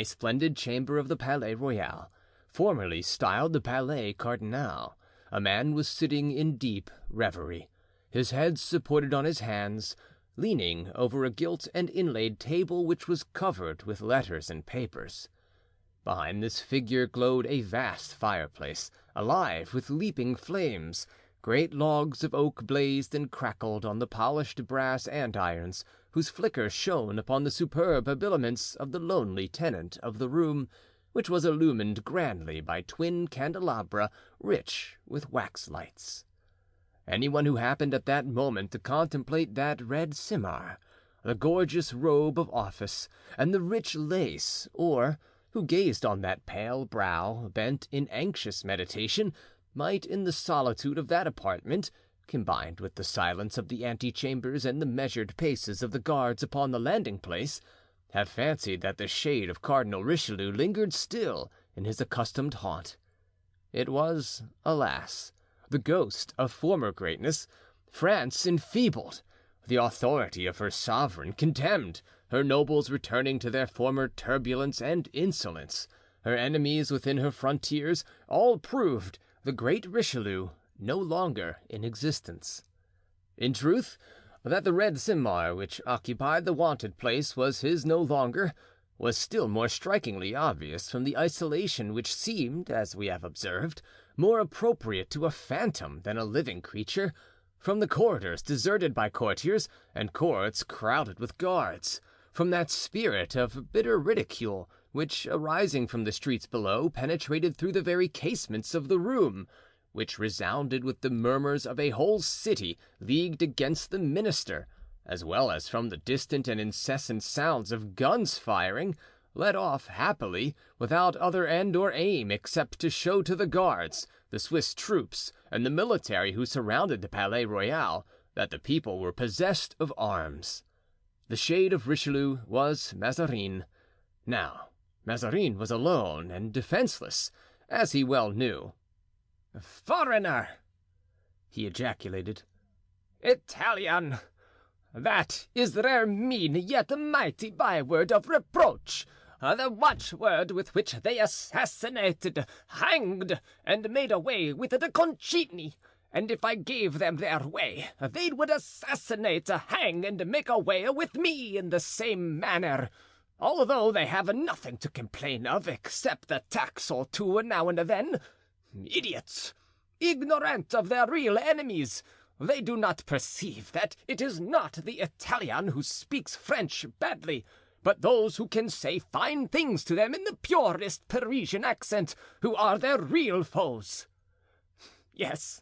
a splendid chamber of the Palais Royal, formerly styled the Palais Cardinal, a man was sitting in deep reverie, his head supported on his hands, leaning over a gilt and inlaid table which was covered with letters and papers. Behind this figure glowed a vast fireplace, alive with leaping flames. Great logs of oak blazed and crackled on the polished brass andirons, whose flicker shone upon the superb habiliments of the lonely tenant of the room, which was illumined grandly by twin candelabra rich with wax lights. Anyone who happened at that moment to contemplate that red simar, the gorgeous robe of office, and the rich lace, or who gazed on that pale brow bent in anxious meditation, might, in the solitude of that apartment, combined with the silence of the antechambers and the measured paces of the guards upon the landing-place, have fancied that the shade of Cardinal Richelieu lingered still in his accustomed haunt. It was, alas, the ghost of former greatness, France enfeebled, the authority of her sovereign contemned, her nobles returning to their former turbulence and insolence, her enemies within her frontiers, all proved the great Richelieu no longer in existence. In truth, that the red simar which occupied the wonted place was his no longer, was still more strikingly obvious from the isolation which seemed, as we have observed, more appropriate to a phantom than a living creature, from the corridors deserted by courtiers and courts crowded with guards, from that spirit of bitter ridicule which, arising from the streets below, penetrated through the very casements of the room, which resounded with the murmurs of a whole city leagued against the minister, as well as from the distant and incessant sounds of guns firing, let off happily, without other end or aim except to show to the guards, the Swiss troops, and the military who surrounded the Palais Royal, that the people were possessed of arms. The shade of Richelieu was Mazarin. Now, Mazarin was alone and defenseless, as he well knew. "Foreigner!" he ejaculated. "Italian! That is their mean yet mighty byword of reproach, the watchword with which they assassinated, hanged, and made away with the Concini. And if I gave them their way, they would assassinate, hang, and make away with me in the same manner, although they have nothing to complain of except a tax or two now and then. Idiots! Ignorant of their real enemies, they do not perceive that it is not the Italian who speaks French badly, but those who can say fine things to them in the purest Parisian accent, who are their real foes. Yes,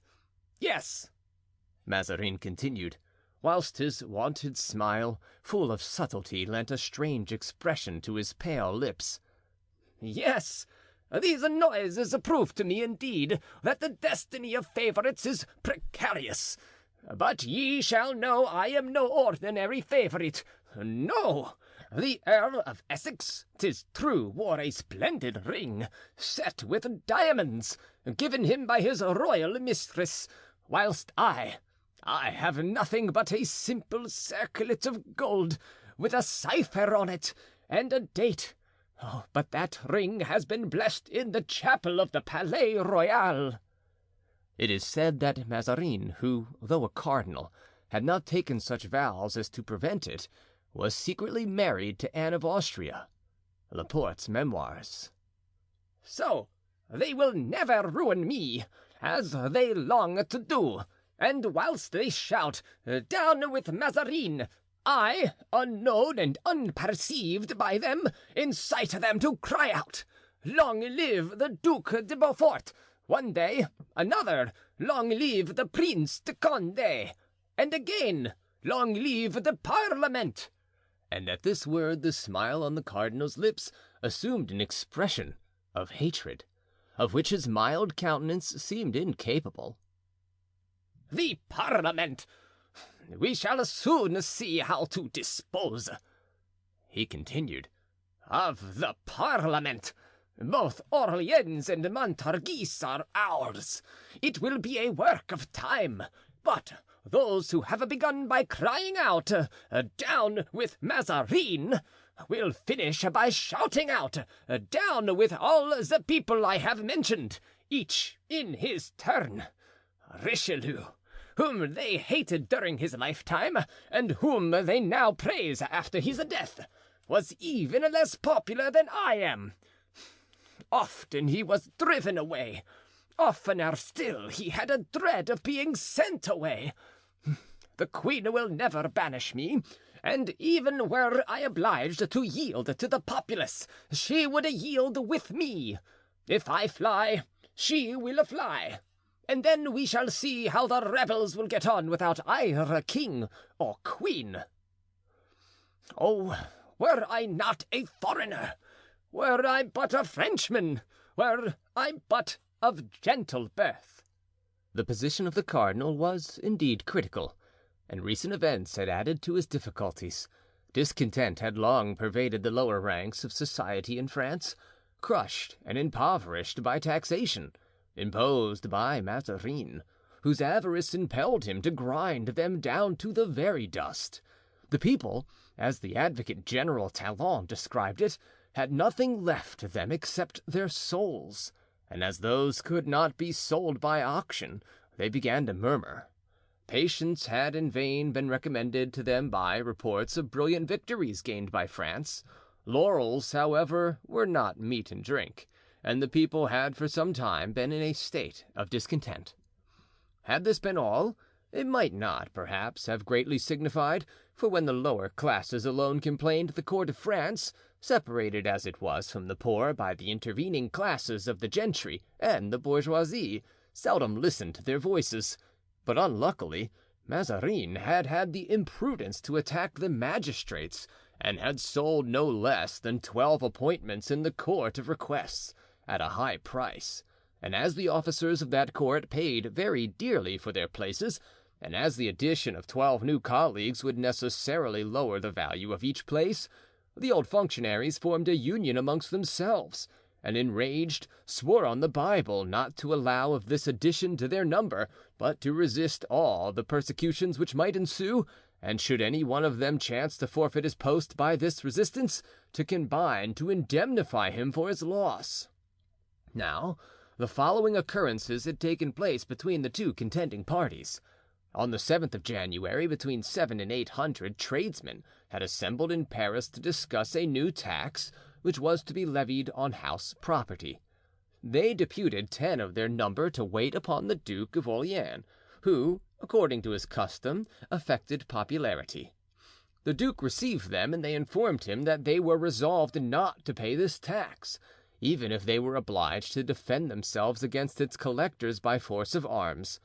yes," Mazarin continued, whilst his wonted smile, full of subtlety, lent a strange expression to his pale lips. "Yes, these noises prove to me, indeed, that the destiny of favorites is precarious. But ye shall know I am no ordinary favorite. No, the Earl of Essex, 'tis true, wore a splendid ring, set with diamonds, given him by his royal mistress, whilst I have nothing but a simple circlet of gold, with a cipher on it, and a date. Oh, but that ring has been blessed in the chapel of the Palais Royal." It is said that Mazarin, who, though a cardinal, had not taken such vows as to prevent it, was secretly married to Anne of Austria. Laporte's Memoirs. "So they will never ruin me, as they long to do, and whilst they shout, 'Down with Mazarin,' I, unknown and unperceived by them, incite them to cry out, 'Long live the Duc de Beaufort!' One day, another, 'Long live the Prince de Condé!' And again, 'Long live the Parliament!' And at this word the smile on the cardinal's lips assumed an expression of hatred, of which his mild countenance seemed incapable. "The Parliament! We shall soon see how to dispose," he continued, "of the Parliament. Both Orleans and Montargis are ours. It will be a work of time, but those who have begun by crying out, 'Down with Mazarin,' will finish by shouting out, 'Down with all the people I have mentioned, each in his turn.' Richelieu, whom they hated during his lifetime, and whom they now praise after his death, was even less popular than I am. Often he was driven away. Oftener still he had a dread of being sent away. The queen will never banish me, and even were I obliged to yield to the populace, she would yield with me. If I fly, she will fly, and then we shall see how the rebels will get on without either king or queen. Oh, were I not a foreigner! Were I but a Frenchman! Were I but of gentle birth!" The position of the cardinal was indeed critical, and recent events had added to his difficulties. Discontent had long pervaded the lower ranks of society in France, crushed and impoverished by taxation, imposed by Mazarin, whose avarice impelled him to grind them down to the very dust. The people, as the advocate general Talon described it, had nothing left to them except their souls, and as those could not be sold by auction, they began to murmur. Patience had in vain been recommended to them by reports of brilliant victories gained by France. Laurels, however, were not meat and drink, and the people had for some time been in a state of discontent. Had this been all, it might not, perhaps, have greatly signified, for when the lower classes alone complained, the court of France, separated as it was from the poor by the intervening classes of the gentry and the bourgeoisie, seldom listened to their voices. But unluckily, Mazarin had had the imprudence to attack the magistrates, and had sold no less than 12 appointments in the court of requests at a high price. And as the officers of that court paid very dearly for their places, and as the addition of 12 new colleagues would necessarily lower the value of each place, the old functionaries formed a union amongst themselves, and enraged, swore on the Bible not to allow of this addition to their number, but to resist all the persecutions which might ensue, and should any one of them chance to forfeit his post by this resistance, to combine to indemnify him for his loss. Now, the following occurrences had taken place between the two contending parties. On the 7th of January, between 700 and 800 tradesmen had assembled in Paris to discuss a new tax which was to be levied on house property. They deputed 10 of their number to wait upon the Duke of Orleans, who, according to his custom, affected popularity. The duke received them, and they informed him that they were resolved not to pay this tax, even if they were obliged to defend themselves against its collectors by force of arms.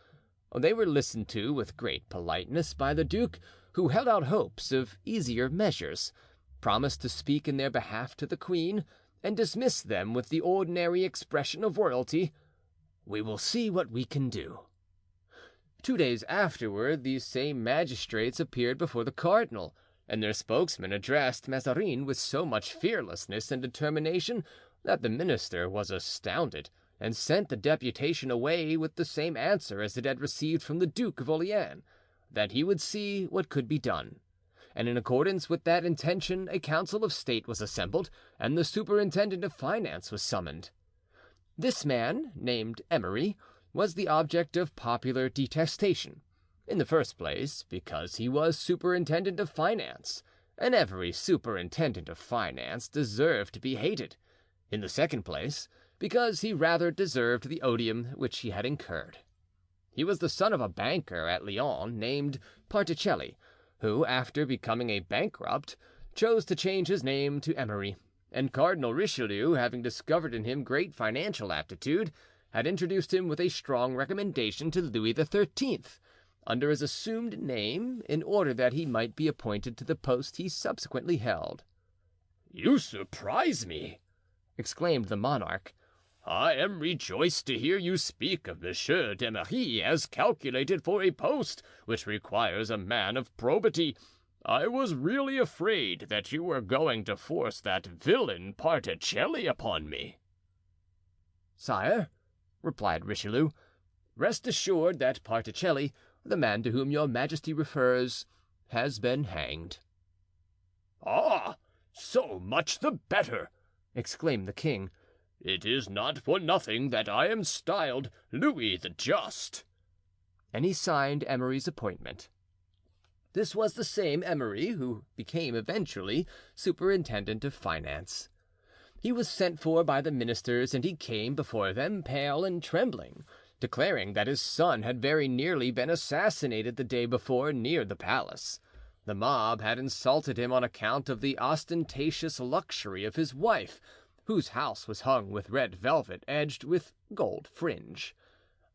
They were listened to with great politeness by the duke, who held out hopes of easier measures, promised to speak in their behalf to the queen, and dismissed them with the ordinary expression of royalty, "We will see what we can do." 2 days afterward these same magistrates appeared before the cardinal, and their spokesman addressed Mazarin with so much fearlessness and determination that the minister was astounded, and sent the deputation away with the same answer as it had received from the Duke of Orleans, that he would see what could be done. And in accordance with that intention a council of state was assembled, and the superintendent of finance was summoned. This man, named Emery, was the object of popular detestation. In the first place, because he was superintendent of finance, and every superintendent of finance deserved to be hated. In the second place, because he rather deserved the odium which he had incurred. He was the son of a banker at Lyons named Particelli, who, after becoming a bankrupt, chose to change his name to Emery, and Cardinal Richelieu, having discovered in him great financial aptitude, had introduced him with a strong recommendation to Louis XIII, under his assumed name, in order that he might be appointed to the post he subsequently held. "You surprise me," exclaimed the monarch. "I am rejoiced to hear you speak of Monsieur d'Emery as calculated for a post which requires a man of probity. I was really afraid that you were going to force that villain Particelli upon me." "Sire," replied Richelieu, "rest assured that Particelli, the man to whom your majesty refers, has been hanged." "Ah, So much the better," exclaimed the king. "It is not for nothing that I am styled Louis the Just." And he signed Emery's appointment. This was the same Emery who became eventually superintendent of finance. He was sent for by the ministers, and he came before them pale and trembling, declaring that his son had very nearly been assassinated the day before near the palace. The mob had insulted him on account of the ostentatious luxury of his wife, whose house was hung with red velvet edged with gold fringe.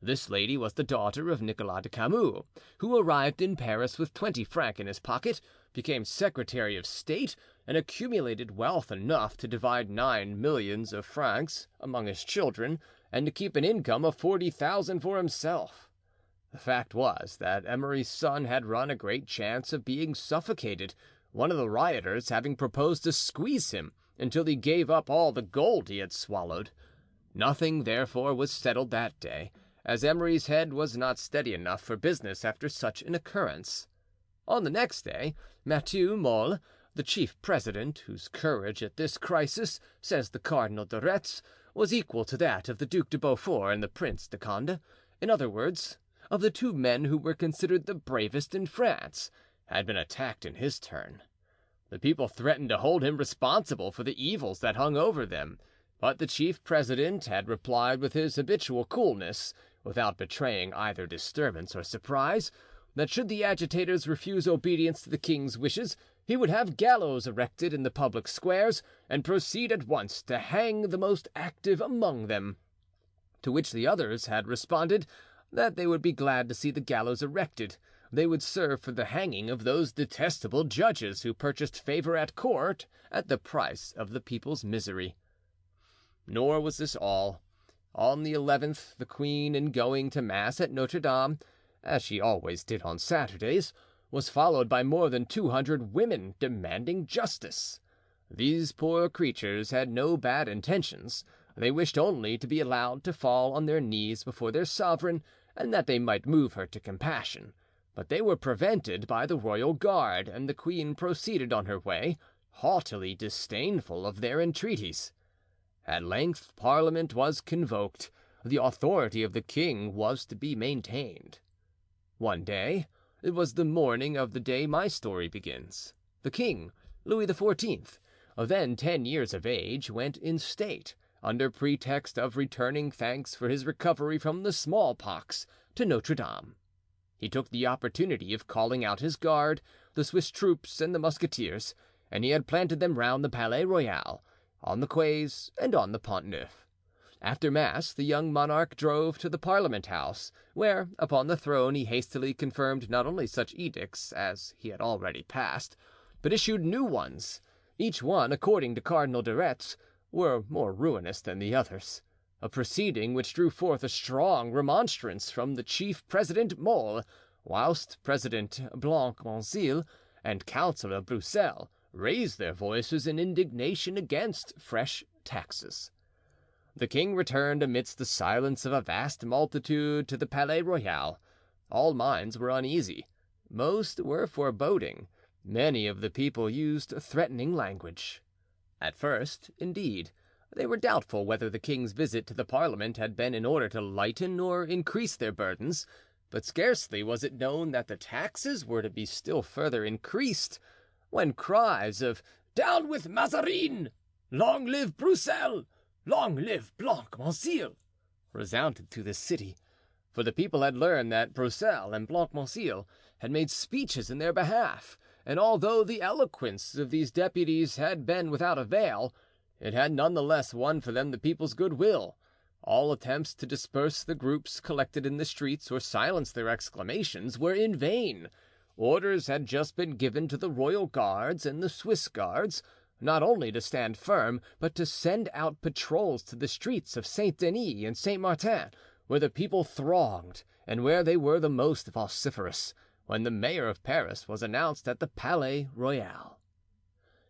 This lady was the daughter of Nicolas de Camus, who arrived in Paris with 20 francs in his pocket, became Secretary of State, and accumulated wealth enough to divide 9 millions of francs among his children, and to keep an income of 40,000 for himself. The fact was that Emery's son had run a great chance of being suffocated, one of the rioters having proposed to squeeze him until he gave up all the gold he had swallowed. Nothing, therefore, was settled that day, as Emery's head was not steady enough for business after such an occurrence. On the next day, Mathieu Molé, the chief president, whose courage at this crisis, says the Cardinal de Retz, was equal to that of the Duc de Beaufort and the Prince de Condé, in other words, of the 2 men who were considered the bravest in France, had been attacked in his turn. The people threatened to hold him responsible for the evils that hung over them, but the chief president had replied with his habitual coolness, without betraying either disturbance or surprise, that should the agitators refuse obedience to the king's wishes, he would have gallows erected in the public squares and proceed at once to hang the most active among them. To which the others had responded that they would be glad to see the gallows erected. They would serve for the hanging of those detestable judges who purchased favor at court at the price of the people's misery. Nor was this all. On the 11th, the queen, in going to mass at Notre Dame, as she always did on Saturdays, was followed by more than 200 women demanding justice. These poor creatures had no bad intentions. They wished only to be allowed to fall on their knees before their sovereign, and that they might move her to compassion. But they were prevented by the royal guard, and the queen proceeded on her way, haughtily disdainful of their entreaties. At length Parliament was convoked. The authority of the king was to be maintained. One day, it was the morning of the day my story begins, the king, Louis XIV, then 10 years of age, went in state, under pretext of returning thanks for his recovery from the smallpox, to Notre Dame. He took the opportunity of calling out his guard, the Swiss troops and the musketeers, and he had planted them round the Palais Royal, on the quays, and on the Pont Neuf. After mass, the young monarch drove to the Parliament House, where, upon the throne, he hastily confirmed not only such edicts as he had already passed, but issued new ones. Each one, according to Cardinal de Retz, were more ruinous than the others, a proceeding which drew forth a strong remonstrance from the chief president Molé, whilst President Blancmesnil and Councillor Broussel raised their voices in indignation against fresh taxes. The king returned amidst the silence of a vast multitude to the Palais Royal. All minds were uneasy, most were foreboding. Many of the people used threatening language. At first, indeed, they were doubtful whether the king's visit to the Parliament had been in order to lighten or increase their burdens, but scarcely was it known that the taxes were to be still further increased, when cries of "Down with Mazarin! Long live Broussel! Long live Blancmesnil!" resounded through the city, for the people had learned that Broussel and Blancmesnil had made speeches in their behalf, and although the eloquence of these deputies had been without avail, it had none the less won for them the people's goodwill. All attempts to disperse the groups collected in the streets or silence their exclamations were in vain. Orders had just been given to the royal guards and the Swiss guards, not only to stand firm, but to send out patrols to the streets of Saint Denis and Saint Martin, where the people thronged and where they were the most vociferous, when the mayor of Paris was announced at the Palais Royal.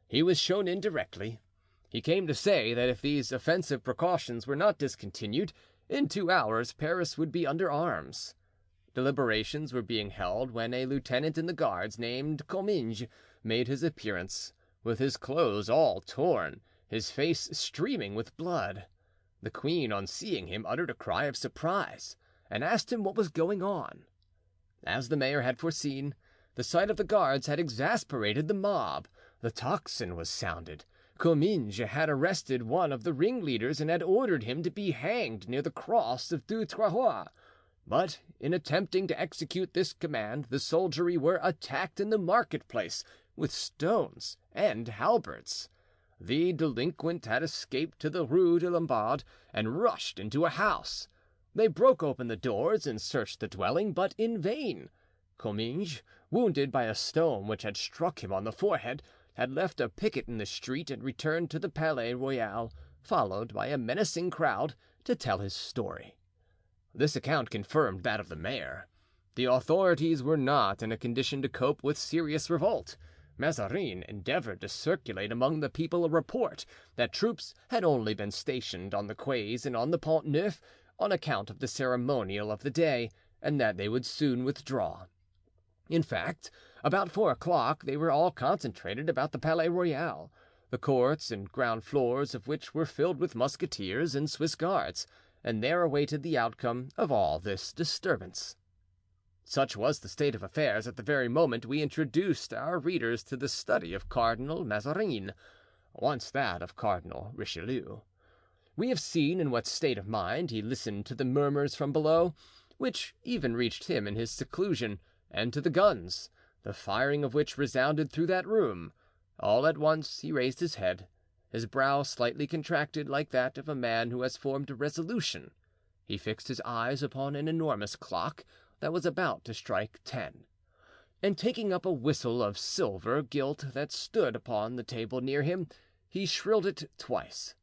He was shown in directly. He came to say that if these offensive precautions were not discontinued, in 2 hours Paris would be under arms. Deliberations were being held when a lieutenant in the guards named Comminges made his appearance, with his clothes all torn, his face streaming with blood. The queen, on seeing him, uttered a cry of surprise and asked him what was going on. As the mayor had foreseen, the sight of the guards had exasperated the mob. The tocsin was sounded. Comminges had arrested one of the ringleaders and had ordered him to be hanged near the cross of Du Trois. But in attempting to execute this command, the soldiery were attacked in the marketplace with stones and halberds. The delinquent had escaped to the Rue de Lombard and rushed into a house. They broke open the doors and searched the dwelling, but in vain. Comminges, wounded by a stone which had struck him on the forehead, had left a picket in the street and returned to the Palais Royal, followed by a menacing crowd, to tell his story. This account confirmed that of the mayor. The authorities were not in a condition to cope with serious revolt. Mazarin endeavored to circulate among the people a report that troops had only been stationed on the quays and on the Pont Neuf on account of the ceremonial of the day, and that they would soon withdraw. In fact, about 4 o'clock they were all concentrated about the Palais Royal, the courts and ground floors of which were filled with musketeers and Swiss guards, and there awaited the outcome of all this disturbance. Such was the state of affairs at the very moment we introduced our readers to the study of Cardinal Mazarin, once that of Cardinal Richelieu. We have seen in what state of mind he listened to the murmurs from below, which even reached him in his seclusion, and to the guns, the firing of which resounded through that room. All at once he raised his head, his brow slightly contracted like that of a man who has formed a resolution. He fixed his eyes upon an enormous clock that was about to strike 10, and taking up a whistle of silver gilt that stood upon the table near him, he shrilled it twice.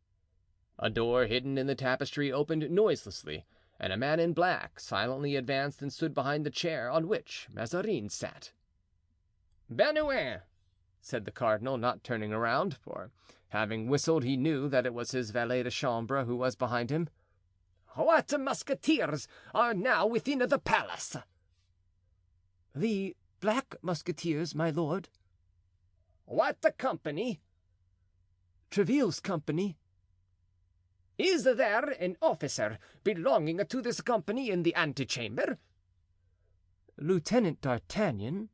A door hidden in the tapestry opened noiselessly, and a man in black silently advanced and stood behind the chair on which Mazarin sat. "Bernouin," said the cardinal, not turning around, for having whistled he knew that it was his valet de chambre who was behind him. "What musketeers are now within the palace?" "The Black Musketeers, my lord." "What company?" "Tréville's company." "Is there an officer belonging to this company in the antechamber?" "Lieutenant d'Artagnan."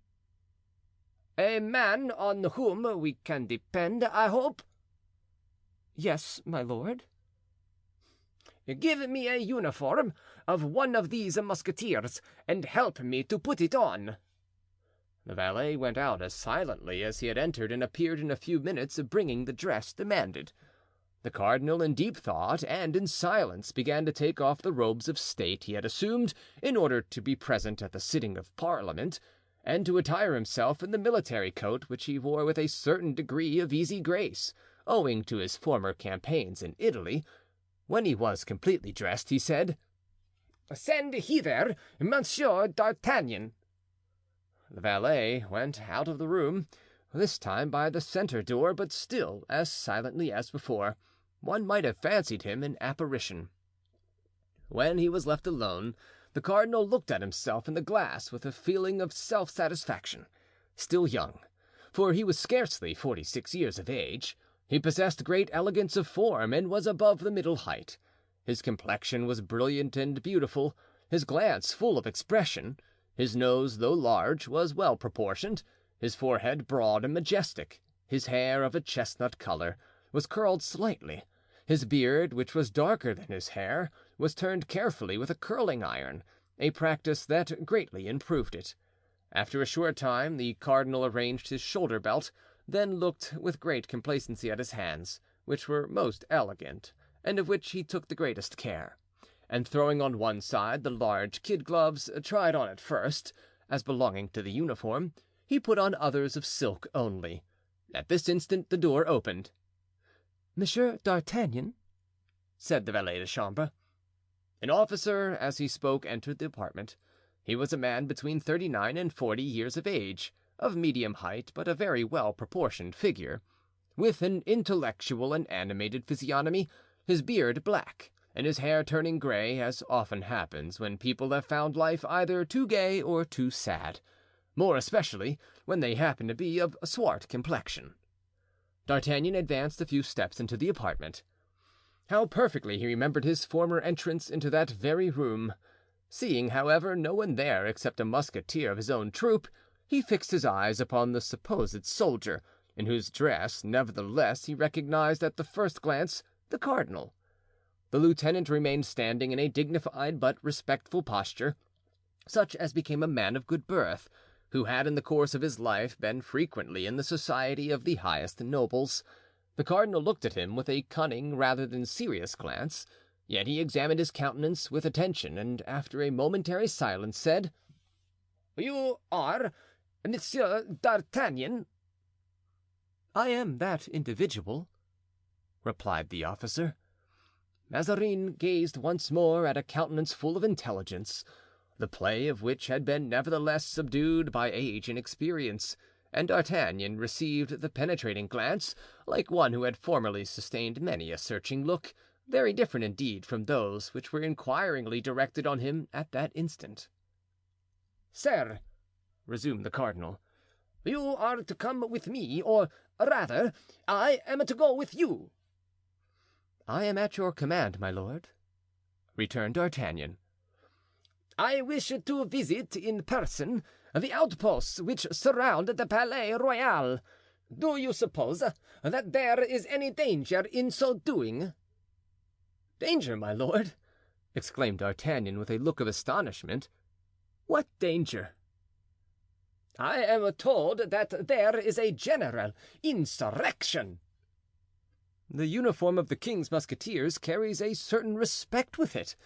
"A man on whom we can depend, I hope?" "Yes, my lord." "Give me a uniform of one of these musketeers and help me to put it on." The valet went out as silently as he had entered and appeared in a few minutes bringing the dress demanded. The cardinal, in deep thought and in silence, began to take off the robes of state he had assumed in order to be present at the sitting of Parliament, and to attire himself in the military coat which he wore with a certain degree of easy grace, owing to his former campaigns in Italy. When he was completely dressed, he said: "Send hither Monsieur d'Artagnan." The valet went out of the room, this time by the center door, but still as silently as before. One might have fancied him an apparition. When he was left alone, the cardinal looked at himself in the glass with a feeling of self-satisfaction. Still young, for he was scarcely 46 years of age, he possessed great elegance of form and was above the middle height. His complexion was brilliant and beautiful, his glance full of expression. His nose, though large, was well proportioned, his forehead broad and majestic. His hair, of a chestnut color, was curled slightly. His beard, which was darker than his hair, was turned carefully with a curling iron, a practice that greatly improved it. After a short time the cardinal arranged his shoulder belt, then looked with great complacency at his hands, which were most elegant, and of which he took the greatest care, and throwing on one side the large kid gloves tried on at first, as belonging to the uniform, he put on others of silk only. At this instant the door opened. "Monsieur d'Artagnan," said the valet de chambre. An officer, as he spoke, entered the apartment. He was a man between 39 and 40 years of age, of medium height, but a very well proportioned figure, with an intellectual and animated physiognomy, his beard black, and his hair turning gray, as often happens when people have found life either too gay or too sad, more especially when they happen to be of a swart complexion. D'Artagnan advanced a few steps into the apartment. How perfectly he remembered his former entrance into that very room! Seeing, however, no one there except a musketeer of his own troop, he fixed his eyes upon the supposed soldier, in whose dress, nevertheless, he recognized at the first glance the cardinal. The lieutenant remained standing in a dignified but respectful posture, such as became a man of good birth, who had in the course of his life been frequently in the society of the highest nobles. The cardinal looked at him with a cunning rather than serious glance, yet he examined his countenance with attention, and after a momentary silence said: "You are Monsieur d'Artagnan?" "I am that individual," replied the officer. Mazarin gazed once more at a countenance full of intelligence, the play of which had been nevertheless subdued by age and experience, and D'Artagnan received the penetrating glance like one who had formerly sustained many a searching look, very different indeed from those which were inquiringly directed on him at that instant. "Sir," resumed the cardinal, "you are to come with me, or rather, I am to go with you." "I am at your command, my lord," returned D'Artagnan. "I wish to visit in person the outposts which surround the Palais Royal. Do you suppose that there is any danger in so doing?" "Danger, my lord!" exclaimed D'Artagnan with a look of astonishment. "What danger?" "I am told that there is a general insurrection." "The uniform of the king's musketeers carries a certain respect with it,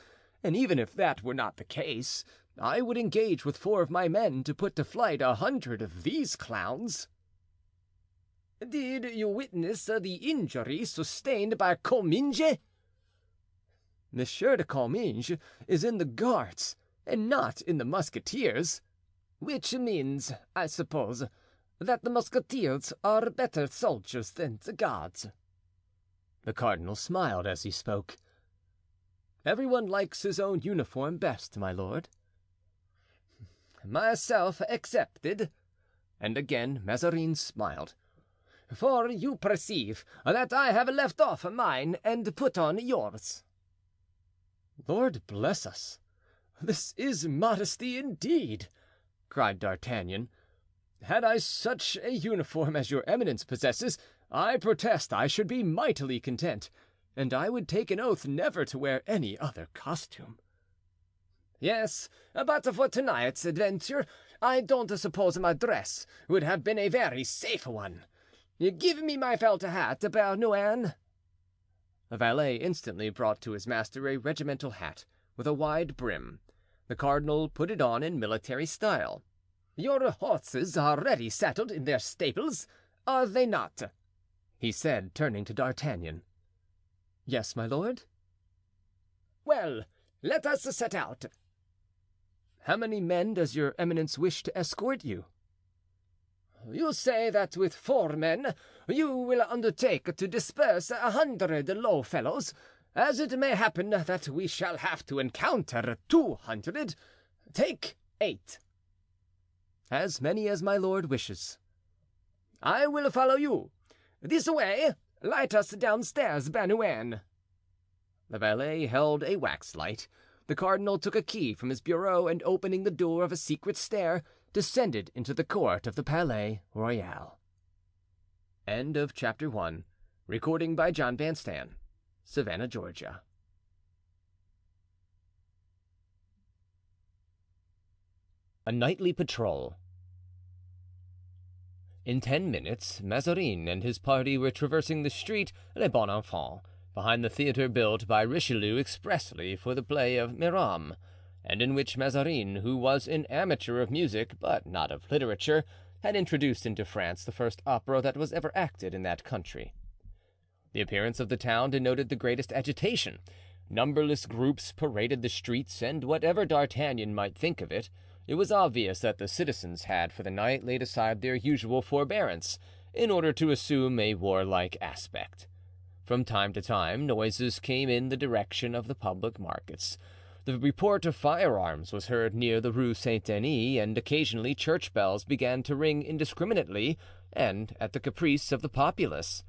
and even if that were not the case, I would engage with 4 of my men to put to flight 100 of these clowns." "Did you witness the injury sustained by Comminges?" "Monsieur de Comminges is in the guards and not in the musketeers." "Which means, I suppose, that the musketeers are better soldiers than the guards." The cardinal smiled as he spoke. "Everyone likes his own uniform best, my lord." "Myself excepted," and again Mazarin smiled, "for you perceive that I have left off mine and put on yours." "Lord bless us! This is modesty indeed!" cried D'Artagnan. "Had I such a uniform as your eminence possesses, I protest I should be mightily content, and I would take an oath never to wear any other costume." "Yes, but for tonight's adventure I don't suppose my dress would have been a very safe one. Give me my felt hat, Bernouin." The valet instantly brought to his master a regimental hat with a wide brim. The cardinal put it on in military style. "Your horses are ready saddled in their stables, are they not?" he said, turning to D'Artagnan. "Yes, my lord." "Well, let us set out." "How many men does your eminence wish to escort you?" "You say that with 4 men you will undertake to disperse 100 low fellows, as it may happen that we shall have to encounter 200. Take 8." "As many as my lord wishes." "I will follow you. This way. Light us downstairs, Bernouin." The valet held a wax light. The cardinal took a key from his bureau and opening the door of a secret stair, descended into the court of the Palais Royal. End of Chapter 1. Recording by John Van Stan. Savannah, Georgia. A nightly patrol. In 10 minutes, Mazarin and his party were traversing the street Les Bons Enfants, behind the theatre built by Richelieu expressly for the play of Mirame, and in which Mazarin, who was an amateur of music but not of literature, had introduced into France the first opera that was ever acted in that country. The appearance of the town denoted the greatest agitation. Numberless groups paraded the streets, and whatever D'Artagnan might think of it, it was obvious that the citizens had for the night laid aside their usual forbearance in order to assume a warlike aspect. From time to time noises came in the direction of the public markets. The report of firearms was heard near the Rue Saint-Denis, and occasionally church bells began to ring indiscriminately and at the caprice of the populace.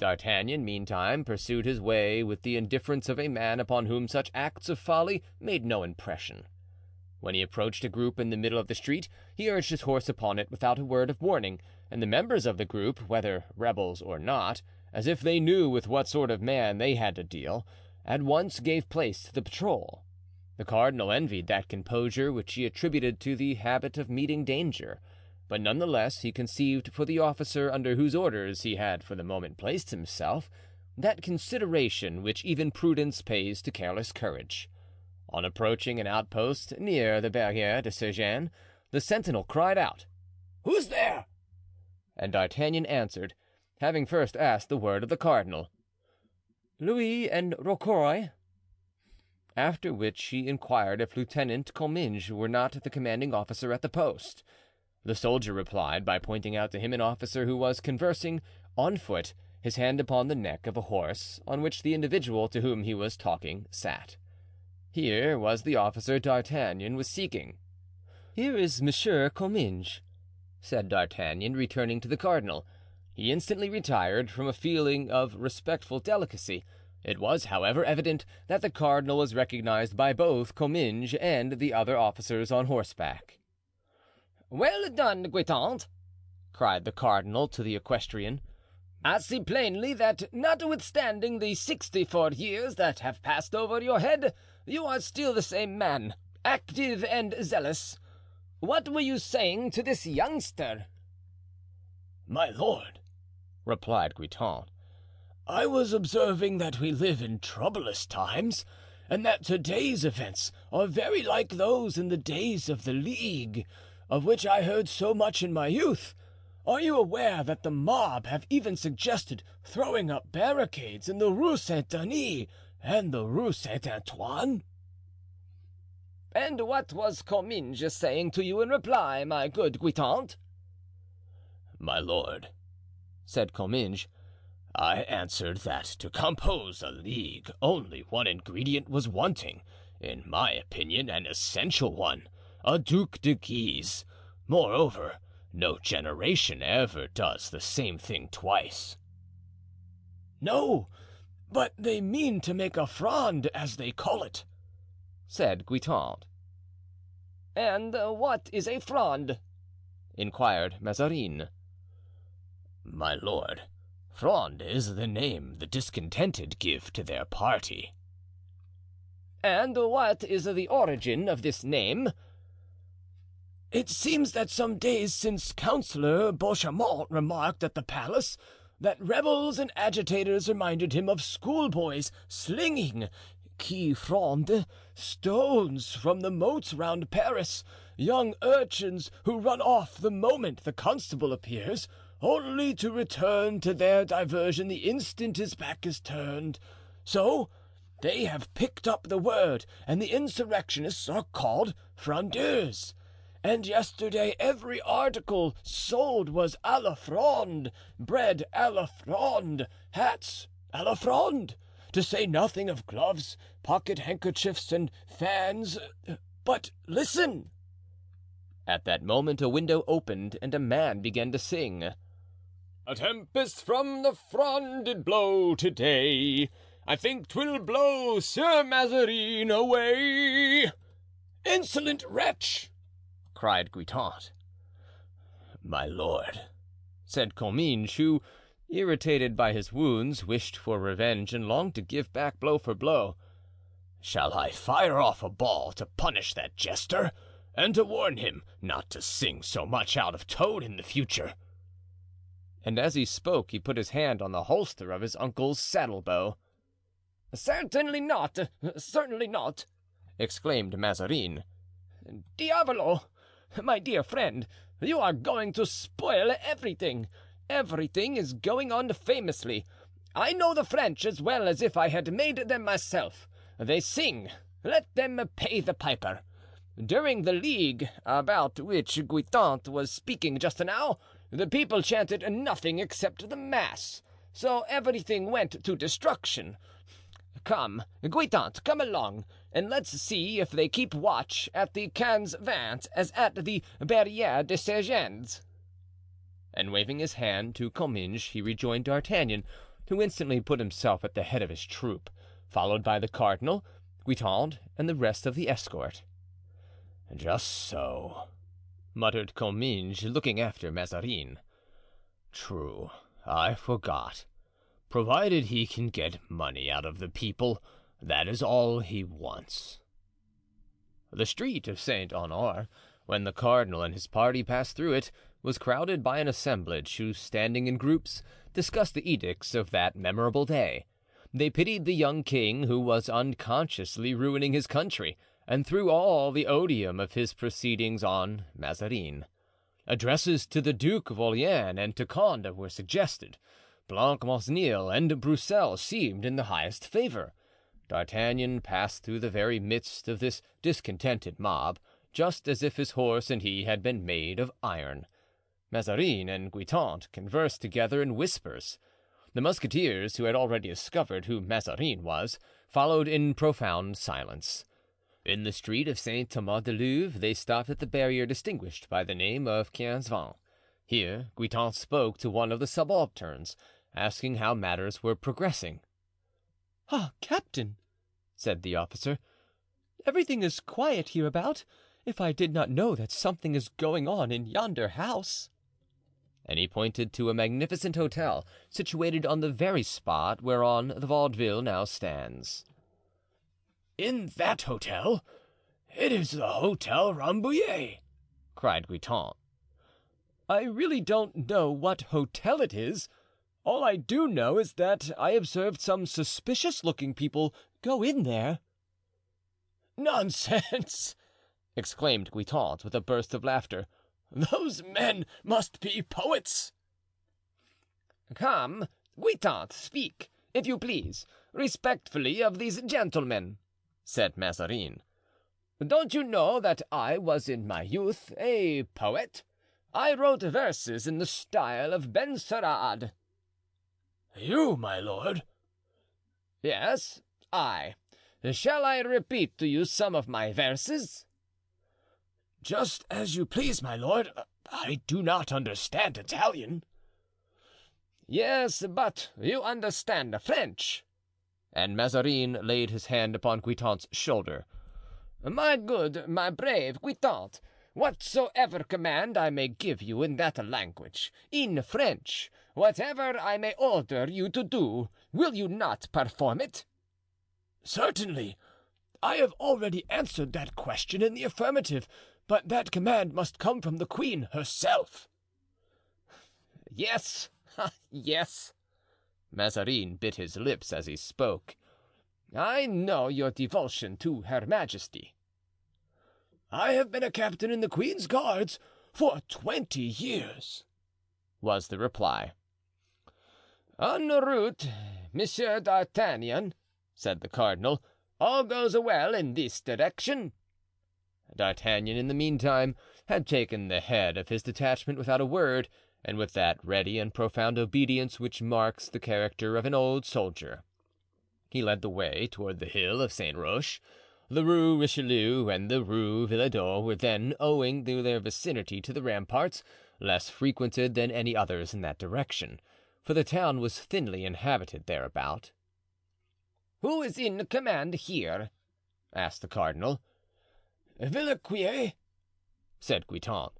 D'Artagnan, meantime, pursued his way with the indifference of a man upon whom such acts of folly made no impression. When he approached a group in the middle of the street, he urged his horse upon it without a word of warning, and the members of the group, whether rebels or not, as if they knew with what sort of man they had to deal, at once gave place to the patrol. The cardinal envied that composure which he attributed to the habit of meeting danger, but none the less he conceived for the officer under whose orders he had for the moment placed himself that consideration which even prudence pays to careless courage. On approaching an outpost near the Barriere de Sergent, the sentinel cried out, "Who's there?" And D'Artagnan answered, having first asked the word of the cardinal, "Louis and Rocroy." After which he inquired if Lieutenant Comminges were not the commanding officer at the post. The soldier replied by pointing out to him an officer who was conversing on foot, his hand upon the neck of a horse on which the individual to whom he was talking sat. Here was the officer D'Artagnan was seeking. "Here is Monsieur Comminges," said D'Artagnan, returning to the cardinal. He instantly retired from a feeling of respectful delicacy. It was, however, evident that the cardinal was recognized by both Comminges and the other officers on horseback. "Well done, Guitant!" cried the cardinal to the equestrian. "I see plainly that, notwithstanding the 64 years that have passed over your head, you are still the same man, active and zealous. What were you saying to this youngster?" "My lord," replied Guitant, "I was observing that we live in troublous times, and that today's events are very like those in the days of the League, of which I heard so much in my youth. Are you aware that the mob have even suggested throwing up barricades in the Rue Saint-Denis and the Rue Saint-Antoine?" "And what was Comminges saying to you in reply, my good Guitant?" "My lord," said Comminges, "I answered that to compose a league only one ingredient was wanting, in my opinion an essential one, a Duc de Guise. Moreover, no generation ever does the same thing twice." "No, but they mean to make a Fronde, as they call it," said Guitant. "And what is a Fronde?" inquired Mazarin. "My lord, Fronde is the name the discontented give to their party." "And what is the origin of this name?" "It seems that some days since Councillor Beauchamont remarked at the palace that rebels and agitators reminded him of schoolboys slinging, qui fronde, stones from the moats round Paris, young urchins who run off the moment the constable appears, only to return to their diversion the instant his back is turned. So they have picked up the word, and the insurrectionists are called Frondeurs. And yesterday every article sold was à la Fronde, bread à la Fronde, hats à la Fronde, to say nothing of gloves, pocket handkerchiefs, and fans. But listen!" At that moment a window opened and a man began to sing. "A tempest from the Fronde did blow today. I think 'twill blow Sir Mazarin away." "Insolent wretch!" cried Guitant. "My lord," said Comminges, who, irritated by his wounds, wished for revenge and longed to give back blow for blow, "shall I fire off a ball to punish that jester, and to warn him not to sing so much out of tone in the future?" And as he spoke he put his hand on the holster of his uncle's saddle-bow. "Certainly not, certainly not," exclaimed Mazarin. "Diavolo! My dear friend, you are going to spoil everything. Everything is going on famously. I know the French as well as if I had made them myself. They sing, let them pay the piper. During the League, about which Guitant was speaking just now, the people chanted nothing except the mass, so everything went to destruction. Come, Guitant, come along, and let's see if they keep watch at the 15 as at the Barriere de Sergents." And waving his hand to Comminges, he rejoined D'Artagnan, who instantly put himself at the head of his troop, followed by the cardinal, Guitant, and the rest of the escort. "Just so," muttered Comminges, looking after Mazarin. "True, I forgot. Provided he can get money out of the people, that is all he wants." The street of Saint Honore, when the cardinal and his party passed through it, was crowded by an assemblage who, standing in groups, discussed the edicts of that memorable day. They pitied the young king who was unconsciously ruining his country, and threw all the odium of his proceedings on Mazarin. Addresses to the Duke of Orleans and to Condé were suggested. Blancmesnil and Broussel seemed in the highest favor. D'Artagnan passed through the very midst of this discontented mob, just as if his horse and he had been made of iron. Mazarin and Guitant conversed together in whispers. The musketeers, who had already discovered who Mazarin was, followed in profound silence. In the street of Saint Thomas de Louvre they stopped at the barrier distinguished by the name of 15 Here Guitant spoke to one of the subalterns, asking how matters were progressing. "Ah, captain," said the officer, "everything is quiet hereabout, if I did not know that something is going on in yonder house." And he pointed to a magnificent hotel situated on the very spot whereon the Vaudeville now stands. "In that hotel? It is the Hotel Rambouillet," cried Guitant. "I really don't know what hotel it is. All I do know is that I observed some suspicious-looking people go in there." "Nonsense!" exclaimed Guitant with a burst of laughter. "Those men must be poets." "Come, Guitant, speak, if you please, respectfully of these gentlemen," said Mazarin. "Don't you know that I was in my youth a poet? I wrote verses in the style of Benserade." "You, my lord?" "Yes, I. Shall I repeat to you some of my verses?" "Just as you please, my lord. I do not understand Italian." "Yes, but you understand French." And Mazarin laid his hand upon Guitant's shoulder. "My good, my brave Guitant, whatsoever command I may give you in that language, in French, whatever I may order you to do, will you not perform it?" "Certainly. I have already answered that question in the affirmative, but that command must come from the queen herself." "Yes, yes." Mazarin bit his lips as he spoke. "I know your devotion to her majesty." "I have been a captain in the queen's guards for 20 years," was the reply. "En route, Monsieur d'Artagnan," said the cardinal. "All goes well in this direction." D'Artagnan, in the meantime, had taken the head of his detachment without a word, and with that ready and profound obedience which marks the character of an old soldier. He led the way toward the hill of Saint Roch. The Rue Richelieu and the Rue Villedot were then, owing to their vicinity to the ramparts, less frequented than any others in that direction, for the town was thinly inhabited thereabout. "Who is in command here?" asked the cardinal. "Villequier," said Guitant.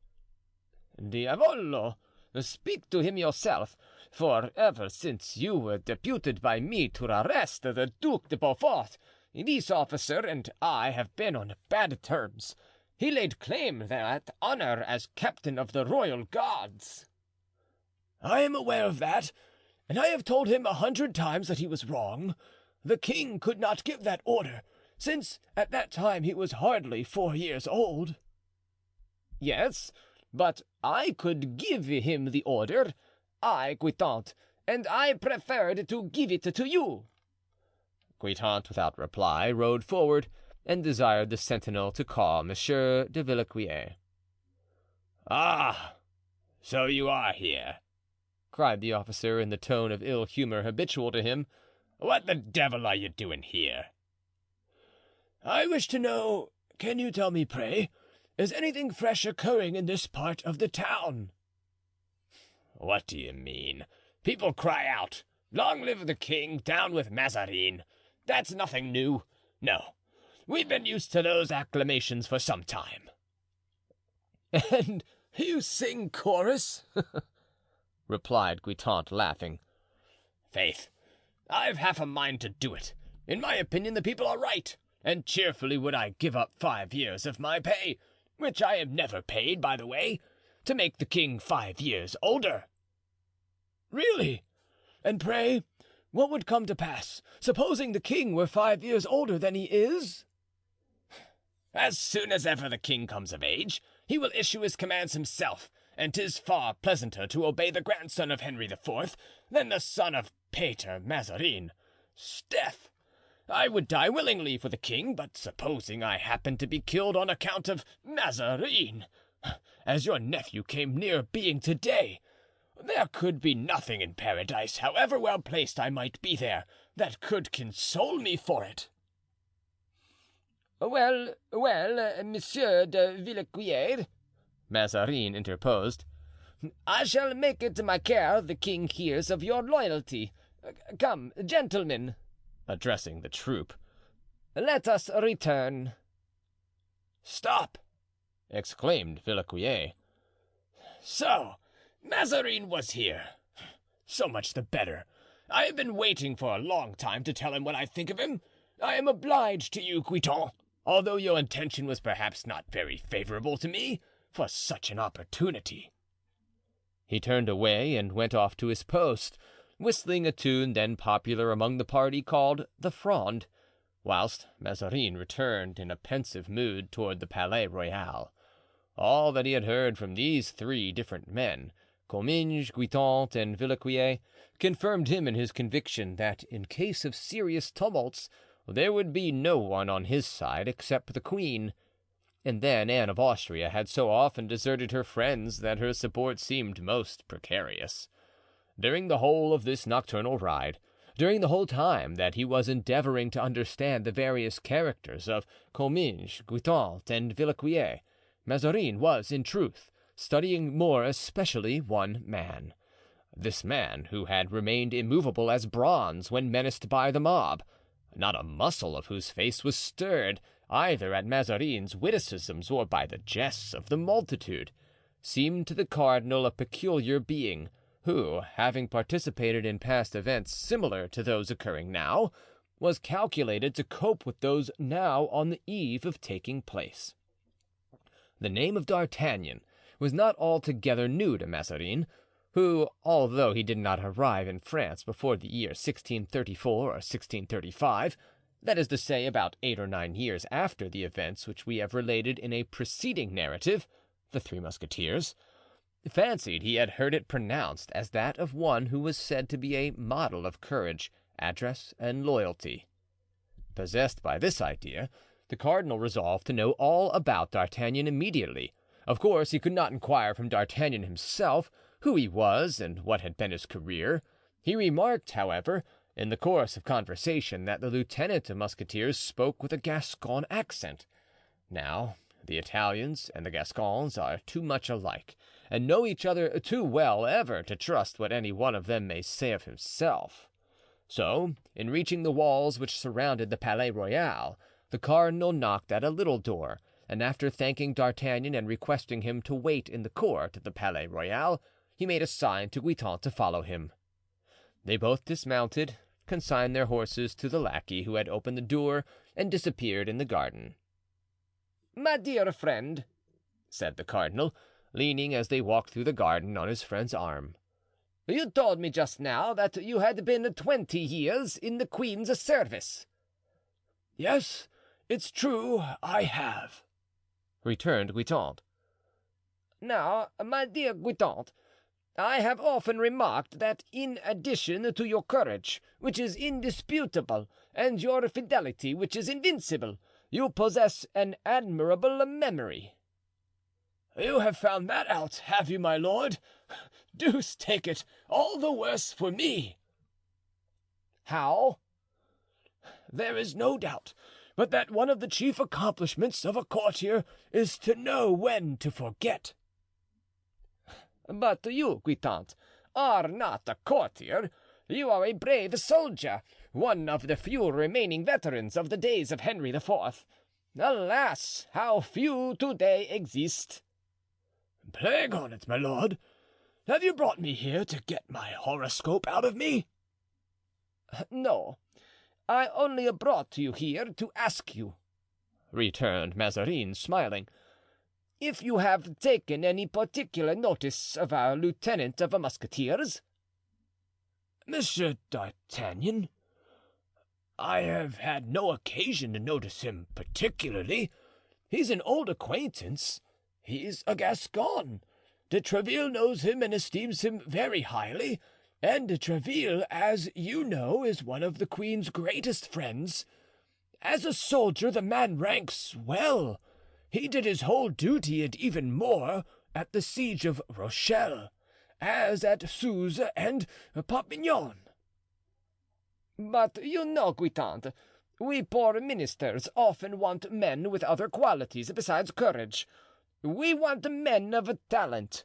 "Diavolo! Speak to him yourself, for ever since you were deputed by me to arrest the Duc de Beaufort, this officer and I have been on bad terms. He laid claim to that honor as captain of the royal guards." "I am aware of that, and I have told him 100 times that he was wrong. The king could not give that order, since at that time he was hardly 4 years old." "Yes, but I could give him the order, I, Guitant, and I preferred to give it to you." Guitant, without reply, rode forward and desired the sentinel to call Monsieur de Villequier. "Ah, so you are here," cried the officer in the tone of ill humor habitual to him. "What the devil are you doing here?" "I wish to know, can you tell me, pray, is anything fresh occurring in this part of the town?" "What do you mean? People cry out, Long live the king, down with Mazarin. That's nothing new. No, we've been used to those acclamations for some time." "And you sing chorus?" replied Guitant, laughing. "Faith, I've half a mind to do it. In my opinion, the people are right, and cheerfully would I give up 5 years of my pay, which I am never paid, by the way, to make the king 5 years older." "Really? And pray, what would come to pass, supposing the king were 5 years older than he is?" "As soon as ever the king comes of age, he will issue his commands himself, and 'tis far pleasanter to obey the grandson of Henry IV than the son of Pater Mazarin. 'Sdeath, I would die willingly for the king, but supposing I happened to be killed on account of Mazarin, as your nephew came near being today, there could be nothing in paradise, however well placed I might be there, that could console me for it." "Well, Monsieur de Villequier," Mazarin interposed, "I shall make it my care the king hears of your loyalty. Come, gentlemen," addressing the troop, "let us return." "Stop!" exclaimed Villequier. "So Mazarin was here. So much the better. I have been waiting for a long time to tell him what I think of him. I am obliged to you, Guitant, although your intention was perhaps not very favorable to me, for such an opportunity." He turned away and went off to his post, whistling a tune then popular among the party called the Fronde, whilst Mazarin returned in a pensive mood toward the Palais Royal. All that he had heard from these 3 different men, Comminges, Guitant, and Villequier, confirmed him in his conviction that in case of serious tumults there would be no one on his side except the queen. And then Anne of Austria had so often deserted her friends that her support seemed most precarious. During the whole of this nocturnal ride, during the whole time that he was endeavoring to understand the various characters of Comminges, Guitant, and Villequier, Mazarin was, in truth, studying more especially one man. This man who had remained immovable as bronze when menaced by the mob, not a muscle of whose face was stirred, either at Mazarin's witticisms or by the jests of the multitude, seemed to the cardinal a peculiar being, who, having participated in past events similar to those occurring now, was calculated to cope with those now on the eve of taking place. The name of D'Artagnan was not altogether new to Mazarin, who, although he did not arrive in France before the year 1634 or 1635, that is to say, about 8 or 9 years after the events which we have related in a preceding narrative, the Three Musketeers, fancied he had heard it pronounced as that of one who was said to be a model of courage, address, and loyalty. Possessed by this idea, the cardinal resolved to know all about D'Artagnan immediately. Of course, he could not inquire from D'Artagnan himself who he was and what had been his career. He remarked, however, in the course of conversation, that the lieutenant of musketeers spoke with a Gascon accent. Now, the Italians and the Gascons are too much alike, and know each other too well ever to trust what any one of them may say of himself. So, in reaching the walls which surrounded the Palais Royal, the cardinal knocked at a little door, and after thanking D'Artagnan and requesting him to wait in the court of the Palais Royal, he made a sign to Guitant to follow him. They both dismounted, consigned their horses to the lackey who had opened the door, and disappeared in the garden. "My dear friend," said the cardinal, leaning as they walked through the garden on his friend's arm, "you told me just now that you had been 20 years in the queen's service." "Yes, it's true, I have," returned Guitant. "Now, my dear Guitant, I have often remarked that in addition to your courage, which is indisputable, and your fidelity, which is invincible, you possess an admirable memory." "You have found that out, have you, my lord? Deuce take it, all the worse for me." "How?" "There is no doubt but that one of the chief accomplishments of a courtier is to know when to forget." "But you, Guitant, are not a courtier. You are a brave soldier, one of the few remaining veterans of the days of Henry IV. Alas, how few today exist!" "Plague on it, my lord! Have you brought me here to get my horoscope out of me?" "No, I only brought you here to ask you," returned Mazarin, smiling, "if you have taken any particular notice of our lieutenant of musketeers." "Monsieur d'Artagnan? I have had no occasion to notice him particularly. He's an old acquaintance. He's a Gascon. De Tréville knows him and esteems him very highly, and de Tréville, as you know, is one of the queen's greatest friends. As a soldier, the man ranks well. He did his whole duty and even more at the siege of Rochelle, as at Suze and Perpignan." "But you know, Guitant, we poor ministers often want men with other qualities besides courage. We want men of talent.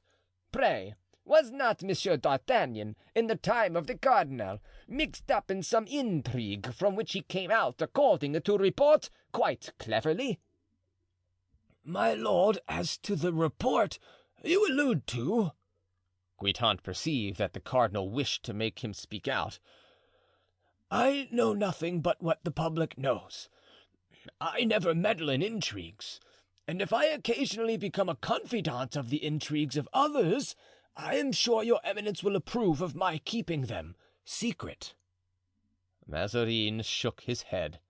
Pray, was not Monsieur d'Artagnan, in the time of the cardinal, mixed up in some intrigue from which he came out, according to report, quite cleverly?" "My lord, as to the report you allude to—" Guitant perceived that the cardinal wished to make him speak out. "I know nothing but what the public knows. I never meddle in intrigues, and if I occasionally become a confidant of the intrigues of others, I am sure your eminence will approve of my keeping them secret." Mazarin shook his head.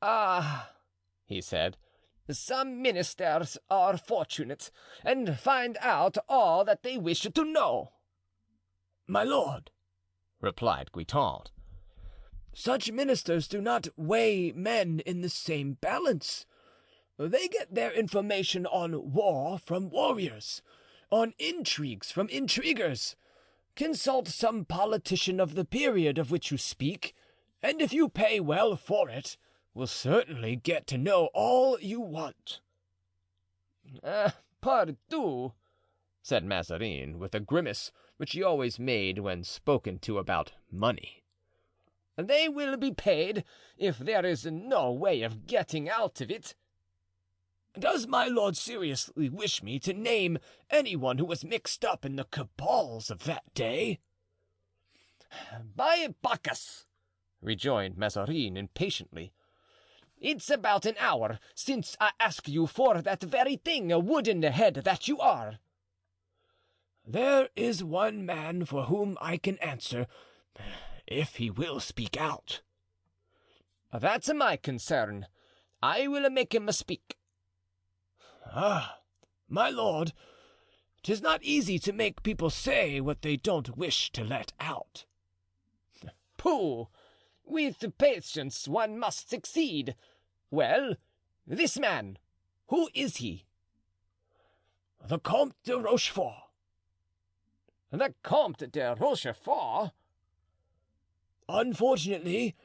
"Ah," he said, "some ministers are fortunate and find out all that they wish to know." "My lord," replied Guitant, "such ministers do not weigh men in the same balance. They get their information on war from warriors, on intrigues from intriguers. Consult some politician of the period of which you speak, and if you pay well for it, will certainly get to know all you want." "Pardieu," said Mazarin, with a grimace which he always made when spoken to about money. "they will be paid if there is no way of getting out of it." "Does my lord seriously wish me to name anyone who was mixed up in the cabals of that day?" "By Bacchus!" rejoined Mazarin impatiently, "it's about an hour since I asked you for that very thing, wooden head that you are." "There is one man for whom I can answer, if he will speak out." "That's my concern. I will make him speak." "Ah, my lord, 'tis not easy to make people say what they don't wish to let out." "Pooh! With patience one must succeed. Well, this man, who is he?" "The Comte de Rochefort." "The Comte de Rochefort?" "Unfortunately,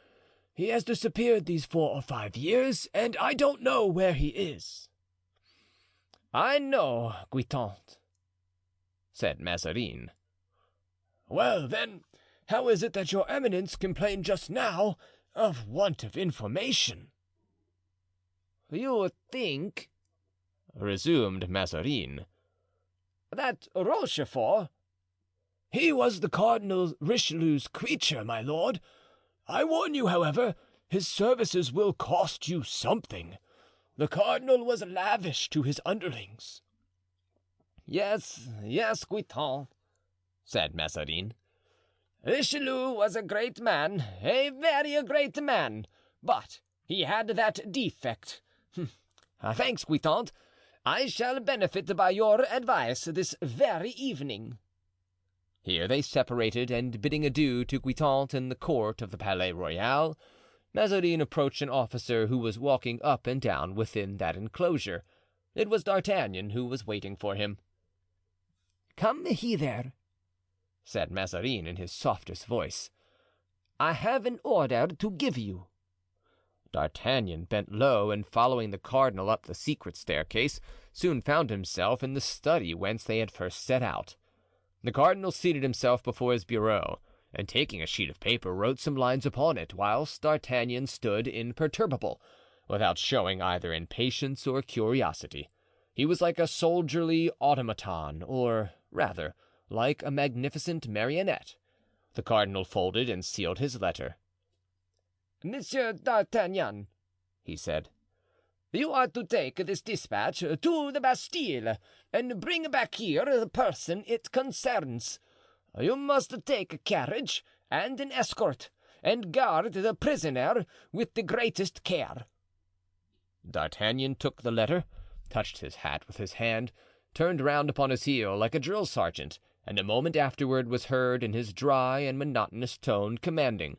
he has disappeared these 4 or 5 years, and I don't know where he is." "I know, Guitant," said Mazarin. "Well, then, how is it that your eminence complained just now of want of information?" "You think," resumed Mazarin, "that Rochefort—" "He was the Cardinal Richelieu's creature, my lord. I warn you, however, his services will cost you something. The cardinal was lavish to his underlings." "Yes, yes, Guitant," said Mazarin. "Richelieu was a great man, a very great man, but he had that defect. Thanks, Guitant. I shall benefit by your advice this very evening." Here they separated, and bidding adieu to Guitant in the court of the Palais Royal, Mazarin approached an officer who was walking up and down within that enclosure. It was D'Artagnan who was waiting for him. "Come hither," said Mazarin in his softest voice. "I have an order to give you." D'Artagnan bent low, and following the cardinal up the secret staircase, soon found himself in the study whence they had first set out. The cardinal seated himself before his bureau, and taking a sheet of paper wrote some lines upon it, whilst D'Artagnan stood imperturbable, without showing either impatience or curiosity. He was like a soldierly automaton, or rather, like a magnificent marionette. The cardinal folded and sealed his letter. "Monsieur d'Artagnan," he said, "you are to take this dispatch to the Bastille and bring back here the person it concerns. You must take a carriage and an escort, and guard the prisoner with the greatest care." D'Artagnan took the letter, touched his hat with his hand, turned round upon his heel like a drill sergeant, and a moment afterward was heard in his dry and monotonous tone commanding,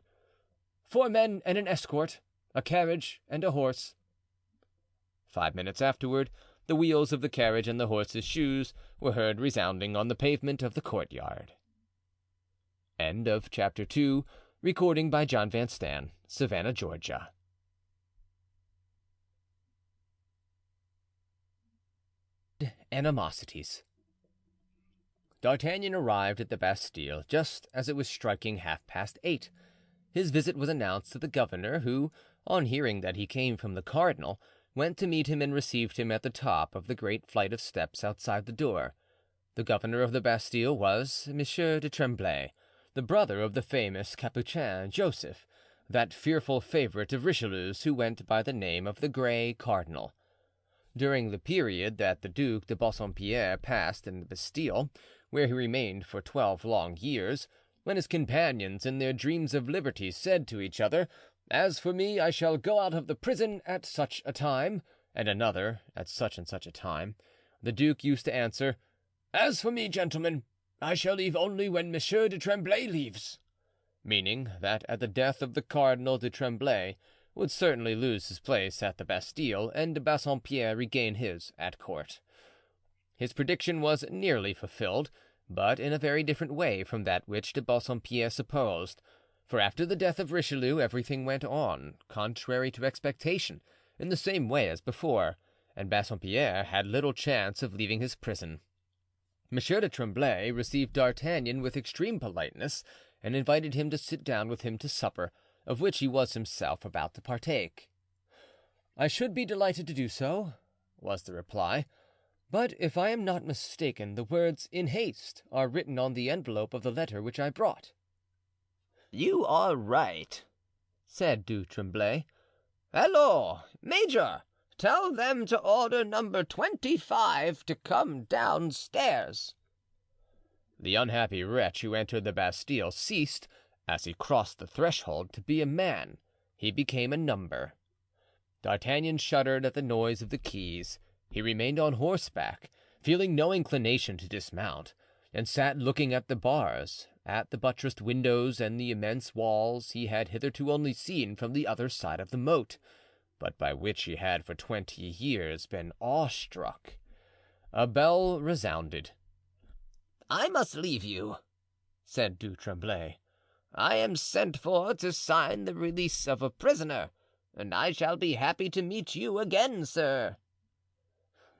"4 men and an escort, a carriage and a horse." 5 minutes afterward, the wheels of the carriage and the horse's shoes were heard resounding on the pavement of the courtyard. End of Chapter 2. Recording by John Van Stan, Savannah, Georgia. Animosities. D'Artagnan arrived at the Bastille just as it was striking 8:30. His visit was announced to the governor, who, on hearing that he came from the cardinal, went to meet him and received him at the top of the great flight of steps outside the door. The governor of the Bastille was Monsieur de Tremblay, the brother of the famous Capuchin Joseph, that fearful favorite of Richelieu's who went by the name of the Gray Cardinal. During the period that the Duc de Bassompierre passed in the Bastille, where he remained for 12 long years, when his companions in their dreams of liberty said to each other, "As for me, I shall go out of the prison at such a time, and another at such and such a time," the duke used to answer, "As for me, gentlemen, I shall leave only when Monsieur de Tremblay leaves," meaning that at the death of the Cardinal de Tremblay would certainly lose his place at the Bastille and de Bassompierre regain his at court. His prediction was nearly fulfilled, but in a very different way from that which de Bassompierre supposed, for after the death of Richelieu everything went on, contrary to expectation, in the same way as before, and Bassompierre had little chance of leaving his prison. Monsieur de Tremblay received D'Artagnan with extreme politeness and invited him to sit down with him to supper, of which he was himself about to partake. "I should be delighted to do so," was the reply, "but if I am not mistaken, the words 'in haste' are written on the envelope of the letter which I brought." "You are right," said du Tremblay. "Hello, Major, tell them to order number 25 to come downstairs." The unhappy wretch who entered the Bastille ceased, as he crossed the threshold, to be a man. He became a number. D'Artagnan shuddered at the noise of the keys. He remained on horseback, feeling no inclination to dismount, and sat looking at the bars, at the buttressed windows and the immense walls he had hitherto only seen from the other side of the moat, but by which he had for 20 years been awestruck. A bell resounded. "I must leave you," said du Tremblay. "I am sent for to sign the release of a prisoner, and I shall be happy to meet you again, sir."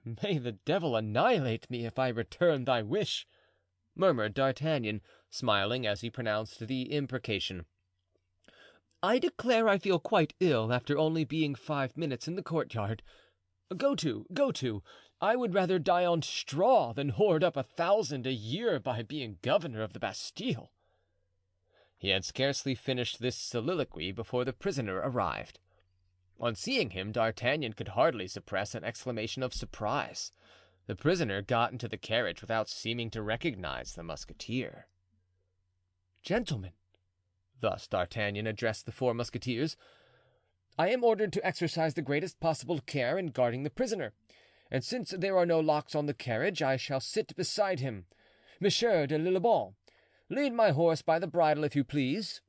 "May the devil annihilate me if I return thy wish," murmured D'Artagnan, smiling as he pronounced the imprecation. "I declare I feel quite ill after only being 5 minutes in the courtyard. Go to. I would rather die on straw than hoard up 1,000 a year by being governor of the Bastille." He had scarcely finished this soliloquy before the prisoner arrived. On seeing him, D'Artagnan could hardly suppress an exclamation of surprise. The prisoner got into the carriage without seeming to recognize the musketeer. "Gentlemen," thus D'Artagnan addressed the 4 musketeers, "I am ordered to exercise the greatest possible care in guarding the prisoner, and since there are no locks on the carriage, I shall sit beside him. Monsieur de Lillebonne, lead my horse by the bridle, if you please."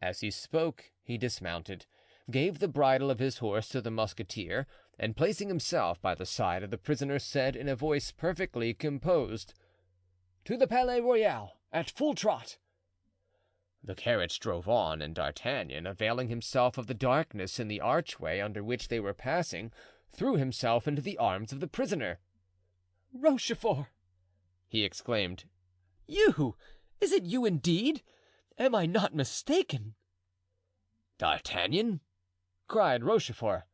As he spoke, he dismounted, gave the bridle of his horse to the musketeer, and placing himself by the side of the prisoner, said in a voice perfectly composed, "To the Palais Royal, at full trot." The carriage drove on, and D'Artagnan, availing himself of the darkness in the archway under which they were passing, threw himself into the arms of the prisoner. "Rochefort!" he exclaimed. "You! Is it you indeed? Am I not mistaken?" "D'Artagnan?" cried Rochefort.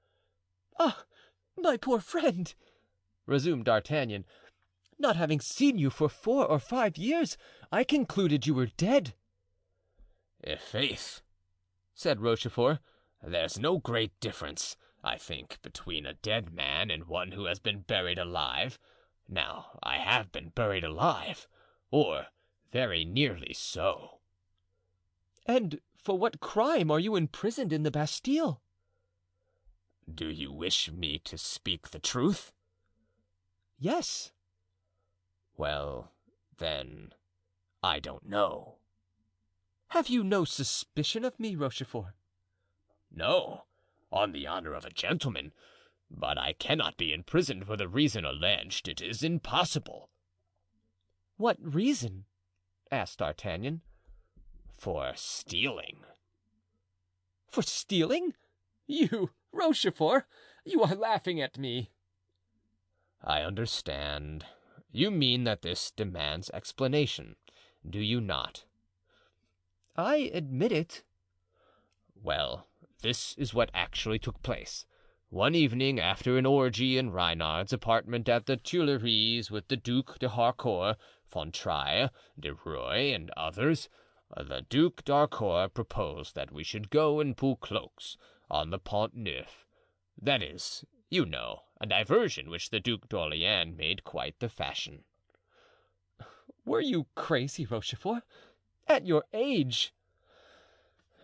"Ah, my poor friend," resumed D'Artagnan, "not having seen you for 4 or 5 years, I concluded you were dead." "I'faith," said Rochefort, "there's no great difference, I think, between a dead man and one who has been buried alive. Now, I have been buried alive, or very nearly so." "And for what crime are you imprisoned in the Bastille?" "Do you wish me to speak the truth?" "Yes." "Well, then, I don't know." "Have you no suspicion of me, Rochefort?" "No, on the honor of a gentleman, but I cannot be imprisoned for the reason alleged. It is impossible." "What reason?" asked D'Artagnan. "For stealing." "For stealing? You, Rochefort? You are laughing at me." "I understand. You mean that this demands explanation, do you not?" "I admit it." "Well, this is what actually took place. One evening, after an orgy in Reynard's apartment at the Tuileries with the Duc de Harcourt, Fontrailles, de Rueil, and others, the Duc d'Harcourt proposed that we should go and pull cloaks on the Pont Neuf. That is, you know, a diversion which the Duc d'Orleans made quite the fashion." "Were you crazy, Rochefort? At your age?"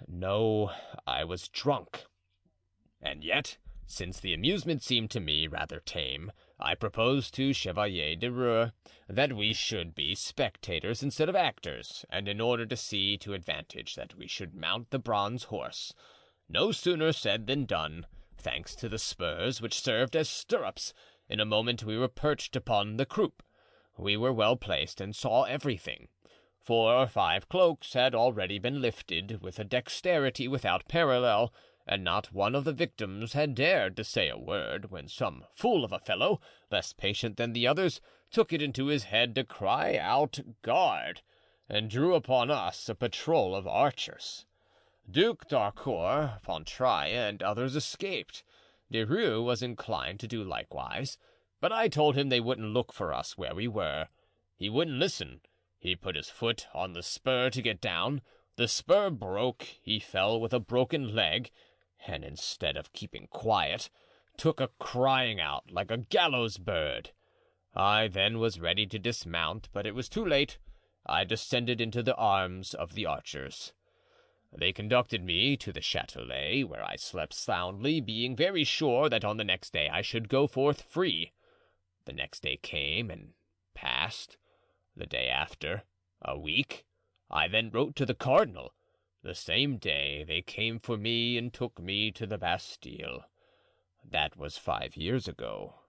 "No, I was drunk. And yet, since the amusement seemed to me rather tame, I proposed to Chevalier de Rieux that we should be spectators instead of actors, and in order to see to advantage that we should mount the bronze horse. No sooner said than done. Thanks to the spurs, which served as stirrups, in a moment we were perched upon the croup. We were well placed and saw everything. 4 or 5 cloaks had already been lifted with a dexterity without parallel, and not one of the victims had dared to say a word, when some fool of a fellow, less patient than the others, took it into his head to cry out 'Guard!' and drew upon us a patrol of archers. Duc d'Harcourt, Fontrailles, and others escaped. De Rieux was inclined to do likewise, but I told him they wouldn't look for us where we were. He wouldn't listen. He put his foot on the spur to get down. The spur broke. He fell with a broken leg, and instead of keeping quiet, took a crying out like a gallows bird. I then was ready to dismount, but it was too late. I descended into the arms of the archers. They conducted me to the Châtelet, where I slept soundly, being very sure that on the next day I should go forth free. The next day came and passed. The day after, a week. I then wrote to the cardinal. The same day they came for me and took me to the Bastille. That was 5 years ago.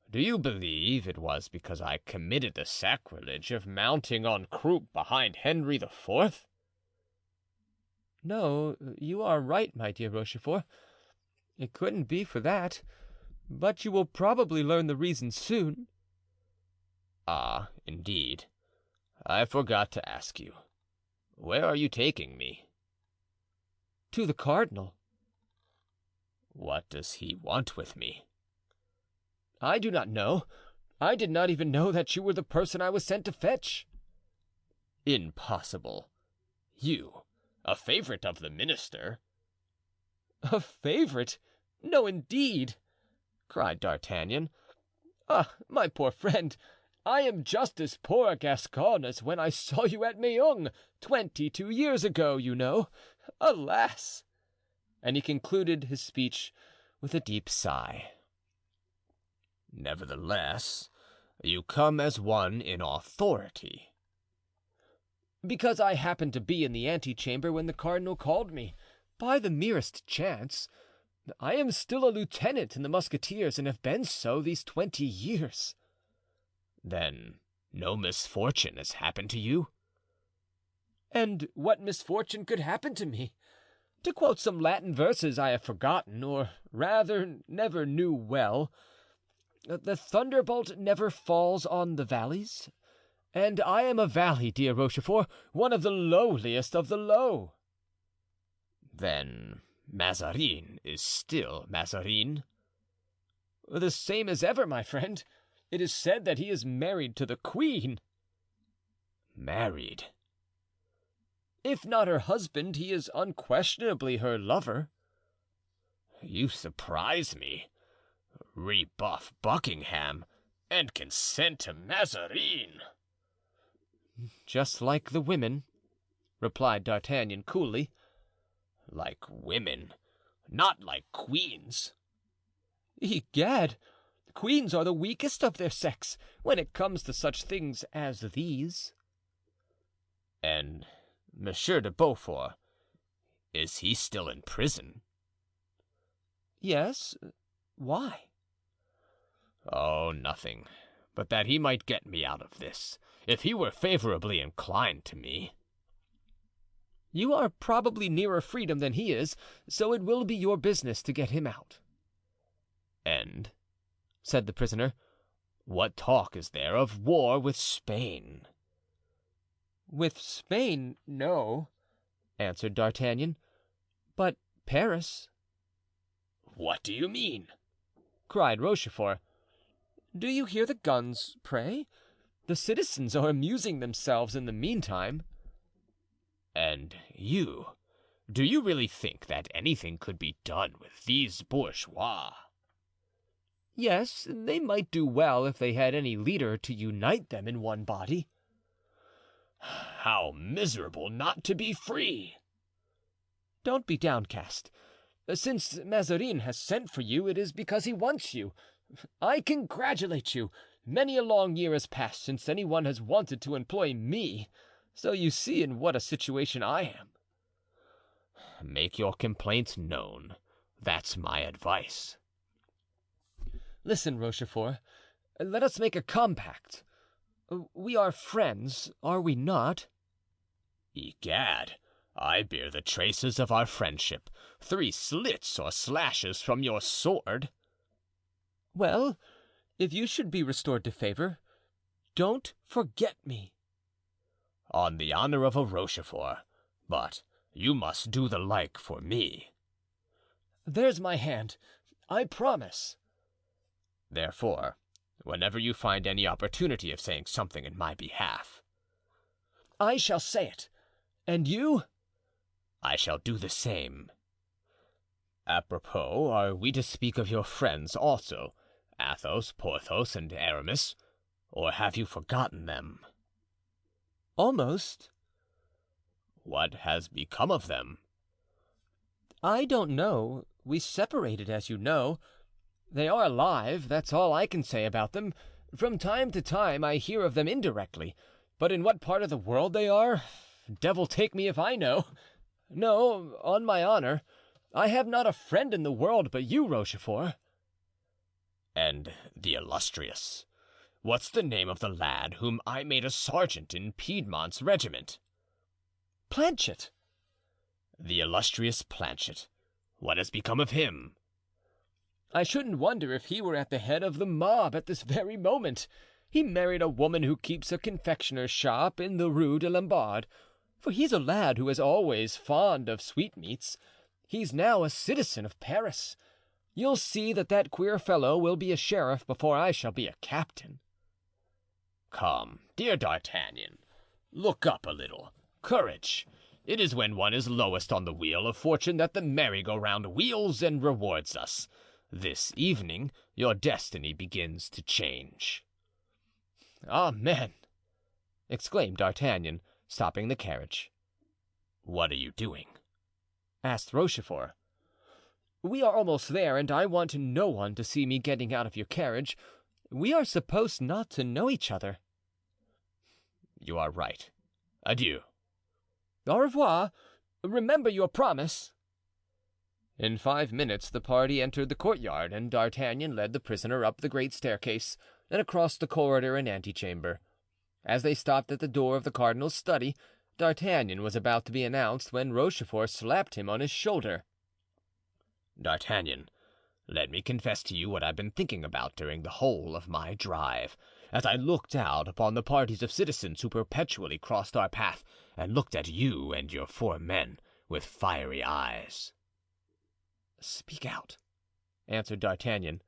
Do you believe it was because I committed the sacrilege of mounting on croup behind Henry IV? "No, you are right, my dear Rochefort. It couldn't be for that, but you will probably learn the reason soon." "Ah, indeed. I forgot to ask you. Where are you taking me?" "To the cardinal." "What does he want with me?" "I do not know. I did not even know that you were the person I was sent to fetch." "Impossible. You, a favorite of the minister?" "A favorite? No, indeed," cried D'Artagnan. "Ah, my poor friend, I am just as poor a Gascon as when I saw you at Meung 22 years ago, you know. Alas!" And he concluded his speech with a deep sigh. "Nevertheless, you come as one in authority." "Because I happened to be in the antechamber when the cardinal called me, by the merest chance. I am still a lieutenant in the musketeers and have been so these 20 years." "Then no misfortune has happened to you?" "And what misfortune could happen to me? To quote some Latin verses I have forgotten, or rather never knew well, the thunderbolt never falls on the valleys, And I am a valley, dear Rochefort, one of the lowliest of the low." "Then Mazarin is still Mazarin?" "The same as ever, my friend. It is said that he is married to the queen." "Married?" "If not her husband, he is unquestionably her lover." "You surprise me. Rebuff Buckingham and consent to Mazarin." "Just like the women," replied D'Artagnan coolly. "Like women, not like queens." "Egad, queens are the weakest of their sex when it comes to such things as these." "And Monsieur de Beaufort, is he still in prison?" "Yes. Why?" "Oh, nothing, but that he might get me out of this, if he were favorably inclined to me." "You are probably nearer freedom than he is, so it will be your business to get him out." "And," said the prisoner, "what talk is there of war with Spain?" "With Spain, no," answered D'Artagnan, "but Paris." "What do you mean?" cried Rochefort. "Do you hear the guns, pray? The citizens are amusing themselves in the meantime." "And do you really think that anything could be done with these bourgeois?" "Yes, they might do well if they had any leader to unite them in one body." "How miserable not to be free!" "Don't be downcast. Since Mazarin has sent for you, it is because he wants you. I congratulate you. Many a long year has passed since any one has wanted to employ me, so you see in what a situation I am." "Make your complaint known. That's my advice." "Listen, Rochefort, let us make a compact. We are friends, are we not?" "Egad, I bear the traces of our friendship, 3 slits or slashes from your sword." "Well, if you should be restored to favor, don't forget me." "On the honor of a Rochefort, but you must do the like for me." "There's my hand, I promise." "Therefore, whenever you find any opportunity of saying something in my behalf—" "I shall say it. And you?" "I shall do the same. Apropos, are we to speak of your friends also, Athos, Porthos, and Aramis, or have you forgotten them?" "Almost." "What has become of them?" "I don't know. We separated, as you know. They are alive, that's all I can say about them. From time to time I hear of them indirectly, but in what part of the world they are, devil take me if I know. No, on my honor, I have not a friend in the world but you, Rochefort." "And the illustrious? What's the name of the lad whom I made a sergeant in Piedmont's regiment?" "Planchet." "The illustrious Planchet. What has become of him?" "I shouldn't wonder if he were at the head of the mob at this very moment. He married a woman who keeps a confectioner's shop in the Rue de Lombard, for he's a lad who is always fond of sweetmeats. He's now a citizen of Paris. You'll see that queer fellow will be a sheriff before I shall be a captain." "Come, dear D'Artagnan, look up a little. Courage! It is when one is lowest on the wheel of fortune that the merry-go-round wheels and rewards us. This evening your destiny begins to change." "Amen!" exclaimed D'Artagnan, stopping the carriage. "What are you doing?" asked Rochefort. "We are almost there, and I want no one to see me getting out of your carriage. We are supposed not to know each other." "You are right. Adieu." "Au revoir. Remember your promise." In 5 minutes the party entered the courtyard, and D'Artagnan led the prisoner up the great staircase and across the corridor and antechamber. As they stopped at the door of the cardinal's study, D'Artagnan was about to be announced when Rochefort slapped him on his shoulder. "D'Artagnan, let me confess to you what I've been thinking about during the whole of my drive, as I looked out upon the parties of citizens who perpetually crossed our path, and looked at you and your 4 men with fiery eyes." "Speak out," answered D'Artagnan.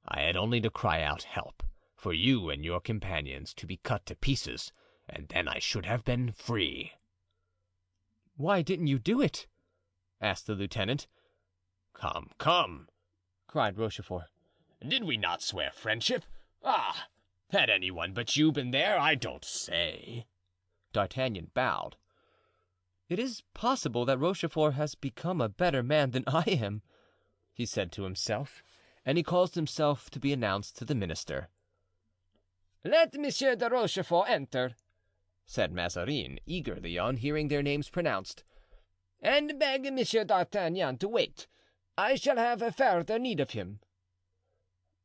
"I had only to cry out help, for you and your companions to be cut to pieces, and then I should have been free." "Why didn't you do it?" asked the lieutenant. "Come, come," cried Rochefort. "Did we not swear friendship? Ah, had anyone but you been there, I don't say." D'Artagnan bowed. "It is possible that Rochefort has become a better man than I am," he said to himself, and he caused himself to be announced to the minister. "Let Monsieur de Rochefort enter," said Mazarin, eagerly, on hearing their names pronounced. "and beg Monsieur d'Artagnan to wait. I shall have further need of him."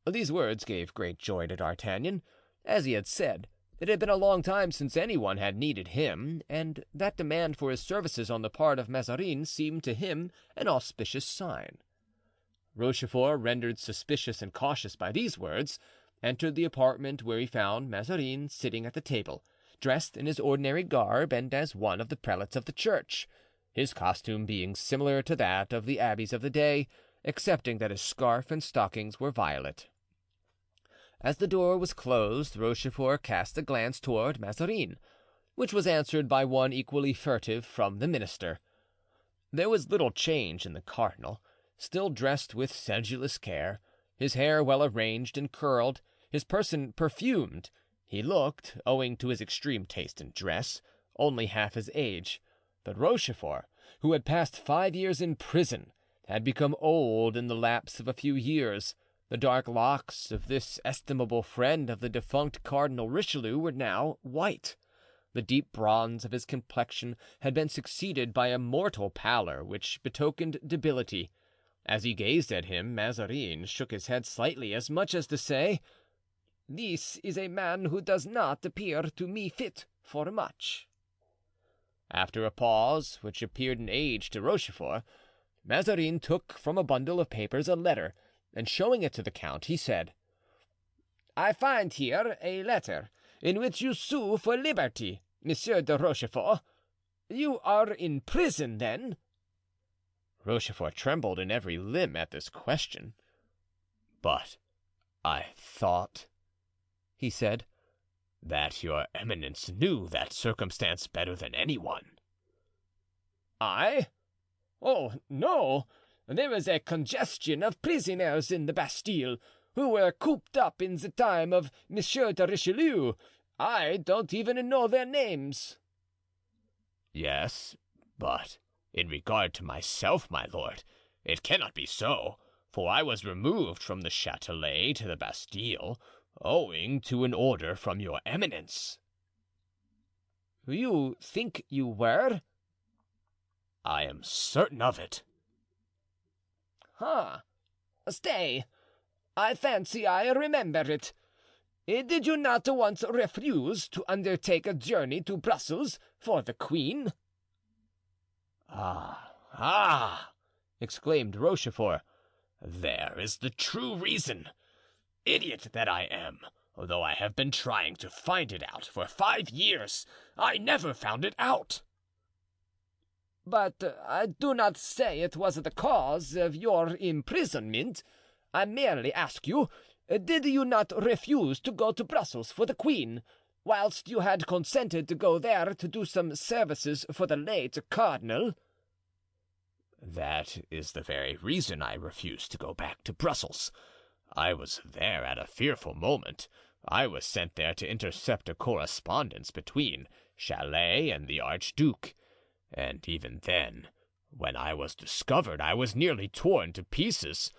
These words gave great joy to D'Artagnan. As he had said, it had been a long time since anyone had needed him, and that demand for his services on the part of Mazarin seemed to him an auspicious sign. Rochefort, rendered suspicious and cautious by these words, entered the apartment, where he found Mazarin sitting at the table, dressed in his ordinary garb and as one of the prelates of the church, his costume being similar to that of the abbeys of the day, excepting that his scarf and stockings were violet. As the door was closed, Rochefort cast a glance toward Mazarin, which was answered by one equally furtive from the minister. There was little change in the cardinal, still dressed with sedulous care, his hair well arranged and curled, his person perfumed. He looked, owing to his extreme taste in dress, only half his age. But Rochefort, who had passed 5 years in prison, had become old in the lapse of a few years. The dark locks of this estimable friend of the defunct Cardinal Richelieu were now white. The deep bronze of his complexion had been succeeded by a mortal pallor which betokened debility. As he gazed at him, Mazarin shook his head slightly, as much as to say, "This is a man who does not appear to me fit for much." After a pause, which appeared an age to Rochefort, Mazarin took from a bundle of papers a letter, and showing it to the count, he said, "I find here a letter in which you sue for liberty, Monsieur de Rochefort. You are in prison, then?" Rochefort trembled in every limb at this question. "But I thought," he said, "that your eminence knew that circumstance better than anyone." "I? Oh, no. There is a congestion of prisoners in the Bastille who were cooped up in the time of Monsieur de Richelieu. I don't even know their names." "Yes, but in regard to myself, my lord, it cannot be so, for I was removed from the Châtelet to the Bastille, owing to an order from your eminence." "You think you were?" "I am certain of it." "Huh. Stay, I fancy I remember it. Did you not once refuse to undertake a journey to Brussels for the queen?" Ah!" exclaimed Rochefort. "There is the true reason. Idiot that I am, though I have been trying to find it out for 5 years, I never found it out." "But I do not say it was the cause of your imprisonment. I merely ask you, did you not refuse to go to Brussels for the queen, whilst you had consented to go there to do some services for the late cardinal?" "That is the very reason I refused to go back to Brussels. I was there at a fearful moment. I was sent there to intercept a correspondence between Chalais and the archduke. And even then, when I was discovered, I was nearly torn to pieces.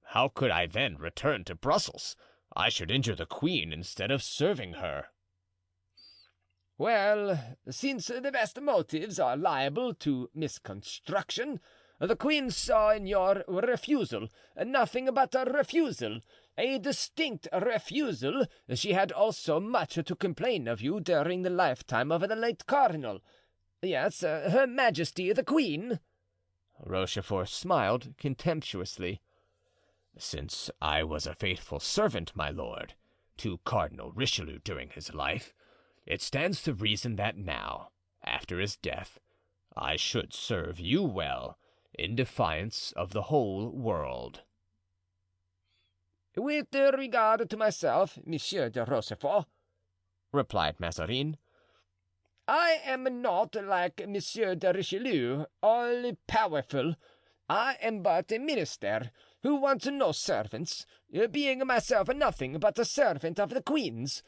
How could I then return to Brussels? I should injure the queen instead of serving her." "Well, since the best motives are liable to misconstruction, the queen saw in your refusal nothing but a refusal, a distinct refusal. She had also much to complain of you during the lifetime of the late cardinal. Yes, Her Majesty the Queen." Rochefort smiled contemptuously. Since I was a faithful servant, my lord, to Cardinal Richelieu during his life, it stands to reason that now, after his death, I should serve you well, in defiance of the whole world." "With regard to myself, Monsieur de Rochefort," replied Mazarin, "I am not like Monsieur de Richelieu, all powerful. I am but a minister who wants no servants, being myself nothing but a servant of the queen's.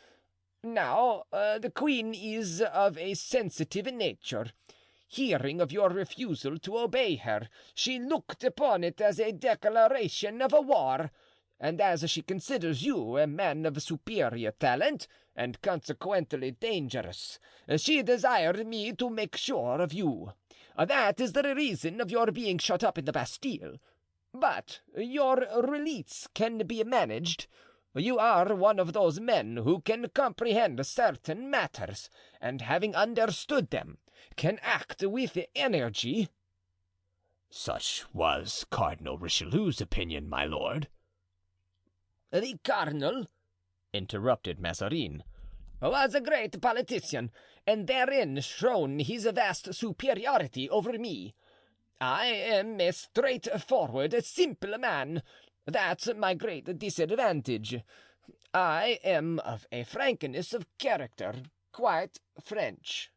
Now, the queen is of a sensitive nature. Hearing of your refusal to obey her, she looked upon it as a declaration of war, and as she considers you a man of superior talent and consequently dangerous, she desired me to make sure of you. That is the reason of your being shut up in the Bastille. But your release can be managed. You are one of those men who can comprehend certain matters, and having understood them, can act with energy." "Such was Cardinal Richelieu's opinion, my lord." "The cardinal," interrupted Mazarin, "was a great politician, and therein shown his vast superiority over me. I am a straightforward, simple man. That's my great disadvantage. I am of a frankness of character, quite French."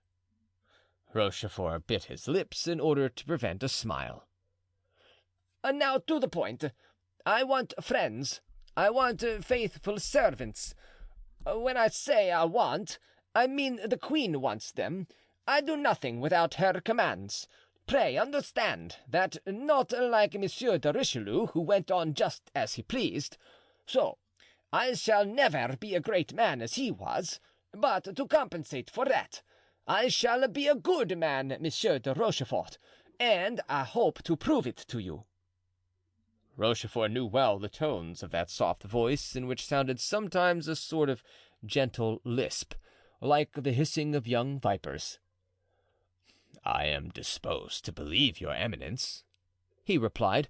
Rochefort bit his lips in order to prevent a smile. "Now to the point. I want friends. I want faithful servants. When I say I want, I mean the queen wants them. I do nothing without her commands. Pray understand that, not like Monsieur de Richelieu, who went on just as he pleased, so I shall never be a great man as he was, but to compensate for that, I shall be a good man, Monsieur de Rochefort, and I hope to prove it to you." Rochefort knew well the tones of that soft voice, in which sounded sometimes a sort of gentle lisp, like the hissing of young vipers. "I am disposed to believe your eminence," he replied,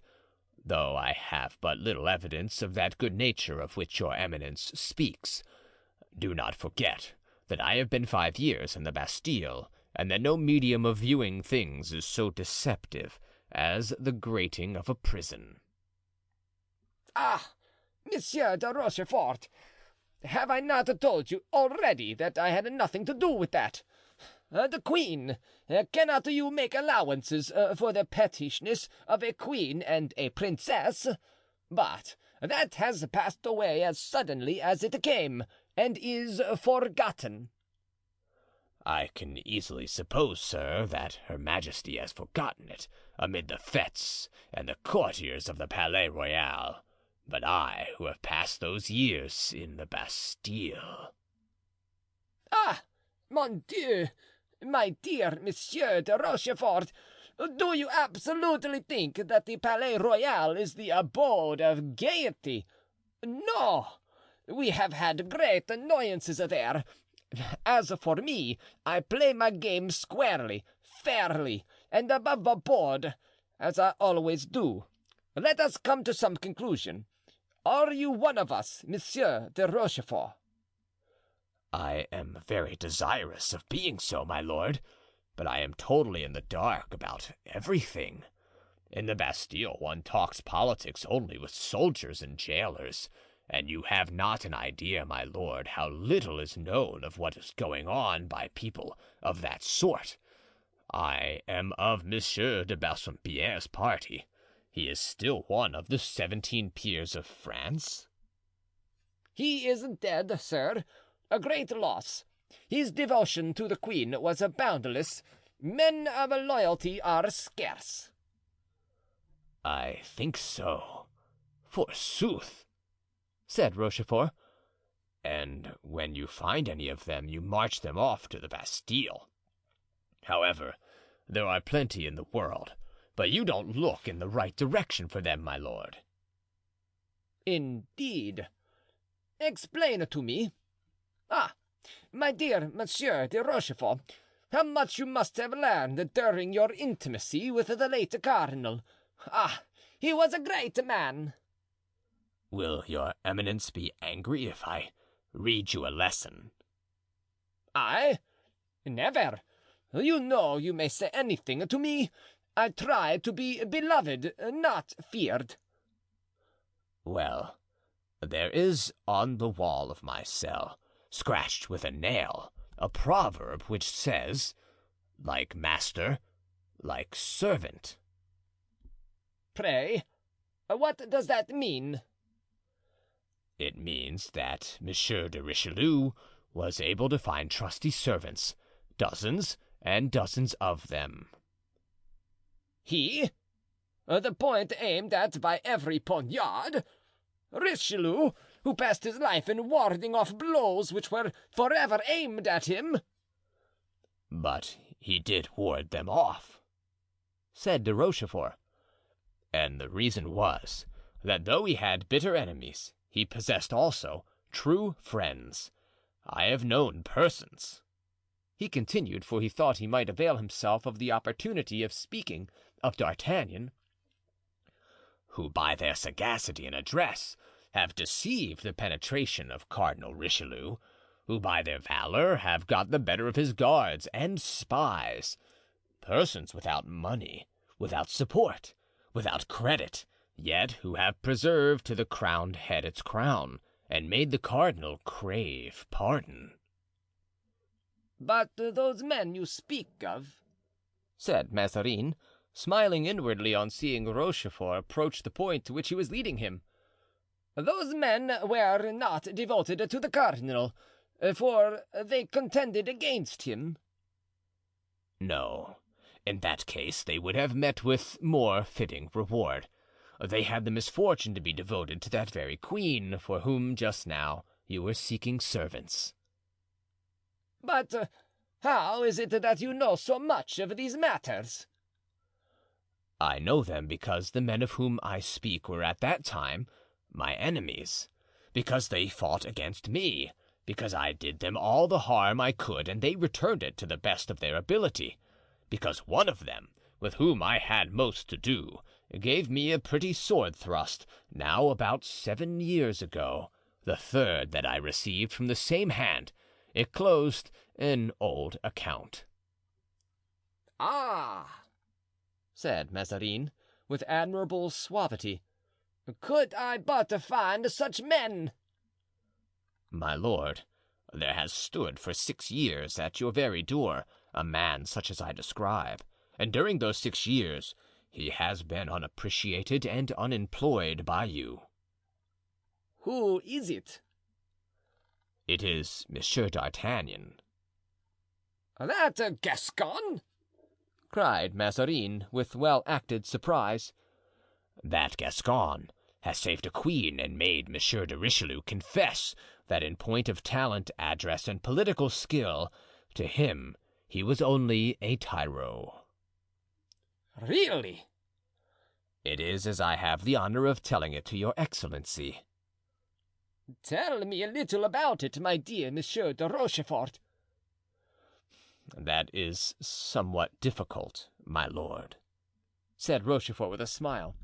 "though I have but little evidence of that good nature of which your eminence speaks. Do not forget that I have been 5 years in the Bastille, and that no medium of viewing things is so deceptive as the grating of a prison." "Ah, Monsieur de Rochefort, have I not told you already that I had nothing to do with that? The queen, cannot you make allowances for the pettishness of a queen and a princess? But that has passed away as suddenly as it came, and is forgotten." "I can easily suppose, sir, that Her Majesty has forgotten it amid the fetes and the courtiers of the Palais Royal. But I, who have passed those years in the Bastille—" "Ah, mon Dieu! My dear Monsieur de Rochefort, do you absolutely think that the Palais Royal is the abode of gaiety? No, we have had great annoyances there. As for me, I play my game squarely, fairly, and above board, as I always do. Let us come to some conclusion. Are you one of us, Monsieur de Rochefort?" "I am very desirous of being so, my lord, but I am totally in the dark about everything. In the Bastille one talks politics only with soldiers and jailers, and you have not an idea, my lord, how little is known of what is going on by people of that sort. I am of Monsieur de Bassompierre's party. He is still one of the 17 peers of France." "He is dead, sir. A great loss. His devotion to the queen was boundless. Men of loyalty are scarce." "I think so, forsooth," said Rochefort. "And when you find any of them, you march them off to the Bastille. However, there are plenty in the world, but you don't look in the right direction for them, my lord." "Indeed? Explain to me. Ah, my dear Monsieur de Rochefort, how much you must have learned during your intimacy with the late cardinal. Ah, he was a great man." Will your eminence be angry if I read you a lesson? I? Never. You know you may say anything to me. I try to be beloved, not feared. Well, there is on the wall of my cell, scratched with a nail, a proverb which says, like master, like servant. Pray, what does that mean? It means that Monsieur de Richelieu was able to find trusty servants, dozens and dozens of them. He? The point aimed at by every poniard? Richelieu, who passed his life in warding off blows which were forever aimed at him? But he did ward them off, said de Rochefort. And the reason was that though he had bitter enemies, he possessed also true friends. I have known persons, he continued, for he thought he might avail himself of the opportunity of speaking of D'Artagnan, who by their sagacity and address have deceived the penetration of Cardinal Richelieu, who by their valor have got the better of his guards and spies, persons without money, without support, without credit, yet who have preserved to the crowned head its crown, and made the cardinal crave pardon. But those men you speak of, said Mazarin, smiling inwardly on seeing Rochefort approach the point to which he was leading him. Those men were not devoted to the cardinal, for they contended against him. No, in that case they would have met with more fitting reward. They had the misfortune to be devoted to that very queen for whom just now you were seeking servants. But how is it that you know so much of these matters? I know them because the men of whom I speak were at that time my enemies, because they fought against me, because I did them all the harm I could and they returned it to the best of their ability, because one of them, with whom I had most to do, gave me a pretty sword thrust now about 7 years ago, the third that I received from the same hand. It closed an old account. Ah, said Mazarin, with admirable suavity. Could I but find such men! My lord, there has stood for 6 years at your very door a man such as I describe, and during those 6 years he has been unappreciated and unemployed by you. Who is it? It is Monsieur d'Artagnan. That Gascon? cried Mazarin, with well-acted surprise. That Gascon has saved a queen and made Monsieur de Richelieu confess that in point of talent, address, and political skill, to him he was only a tyro. Really? It is as I have the honor of telling it to your excellency. Tell me a little about it, my dear Monsieur de Rochefort. That is somewhat difficult, my lord, said Rochefort with a smile.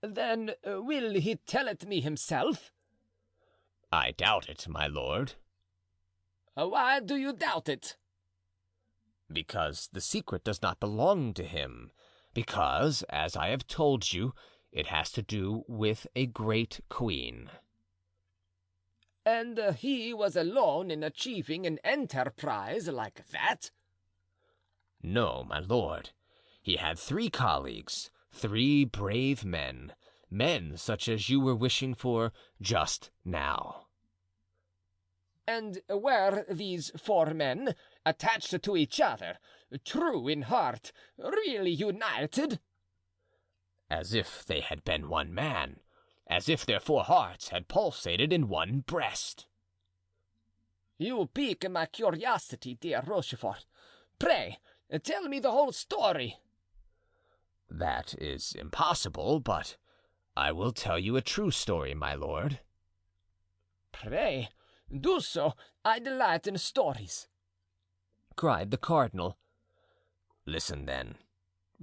Then will he tell it me himself? I doubt it, my lord. Why do you doubt it? Because the secret does not belong to him. Because, as I have told you, it has to do with a great queen. And he was alone in achieving an enterprise like that? No, my lord. He had 3 colleagues, 3 brave men, men such as you were wishing for just now. And were these 4 men, attached to each other, true in heart, really united? As if they had been one man, as if their 4 hearts had pulsated in one breast. You pique my curiosity, dear Rochefort. Pray, tell me the whole story. That is impossible, but I will tell you a true story, my lord. Pray, do so. I delight in stories, cried the cardinal. Listen, then,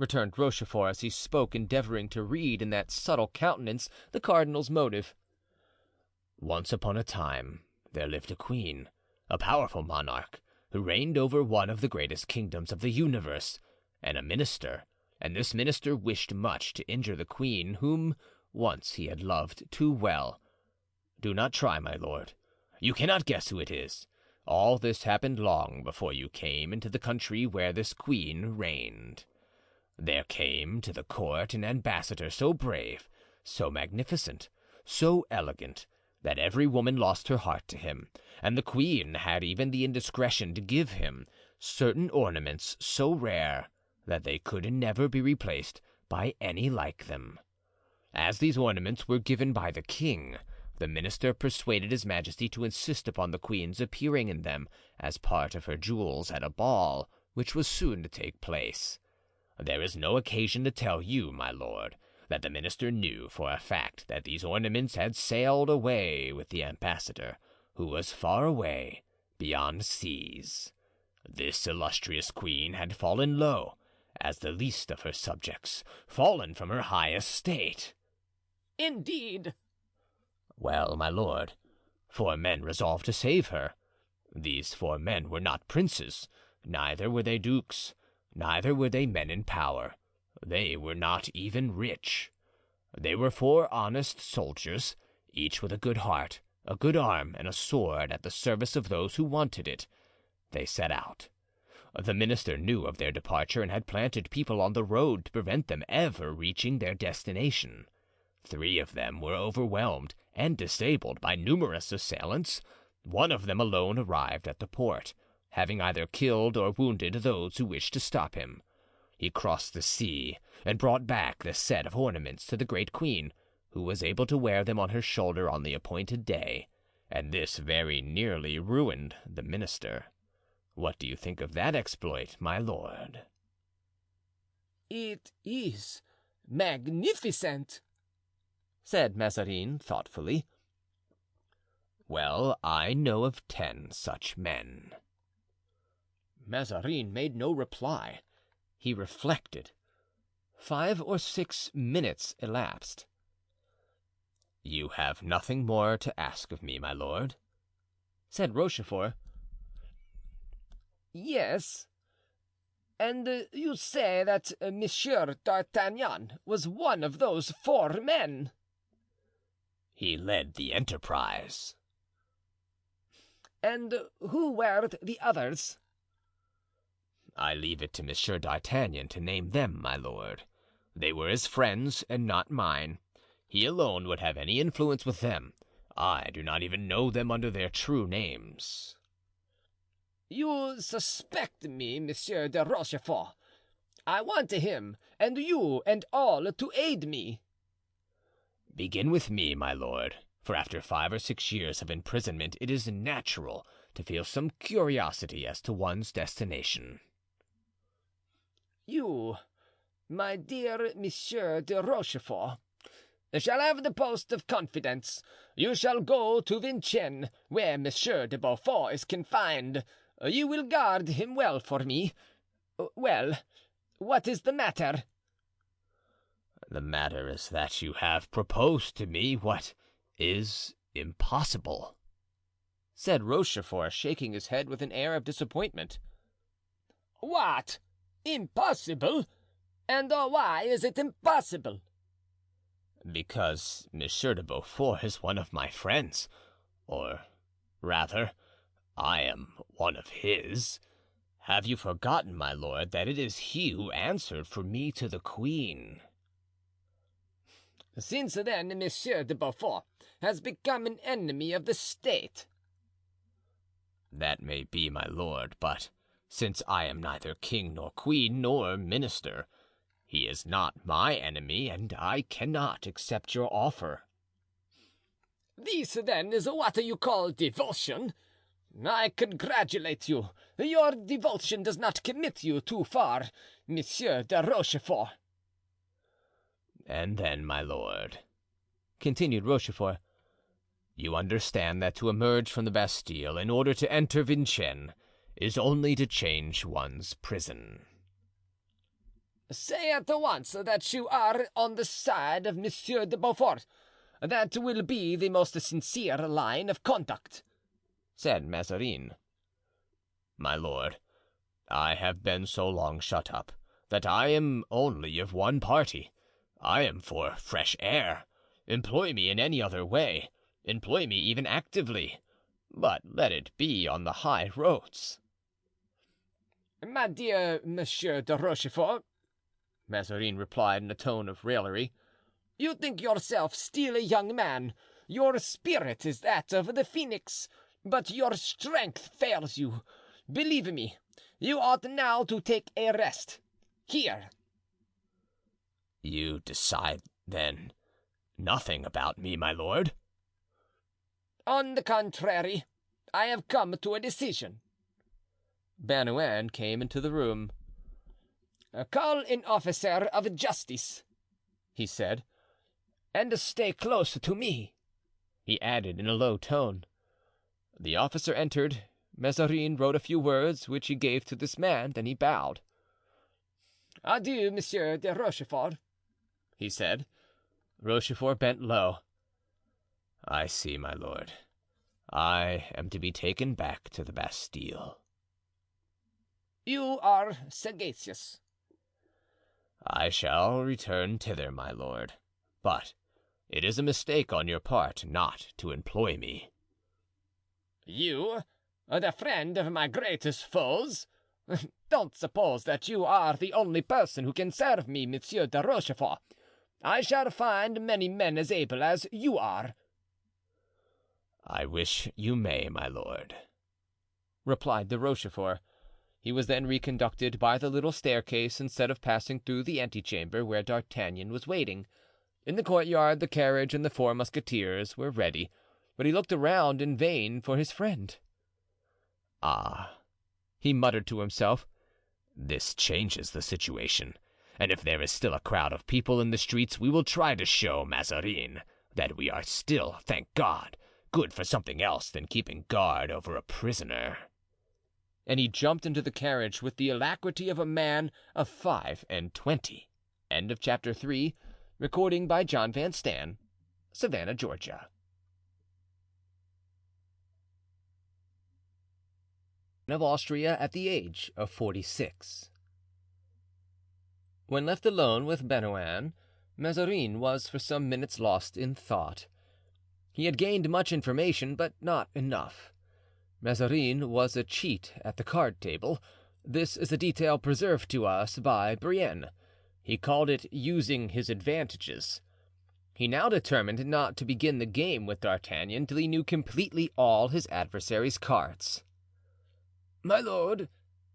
returned Rochefort as he spoke, endeavoring to read in that subtle countenance the cardinal's motive. "Once upon a time there lived a queen, a powerful monarch, who reigned over one of the greatest kingdoms of the universe, and a minister, and this minister wished much to injure the queen, whom once he had loved too well. Do not try, my lord. You cannot guess who it is. All this happened long before you came into the country where this queen reigned. There came to the court an ambassador so brave, so magnificent, so elegant, that every woman lost her heart to him, and the queen had even the indiscretion to give him certain ornaments so rare that they could never be replaced by any like them. As these ornaments were given by the king, the minister persuaded his majesty to insist upon the queen's appearing in them as part of her jewels at a ball which was soon to take place. There is no occasion to tell you, my lord, that the minister knew for a fact that these ornaments had sailed away with the ambassador, who was far away beyond seas. This illustrious queen had fallen low, as the least of her subjects, fallen from her high estate." "Indeed." "Well, my lord, 4 men resolved to save her. These 4 men were not princes, neither were they dukes, neither were they men in power. They were not even rich. They were 4 honest soldiers, each with a good heart, a good arm, and a sword at the service of those who wanted it. They set out. The minister knew of their departure and had planted people on the road to prevent them ever reaching their destination. 3 of them were overwhelmed and disabled by numerous assailants. 1 of them alone arrived at the port, having either killed or wounded those who wished to stop him. He crossed the sea and brought back the set of ornaments to the great queen, who was able to wear them on her shoulder on the appointed day, and this very nearly ruined the minister. What do you think of that exploit, my lord?" "It is magnificent," said Mazarin thoughtfully. "Well, I know of 10 such men." Mazarin made no reply. He reflected. 5 or 6 minutes elapsed. "You have nothing more to ask of me, my lord?" said Rochefort. "Yes. And you say that Monsieur d'Artagnan was one of those 4 men?" "He led the enterprise." "And who were the others?" "I leave it to Monsieur d'Artagnan to name them, my lord. They were his friends and not mine. He alone would have any influence with them. I do not even know them under their true names." "You suspect me, Monsieur de Rochefort. I want him and you and all to aid me." "Begin with me, my lord, for after 5 or 6 years of imprisonment it is natural to feel some curiosity as to one's destination." "You, my dear Monsieur de Rochefort, shall have the post of confidence. You shall go to Vincennes, where Monsieur de Beaufort is confined. You will guard him well for me. Well, what is the matter?" "The matter is that you have proposed to me what is impossible," said Rochefort, shaking his head with an air of disappointment. "What? Impossible? And why is it impossible?" "Because Monsieur de Beaufort is one of my friends, or rather, I am one of his. Have you forgotten, my lord, that it is he who answered for me to the queen?" "Since then, Monsieur de Beaufort has become an enemy of the state." "That may be, my lord, but since I am neither king nor queen nor minister, he is not my enemy and I cannot accept your offer." "This, then, is what you call devotion? I congratulate you. Your devotion does not commit you too far, Monsieur de Rochefort." "And then, my lord," continued Rochefort, "you understand that to emerge from the Bastille in order to enter Vincennes is only to change one's prison." Say at once that you are on the side of Monsieur de Beaufort. That will be the most sincere line of conduct," said Mazarin. My lord, I have been so long shut up that I am only of one party. I am for fresh air. Employ me in any other way, employ me even actively, but let it be on the high roads." "My dear Monsieur de Rochefort," Mazarin replied in a tone of raillery, "you think yourself still a young man. Your spirit is that of the phoenix, but your strength fails you. Believe me, you ought now to take a rest. Here." "You decide, then, nothing about me, my lord?" "On the contrary, I have come to a decision." Bernouin came into the room. "Call an officer of justice," he said, "and stay close to me," he added in a low tone. The officer entered. Mazarin wrote a few words, which he gave to this man, then he bowed. "Adieu, Monsieur de Rochefort," he said. Rochefort bent low. "I see, my lord. I am to be taken back to the Bastille." "You are sagacious." "I shall return thither, my lord, but it is a mistake on your part not to employ me." "You, the friend of my greatest foes? Don't suppose that you are the only person who can serve me, Monsieur de Rochefort. I shall find many men as able as you are." "I wish you may, my lord," replied de Rochefort. He was then reconducted by the little staircase instead of passing through the antechamber where D'Artagnan was waiting. In the courtyard the carriage and the four musketeers were ready, but he looked around in vain for his friend. "Ah," he muttered to himself, "this changes the situation, and if there is still a crowd of people in the streets we will try to show Mazarin that we are still, thank God, good for something else than keeping guard over a prisoner." And he jumped into the carriage with the alacrity of a man of 25. Chapter 3. Recording by John Van Stan, Savannah, Georgia. Of Austria at the age of 46. When left alone with Bernouin, Mazarin was for some minutes lost in thought. He had gained much information, but not enough. Mazarin was a cheat at the card table. This is a detail preserved to us by Brienne. He called it using his advantages. He now determined not to begin the game with D'Artagnan till he knew completely all his adversary's cards. "My lord,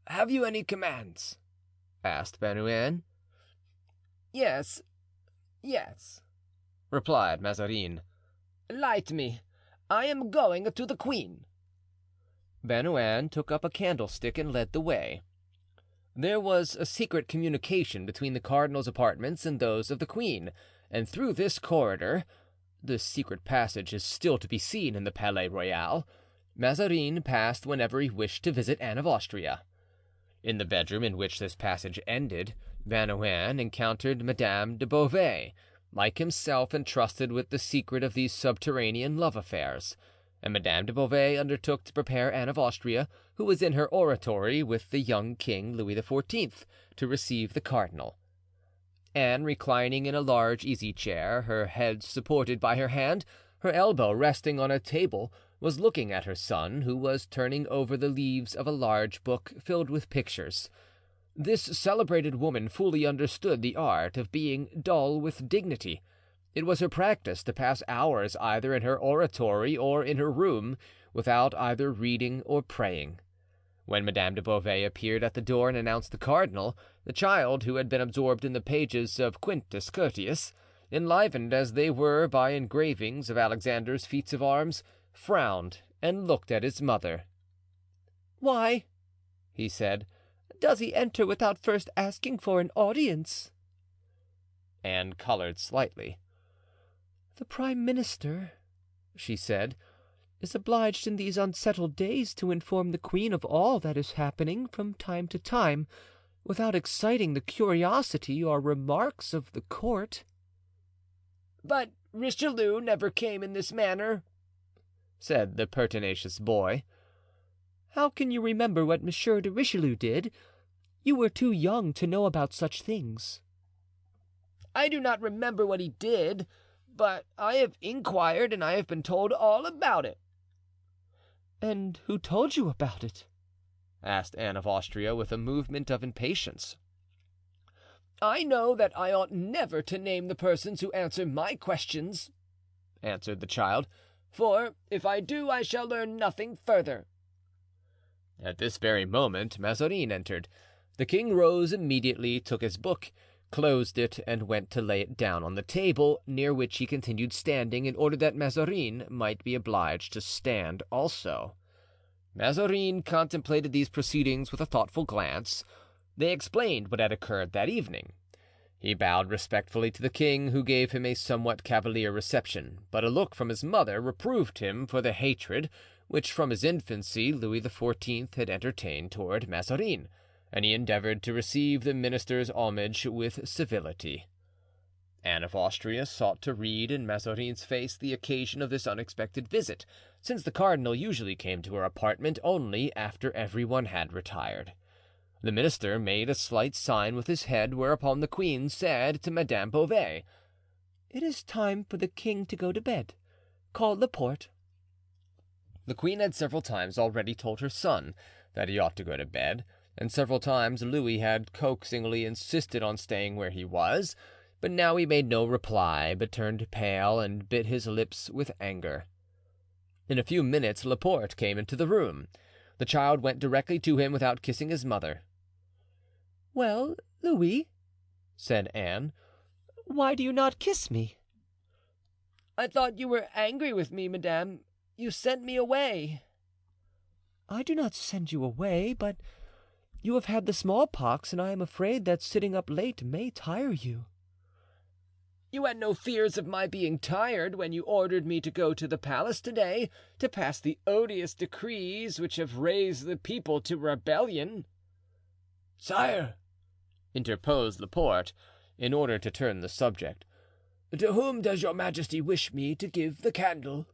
have you any commands?" asked Bernouin. Yes, replied Mazarin. "Light me. I am going to the queen." Bernouin took up a candlestick and led the way. There was a secret communication between the cardinal's apartments and those of the queen, and through this corridor—the secret passage is still to be seen in the Palais Royal—Mazarin passed whenever he wished to visit Anne of Austria. In the bedroom in which this passage ended, Bernouin encountered Madame de Beauvais, like himself entrusted with the secret of these subterranean love affairs, and Madame de Beauvais undertook to prepare Anne of Austria, who was in her oratory with the young king Louis XIV, to receive the cardinal. Anne, reclining in a large easy-chair, her head supported by her hand, her elbow resting on a table, was looking at her son, who was turning over the leaves of a large book filled with pictures. This celebrated woman fully understood the art of being dull with dignity. It was her practice to pass hours either in her oratory or in her room without either reading or praying. When Madame de Beauvais appeared at the door and announced the cardinal, the child, who had been absorbed in the pages of Quintus Curtius, enlivened as they were by engravings of Alexander's feats of arms, frowned and looked at his mother. "Why," he said, "does he enter without first asking for an audience?" Anne colored slightly. "The prime minister," she said, "is obliged in these unsettled days to inform the queen of all that is happening from time to time, without exciting the curiosity or remarks of the court." "But Richelieu never came in this manner," said the pertinacious boy. "How can you remember what Monsieur de Richelieu did? You were too young to know about such things." "I do not remember what he did, but I have inquired and I have been told all about it." "And who told you about it?" asked Anne of Austria with a movement of impatience. "I know that I ought never to name the persons who answer my questions," answered the child, "for if I do I shall learn nothing further." At this very moment Mazarin entered. The king rose immediately, took his book, closed it, and went to lay it down on the table, near which he continued standing in order that Mazarin might be obliged to stand also. Mazarin contemplated these proceedings with a thoughtful glance. They explained what had occurred that evening. He bowed respectfully to the king, who gave him a somewhat cavalier reception, but a look from his mother reproved him for the hatred which from his infancy Louis XIV had entertained toward Mazarin, and he endeavored to receive the minister's homage with civility. Anne of Austria sought to read in Mazarin's face the occasion of this unexpected visit, since the cardinal usually came to her apartment only after everyone had retired. The minister made a slight sign with his head, whereupon the queen said to Madame Beauvais, "It is time for the king to go to bed. Call Laporte." The queen had several times already told her son that he ought to go to bed, and several times Louis had coaxingly insisted on staying where he was, but now he made no reply, but turned pale and bit his lips with anger. In a few minutes Laporte came into the room. The child went directly to him without kissing his mother. "Well, Louis," said Anne, "why do you not kiss me?" "I thought you were angry with me, madame. You sent me away." "I do not send you away, but you have had the smallpox, and I am afraid that sitting up late may tire you." "You had no fears of my being tired when you ordered me to go to the palace today to pass the odious decrees which have raised the people to rebellion." "Sire," interposed Laporte, in order to turn the subject, "to whom does your majesty wish me to give the candle?"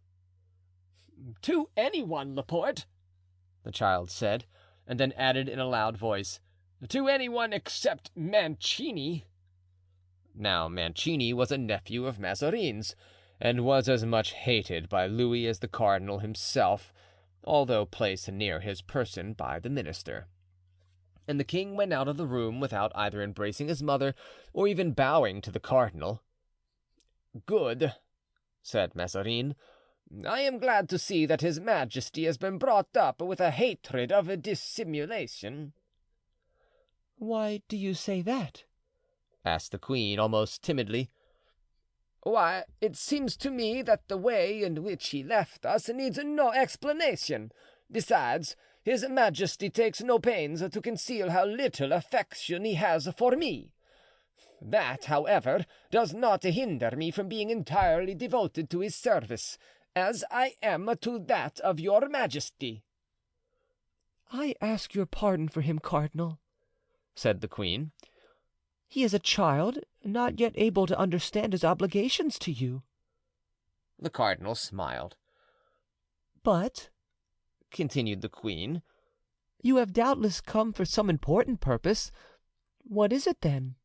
"To anyone, Laporte," the child said, and then added in a loud voice, "to anyone except Mancini." Now Mancini was a nephew of Mazarin's, and was as much hated by Louis as the cardinal himself, although placed near his person by the minister. And the king went out of the room without either embracing his mother or even bowing to the cardinal. "Good," said Mazarin. "I am glad to see that his majesty has been brought up with a hatred of dissimulation." "Why do you say that?" asked the queen, almost timidly. "Why, it seems to me that the way in which he left us needs no explanation. Besides, his majesty takes no pains to conceal how little affection he has for me. That, however, does not hinder me from being entirely devoted to his service, as I am to that of your majesty." "I ask your pardon for him, cardinal," said the queen. "He is a child, not yet able to understand his obligations to you." The cardinal smiled. "But," continued the queen, "you have doubtless come for some important purpose. What is it, then?"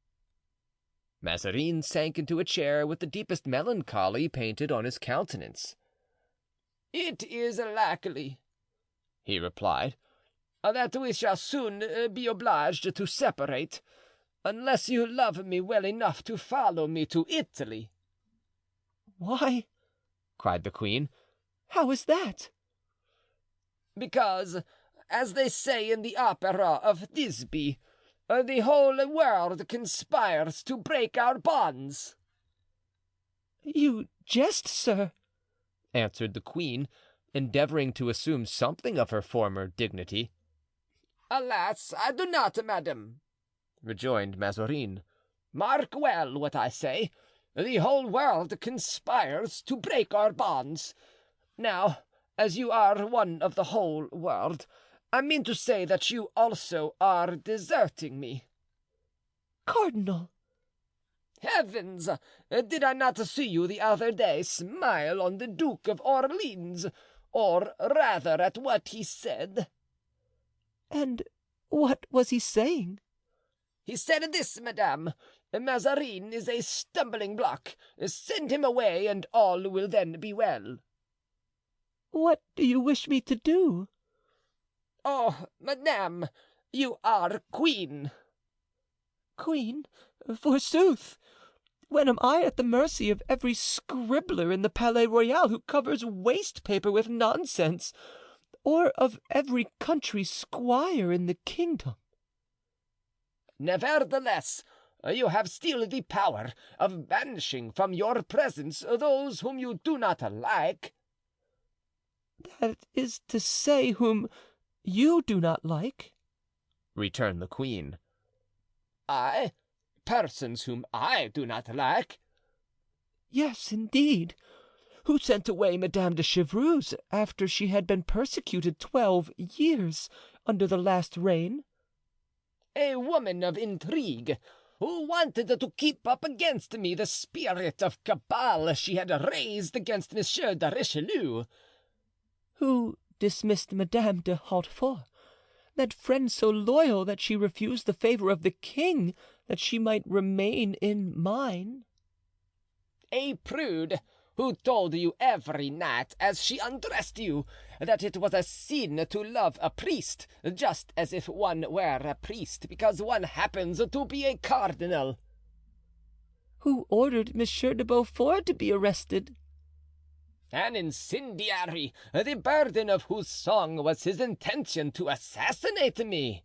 Mazarin sank into a chair with the deepest melancholy painted on his countenance. "It is likely," he replied, "that we shall soon be obliged to separate, unless you love me well enough to follow me to Italy." "Why," cried the queen, "how is that?" "Because, as they say in the opera of Thisbe, the whole world conspires to break our bonds." "You jest, sir," answered the queen, endeavoring to assume something of her former dignity. "Alas, I do not, madame," rejoined Mazarin. "Mark well what I say. The whole world conspires to break our bonds. Now, as you are one of the whole world, I mean to say that you also are deserting me." Cardinal! Heavens! Did I not see you the other day smile on the Duke of Orleans, or rather at what he said?" "And what was he saying?" "He said this, madame: Mazarin is a stumbling block. Send him away, and all will then be well." "What do you wish me to do?" "Oh, madame, you are queen." "Queen, forsooth! When am I at the mercy of every scribbler in the Palais Royal who covers waste paper with nonsense, or of every country squire in the kingdom?" "Nevertheless, you have still the power of banishing from your presence those whom you do not like." "That is to say, whom you do not like," returned the queen. "I? Persons whom I do not like?" "Yes, indeed. Who sent away Madame de Chevreuse after she had been persecuted 12 years under the last reign?" "A woman of intrigue, who wanted to keep up against me the spirit of cabal she had raised against Monsieur de Richelieu." "Who dismissed Madame de Hautefort, that friend so loyal that she refused the favor of the king that she might remain in mine?" "A prude, who told you every night as she undressed you that it was a sin to love a priest, just as if one were a priest because one happens to be a cardinal." "Who ordered Monsieur de Beaufort to be arrested?" "An incendiary, the burden of whose song was his intention to assassinate me."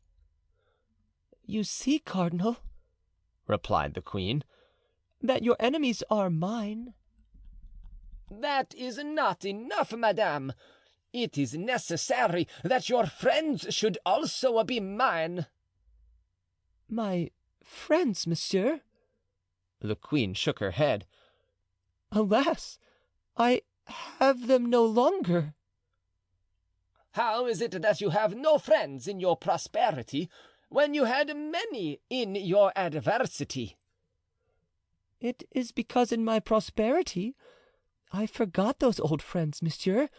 "You see, cardinal," replied the queen, "that your enemies are mine." "That is not enough, madame. It is necessary that your friends should also be mine." "My friends, monsieur?" The queen shook her head. "Alas, I have them no longer." "How is it that you have no friends in your prosperity when you had many in your adversity?" "It is because in my prosperity I forgot those old friends, monsieur,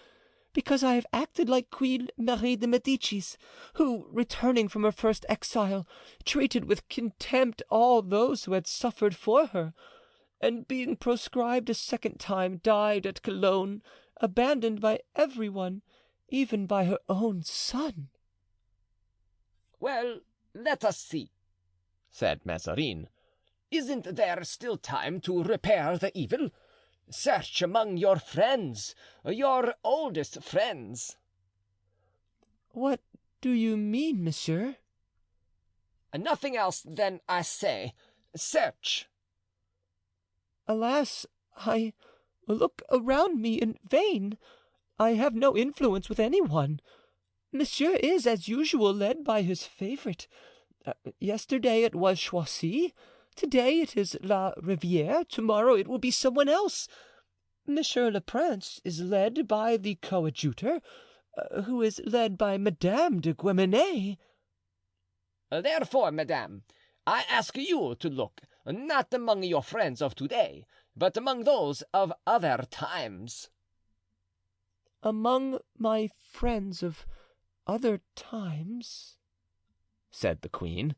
because I have acted like Queen Marie de Medicis, who, returning from her first exile, treated with contempt all those who had suffered for her, and being proscribed a second time, died at Cologne, abandoned by everyone, even by her own son." "Well, let us see," said Mazarin. "Isn't there still time to repair the evil? Search among your friends, your oldest friends." "What do you mean, monsieur?" "Nothing else, then, I say. Search." "Alas, I look around me in vain. I have no influence with anyone. Monsieur is, as usual, led by his favorite. Yesterday it was Choisy, today it is La Riviere, tomorrow it will be someone else. Monsieur le Prince is led by the coadjutor, who is led by Madame de Guemenee." "Therefore, madame, I ask you to look, not among your friends of today, but among those of other times." "Among my friends of other times?" said the queen.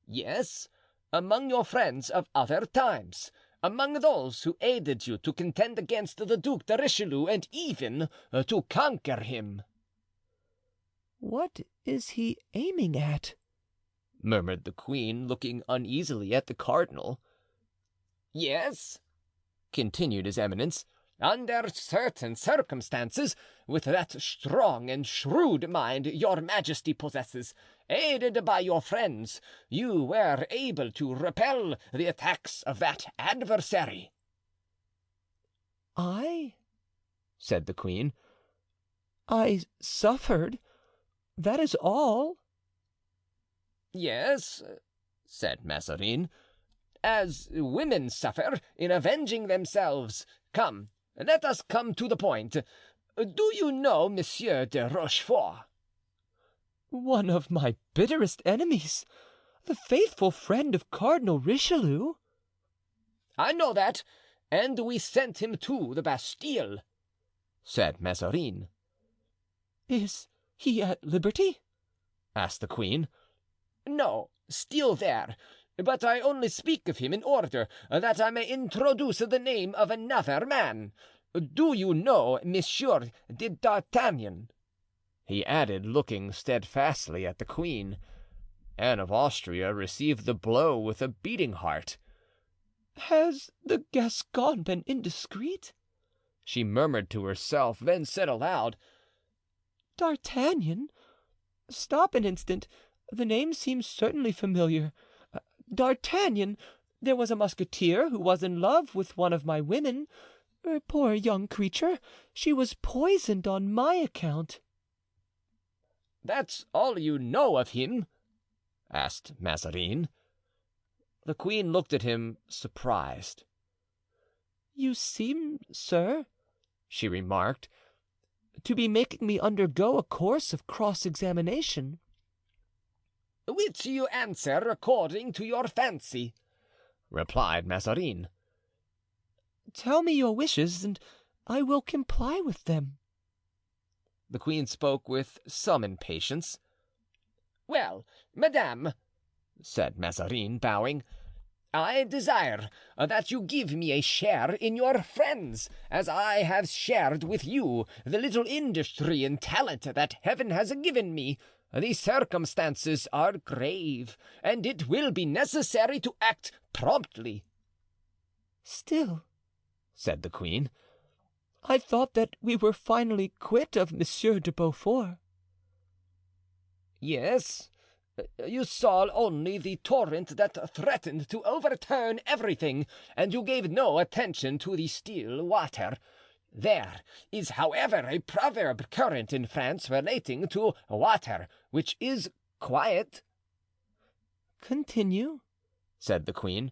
"Yes, among your friends of other times, among those who aided you to contend against the Duc de Richelieu and even to conquer him." "What is he aiming at?" murmured the queen, looking uneasily at the cardinal. "Yes," continued his eminence, "under certain circumstances, with that strong and shrewd mind your majesty possesses, aided by your friends, you were able to repel the attacks of that adversary." "I?" said the queen. "I suffered, that is all." "Yes," said Mazarin, "as women suffer in avenging themselves. Come, let us come to the point. Do you know Monsieur de Rochefort?" "One of my bitterest enemies. the faithful friend of Cardinal Richelieu." "I know that, and we sent him to the Bastille," said Mazarin. "Is he at liberty?" asked the queen. "No, still there, but I only speak of him in order that I may introduce the name of another man. Do you know Monsieur de D'Artagnan?" he added, looking steadfastly at the queen. Anne of Austria received the blow with a beating heart. "Has the Gascon been indiscreet?" she murmured to herself, then said aloud, "D'Artagnan? Stop an instant, the name seems certainly familiar. D'Artagnan, there was a musketeer who was in love with one of my women. Poor young creature, she was poisoned on my account." "That's all you know of him?" asked Mazarin. The queen looked at him, surprised. "You seem, sir," she remarked, "to be making me undergo a course of cross-examination." "Which you answer according to your fancy," replied Mazarin. "Tell me your wishes, and I will comply with them." The queen spoke with some impatience. "Well, madame," said Mazarin, bowing, "I desire that you give me a share in your friends, as I have shared with you the little industry and talent that Heaven has given me. The circumstances are grave, and it will be necessary to act promptly." "Still," said the queen, "I thought that we were finally quit of Monsieur de Beaufort." "Yes, you saw only the torrent that threatened to overturn everything, and you gave no attention to the still water. There is, however, a proverb current in France relating to water, which is quiet." "Continue," said the queen.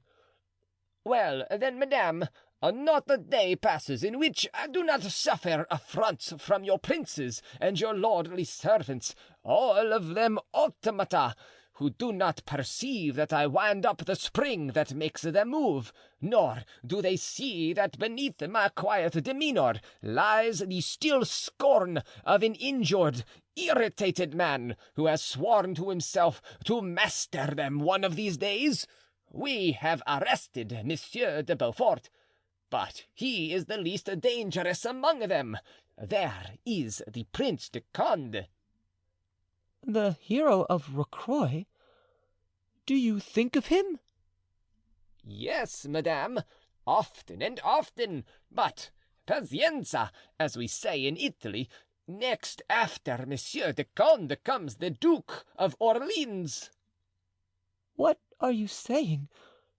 "Well, then, madame, not a day passes in which I do not suffer affronts from your princes and your lordly servants, all of them automata, who do not perceive that I wind up the spring that makes them move, nor do they see that beneath my quiet demeanor lies the still scorn of an injured, irritated man who has sworn to himself to master them one of these days. We have arrested Monsieur de Beaufort, but he is the least dangerous among them. There is the Prince de Condé." "The hero of Rocroy? Do you think of him?" "Yes, madame, often and often, but pazienza, as we say in Italy. Next after Monsieur de Condé comes the Duke of Orleans." "What are you saying?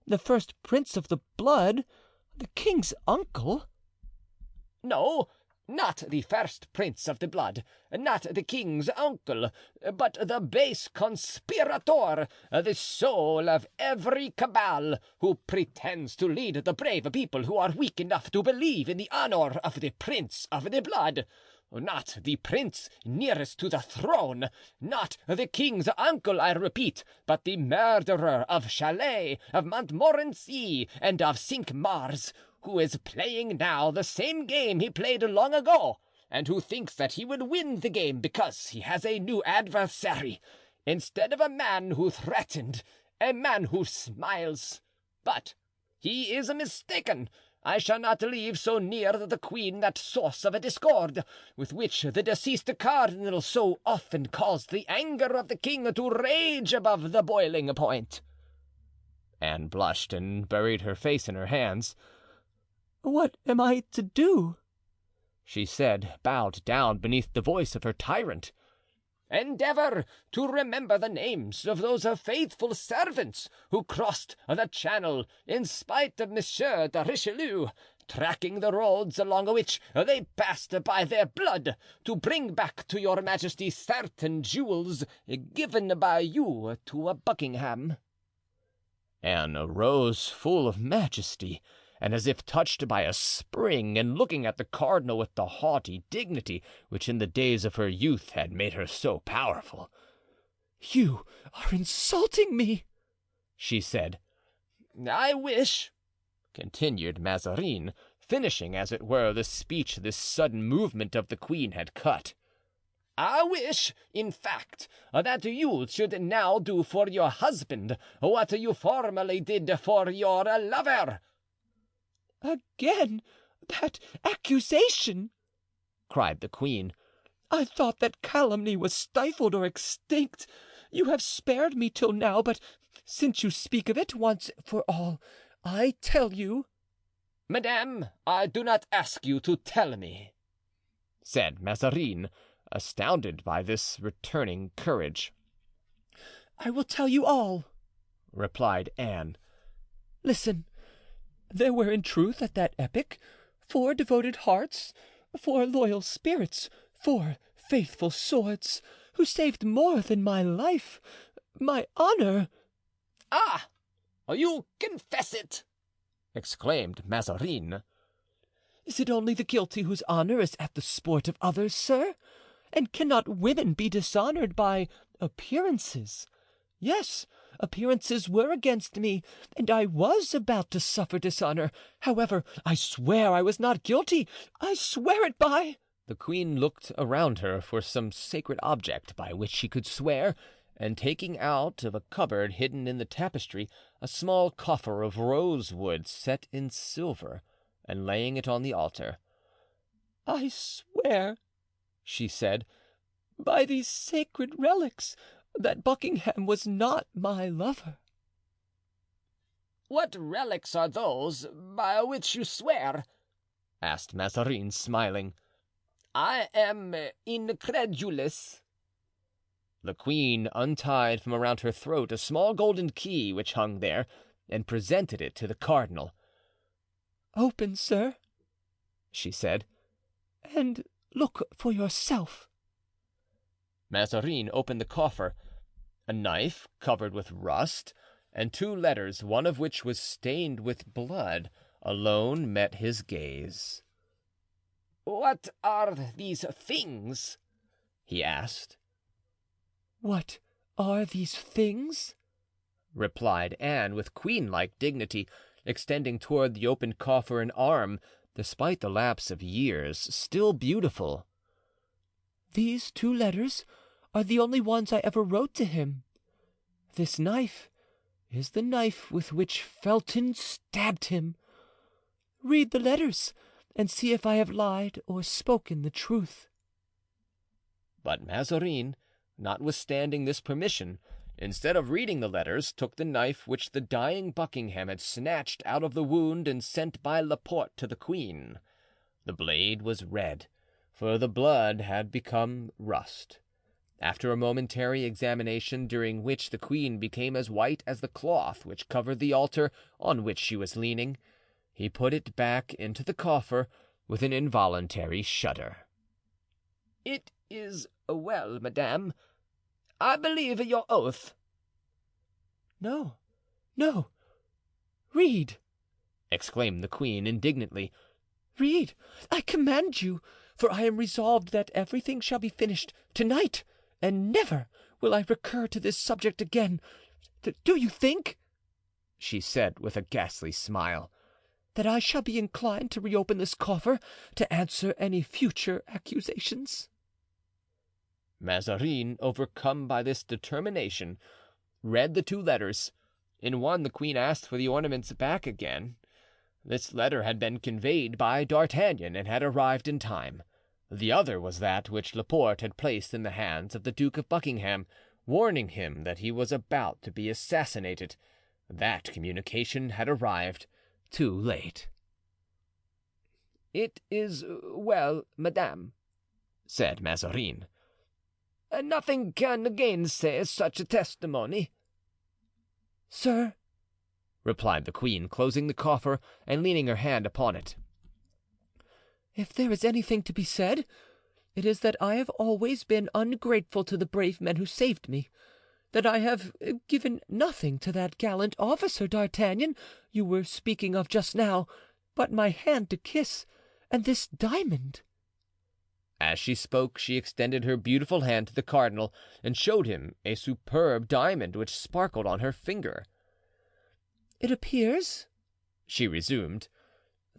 The first prince of the blood, the king's uncle?" "No, not the first prince of the blood, not the king's uncle, but the base conspirator, the soul of every cabal, who pretends to lead the brave people who are weak enough to believe in the honor of the prince of the blood. Not the prince nearest to the throne, not the king's uncle, I repeat, but the murderer of Chalais, of Montmorency, and of Cinq-Mars, who is playing now the same game he played long ago, and who thinks that he will win the game because he has a new adversary, instead of a man who threatened, a man who smiles. But he is mistaken. I shall not leave so near the queen that source of discord with which the deceased cardinal so often caused the anger of the king to rage above the boiling point." Anne blushed and buried her face in her hands. "What am I to do?" she said, bowed down beneath the voice of her tyrant. "Endeavor to remember the names of those faithful servants who crossed the Channel in spite of Monsieur de Richelieu, tracking the roads along which they passed by their blood, to bring back to your majesty certain jewels given by you to Buckingham." Anne arose full of majesty, and as if touched by a spring, and looking at the cardinal with the haughty dignity which in the days of her youth had made her so powerful. "You are insulting me!" she said. "I wish," continued Mazarin, finishing, as it were, the speech this sudden movement of the queen had cut. "I wish, in fact, that you should now do for your husband what you formerly did for your lover." "Again that accusation!" cried the queen. "I thought that calumny was stifled or extinct. You have spared me till now, but since you speak of it once for all, I tell you—" "Madame, I do not ask you to tell me," said Mazarin, astounded by this returning courage. "I will tell you all," replied Anne. "Listen. There were in truth at that epoch 4 devoted hearts, 4 loyal spirits, 4 faithful swords, who saved more than my life, my honor." "Ah, you confess it!" exclaimed Mazarin. "Is it only the guilty whose honor is at the sport of others, sir? And cannot women be dishonored by appearances? Yes, appearances were against me, and I was about to suffer dishonor. However, I swear I was not guilty. I swear it by—" The queen looked around her for some sacred object by which she could swear, and taking out of a cupboard hidden in the tapestry a small coffer of rosewood set in silver, and laying it on the altar. "I swear," she said, "by these sacred relics, that Buckingham was not my lover." "What relics are those by which you swear?" asked Mazarin, smiling. "I am incredulous." The queen untied from around her throat a small golden key which hung there, and presented it to the cardinal. "Open, sir," she said, "and look for yourself." Mazarin opened the coffer. A knife covered with rust and 2 letters, one of which was stained with blood, alone met his gaze. "What are these things?" he asked. "What are these things?" replied Anne with queen-like dignity, extending toward the opened coffer an arm, despite the lapse of years, still beautiful. "These 2 letters are the only ones I ever wrote to him. This knife is the knife with which Felton stabbed him. Read the letters and see if I have lied or spoken the truth." But Mazarin, notwithstanding this permission, instead of reading the letters, took the knife which the dying Buckingham had snatched out of the wound and sent by Laporte to the queen. The blade was red, for the blood had become rust. After a momentary examination, during which the queen became as white as the cloth which covered the altar on which she was leaning, he put it back into the coffer with an involuntary shudder. "It is well, madame. I believe your oath." "No, no. Read," exclaimed the queen indignantly. "Read, I command you, for I am resolved that everything shall be finished tonight, and never will I recur to this subject again. Do you think," she said with a ghastly smile, "that I shall be inclined to reopen this coffer to answer any future accusations?" Mazarin, overcome by this determination, read the 2 letters. In one the queen asked for the ornaments back again. This letter had been conveyed by D'Artagnan and had arrived in time. The other was that which Laporte had placed in the hands of the Duke of Buckingham, warning him that he was about to be assassinated. That communication had arrived too late. "It is well, madame," said Mazarin. "Nothing can gainsay such a testimony." "Sir," replied the queen, closing the coffer and leaning her hand upon it, "if there is anything to be said, it is that I have always been ungrateful to the brave men who saved me, that I have given nothing to that gallant officer, D'Artagnan, you were speaking of just now, but my hand to kiss, and this diamond." As she spoke, she extended her beautiful hand to the cardinal and showed him a superb diamond which sparkled on her finger. "It appears," she resumed,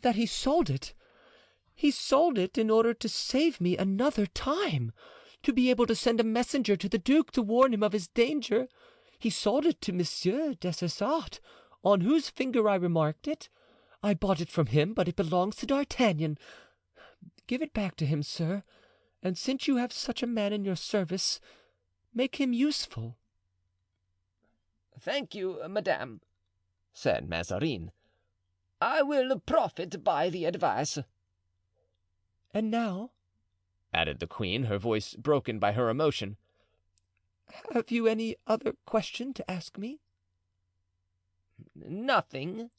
"that he sold it. He sold it in order to save me another time, to be able to send a messenger to the duke to warn him of his danger. He sold it to Monsieur Dessessart, on whose finger I remarked it. I bought it from him, but it belongs to D'Artagnan. Give it back to him, sir, and since you have such a man in your service, make him useful." "Thank you, madame," said Mazarin. "I will profit by the advice." "And now," added the queen, her voice broken by her emotion, "have you any other question to ask me?" "Nothing."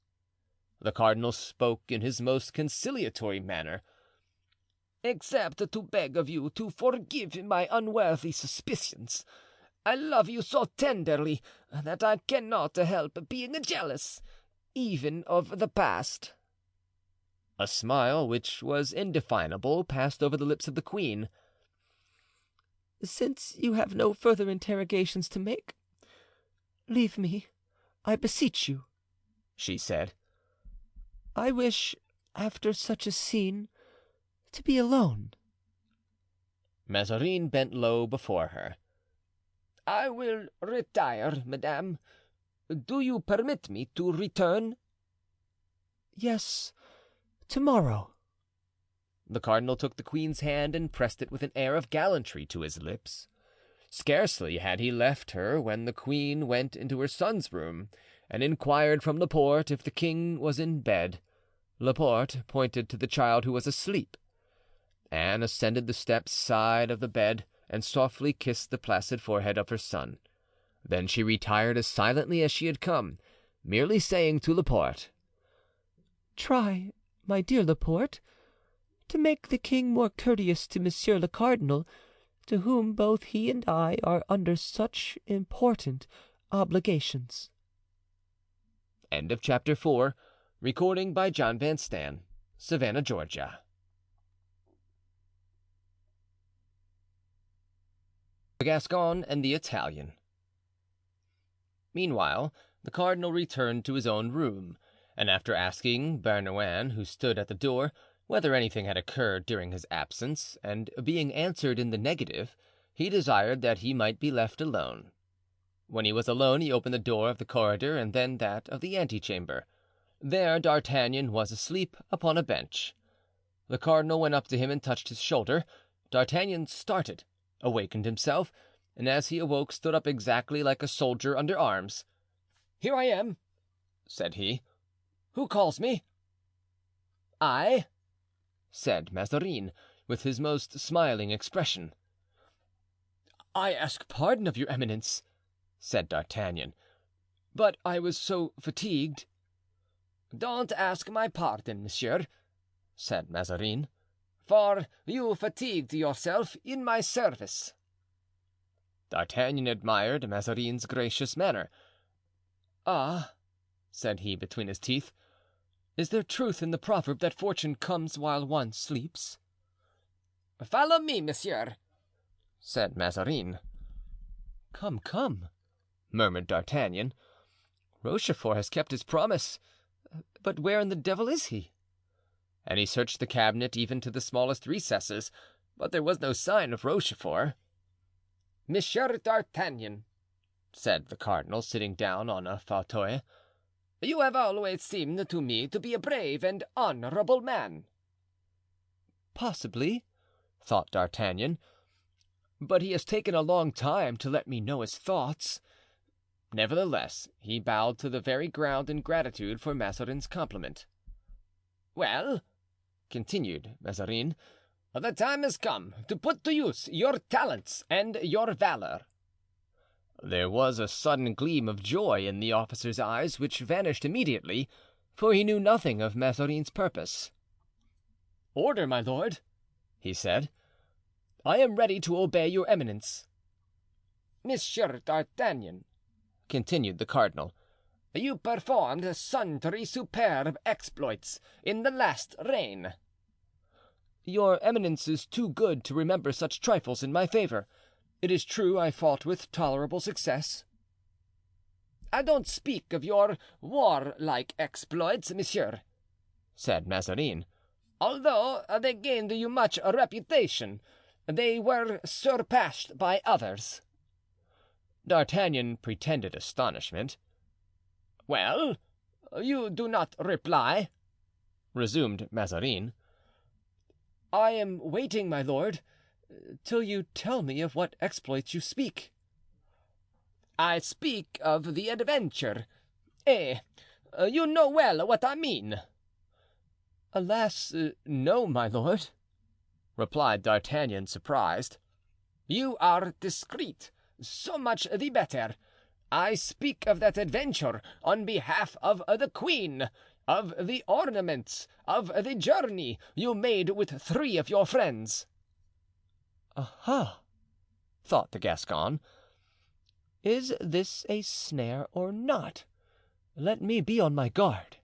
The cardinal spoke in his most conciliatory manner. "Except to beg of you to forgive my unworthy suspicions. I love you so tenderly that I cannot help being jealous, even of the past." A smile, which was indefinable, passed over the lips of the queen. "Since you have no further interrogations to make, leave me, I beseech you," she said. "I wish, after such a scene, to be alone." Mazarin bent low before her. "I will retire, madame. Do you permit me to return?" "Yes, tomorrow." The cardinal took the queen's hand and pressed it with an air of gallantry to his lips. Scarcely had he left her when the queen went into her son's room and inquired from Laporte if the king was in bed. Laporte pointed to the child, who was asleep. Anne ascended the steps side of the bed and softly kissed the placid forehead of her son. Then she retired as silently as she had come, merely saying to Laporte, "Try, my dear Laporte, to make the king more courteous to Monsieur le Cardinal, to whom both he and I are under such important obligations." Chapter 4. Recording by John Van Stan. Savannah, Georgia. The Gascon and the Italian. Meanwhile, the cardinal returned to his own room, and after asking Bernouin, who stood at the door, whether anything had occurred during his absence, and being answered in the negative, he desired that he might be left alone. When he was alone, he opened the door of the corridor and then that of the antechamber. There D'Artagnan was asleep upon a bench. The cardinal went up to him and touched his shoulder. D'Artagnan started, awakened himself, and as he awoke stood up exactly like a soldier under arms. "Here I am," said he. "Who calls me?" "I," said Mazarin, with his most smiling expression. "I ask pardon of your eminence," said D'Artagnan, "but I was so fatigued." "Don't ask my pardon, monsieur," said Mazarin, "for you fatigued yourself in my service." D'Artagnan admired Mazarin's gracious manner. "Ah," said he between his teeth, "is there truth in the proverb that fortune comes while one sleeps?" "Follow me, monsieur," said Mazarin. "Come, come," murmured D'Artagnan. "Rochefort has kept his promise, but where in the devil is he?" And he searched the cabinet even to the smallest recesses, but there was no sign of Rochefort. "Monsieur D'Artagnan," said the cardinal, sitting down on a fauteuil, "you have always seemed to me to be a brave and honorable man." "Possibly," thought D'Artagnan, "but he has taken a long time to let me know his thoughts." Nevertheless, he bowed to the very ground in gratitude for Mazarin's compliment. "Well," continued Mazarin, "the time has come to put to use your talents and your valor." There was a sudden gleam of joy in the officer's eyes, which vanished immediately, for he knew nothing of Mazarin's purpose. "Order, my lord," he said. "I am ready to obey your eminence." "Monsieur D'Artagnan," continued the cardinal, "you performed sundry superb exploits in the last reign." "Your eminence is too good to remember such trifles in my favor. It is true I fought with tolerable success." I don't speak of your warlike exploits, monsieur," said Mazarin. "Although they gained you much reputation, they were surpassed by others." D'Artagnan pretended astonishment. "Well, you do not reply," resumed Mazarin. "I am waiting, my lord, till you tell me of what exploits you speak." "I speak of the adventure. You know well what I mean." "Alas, no, my lord," replied D'Artagnan, surprised. "You are discreet, so much the better. I speak of that adventure on behalf of the queen, of the ornaments, of the journey you made with 3 of your friends." "Aha!" thought the Gascon. "Is this a snare or not? Let me be on my guard."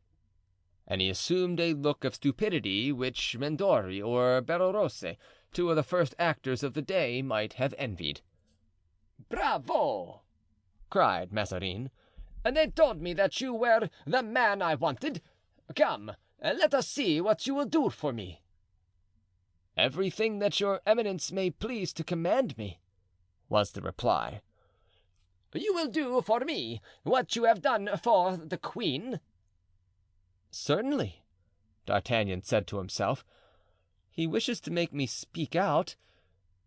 And he assumed a look of stupidity which Mendori or Bellerose, 2 of the first actors of the day, might have envied. "Bravo!" cried Mazarin. "They told me that you were the man I wanted. Come, let us see what you will do for me." "Everything that your eminence may please to command me," was the reply. "You will do for me what you have done for the queen?" "Certainly," D'Artagnan said to himself. "He wishes to make me speak out.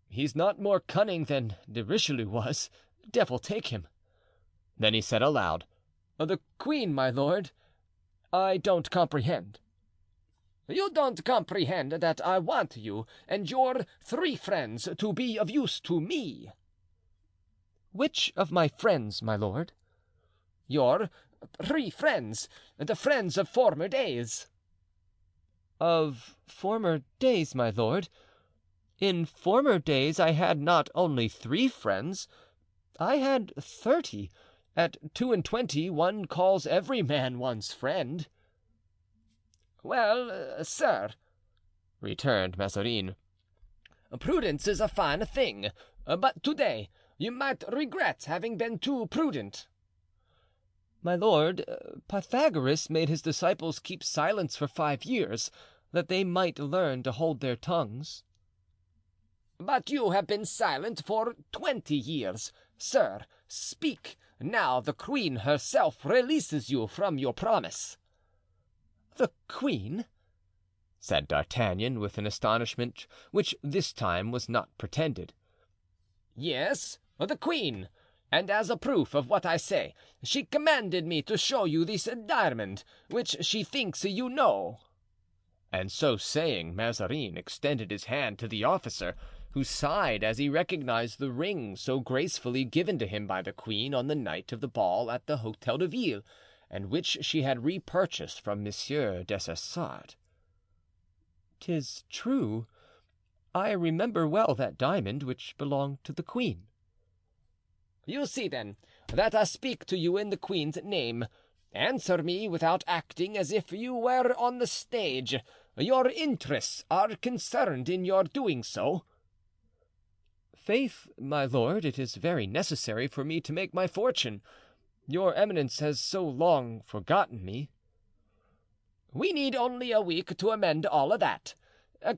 He's not more cunning than de Richelieu was, devil take him." Then he said aloud, "The queen, my lord, I don't comprehend." "You don't comprehend that I want you and your 3 friends to be of use to me." "Which of my friends, my lord?" "Your 3 friends, the friends of former days." "Of former days, my lord? In former days I had not only 3 friends, I had 30. At 22 one calls every man one's friend." "Well, sir," returned Mazarin, "prudence is a fine thing, but today you might regret having been too prudent." "My lord, Pythagoras made his disciples keep silence for 5 years, that they might learn to hold their tongues." "But you have been silent for 20 years. Sir, speak, now the queen herself releases you from your promise." "The queen?" said D'Artagnan, with an astonishment which this time was not pretended. "Yes, the queen; and as a proof of what I say, she commanded me to show you this diamond, which she thinks you know." And so saying, Mazarin extended his hand to the officer, who sighed as he recognized the ring so gracefully given to him by the queen on the night of the ball at the Hotel de Ville, and which she had repurchased from Monsieur Dessessart. "'Tis true. I remember well that diamond which belonged to the queen." "You see, then, that I speak to you in the queen's name. Answer me without acting as if you were on the stage. Your interests are concerned in your doing so." "Faith, my lord, it is very necessary for me to make my fortune. Your eminence has so long forgotten me." "We need only a week to amend all that.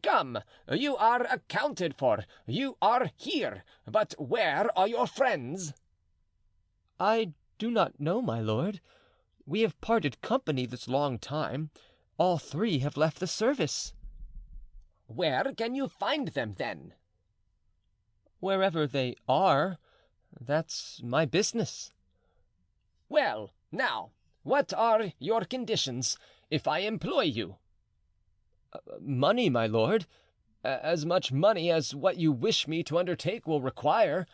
Come, you are accounted for, you are here, but where are your friends?" "I do not know, my lord. We have parted company this long time. All 3 have left the service." "Where can you find them, then?" "Wherever they are, that's my business." "Well, now, what are your conditions, if I employ you?" "Money, my lord, as much money as what you wish me to undertake will require.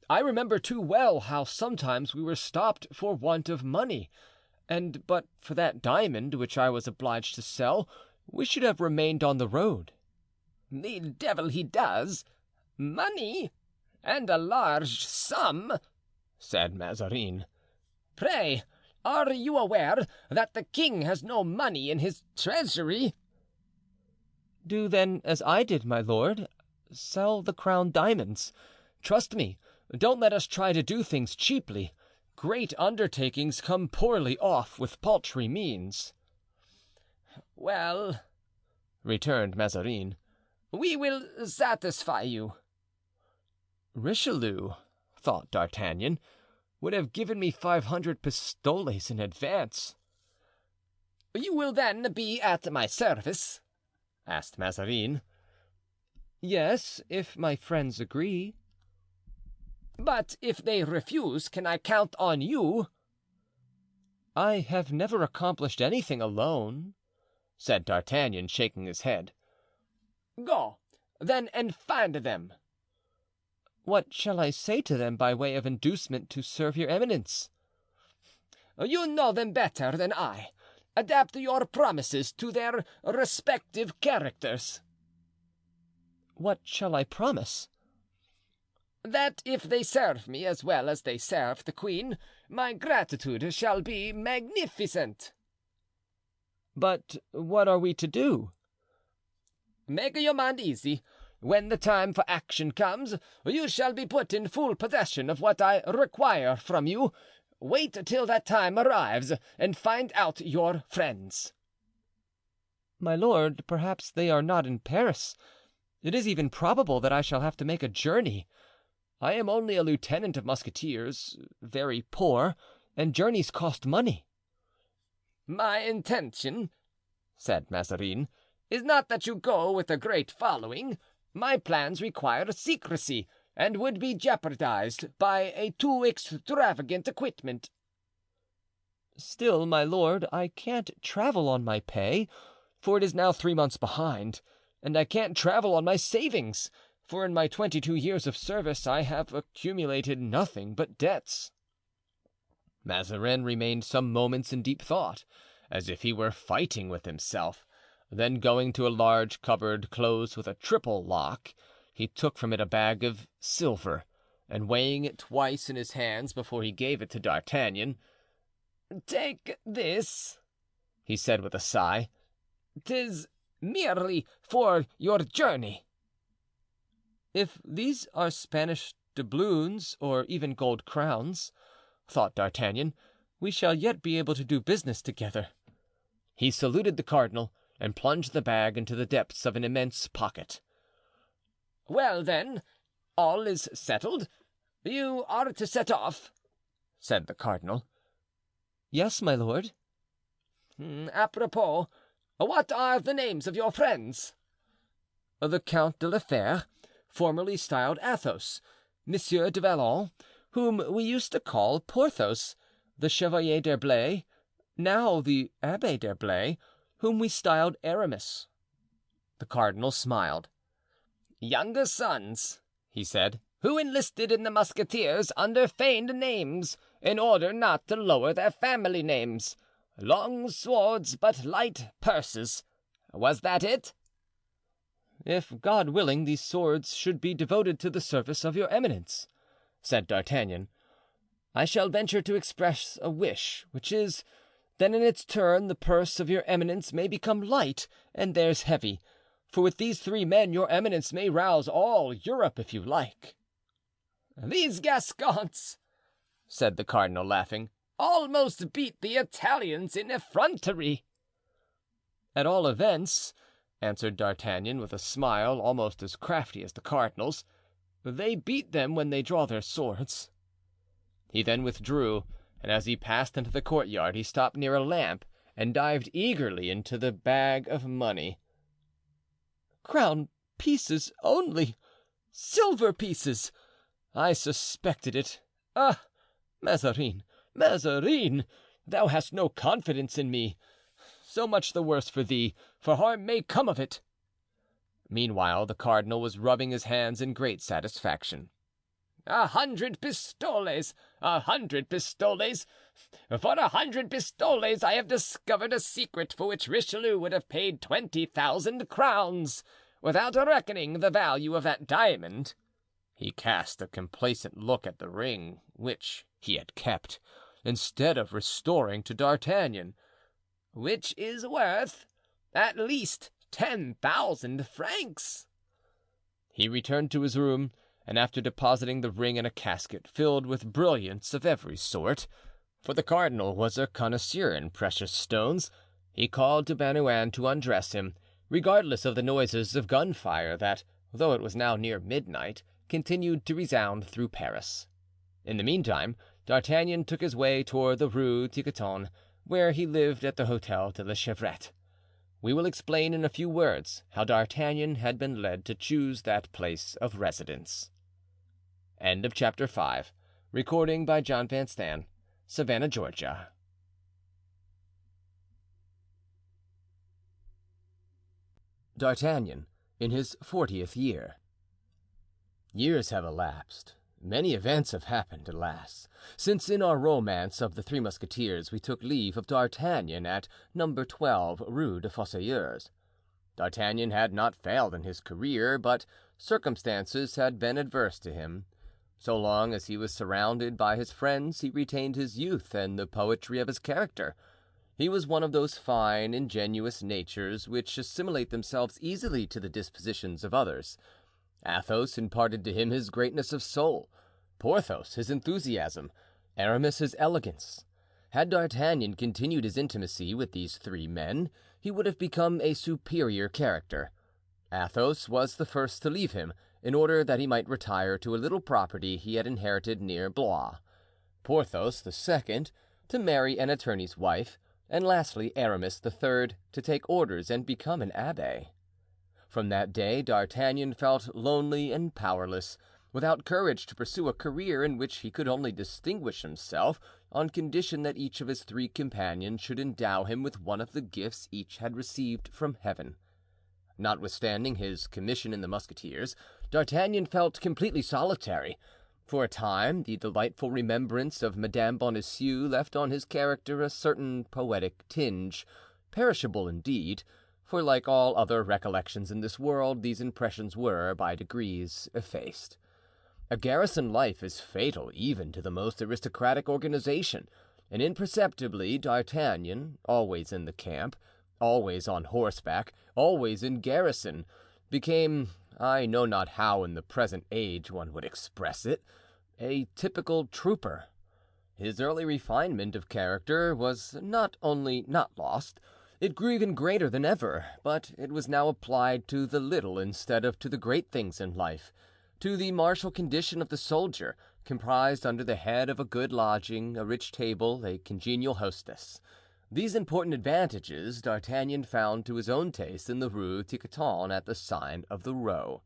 I remember too well how sometimes we were stopped for want of money, and but for that diamond which I was obliged to sell, we should have remained on the road." "The devil he does! Money, and a large sum," said Mazarin. "Pray, are you aware that the king has no money in his treasury?" "Do then as I did, my lord. Sell the crown diamonds. Trust me, don't let us try to do things cheaply. great undertakings come poorly off with paltry means." "Well," returned Mazarin, "we will satisfy you." Richelieu, thought D'Artagnan, would have given me 500 pistoles in advance. "You will then be at my service?" asked Mazarin. "Yes, if my friends agree." "But if they refuse, can I count on you?" "I have never accomplished anything alone," said D'Artagnan, shaking his head. "Go, then, and find them." "What shall I say to them by way of inducement to serve your eminence?" "You know them better than I. Adapt your promises to their respective characters." "What shall I promise?" "That if they serve me as well as they serve the queen, my gratitude shall be magnificent." "But what are we to do?" "Make your mind easy. When the time for action comes, you shall be put in full possession of what I require from you. Wait till that time arrives and find out your friends." "My lord, perhaps they are not in Paris. It is even probable that I shall have to make a journey. I am only a lieutenant of musketeers, very poor, and journeys cost money." "My intention," said Mazarin, "is not that you go with a great following. My plans require secrecy and would be jeopardized by a too extravagant equipment." "Still, my lord, I can't travel on my pay, for it is now 3 months behind, and I can't travel on my savings, for in my 22 years of service I have accumulated nothing but debts." Mazarin remained some moments in deep thought, as if he were fighting with himself. Then going to a large cupboard closed with a triple lock, he took from it a bag of silver, and weighing it twice in his hands before he gave it to D'Artagnan, "Take this," he said with a sigh. "'Tis merely for your journey." "If these are Spanish doubloons or even gold crowns," thought D'Artagnan, "we shall yet be able to do business together." He saluted the cardinal and plunged the bag into the depths of an immense pocket. "Well, then, all is settled. You are to set off," said the cardinal. "Yes, my lord." "Apropos, what are the names of your friends?" "The Count de la Fere, formerly styled Athos; Monsieur de Vallon, whom we used to call Porthos; the Chevalier d'Herblay, now the Abbé d'Herblay, whom we styled Aramis." The cardinal smiled. "Younger sons," he said, "who enlisted in the musketeers under feigned names, in order not to lower their family names. Long swords, but light purses. Was that it?" "If God willing, these swords should be devoted to the service of your eminence," said D'Artagnan. "I shall venture to express a wish, which is, that in its turn the purse of your eminence may become light and theirs heavy, for with these 3 men your eminence may rouse all Europe if you like." "These Gascons," said the cardinal, laughing, "almost beat the Italians in effrontery." "At all events," answered D'Artagnan with a smile almost as crafty as the cardinal's, "they beat them when they draw their swords." He then withdrew, and as he passed into the courtyard he stopped near a lamp and dived eagerly into the bag of money. "Crown pieces only! Silver pieces! I suspected it. Ah, Mazarin, Mazarin, thou hast no confidence in me. So much the worse for thee, for harm may come of it." Meanwhile the cardinal was rubbing his hands in great satisfaction. 100 pistoles! 100 pistoles! For 100 pistoles I have discovered a secret for which Richelieu would have paid 20,000 crowns, without reckoning the value of that diamond. He cast a complacent look at the ring, which he had kept, instead of restoring to D'Artagnan. "Which is worth at least 10,000 francs." He returned to his room and after depositing the ring in a casket filled with brilliants of every sort, for the cardinal was a connoisseur in precious stones, he called to Bernouin to undress him, regardless of the noises of gunfire that, though it was now near midnight, continued to resound through Paris. In the meantime, D'Artagnan took his way toward the Rue Tiquetonne, where he lived at the Hotel de la Chevrette. We will explain in a few words how D'Artagnan had been led to choose that place of residence. End of chapter 5. Recording by John Van Stan, Savannah, Georgia. D'Artagnan in his 40th year. Years have elapsed. Many events have happened, alas, since in our romance of the Three Musketeers we took leave of D'Artagnan at number 12 Rue des Fossoyeurs. D'Artagnan had not failed in his career, but circumstances had been adverse to him. So long as he was surrounded by his friends, he retained his youth and the poetry of his character. He was one of those fine, ingenuous natures which assimilate themselves easily to the dispositions of others. Athos imparted to him his greatness of soul, Porthos his enthusiasm, Aramis his elegance. Had D'Artagnan continued his intimacy with these three men, he would have become a superior character. Athos was the first to leave him, in order that he might retire to a little property he had inherited near Blois. Porthos the second, to marry an attorney's wife, and lastly Aramis the third, to take orders and become an abbé. From that day D'Artagnan felt lonely and powerless, without courage to pursue a career in which he could only distinguish himself on condition that each of his three companions should endow him with one of the gifts each had received from heaven. Notwithstanding his commission in the Musketeers, D'Artagnan felt completely solitary. For a time, the delightful remembrance of Madame Bonacieux left on his character a certain poetic tinge, perishable indeed, for like all other recollections in this world, these impressions were, by degrees, effaced. A garrison life is fatal even to the most aristocratic organization, and imperceptibly D'Artagnan, always in the camp, always on horseback, always in garrison, became, I know not how in the present age one would express it, a typical trooper. His early refinement of character was not only not lost, it grew even greater than ever, but it was now applied to the little instead of to the great things in life, to the martial condition of the soldier, comprised under the head of a good lodging, a rich table, a congenial hostess. These important advantages D'Artagnan found to his own taste in the Rue Tiquetonne at the sign of the Roe.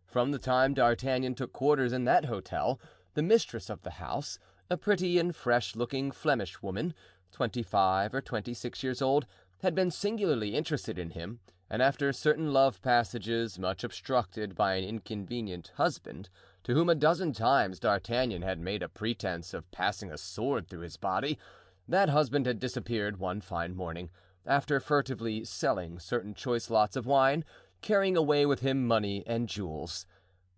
From the time D'Artagnan took quarters in that hotel, the mistress of the house, a pretty and fresh-looking Flemish woman, 25 or 26 years old, had been singularly interested in him, and after certain love passages much obstructed by an inconvenient husband, to whom a dozen times D'Artagnan had made a pretense of passing a sword through his body, that husband had disappeared one fine morning, after furtively selling certain choice lots of wine, carrying away with him money and jewels.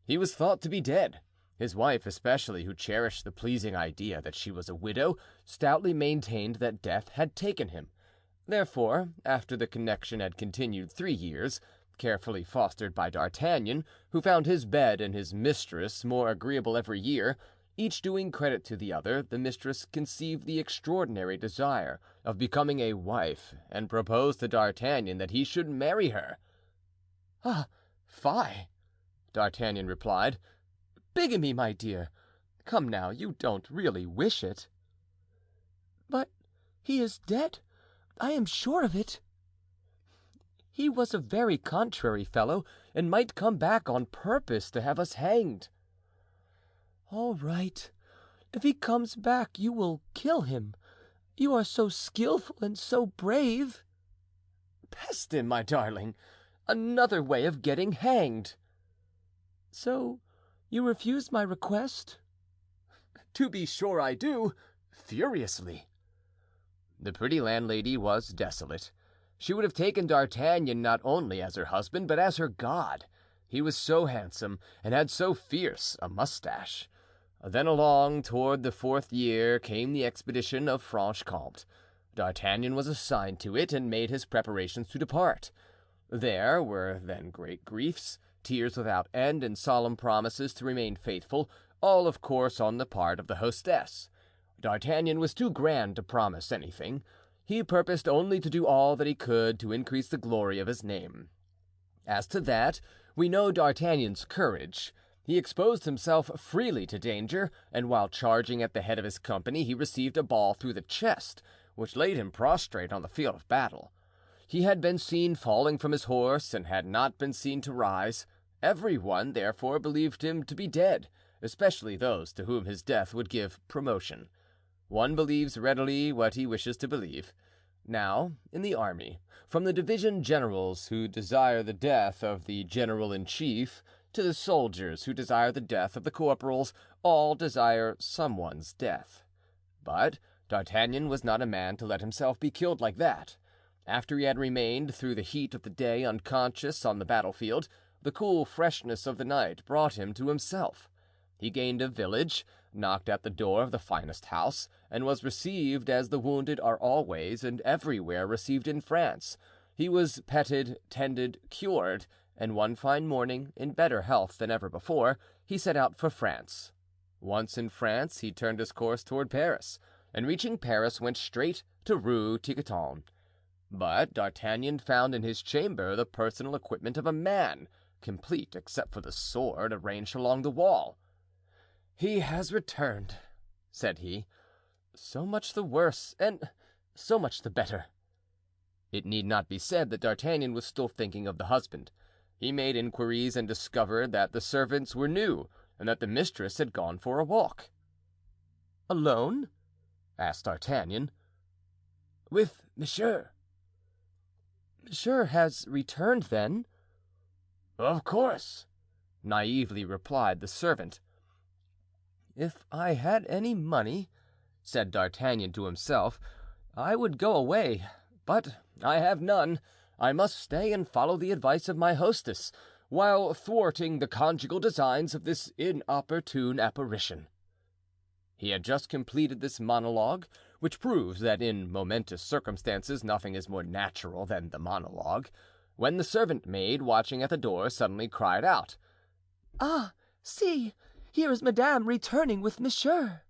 He was thought to be dead. His wife especially, who cherished the pleasing idea that she was a widow, stoutly maintained that death had taken him. Therefore, after the connection had continued 3 years, carefully fostered by D'Artagnan, who found his bed and his mistress more agreeable every year, each doing credit to the other, the mistress conceived the extraordinary desire of becoming a wife and proposed to D'Artagnan that he should marry her. "Ah, fie!" D'Artagnan replied. "Bigamy, my dear. Come now, you don't really wish it." "But he is dead. I am sure of it." "He was a very contrary fellow and might come back on purpose to have us hanged." "All right. If he comes back you will kill him. You are so skillful and so brave." "Pest him, my darling. Another way of getting hanged." "So you refuse my request?" "To be sure I do, furiously." The pretty landlady was desolate. She would have taken D'Artagnan not only as her husband, but as her god. He was so handsome and had so fierce a mustache. Then along toward the 4th year came the expedition of Franche-Comte. D'Artagnan was assigned to it and made his preparations to depart. There were then great griefs, tears without end, and solemn promises to remain faithful, all of course on the part of the hostess. D'Artagnan was too grand to promise anything. He purposed only to do all that he could to increase the glory of his name. As to that, we know D'Artagnan's courage. He exposed himself freely to danger, and while charging at the head of his company, he received a ball through the chest, which laid him prostrate on the field of battle. He had been seen falling from his horse, and had not been seen to rise. Every one, therefore, believed him to be dead, especially those to whom his death would give promotion. One believes readily what he wishes to believe. Now, in the army, from the division generals who desire the death of the general-in-chief to the soldiers who desire the death of the corporals, all desire someone's death. But D'Artagnan was not a man to let himself be killed like that. After he had remained through the heat of the day unconscious on the battlefield, the cool freshness of the night brought him to himself. He gained a village, knocked at the door of the finest house, and was received as the wounded are always and everywhere received in France. He was petted, tended, cured, and one fine morning, in better health than ever before, he set out for France. Once in France, he turned his course toward Paris, and reaching Paris, went straight to Rue Tiquetonne. But D'Artagnan found in his chamber the personal equipment of a man, complete except for the sword arranged along the wall. "He has returned," said he. "So much the worse, and so much the better." It need not be said that D'Artagnan was still thinking of the husband. He made inquiries and discovered that the servants were new and that the mistress had gone for a walk. "Alone?" asked D'Artagnan. "With monsieur." "Monsieur has returned, then?" "Of course," naively replied the servant. "If I had any money," said D'Artagnan to himself, "I would go away, but I have none. I must stay and follow the advice of my hostess, while thwarting the conjugal designs of this inopportune apparition." He had just completed this monologue, which proves that in momentous circumstances nothing is more natural than the monologue, when the servant maid, watching at the door, suddenly cried out: "Ah, see! Here is Madame returning with Monsieur."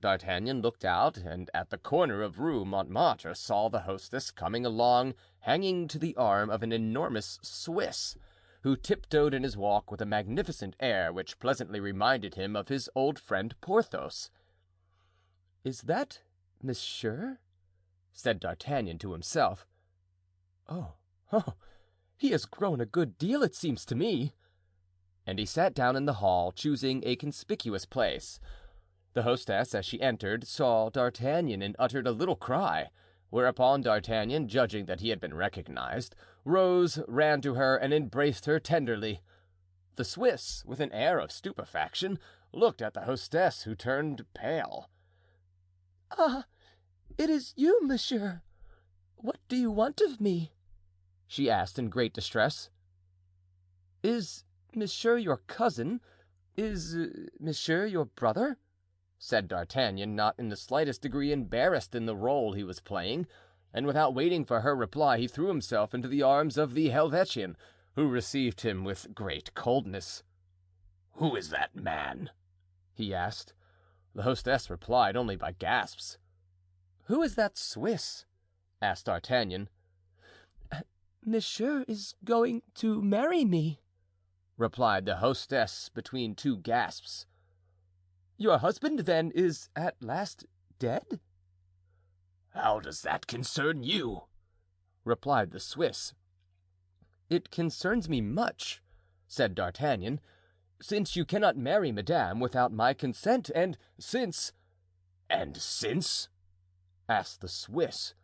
D'Artagnan looked out, and at the corner of Rue Montmartre saw the hostess coming along, hanging to the arm of an enormous Swiss, who tiptoed in his walk with a magnificent air which pleasantly reminded him of his old friend Porthos. "Is that Monsieur?" said D'Artagnan to himself. Oh, he has grown a good deal, it seems to me." And he sat down in the hall, choosing a conspicuous place. The hostess, as she entered, saw D'Artagnan and uttered a little cry, whereupon D'Artagnan, judging that he had been recognized, rose, ran to her, and embraced her tenderly. The Swiss, with an air of stupefaction, looked at the hostess, who turned pale. "Ah, it is you, monsieur. What do you want of me?" she asked in great distress. "Is monsieur your cousin? Is monsieur your brother?" said D'Artagnan, not in the slightest degree embarrassed in the role he was playing, and without waiting for her reply he threw himself into the arms of the Helvetian, who received him with great coldness. "Who is that man?" he asked. The hostess replied only by gasps. "Who is that Swiss?" asked D'Artagnan. "Monsieur is going to marry me," replied the hostess between two gasps. "Your husband, then, is at last dead?" "How does that concern you?" replied the Swiss. "It concerns me much," said D'Artagnan, "since you cannot marry Madame without my consent, and since—" "And since?" asked the Swiss.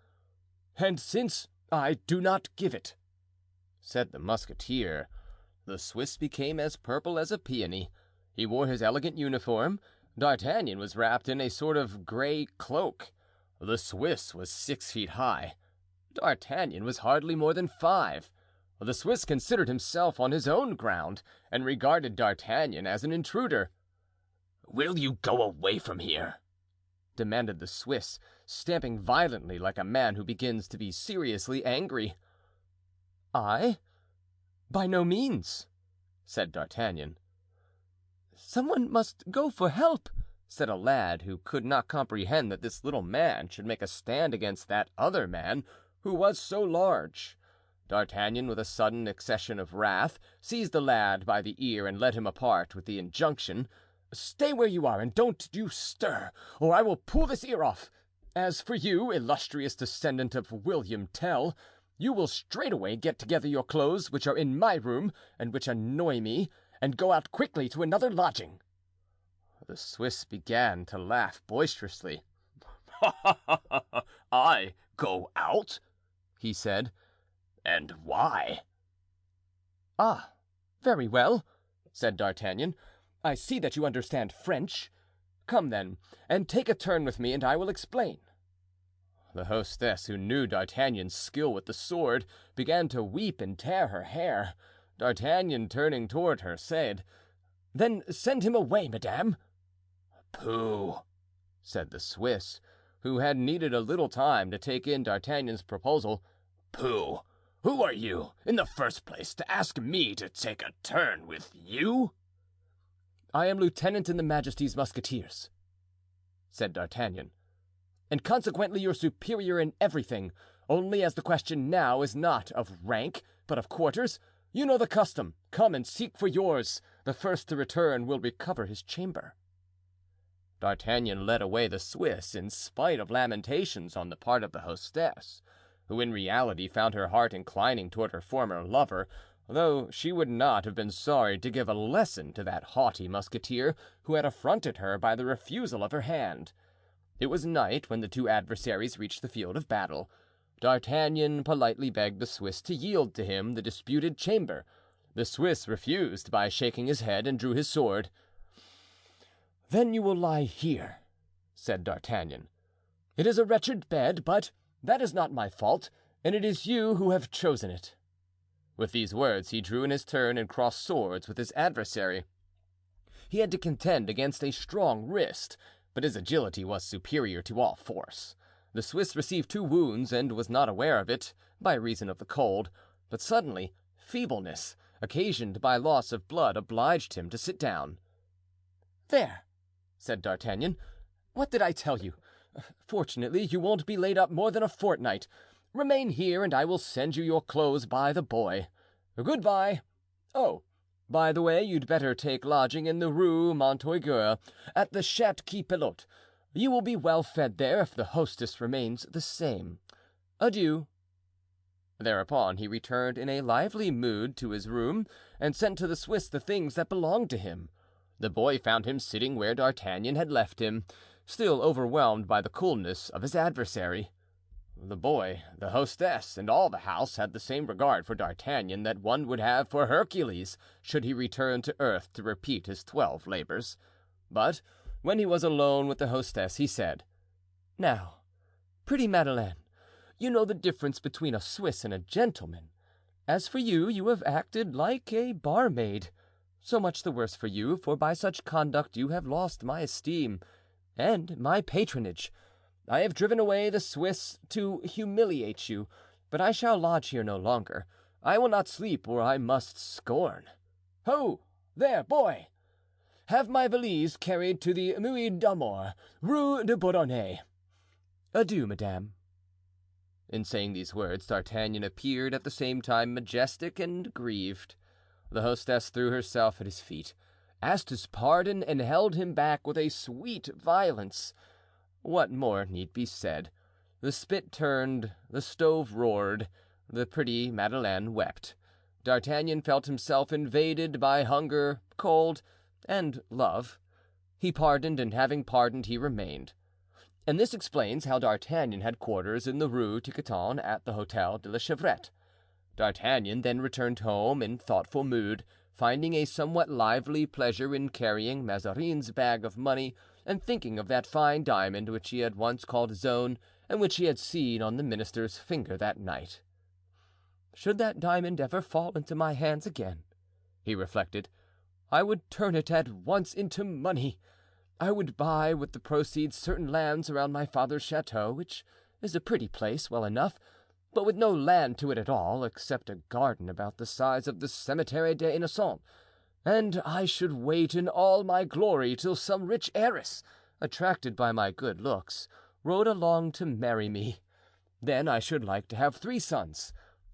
"And since I do not give it," said the musketeer. The Swiss became as purple as a peony. He wore his elegant uniform. D'Artagnan was wrapped in a sort of gray cloak. The Swiss was 6 feet high. D'Artagnan was hardly more than 5. The Swiss considered himself on his own ground, and regarded D'Artagnan as an intruder. "Will you go away from here?" demanded the Swiss, stamping violently like a man who begins to be seriously angry. "I? By no means," said D'Artagnan. "Someone must go for help," said a lad who could not comprehend that this little man should make a stand against that other man who was so large. D'Artagnan, with a sudden accession of wrath, seized the lad by the ear and led him apart with the injunction, "Stay where you are and don't you stir, or I will pull this ear off. As for you, illustrious descendant of William Tell, you will straightway get together your clothes, which are in my room and which annoy me, and go out quickly to another lodging." The Swiss began to laugh boisterously. "I go out?" he said. "And why?" "Ah, very well," said D'Artagnan. "I see that you understand French. Come, then, and take a turn with me, and I will explain." The hostess, who knew D'Artagnan's skill with the sword, began to weep and tear her hair. D'Artagnan, turning toward her, said, "Then send him away, madame." "Pooh!" said the Swiss, who had needed a little time to take in D'Artagnan's proposal. "Pooh! Who are you, in the first place, to ask me to take a turn with you?" "I am lieutenant in the Majesty's Musketeers," said D'Artagnan, "and consequently your superior in everything, only as the question now is not of rank, but of quarters. You know the custom. Come and seek for yours. The first to return will recover his chamber." D'Artagnan led away the Swiss in spite of lamentations on the part of the hostess, who in reality found her heart inclining toward her former lover, though she would not have been sorry to give a lesson to that haughty musketeer who had affronted her by the refusal of her hand. It was night when the two adversaries reached the field of battle. D'Artagnan politely begged the Swiss to yield to him the disputed chamber. The Swiss refused by shaking his head and drew his sword. "Then you will lie here," said D'Artagnan. "It is a wretched bed, but that is not my fault, and it is you who have chosen it." With these words he drew in his turn and crossed swords with his adversary. He had to contend against a strong wrist, but his agility was superior to all force. The Swiss received 2 wounds and was not aware of it, by reason of the cold, but suddenly feebleness, occasioned by loss of blood, obliged him to sit down. "There," said D'Artagnan, "what did I tell you? Fortunately, you won't be laid up more than a fortnight. Remain here, and I will send you your clothes by the boy. Goodbye. Oh, by the way, you'd better take lodging in the Rue Montorgueil, at the Chat Qui Pelote. You will be well fed there if the hostess remains the same. Adieu." Thereupon he returned in a lively mood to his room and sent to the Swiss the things that belonged to him. The boy found him sitting where D'Artagnan had left him, still overwhelmed by the coolness of his adversary. The boy, the hostess, and all the house had the same regard for D'Artagnan that one would have for Hercules should he return to earth to repeat his 12 labors. But when he was alone with the hostess, he said, "Now, pretty Madeleine, you know the difference between a Swiss and a gentleman. As for you, you have acted like a barmaid. So much the worse for you, for by such conduct you have lost my esteem and my patronage. I have driven away the Swiss to humiliate you, but I shall lodge here no longer. I will not sleep where I must scorn. Ho, there, boy! Have my valise carried to the Muid d'Amour, Rue de Bourdonnais. Adieu, madame." In saying these words, D'Artagnan appeared at the same time majestic and grieved. The hostess threw herself at his feet, asked his pardon, and held him back with a sweet violence. What more need be said? The spit turned, the stove roared, the pretty Madeleine wept. D'Artagnan felt himself invaded by hunger, cold, and love. He pardoned, and having pardoned, he remained. And this explains how D'Artagnan had quarters in the Rue Tiquetonne at the Hotel de la Chevrette. D'Artagnan then returned home in thoughtful mood, finding a somewhat lively pleasure in carrying Mazarin's bag of money and thinking of that fine diamond which he had once called his own and which he had seen on the minister's finger that night. "Should that diamond ever fall into my hands again," he reflected, "I would turn it at once into money. I would buy with the proceeds certain lands around my father's chateau, which is a pretty place, well enough, but with no land to it at all, except a garden about the size of the Cemetery des Innocents. and I should wait in all my glory till some rich heiress, attracted by my good looks, rode along to marry me. Then I should like to have 3 sons.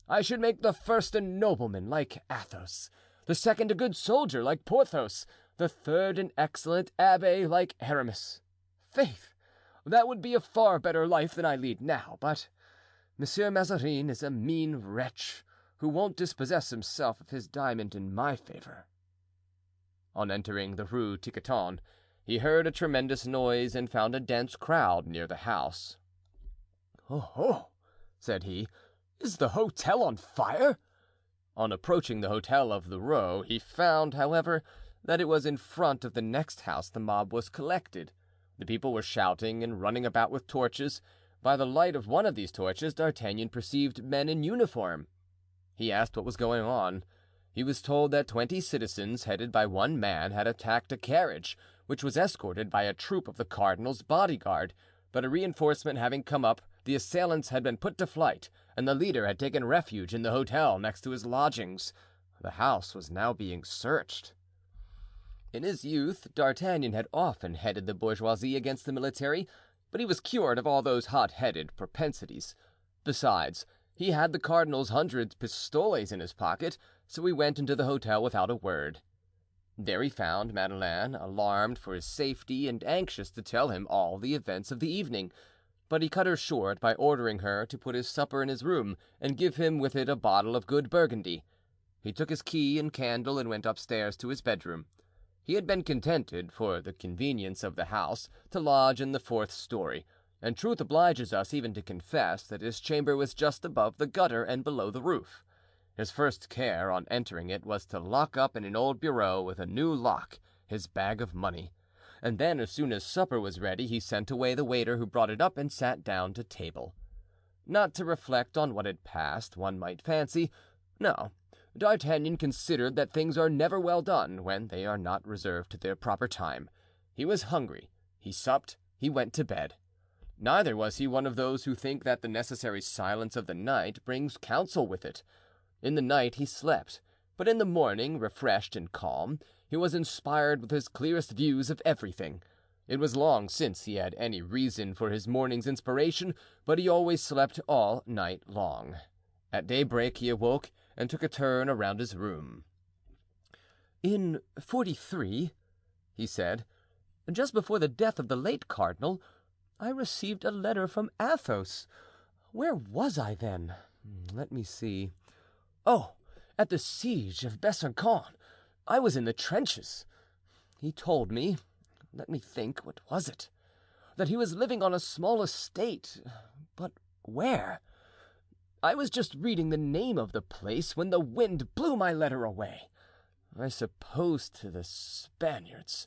I should make the first a nobleman like Athos, the second a good soldier like Porthos, the third an excellent abbé like Aramis. Faith, that would be a far better life than I lead now, but Monsieur Mazarin is a mean wretch who won't dispossess himself of his diamond in my favor." On entering the Rue Tiquetonne, he heard a tremendous noise and found a dense crowd near the house. "Oh," said he, "is the hotel on fire?" On approaching the hotel of the Row, he found, however, that it was in front of the next house the mob was collected. The people were shouting and running about with torches. By the light of one of these torches, D'Artagnan perceived men in uniform. He asked what was going on. He was told that 20 citizens, headed by one man, had attacked a carriage, which was escorted by a troop of the cardinal's bodyguard, but a reinforcement having come up, the assailants had been put to flight, and the leader had taken refuge in the hotel next to his lodgings. The house was now being searched. In his youth, D'Artagnan had often headed the bourgeoisie against the military, but he was cured of all those hot-headed propensities. Besides, he had the cardinal's 100 pistoles in his pocket, so he went into the hotel without a word. There he found Madeleine, alarmed for his safety and anxious to tell him all the events of the evening, but he cut her short by ordering her to put his supper in his room and give him with it a bottle of good Burgundy. He took his key and candle and went upstairs to his bedroom. He had been contented, for the convenience of the house, to lodge in the 4th story, and truth obliges us even to confess that his chamber was just above the gutter and below the roof. His first care on entering it was to lock up in an old bureau with a new lock his bag of money, and then as soon as supper was ready he sent away the waiter who brought it up and sat down to table. Not to reflect on what had passed, one might fancy. No, D'Artagnan considered that things are never well done when they are not reserved to their proper time. He was hungry, he supped, he went to bed. Neither was he one of those who think that the necessary silence of the night brings counsel with it. In the night he slept, but in the morning, refreshed and calm, he was inspired with his clearest views of everything. It was long since he had any reason for his morning's inspiration, but he always slept all night long. At daybreak he awoke and took a turn around his room. "In '43," he said, "just before the death of the late cardinal, I received a letter from Athos. Where was I then? Let me see. Oh, at the siege of Besancon. I was in the trenches. He told me, let me think, what was it? That he was living on a small estate, but where? I was just reading the name of the place when the wind blew my letter away. I suppose to the Spaniards.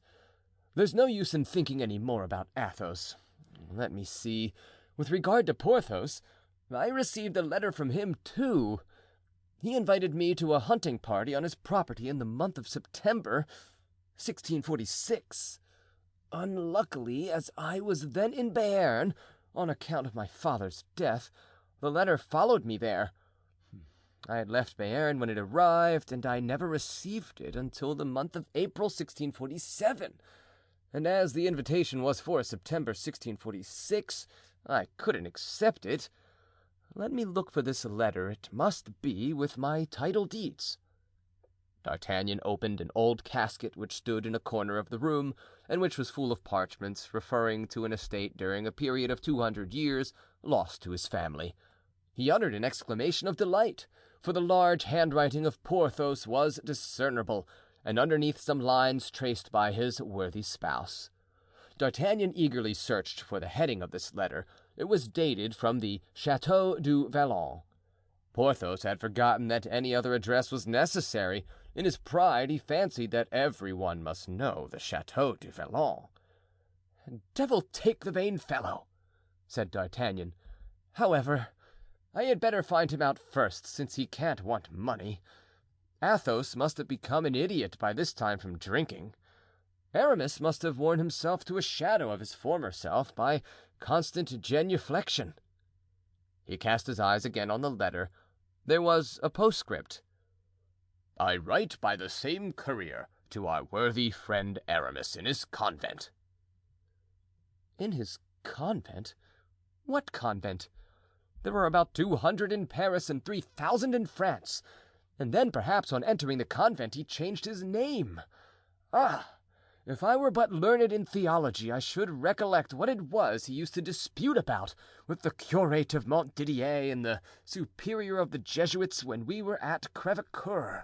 There's no use in thinking any more about Athos. Let me see. With regard to Porthos, I received a letter from him too. He invited me to a hunting party on his property in the month of September, 1646. Unluckily, as I was then in Béarn, on account of my father's death, the letter followed me there. I had left Béarn when it arrived, and I never received it until the month of April, 1647. And as the invitation was for September, 1646, I couldn't accept it. Let me look for this letter. It must be with my title deeds." D'Artagnan opened an old casket which stood in a corner of the room, and which was full of parchments referring to an estate during a period of 200 years lost to his family. He uttered an exclamation of delight, for the large handwriting of Porthos was discernible, and underneath some lines traced by his worthy spouse. D'Artagnan eagerly searched for the heading of this letter. It was dated from the Château du Vallon. Porthos had forgotten that any other address was necessary. In his pride, he fancied that every one must know the Château du Vallon. "Devil take the vain fellow," said D'Artagnan. "However, I had better find him out first, since he can't want money. Athos must have become an idiot by this time from drinking. Aramis must have worn himself to a shadow of his former self by constant genuflection." He cast his eyes again on the letter. There was a postscript. "I write by the same courier, to our worthy friend Aramis in his convent." In his convent? What convent? There are about 200 in Paris and 3,000 in France. And then, perhaps, on entering the convent, he changed his name. Ah! If I were but learned in theology, I should recollect what it was he used to dispute about with the curate of Montdidier and the superior of the Jesuits when we were at Crèvecoeur.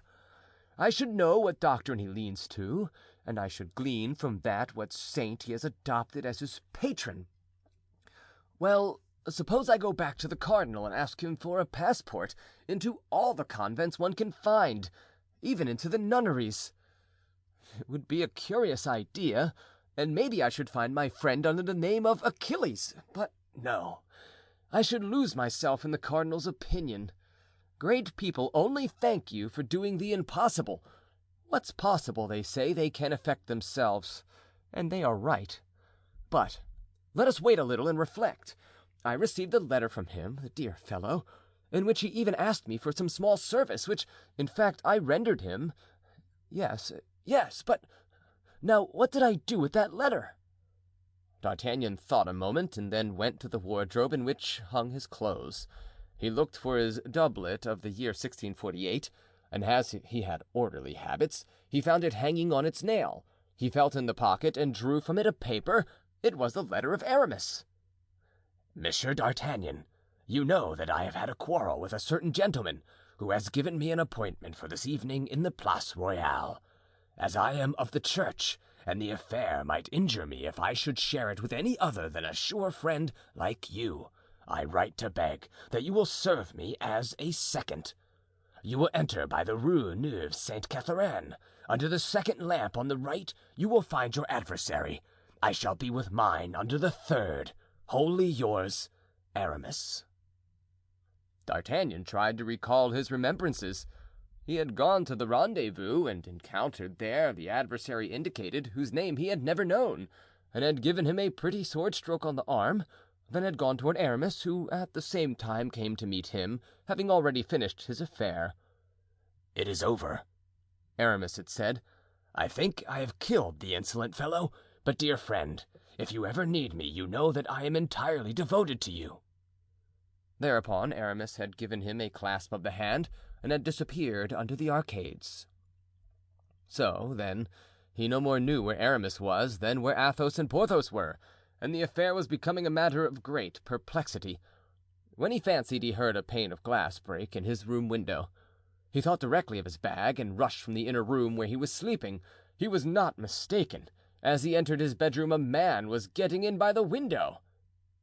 I should know what doctrine he leans to, and I should glean from that what saint he has adopted as his patron. Well, suppose I go back to the cardinal and ask him for a passport into all the convents one can find, even into the nunneries. It would be a curious idea, and maybe I should find my friend under the name of Achilles, but no, I should lose myself in the cardinal's opinion. Great people only thank you for doing the impossible. What's possible, they say, they can effect themselves, and they are right. But let us wait a little and reflect. I received a letter from him, the dear fellow, in which he even asked me for some small service, which, in fact, I rendered him. Yes, but now what did I do with that letter?" D'Artagnan thought a moment and then went to the wardrobe in which hung his clothes. He looked for his doublet of the year 1648, and as he had orderly habits, he found it hanging on its nail. He felt in the pocket and drew from it a paper. It was the letter of Aramis. "Monsieur d'Artagnan, you know that I have had a quarrel with a certain gentleman who has given me an appointment for this evening in the Place Royale. As I am of the church, and the affair might injure me if I should share it with any other than a sure friend like you, I write to beg that you will serve me as a second. You will enter by the Rue Neuve Sainte-Catherine. Under the second lamp on the right you will find your adversary. I shall be with mine under the third. Wholly yours, Aramis." D'Artagnan tried to recall his remembrances. He had gone to the rendezvous and encountered there the adversary indicated, whose name he had never known, and had given him a pretty sword stroke on the arm, then had gone toward Aramis, who at the same time came to meet him, having already finished his affair. "It is over," Aramis had said. "I think I have killed the insolent fellow, but, dear friend, if you ever need me, you know that I am entirely devoted to you." Thereupon Aramis had given him a clasp of the hand and had disappeared under the arcades. So, then, he no more knew where Aramis was than where Athos and Porthos were, and the affair was becoming a matter of great perplexity. When he fancied he heard a pane of glass break in his room window, he thought directly of his bag and rushed from the inner room where he was sleeping. He was not mistaken. As he entered his bedroom, a man was getting in by the window.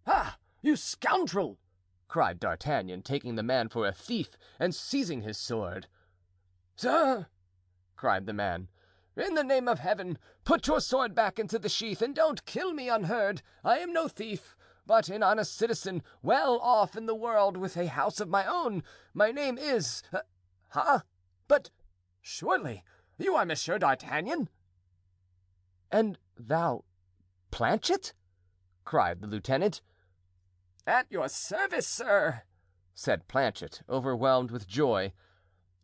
"Ah, you scoundrel!" cried D'Artagnan, taking the man for a thief and seizing his sword. "Sir," cried the man, "in the name of Heaven, put your sword back into the sheath and don't kill me unheard. I am no thief, but an honest citizen, well off in the world, with a house of my own. My name is— But surely you are Monsieur d'Artagnan?" "And thou, Planchet?" cried the lieutenant. "At your service, sir," said Planchet, overwhelmed with joy.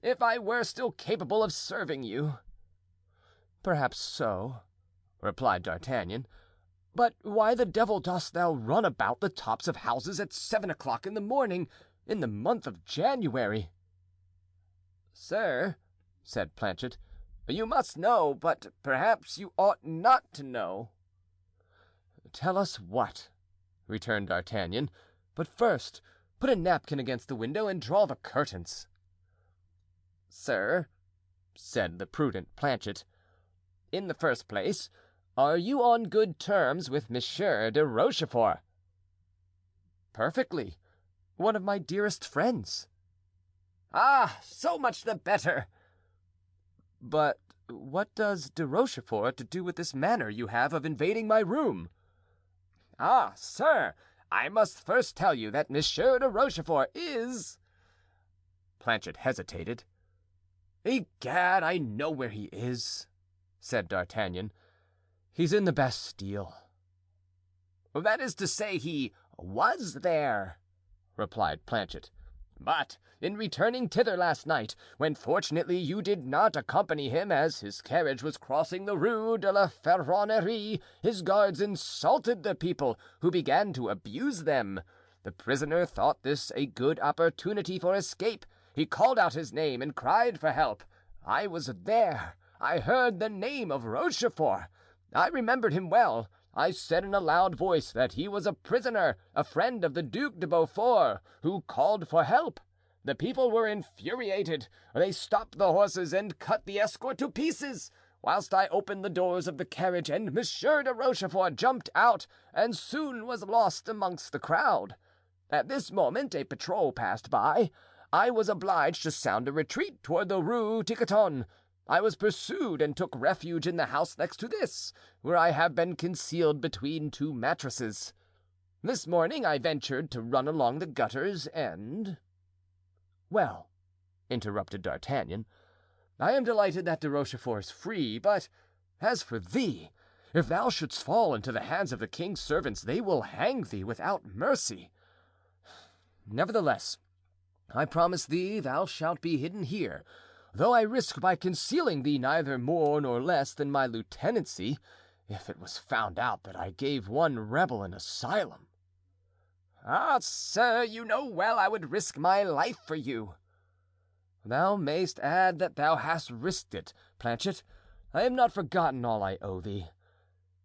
"If I were still capable of serving you." "Perhaps so," replied D'Artagnan. "But why the devil dost thou run about the tops of houses at 7 o'clock in the morning, in the month of January?" "Sir," said Planchet, "you must know, but perhaps you ought not to know." "Tell us what," returned D'Artagnan, "but first put a napkin against the window and draw the curtains." "Sir," said the prudent Planchet, "in the first place, are you on good terms with Monsieur de Rochefort?" "Perfectly. One of my dearest friends." "Ah, so much the better." "But what does de Rochefort to do with this manner you have of invading my room?" "Ah, sir, I must first tell you that Monsieur de Rochefort is—" Planchet hesitated. "Egad, I know where he is," said D'Artagnan. "He's in the Bastille." "That is to say, he was there," replied Planchet. But in returning thither last night, when fortunately you did not accompany him as his carriage was crossing the Rue de la Ferronnerie, his guards insulted the people, who began to abuse them. The prisoner thought this a good opportunity for escape. He called out his name and cried for help. I was there. I heard the name of Rochefort. I remembered him well. I said in a loud voice that he was a prisoner, a friend of the Duc de Beaufort, who called for help. The people were infuriated. They stopped the horses and cut the escort to pieces, whilst I opened the doors of the carriage, and Monsieur de Rochefort jumped out and soon was lost amongst the crowd. At this moment a patrol passed by. I was obliged to sound a retreat toward the Rue Tiquetonne. I was pursued and took refuge in the house next to this, where I have been concealed between two mattresses. This morning I ventured to run along the gutters and—" "Well," interrupted D'Artagnan, "I am delighted that De Rochefort is free, but as for thee, if thou shouldst fall into the hands of the king's servants, they will hang thee without mercy. Nevertheless, I promise thee thou shalt be hidden here, though I risk by concealing thee neither more nor less than my lieutenancy, if it was found out that I gave one rebel an asylum." "Ah, sir, you know well I would risk my life for you." "Thou mayst add that thou hast risked it, Planchet. I have not forgotten all I owe thee.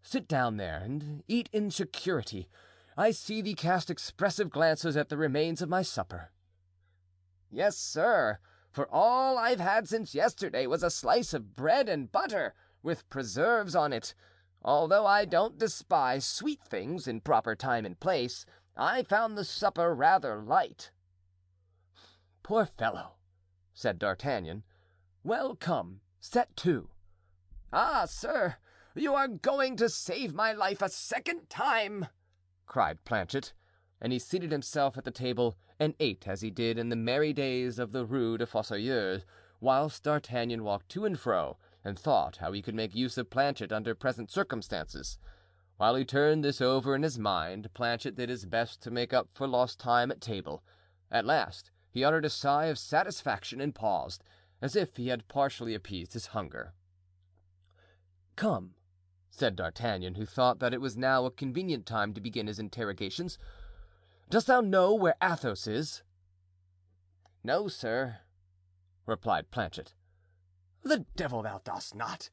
Sit down there and eat in security. I see thee cast expressive glances at the remains of my supper." "Yes, sir, for all I've had since yesterday was a slice of bread and butter, with preserves on it. Although I don't despise sweet things in proper time and place, I found the supper rather light." "Poor fellow," said D'Artagnan. "Well, come, set to." "Ah, sir, you are going to save my life a second time," cried Planchet, and he seated himself at the table and ate as he did in the merry days of the Rue des Fossoyeurs, whilst D'Artagnan walked to and fro and thought how he could make use of Planchet under present circumstances. While he turned this over in his mind, Planchet did his best to make up for lost time at table. At last he uttered a sigh of satisfaction and paused, as if he had partially appeased his hunger. "Come," said D'Artagnan, who thought that it was now a convenient time to begin his interrogations, "dost thou know where Athos is?" "No, sir," replied Planchet. "The devil thou dost not!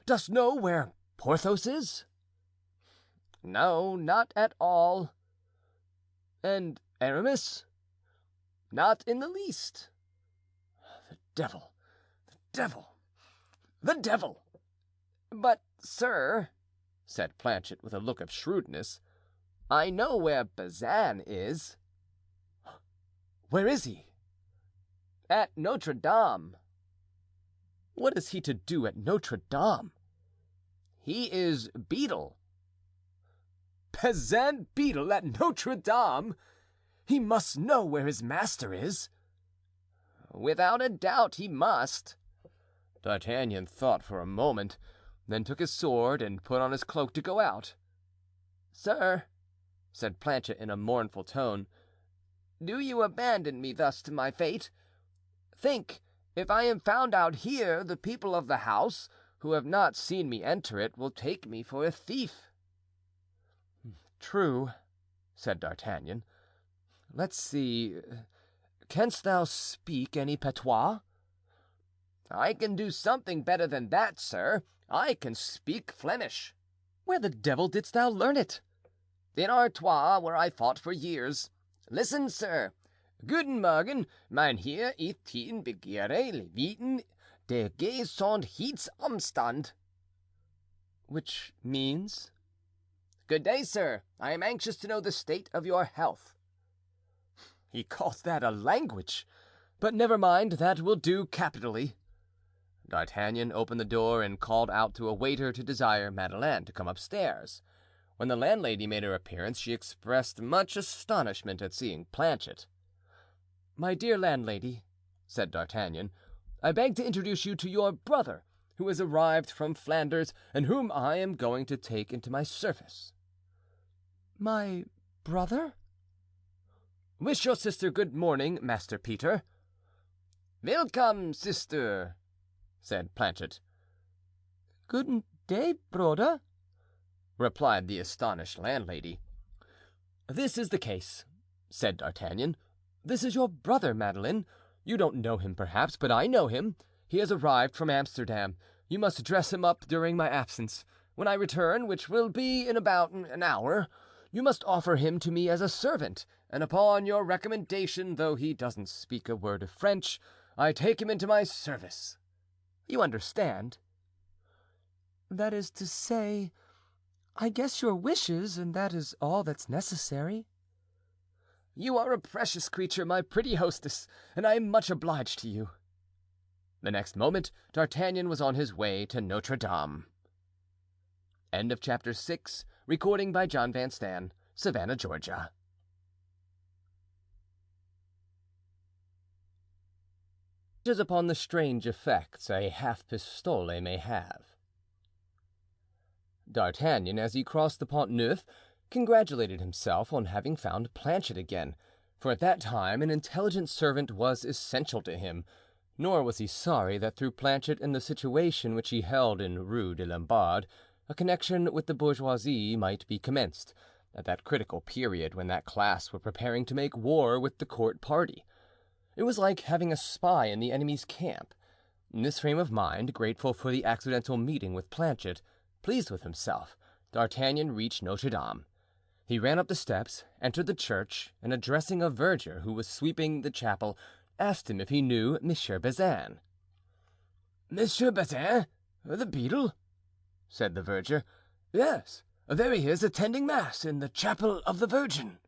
Dost know where Porthos is?" "No, not at all." "And Aramis?" "Not in the least." "The devil! The devil! The devil!" "But, sir," said Planchet with a look of shrewdness, "I know where Bazin is." "Where is he?" "At Notre Dame." "What is he to do at Notre Dame?" "He is beadle." "Bazin beadle at Notre Dame? He must know where his master is." "Without a doubt he must." D'Artagnan thought for a moment, then took his sword and put on his cloak to go out. "Sir," said Planchet in a mournful tone, "do you abandon me thus to my fate? Think, if I am found out here, the people of the house, who have not seen me enter it, will take me for a thief." "True," said D'Artagnan. "Let's see, canst thou speak any patois?" "I can do something better than that, sir. I can speak Flemish." "Where the devil didst thou learn it?" "In Artois, where I fought for years. Listen, sir. Guten Morgen, mein Heer, ich tien begehre leviten der gesond hiets omstand." Which means? "Good day, sir. I am anxious to know the state of your health." "He calls that a language! But never mind, that will do capitally." D'Artagnan opened the door and called out to a waiter to desire Madeleine to come upstairs. When the landlady made her appearance, she expressed much astonishment at seeing Planchet. "My dear landlady," said D'Artagnan, "I beg to introduce you to your brother, who has arrived from Flanders and whom I am going to take into my service." "My brother?" Wish your sister good morning, Master Peter." "Welcome, sister," said Planchet. "Good day, broder," replied the astonished landlady. "This is the case," said D'Artagnan. "This is your brother, Madeleine. You don't know him, perhaps, but I know him. He has arrived from Amsterdam. You must dress him up during my absence. When I return, which will be in about an hour, you must offer him to me as a servant, and upon your recommendation, though he doesn't speak a word of French, I take him into my service. You understand?" "That is to say, I guess your wishes, and that is all that's necessary." "You are a precious creature, my pretty hostess, and I am much obliged to you." The next moment D'Artagnan was on his way to Notre Dame. End of chapter 6. Recording by John Van Stan, Savannah, Georgia. Upon the strange effects a half pistole may have. D'Artagnan, as he crossed the Pont Neuf, congratulated himself on having found Planchet again, for at that time an intelligent servant was essential to him, nor was he sorry that through Planchet and the situation which he held in Rue des Lombards, a connection with the bourgeoisie might be commenced, at that critical period when that class were preparing to make war with the court party. It was like having a spy in the enemy's camp. In this frame of mind, grateful for the accidental meeting with Planchet, pleased with himself, D'Artagnan reached Notre Dame. He ran up the steps, entered the church, and addressing a verger who was sweeping the chapel, asked him if he knew Monsieur Bazin. "Monsieur Bazin, the beadle?" said the verger. "Yes, there he is attending mass in the chapel of the Virgin."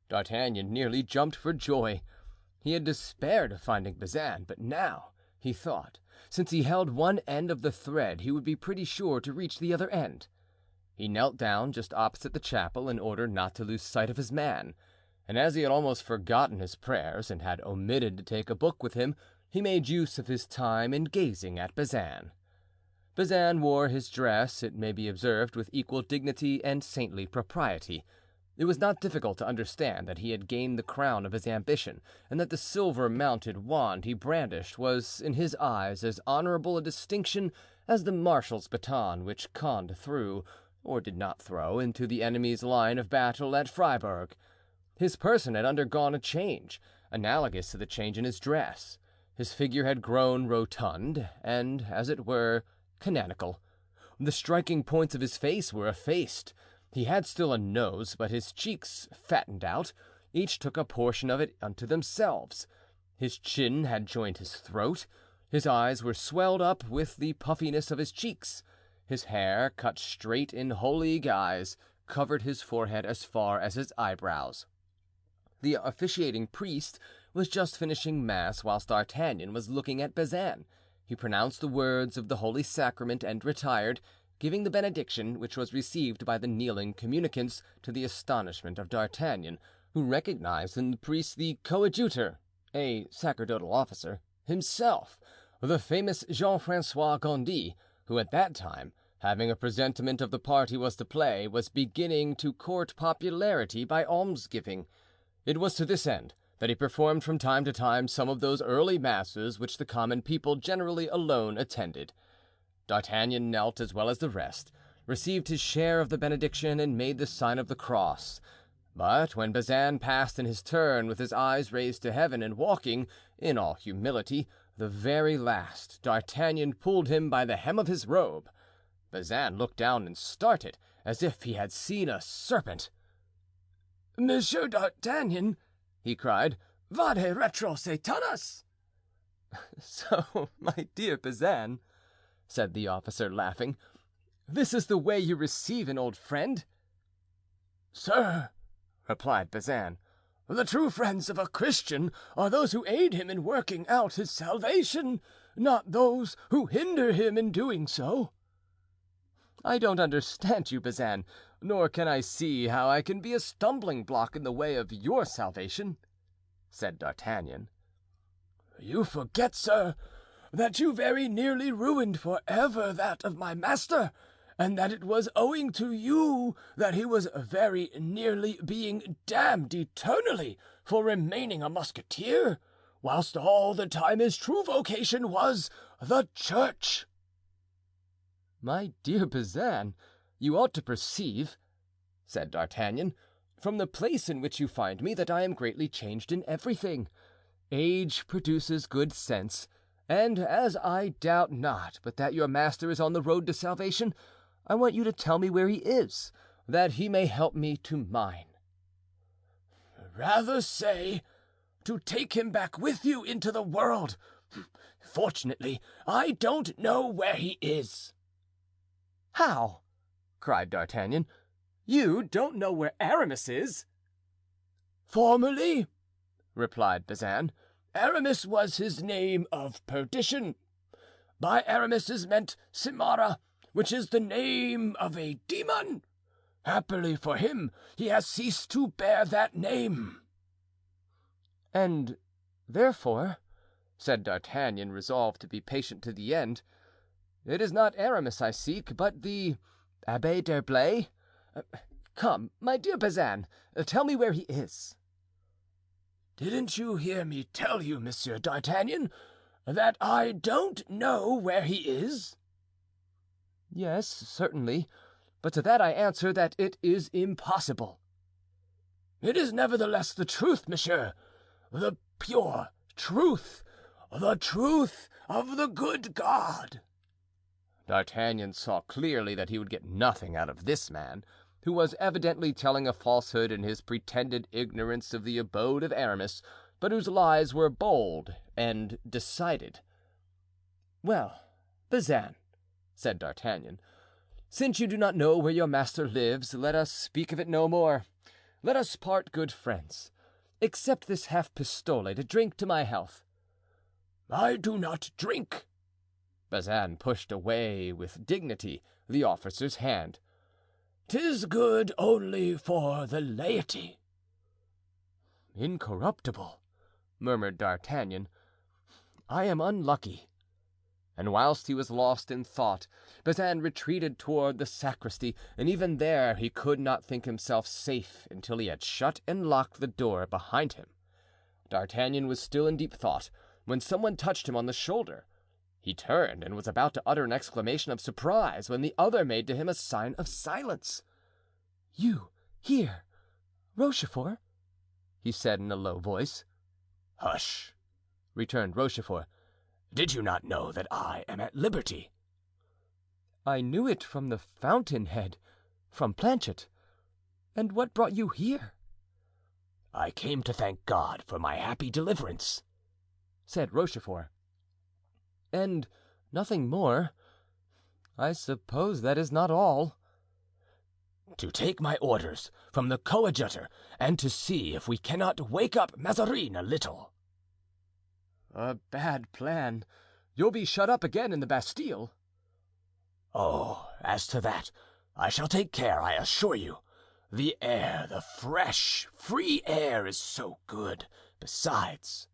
D'Artagnan nearly jumped for joy. He had despaired of finding Bazin, but now, he thought, since he held one end of the thread, he would be pretty sure to reach the other end. He knelt down just opposite the chapel in order not to lose sight of his man, and as he had almost forgotten his prayers and had omitted to take a book with him, he made use of his time in gazing at Bazin. Bazin wore his dress, it may be observed, with equal dignity and saintly propriety. It was not difficult to understand that he had gained the crown of his ambition, and that the silver-mounted wand he brandished was in his eyes as honorable a distinction as the marshal's baton which Condé threw, or did not throw, into the enemy's line of battle at Freiburg. His person had undergone a change, analogous to the change in his dress. His figure had grown rotund and, as it were, canonical. The striking points of his face were effaced. He had still a nose, but his cheeks, fattened out, each took a portion of it unto themselves. His chin had joined his throat. His eyes were swelled up with the puffiness of his cheeks. His hair, cut straight in holy guise, covered his forehead as far as his eyebrows. The officiating priest was just finishing mass whilst D'Artagnan was looking at Bazin. He pronounced the words of the Holy Sacrament and retired, giving the benediction, which was received by the kneeling communicants, to the astonishment of D'Artagnan, who recognized in the priest the coadjutor, a sacerdotal officer, himself, the famous Jean-Francois Gondy, who at that time, having a presentiment of the part he was to play, was beginning to court popularity by almsgiving. It was to this end that he performed from time to time some of those early masses which the common people generally alone attended. D'Artagnan knelt as well as the rest, received his share of the benediction, and made the sign of the cross. But when Bazin passed in his turn, with his eyes raised to heaven and walking, in all humility, the very last, D'Artagnan pulled him by the hem of his robe. Bazin looked down and started, as if he had seen a serpent. "Monsieur d'Artagnan," he cried, "vade retro Satanas!" "So, my dear Bazin," said the officer, laughing, "this is the way you receive an old friend?" "Sir," replied Bazin, "the true friends of a Christian are those who aid him in working out his salvation, not those who hinder him in doing so." "I don't understand you, Bazin, nor can I see how I can be a stumbling block in the way of your salvation," said D'Artagnan. "You forget, sir, that you very nearly ruined forever that of my master, and that it was owing to you that he was very nearly being damned eternally for remaining a musketeer, whilst all the time his true vocation was the church." "My dear Bazin, you ought to perceive," said D'Artagnan, "from the place in which you find me, that I am greatly changed in everything. Age produces good sense, and as I doubt not but that your master is on the road to salvation, I want you to tell me where he is, that he may help me to mine." "Rather say, to take him back with you into the world. Fortunately, I don't know where he is." "How?" cried D'Artagnan. "You don't know where Aramis is?" "Formerly," replied Bazin, "Aramis was his name of perdition. By Aramis is meant Simara, which is the name of a demon. Happily for him, he has ceased to bear that name." "And therefore," said D'Artagnan, resolved to be patient to the end, "it is not Aramis I seek, but the Abbé d'Herblay. Come, my dear Bazin, tell me where he is." "Didn't you hear me tell you, Monsieur d'Artagnan, that I don't know where he is?" "Yes, certainly, but to that I answer that it is impossible." "It is nevertheless the truth, monsieur, the pure truth, the truth of the good God." D'Artagnan saw clearly that he would get nothing out of this man, who was evidently telling a falsehood in his pretended ignorance of the abode of Aramis, but whose lies were bold and decided. "Well, Bazin," said D'Artagnan, "since you do not know where your master lives, let us speak of it no more. Let us part good friends. Accept this half pistole to drink to my health." "I do not drink." Bazin pushed away with dignity the officer's hand. "'Tis good only for the laity." "Incorruptible," murmured D'Artagnan. "I am unlucky." And whilst he was lost in thought, Bazin retreated toward the sacristy, and even there he could not think himself safe until he had shut and locked the door behind him. D'Artagnan was still in deep thought when someone touched him on the shoulder. He turned and was about to utter an exclamation of surprise when the other made to him a sign of silence. "You here, Rochefort?" he said in a low voice. "Hush," returned Rochefort. "Did you not know that I am at liberty?" "I knew it from the fountainhead, from Planchet. And what brought you here?" "I came to thank God for my happy deliverance," said Rochefort. "And nothing more? I suppose that is not all." "To take my orders from the coadjutor and to see if we cannot wake up Mazarin a little." "A bad plan. You'll be shut up again in the Bastille." "Oh, as to that, I shall take care, I assure you. The air, the fresh, free air is so good. Besides,"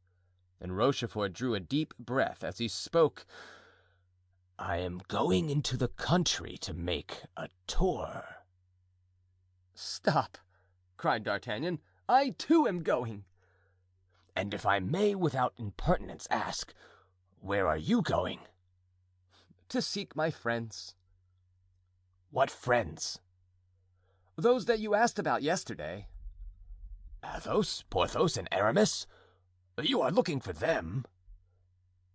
and Rochefort drew a deep breath as he spoke, "I am going into the country to make a tour." "Stop!" cried D'Artagnan. "I too am going." "And if I may without impertinence ask, where are you going?" "To seek my friends." "What friends?" "Those that you asked about yesterday." "Athos, Porthos, and Aramis? You are looking for them?"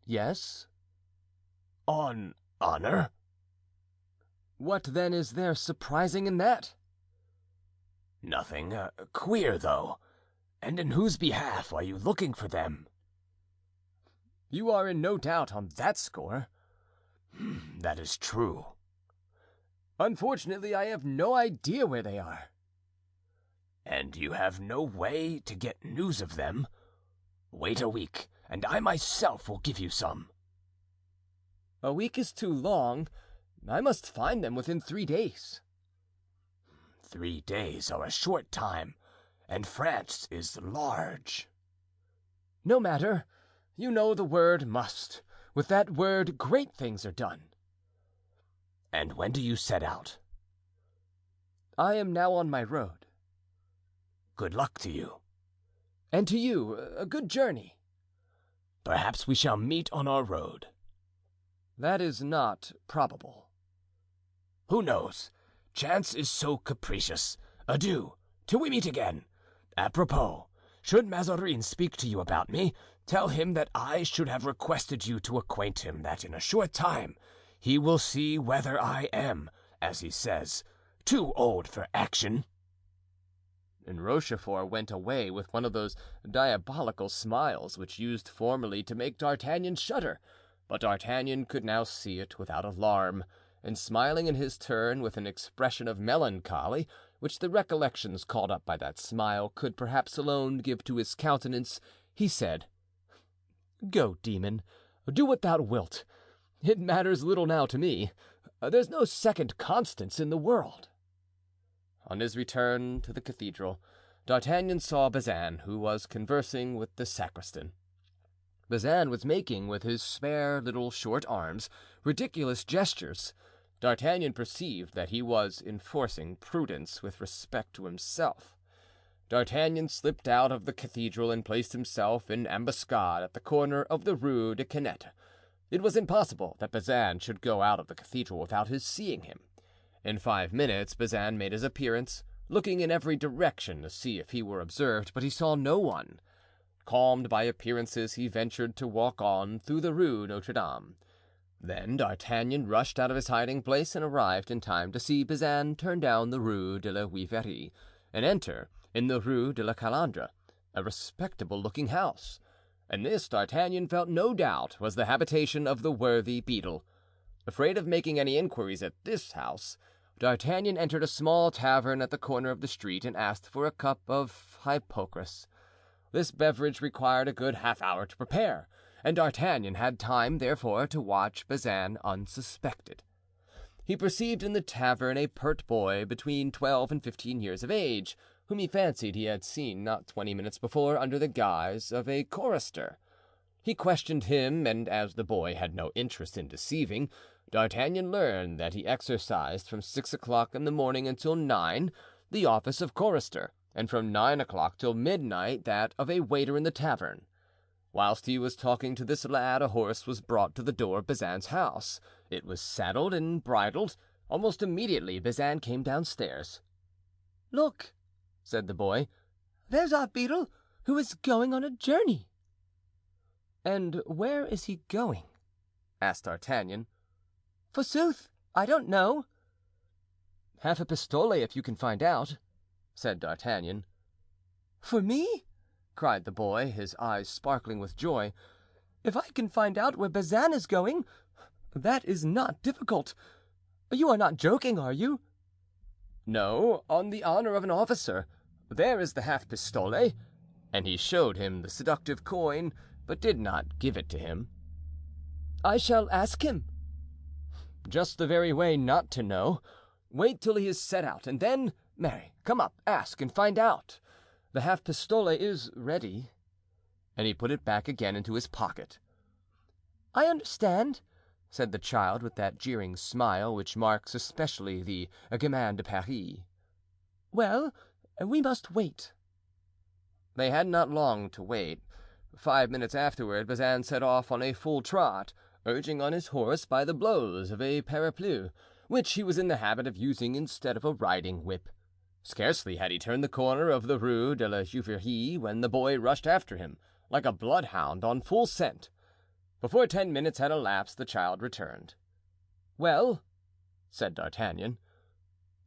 "Yes." "On honor?" "What then is there surprising in that?" "Nothing. Queer, though. And in whose behalf are you looking for them?" "You are in no doubt on that score." "That is true." "Unfortunately, I have no idea where they are." "And you have no way to get news of them? Wait a week, and I myself will give you some." "A week is too long. I must find them within 3 days." 3 days are a short time, and France is large." "No matter. You know the word must. With that word great things are done." And when do you set out?" "I am now on my road." "Good luck to you." "And to you, a good journey." "Perhaps we shall meet on our road." "That is not probable." "Who knows? Chance is so capricious. Adieu, till we meet again. Apropos, should Mazarin speak to you about me, tell him that I should have requested you to acquaint him that in a short time he will see whether I am, as he says, too old for action." And Rochefort went away with one of those diabolical smiles which used formerly to make D'Artagnan shudder, but D'Artagnan could now see it without alarm, and smiling in his turn with an expression of melancholy which the recollections called up by that smile could perhaps alone give to his countenance, he said: "Go, demon, do what thou wilt. It matters little now to me. There's no second Constance in the world." On his return to the cathedral, D'Artagnan saw Bazin, who was conversing with the sacristan. Bazin was making, with his spare little short arms, ridiculous gestures. D'Artagnan perceived that he was enforcing prudence with respect to himself. D'Artagnan slipped out of the cathedral and placed himself in ambuscade at the corner of the Rue de Canette. It was impossible that Bazin should go out of the cathedral without his seeing him. In 5 minutes Bazin made his appearance, looking in every direction to see if he were observed, but he saw no one. Calmed by appearances, he ventured to walk on through the Rue Notre Dame. Then D'Artagnan rushed out of his hiding-place and arrived in time to see Bazin turn down the Rue de la Juiverie and enter in the Rue de la Calandre, a respectable-looking house. And this, D'Artagnan felt no doubt, was the habitation of the worthy beadle. Afraid of making any inquiries at this house, D'Artagnan entered a small tavern at the corner of the street and asked for a cup of hypocras. This beverage required a good half-hour to prepare, and D'Artagnan had time, therefore, to watch Bazin unsuspected. He perceived in the tavern a pert boy between 12 and 15 years of age, whom he fancied he had seen not 20 minutes before under the guise of a chorister. He questioned him, and as the boy had no interest in deceiving, D'Artagnan learned that he exercised from 6 o'clock in the morning until 9 the office of chorister, and from 9 o'clock till midnight that of a waiter in the tavern. Whilst he was talking to this lad, a horse was brought to the door of Bazin's house. It was saddled and bridled. Almost immediately Bazin came downstairs. "Look," said the boy, "there's our beadle, who is going on a journey." "And where is he going?" asked D'Artagnan. "Forsooth, I don't know." "Half a pistole, if you can find out," said D'Artagnan. "For me?" cried the boy, his eyes sparkling with joy. "If I can find out where Bazin is going, that is not difficult. You are not joking, are you?" "No, on the honor of an officer. There is the half pistole," and he showed him the seductive coin, but did not give it to him. "I shall ask him." "Just the very way not to know. Wait till he is set out, and then, marry, come up, ask, and find out. The half pistole is ready." And he put it back again into his pocket. "I understand," said the child with that jeering smile which marks especially the gamin de Paris. "Well, we must wait." They had not long to wait. 5 minutes afterward Bazin set off on a full trot, urging on his horse by the blows of a parapluie, which he was in the habit of using instead of a riding whip. Scarcely had he turned the corner of the Rue de la Juiverie when the boy rushed after him, like a bloodhound on full scent. Before 10 minutes had elapsed, the child returned. "Well?" said D'Artagnan.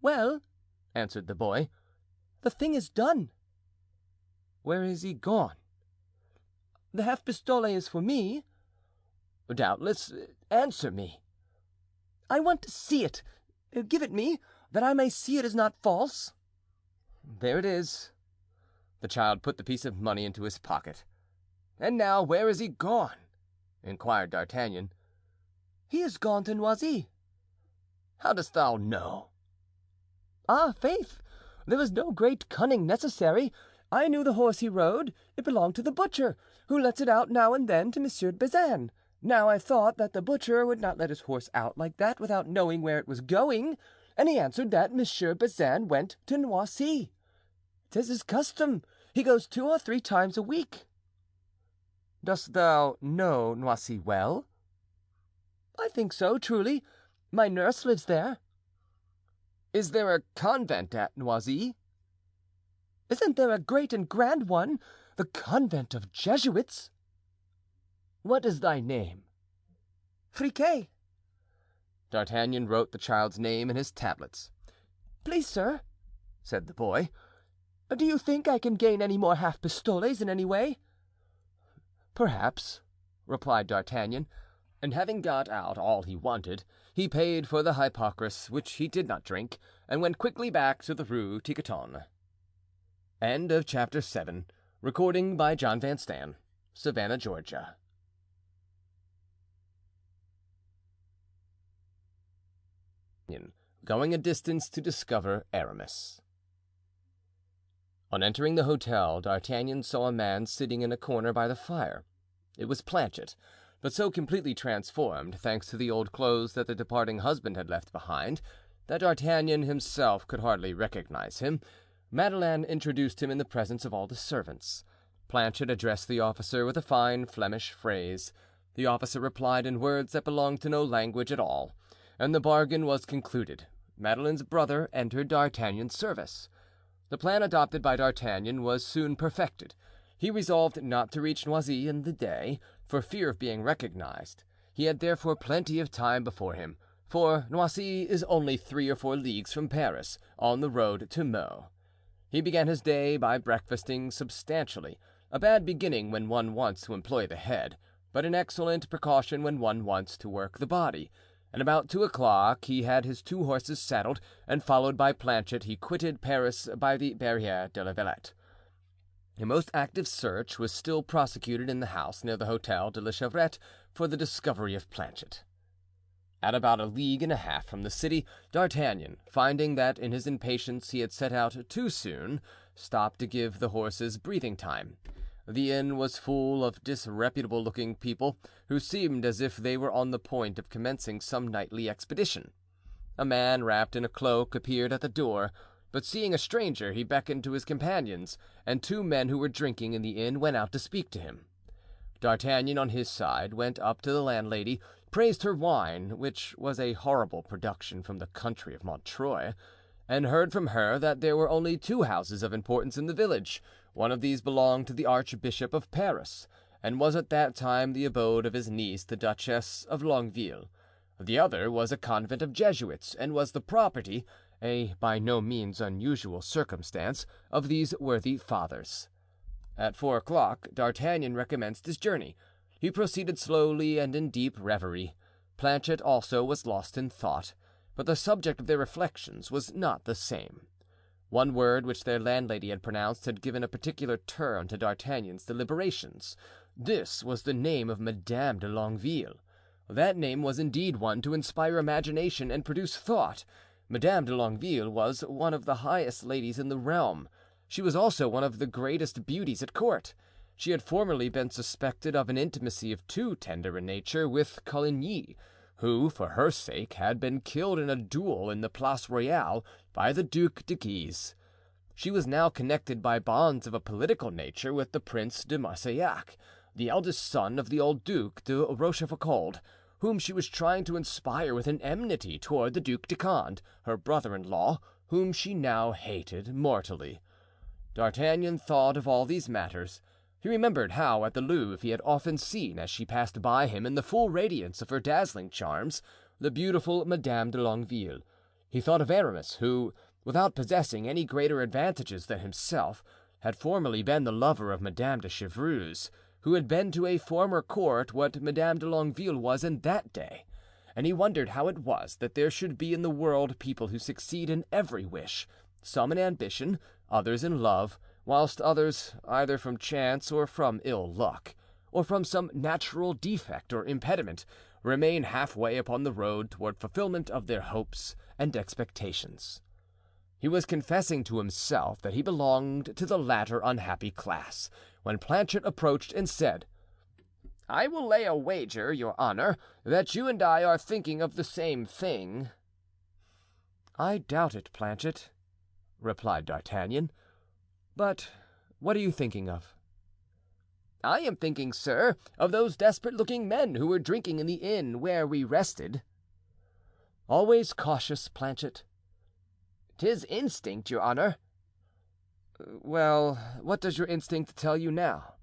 "Well," answered the boy, "the thing is done." "Where is he gone?" "The half pistole is for me." "Doubtless. Answer me." "I want to see it. Give it me, that I may see it is not false." "There it is." The child put the piece of money into his pocket. "And now, where is he gone?" inquired D'Artagnan. "He is gone to Noisy." "How dost thou know?" "Ah, faith, there was no great cunning necessary. I knew the horse he rode; it belonged to the butcher, who lets it out now and then to Monsieur Bazin. Now I thought that the butcher would not let his horse out like that without knowing where it was going, and he answered that Monsieur Bazin went to Noisy. 'Tis his custom. He goes 2 or 3 times a week." "Dost thou know Noisy well?" "I think so, truly. My nurse lives there." "Is there a convent at Noisy?" "Isn't there a great and grand one, the convent of Jesuits?" "What is thy name?" "Friquet." D'Artagnan wrote the child's name in his tablets. "Please, sir," said the boy, "do you think I can gain any more half pistoles in any way?" "Perhaps," replied D'Artagnan, and having got out all he wanted, he paid for the hypocras, which he did not drink, and went quickly back to the Rue Tiquetonne. Chapter 7. Recording by John Van Stan. Savannah, Georgia. Going a distance to discover Aramis. On entering the hotel, D'Artagnan saw a man sitting in a corner by the fire. It was Planchet, but so completely transformed, thanks to the old clothes that the departing husband had left behind, that D'Artagnan himself could hardly recognize him. Madeleine introduced him in the presence of all the servants. Planchet addressed the officer with a fine Flemish phrase. The officer replied in words that belonged to no language at all, and the bargain was concluded. Madeleine's brother entered D'Artagnan's service. The plan adopted by D'Artagnan was soon perfected. He resolved not to reach Noisy in the day, for fear of being recognized. He had therefore plenty of time before him, for Noisy is only 3 or 4 leagues from Paris, on the road to Meaux. He began his day by breakfasting substantially, a bad beginning when one wants to employ the head, but an excellent precaution when one wants to work the body. And about 2 o'clock he had his 2 horses saddled, and followed by Planchet, he quitted Paris by the Barriere de la Villette. A most active search was still prosecuted in the house near the Hotel de la Chevrette for the discovery of Planchet. At about 1.5 leagues from the city, D'Artagnan, finding that in his impatience he had set out too soon, stopped to give the horses breathing time. The inn was full of disreputable-looking people who seemed as if they were on the point of commencing some nightly expedition. A man wrapped in a cloak appeared at the door, but seeing a stranger he beckoned to his companions, and 2 men who were drinking in the inn went out to speak to him. D'Artagnan, on his side, went up to the landlady, praised her wine, which was a horrible production from the country of Montreuil, and heard from her that there were only 2 houses of importance in the village. One of these belonged to the Archbishop of Paris, and was at that time the abode of his niece, the Duchess of Longueville. The other was a convent of Jesuits, and was the property, a by no means unusual circumstance, of these worthy fathers. At 4 o'clock D'Artagnan recommenced his journey. He proceeded slowly and in deep reverie. Planchet also was lost in thought, but the subject of their reflections was not the same. One word which their landlady had pronounced had given a particular turn to D'Artagnan's deliberations. This was the name of Madame de Longueville. That name was indeed one to inspire imagination and produce thought. Madame de Longueville was one of the highest ladies in the realm. She was also one of the greatest beauties at court. She had formerly been suspected of an intimacy of too tender a nature with Coligny, who, for her sake, had been killed in a duel in the Place Royale by the Duc de Guise. She was now connected by bonds of a political nature with the Prince de Marsillac, the eldest son of the old Duc de Rochefoucauld, whom she was trying to inspire with an enmity toward the Duc de Condé, her brother-in-law, whom she now hated mortally. D'Artagnan thought of all these matters. He remembered how at the Louvre he had often seen, as she passed by him in the full radiance of her dazzling charms, the beautiful Madame de Longueville. He thought of Aramis, who, without possessing any greater advantages than himself, had formerly been the lover of Madame de Chevreuse, who had been to a former court what Madame de Longueville was in that day, and he wondered how it was that there should be in the world people who succeed in every wish, some in ambition, others in love, whilst others, either from chance or from ill luck, or from some natural defect or impediment, remain halfway upon the road toward fulfillment of their hopes and expectations. He was confessing to himself that he belonged to the latter unhappy class, when Planchet approached and said, I will lay a wager, your honor, that you and I are thinking of the same thing." "I doubt it, Planchet," replied D'Artagnan. "But what are you thinking of?" "I am thinking, sir, of those desperate-looking men who were drinking in the inn where we rested." "Always cautious, Planchet." "'Tis instinct, your honor." "Well, what does your instinct tell you now?"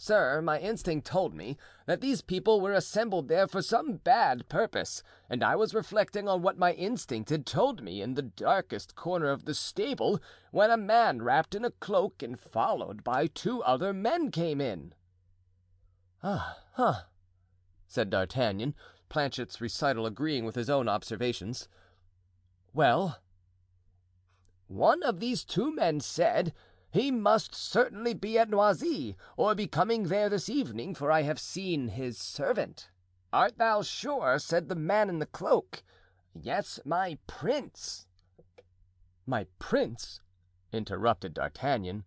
"Sir, my instinct told me that these people were assembled there for some bad purpose, and I was reflecting on what my instinct had told me in the darkest corner of the stable when a man wrapped in a cloak and followed by 2 other men came in." "Ah, said D'Artagnan, Planchet's recital agreeing with his own observations. "Well?" "One of these 2 men said, 'He must certainly be at Noisy, or be coming there this evening, for I have seen his servant.' 'Art thou sure?' said the man in the cloak. 'Yes, my prince.'" "My prince?" interrupted D'Artagnan.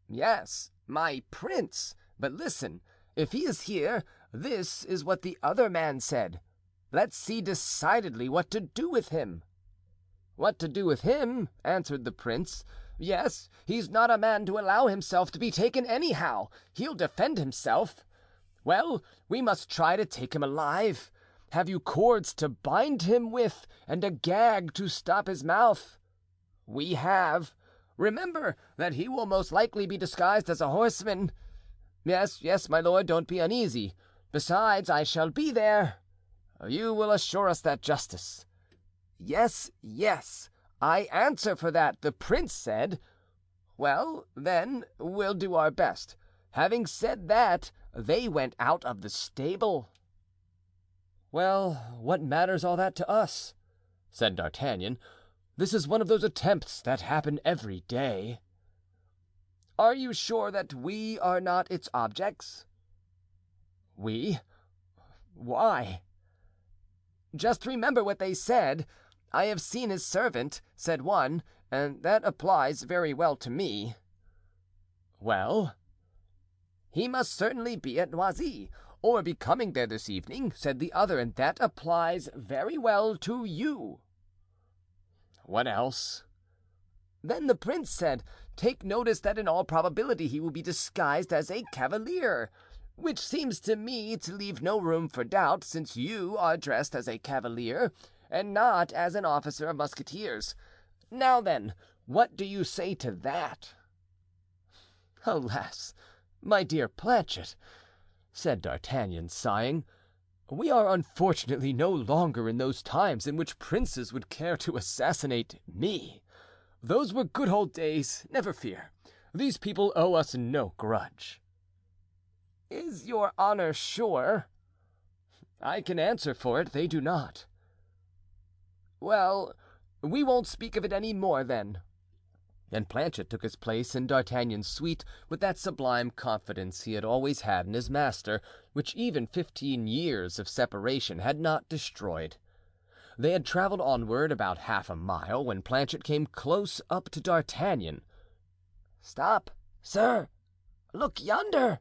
"Yes, my prince. But listen, if he is here, this is what the other man said. Let's see decidedly what to do with him." "What to do with him?" answered the prince. "Yes, he's not a man to allow himself to be taken anyhow. He'll defend himself. Well, we must try to take him alive. Have you cords to bind him with and a gag to stop his mouth?" "We have. Remember that he will most likely be disguised as a horseman." Yes, my lord, don't be uneasy. Besides, I shall be there. You will assure us that justice." Yes, I answer for that, the prince said. "Well, then, we'll do our best." Having said that, they went out of the stable. "Well, what matters all that to us?" said D'Artagnan. "This is one of those attempts that happen every day." "Are you sure that we are not its objects?" "We? Why?" "Just remember what they said. 'I have seen his servant,' said one, and that applies very well to me." "Well?" "He must certainly be at Noisy, or be coming there this evening," said the other, and that applies very well to you." "What else?" "Then the prince said, 'Take notice that in all probability he will be disguised as a cavalier,' which seems to me to leave no room for doubt, since you are dressed as a cavalier and not as an officer of musketeers. Now then, what do you say to that?" "Alas, my dear Planchet," said D'Artagnan, sighing, "we are unfortunately no longer in those times in which princes would care to assassinate me. Those were good old days, never fear. These people owe us no grudge." "Is your honor sure?" "I can answer for it, they do not." "Well, we won't speak of it any more, then." And Planchet took his place in D'Artagnan's suite with that sublime confidence he had always had in his master, which even 15 years of separation had not destroyed. They had traveled onward about half a mile when Planchet came close up to D'Artagnan. "Stop, sir! Look yonder!"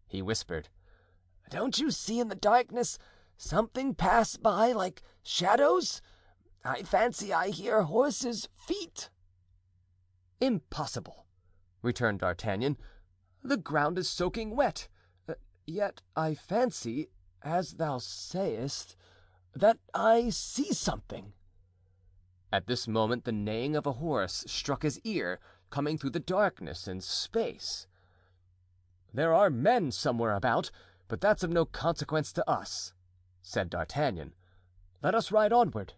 he whispered. "Don't you see in the darkness something pass by like shadows? I fancy I hear horses' feet." "Impossible," returned D'Artagnan. "The ground is soaking wet. Yet I fancy, as thou sayest, that I see something." At this moment the neighing of a horse struck his ear, coming through the darkness and space. "There are men somewhere about, but that's of no consequence to us," said D'Artagnan. "Let us ride onward."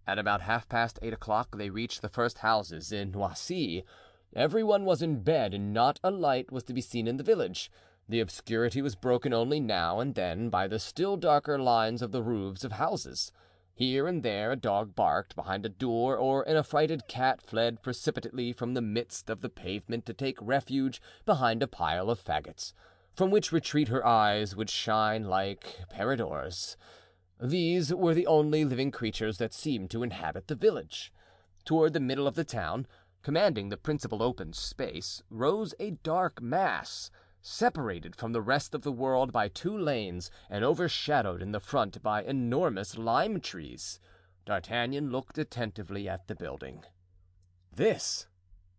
At about 8:30 they reached the first houses in Noisy. Everyone was in bed and not a light was to be seen in the village. The obscurity was broken only now and then by the still darker lines of the roofs of houses. Here and there a dog barked behind a door, or an affrighted cat fled precipitately from the midst of the pavement to take refuge behind a pile of faggots, from which retreat her eyes would shine like peridores. These were the only living creatures that seemed to inhabit the village. Toward the middle of the town, commanding the principal open space, rose a dark mass. separated from the rest of the world by 2 lanes and overshadowed in the front by enormous lime trees. D'Artagnan looked attentively at the building. "This,"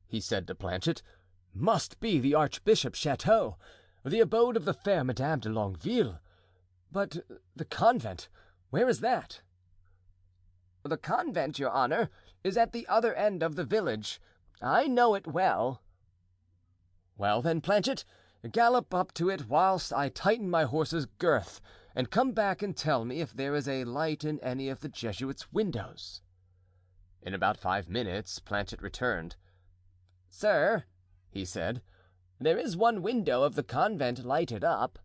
he said to Planchet, "must be the archbishop's chateau, the abode of the fair Madame de Longueville. But the convent, where is that?" "The convent, your honor, is at the other end of the village. I know it well." "Well, then, Planchet, gallop up to it whilst I tighten my horse's girth, and come back and tell me if there is a light in any of the Jesuits' windows." In about 5 minutes Planchet returned. "Sir," he said, "there is one window of the convent lighted up."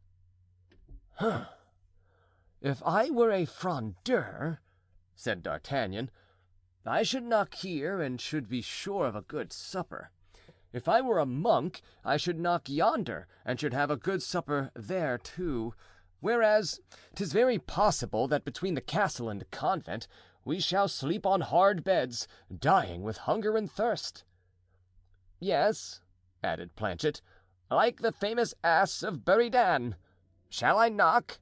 "Huh! If I were a Frondeur," said D'Artagnan, "I should knock here and should be sure of a good supper. If I were a monk, I should knock yonder and should have a good supper there too. Whereas 'tis very possible that between the castle and convent we shall sleep on hard beds, dying with hunger and thirst." "Yes," added Planchet, "like the famous ass of Buridan. Shall I knock?"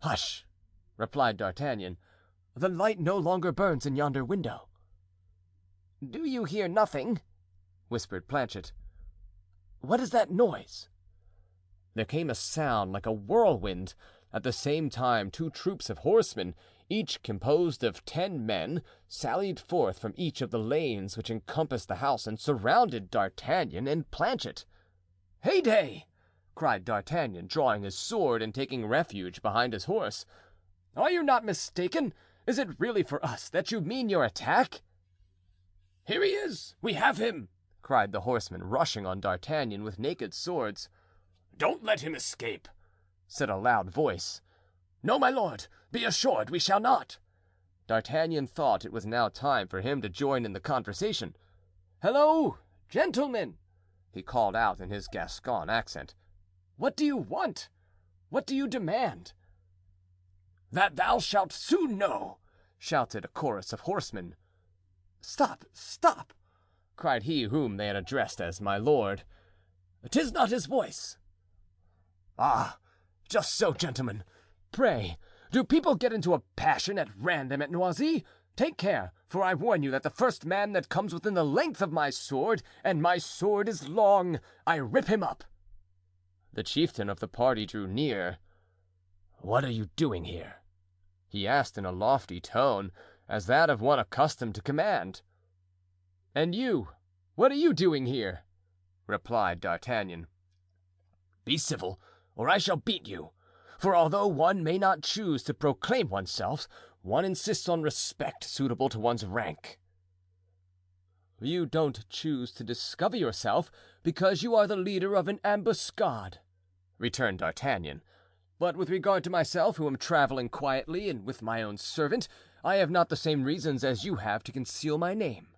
"Hush!" replied D'Artagnan. "The light no longer burns in yonder window." "Do you hear nothing?" whispered Planchet. "What is that noise?" There came a sound like a whirlwind. At the same time 2 troops of horsemen, each composed of 10 men, sallied forth from each of the lanes which encompassed the house and surrounded D'Artagnan and Planchet. "Heyday!" cried D'Artagnan, drawing his sword and taking refuge behind his horse. "Are you not mistaken? Is it really for us that you mean your attack?" "Here he is! We have him!" cried the horsemen, rushing on D'Artagnan with naked swords. "Don't let him escape," said a loud voice. "No, my lord, be assured we shall not." D'Artagnan thought it was now time for him to join in the conversation. "Hello, gentlemen!" he called out in his Gascon accent. "What do you want? What do you demand?" "That thou shalt soon know," shouted a chorus of horsemen. "Stop, stop!" cried he whom they had addressed as my lord. "'Tis not his voice." "Ah, just so, gentlemen. Pray, do people get into a passion at random at Noisy? Take care, for I warn you that the first man that comes within the length of my sword, and my sword is long, I rip him up." The chieftain of the party drew near. "What are you doing here?" he asked in a lofty tone, as that of one accustomed to command. "And you, what are you doing here?" replied D'Artagnan. "Be civil, or I shall beat you. For although one may not choose to proclaim oneself, one insists on respect suitable to one's rank." "You don't choose to discover yourself because you are the leader of an ambuscade," returned D'Artagnan. "But with regard to myself, who am traveling quietly and with my own servant, I have not the same reasons as you have to conceal my name."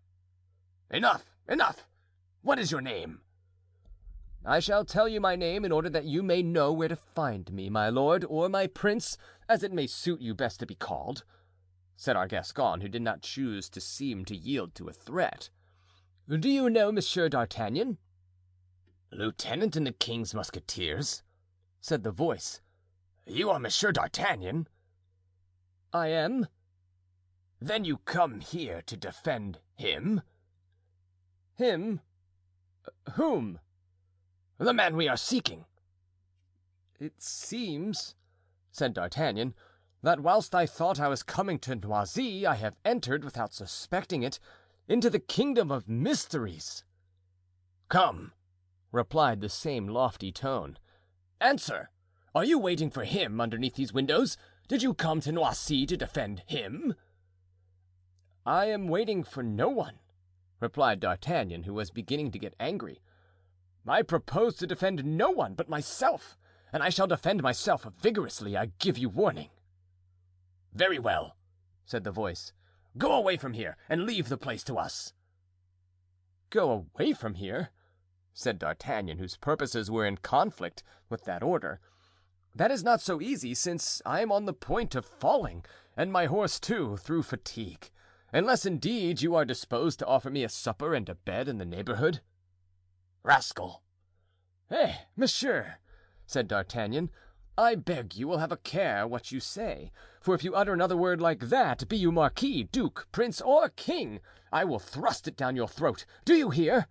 "Enough, enough! What is your name?" "I shall tell you my name in order that you may know where to find me, my lord, or my prince, as it may suit you best to be called," said our Gascon, who did not choose to seem to yield to a threat. "Do you know Monsieur d'Artagnan?" "Lieutenant in the king's musketeers," said the voice. "You are Monsieur d'Artagnan?" "I am." "Then you come here to defend him?" "Him? Whom?" "The man we are seeking." "It seems," said D'Artagnan, "that whilst I thought I was coming to Noisy, I have entered, without suspecting it, into the kingdom of mysteries." "Come," replied the same lofty tone. "Answer. Are you waiting for him underneath these windows? Did you come to Noisy to defend him?" "I am waiting for no one," replied D'Artagnan, who was beginning to get angry. "I propose to defend no one but myself, and I shall defend myself vigorously, I give you warning." "Very well," said the voice. "Go away from here and leave the place to us." "Go away from here?" said D'Artagnan, whose purposes were in conflict with that order. "That is not so easy, since I am on the point of falling, and my horse too, through fatigue, unless indeed you are disposed to offer me a supper and a bed in the neighborhood." "Rascal!" "Eh, monsieur," said D'Artagnan, "I beg you will have a care what you say, for if you utter another word like that, be you marquis, duke, prince, or king, I will thrust it down your throat. Do you hear?"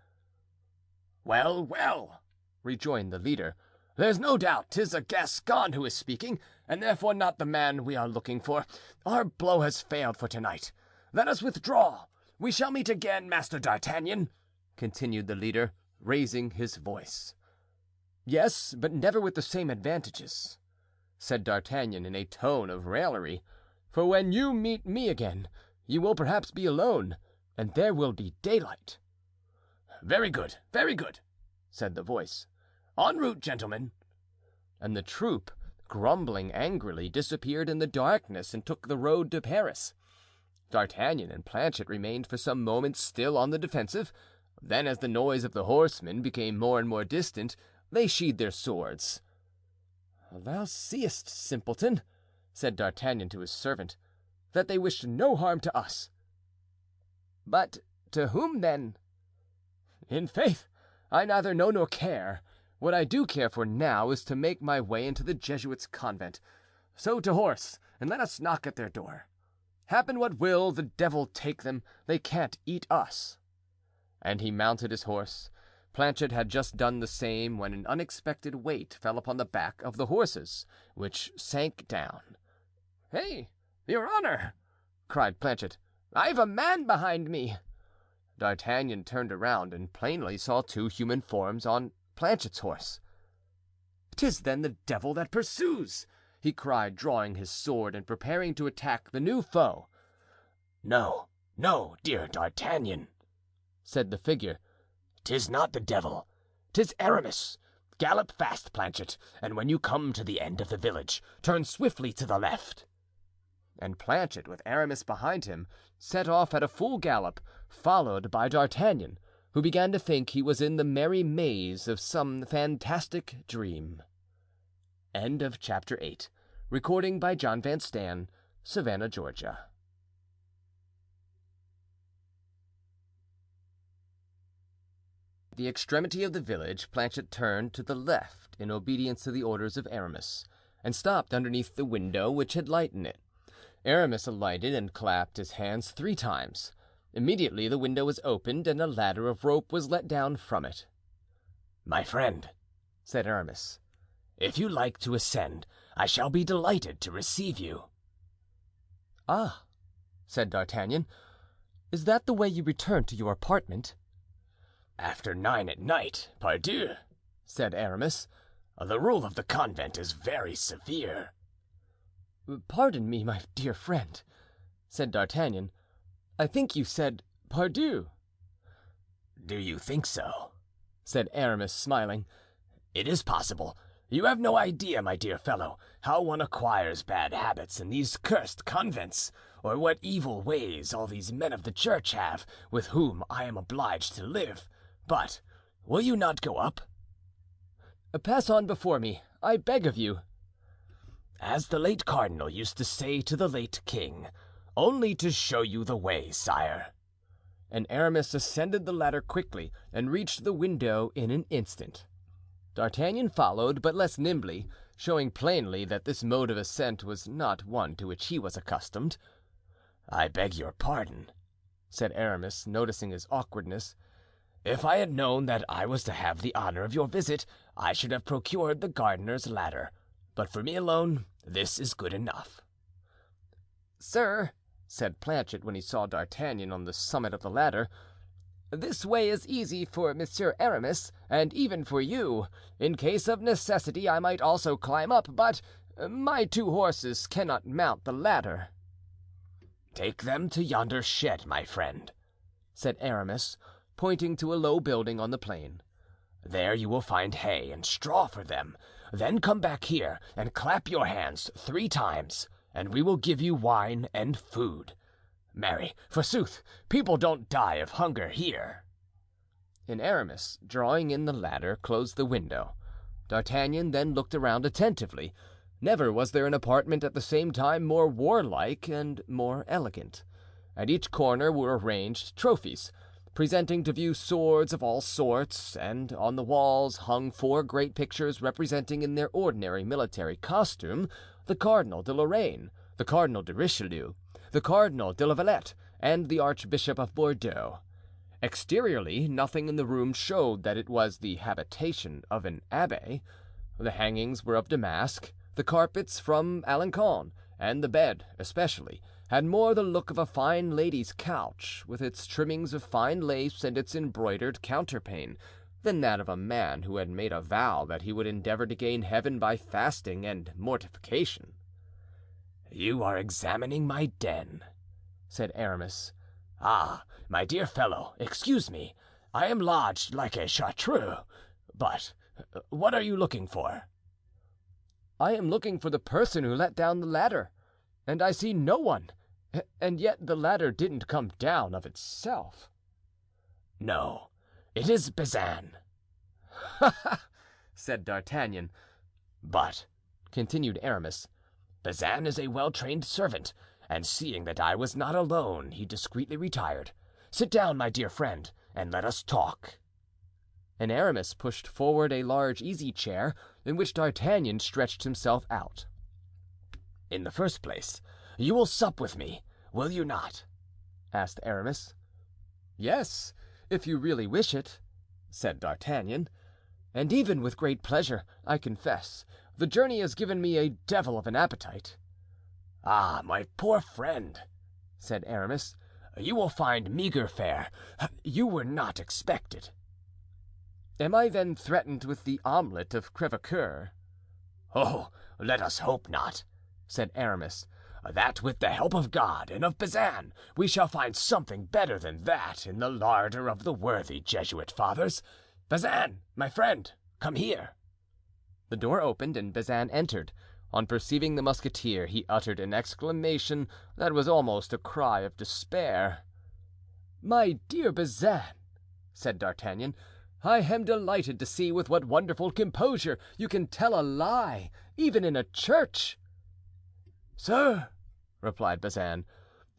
"Well, well," rejoined the leader, "there's no doubt 'tis a Gascon who is speaking, and therefore not the man we are looking for. Our blow has failed for tonight. Let us withdraw. We shall meet again, Master D'Artagnan," continued the leader, raising his voice. "Yes, but never with the same advantages," said D'Artagnan in a tone of raillery, "for when you meet me again, you will perhaps be alone, and there will be daylight." very good," said the voice. "En route, gentlemen." And the troop, grumbling angrily, disappeared in the darkness and took the road to Paris. D'Artagnan and Planchet remained for some moments still on the defensive. Then, as the noise of the horsemen became more and more distant, they sheathed their swords. "Thou seest, simpleton," said D'Artagnan to his servant, "that they wished no harm to us." "But to whom, then?" "In faith, I neither know nor care. What I do care for now is to make my way into the Jesuits' convent. So to horse, and let us knock at their door. Happen what will, the devil take them, they can't eat us." And he mounted his horse. Planchet had just done the same when an unexpected weight fell upon the back of the horses, which sank down. "Hey, your honor!" cried Planchet, "I've a man behind me." D'Artagnan turned around and plainly saw two human forms on Planchet's horse. "'Tis then the devil that pursues!" he cried, drawing his sword and preparing to attack the new foe. "No, no, dear D'Artagnan," said the figure. "'Tis not the devil, 'tis Aramis. Gallop fast, Planchet, and when you come to the end of the village, turn swiftly to the left." And Planchet, with Aramis behind him, set off at a full gallop, followed by D'Artagnan, who began to think he was in the merry maze of some fantastic dream. End of Chapter 8. Recording by John Van Stan, Savannah, Georgia. At the extremity of the village, Planchet turned to the left in obedience to the orders of Aramis, and stopped underneath the window which had light in it. Aramis alighted and clapped his hands 3 times. Immediately the window was opened and a ladder of rope was let down from it. "My friend," said Aramis, "if you like to ascend, I shall be delighted to receive you." "Ah," said D'Artagnan, "is that the way you return to your apartment?" "After 9 at night, pardieu," said Aramis. "The rule of the convent is very severe." "Pardon me, my dear friend," said D'Artagnan, "I think you said pardieu." "Do you think so?" said Aramis, smiling. "It is possible. You have no idea, my dear fellow, how one acquires bad habits in these cursed convents, or what evil ways all these men of the church have, with whom I am obliged to live. But will you not go up?" "Pass on before me, I beg of you." "As the late cardinal used to say to the late king, only to show you the way, sire." And Aramis ascended the ladder quickly and reached the window in an instant. D'Artagnan followed, but less nimbly, showing plainly that this mode of ascent was not one to which he was accustomed. "I beg your pardon," said Aramis, noticing his awkwardness. "If I had known that I was to have the honor of your visit, I should have procured the gardener's ladder. But for me alone, this is good enough." "Sir," said Planchet when he saw D'Artagnan on the summit of the ladder, "this way is easy for Monsieur Aramis, and even for you. In case of necessity I might also climb up, but my 2 horses cannot mount the ladder." "Take them to yonder shed, my friend," said Aramis, pointing to a low building on the plain. "There you will find hay and straw for them. Then come back here and clap your hands 3 times, and we will give you wine and food. Marry, forsooth, people don't die of hunger here." And Aramis, drawing in the ladder, closed the window. D'Artagnan then looked around attentively. Never was there an apartment at the same time more warlike and more elegant. At each corner were arranged trophies. presenting to view swords of all sorts, and on the walls hung 4 great pictures representing in their ordinary military costume the Cardinal de Lorraine, the Cardinal de Richelieu, the Cardinal de la Valette, and the Archbishop of Bordeaux. Exteriorly, nothing in the room showed that it was the habitation of an abbé. The hangings were of damask, the carpets from Alencon, and the bed, especially, had more the look of a fine lady's couch, with its trimmings of fine lace and its embroidered counterpane, than that of a man who had made a vow that he would endeavor to gain heaven by fasting and mortification. "You are examining my den," said Aramis. "Ah, my dear fellow, excuse me, I am lodged like a chartreux. But what are you looking for?" "I am looking for the person who let down the ladder, and I see no one, and yet the ladder didn't come down of itself." "No, it is Bazin." "Ha, ha!" said D'Artagnan. "But," continued Aramis, "Bazin is a well-trained servant, and seeing that I was not alone, he discreetly retired. Sit down, my dear friend, and let us talk." And Aramis pushed forward a large easy-chair, in which D'Artagnan stretched himself out. "In the first place, you will sup with me, will you not?" asked Aramis. "Yes, if you really wish it," said D'Artagnan, "and even with great pleasure, I confess. The journey has given me a devil of an appetite." "Ah, my poor friend," said Aramis, "you will find meager fare. You were not expected." "Am I then threatened with the omelet of Crèvecoeur?" "Oh, let us hope not," said Aramis. "That with the help of God and of Bazin we shall find something better than that in the larder of the worthy Jesuit fathers. Bazin, my friend, come here." The door opened and Bazin entered. On perceiving the musketeer, he uttered an exclamation that was almost a cry of despair. "My dear Bazin," said D'Artagnan, "I am delighted to see with what wonderful composure you can tell a lie, even in a church." "Sir," replied Bazin,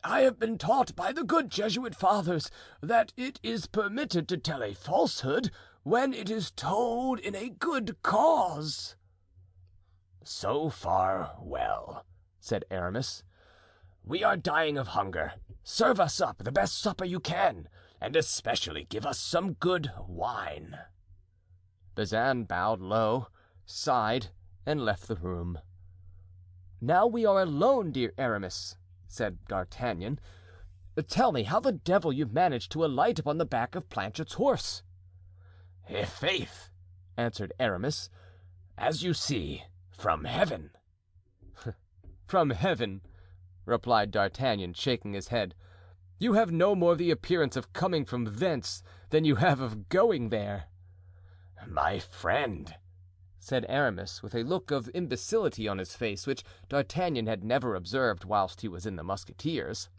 "I have been taught by the good Jesuit fathers that it is permitted to tell a falsehood when it is told in a good cause." "So far, well," said Aramis. "We are dying of hunger. Serve us up the best supper you can, and especially give us some good wine." Bazin bowed low, sighed, and left the room. "Now we are alone, dear Aramis," said D'Artagnan. "Tell me how the devil you managed to alight upon the back of Planchet's horse." "I'faith," answered Aramis, "as you see, from heaven." "From heaven," replied D'Artagnan, shaking his head. "You have no more the appearance of coming from thence than you have of going there." "My friend," said Aramis, with a look of imbecility on his face which D'Artagnan had never observed whilst he was in the musketeers,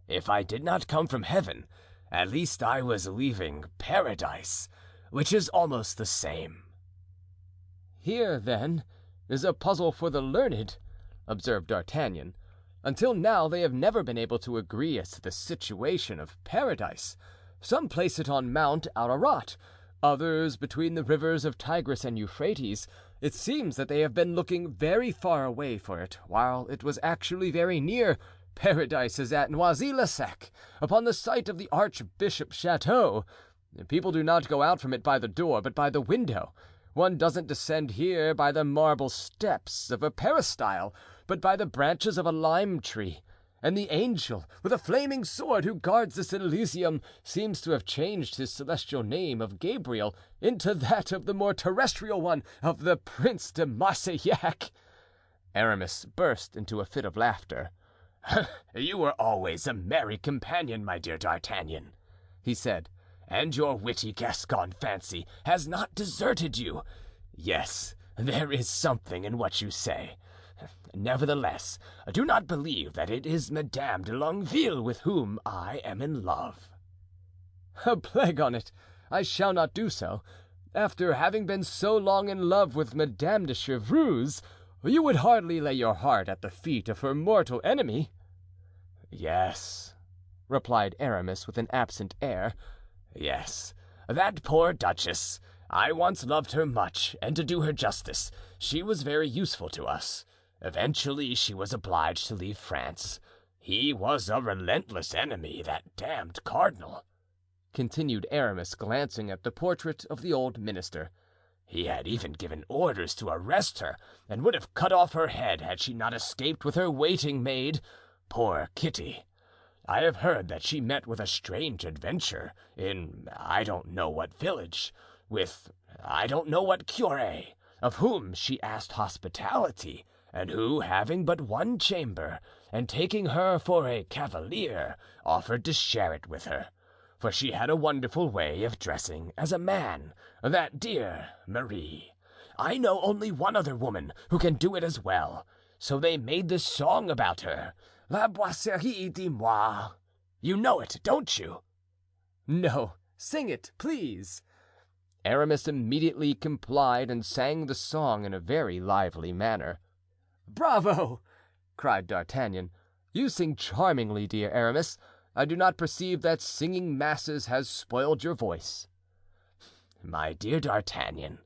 "if I did not come from heaven, at least I was leaving paradise, which is almost the same." "Here, then, is a puzzle for the learned," observed D'Artagnan. "Until now they have never been able to agree as to the situation of paradise. Some place it on Mount Ararat, others between the rivers of Tigris and Euphrates. It seems that they have been looking very far away for it, while it was actually very near. Paradise is at Noisy-le-Sec, upon the site of the archbishop's chateau. People do not go out from it by the door, but by the window. One doesn't descend here by the marble steps of a peristyle, but by the branches of a lime tree. And the angel with a flaming sword who guards this Elysium seems to have changed his celestial name of Gabriel into that of the more terrestrial one of the Prince de Marsillac." Aramis burst into a fit of laughter. "You were always a merry companion, my dear D'Artagnan," he said, "and your witty Gascon fancy has not deserted you. Yes, there is something in what you say. Nevertheless, do not believe that it is Madame de Longueville with whom I am in love." "A plague on it, I shall not do so. After having been so long in love with Madame de Chevreuse, you would hardly lay your heart at the feet of her mortal enemy." "Yes," replied Aramis with an absent air. "Yes, that poor duchess. I once loved her much, and to do her justice, she was very useful to us. Eventually she was obliged to leave France. He was a relentless enemy, that damned cardinal," continued Aramis, glancing at the portrait of the old minister. "He had even given orders to arrest her, and would have cut off her head had she not escaped with her waiting maid. Poor Kitty! I have heard that she met with a strange adventure in I don't know what village, with I don't know what curé, of whom she asked hospitality, and who, having but one chamber, and taking her for a cavalier, offered to share it with her. For she had a wonderful way of dressing as a man, that dear Marie. I know only one other woman who can do it as well, so they made this song about her, La Boisserie de Moi. You know it, don't you?" "No, sing it, please." Aramis immediately complied and sang the song in a very lively manner. "Bravo!" cried D'Artagnan. "You sing charmingly, dear Aramis. I do not perceive that singing masses has spoiled your voice." "My dear D'Artagnan,"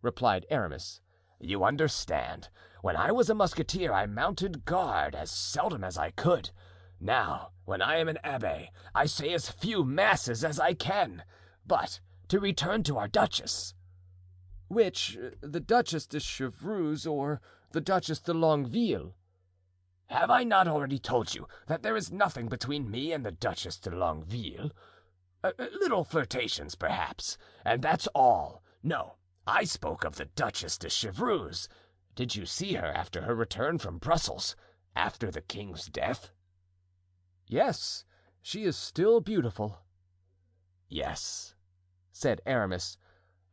replied Aramis, "you understand. When I was a musketeer I mounted guard as seldom as I could. Now, when I am an abbé, I say as few masses as I can. But to return to our duchess." "Which, the Duchess de Chevreuse or the Duchess de Longueville?" "Have I not already told you that there is nothing between me and the Duchess de Longueville? Little flirtations, perhaps, and that's all. No, I spoke of the Duchess de Chevreuse. Did you see her after her return from Brussels, after the king's death?" "Yes, she is still beautiful." "Yes," said Aramis,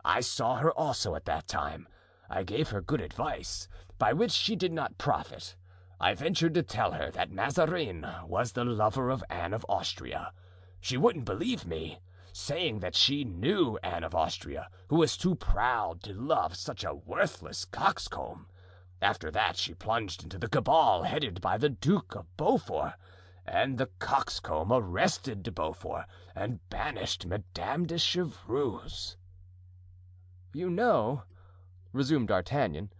"I saw her also at that time. I gave her good advice, by which she did not profit. I ventured to tell her that Mazarin was the lover of Anne of Austria. She wouldn't believe me, saying that she knew Anne of Austria, who was too proud to love such a worthless coxcomb. After that she plunged into the cabal headed by the Duke of Beaufort, and the coxcomb arrested de Beaufort and banished Madame de Chevreuse." "You know," resumed D'Artagnan,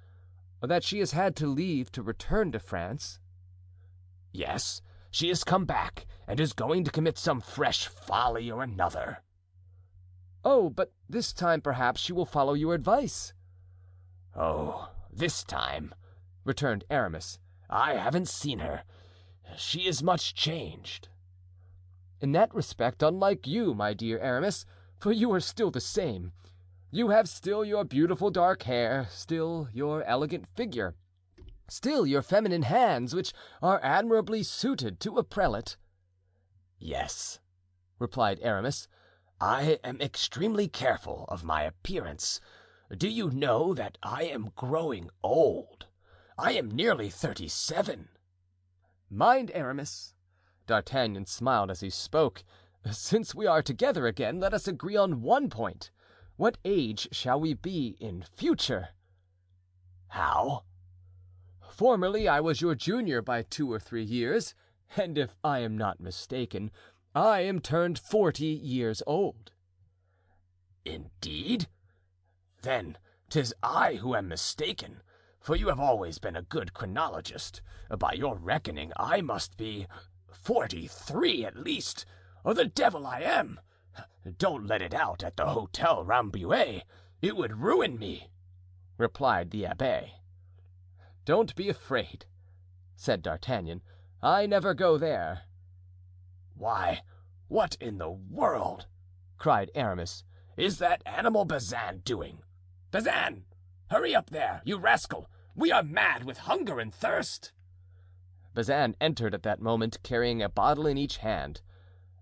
"that she has had to leave to return to France." "Yes, she has come back and is going to commit some fresh folly or another." "Oh, but this time perhaps she will follow your advice." "Oh, this time," returned Aramis, "I haven't seen her. She is much changed." "In that respect, unlike you, my dear Aramis, for you are still the same. You have still your beautiful dark hair, still your elegant figure, still your feminine hands, which are admirably suited to a prelate." "Yes," replied Aramis, "I am extremely careful of my appearance. Do you know that I am growing old? I am nearly 37. "Mind, Aramis," D'Artagnan smiled as he spoke, "since we are together again, let us agree on one point. What age shall we be in future?" "How?" "Formerly I was your junior by 2 or 3 years, and if I am not mistaken, I am turned 40 years old." "Indeed? Then 'tis I who am mistaken, for you have always been a good chronologist. By your reckoning I must be 43 at least, or the devil I am. Don't let it out at the Hotel Rambouillet; it would ruin me," replied the abbé. "Don't be afraid," said D'Artagnan. "I never go there." "Why, what in the world," cried Aramis, "is that animal Bazin doing? Bazin, hurry up there, you rascal! We are mad with hunger and thirst." Bazin entered at that moment, carrying a bottle in each hand.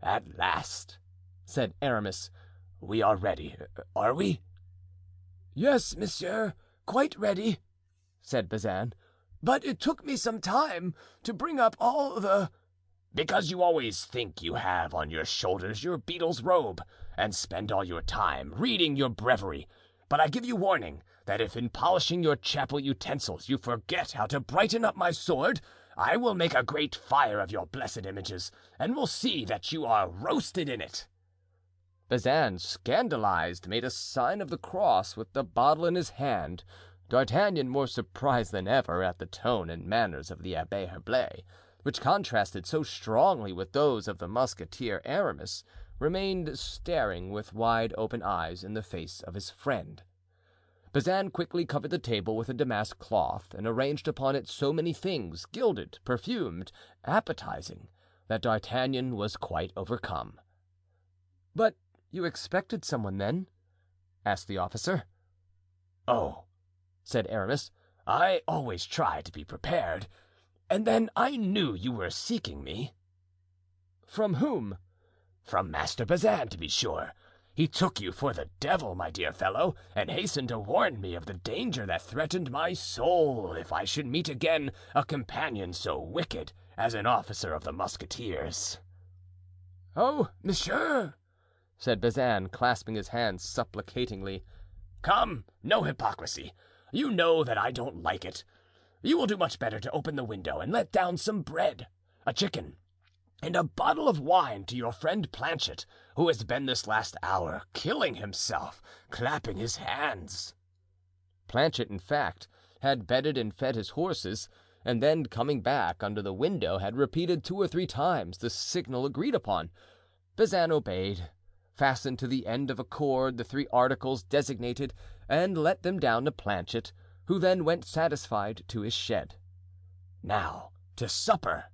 "At last," said Aramis, "we are ready, are we?" "Yes, monsieur, quite ready," said Bazin, "but it took me some time to bring up all the—" "Because you always think you have on your shoulders your beadle's robe, and spend all your time reading your breviary. But I give you warning that if in polishing your chapel utensils you forget how to brighten up my sword, I will make a great fire of your blessed images, and will see that you are roasted in it." Bazin, scandalized, made a sign of the cross with the bottle in his hand. D'Artagnan, more surprised than ever at the tone and manners of the Abbé Herblay, which contrasted so strongly with those of the musketeer Aramis, remained staring with wide open eyes in the face of his friend. Bazin quickly covered the table with a damask cloth and arranged upon it so many things, gilded, perfumed, appetizing, that D'Artagnan was quite overcome. "But you expected someone, then?" asked the officer. "Oh," said Aramis, "I always try to be prepared. And then I knew you were seeking me." "From whom?" "From Master Bazin, to be sure. He took you for the devil, my dear fellow, and hastened to warn me of the danger that threatened my soul if I should meet again a companion so wicked as an officer of the musketeers." "Oh, monsieur," said Bazin, clasping his hands supplicatingly. "Come, no hypocrisy. You know that I don't like it. You will do much better to open the window and let down some bread, a chicken, and a bottle of wine to your friend Planchet, who has been this last hour killing himself, clapping his hands." Planchet, in fact, had bedded and fed his horses, and then, coming back under the window, had repeated 2 or 3 times the signal agreed upon. Bazin obeyed, fastened to the end of a cord the 3 articles designated, and let them down to Planchet, who then went satisfied to his shed. "Now to supper,"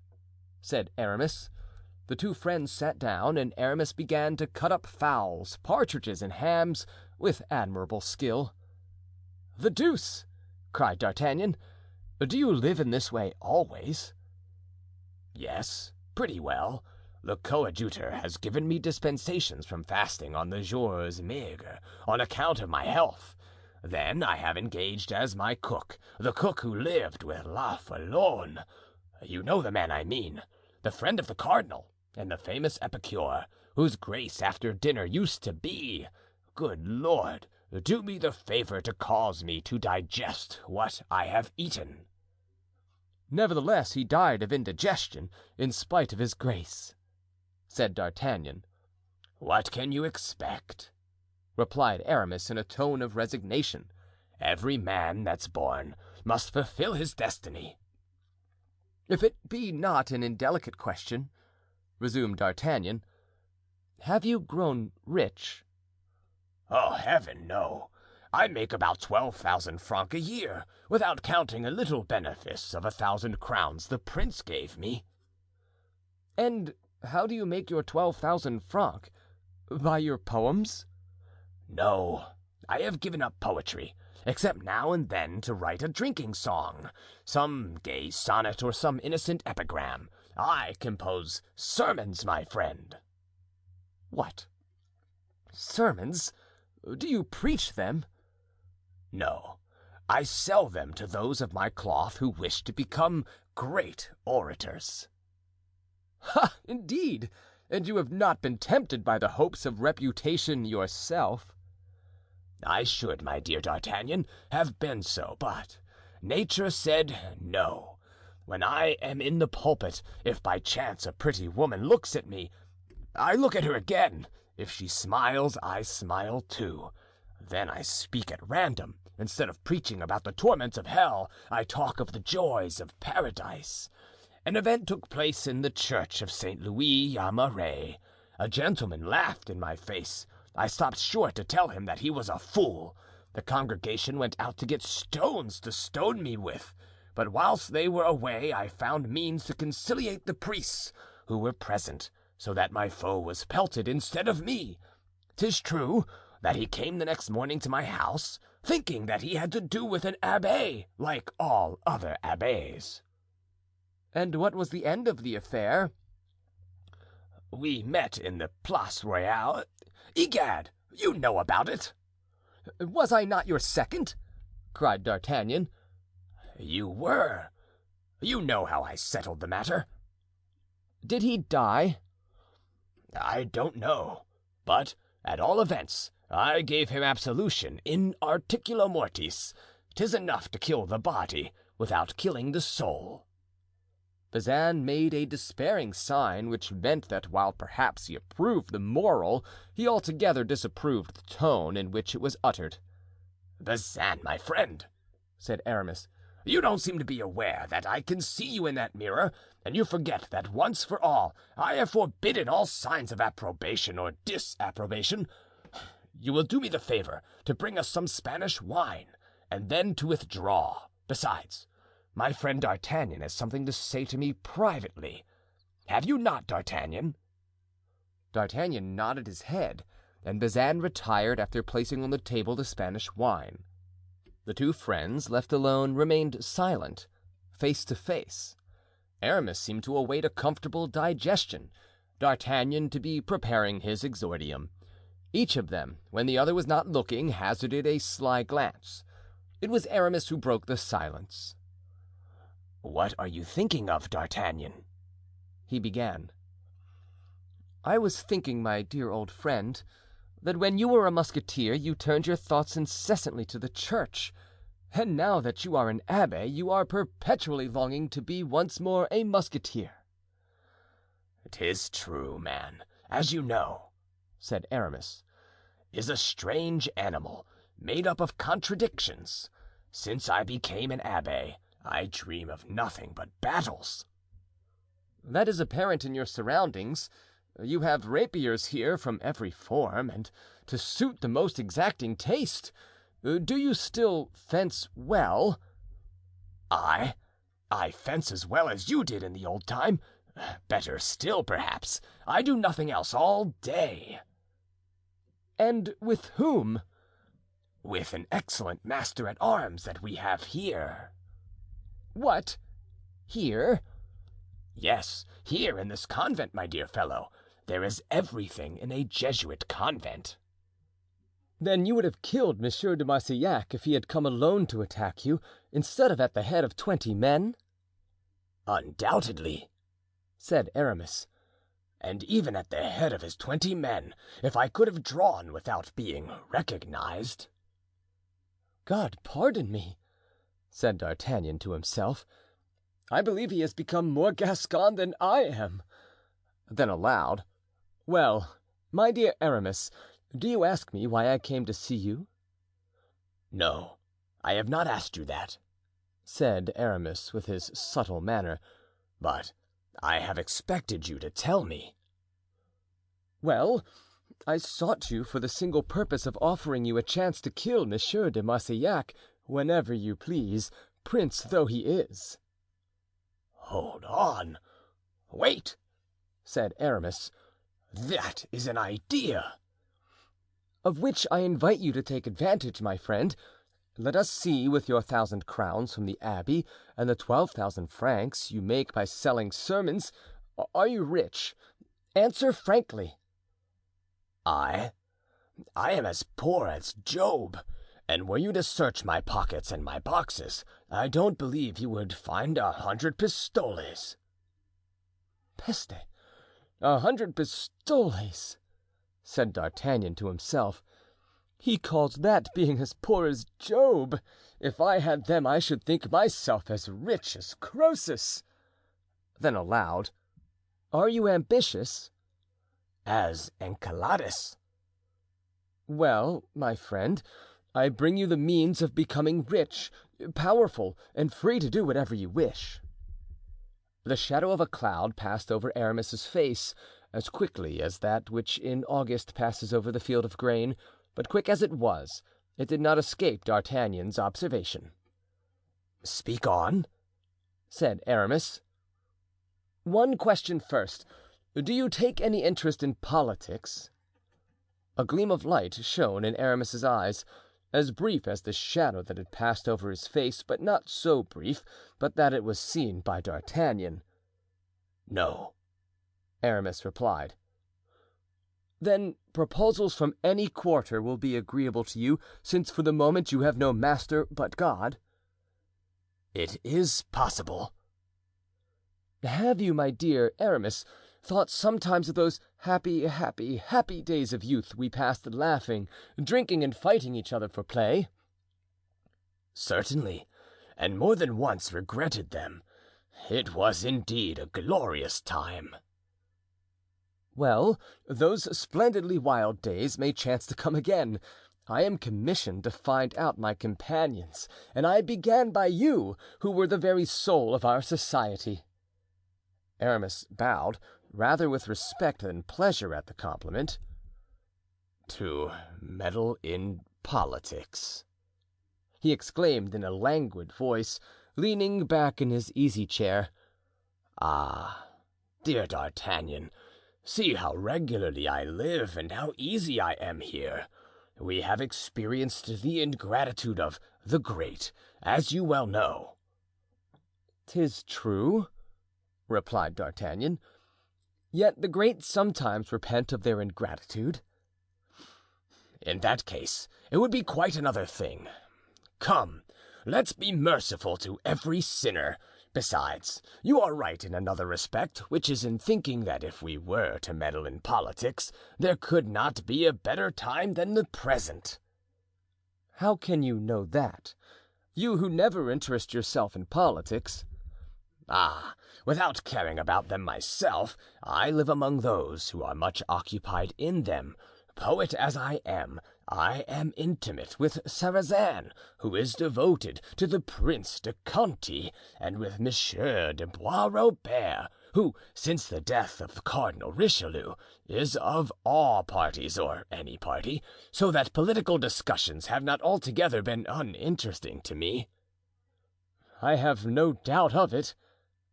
said Aramis. The 2 friends sat down, and Aramis began to cut up fowls, partridges, and hams with admirable skill. "The deuce!" cried D'Artagnan. "Do you live in this way always?" "Yes, pretty well. The coadjutor has given me dispensations from fasting on the jours maigres on account of my health. Then I have engaged as my cook the cook who lived with La Forlorne. You know the man I mean, the friend of the cardinal, and the famous epicure, whose grace after dinner used to be, good Lord, do me the favor to cause me to digest what I have eaten." "Nevertheless, he died of indigestion, in spite of his grace," said D'Artagnan. "What can you expect?" replied Aramis in a tone of resignation. "Every man that's born must fulfill his destiny." "If it be not an indelicate question," resumed D'Artagnan, "have you grown rich?" "Oh, heaven, no! I make about 12,000 francs a year, without counting a little benefice of 1,000 crowns the prince gave me." "And how do you make your 12,000 francs? By your poems?" "No, I have given up poetry, except now and then to write a drinking song, some gay sonnet or some innocent epigram. I compose sermons, my friend." "What? Sermons? Do you preach them?" "No, I sell them to those of my cloth who wish to become great orators." "Ha, indeed! And you have not been tempted by the hopes of reputation yourself?" "I should, my dear D'Artagnan, have been so, but nature said no. When I am in the pulpit, if by chance a pretty woman looks at me, I look at her again. If she smiles, I smile too. Then I speak at random. Instead of preaching about the torments of hell, I talk of the joys of paradise. An event took place in the church of St. Louis Marais. A gentleman laughed in my face. I stopped short to tell him that he was a fool. The congregation went out to get stones to stone me with, but whilst they were away I found means to conciliate the priests who were present, so that my foe was pelted instead of me. 'Tis true that he came the next morning to my house, thinking that he had to do with an abbé like all other abbés." "And what was the end of the affair?" "We met in the Place Royale. Egad, you know about it." "Was I not your second?" cried D'Artagnan. "You were. You know how I settled the matter." "Did he die?" "I don't know, but at all events I gave him absolution in articulo mortis. 'Tis enough to kill the body without killing the soul." Bazin made a despairing sign, which meant that while perhaps he approved the moral, he altogether disapproved the tone in which it was uttered. "Bazin, my friend," said Aramis, "you don't seem to be aware that I can see you in that mirror, and you forget that once for all I have forbidden all signs of approbation or disapprobation. You will do me the favor to bring us some Spanish wine, and then to withdraw. Besides, my friend D'Artagnan has something to say to me privately. Have you not, D'Artagnan?" D'Artagnan nodded his head, and Bazin retired after placing on the table the Spanish wine. The two friends, left alone, remained silent, face to face. Aramis seemed to await a comfortable digestion, D'Artagnan to be preparing his exordium. Each of them, when the other was not looking, hazarded a sly glance. It was Aramis who broke the silence. "What are you thinking of, D'Artagnan?" he began. "I was thinking, my dear old friend, that when you were a musketeer you turned your thoughts incessantly to the church, and now that you are an abbé you are perpetually longing to be once more a musketeer." "'Tis true, man, as you know," said Aramis, "is a strange animal, made up of contradictions. Since I became an abbé, I dream of nothing but battles." "That is apparent in your surroundings. You have rapiers here from every form, and to suit the most exacting taste. Do you still fence well?" "I fence as well as you did in the old time. Better still, perhaps. I do nothing else all day." "And with whom?" "With an excellent master at arms that we have here." "What? Here?" "Yes, here in this convent, my dear fellow. There is everything in a Jesuit convent." "Then you would have killed Monsieur de Marsillac if he had come alone to attack you, instead of at the head of 20 men?" "Undoubtedly," said Aramis, "and even at the head of his 20 men, if I could have drawn without being recognized." "God pardon me," said D'Artagnan to himself, "I believe he has become more Gascon than I am." Then aloud, "Well, my dear Aramis, do you ask me why I came to see you?" "No, I have not asked you that," said Aramis with his subtle manner, "but I have expected you to tell me." "Well, I sought you for the single purpose of offering you a chance to kill Monsieur de Marsillac whenever you please, prince though he is." "Hold on, wait," said Aramis. "That is an idea." "Of which I invite you to take advantage, my friend. Let us see, with your 1,000 crowns from the abbey and the 12,000 francs you make by selling sermons, are you rich? Answer frankly." I am as poor as Job, and were you to search my pockets and my boxes, I don't believe you would find 100 pistoles." "Peste! 100 pistoles!" said D'Artagnan to himself. "He calls that being as poor as Job. If I had them I should think myself as rich as Croesus." Then aloud, "Are you ambitious?" "As Enceladus." "Well, my friend, I bring you the means of becoming rich, powerful, and free to do whatever you wish." The shadow of a cloud passed over Aramis's face as quickly as that which in August passes over the field of grain, but quick as it was, it did not escape D'Artagnan's observation. "Speak on," said Aramis. "One question first. Do you take any interest in politics?" A gleam of light shone in Aramis's eyes, as brief as the shadow that had passed over his face, but not so brief but that it was seen by D'Artagnan. "No," Aramis replied. "Then proposals from any quarter will be agreeable to you, since for the moment you have no master but God?" "It is possible." "Have you, my dear Aramis, thought sometimes of those happy days of youth we passed laughing, drinking, and fighting each other for play?" "Certainly, and more than once regretted them. It was indeed a glorious time. Well, those splendidly wild days may chance to come again. I am commissioned to find out my companions, and I began by you, who were the very soul of our society." Aramis bowed, rather with respect than pleasure at the compliment. "To meddle in politics," he exclaimed in a languid voice, leaning back in his easy-chair. "Ah, dear D'Artagnan, see how regularly I live and how easy I am here. We have experienced the ingratitude of the great, as you well know." "'Tis true," replied D'Artagnan, "yet the great sometimes repent of their ingratitude." "In that case it would be quite another thing. Come, let's be merciful to every sinner. Besides, you are right in another respect, which is in thinking that if we were to meddle in politics, there could not be a better time than the present." "How can you know that? You who never interest yourself in politics." "Ah, without caring about them myself, I live among those who are much occupied in them. Poet as I am intimate with Sarrazin, who is devoted to the Prince de Conti, and with Monsieur de Bois Robert, who, since the death of Cardinal Richelieu, is of all parties or any party, so that political discussions have not altogether been uninteresting to me." "I have no doubt of it,"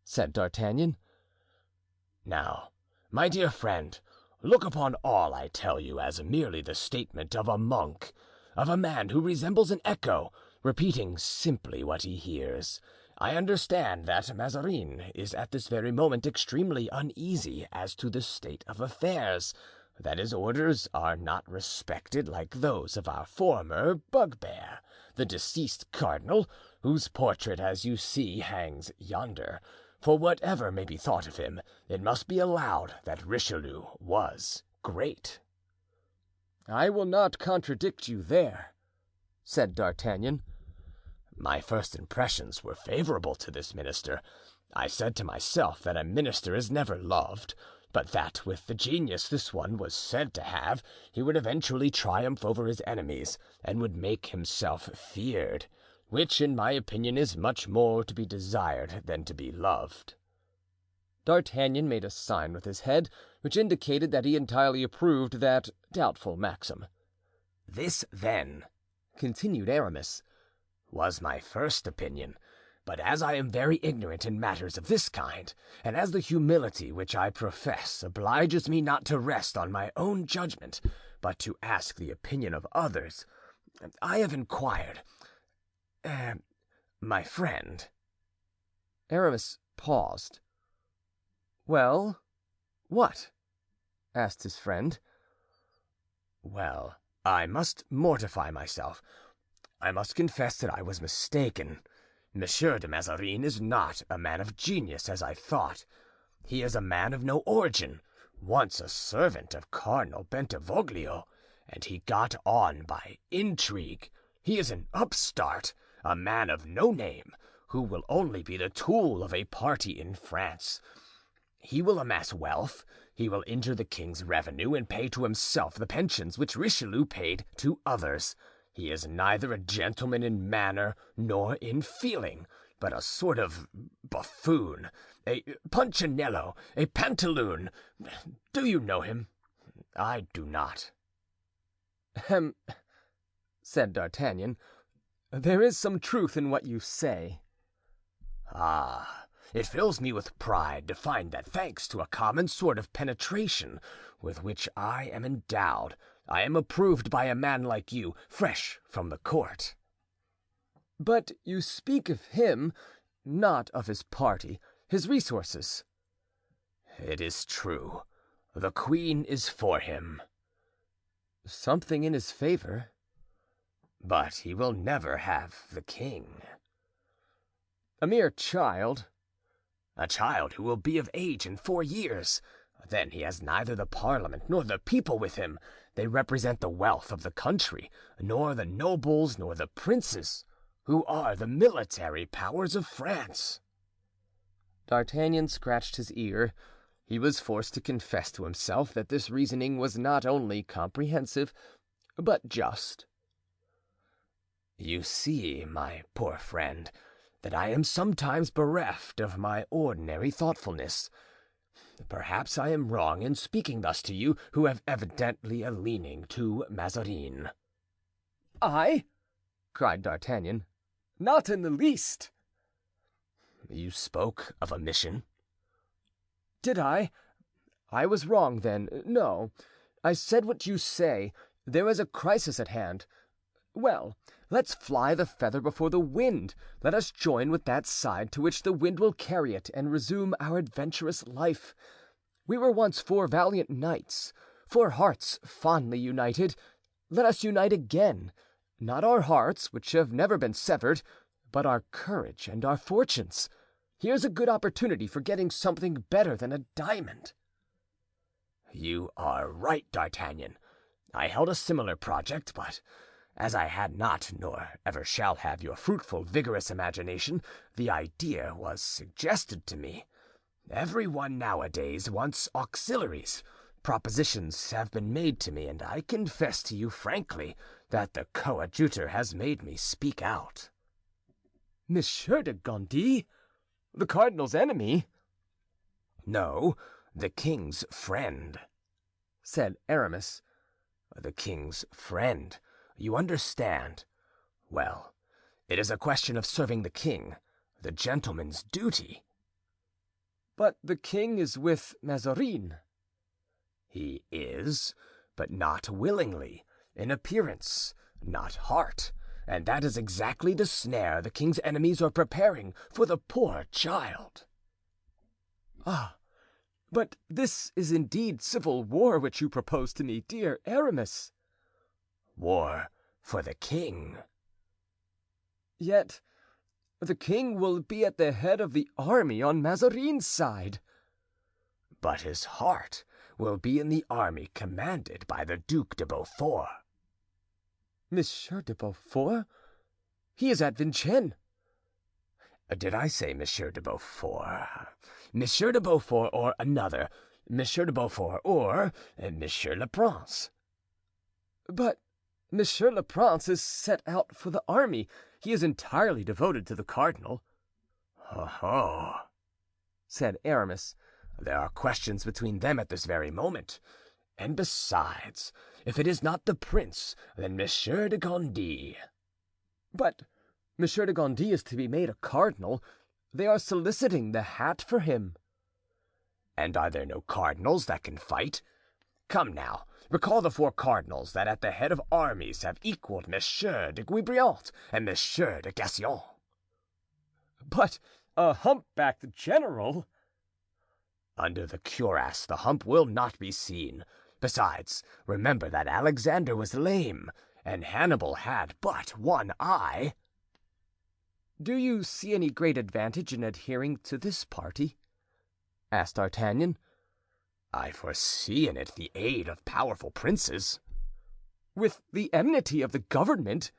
said D'Artagnan. "Now, my dear friend, look upon all I tell you as merely the statement of a monk, of a man who resembles an echo, repeating simply what he hears. I understand that Mazarin is at this very moment extremely uneasy as to the state of affairs, that his orders are not respected like those of our former bugbear, the deceased cardinal, whose portrait, as you see, hangs yonder. For whatever may be thought of him, it must be allowed that Richelieu was great." "I will not contradict you there," said D'Artagnan. "My first impressions were favorable to this minister. I said to myself that a minister is never loved, but that with the genius this one was said to have, he would eventually triumph over his enemies and would make himself feared, which in my opinion is much more to be desired than to be loved." D'Artagnan made a sign with his head, which indicated that he entirely approved that doubtful maxim. "This, then," continued Aramis, "was my first opinion, but as I am very ignorant in matters of this kind, and as the humility which I profess obliges me not to rest on my own judgment, but to ask the opinion of others, I have inquired. My friend—" Aramis paused. "Well, what?" asked his friend. "Well, I must mortify myself. I must confess that I was mistaken. Monsieur de Mazarin is not a man of genius, as I thought. He is a man of no origin, once a servant of Cardinal Bentivoglio, and he got on by intrigue. He is an upstart, a man of no name, who will only be the tool of a party in France. He will amass wealth, he will injure the king's revenue and pay to himself the pensions which Richelieu paid to others. He is neither a gentleman in manner nor in feeling, but a sort of buffoon, a punchinello, a pantaloon. Do you know him? I do not." "Hem," said D'Artagnan, "there is some truth in what you say." "Ah, it fills me with pride to find that, thanks to a common sort of penetration with which I am endowed, I am approved by a man like you, fresh from the court." "But you speak of him, not of his party, his resources." "It is true. The queen is for him." "Something in his favor." "But he will never have the king." "A mere child." "A child who will be of age in 4 years. Then he has neither the parliament nor the people with him. They represent the wealth of the country, nor the nobles nor the princes, who are the military powers of France." D'Artagnan scratched his ear. He was forced to confess to himself that this reasoning was not only comprehensive, but just. You see, my poor friend, that I am sometimes bereft of my ordinary thoughtfulness. Perhaps I am wrong in speaking thus to you, who have evidently a leaning to Mazarin." "I?" cried D'Artagnan. "Not in the least." "You spoke of a mission." "Did I? I was wrong, then. No, I said what you say. There is a crisis at hand. Well, let's fly the feather before the wind. Let us join with that side to which the wind will carry it, and resume our adventurous life. We were once 4 valiant knights, 4 hearts fondly united. Let us unite again, not our hearts, which have never been severed, but our courage and our fortunes. Here's a good opportunity for getting something better than a diamond." "You are right, D'Artagnan. I held a similar project, but as I had not, nor ever shall have, your fruitful, vigorous imagination, the idea was suggested to me. Everyone nowadays wants auxiliaries. Propositions have been made to me, and I confess to you frankly that the coadjutor has made me speak out." "Monsieur de Gondy? The cardinal's enemy?" "No, the king's friend," said Aramis. "The king's friend. You understand. Well, it is a question of serving the king, the gentleman's duty." "But the king is with Mazarin." "He is, but not willingly, in appearance, not heart, and that is exactly the snare the king's enemies are preparing for the poor child." "Ah, but this is indeed civil war which you propose to me, dear Aramis." "War for the king." "Yet the king will be at the head of the army on Mazarin's side." "But his heart will be in the army commanded by the Duc de Beaufort." "Monsieur de Beaufort? He is at Vincennes." "Did I say Monsieur de Beaufort? Monsieur de Beaufort or another, Monsieur de Beaufort or Monsieur le Prince." "But Monsieur le Prince is set out for the army. He is entirely devoted to the cardinal." "Oh," said Aramis, "there are questions between them at this very moment. And besides, if it is not the prince, then Monsieur de Gondy." "But Monsieur de Gondy is to be made a cardinal. They are soliciting the hat for him." "And are there no cardinals that can fight? Come now, recall the 4 cardinals that at the head of armies have equaled Monsieur de Guebriant and Monsieur de Gassion." "But a humpbacked general—" "Under the cuirass the hump will not be seen. Besides, remember that Alexandre was lame, and Hannibal had but one eye." "Do you see any great advantage in adhering to this party?" asked D'Artagnan. "I foresee in it the aid of powerful princes." "With the enmity of the government?"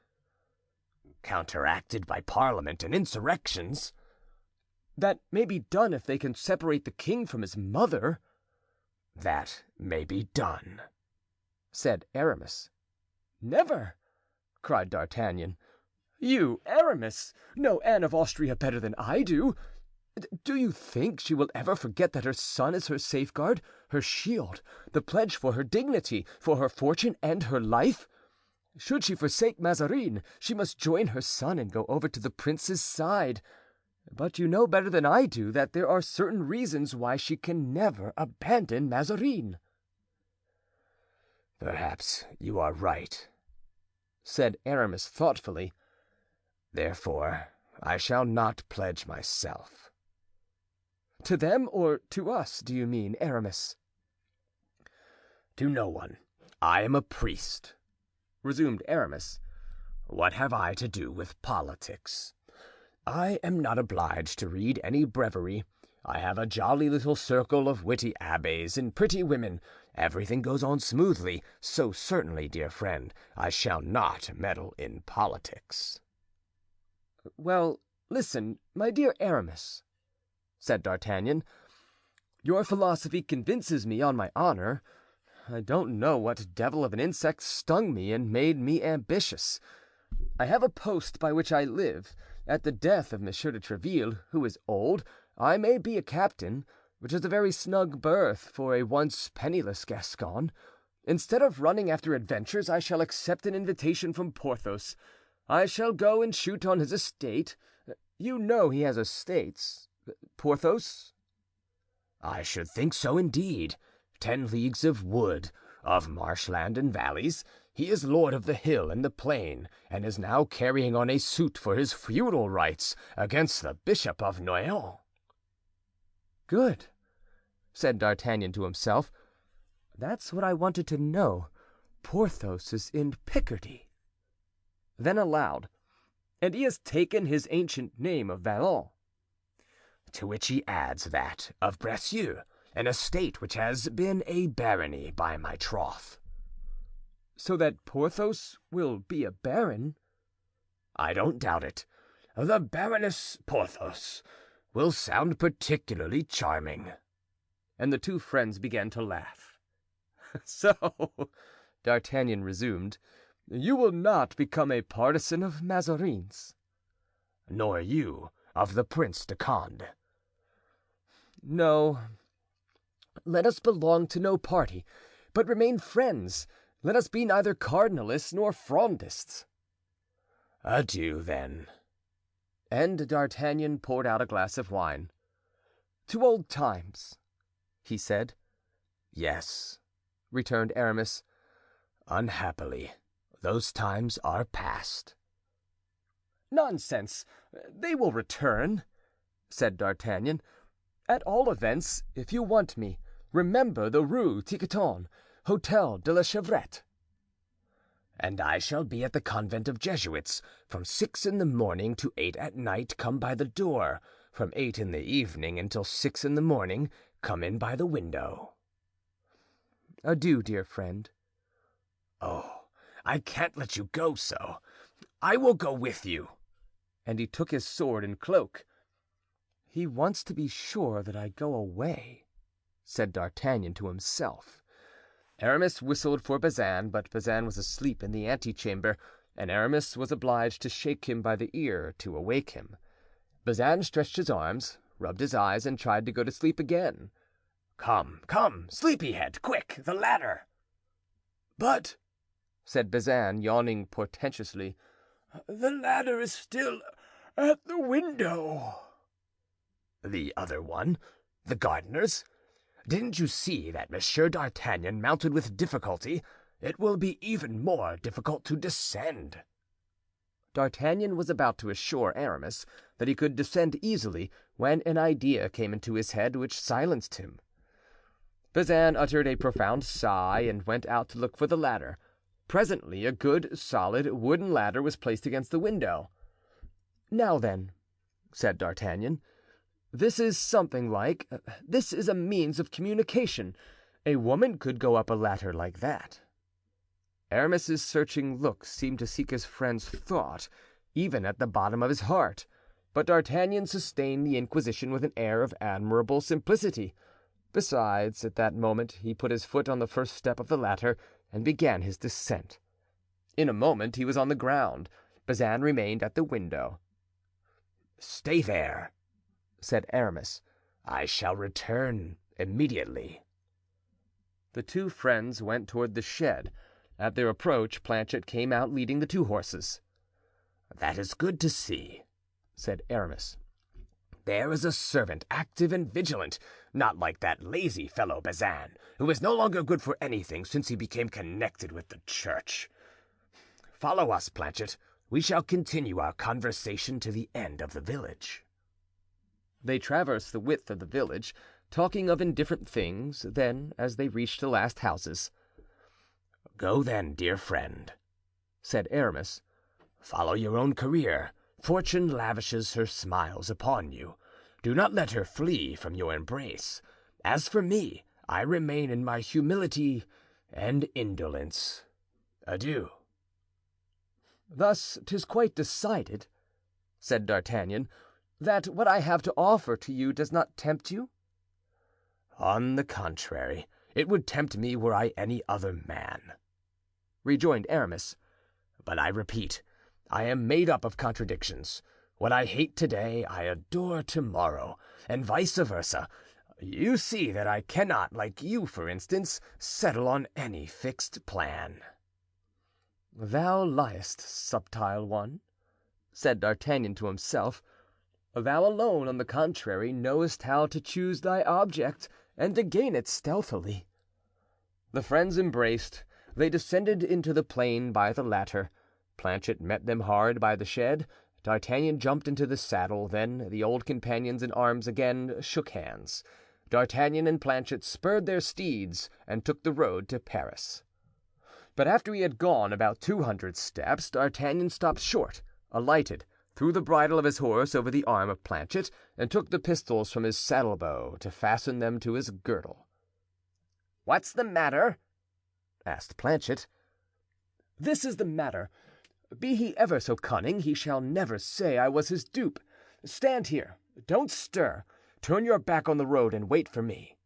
"Counteracted by parliament and insurrections." "That may be done if they can separate the king from his mother." "That may be done," said Aramis. "Never!" cried D'Artagnan. "You, Aramis, know Anne of Austria better than I do. Do you think she will ever forget that her son is her safeguard, her shield, the pledge for her dignity, for her fortune and her life? Should she forsake Mazarin, she must join her son and go over to the prince's side. But you know better than I do that there are certain reasons why she can never abandon Mazarin." "Perhaps you are right," said Aramis thoughtfully. "Therefore I shall not pledge myself." "To them or to us, do you mean, Aramis?" "To no one. I am a priest," resumed Aramis. "What have I to do with politics? I am not obliged to read any breviary. I have a jolly little circle of witty abbés and pretty women. Everything goes on smoothly, so certainly, dear friend, I shall not meddle in politics." "Well, listen, my dear Aramis." said D'Artagnan. "Your philosophy convinces me, on my honor. I don't know what devil of an insect stung me and made me ambitious. I have a post by which I live. At the death of Monsieur de Tréville, who is old, I may be a captain, which is a very snug berth for a once penniless Gascon. Instead of running after adventures, I shall accept an invitation from Porthos. I shall go and shoot on his estate. You know he has estates, Porthos?" "I should think so, indeed. 10 leagues of wood, of marshland and valleys. He is lord of the hill and the plain, and is now carrying on a suit for his feudal rights against the Bishop of Noyon." "Good," said D'Artagnan to himself. "That's what I wanted to know. Porthos is in Picardy." Then aloud, "And he has taken his ancient name of Vallon." "To which he adds that of Bracieux, an estate which has been a barony by my troth." "So that Porthos will be a baron?" "I don't doubt it. The Baroness Porthos will sound particularly charming." And the two friends began to laugh. "So," D'Artagnan resumed, "you will not become a partisan of Mazarin's?" "Nor you of the Prince de Condé?" "No. Let us belong to no party, but remain friends. Let us be neither cardinalists nor Frondists." "Adieu, then." And D'Artagnan poured out a glass of wine. "To old times," he said. "Yes," returned Aramis. "Unhappily, those times are past." "Nonsense! They will return," said D'Artagnan. "At all events, if you want me, remember the Rue Tiquetonne, Hotel de la Chevrette." "And I shall be at the convent of Jesuits from 6 in the morning to 8 at night. Come by the door. From 8 in the evening until 6 in the morning. Come in by the window." "Adieu, dear friend." "Oh, I can't let you go so. I will go with you." And he took his sword and cloak. "He wants to be sure that I go away," said D'Artagnan to himself. Aramis whistled for Bazin, but Bazin was asleep in the antechamber, and Aramis was obliged to shake him by the ear to awake him. Bazin stretched his arms, rubbed his eyes, and tried to go to sleep again. Come, come, sleepyhead, quick, the ladder." "But," said Bazin, yawning portentously, "the ladder is still at the window." "The other one? The gardener's? Didn't you see that Monsieur d'Artagnan mounted with difficulty? It will be even more difficult to descend." D'Artagnan was about to assure Aramis that he could descend easily when an idea came into his head which silenced him. Bazin uttered a profound sigh and went out to look for the ladder. Presently a good, solid, wooden ladder was placed against the window. "Now then," said D'Artagnan, "this is something like, this is a means of communication. A woman could go up a ladder like that." Aramis's searching look seemed to seek his friend's thought, even at the bottom of his heart, but D'Artagnan sustained the inquisition with an air of admirable simplicity. Besides, at that moment he put his foot on the first step of the ladder and began his descent. In a moment he was on the ground. Bazin remained at the window. "Stay there," said Aramis. "I shall return immediately." The two friends went toward the shed. At their approach, Planchet came out leading the two horses. "That is good to see," said Aramis. "There is a servant active and vigilant, not like that lazy fellow Bazin, who is no longer good for anything since he became connected with the church. Follow us, Planchet. We shall continue our conversation to the end of the village." They traversed the width of the village, talking of indifferent things. Then, as they reached the last houses, "Go then, dear friend," said Aramis. "Follow your own career. Fortune lavishes her smiles upon you. Do not let her flee from your embrace. As for me, I remain in my humility and indolence. Adieu." "Thus 'tis quite decided," said D'Artagnan. that what I have to offer to you does not tempt you?" "On the contrary, it would tempt me were I any other man," rejoined Aramis. "But I repeat, I am made up of contradictions. What I hate today I adore tomorrow, and vice versa. You see that I cannot, like you, for instance, settle on any fixed plan." "Thou liest, subtile one," said D'Artagnan to himself. "Thou alone, on the contrary, knowest how to choose thy object and to gain it stealthily." The friends embraced. They descended into the plain by the ladder. Planchet met them hard by the shed. D'Artagnan jumped into the saddle. Then the old companions in arms again shook hands. D'Artagnan and Planchet spurred their steeds and took the road to Paris. But after he had gone about 200 steps, D'Artagnan stopped short, alighted, threw the bridle of his horse over the arm of Planchet, and took the pistols from his saddlebow to fasten them to his girdle. "What's the matter?" asked Planchet. "This is the matter. Be he ever so cunning, he shall never say I was his dupe. Stand here, don't stir, turn your back on the road and wait for me."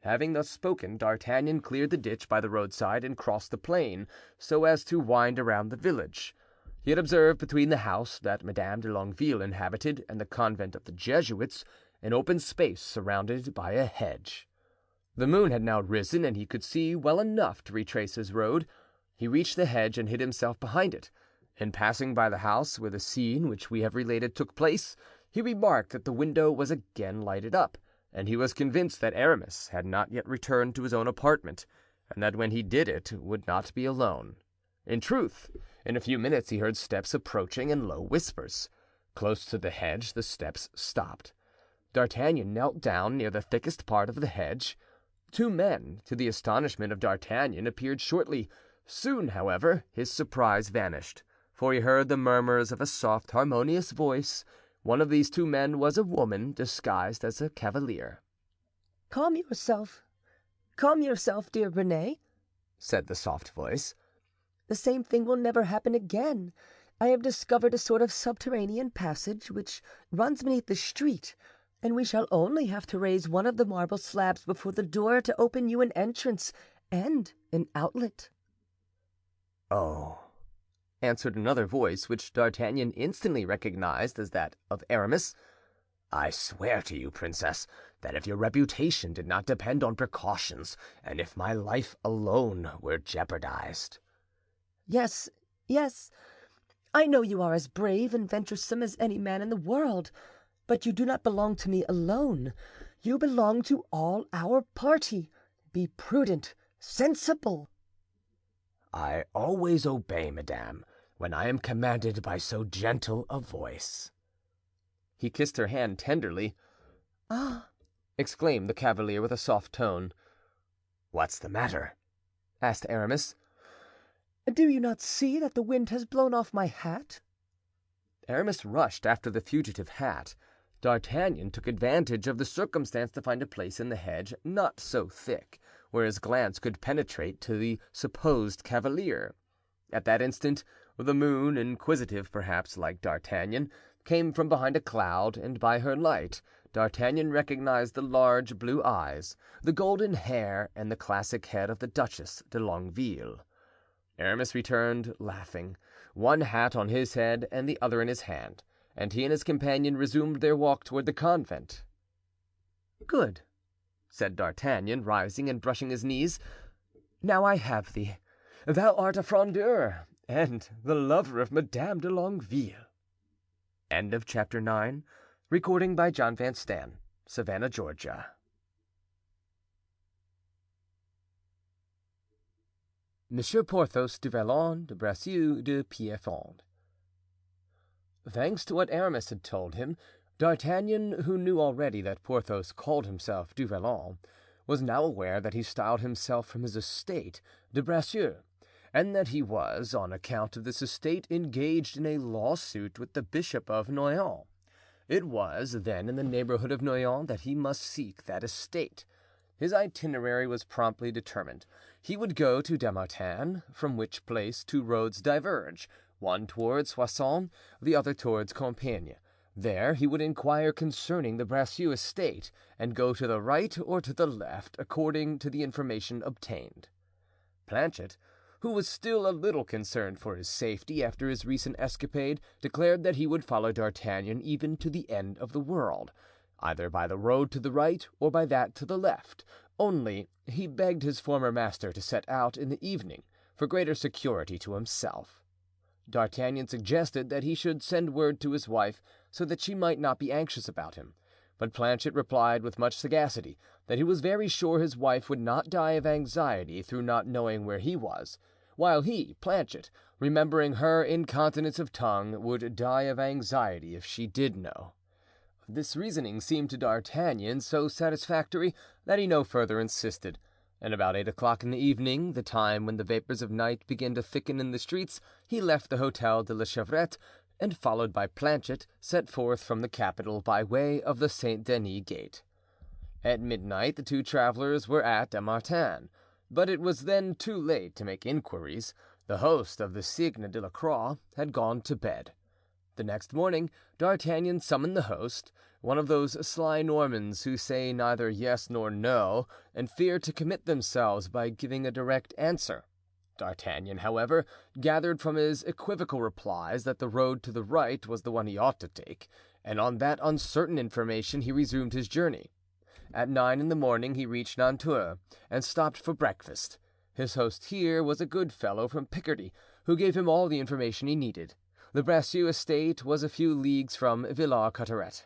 Having thus spoken, D'Artagnan cleared the ditch by the roadside and crossed the plain, so as to wind around the village. He had observed between the house that Madame de Longueville inhabited and the convent of the Jesuits an open space surrounded by a hedge. The moon had now risen and he could see well enough to retrace his road. He reached the hedge and hid himself behind it. In passing by the house where the scene which we have related took place, he remarked that the window was again lighted up, and he was convinced that Aramis had not yet returned to his own apartment, and that when he did it would not be alone. In truth, in a few minutes he heard steps approaching and low whispers. Close to the hedge the steps stopped. D'Artagnan knelt down near the thickest part of the hedge. Two men, to the astonishment of D'Artagnan, appeared shortly. Soon, however, his surprise vanished, for he heard the murmurs of a soft, harmonious voice. One of these two men was a woman disguised as a cavalier. Calm yourself, dear Renee," said the soft voice. "the same thing will never happen again. I have discovered a sort of subterranean passage which runs beneath the street, and we shall only have to raise one of the marble slabs before the door to open you an entrance and an outlet." "Oh," answered another voice, which D'Artagnan instantly recognized as that of Aramis. "I swear to you, princess, that if your reputation did not depend on precautions, and if my life alone were jeopardized—" Yes, yes, I know you are as brave and venturesome as any man in the world, but you do not belong to me alone. You belong to all our party. Be prudent, sensible." "I always obey, madame, when I am commanded by so gentle a voice." He kissed her hand tenderly. "Ah!" exclaimed the cavalier with a soft tone. "What's the matter?" asked Aramis. "Do you not see that the wind has blown off my hat?" Aramis rushed after the fugitive hat. D'Artagnan took advantage of the circumstance to find a place in the hedge not so thick, where his glance could penetrate to the supposed cavalier. At that instant, the moon, inquisitive perhaps like D'Artagnan, came from behind a cloud, and by her light D'Artagnan recognized the large blue eyes, the golden hair, and the classic head of the Duchess de Longueville. Aramis returned, laughing, one hat on his head and the other in his hand, and he and his companion resumed their walk toward the convent. "Good," said D'Artagnan, rising and brushing his knees. "Now I have thee. Thou art a Frondeur and the lover of Madame de Longueville." End of chapter 9. Recording by John Van Stan, Savannah, Georgia. Monsieur Porthos de Vallon de Bracieux de Pierrefonds. Thanks to what Aramis had told him, D'Artagnan, who knew already that Porthos called himself Du Vallon, was now aware that he styled himself from his estate de Bracieux, and that he was, on account of this estate, engaged in a lawsuit with the Bishop of Noyon. It was, then, in the neighborhood of Noyon that he must seek that estate. His itinerary was promptly determined. He would go to Dammartin, from which place two roads diverge, one towards Soissons, the other towards Compiègne. There he would inquire concerning the Bracieux estate, and go to the right or to the left, according to the information obtained. Planchet, who was still a little concerned for his safety after his recent escapade, declared that he would follow D'Artagnan even to the end of the world, either by the road to the right or by that to the left, only he begged his former master to set out in the evening, for greater security to himself. D'Artagnan suggested that he should send word to his wife so that she might not be anxious about him, but Planchet replied with much sagacity that he was very sure his wife would not die of anxiety through not knowing where he was, while he, Planchet, remembering her incontinence of tongue, would die of anxiety if she did know. This reasoning seemed to D'Artagnan so satisfactory that he no further insisted, and about 8 o'clock in the evening, the time when the vapors of night begin to thicken in the streets, he left the Hotel de la Chevrette, and, followed by Planchet, set forth from the capital by way of the Saint Denis gate. At midnight the two travelers were at Dammartin, but it was then too late to make inquiries. The host of the Cygne de la Croix had gone to bed. The next morning D'Artagnan summoned the host, one of those sly Normans who say neither yes nor no, and fear to commit themselves by giving a direct answer. D'Artagnan, however, gathered from his equivocal replies that the road to the right was the one he ought to take, and on that uncertain information he resumed his journey. At 9 in the morning he reached Nanterre and stopped for breakfast. His host here was a good fellow from Picardy, who gave him all the information he needed. The Bracieux estate was a few leagues from Villars-Cotterets.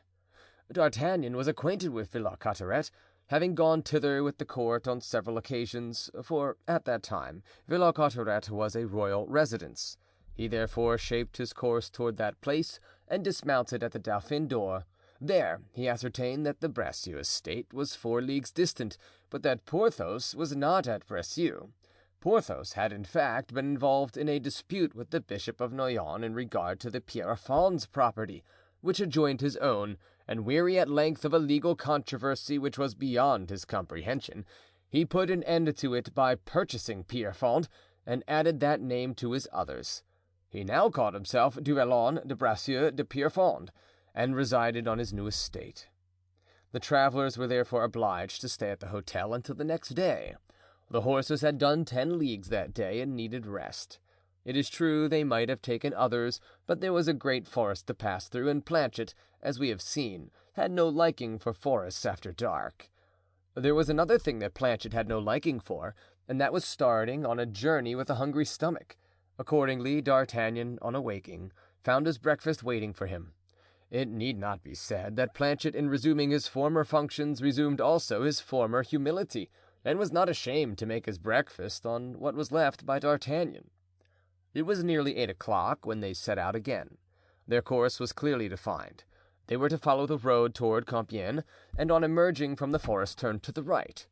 D'Artagnan was acquainted with Villars-Cotterets, having gone thither with the court on several occasions, for at that time Villars-Cotterets was a royal residence. He therefore shaped his course toward that place and dismounted at the Dauphin d'Or. There he ascertained that the Bracieux estate was 4 leagues distant, but that Porthos was not at Bracieux. Porthos had in fact been involved in a dispute with the Bishop of Noyon in regard to the Pierrefonds property, which adjoined his own, and weary at length of a legal controversy which was beyond his comprehension, he put an end to it by purchasing Pierrefonds and added that name to his others. He now called himself Du Vallon de Bracieux de Pierrefonds, and resided on his new estate. The travelers were therefore obliged to stay at the hotel until the next day. The horses had done 10 leagues that day and needed rest. It is true they might have taken others, but there was a great forest to pass through, and Planchet, as we have seen, had no liking for forests after dark. There was another thing that Planchet had no liking for, and that was starting on a journey with a hungry stomach. Accordingly, D'Artagnan, on awaking, found his breakfast waiting for him. It need not be said that Planchet, in resuming his former functions, resumed also his former humility, and was not ashamed to make his breakfast on what was left by D'Artagnan. It was nearly 8 o'clock when they set out again. Their course was clearly defined. They were to follow the road toward Compiègne, and on emerging from the forest turned to the right.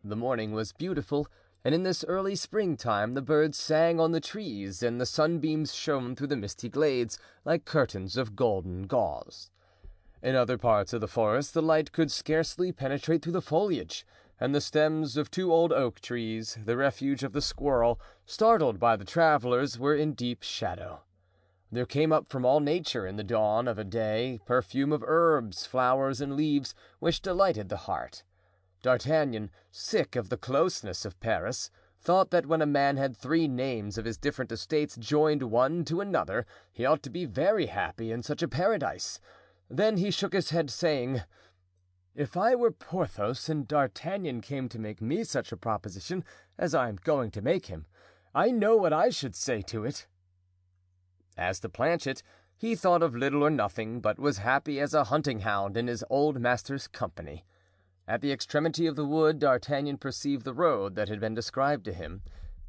The morning was beautiful, and in this early springtime the birds sang on the trees, and the sunbeams shone through the misty glades like curtains of golden gauze. In other parts of the forest the light could scarcely penetrate through the foliage, and the stems of 2 old oak trees, the refuge of the squirrel, startled by the travelers, were in deep shadow. There came up from all nature in the dawn of a day perfume of herbs, flowers, and leaves, which delighted the heart. D'Artagnan, sick of the closeness of Paris, thought that when a man had 3 names of his different estates joined one to another, he ought to be very happy in such a paradise. Then he shook his head, saying, "If I were Porthos and D'Artagnan came to make me such a proposition as I am going to make him, I know what I should say to it." As to Planchet, he thought of little or nothing, but was happy as a hunting hound in his old master's company. At the extremity of the wood D'Artagnan perceived the road that had been described to him,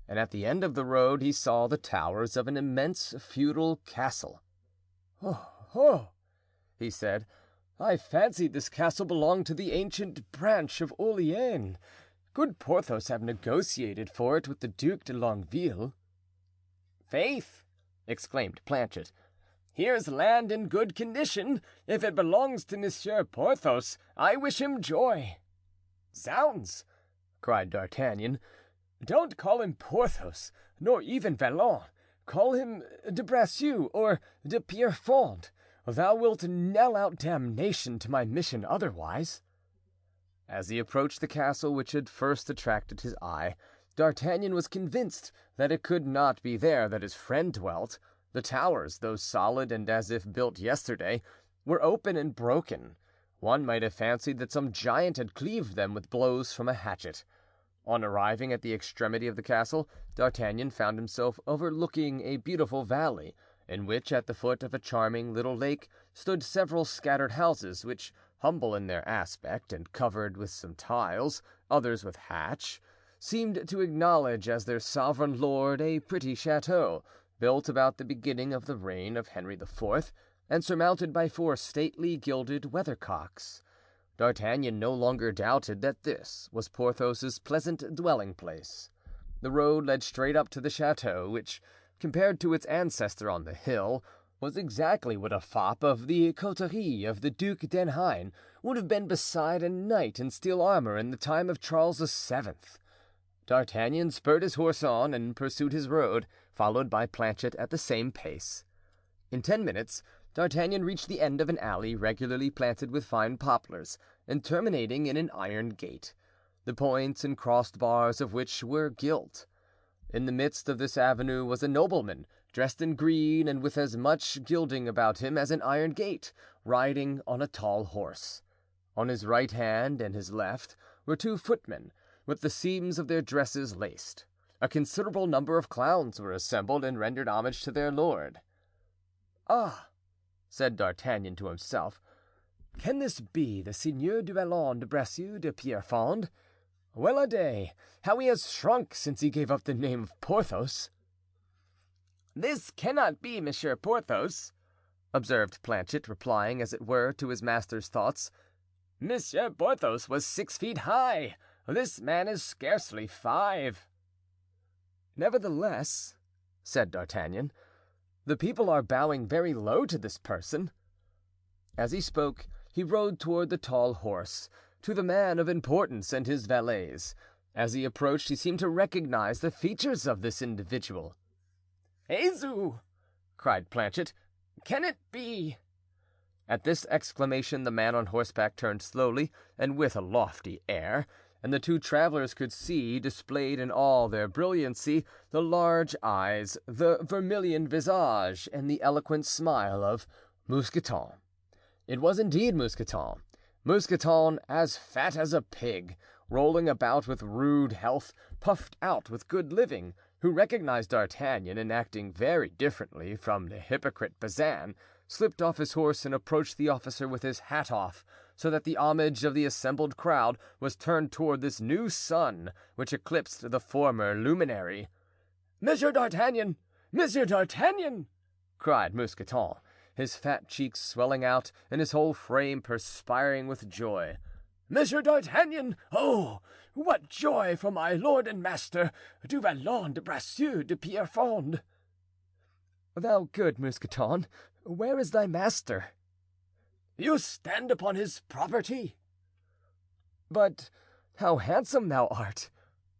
and at the end of the road he saw the towers of an immense feudal castle. "Oh," he said, "I fancied this castle belonged to the ancient branch of Orleans. Could Porthos have negotiated for it with the Duc de Longueville?" "Faith!" exclaimed Planchet, "here's land in good condition. If it belongs to Monsieur Porthos, I wish him joy." "Zounds!" cried D'Artagnan, "don't call him Porthos, nor even Vallon. Call him de Bracieux or de Pierrefonds, thou wilt knell out damnation to my mission otherwise." As he approached the castle which had first attracted his eye, D'Artagnan was convinced that it could not be there that his friend dwelt. The towers, though solid and as if built yesterday, were open and broken. One might have fancied that some giant had cleaved them with blows from a hatchet. On arriving at the extremity of the castle, D'Artagnan found himself overlooking a beautiful valley, in which, at the foot of a charming little lake, stood several scattered houses, which, humble in their aspect and covered with some tiles, others with thatch, seemed to acknowledge as their sovereign lord a pretty chateau, built about the beginning of the reign of Henry IV, and surmounted by 4 stately gilded weathercocks. D'Artagnan no longer doubted that this was Porthos's pleasant dwelling-place. The road led straight up to the chateau, which, compared to its ancestor on the hill, was exactly what a fop of the coterie of the Duc d'Enghien would have been beside a knight in steel armor in the time of Charles VII. D'Artagnan spurred his horse on and pursued his road, followed by Planchet at the same pace. In 10 minutes D'Artagnan reached the end of an alley regularly planted with fine poplars, and terminating in an iron gate, the points and crossed bars of which were gilt. In the midst of this avenue was a nobleman, dressed in green and with as much gilding about him as an iron gate, riding on a tall horse. On his right hand and his left were 2 footmen, with the seams of their dresses laced. A considerable number of clowns were assembled and rendered homage to their lord. "Ah," said D'Artagnan to himself, "can this be the Seigneur du Vallon de Bracieux de Pierrefonds? Well a day, how he has shrunk since he gave up the name of Porthos." "This cannot be Monsieur Porthos," observed Planchet, replying, as it were, to his master's thoughts. "Monsieur Porthos was 6 feet high. This man is scarcely 5." "Nevertheless," said D'Artagnan, "the people are bowing very low to this person." As he spoke, he rode toward the tall horse, to the man of importance and his valets. As he approached, he seemed to recognize the features of this individual. "Jesu!" cried Planchet, "can it be?" At this exclamation the man on horseback turned slowly and with a lofty air, and the 2 travelers could see, displayed in all their brilliancy, the large eyes, the vermilion visage, and the eloquent smile of Mousqueton. It was indeed Mousqueton. Mousqueton, as fat as a pig, rolling about with rude health, puffed out with good living, who recognized D'Artagnan and acting very differently from the hypocrite Bazin, slipped off his horse and approached the officer with his hat off, so that the homage of the assembled crowd was turned toward this new sun, which eclipsed the former luminary. "Monsieur d'Artagnan! Monsieur d'Artagnan!" cried Mousqueton, his fat cheeks swelling out and his whole frame perspiring with joy. "Monsieur d'Artagnan! Oh, what joy for my lord and master, du Vallon de Bracieux de Pierrefonds!" "Thou good Mousqueton, where is thy master?" "You stand upon his property." "But how handsome thou art!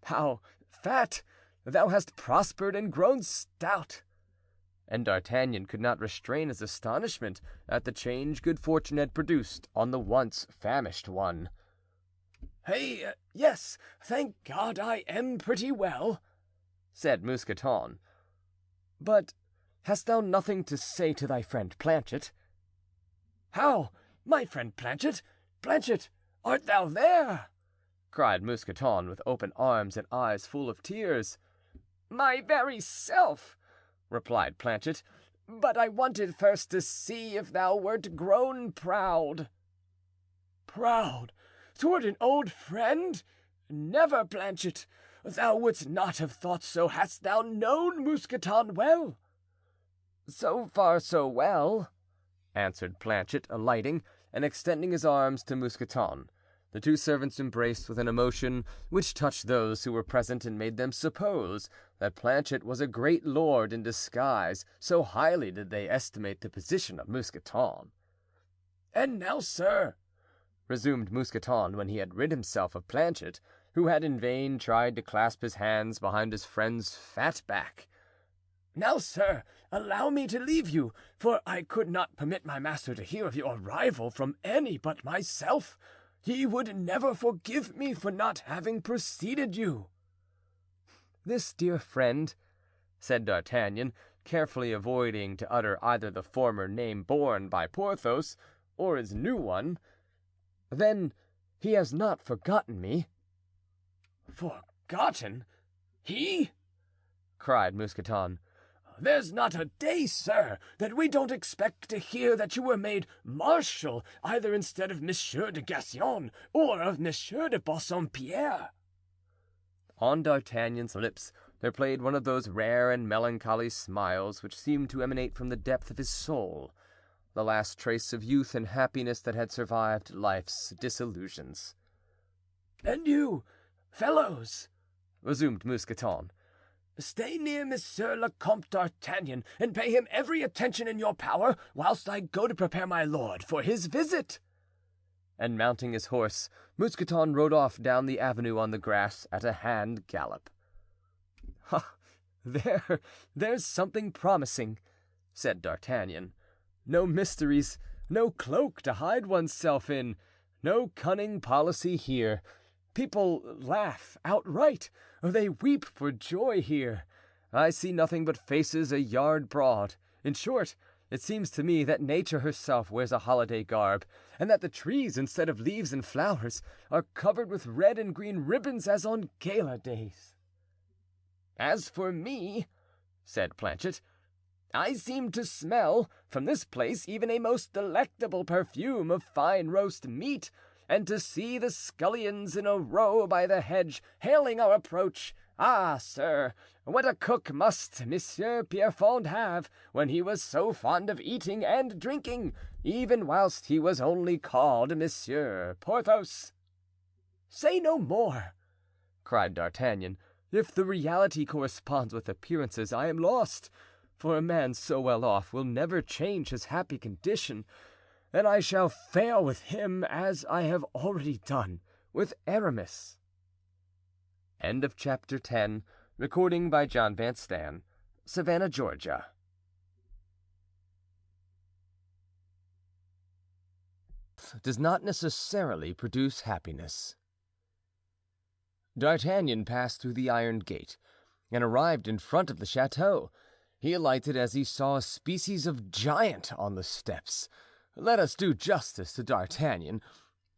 How fat! Thou hast prospered and grown stout." And D'Artagnan could not restrain his astonishment at the change good fortune had produced on the once famished one. "Hey, yes, thank God I am pretty well," said Mousqueton. "But hast thou nothing to say to thy friend Planchet?" "How, my friend Planchet? Planchet, art thou there?" cried Mousqueton, with open arms and eyes full of tears. "My very self," replied Planchet, "but I wanted first to see if thou wert grown proud." "Proud toward an old friend? Never, Planchet. Thou wouldst not have thought so hadst thou known Mousqueton well." "So far so well," answered Planchet, alighting and extending his arms to Mousqueton. The 2 servants embraced with an emotion which touched those who were present and made them suppose that Planchet was a great lord in disguise, so highly did they estimate the position of Mousqueton. "And now, sir," resumed Mousqueton, when he had rid himself of Planchet, who had in vain tried to clasp his hands behind his friend's fat back, Now, sir, allow me to leave you, for I could not permit my master to hear of your arrival from any but myself. He would never forgive me for not having preceded you." "This dear friend," said D'Artagnan, carefully avoiding to utter either the former name borne by Porthos or his new one, "then he has not forgotten me?" "Forgotten? He?" cried Mousqueton. "There's not a day, sir, that we don't expect to hear that you were made marshal, either instead of Monsieur de Gassion or of Monsieur de Bassompierre." On D'Artagnan's lips there played one of those rare and melancholy smiles which seemed to emanate from the depth of his soul, the last trace of youth and happiness that had survived life's disillusions. "And you, fellows," resumed Mousqueton, "stay near Monsieur le Comte d'Artagnan and pay him every attention in your power, whilst I go to prepare my lord for his visit." And mounting his horse, Mousqueton rode off down the avenue on the grass at a hand gallop. "Ha! There's something promising," said D'Artagnan. "No mysteries, no cloak to hide oneself in, no cunning policy here. People laugh outright, they weep for joy here. I see nothing but faces a yard broad. In short, it seems to me that nature herself wears a holiday garb, and that the trees, instead of leaves and flowers, are covered with red and green ribbons as on gala days." "As for me," said Planchet, "I seem to smell from this place even a most delectable perfume of fine roast meat, and to see the scullions in a row by the hedge hailing our approach. Ah, sir, what a cook must Monsieur Pierrefonds have, when he was so fond of eating and drinking, even whilst he was only called Monsieur Porthos." "Say no more," cried D'Artagnan. "If the reality corresponds with appearances, I am lost, for a man so well off will never change his happy condition, and I shall fail with him as I have already done with Aramis." Chapter 10. Recording by John Van Stan. Savannah, Georgia. Does not necessarily produce happiness. D'Artagnan passed through the iron gate and arrived in front of the chateau. He alighted as he saw a species of giant on the steps. Let us do justice to D'Artagnan.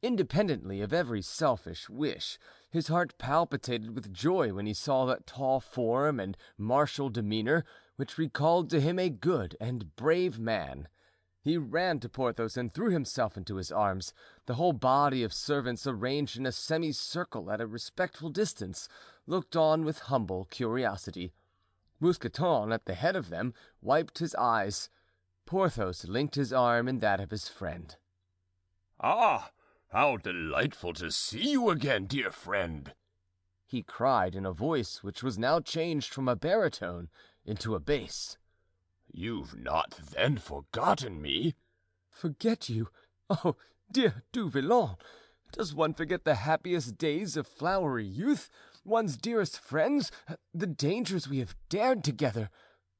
Independently of every selfish wish, his heart palpitated with joy when he saw that tall form and martial demeanor, which recalled to him a good and brave man. He ran to Porthos and threw himself into his arms. The whole body of servants, arranged in a semicircle at a respectful distance, looked on with humble curiosity. Mousqueton, at the head of them, wiped his eyes. Porthos linked his arm in that of his friend. "Ah, how delightful to see you again, dear friend!" he cried in a voice which was now changed from a baritone into a bass. "You've not then forgotten me?" "Forget you? Oh, dear Du Vallon, does one forget the happiest days of flowery youth, one's dearest friends, the dangers we have dared together?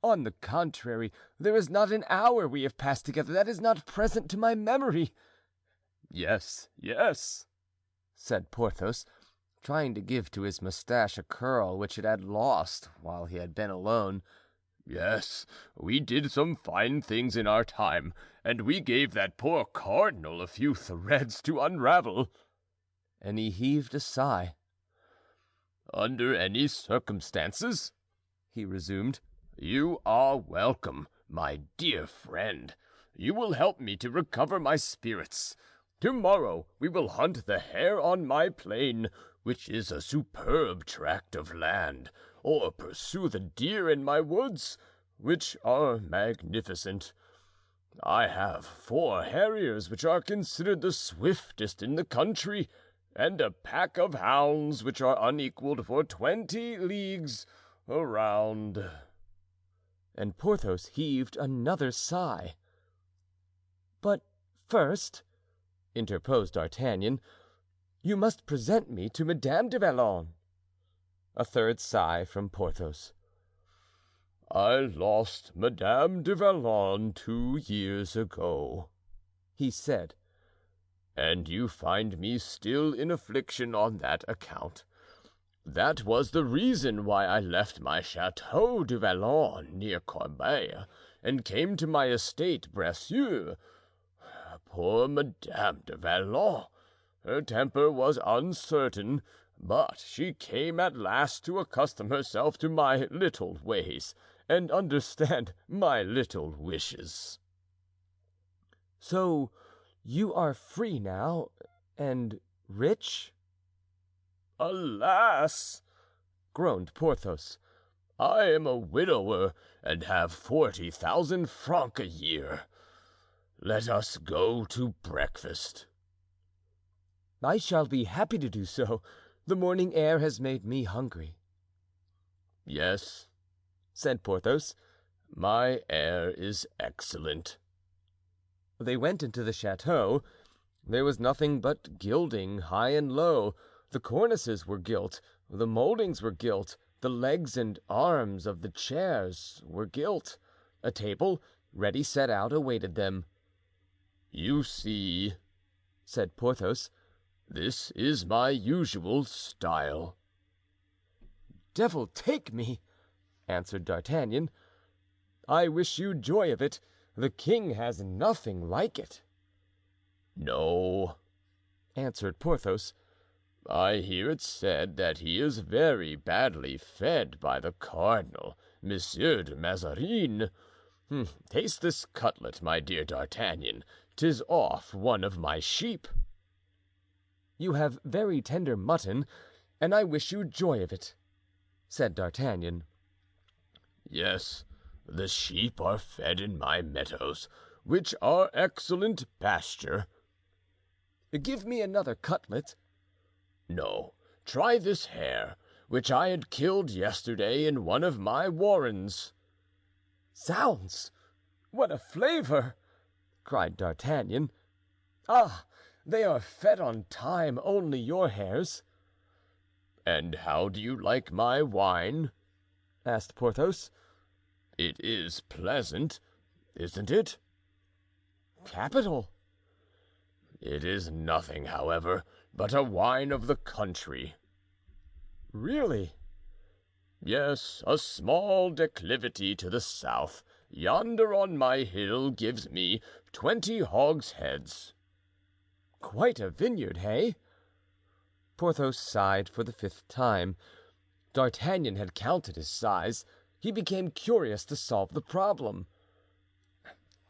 On the contrary, there is not an hour we have passed together that is not present to my memory." "Yes, yes," said Porthos, trying to give to his mustache a curl which it had lost while he had been alone. "Yes, we did some fine things in our time, and we gave that poor cardinal a few threads to unravel." And he heaved a sigh. "Under any circumstances," he resumed, "you are welcome, my dear friend. You will help me to recover my spirits. Tomorrow we will hunt the hare on my plain, which is a superb tract of land, or pursue the deer in my woods, which are magnificent. I have 4 harriers, which are considered the swiftest in the country, and a pack of hounds, which are unequaled for 20 leagues around." And Porthos heaved another sigh. "But first," interposed D'Artagnan, "you must present me to Madame du Vallon." A third sigh from Porthos. I lost Madame de Vallon 2 years ago," he said, "and you find me still in affliction on that account. That was the reason why I left my Chateau de Vallon near Corbeil and came to my estate Bracieux. Poor Madame de Vallon! Her temper was uncertain, but she came at last to accustom herself to my little ways and understand my little wishes." "So you are free now, and rich?" "Alas!" groaned Porthos, "I am a widower and have 40,000 francs a year. Let us go to breakfast." "I shall be happy to do so. The morning air has made me hungry." "Yes," said Porthos, "my air is excellent." They went into the chateau. There was nothing but gilding, high and low. The cornices were gilt, the moldings were gilt, the legs and arms of the chairs were gilt. A table, ready set out, awaited them. "You see," said Porthos, "this is my usual style." "Devil take me!" answered D'Artagnan. "I wish you joy of it. The king has nothing like it." "No," answered Porthos, "I hear it said that he is very badly fed by the cardinal, Monsieur de Mazarin. Taste this cutlet, my dear D'Artagnan. 'Tis off one of my sheep." "You have very tender mutton, and I wish you joy of it," said D'Artagnan. "Yes, the sheep are fed in my meadows, which are excellent pasture." "Give me another cutlet." "No, try this hare, which I had killed yesterday in one of my warrens." "Zounds! What a flavor!" cried D'Artagnan. "Ah, they are fed on thyme, only your hares." "And how do you like my wine?" asked Porthos. "It is pleasant, isn't it?" "Capital." "It is nothing, however, but a wine of the country." "Really?" "Yes, a small declivity to the south, yonder on my hill, gives me 20 hogsheads." "Quite a vineyard, hey?" Porthos sighed for the 5th time. D'Artagnan had counted his sighs. He became curious to solve the problem.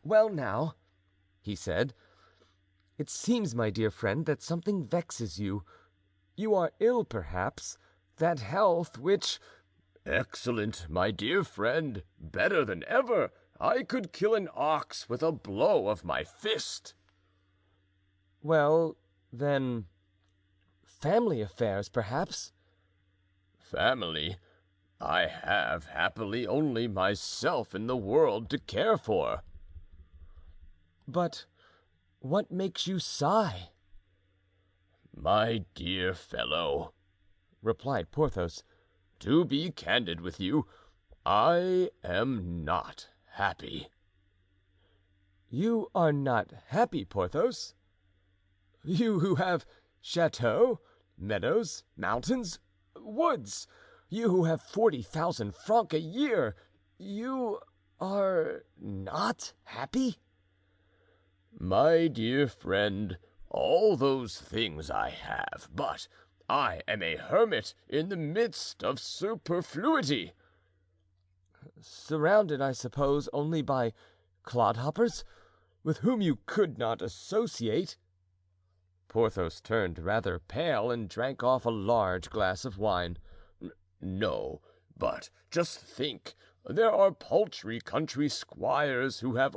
"Well, now," he said, "it seems, my dear friend, that something vexes you. You are ill, perhaps. That health which—" "Excellent, my dear friend, better than ever. I could kill an ox with a blow of my fist." "Well, then, family affairs, perhaps." "Family? I have, happily, only myself in the world to care for." "But what makes you sigh?" "My dear fellow," replied Porthos, "to be candid with you, I am not happy." "You are not happy, Porthos? You who have chateau, meadows, mountains, woods, you who have 40,000 francs a year, you are not happy?" "My dear friend, all those things I have, but I am a hermit in the midst of superfluity." "Surrounded, I suppose, only by clodhoppers, with whom you could not associate." Porthos turned rather pale and drank off a large glass of wine. "No, but just think, there are paltry country squires who have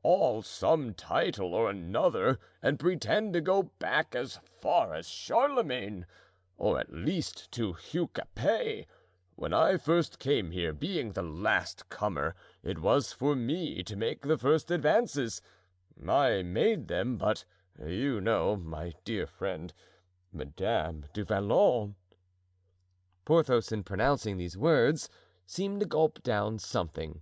all some title or another and pretend to go back as far as Charlemagne, or at least to Hugh Capet. When I first came here, being the last comer, it was for me to make the first advances. I made them, but you know, my dear friend, Madame du Vallon—" Porthos, in pronouncing these words, seemed to gulp down something.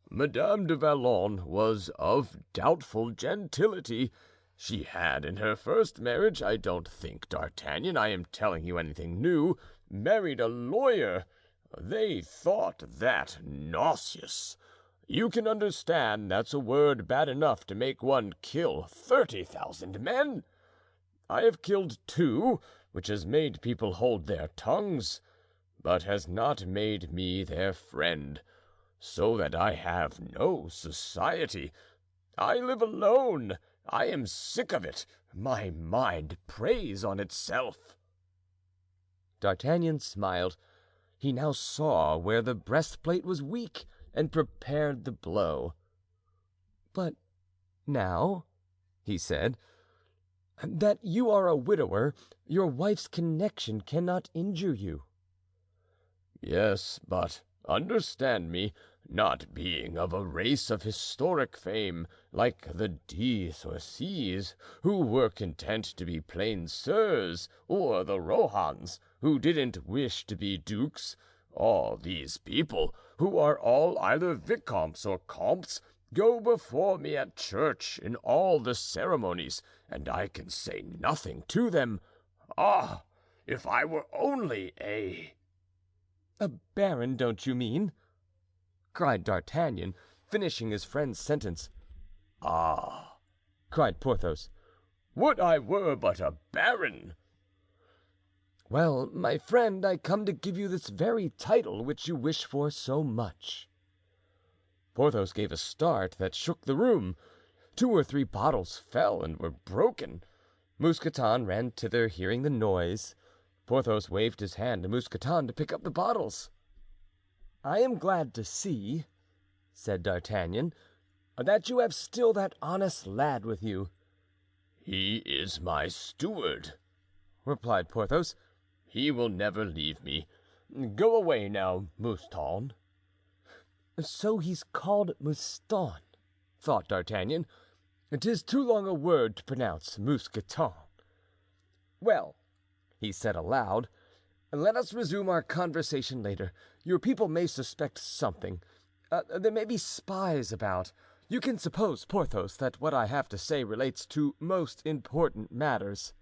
Madame de Vallon was of doubtful gentility. She had, in her first marriage, I don't think, D'Artagnan, I am telling you anything new, married a lawyer. They thought that nauseous. You can understand that's a word bad enough to make one kill 30,000 men. I have killed 2, which has made people hold their tongues, but has not made me their friend, so that I have no society. I live alone. I am sick of it. My mind preys on itself. D'Artagnan smiled. He now saw where the breastplate was weak and prepared the blow. "But now," he said, "that you are a widower, your wife's connection cannot injure you." Yes, but understand me, not being of a race of historic fame, like the de Sourcils, who were content to be plain sirs, or the Rohans, who didn't wish to be dukes, all these people, who are all either vicomtes or comtes, go before me at church in all the ceremonies, and I can say nothing to them. Ah, if I were only a baron, don't you mean?" cried D'Artagnan, finishing his friend's sentence. "Ah," cried Porthos, "would I were but a baron!" "Well, my friend, I come to give you this very title which you wish for so much." Porthos gave a start that shook the room. 2 or 3 bottles fell and were broken. Mousqueton ran thither, hearing the noise. Porthos waved his hand to Mousqueton to pick up the bottles. "I am glad to see," said D'Artagnan, "that you have still that honest lad with you." "He is my steward," replied Porthos. "He will never leave me. Go away now, Mouston." "So he's called Mouston," thought D'Artagnan. "'Tis too long a word to pronounce Mousqueton." "Well," he said aloud, "let us resume our conversation later. Your people may suspect something. There may be spies about. You can suppose, Porthos, that what I have to say relates to most important matters."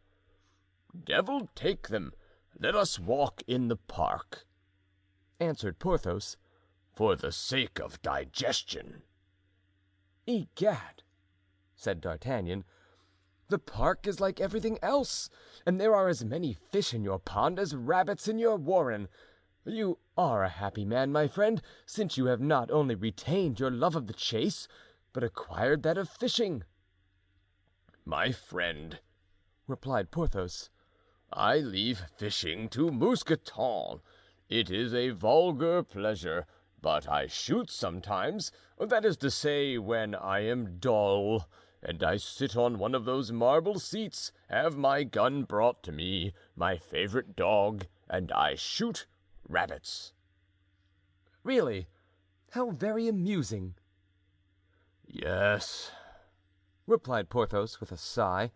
"Devil take them! Let us walk in the park," answered Porthos, "for the sake of digestion." "Egad," said D'Artagnan, "the park is like everything else, and there are as many fish in your pond as rabbits in your warren. You are a happy man, my friend, since you have not only retained your love of the chase, but acquired that of fishing." "My friend," replied Porthos, "I leave fishing to Mousqueton. It is a vulgar pleasure, but I shoot sometimes, that is to say, when I am dull, and I sit on one of those marble seats, have my gun brought to me, my favorite dog, and I shoot rabbits." "Really? How very amusing!" "Yes," replied Porthos with a sigh,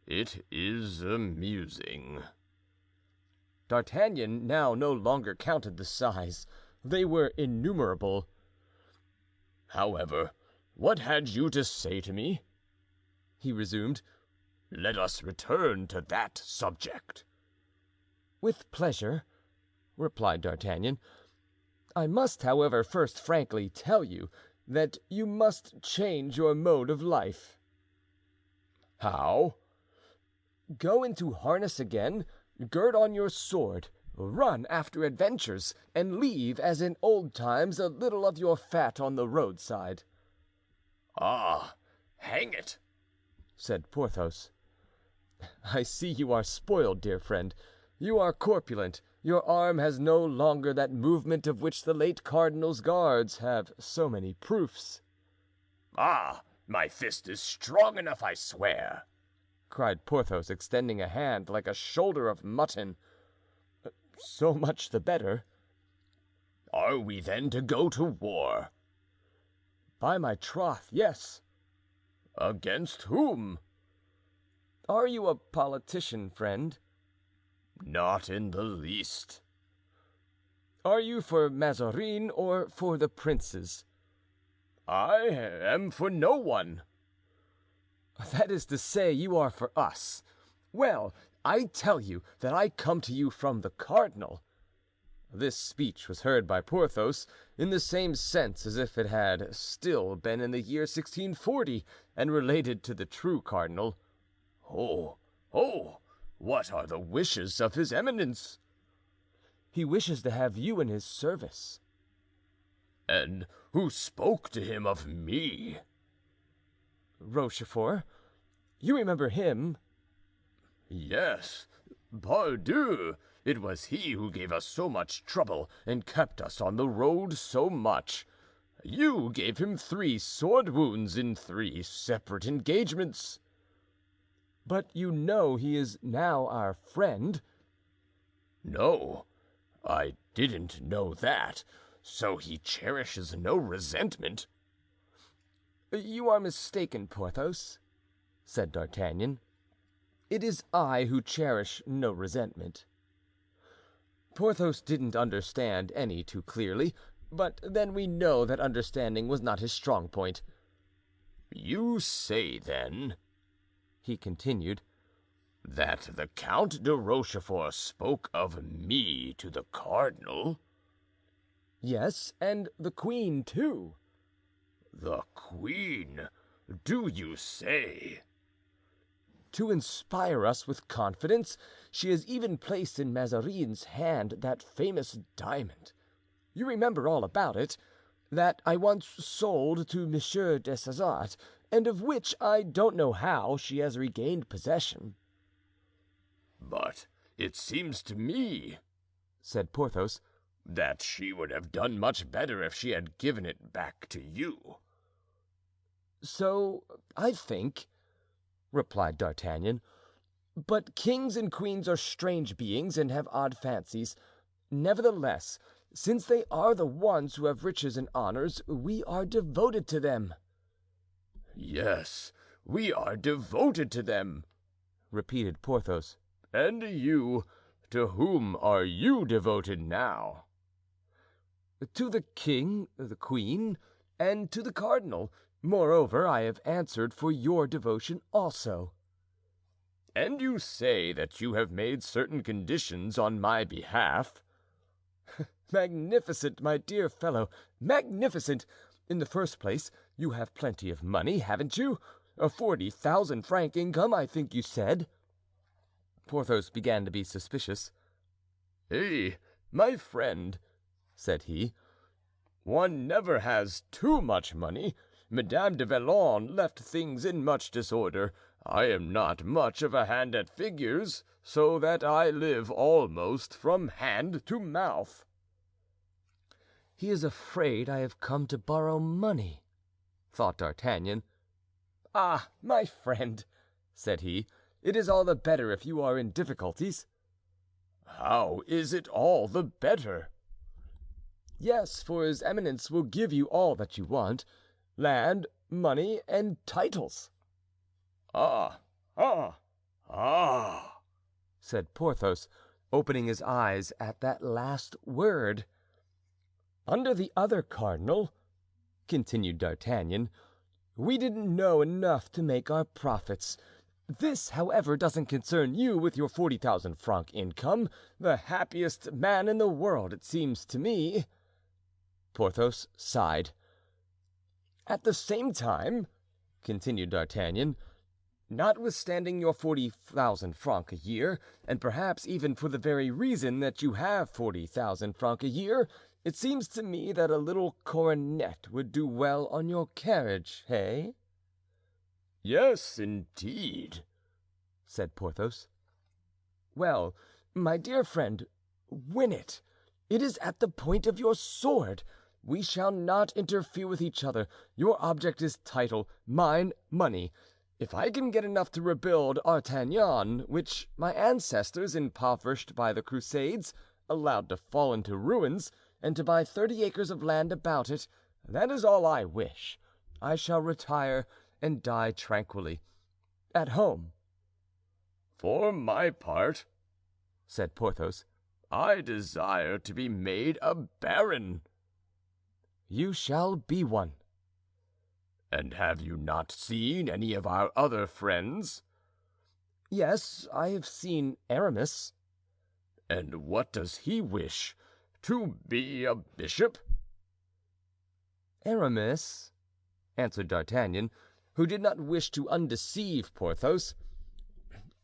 "it is amusing." D'Artagnan now no longer counted the sighs. They were innumerable. "However, what had you to say to me?" he resumed. "Let us return to that subject." "With pleasure," replied D'Artagnan. "I must, however, first frankly tell you that you must change your mode of life." "How?" "Go into harness again, gird on your sword, run after adventures, and leave, as in old times, a little of your fat on the roadside." "Ah, hang it!" said Porthos. "I see you are spoiled, dear friend. You are corpulent. Your arm has no longer that movement of which the late cardinal's guards have so many proofs." "Ah, my fist is strong enough, I swear," cried Porthos, extending a hand like a shoulder of mutton. "So much the better." "Are we then to go to war?" "By my troth, yes." "Against whom?" "Are you a politician, friend?" "Not in the least." Are you for Mazarin or for the princes?" "I am for no one." "That is to say, you are for us. Well, I tell you that I come to you from the cardinal." This speech was heard by Porthos in the same sense as if it had still been in the year 1640 and related to the true cardinal. "Oh, oh! What are the wishes of his eminence?" "He wishes to have you in his service." "And who spoke to him of me?" "Rochefort. You remember him?" "Yes, pardieu! It was he who gave us so much trouble and kept us on the road so much. You gave him 3 sword wounds in 3 separate engagements." "But you know he is now our friend." "No, I didn't know that. So he cherishes no resentment." "You are mistaken, Porthos," said D'Artagnan. "It is I who cherish no resentment." Porthos didn't understand any too clearly, but then we know that understanding was not his strong point. "You say, then," he continued, "that the Count de Rochefort spoke of me to the cardinal?" "Yes, and the queen, too." "The queen, do you say?" "To inspire us with confidence, she has even placed in Mazarin's hand that famous diamond. You remember all about it, that I once sold to Monsieur des Essarts, and of which I don't know how she has regained possession." "But it seems to me," said Porthos, "that she would have done much better if she had given it back to you." "So I think," replied D'Artagnan, "but kings and queens are strange beings and have odd fancies. Nevertheless, since they are the ones who have riches and honors, we are devoted to them." "Yes, we are devoted to them," repeated Porthos. "And you, to whom are you devoted now?" "To the king, the queen, and to the cardinal. Moreover, I have answered for your devotion also." "And you say that you have made certain conditions on my behalf?" "Magnificent, my dear fellow, magnificent! In the first place, you have plenty of money, haven't you? A 40,000-franc income, I think you said." Porthos began to be suspicious. "Hey, my friend," said he, "one never has too much money. Madame de Vallon left things in much disorder. I am not much of a hand at figures, so that I live almost from hand to mouth." "He is afraid I have come to borrow money," thought D'Artagnan. "Ah, my friend," said he, "it is all the better if you are in difficulties." "How is it all the better?" "Yes, for his eminence will give you all that you want: land, money, and titles." "Ah, ah, ah!" said Porthos, opening his eyes at that last word. "Under the other cardinal," continued D'Artagnan, "we didn't know enough to make our profits. This, however, doesn't concern you with your 40,000-franc income, the happiest man in the world, it seems to me." Porthos sighed. "At the same time," continued D'Artagnan, "notwithstanding your 40,000 francs a year, and perhaps even for the very reason that you have 40,000 francs a year, it seems to me that a little coronet would do well on your carriage, hey?" "Yes, indeed," said Porthos. "Well, my dear friend, win it. It is at the point of your sword. We shall not interfere with each other. Your object is title, mine money. If I can get enough to rebuild D'Artagnan, which my ancestors, impoverished by the Crusades, allowed to fall into ruins, and to buy 30 acres of land about it, that is all I wish. I shall retire and die tranquilly, at home." "For my part," said Porthos, I desire to be made a baron." "You shall be one." "And have you not seen any of our other friends?" "Yes, I have seen Aramis." "And what does he wish? To be a bishop?" "Aramis," answered D'Artagnan, who did not wish to undeceive Porthos,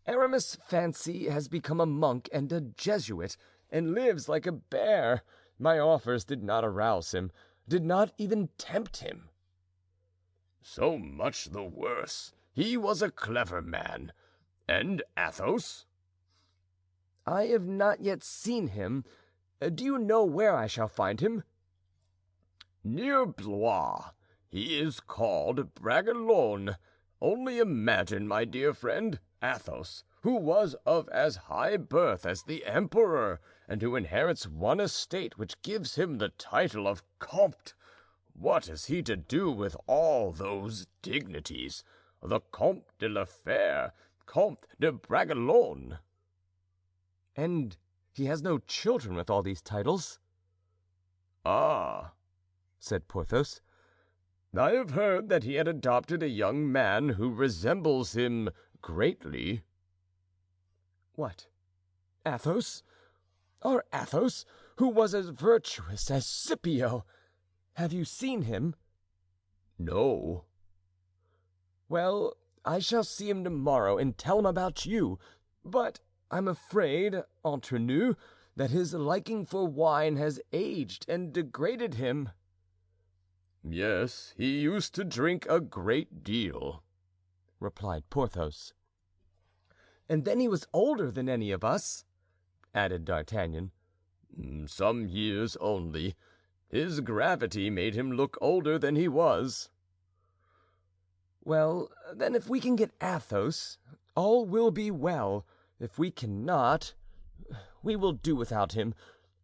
"Aramis' fancy has become a monk and a Jesuit, and lives like a bear. My offers did not arouse him, did not even tempt him." "So much the worse. He was a clever man. And Athos?" "I have not yet seen him. Do you know where I shall find him?" "Near Blois. He is called Bragelonne. Only imagine, my dear friend, Athos, who was of as high birth as the emperor, and who inherits one estate which gives him the title of Comte. What is he to do with all those dignities? The Comte de la Fère, Comte de Bragelonne." "And he has no children with all these titles?" "Ah," said Porthos, "I have heard that he had adopted a young man who resembles him greatly." "What, Athos? Our Athos, who was as virtuous as Scipio? Have you seen him?" "No." "Well, I shall see him tomorrow and tell him about you, but I'm afraid, entre nous, that his liking for wine has aged and degraded him." "Yes, he used to drink a great deal," replied Porthos. "And then he was older than any of us," added D'Artagnan. "Some years only. His gravity made him look older than he was." "Well, then, if we can get Athos, all will be well. If we cannot, we will do without him.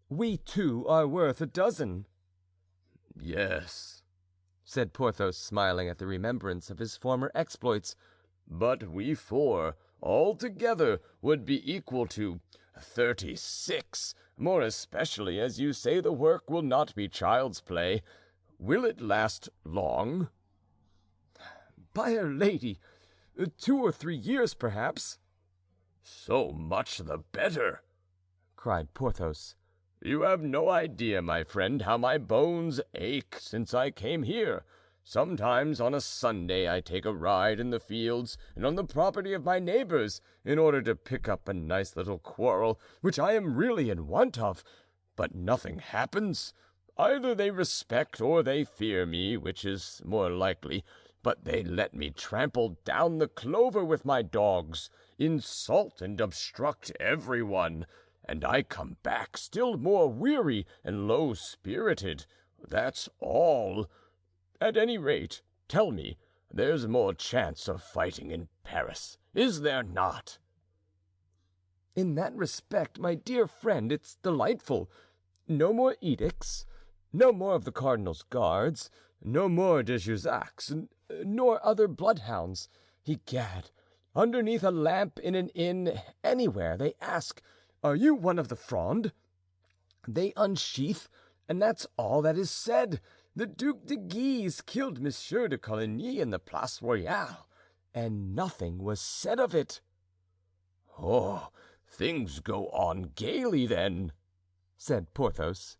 We two are worth a dozen." "Yes," said Porthos, smiling at the remembrance of his former exploits, "but we four, all together, would be equal to 36, more especially as you say the work will not be child's play. Will it last long?" "By Our Lady, 2 or 3 years, perhaps." "So much the better," cried Porthos. "You have no idea, my friend, how my bones ache since I came here. Sometimes on a Sunday I take a ride in the fields and on the property of my neighbors, in order to pick up a nice little quarrel which I am really in want of, but nothing happens. Either they respect or they fear me, which is more likely, but they let me trample down the clover with my dogs, insult and obstruct everyone, and I come back still more weary and low-spirited. That's all. At any rate, tell me, there's more chance of fighting in Paris, is there not?" "In that respect, my dear friend, it's delightful. No more edicts, no more of the cardinal's guards, no more de Jussacs, nor other bloodhounds. Egad, underneath a lamp in an inn, anywhere, they ask, 'Are you one of the Fronde?' They unsheath, and that's all that is said. The Duc de Guise killed Monsieur de Coligny in the Place Royale, and nothing was said of it." "Oh, things go on gaily, then," said Porthos.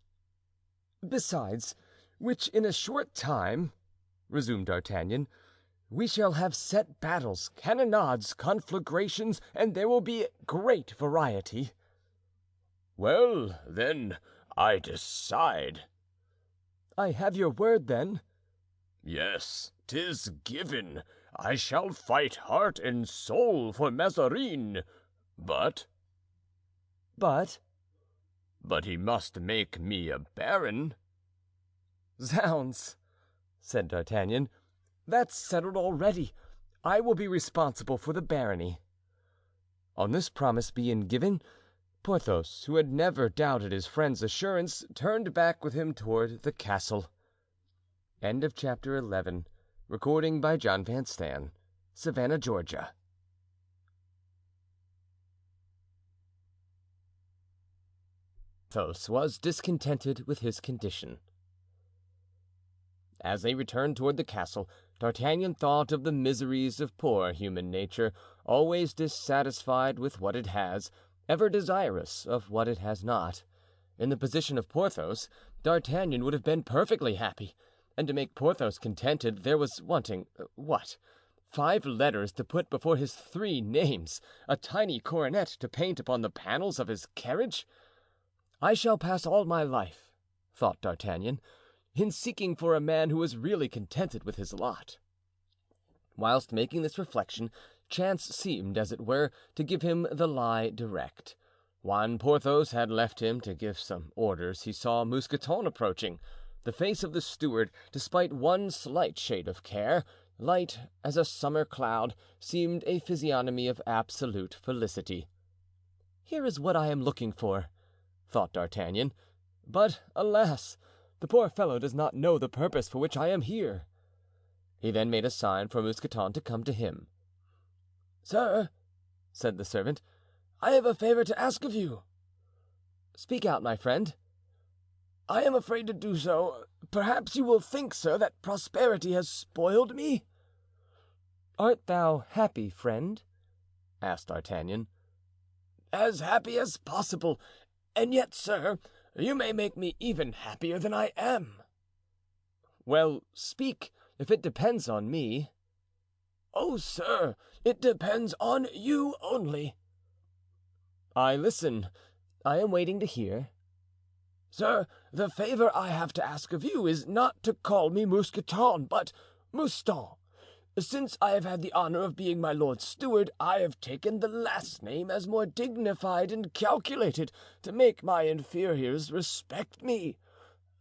"Besides which, in a short time," resumed D'Artagnan, "we shall have set battles, cannonades, conflagrations, and there will be great variety." "Well, then, I decide." "I have your word, then?" "Yes, 'tis given. I shall fight heart and soul for Mazarin, but—" "But?" "But he must make me a baron." "Zounds!" said D'Artagnan, "that's settled already. I will be responsible for the barony." On this promise being given, Porthos, who had never doubted his friend's assurance, turned back with him toward the castle. Chapter 11. Recording by John Van Stan. Savannah, Georgia. Porthos was discontented with his condition. As they returned toward the castle, D'Artagnan thought of the miseries of poor human nature, always dissatisfied with what it has, ever desirous of what it has not. In the position of Porthos, D'Artagnan would have been perfectly happy, and to make Porthos contented there was wanting, what? 5 letters to put before his 3 names, a tiny coronet to paint upon the panels of his carriage. I shall pass all my life, thought D'Artagnan, in seeking for a man who was really contented with his lot. Whilst making this reflection, chance seemed, as it were, to give him the lie direct. When Porthos had left him to give some orders, he saw Mousqueton approaching. The face of the steward, despite one slight shade of care, light as a summer cloud, seemed a physiognomy of absolute felicity. "Here is what I am looking for," thought D'Artagnan. "But, alas! the poor fellow does not know the purpose for which I am here." He then made a sign for Mousqueton to come to him. "Sir," said the servant, "I have a favor to ask of you." "Speak out, my friend." "I am afraid to do so. Perhaps you will think, sir, that prosperity has spoiled me." "Art thou happy, friend?" asked D'Artagnan. "As happy as possible, and yet, sir, you may make me even happier than I am." "Well, speak, if it depends on me." "Oh, sir, it depends on you only." "I listen. I am waiting to hear." "Sir, the favor I have to ask of you is not to call me Mousqueton, but Mouston. Since I have had the honor of being my lord's steward, I have taken the last name as more dignified and calculated to make my inferiors respect me.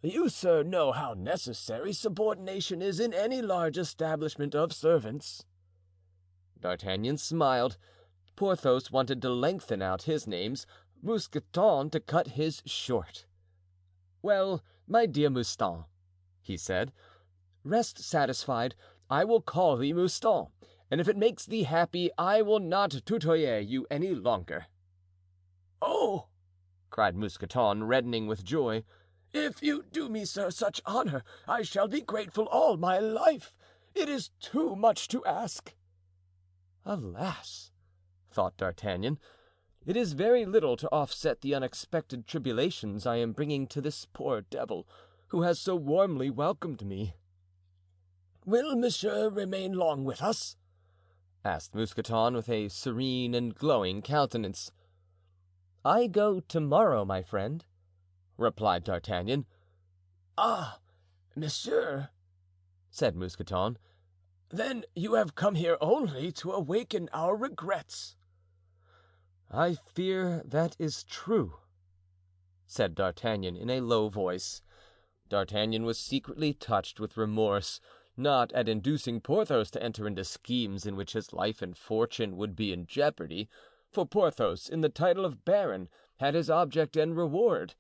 You, sir, know how necessary subordination is in any large establishment of servants." D'Artagnan smiled. Porthos wanted to lengthen out his names, Mousqueton to cut his short. "Well, my dear Mouston," he said, "rest satisfied. I will call thee Mouston, and if it makes thee happy, I will not tutoyer you any longer." "Oh!" cried Mousqueton, reddening with joy. "If you do me, sir, such honor, I shall be grateful all my life. It is too much to ask." "Alas!" thought D'Artagnan, "it is very little to offset the unexpected tribulations I am bringing to this poor devil, who has so warmly welcomed me." "Will monsieur remain long with us?" asked Mousqueton with a serene and glowing countenance. "I go to-morrow, my friend," replied D'Artagnan. "Ah, monsieur," said Mousqueton, "then you have come here only to awaken our regrets." "I fear that is true," said D'Artagnan in a low voice. D'Artagnan was secretly touched with remorse, not at inducing Porthos to enter into schemes in which his life and fortune would be in jeopardy, for Porthos, in the title of baron, had his object and reward,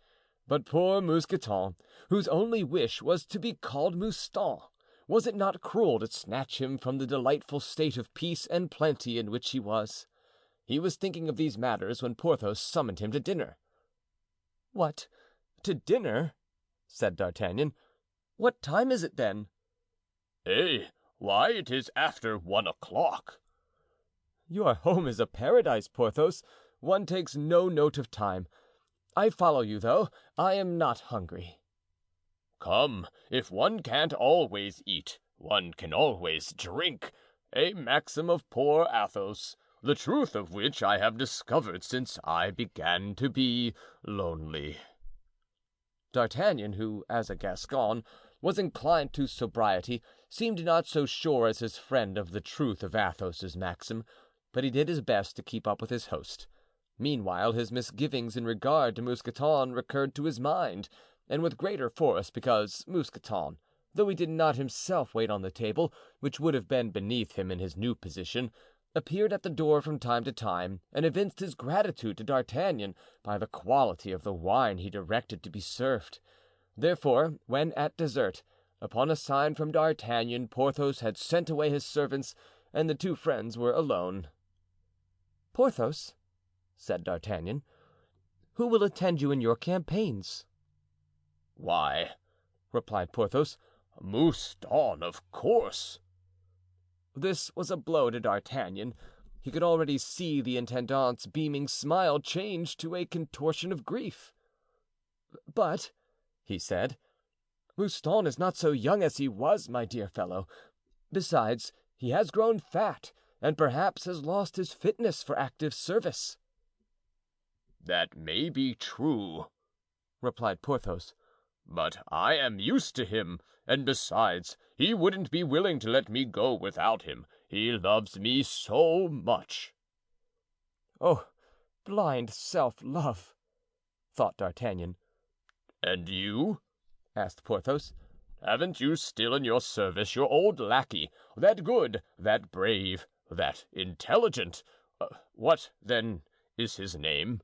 but poor Mousqueton, whose only wish was to be called Mouston. Was it not cruel to snatch him from the delightful state of peace and plenty in which he was? He was thinking of these matters when Porthos summoned him to dinner. "What, to dinner?" said D'Artagnan. "What time is it, then?" Why, it is after 1 o'clock." "Your home is a paradise, Porthos. One takes no note of time. I follow you, though I am not hungry." "Come, if one can't always eat, one can always drink. A maxim of poor Athos, the truth of which I have discovered since I began to be lonely." D'Artagnan, who, as a Gascon, was inclined to sobriety, seemed not so sure as his friend of the truth of Athos's maxim, but he did his best to keep up with his host. Meanwhile, his misgivings in regard to Mousqueton recurred to his mind, and with greater force because Mousqueton, though he did not himself wait on the table, which would have been beneath him in his new position, appeared at the door from time to time and evinced his gratitude to D'Artagnan by the quality of the wine he directed to be served. Therefore, when at dessert, upon a sign from D'Artagnan, Porthos had sent away his servants and the two friends were alone. "Porthos," said D'Artagnan, who will attend you in your campaigns?" "Why," replied Porthos, "Mouston, of course." This was a blow to D'Artagnan. He could already see the Intendant's beaming smile change to a contortion of grief. "But," he said, "Mouston is not so young as he was, my dear fellow. Besides, he has grown fat, and perhaps has lost his fitness for active service." "That may be true," replied Porthos, "but I am used to him, and besides, he wouldn't be willing to let me go without him. He loves me so much." "Oh, blind self-love!" thought D'Artagnan. "And you?" asked Porthos. "Haven't you still in your service your old lackey, that good, that brave, that intelligent? What, then, is his name?"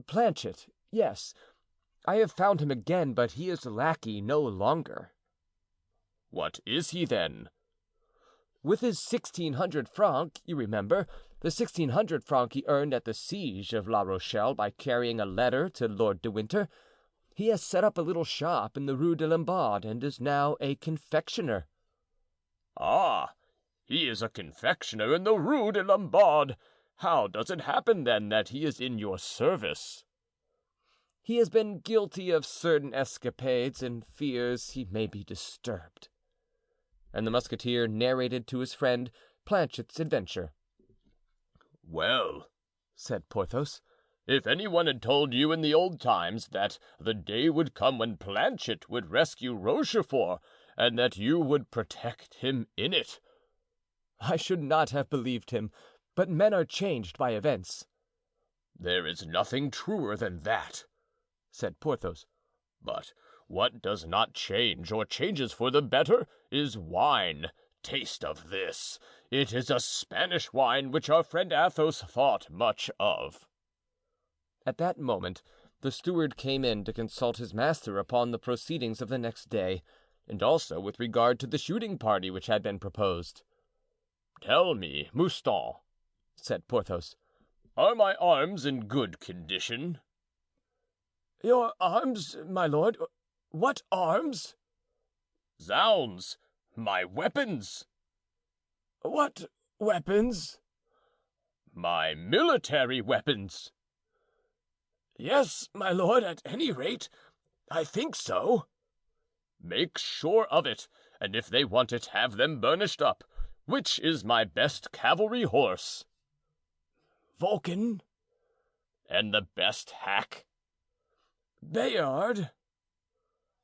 "Planchet, yes. I have found him again, but he is lackey no longer." "What is he, then?" With his 1,600 francs, you remember, the 1,600 francs he earned at the siege of La Rochelle by carrying a letter to Lord de Winter, he has set up a little shop in the Rue de Lombards and is now a confectioner." "Ah, he is a confectioner in the Rue de Lombards. How does it happen, then, that he is in your service?" "He has been guilty of certain escapades and fears he may be disturbed." And the musketeer narrated to his friend Planchet's adventure. "Well," said Porthos, "if anyone had told you in the old times that the day would come when Planchet would rescue Rochefort, and that you would protect him in it—" "I should not have believed him, but men are changed by events." "There is nothing truer than that," said Porthos. "But what does not change, or changes for the better, is wine. Taste of this. It is a Spanish wine which our friend Athos thought much of." At that moment the steward came in to consult his master upon the proceedings of the next day, and also with regard to the shooting party which had been proposed. "Tell me, Mouston," said Porthos, "are my arms in good condition?" "Your arms, my lord? What arms?" "Zounds, my weapons." "What weapons?" "My military weapons." "Yes, my lord, at any rate, I think so." "Make sure of it, and if they want it, have them burnished up. Which is my best cavalry horse?" "Vulcan." "And the best hack?" "Bayard."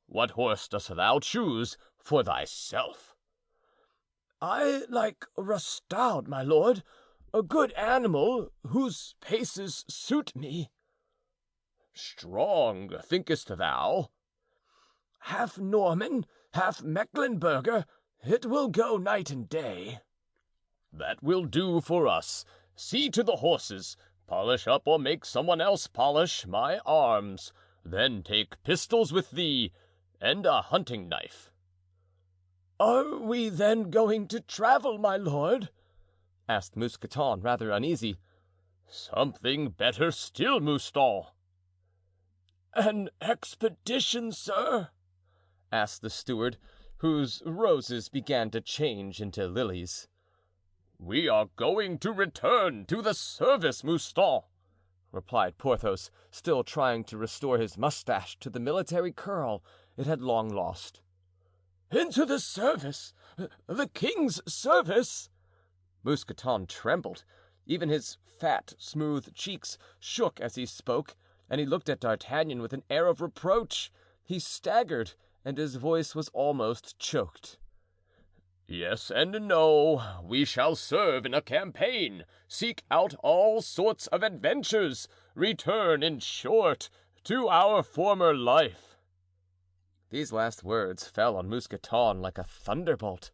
"What horse dost thou choose for thyself?" "I like Rustaud, my lord, a good animal whose paces suit me." "Strong, thinkest thou?" "Half Norman, half Mecklenburger. It will go night and day." "That will do for us. See to the horses. Polish up or make someone else polish my arms. Then take pistols with thee and a hunting knife." "Are we then going to travel, my lord?" asked Mousqueton, rather uneasy. "Something better still, Mouston." "An expedition, sir?" asked the steward, whose roses began to change into lilies. "We are going to return to the service, Mouston," replied Porthos, still trying to restore his mustache to the military curl it had long lost. "Into the service? The king's service?" Mousqueton trembled. Even his fat, smooth cheeks shook as he spoke, and he looked at D'Artagnan with an air of reproach. He staggered, and his voice was almost choked. "Yes and no. We shall serve in a campaign, seek out all sorts of adventures, return, in short, to our former life." These last words fell on Mousqueton like a thunderbolt.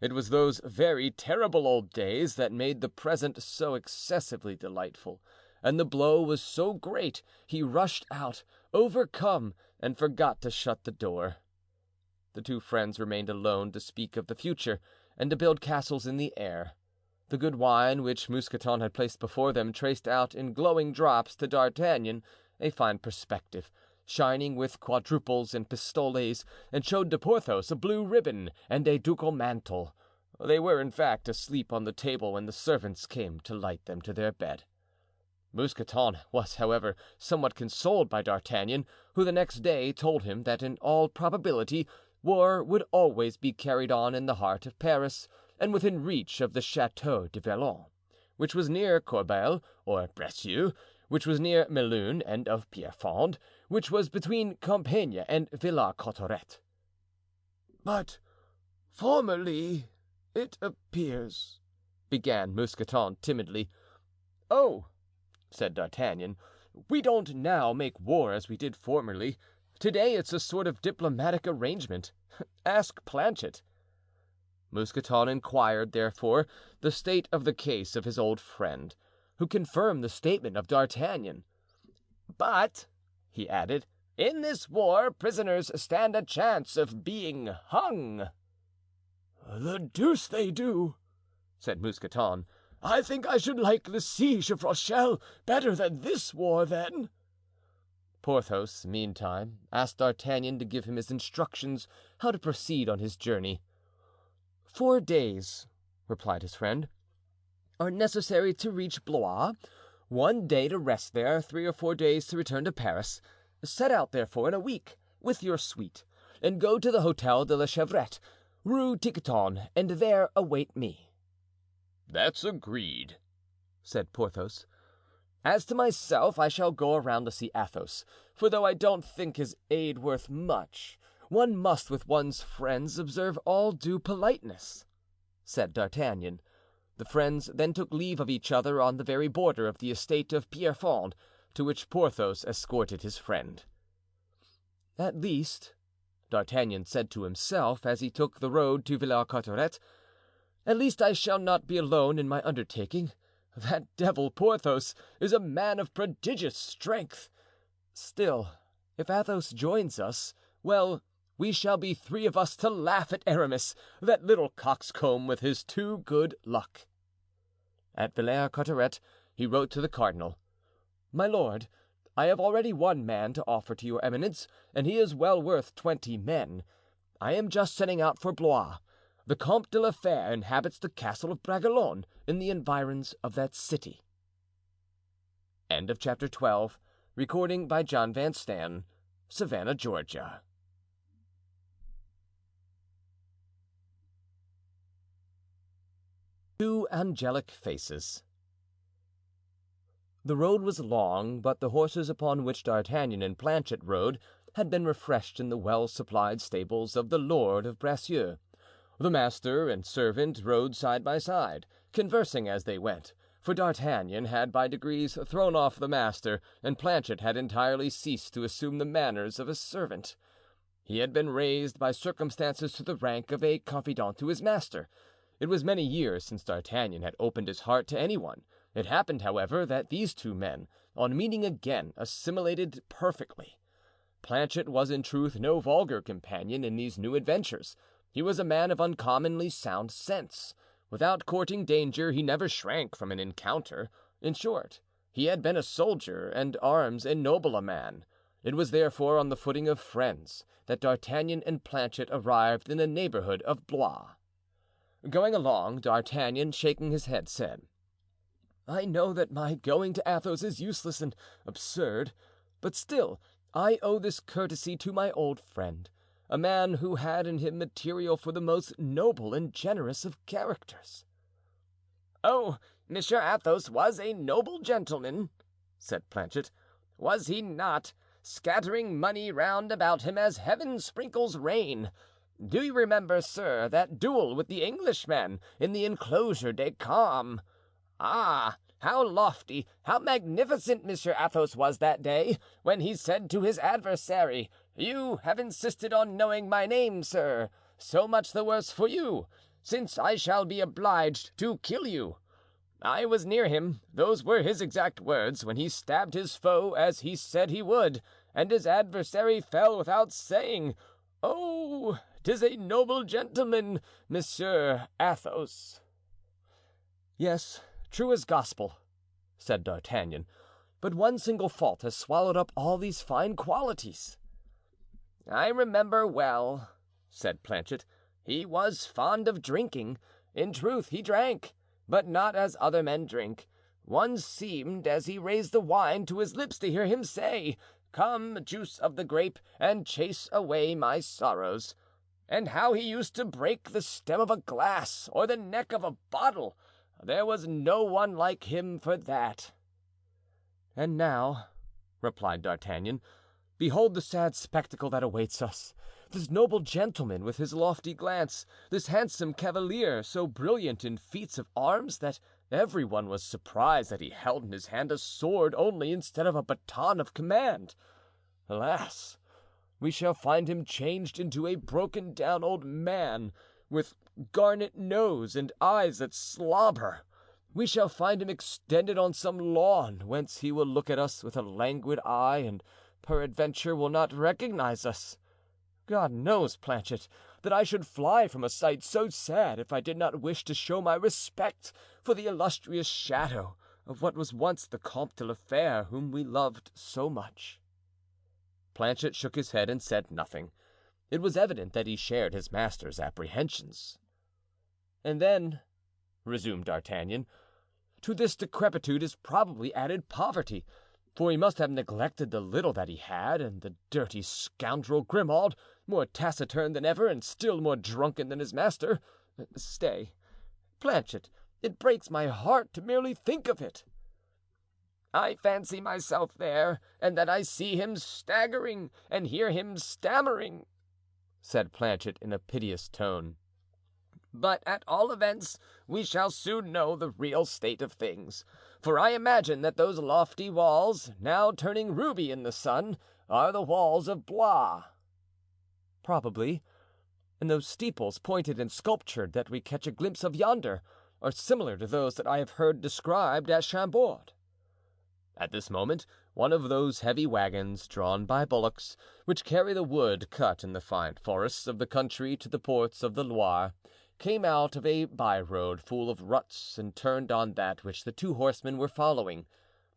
It was those very terrible old days that made the present so excessively delightful, and the blow was so great he rushed out, overcome, and forgot to shut the door. The two friends remained alone to speak of the future and to build castles in the air. The good wine which Mousqueton had placed before them traced out in glowing drops to D'Artagnan a fine perspective, shining with quadruples and pistoles, and showed to Porthos a blue ribbon and a ducal mantle. They were, in fact, asleep on the table when the servants came to light them to their bed. Mousqueton was, however, somewhat consoled by D'Artagnan, who the next day told him that in all probability war would always be carried on in the heart of Paris and within reach of the Chateau de Vallon, which was near Corbeil, or Bracieux, which was near Melun, and of Pierrefonds, which was between Compiegne and Villars-Cotterêts. "But formerly, it appears," began Mousqueton timidly. "Oh," said D'Artagnan, "we don't now make war as we did formerly. Today it's a sort of diplomatic arrangement. Ask Planchet." Mousqueton inquired, therefore, the state of the case of his old friend, who confirmed the statement of D'Artagnan. "But," he added, "in this war prisoners stand a chance of being hung." "The deuce they do," said Mousqueton. "I think I should like the siege of Rochelle better than this war, then." Porthos, meantime, asked D'Artagnan to give him his instructions how to proceed on his journey. 4 days," replied his friend, "are necessary to reach Blois, 1 day to rest there, 3 or 4 days to return to Paris. Set out, therefore, in a week, with your suite, and go to the Hotel de la Chevrette, Rue Tiquetonne, and there await me." "That's agreed," said Porthos. "As to myself, I shall go around to see Athos, for though I don't think his aid worth much, one must with one's friends observe all due politeness," said D'Artagnan. The friends then took leave of each other on the very border of the estate of Pierrefonds, to which Porthos escorted his friend. "At least," D'Artagnan said to himself as he took the road to Villars-Cotterêts, "at least I shall not be alone in my undertaking. That devil Porthos is a man of prodigious strength. Still, if Athos joins us, well, we shall be 3 of us to laugh at Aramis, that little coxcomb with his too good luck." At Villars-Cotterêts he wrote to the cardinal: "My lord, I have already 1 man to offer to your eminence, and he is well worth 20 men. I am just setting out for Blois. The Comte de la Fère inhabits the castle of Bragelonne in the environs of that city." Chapter 12. Recording by John Van Stan, Savannah, Georgia. 2 angelic faces. The road was long, but the horses upon which D'Artagnan and Planchet rode had been refreshed in the well-supplied stables of the Lord of Bracieux. The master and servant rode side by side, conversing as they went, for D'Artagnan had by degrees thrown off the master and Planchet had entirely ceased to assume the manners of a servant. He had been raised by circumstances to the rank of a confidant to his master. It was many years since D'Artagnan had opened his heart to any one. It happened, however, that these 2 men, on meeting again, assimilated perfectly. Planchet was in truth no vulgar companion in these new adventures. He was a man of uncommonly sound sense. Without courting danger, he never shrank from an encounter. In short, he had been a soldier and arms ennoble a man. It was therefore on the footing of friends that D'Artagnan and Planchet arrived in the neighborhood of Blois. Going along, D'Artagnan, shaking his head, said: "I know that my going to Athos is useless and absurd, but still I owe this courtesy to my old friend, a man who had in him material for the most noble and generous of characters." "Oh, Monsieur Athos was a noble gentleman," said Planchet, "was he not? Scattering money round about him as heaven sprinkles rain. Do you remember, sir, that duel with the Englishman in the enclosure des Carmes? Ah, how lofty, how magnificent Monsieur Athos was that day, when he said to his adversary, 'You have insisted on knowing my name, sir. So much the worse for you, since I shall be obliged to kill you.' I was near him, those were his exact words, when he stabbed his foe as he said he would, and his adversary fell without saying, 'Oh, 'tis a noble gentleman, Monsieur Athos.'" "Yes, true as gospel," said D'Artagnan, "but one single fault has swallowed up all these fine qualities." "I remember well," said Planchet. "He was fond of drinking. In truth, he drank, but not as other men drink. One seemed, as he raised the wine to his lips, to hear him say, 'Come, juice of the grape, and chase away my sorrows.' And how he used to break the stem of a glass or the neck of a bottle! There was no one like him for that." "And now," replied D'Artagnan, "behold the sad spectacle that awaits us. This noble gentleman with his lofty glance, this handsome cavalier, so brilliant in feats of arms that every one was surprised that he held in his hand a sword only instead of a baton of command. Alas! we shall find him changed into a broken down old man, with garnet nose and eyes that slobber. We shall find him extended on some lawn, whence he will look at us with a languid eye and peradventure will not recognize us. God knows, Planchet, that I should fly from a sight so sad if I did not wish to show my respect for the illustrious shadow of what was once the Comte de la Fere, whom we loved so much." Planchet shook his head and said nothing. It was evident that he shared his master's apprehensions. "And then," resumed D'Artagnan, "to this decrepitude is probably added poverty, for he must have neglected the little that he had, and the dirty scoundrel Grimaud, more taciturn than ever and still more drunken than his master. Stay, Planchet, it breaks my heart to merely think of it." "I fancy myself there, and that I see him staggering and hear him stammering," said Planchet in a piteous tone. "But at all events we shall soon know the real state of things, for I imagine that those lofty walls, now turning ruby in the sun, are the walls of Blois." "Probably. And those steeples, pointed and sculptured, that we catch a glimpse of yonder, are similar to those that I have heard described at Chambord." At this moment, one of those heavy wagons, drawn by bullocks, which carry the wood cut in the fine forests of the country to the ports of the Loire, came out of a by-road full of ruts and turned on that which the two horsemen were following.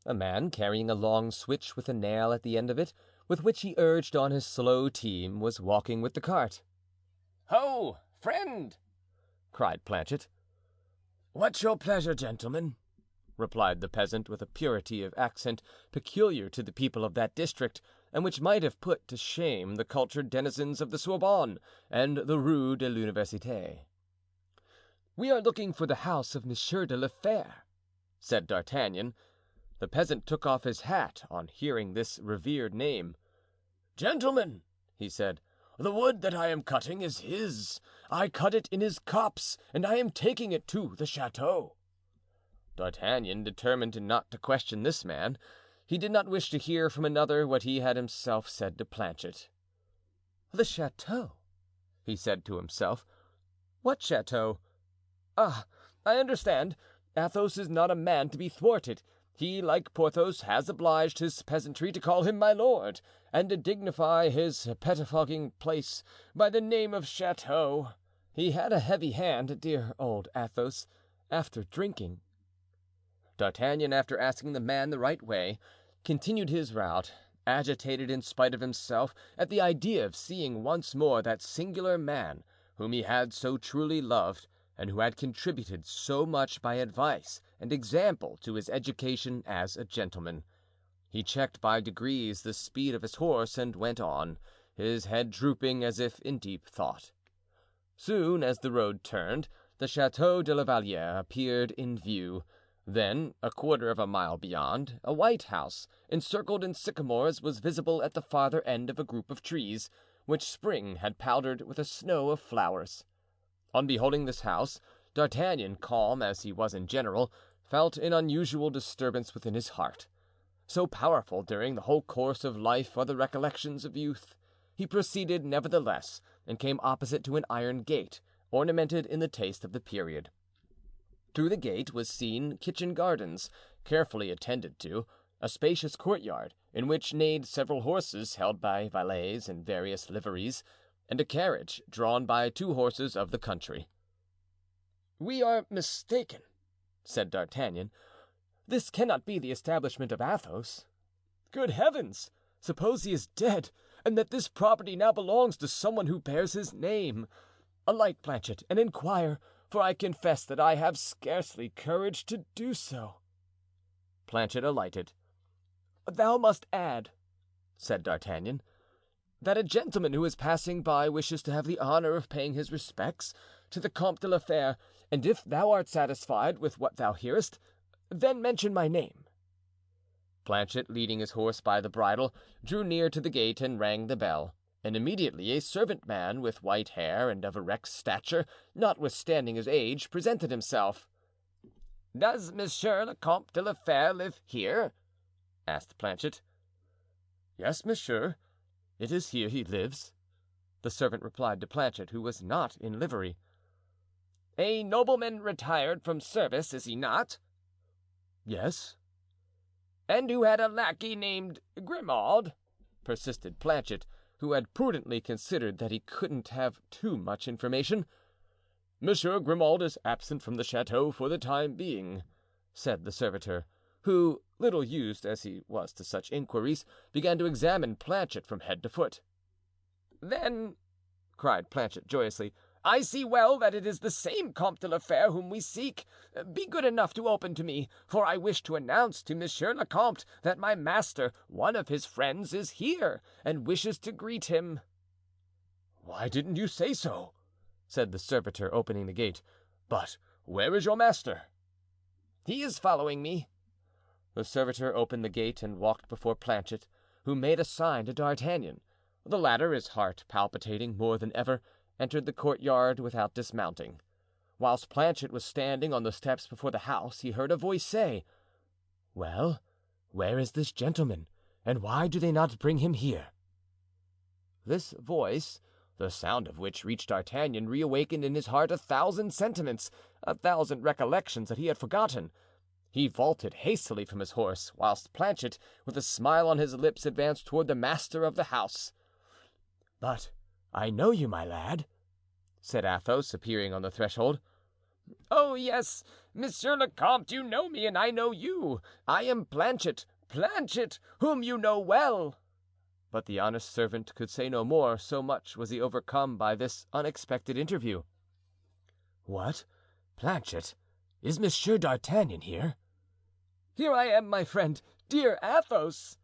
A man carrying a long switch with a nail at the end of it, with which he urged on his slow team, was walking with the cart. "Ho, friend!" cried Planchet. "What's your pleasure, gentlemen?" replied the peasant with a purity of accent peculiar to the people of that district, and which might have put to shame the cultured denizens of the Sorbonne and the Rue de l'Université. "We are looking for the house of Monsieur de la Fere," said D'Artagnan. The peasant took off his hat on hearing this revered name. "Gentlemen," he said, "the wood that I am cutting is his. I cut it in his copse and I am taking it to the chateau." D'Artagnan determined not to question this man. He did not wish to hear from another what he had himself said to Planchet. "The chateau," he said to himself. "What chateau? Ah, I understand. Athos is not a man to be thwarted. He, like Porthos, has obliged his peasantry to call him my lord, and to dignify his pettifogging place by the name of chateau. He had a heavy hand, dear old Athos, after drinking." D'Artagnan, after asking the man the right way, continued his route, agitated in spite of himself at the idea of seeing once more that singular man whom he had so truly loved and who had contributed so much by advice and example to his education as a gentleman. He checked by degrees the speed of his horse and went on, his head drooping as if in deep thought. Soon as the road turned, the Chateau de la Valliere appeared in view. Then, a quarter of a mile beyond, a white house, encircled in sycamores, was visible at the farther end of a group of trees, which spring had powdered with a snow of flowers. On beholding this house, D'Artagnan, calm as he was in general, felt an unusual disturbance within his heart. So powerful during the whole course of life are the recollections of youth. He proceeded, nevertheless, and came opposite to an iron gate, ornamented in the taste of the period. Through the gate was seen kitchen gardens, carefully attended to, a spacious courtyard, in which neighed several horses held by valets in various liveries, and a carriage drawn by two horses of the country. "We are mistaken," said D'Artagnan. "This cannot be the establishment of Athos. Good heavens! Suppose he is dead, and that this property now belongs to someone who bears his name. Alight, Planchet, and inquire, for I confess that I have scarcely courage to do so." Planchet alighted. "Thou must add," said D'Artagnan, "that a gentleman who is passing by wishes to have the honor of paying his respects to the Comte de la Fere, and if thou art satisfied with what thou hearest, then mention my name." Planchet, leading his horse by the bridle, drew near to the gate and rang the bell, and immediately a servant man with white hair and of erect stature, notwithstanding his age, presented himself. "Does Monsieur le Comte de la Fere live here?" asked Planchet. "Yes, monsieur, it is here he lives," the servant replied to Planchet, who was not in livery. "A nobleman retired from service, is he not?" "Yes." "And who had a lackey named Grimaud?" persisted Planchet, who had prudently considered that he couldn't have too much information. "Monsieur Grimaud is absent from the chateau for the time being," said the servitor, who, little used as he was to such inquiries, began to examine Planchet from head to foot. "Then," cried Planchet joyously, "I see well that it is the same Comte de la Fere whom we seek. Be good enough to open to me, for I wish to announce to Monsieur le Comte that my master, one of his friends, is here and wishes to greet him." "Why didn't you say so?" said the servitor, opening the gate. "But where is your master?" "He is following me." The servitor opened the gate and walked before Planchet, who made a sign to D'Artagnan. The latter, his heart palpitating more than ever, entered the courtyard without dismounting. Whilst Planchet was standing on the steps before the house, he heard a voice say, "Well, where is this gentleman, and why do they not bring him here?" This voice, the sound of which reached D'Artagnan, reawakened in his heart 1,000 sentiments, 1,000 recollections that he had forgotten. He vaulted hastily from his horse, whilst Planchet, with a smile on his lips, advanced toward the master of the house. "But I know you, my lad," said Athos, appearing on the threshold. "Oh, yes, Monsieur le Comte, you know me and I know you. I am Planchet, Planchet, whom you know well." But the honest servant could say no more, so much was he overcome by this unexpected interview. "What, Planchet, is Monsieur d'Artagnan here?" "Here I am, my friend, dear Athos,"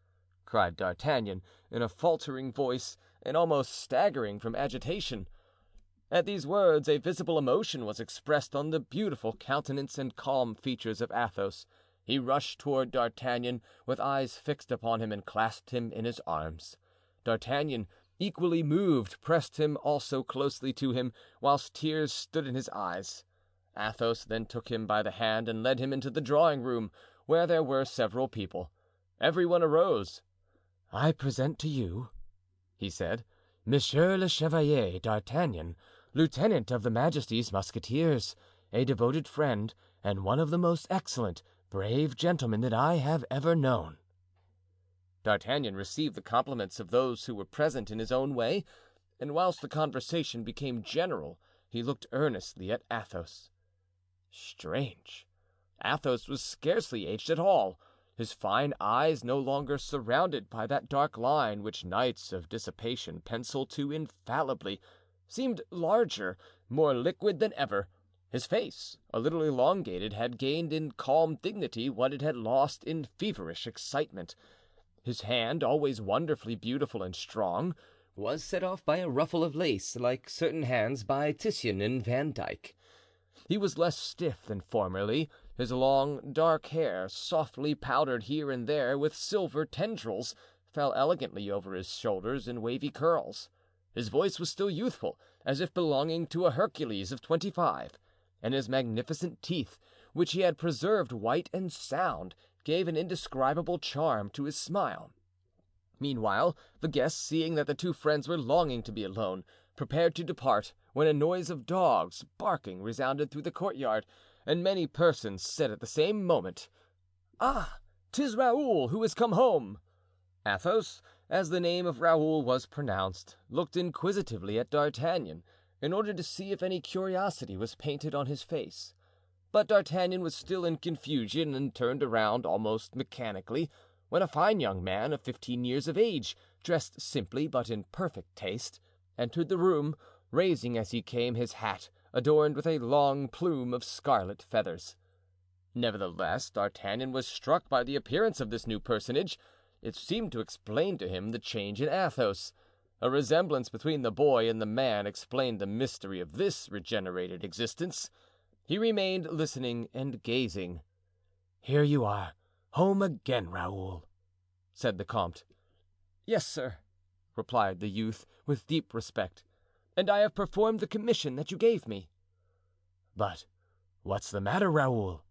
cried D'Artagnan, in a faltering voice and almost staggering from agitation. At these words a visible emotion was expressed on the beautiful countenance and calm features of Athos. He rushed toward D'Artagnan with eyes fixed upon him and clasped him in his arms. D'Artagnan, equally moved, pressed him also closely to him, whilst tears stood in his eyes. Athos then took him by the hand and led him into the drawing room, where there were several people. Everyone arose. "I present to you," he said, "Monsieur le Chevalier d'Artagnan, lieutenant of the Majesty's Musketeers, a devoted friend, and one of the most excellent, brave gentlemen that I have ever known." D'Artagnan received the compliments of those who were present in his own way, and whilst the conversation became general, he looked earnestly at Athos. Strange! Athos was scarcely aged at all. His fine eyes, no longer surrounded by that dark line which nights of dissipation pencil too infallibly, seemed larger, more liquid than ever. His face, a little elongated, had gained in calm dignity what it had lost in feverish excitement. His hand, always wonderfully beautiful and strong, was set off by a ruffle of lace, like certain hands by Titian and Van Dyck. He was less stiff than formerly. His long, dark hair, softly powdered here and there with silver tendrils, fell elegantly over his shoulders in wavy curls. His voice was still youthful, as if belonging to a Hercules of 25, and his magnificent teeth, which he had preserved white and sound, gave an indescribable charm to his smile. Meanwhile, the guests, seeing that the two friends were longing to be alone, prepared to depart, when a noise of dogs barking resounded through the courtyard, and many persons said at the same moment, "Ah, 'tis Raoul who is come home." Athos, as the name of Raoul was pronounced, looked inquisitively at D'Artagnan, in order to see if any curiosity was painted on his face. But D'Artagnan was still in confusion and turned around almost mechanically when a fine young man of 15 years of age, dressed simply but in perfect taste, entered the room, raising as he came his hat adorned with a long plume of scarlet feathers. Nevertheless, D'Artagnan was struck by the appearance of this new personage. It seemed to explain to him the change in Athos. A resemblance between the boy and the man explained the mystery of this regenerated existence. He remained listening and gazing. "Here you are, home again, Raoul," said the comte. "Yes, sir," replied the youth with deep respect, "and I have performed the commission that you gave me." "But what's the matter, Raoul?"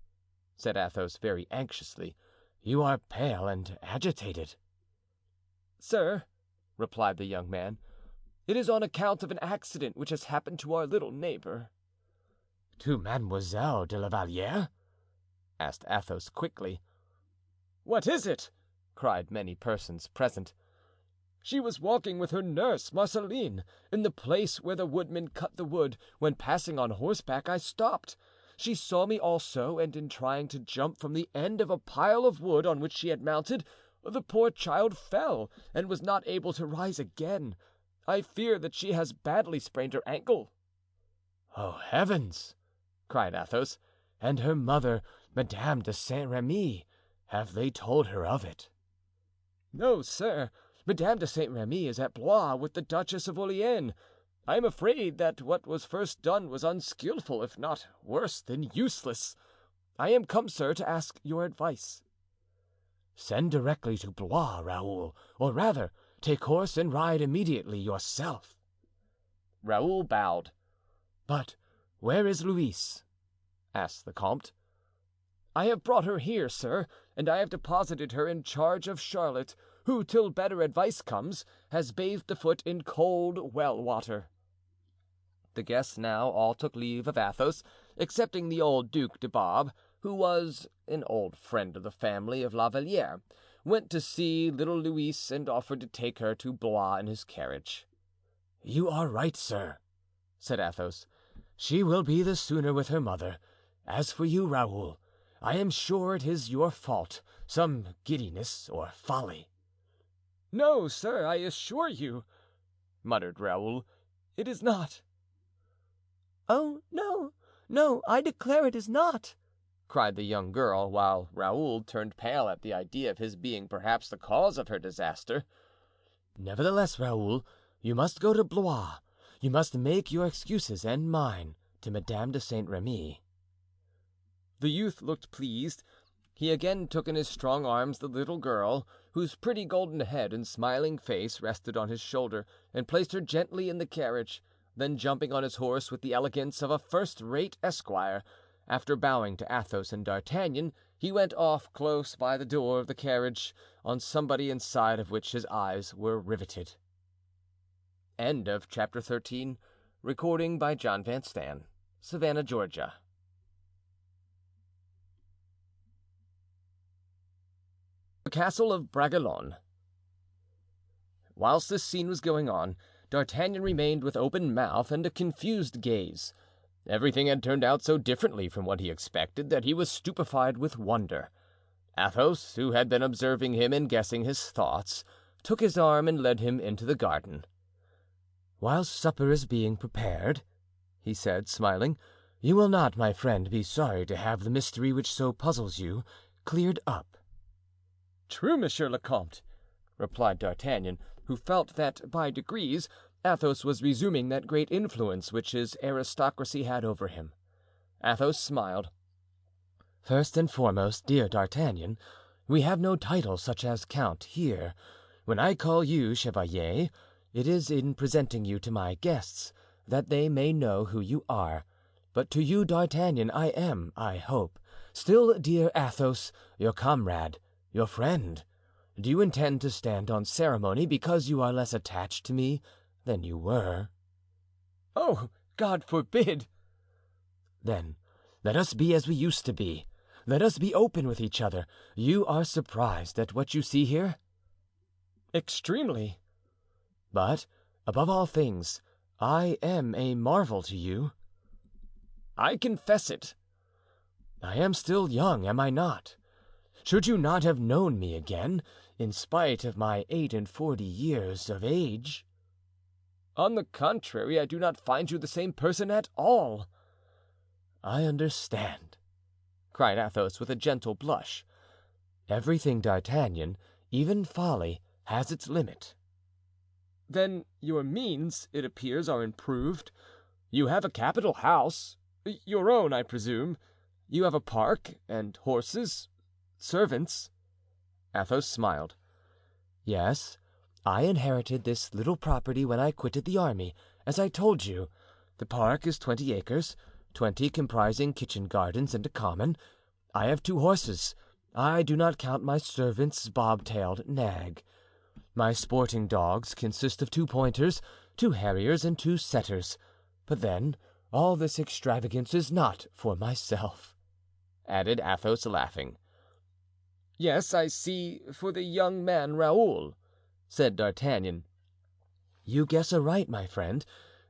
said Athos very anxiously. "You are pale and agitated." "Sir," replied the young man, "it is on account of an accident which has happened to our little neighbor." "To Mademoiselle de la Valliere?" asked Athos quickly. "What is it?" cried many persons present. "She was walking with her nurse, Marceline, in the place where the woodman cut the wood. When passing on horseback, I stopped. She saw me also, and in trying to jump from the end of a pile of wood on which she had mounted, the poor child fell and was not able to rise again. I fear that she has badly sprained her ankle." "Oh, heavens!" cried Athos. "And her mother, Madame de Saint Remy, have they told her of it?" "No, sir. Madame de Saint Remy is at Blois with the Duchess of Orleans. I am afraid that what was first done was unskillful, if not worse than useless. I am come, sir, to ask your advice." "Send directly to Blois, Raoul, or rather, take horse and ride immediately yourself." Raoul bowed. "But where is Louise?" asked the comte. "I have brought her here, sir, and I have deposited her in charge of Charlotte, who, till better advice comes, has bathed the foot in cold well water." The guests now all took leave of Athos, excepting the old Duc de Barbe, who was an old friend of the family of La Valliere, went to see little Louise and offered to take her to Blois in his carriage. "You are right, sir," said Athos. "She will be the sooner with her mother. As for you, Raoul, I am sure it is your fault, some giddiness or folly." "No, sir, I assure you," muttered Raoul, "it is not." "Oh, no, no, I declare it is not," cried the young girl, while Raoul turned pale at the idea of his being perhaps the cause of her disaster. "Nevertheless, Raoul, you must go to Blois. You must make your excuses and mine to Madame de Saint Remy." The youth looked pleased. He again took in his strong arms the little girl, whose pretty golden head and smiling face rested on his shoulder, and placed her gently in the carriage. Then jumping on his horse with the elegance of a first-rate esquire, after bowing to Athos and D'Artagnan, he went off close by the door of the carriage, on somebody inside of which his eyes were riveted. Chapter 13. Recording by John Van Stan. Savannah, Georgia. The Castle of Bragelonne. Whilst this scene was going on, D'Artagnan remained with open mouth and a confused gaze. Everything had turned out so differently from what he expected that he was stupefied with wonder. Athos, who had been observing him and guessing his thoughts, took his arm and led him into the garden. "Whilst supper is being prepared," he said, smiling, "you will not, my friend, be sorry to have the mystery which so puzzles you cleared up." "True, monsieur le comte," replied D'Artagnan, who felt that by degrees Athos was resuming that great influence which his aristocracy had over him. Athos smiled. "First and foremost, dear D'Artagnan, we have no title such as count here. When I call you chevalier, it is in presenting you to my guests, that they may know who you are. But to you, D'Artagnan, I am, I hope, still dear Athos, your comrade, your friend. Do you intend to stand on ceremony because you are less attached to me than you were?" "Oh, God forbid!" "Then let us be as we used to be. Let us be open with each other. You are surprised at what you see here?" "Extremely." "But, above all things, I am a marvel to you." "I confess it." I am still young, am I not? Should you not have known me again, in spite of my 48 years of age?" "On the contrary, I do not find you the same person at all." "I understand," cried Athos with a gentle blush. "Everything, D'Artagnan, even folly, has its limit." "Then your means, it appears, are improved. You have a capital house, your own, I presume. You have a park and horses, servants." Athos smiled. "Yes, I inherited this little property when I quitted the army, as I told you. The park is 20 acres, 20 comprising kitchen gardens and a common. I have 2 horses. I do not count my servant's bob-tailed nag. My sporting dogs consist of 2 pointers, 2 harriers, and 2 setters. But then, all this extravagance is not for myself," added Athos, laughing. "Yes, I see, for the young man Raoul," said D'Artagnan. "You guess aright, my friend.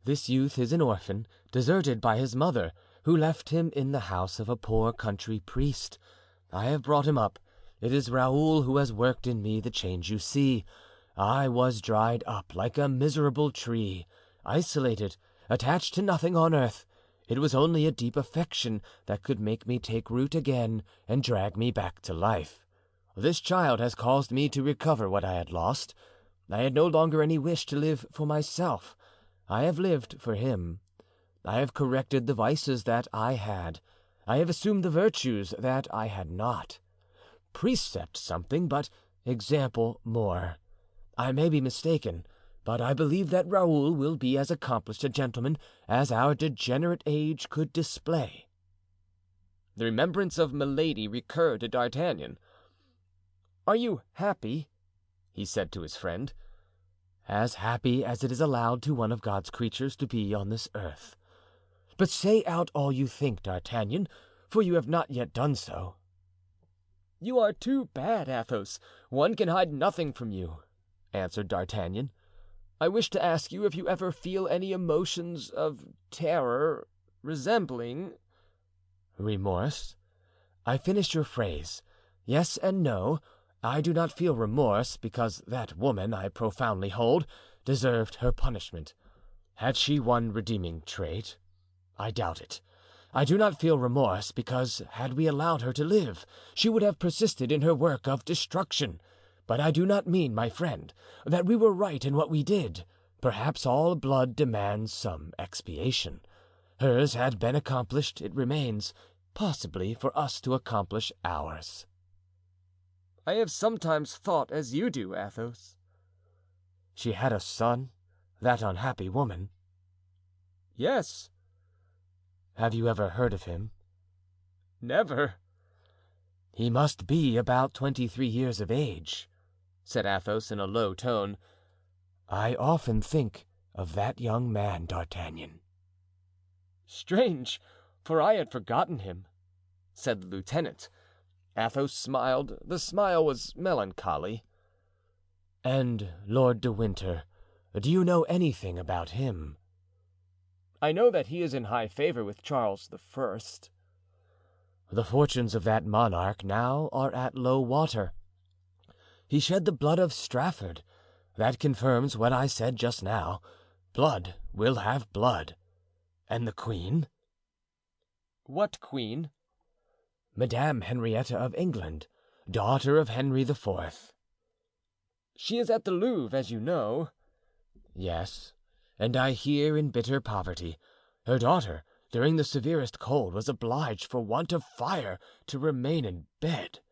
This youth is an orphan, deserted by his mother, who left him in the house of a poor country priest. I have brought him up. It is Raoul who has worked in me the change you see. I was dried up like a miserable tree, isolated, attached to nothing on earth. It was only a deep affection that could make me take root again and drag me back to life. This child has caused me to recover what I had lost. I had no longer any wish to live for myself. I have lived for him. I have corrected the vices that I had. I have assumed the virtues that I had not. Precept something, but example more. I may be mistaken, but I believe that Raoul will be as accomplished a gentleman as our degenerate age could display." The remembrance of Milady recurred to D'Artagnan. "Are you happy?" he said to his friend. "As happy as it is allowed to one of God's creatures to be on this earth. But say out all you think, D'Artagnan, for you have not yet done so." "You are too bad, Athos. One can hide nothing from you," answered D'Artagnan. "I wish to ask you if you ever feel any emotions of terror resembling—" "Remorse? I finished your phrase. Yes and no. I do not feel remorse, because that woman, I profoundly hold, deserved her punishment. Had she one redeeming trait? I doubt it. I do not feel remorse, because had we allowed her to live, she would have persisted in her work of destruction. But I do not mean, my friend, that we were right in what we did. Perhaps all blood demands some expiation. Hers had been accomplished; it remains, possibly, for us to accomplish ours." "I have sometimes thought as you do, Athos." "She had a son, that unhappy woman?" "Yes." "Have you ever heard of him?" "Never." "He must be about 23 years of age," said Athos in a low tone. "I often think of that young man, D'Artagnan." "Strange, for I had forgotten him," said the lieutenant. Athos smiled; the smile was melancholy. "And Lord de Winter, do you know anything about him?" "I know that he is in high favor with Charles I." "The fortunes of that monarch now are at low water. He shed the blood of Strafford. That confirms what I said just now. Blood will have blood. And the queen?" "What queen?" "Madame Henrietta of England, daughter of Henry IV." "She is at the Louvre, as you know." "Yes, and I hear in bitter poverty. Her daughter, during the severest cold, was obliged for want of fire to remain in bed.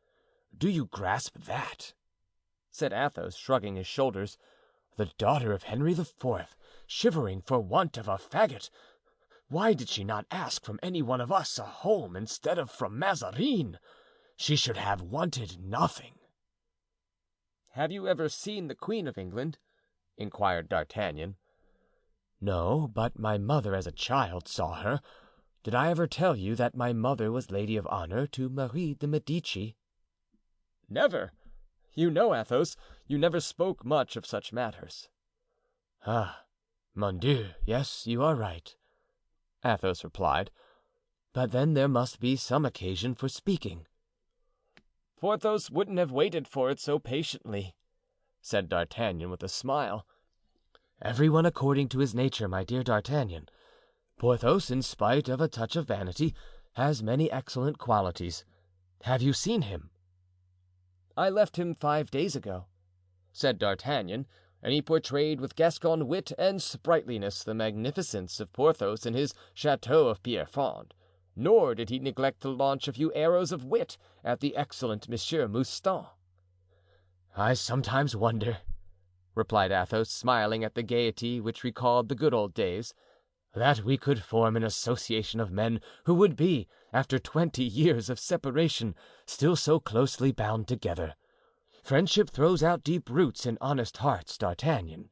Do you grasp that?" said Athos, shrugging his shoulders. "The daughter of Henry IV, shivering for want of a fagot. Why did she not ask from any one of us a home instead of from Mazarin? She should have wanted nothing." "Have you ever seen the Queen of England?" inquired D'Artagnan. "No, but my mother as a child saw her. Did I ever tell you that my mother was lady of honor to Marie de Medici?" "Never. You know, Athos, you never spoke much of such matters." "Ah, mon Dieu, yes, you are right," Athos replied. but then there must be some occasion for speaking." "Porthos wouldn't have waited for it so patiently," said D'Artagnan with a smile. "Everyone according to his nature, my dear D'Artagnan. Porthos, in spite of a touch of vanity, has many excellent qualities. Have you seen him?" "I left him 5 days ago," said D'Artagnan, and he portrayed with Gascon wit and sprightliness the magnificence of Porthos in his chateau of Pierrefonds, nor did he neglect to launch a few arrows of wit at the excellent Monsieur Mouston. "I sometimes wonder," replied Athos, smiling at the gaiety which recalled the good old days, "that we could form an association of men who would be, after 20 years of separation, still so closely bound together. Friendship throws out deep roots in honest hearts, D'Artagnan.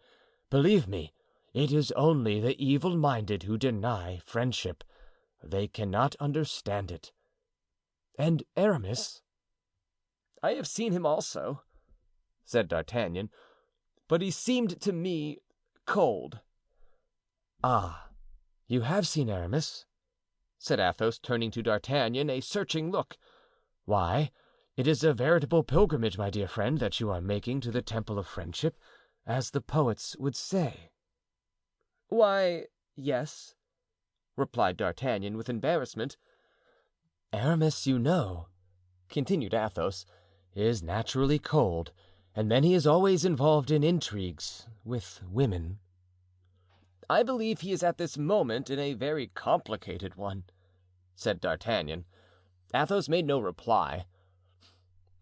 Believe me, it is only the evil-minded who deny friendship. They cannot understand it. And Aramis?" "I have seen him also," said D'Artagnan, "but he seemed to me cold." "Ah, you have seen Aramis?" said Athos, turning to D'Artagnan a searching look. "Why, it is a veritable pilgrimage, my dear friend, that you are making to the temple of friendship, as the poets would say." "Why, yes," replied D'Artagnan with embarrassment. "Aramis, you know," continued Athos, "is naturally cold, and then he is always involved in intrigues with women." "I believe he is at this moment in a very complicated one," said D'Artagnan. Athos made no reply.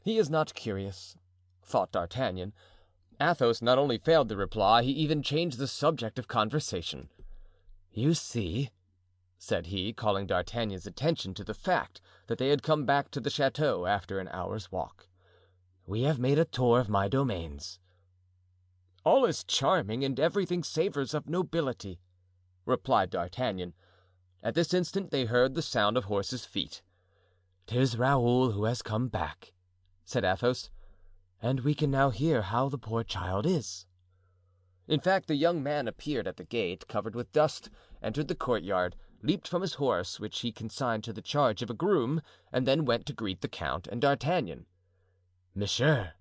"He is not curious," thought D'Artagnan. Athos not only failed to reply, he even changed the subject of conversation. "You see," said he, calling D'Artagnan's attention to the fact that they had come back to the chateau after an hour's walk, "we have made a tour of my domains." "All is charming and everything savors of nobility," replied D'Artagnan. At this instant they heard the sound of horses' feet. "'Tis Raoul who has come back," said Athos, "and we can now hear how the poor child is." In fact, the young man appeared at the gate, covered with dust, entered the courtyard, leaped from his horse, which he consigned to the charge of a groom, and then went to greet the count and D'Artagnan. "Monsieur,"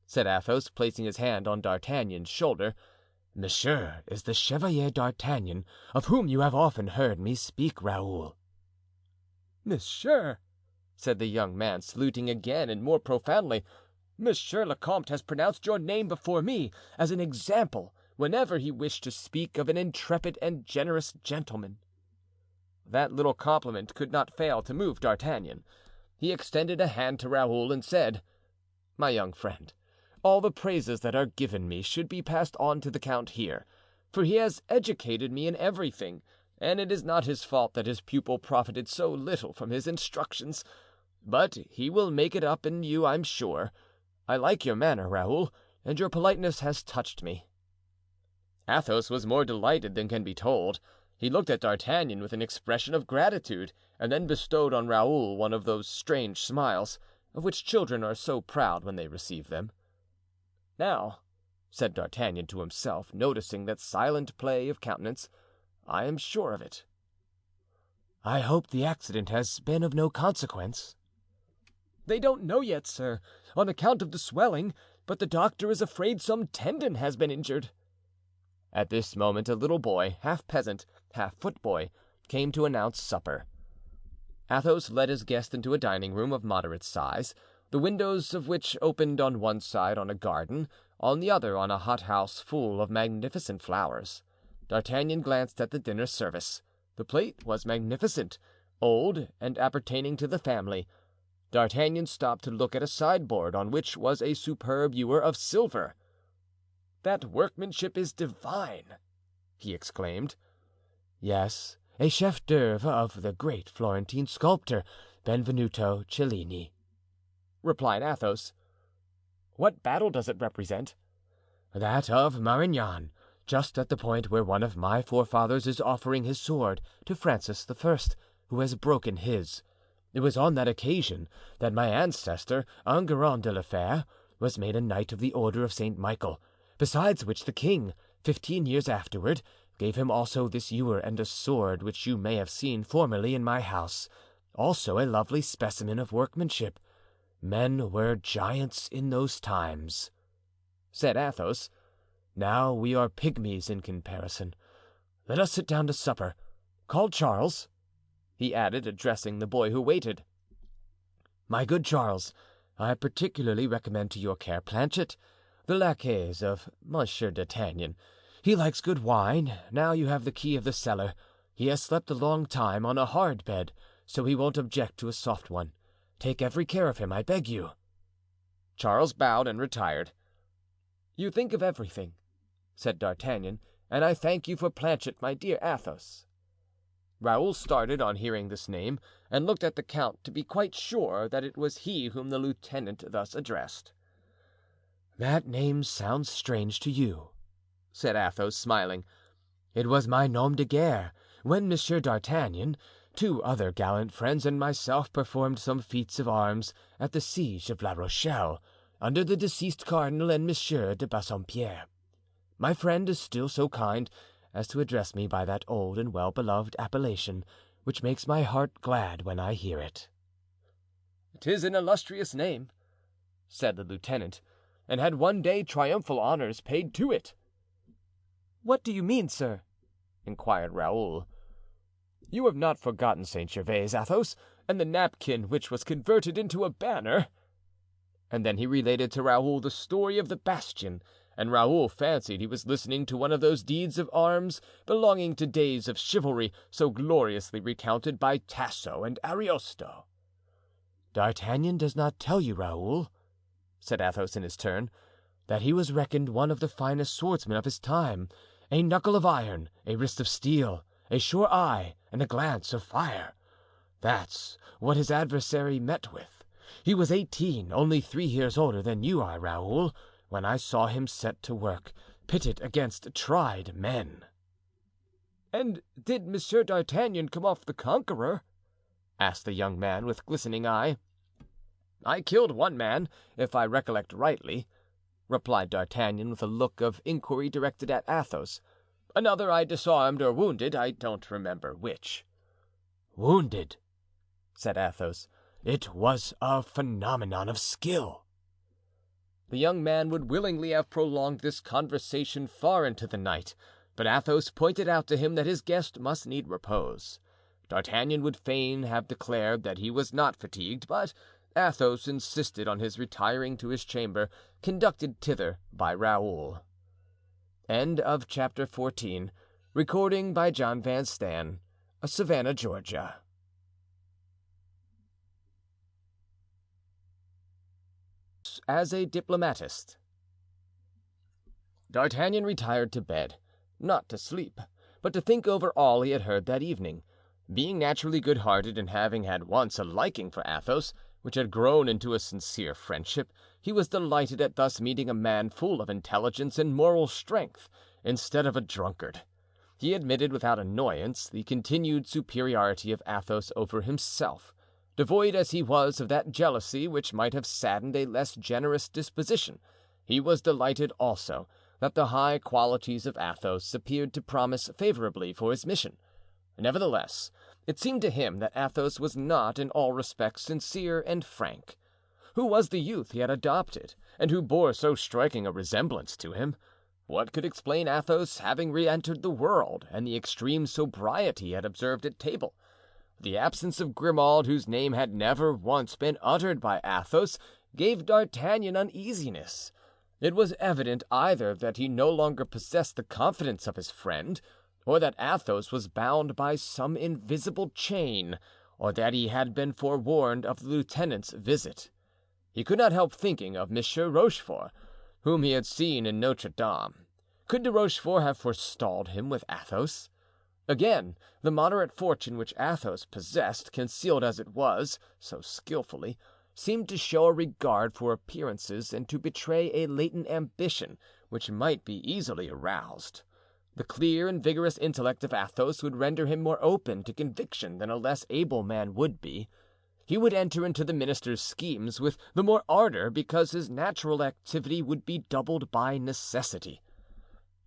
said Athos, placing his hand on D'Artagnan's shoulder, "Monsieur is the Chevalier d'Artagnan, of whom you have often heard me speak, Raoul." "Monsieur," said the young man, saluting again and more profoundly, "Monsieur le Comte has pronounced your name before me as an example whenever he wished to speak of an intrepid and generous gentleman." That little compliment could not fail to move D'Artagnan. He extended a hand to Raoul and said, "My young friend, all the praises that are given me should be passed on to the count here, for he has educated me in everything, and it is not his fault that his pupil profited so little from his instructions. But he will make it up in you, I'm sure. I like your manner, Raoul, and your politeness has touched me." Athos was more delighted than can be told. He looked at D'Artagnan with an expression of gratitude and then bestowed on Raoul one of those strange smiles of which children are so proud when they receive them. "Now," said D'Artagnan to himself, noticing that silent play of countenance, "I am sure of it." "I hope the accident has been of no consequence." "They don't know yet, sir, on account of the swelling, but the doctor is afraid some tendon has been injured." At this moment a little boy, half peasant, half footboy, came to announce supper. Athos led his guest into a dining room of moderate size, the windows of which opened on one side on a garden, on the other on a hothouse full of magnificent flowers. D'Artagnan glanced at the dinner service. The plate was magnificent, old, and appertaining to the family. D'Artagnan stopped to look at a sideboard on which was a superb ewer of silver. "That workmanship is divine!" he exclaimed. "Yes, a chef d'oeuvre of the great Florentine sculptor, Benvenuto Cellini," replied Athos. "What battle does it represent?" "That of Marignan, just at the point where one of my forefathers is offering his sword to Francis I, who has broken his. It was on that occasion that my ancestor, Enguerrand de la Fère, was made a Knight of the Order of Saint Michael, besides which the king, 15 years afterward, gave him also this ewer and a sword which you may have seen formerly in my house, also a lovely specimen of workmanship. Men were giants in those times," said Athos. "Now we are pygmies in comparison. Let us sit down to supper. Call Charles," he added, addressing the boy who waited. "My good Charles, I particularly recommend to your care Planchet, the laquais of Monsieur d'Artagnan. He likes good wine. Now you have the key of the cellar. He has slept a long time on a hard bed, so he won't object to a soft one. Take every care of him, I beg you." Charles bowed and retired. "You think of everything," said D'Artagnan, "and I thank you for Planchet, my dear Athos." Raoul started on hearing this name and looked at the count to be quite sure that it was he whom the lieutenant thus addressed. "That name sounds strange to you," said Athos, smiling. "It was my nom de guerre when Monsieur d'Artagnan, 2 other gallant friends, and myself performed some feats of arms at the siege of La Rochelle, under the deceased cardinal and Monsieur de Bassompierre. My friend is still so kind as to address me by that old and well-beloved appellation, which makes my heart glad when I hear it." "'Tis an illustrious name," said the lieutenant, "and had one day triumphal honors paid to it." "What do you mean, sir?" inquired Raoul. "You have not forgotten Saint Gervais, Athos, and the napkin which was converted into a banner?" And then he related to Raoul the story of the bastion, and Raoul fancied he was listening to one of those deeds of arms belonging to days of chivalry so gloriously recounted by Tasso and Ariosto. "D'Artagnan does not tell you, Raoul," said Athos in his turn, "that he was reckoned one of the finest swordsmen of his time, a knuckle of iron, a wrist of steel, a sure eye, and a glance of fire. That's what his adversary met with. He was 18, only 3 years older than you are, Raoul, when I saw him set to work, pitted against tried men." "And did Monsieur d'Artagnan come off the conqueror?" asked the young man with glistening eye. "I killed 1 man, if I recollect rightly," replied D'Artagnan with a look of inquiry directed at Athos. "Another I disarmed or wounded, I don't remember which." "Wounded," said Athos. "It was a phenomenon of skill." The young man would willingly have prolonged this conversation far into the night, but Athos pointed out to him that his guest must need repose. D'Artagnan would fain have declared that he was not fatigued, but Athos insisted on his retiring to his chamber, conducted thither by Raoul. Chapter 14. Recording by John Van Stan. Savannah, Georgia. As a diplomatist. D'Artagnan retired to bed, not to sleep, but to think over all he had heard that evening. Being naturally good-hearted and having had once a liking for Athos, which had grown into a sincere friendship, he was delighted at thus meeting a man full of intelligence and moral strength, instead of a drunkard. He admitted without annoyance the continued superiority of Athos over himself, devoid as he was of that jealousy which might have saddened a less generous disposition. He was delighted also that the high qualities of Athos appeared to promise favorably for his mission. Nevertheless, it seemed to him that Athos was not in all respects sincere and frank. Who was the youth he had adopted, and who bore so striking a resemblance to him? What could explain Athos having re-entered the world and the extreme sobriety he had observed at table? The absence of Grimaud, whose name had never once been uttered by Athos, gave D'Artagnan uneasiness. It was evident either that he no longer possessed the confidence of his friend, or that Athos was bound by some invisible chain, or that he had been forewarned of the lieutenant's visit. He could not help thinking of Monsieur Rochefort, whom he had seen in Notre Dame. Could de Rochefort have forestalled him with Athos? Again, the moderate fortune which Athos possessed, concealed as it was, so skillfully, seemed to show a regard for appearances and to betray a latent ambition which might be easily aroused. The clear and vigorous intellect of Athos would render him more open to conviction than a less able man would be. He would enter into the minister's schemes with the more ardor because his natural activity would be doubled by necessity.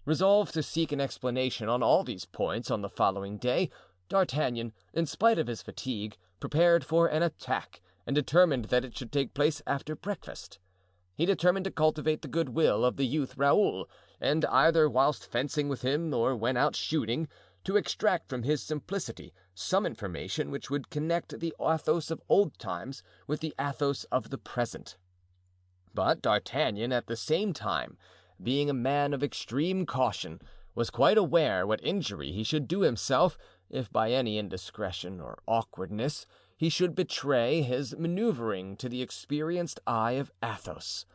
Resolved to seek an explanation on all these points on the following day, D'Artagnan, in spite of his fatigue, prepared for an attack and determined that it should take place after breakfast. He determined to cultivate the goodwill of the youth Raoul, and either whilst fencing with him or when out shooting, to extract from his simplicity some information which would connect the Athos of old times with the Athos of the present. But D'Artagnan, at the same time, being a man of extreme caution, was quite aware what injury he should do himself if by any indiscretion or awkwardness he should betray his maneuvering to the experienced eye of Athos.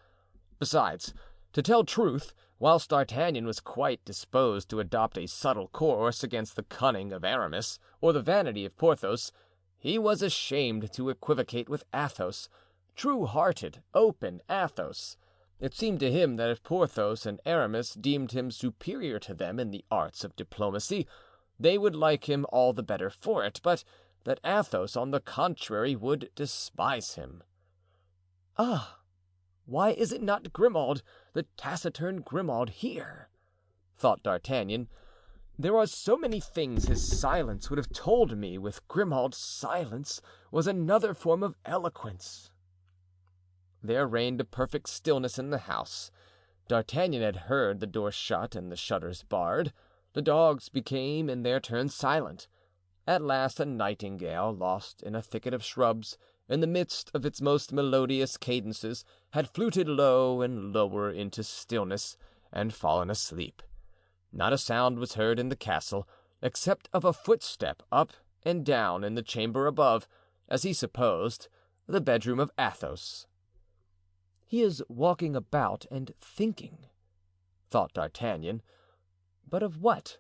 Besides, to tell truth, whilst D'Artagnan was quite disposed to adopt a subtle course against the cunning of Aramis or the vanity of Porthos, he was ashamed to equivocate with Athos, true-hearted, open Athos. It seemed to him that if Porthos and Aramis deemed him superior to them in the arts of diplomacy, they would like him all the better for it, but that Athos, on the contrary, would despise him. Ah! Why is it not Grimaud, the taciturn Grimaud, here? Thought D'Artagnan. There are so many things his silence would have told me with Grimaud's silence was another form of eloquence. There reigned a perfect stillness in the house. D'Artagnan had heard the door shut and the shutters barred. The dogs became in their turn silent. At last a nightingale, lost in a thicket of shrubs, in the midst of its most melodious cadences, had fluted low and lower into stillness and fallen asleep. Not a sound was heard in the castle, except of a footstep up and down in the chamber above, as he supposed, the bedroom of Athos. "He is walking about and thinking," thought D'Artagnan. "But of what?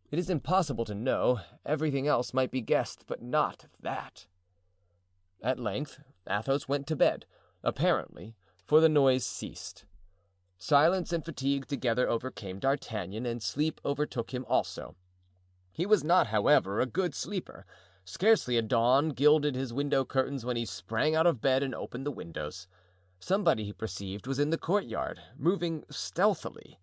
It is impossible to know. Everything else might be guessed, but not that." At length Athos went to bed, apparently, for the noise ceased. Silence and fatigue together overcame D'Artagnan, and sleep overtook him also. He was not, however, a good sleeper. Scarcely a dawn gilded his window curtains when he sprang out of bed and opened the windows. Somebody, he perceived, was in the courtyard, moving stealthily.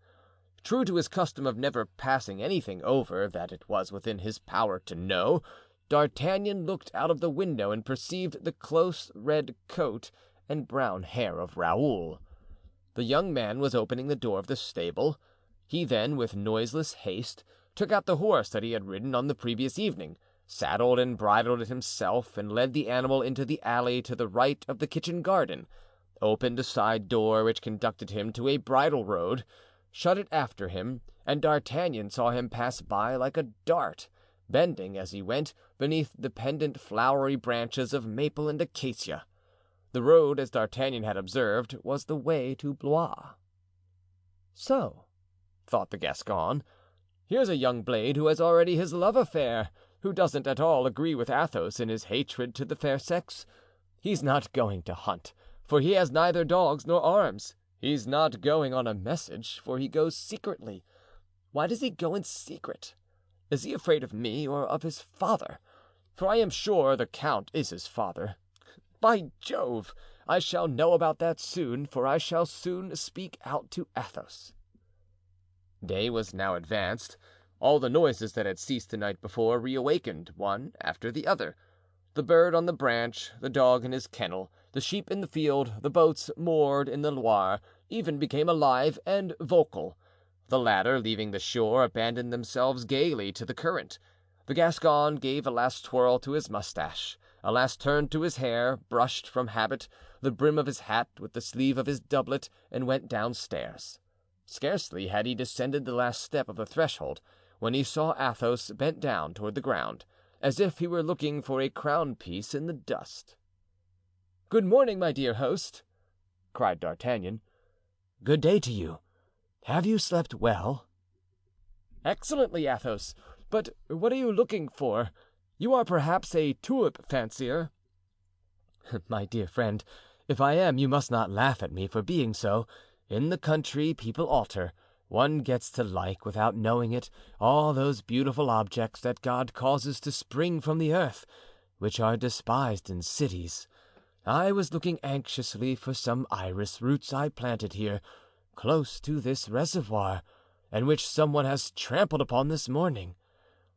True to his custom of never passing anything over that it was within his power to know, D'Artagnan looked out of the window and perceived the close red coat and brown hair of Raoul. The young man was opening the door of the stable. He then, with noiseless haste, took out the horse that he had ridden on the previous evening, saddled and bridled it himself, and led the animal into the alley to the right of the kitchen garden, opened a side door which conducted him to a bridle road, shut it after him, and D'Artagnan saw him pass by like a dart, bending as he went beneath the pendent flowery branches of maple and acacia. The road, as D'Artagnan had observed, was the way to Blois. "So," thought the Gascon, "here's a young blade who has already his love affair, who doesn't at all agree with Athos in his hatred to the fair sex. He's not going to hunt, for he has neither dogs nor arms. He's not going on a message, for he goes secretly. Why does he go in secret? Is he afraid of me or of his father? For I am sure the count is his father. By Jove, I shall know about that soon, for I shall soon speak out to Athos." Day was now advanced. All the noises that had ceased the night before reawakened, one after the other. The bird on the branch, the dog in his kennel, the sheep in the field, the boats moored in the Loire, even became alive and vocal. The latter, leaving the shore, abandoned themselves gaily to the current. The Gascon gave a last twirl to his mustache, a last turn to his hair, brushed from habit the brim of his hat with the sleeve of his doublet, and went downstairs. Scarcely had he descended the last step of the threshold when he saw Athos bent down toward the ground, as if he were looking for a crown piece in the dust. "Good morning, my dear host," cried D'Artagnan. "Good day to you. Have you slept well?" "Excellently, Athos. But what are you looking for? You are perhaps a tulip fancier?" "My dear friend, if I am, you must not laugh at me for being so. In the country people alter. One gets to like, without knowing it, all those beautiful objects that God causes to spring from the earth, which are despised in cities. I was looking anxiously for some iris roots I planted here, close to this reservoir, and which someone has trampled upon this morning.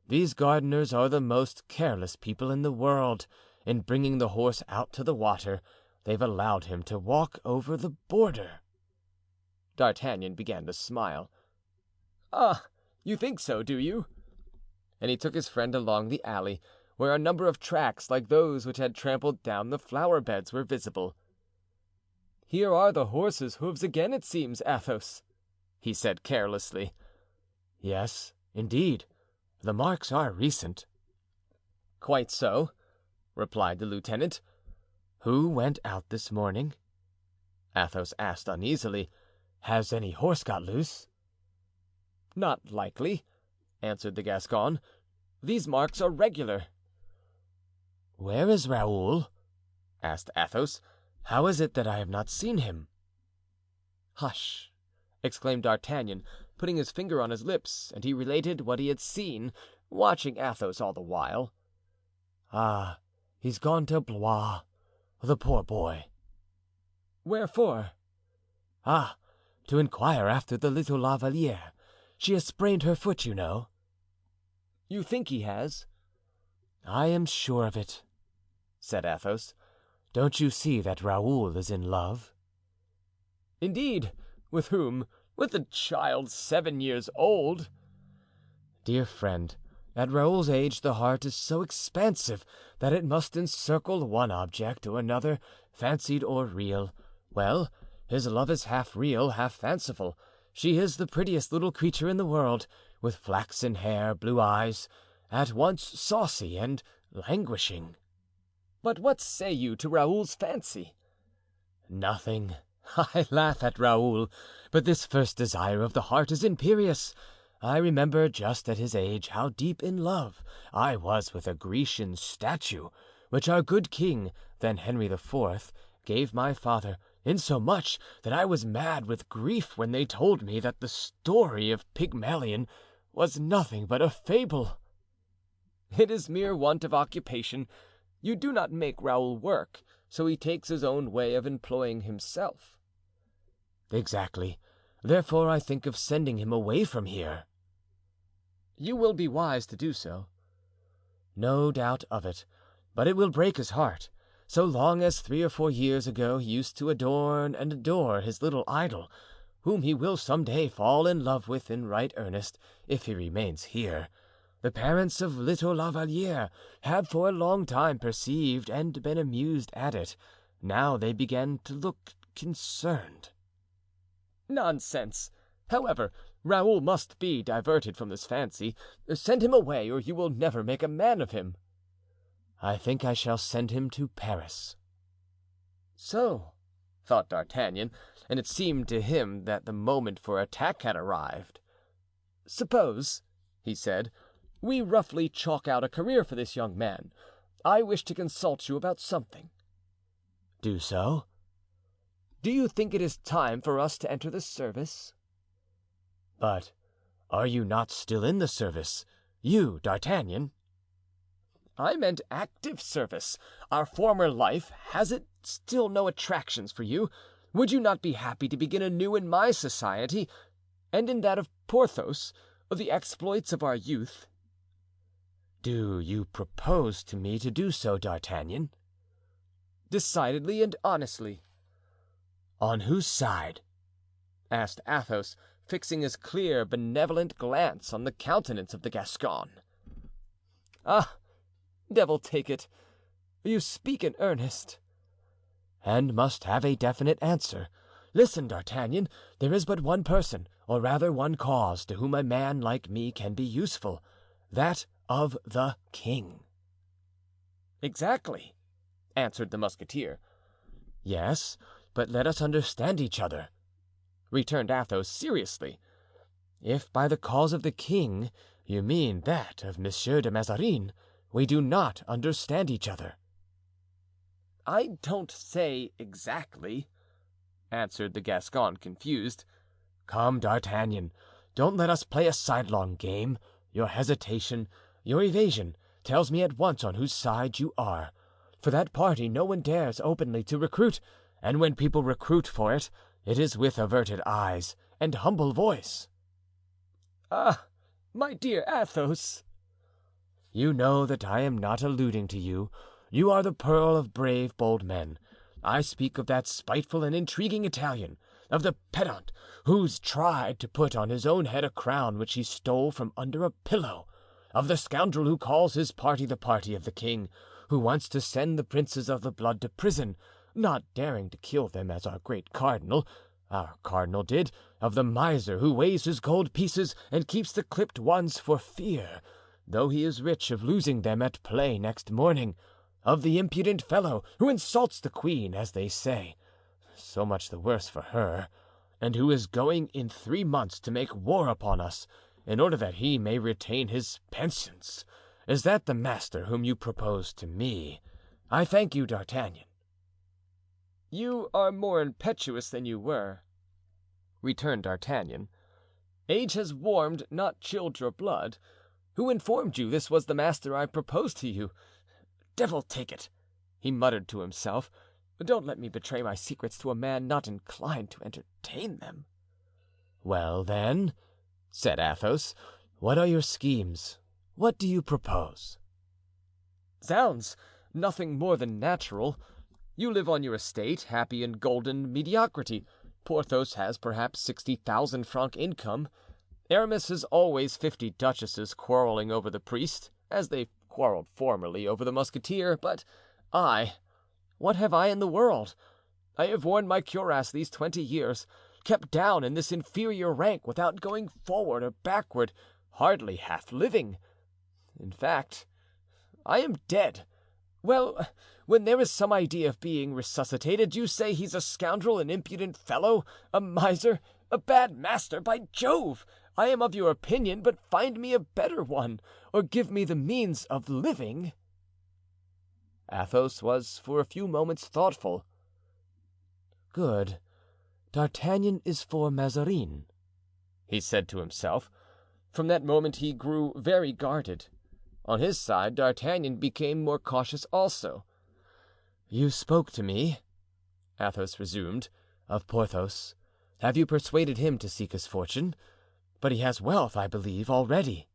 These gardeners are the most careless people in the world. In bringing the horse out to the water, they've allowed him to walk over the border." D'Artagnan began to smile. "Ah, you think so, do you?" And he took his friend along the alley, where a number of tracks like those which had trampled down the flower beds were visible. "Here are the horse's hoofs again, it seems, Athos," he said carelessly. "Yes, indeed, the marks are recent." "Quite so," replied the lieutenant. "Who went out this morning?" Athos asked uneasily. "Has any horse got loose?" "Not likely," answered the Gascon. "These marks are regular." "Where is Raoul?" asked Athos. "How is it that I have not seen him?" "Hush!" exclaimed D'Artagnan, putting his finger on his lips, and he related what he had seen, watching Athos all the while. "Ah, he's gone to Blois, the poor boy." "Wherefore?" "Ah, to inquire after the little La Valliere. She has sprained her foot, you know." "You think he has?" "I am sure of it," said Athos. "Don't you see that Raoul is in love?" "Indeed! With whom? With a child 7 years old?" "Dear friend, at Raoul's age the heart is so expansive that it must encircle one object or another, fancied or real. Well, his love is half real, half fanciful. She is the prettiest little creature in the world, with flaxen hair, blue eyes, at once saucy and languishing." "But what say you to Raoul's fancy?" "Nothing. I laugh at Raoul, but this first desire of the heart is imperious. I remember just at his age how deep in love I was with a Grecian statue, which our good king, then Henry IV, gave my father, insomuch that I was mad with grief when they told me that the story of Pygmalion was nothing but a fable." "It is mere want of occupation. You do not make Raoul work, so he takes his own way of employing himself." "Exactly. Therefore I think of sending him away from here." "You will be wise to do so." "No doubt of it, but it will break his heart. So long as 3 or 4 years ago he used to adorn and adore his little idol, whom he will some day fall in love with in right earnest, if he remains here. The parents of little La Valliere have for a long time perceived and been amused at it. Now they begin to look concerned." "Nonsense! However, Raoul must be diverted from this fancy. Send him away, or you will never make a man of him." "I think I shall send him to Paris." "So," thought D'Artagnan, and it seemed to him that the moment for attack had arrived. "Suppose," he said, "we roughly chalk out a career for this young man. I wish to consult you about something." "Do so." "Do you think it is time for us to enter the service?" "But are you not still in the service, you, D'Artagnan?" "I meant active service. Our former life, has it still no attractions for you? Would you not be happy to begin anew in my society and in that of Porthos, the exploits of our youth?" "Do you propose to me to do so, D'Artagnan?" "Decidedly and honestly." "On whose side?" asked Athos, fixing his clear, benevolent glance on the countenance of the Gascon. "Ah, devil take it! You speak in earnest." "And must have a definite answer. Listen, D'Artagnan, there is but one person, or rather one cause, to whom a man like me can be useful, that of the king." "Exactly," answered the musketeer. "Yes, but let us understand each other," returned Athos, seriously. "If by the cause of the king you mean that of Monsieur de Mazarin, we do not understand each other." "I don't say exactly," answered the Gascon, confused. "Come, D'Artagnan, don't let us play a sidelong game. Your hesitation, your evasion, tells me at once on whose side you are. For that party no one dares openly to recruit, and when people recruit for it, it is with averted eyes and humble voice." Ah, my dear Athos." "You know that I am not alluding to you. You are the pearl of brave, bold men. I speak of that spiteful and intriguing Italian, of the pedant who's tried to put on his own head a crown which he stole from under a pillow, of the scoundrel who calls his party the party of the king, who wants to send the princes of the blood to prison, not daring to kill them as our great our cardinal did, of the miser who weighs his gold pieces and keeps the clipped ones for fear, though he is rich, of losing them at play next morning, of the impudent fellow who insults the queen, as they say, so much the worse for her, and who is going in 3 months to make war upon us, in order that he may retain his pensions. Is that the master whom you propose to me? I thank you, D'Artagnan." "You are more impetuous than you were," returned D'Artagnan. "Age has warmed, not chilled your blood. Who informed you this was the master I proposed to you? Devil take it," he muttered to himself, "don't let me betray my secrets to a man not inclined to entertain them." "Well, then," said Athos, "what are your schemes? What do you propose?" "Zounds, nothing more than natural. You live on your estate, happy in golden mediocrity. Porthos has perhaps 60,000 franc income. Aramis has always 50 duchesses quarreling over the priest, as they quarreled formerly over the musketeer. But what have I in the world? I have worn my cuirass these 20 years, kept down in this inferior rank without going forward or backward, hardly half living. In fact, I am dead. Well, when there is some idea of being resuscitated, you say he's a scoundrel, an impudent fellow, a miser, a bad master. By Jove, I am of your opinion, but find me a better one, or give me the means of living." Athos was for a few moments thoughtful. "Good. D'Artagnan is for Mazarin," he said to himself. From that moment he grew very guarded. On his side, D'Artagnan became more cautious also. "You spoke to me," Athos resumed, "of Porthos. Have you persuaded him to seek his fortune? But he has wealth, I believe, already."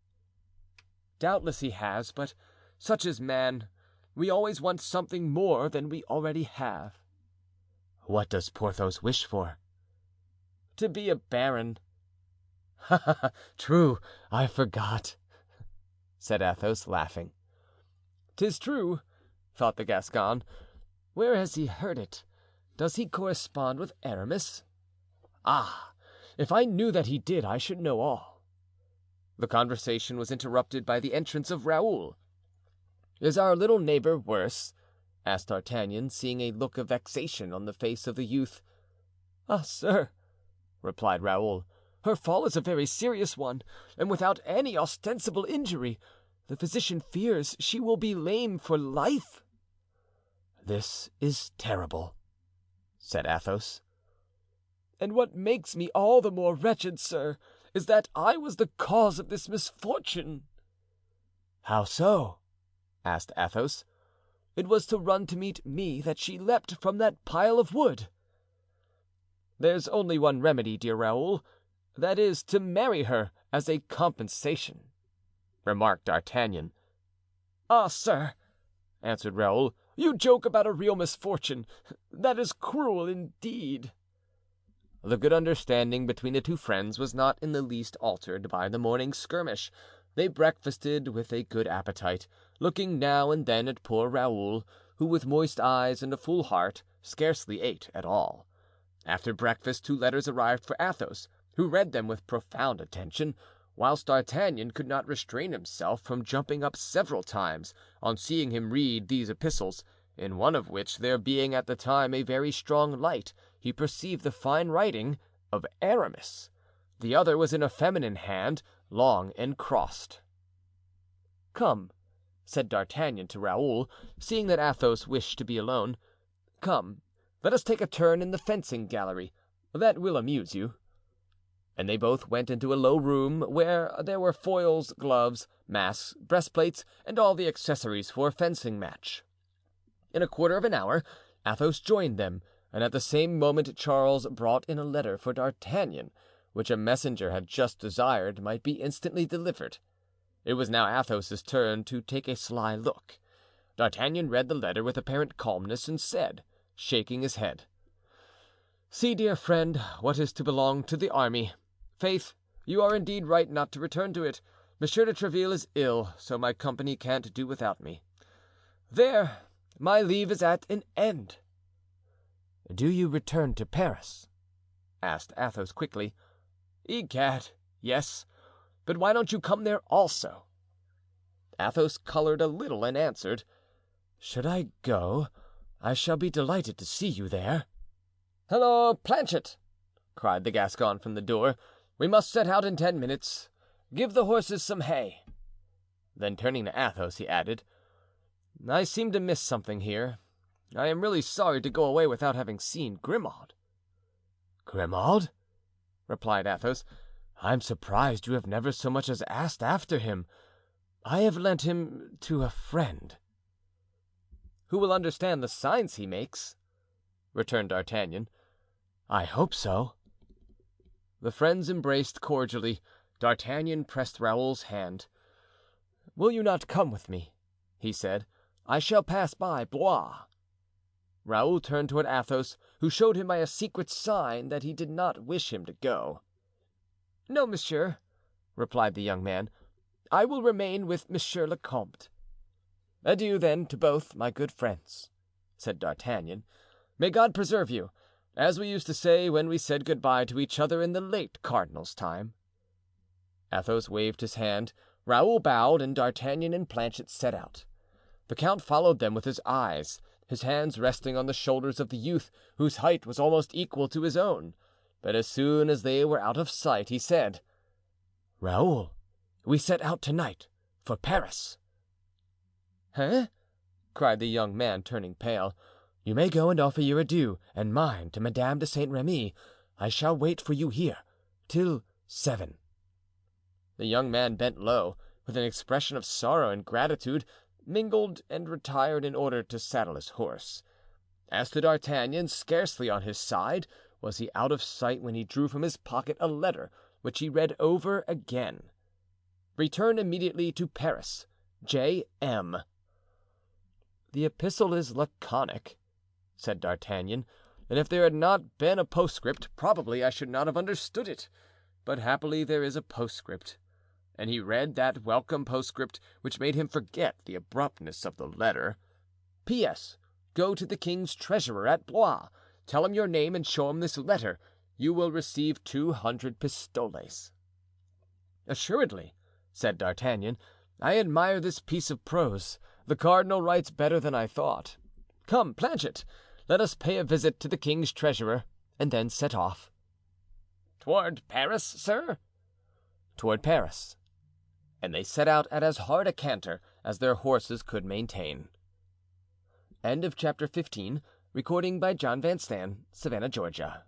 "Doubtless he has, but such is man. We always want something more than we already have." "What does Porthos wish for?" "To be a baron." "Ha! True, I forgot," said Athos, laughing. "'Tis true," thought the Gascon. "Where has he heard it? Does he correspond with Aramis? Ah, if I knew that he did, I should know all." The conversation was interrupted by the entrance of Raoul. "Is our little neighbor worse?" asked D'Artagnan, seeing a look of vexation on the face of the youth. "Ah, sir," replied Raoul, "her fall is a very serious one, and without any ostensible injury. The physician fears she will be lame for life." "This is terrible," said Athos. "And what makes me all the more wretched, sir, is that I was the cause of this misfortune." "How so?" asked Athos. "It was to run to meet me that she leapt from that pile of wood." "There's only one remedy, dear Raoul, that is to marry her as a compensation," remarked D'Artagnan. "Ah, sir," answered Raoul, "you joke about a real misfortune. That is cruel indeed." The good understanding between the two friends was not in the least altered by the morning's skirmish. They breakfasted with a good appetite, looking now and then at poor Raoul, who with moist eyes and a full heart scarcely ate at all. After breakfast 2 letters arrived for Athos, who read them with profound attention, whilst D'Artagnan could not restrain himself from jumping up several times on seeing him read these epistles, in one of which, there being at the time a very strong light, he perceived the fine writing of Aramis. The other was in a feminine hand, long and crossed. "Come," said D'Artagnan to Raoul, seeing that Athos wished to be alone, "come, let us take a turn in the fencing gallery. That will amuse you." And they both went into a low room where there were foils, gloves, masks, breastplates, and all the accessories for a fencing match. In a quarter of an hour Athos joined them, and at the same moment Charles brought in a letter for D'Artagnan, which a messenger had just desired might be instantly delivered. It was now Athos's turn to take a sly look. D'Artagnan read the letter with apparent calmness and said, shaking his head: "See, dear friend, what is to belong to the army. Faith, you are indeed right not to return to it. Monsieur de Tréville is ill, so my company can't do without me. There, my leave is at an end." "Do you return to Paris?" asked Athos quickly. "Egad, yes. But why don't you come there also?" Athos colored a little and answered, "Should I go, I shall be delighted to see you there." "Hello, Planchet!" cried the Gascon from the door. "We must set out in 10 minutes. Give the horses some hay." Then turning to Athos, he added, "I seem to miss something here. I am really sorry to go away without having seen Grimaud." "Grimaud?" replied Athos. "I'm surprised you have never so much as asked after him. I have lent him to a friend." "Who will understand the signs he makes," returned D'Artagnan. "I hope so." The friends embraced cordially. D'Artagnan pressed Raoul's hand. "Will you not come with me?" he said. "I shall pass by Blois." Raoul turned toward Athos, who showed him by a secret sign that he did not wish him to go. "No, monsieur," replied the young man, "I will remain with Monsieur le Comte." "Adieu, then, to both my good friends," said D'Artagnan. "May God preserve you, as we used to say when we said goodbye to each other in the late cardinal's time." Athos waved his hand, Raoul bowed, and D'Artagnan and Planchet set out. The count followed them with his eyes, his hands resting on the shoulders of the youth, whose height was almost equal to his own. But as soon as they were out of sight, he said, "Raoul, we set out tonight for Paris." "Huh?" cried the young man, turning pale. "You may go and offer your adieu and mine to Madame de Saint Remy. I shall wait for you here till 7." The young man bent low, with an expression of sorrow and gratitude mingled, and retired in order to saddle his horse. As to D'Artagnan, scarcely on his side was he out of sight when he drew from his pocket a letter, which he read over again. "Return immediately to Paris. J.M." "The epistle is laconic," said D'Artagnan, "and if there had not been a postscript, probably I should not have understood it. But happily there is a postscript." And he read that welcome postscript which made him forget the abruptness of the letter. "P.S. Go to the king's treasurer at Blois. Tell him your name and show him this letter. You will receive 200 pistoles." "Assuredly," said D'Artagnan. "I admire this piece of prose. The cardinal writes better than I thought. Come, Planchet, let us pay a visit to the king's treasurer and then set off." "Toward Paris, sir?" "Toward Paris." And they set out at as hard a canter as their horses could maintain. End of Chapter 15. Recording by John Van Stan, Savannah, Georgia.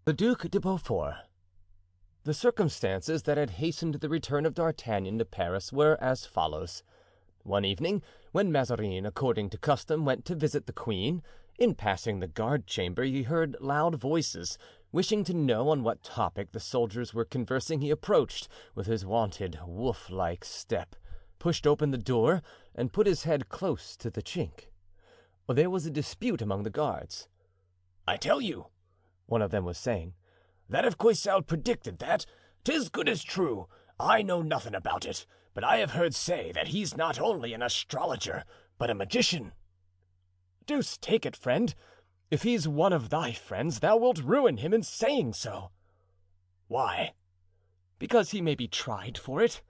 The Duc de Beaufort. The circumstances that had hastened the return of D'Artagnan to Paris were as follows. One evening, when Mazarin, according to custom, went to visit the queen, in passing the guard chamber he heard loud voices. Wishing to know on what topic the soldiers were conversing, he approached with his wonted wolf-like step, pushed open the door, and put his head close to the chink. There was a dispute among the guards. "I tell you," one of them was saying, "that if Coysel predicted that, 'tis good as true. I know nothing about it, but I have heard say that he's not only an astrologer, but a magician." "Deuce take it, friend, if he's one of thy friends, thou wilt ruin him in saying so." "Why?" "Because he may be tried for it."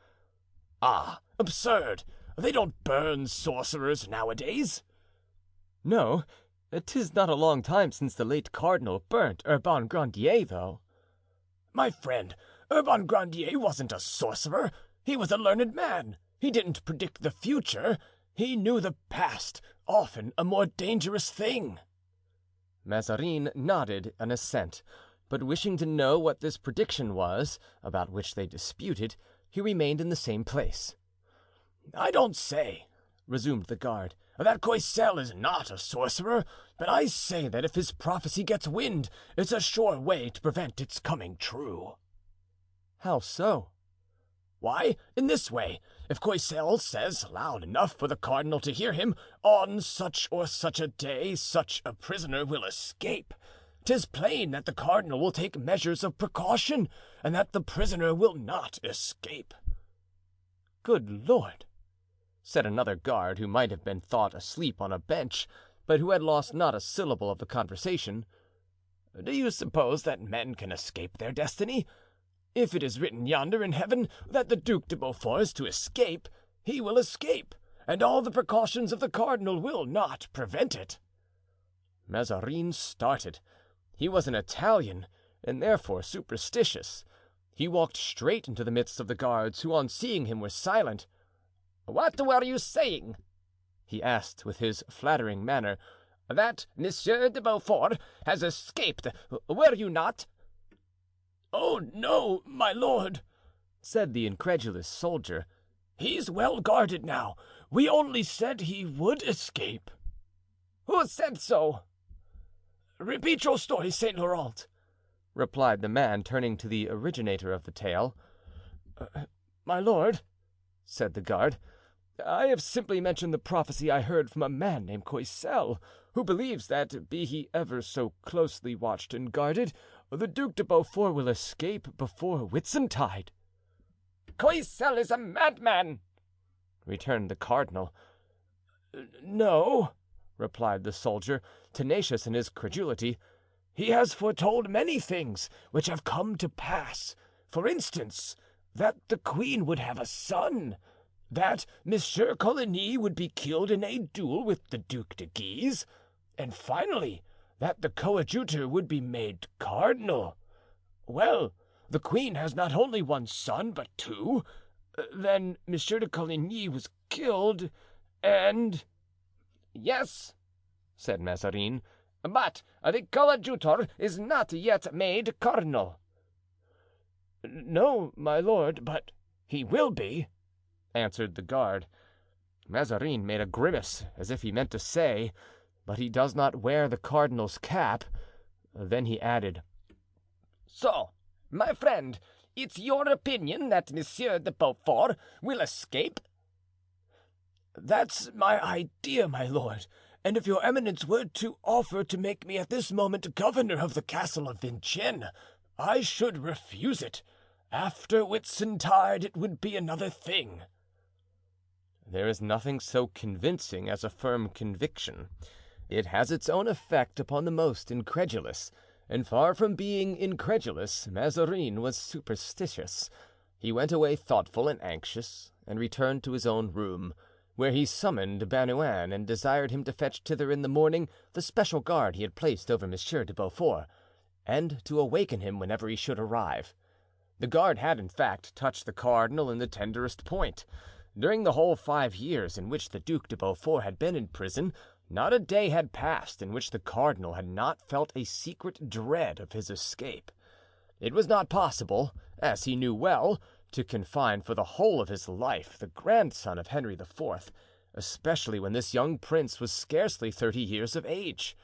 "Ah, absurd! They don't burn sorcerers nowadays." "No, 'tis not a long time since the late cardinal burnt Urban Grandier, though." "My friend, Urban Grandier wasn't a sorcerer. He was a learned man. He didn't predict the future. He knew the past, often a more dangerous thing." Mazarin nodded an assent, but wishing to know what this prediction was, about which they disputed, he remained in the same place. "I don't say," resumed the guard, that Coysel is not a sorcerer, but I say that if his prophecy gets wind, it's a sure way to prevent its coming true." "How so?" "Why, in this way. If Coysel says loud enough for the cardinal to hear him, on such or such a day such a prisoner will escape. 'Tis plain that the cardinal will take measures of precaution, and that the prisoner will not escape." "Good Lord!" said another guard, who might have been thought asleep on a bench, but who had lost not a syllable of the conversation. "Do you suppose that men can escape their destiny? If it is written yonder in heaven that the Duc de Beaufort is to escape, he will escape, and all the precautions of the cardinal will not prevent it." Mazarin started. He was an Italian, and therefore superstitious. He walked straight into the midst of the guards, who on seeing him were silent. "What were you saying?" he asked with his flattering manner. "That Monsieur de Beaufort has escaped, were you not?" "Oh, no, my lord," said the incredulous soldier. "He's well guarded now. We only said he would escape." "Who said so?" "Repeat your story, Saint Laurent," replied the man, turning to the originator of the tale. "My lord," said the guard, "I have simply mentioned the prophecy I heard from a man named Coysel, who believes that, be he ever so closely watched and guarded, the Duc de Beaufort will escape before Whitsuntide." "Coysel is a madman," returned the cardinal. "No," replied the soldier, tenacious in his credulity. "He has foretold many things which have come to pass. For instance, that the queen would have a son, that Monsieur Coligny would be killed in a duel with the Duc de Guise, and finally that the coadjutor would be made cardinal. Well, the queen has not only one son, but two. Then Monsieur de Coligny was killed, and—" "Yes," said Mazarin. "but the coadjutor is not yet made cardinal." "No, my lord, but he will be," answered the guard. Mazarin made a grimace, as if he meant to say, "But he does not wear the cardinal's cap." Then he added, "So, my friend, it's your opinion that Monsieur de Beaufort will escape?" "That's my idea, my lord, and if your eminence were to offer to make me at this moment governor of the castle of Vincennes, I should refuse it. After Whitsuntide it would be another thing." There is nothing so convincing as a firm conviction. It has its own effect upon the most incredulous, and far from being incredulous, Mazarin was superstitious. He went away thoughtful and anxious, and returned to his own room, where he summoned Bernouin and desired him to fetch thither in the morning the special guard he had placed over Monsieur de Beaufort, and to awaken him whenever he should arrive. The guard had, in fact, touched the cardinal in the tenderest point. During the whole 5 years in which the Duc de Beaufort had been in prison, not a day had passed in which the cardinal had not felt a secret dread of his escape. It was not possible, as he knew well, to confine for the whole of his life the grandson of Henry IV, especially when this young prince was scarcely 30 years of age.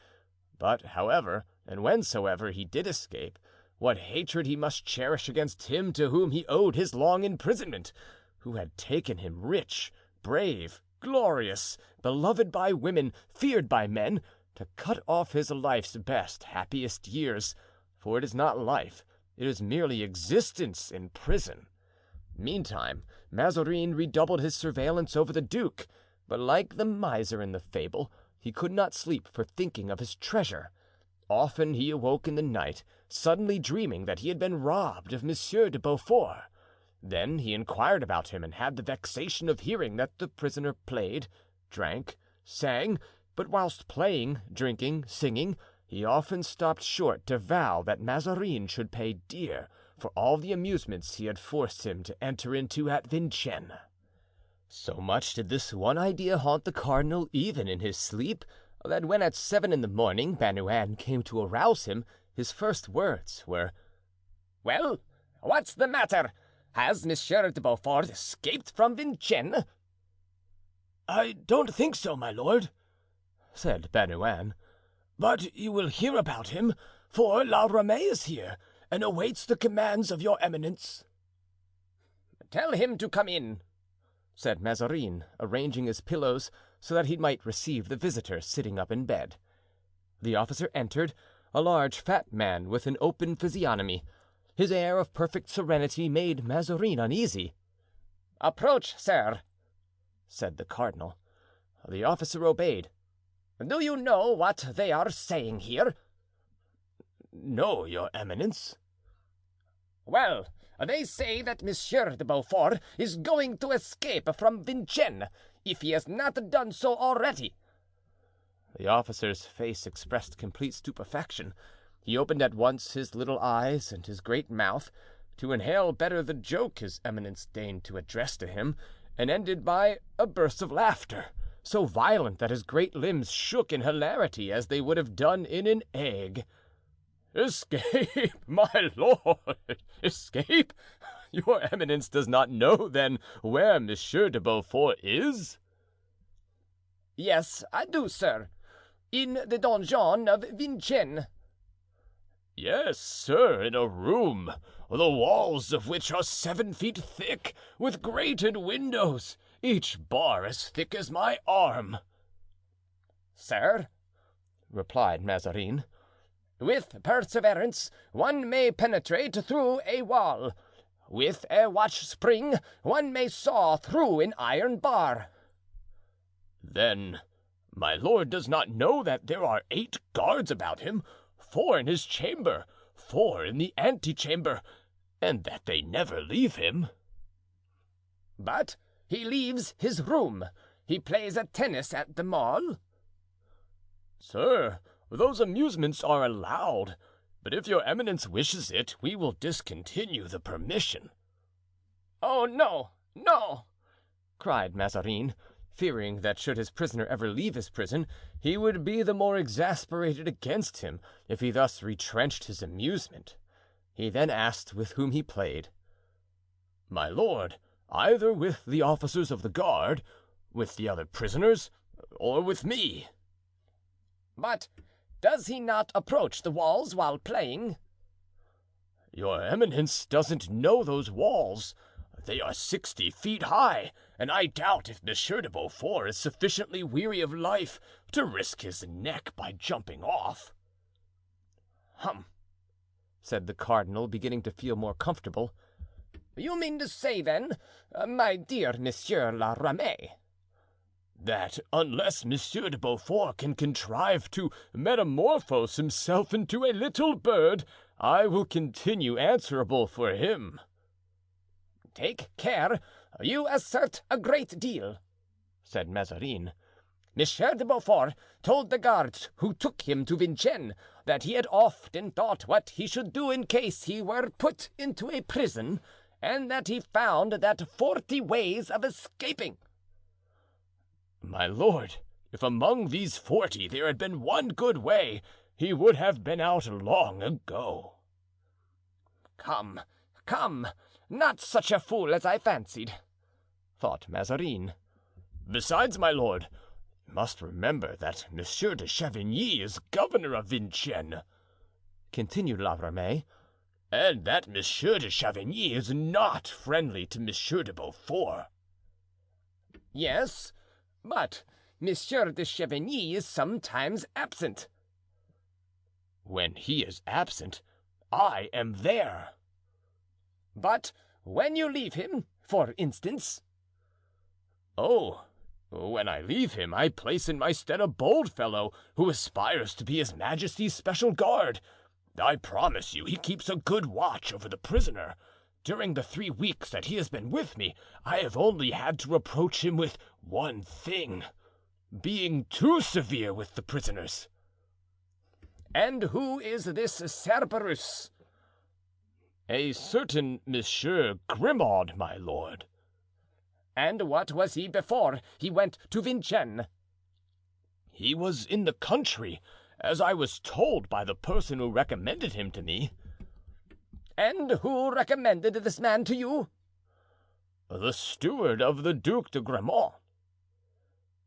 But, however, and whensoever he did escape, what hatred he must cherish against him to whom he owed his long imprisonment, who had taken him rich, brave, glorious, beloved by women, feared by men, to cut off his life's best, happiest years, for it is not life, it is merely existence in prison. Meantime, Mazarin redoubled his surveillance over the duke, but like the miser in the fable, he could not sleep for thinking of his treasure. Often he awoke in the night, suddenly dreaming that he had been robbed of Monsieur de Beaufort. Then he inquired about him and had the vexation of hearing that the prisoner played, drank, sang, but whilst playing, drinking, singing, he often stopped short to vow that Mazarin should pay dear for all the amusements he had forced him to enter into at Vincennes. So much did this one idea haunt the cardinal even in his sleep, that when at 7 in the morning Bernouin came to arouse him, his first words were, "Well, what's the matter? Has Monsieur de Beaufort escaped from Vincennes?" I don't think so, my lord, said Bernouin. But you will hear about him, for La Ramee is here and awaits the commands of your eminence. Tell him to come in, said Mazarin, arranging his pillows so that he might receive the visitor sitting up in bed. The officer entered, a large fat man with an open physiognomy. His air of perfect serenity made Mazarin uneasy. "Approach, sir," said the cardinal. The officer obeyed. "Do you know what they are saying here?" "No, your eminence." "Well, they say that Monsieur de Beaufort is going to escape from Vincennes, if he has not done so already." The officer's face expressed complete stupefaction. He opened at once his little eyes and his great mouth to inhale better the joke his eminence deigned to address to him, and ended by a burst of laughter, so violent that his great limbs shook in hilarity as they would have done in an egg. "Escape, my lord, escape? Your eminence does not know, then, where Monsieur de Beaufort is?" "Yes, I do, sir. In the donjon of Vincennes." "Yes, sir, in a room, the walls of which are 7 feet thick, with grated windows, each bar as thick as my arm." "Sir," replied Mazarin, "with perseverance one may penetrate through a wall. With a watch spring one may saw through an iron bar." "Then my lord does not know that there are 8 guards about him, 4 in his chamber, 4 in the antechamber, and that they never leave him." "But he leaves his room. He plays at tennis at the Mall." "Sir, those amusements are allowed, but if your eminence wishes it, we will discontinue the permission." "Oh, no, no!" cried Mazarin, fearing that should his prisoner ever leave his prison, he would be the more exasperated against him if he thus retrenched his amusement. He then asked with whom he played. "My lord, either with the officers of the guard, with the other prisoners, or with me." "But does he not approach the walls while playing?" "Your eminence doesn't know those walls. They are 60 feet high, and I doubt if Monsieur de Beaufort is sufficiently weary of life to risk his neck by jumping off." "Hum," said the cardinal, beginning to feel more comfortable. "You mean to say, then, my dear Monsieur la Ramee—" "That unless Monsieur de Beaufort can contrive to metamorphose himself into a little bird, I will continue answerable for him." "Take care, you assert a great deal," said Mazarin. "Monsieur de Beaufort told the guards who took him to Vincennes that he had often thought what he should do in case he were put into a prison, and that he found that 40 ways of escaping." "My lord, if among these 40 there had been one good way, he would have been out long ago." "Come, come, not such a fool as I fancied," thought Mazarin. "Besides, my lord, you must remember that Monsieur de Chavigny is governor of Vincennes," continued La Ramee, "and that Monsieur de Chavigny is not friendly to Monsieur de Beaufort." "Yes, but Monsieur de Chavigny is sometimes absent." "When he is absent, I am there." "But when you leave him, for instance?" "Oh, when I leave him, I place in my stead a bold fellow who aspires to be his majesty's special guard. I promise you he keeps a good watch over the prisoner. During the 3 weeks that he has been with me, I have only had to reproach him with one thing: being too severe with the prisoners." "And who is this Cerberus?" "A certain Monsieur Grimaud, my lord." "And what was he before he went to Vincennes?" "He was in the country, as I was told by the person who recommended him to me." "And who recommended this man to you?" "The steward of the Duc de Gramont."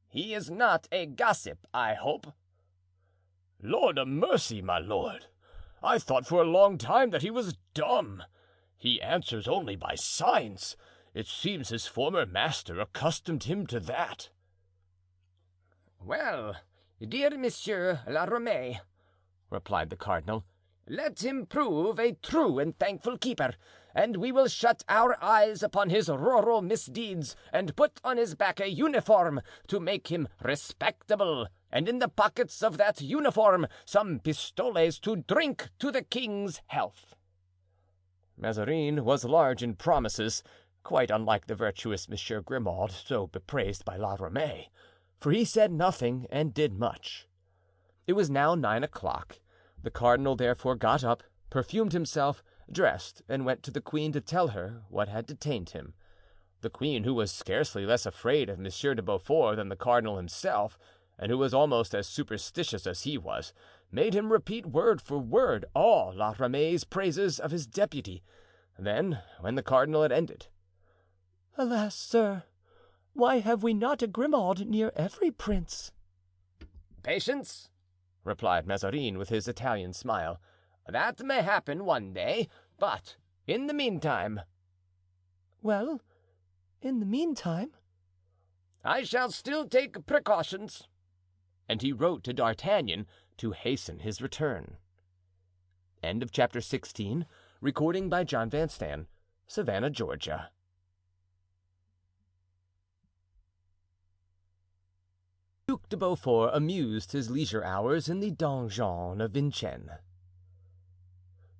He is not a gossip, I hope." "Lord of mercy, my lord! I thought for a long time that he was dumb. He answers only by signs. It seems his former master accustomed him to that." "Well, dear Monsieur La Ramee," replied the cardinal, "let him prove a true and thankful keeper, and we will shut our eyes upon his rural misdeeds and put on his back a uniform to make him respectable, and in the pockets of that uniform some pistoles to drink to the king's health." Mazarin was large in promises, quite unlike the virtuous Monsieur Grimaud, so bepraised by La Ramee, for he said nothing and did much. It was now 9 o'clock. The cardinal therefore got up, perfumed himself, dressed, and went to the queen to tell her what had detained him. The queen, who was scarcely less afraid of Monsieur de Beaufort than the cardinal himself, and who was almost as superstitious as he was, made him repeat word for word all La Ramee's praises of his deputy. Then, when the cardinal had ended, "Alas, sir, why have we not a Grimaud near every prince?" "Patience," replied Mazarin with his Italian smile. "That may happen one day, but in the meantime—" "Well, in the meantime—" "I shall still take precautions." And he wrote to D'Artagnan to hasten his return. Chapter 16. Recording by John Van Stan, Savannah, Georgia. Duc de Beaufort amused his leisure hours in the donjon of Vincennes.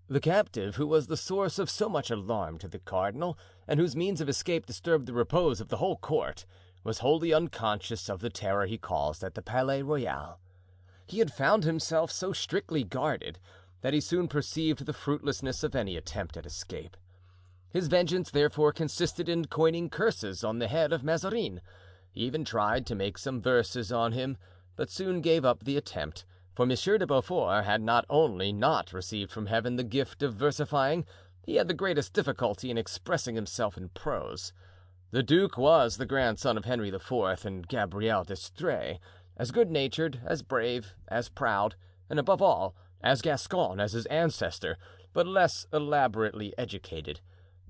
The captive, who was the source of so much alarm to the cardinal, and whose means of escape disturbed the repose of the whole court, was wholly unconscious of the terror he caused at the Palais Royal. He had found himself so strictly guarded that he soon perceived the fruitlessness of any attempt at escape. His vengeance therefore consisted in coining curses on the head of Mazarin. He even tried to make some verses on him, but soon gave up the attempt, for Monsieur de Beaufort had not only not received from heaven the gift of versifying, he had the greatest difficulty in expressing himself in prose. The duke was the grandson of Henry IV and Gabrielle d'Estrées, as good-natured, as brave, as proud, and above all, as Gascon as his ancestor, but less elaborately educated.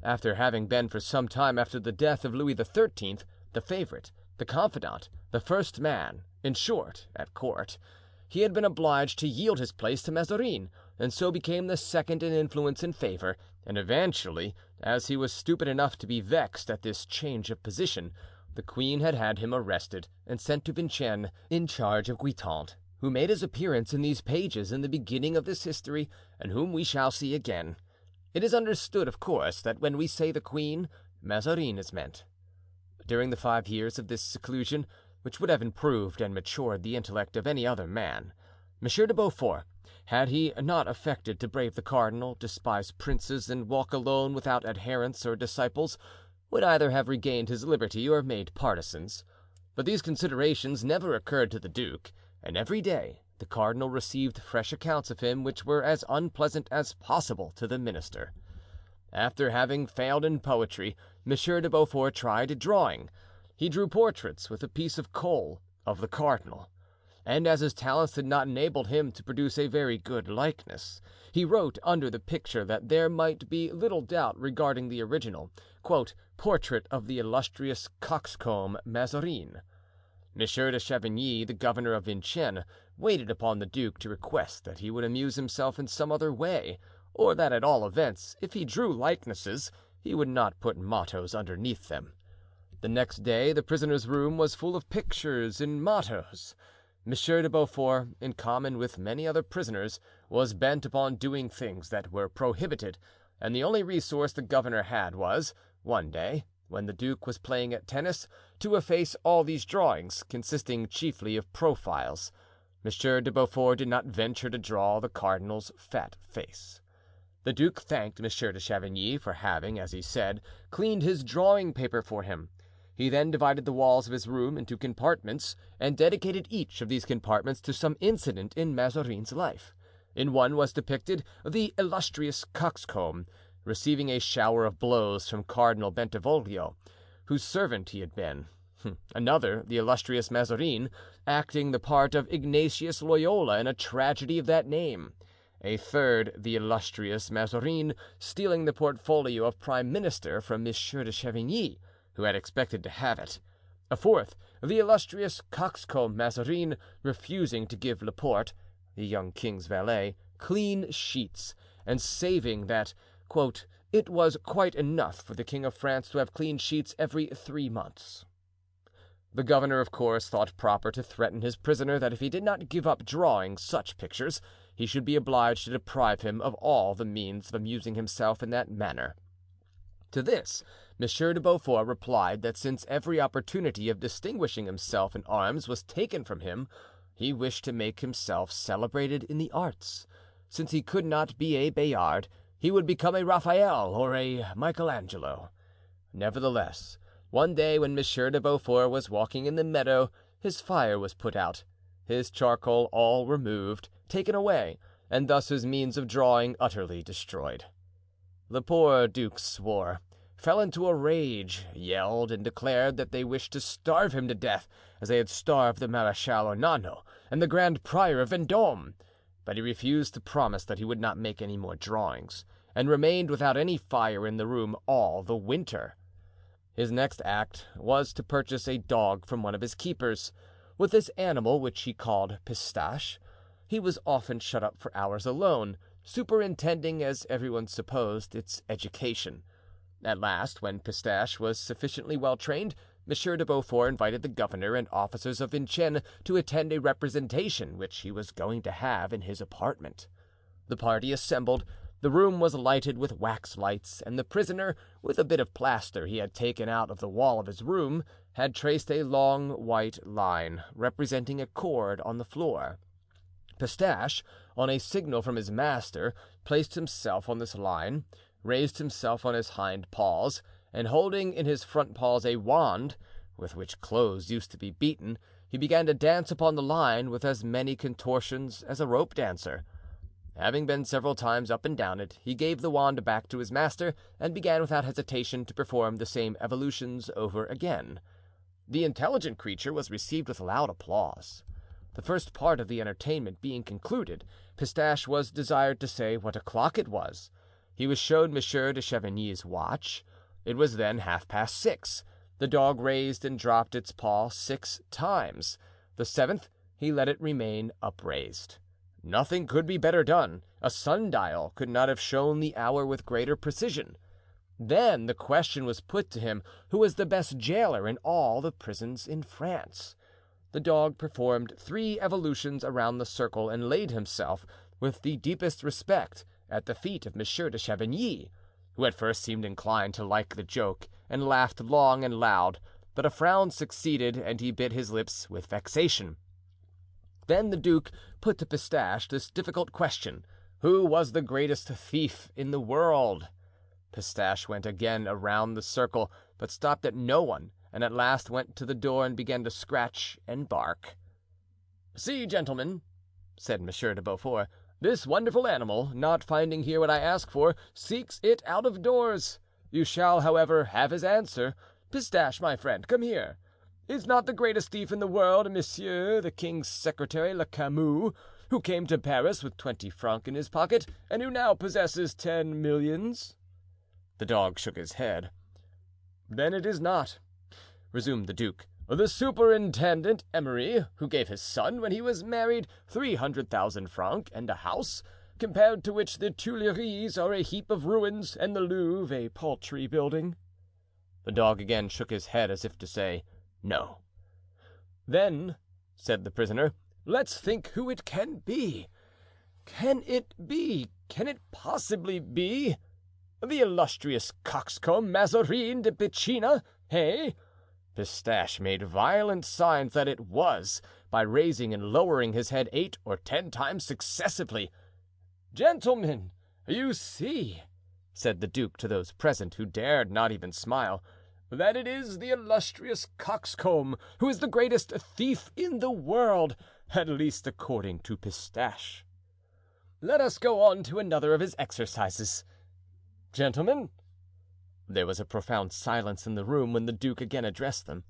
After having been for some time after the death of Louis XIII, the favorite, the confidant, the first man, in short, at court, he had been obliged to yield his place to Mazarin, and so became the second in influence and favor, and eventually, as he was stupid enough to be vexed at this change of position, the queen had him arrested and sent to Vincennes in charge of Guitant, who made his appearance in these pages in the beginning of this history, and whom we shall see again. It is understood, of course, that when we say the queen, Mazarin is meant. During the 5 years of this seclusion, which would have improved and matured the intellect of any other man, Monsieur de Beaufort, had he not affected to brave the cardinal, despise princes, and walk alone without adherents or disciples, would either have regained his liberty or made partisans. But these considerations never occurred to the duke, and every day the cardinal received fresh accounts of him which were as unpleasant as possible to the minister. After having failed in poetry, Monsieur de Beaufort tried drawing. He drew portraits with a piece of coal of the cardinal, and as his talents had not enabled him to produce a very good likeness, he wrote under the picture that there might be little doubt regarding the original, "Portrait of the illustrious coxcomb Mazarin." Monsieur de Chavigny, the governor of Vincennes, waited upon the duke to request that he would amuse himself in some other way, or that at all events, if he drew likenesses, he would not put mottos underneath them. The next day the prisoner's room was full of pictures and mottos. Monsieur de Beaufort, in common with many other prisoners, was bent upon doing things that were prohibited, and the only resource the governor had was, one day, when the duke was playing at tennis, to efface all these drawings, consisting chiefly of profiles. Monsieur de Beaufort did not venture to draw the cardinal's fat face. The duke thanked Monsieur de Chavigny for having, as he said, cleaned his drawing paper for him. He then divided the walls of his room into compartments and dedicated each of these compartments to some incident in Mazarin's life. In one was depicted the illustrious coxcomb receiving a shower of blows from Cardinal Bentivoglio, whose servant he had been. Another, the illustrious Mazarin, acting the part of Ignatius Loyola in a tragedy of that name. A third, the illustrious Mazarin, stealing the portfolio of prime minister from Monsieur de Chavigny, who had expected to have it. A fourth, the illustrious coxcomb Mazarin, refusing to give Laporte, the young king's valet, clean sheets, and saving that, quote, it was quite enough for the King of France to have clean sheets every 3 months. The governor, of course, thought proper to threaten his prisoner that if he did not give up drawing such pictures, he should be obliged to deprive him of all the means of amusing himself in that manner. To this, Monsieur de Beaufort replied that since every opportunity of distinguishing himself in arms was taken from him, he wished to make himself celebrated in the arts. Since he could not be a Bayard, he would become a Raphael or a Michelangelo. Nevertheless, one day when Monsieur de Beaufort was walking in the meadow, his fire was put out, his charcoal all removed, taken away, and thus his means of drawing utterly destroyed. The poor duke swore, fell into a rage, yelled, and declared that they wished to starve him to death, as they had starved the Marechal Ornano and the Grand Prior of Vendôme. But he refused to promise that he would not make any more drawings, and remained without any fire in the room all the winter. His next act was to purchase a dog from one of his keepers. With this animal, which he called Pistache, he was often shut up for hours alone, superintending, as everyone supposed, its education. At last, when Pistache was sufficiently well trained, Monsieur de Beaufort invited the governor and officers of Vincennes to attend a representation which he was going to have in his apartment. The party assembled. The room was lighted with wax lights, and the prisoner, with a bit of plaster he had taken out of the wall of his room, had traced a long white line representing a cord on the floor. Pistache, on a signal from his master, placed himself on this line, raised himself on his hind paws, and holding in his front paws a wand, with which clothes used to be beaten, he began to dance upon the line with as many contortions as a rope dancer. Having been several times up and down it, he gave the wand back to his master and began without hesitation to perform the same evolutions over again. The intelligent creature was received with loud applause. The first part of the entertainment being concluded, Pistache was desired to say what o'clock it was. He was showed Monsieur de Chavigny's watch. It was then 6:30. The dog raised and dropped its paw 6 times. The 7th, he let it remain upraised. Nothing could be better done. A sundial could not have shown the hour with greater precision. Then the question was put to him who was the best jailer in all the prisons in France. The dog performed 3 evolutions around the circle and laid himself, with the deepest respect, at the feet of Monsieur de Chavigny, who at first seemed inclined to like the joke and laughed long and loud, but a frown succeeded and he bit his lips with vexation. Then the duke put to Pistache this difficult question: who was the greatest thief in the world? Pistache went again around the circle, but stopped at no one, and at last went to the door and began to scratch and bark. "See, gentlemen," said Monsieur de Beaufort, "this wonderful animal, not finding here what I ask for, seeks it out of doors. You shall, however, have his answer. Pistache, my friend, come here. Is not the greatest thief in the world Monsieur, the king's secretary, Le Camus, who came to Paris with 20 francs in his pocket, and who now possesses 10 millions?" The dog shook his head. "Then it is not," resumed the duke, "the superintendent Emery, who gave his son, when he was married, 300,000 francs and a house, compared to which the Tuileries are a heap of ruins and the Louvre a paltry building?" The dog again shook his head as if to say, "No." "Then," said the prisoner, "let's think who it can be. Can it possibly be the illustrious coxcomb Mazarin de Piscina, eh?" Pistache made violent signs that it was, by raising and lowering his head 8 or 10 times successively. "Gentlemen, you see," said the duke to those present, who dared not even smile, "that it is the illustrious coxcomb who is the greatest thief in the world, at least according to Pistache. Let us go on to another of his exercises. Gentlemen." There was a profound silence in the room when the duke again addressed them.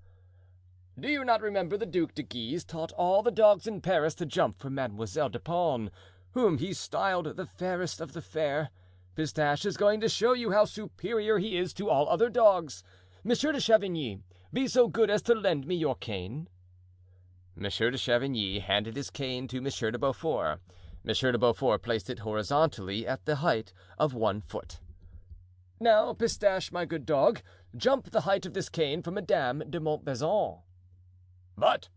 Do you not remember the Duc de Guise taught all the dogs in Paris to jump for Mademoiselle de Pons, whom he styled the fairest of the fair? Pistache is going to show you how superior he is to all other dogs. Monsieur de Chavigny, be so good as to lend me your cane." Monsieur de Chavigny handed his cane to Monsieur de Beaufort. Monsieur de Beaufort placed it horizontally at the height of 1 foot. "Now, Pistache, my good dog, jump the height of this cane for Madame de Montbazon." "But,"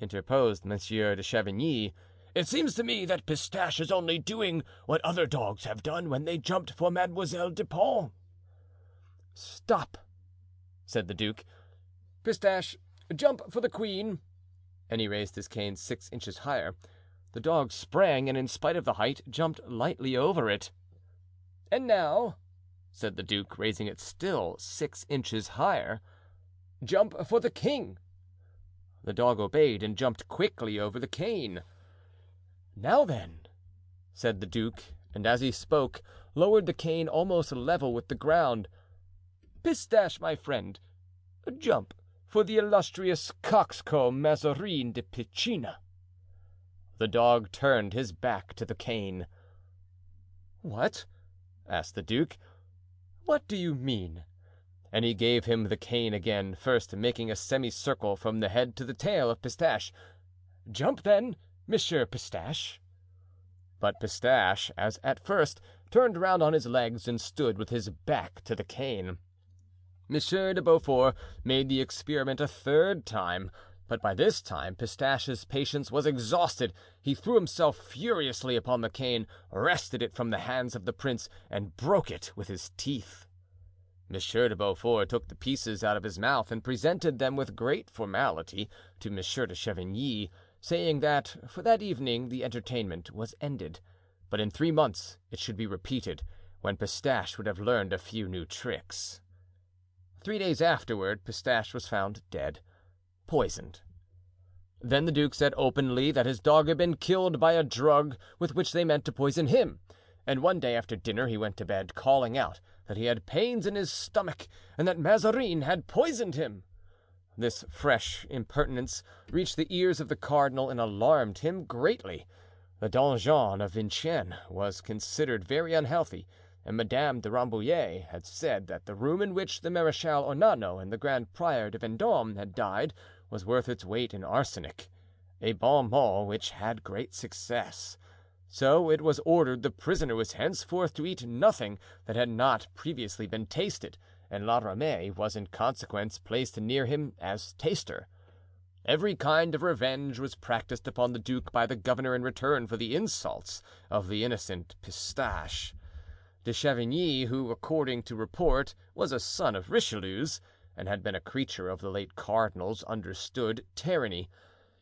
interposed Monsieur de Chavigny, "it seems to me that Pistache is only doing what other dogs have done when they jumped for Mademoiselle de Pons." "Stop," said the duke. "Pistache, jump for the queen." And he raised his cane 6 inches higher. The dog sprang, and in spite of the height, jumped lightly over it. "And now," said the duke, raising it still 6 inches higher, "jump for the king." The dog obeyed and jumped quickly over the cane. "Now then," said the duke, and as he spoke, lowered the cane almost level with the ground. "Pistache, my friend, jump for the illustrious coxcomb Mazarin de Piscina." The dog turned his back to the cane. "What?" asked the duke. "What do you mean?" And he gave him the cane again, first making a semicircle from the head to the tail of Pistache. "Jump, then, Monsieur Pistache." But Pistache, as at first, turned round on his legs and stood with his back to the cane. Monsieur de Beaufort made the experiment a third time, but by this time Pistache's patience was exhausted. He threw himself furiously upon the cane, wrested it from the hands of the prince, and broke it with his teeth. Monsieur de Beaufort took the pieces out of his mouth and presented them with great formality to Monsieur de Chavigny, saying that for that evening the entertainment was ended, but in 3 months it should be repeated, when Pistache would have learned a few new tricks. 3 days afterward Pistache was found dead, poisoned. Then the duke said openly that his dog had been killed by a drug with which they meant to poison him, and one day after dinner he went to bed calling out that he had pains in his stomach and that Mazarin had poisoned him. This fresh impertinence reached the ears of the cardinal and alarmed him greatly. The donjon of Vincennes was considered very unhealthy, and Madame de Rambouillet had said that the room in which the Marechal Ornano and the Grand Prior de Vendôme had died was worth its weight in arsenic, a bon mot which had great success. So it was ordered the prisoner was henceforth to eat nothing that had not previously been tasted, and La Ramee was in consequence placed near him as taster. Every kind of revenge was practiced upon the duke by the governor in return for the insults of the innocent Pistache. De Chavigny, who, according to report, was a son of Richelieu's, and had been a creature of the late cardinal's, understood tyranny.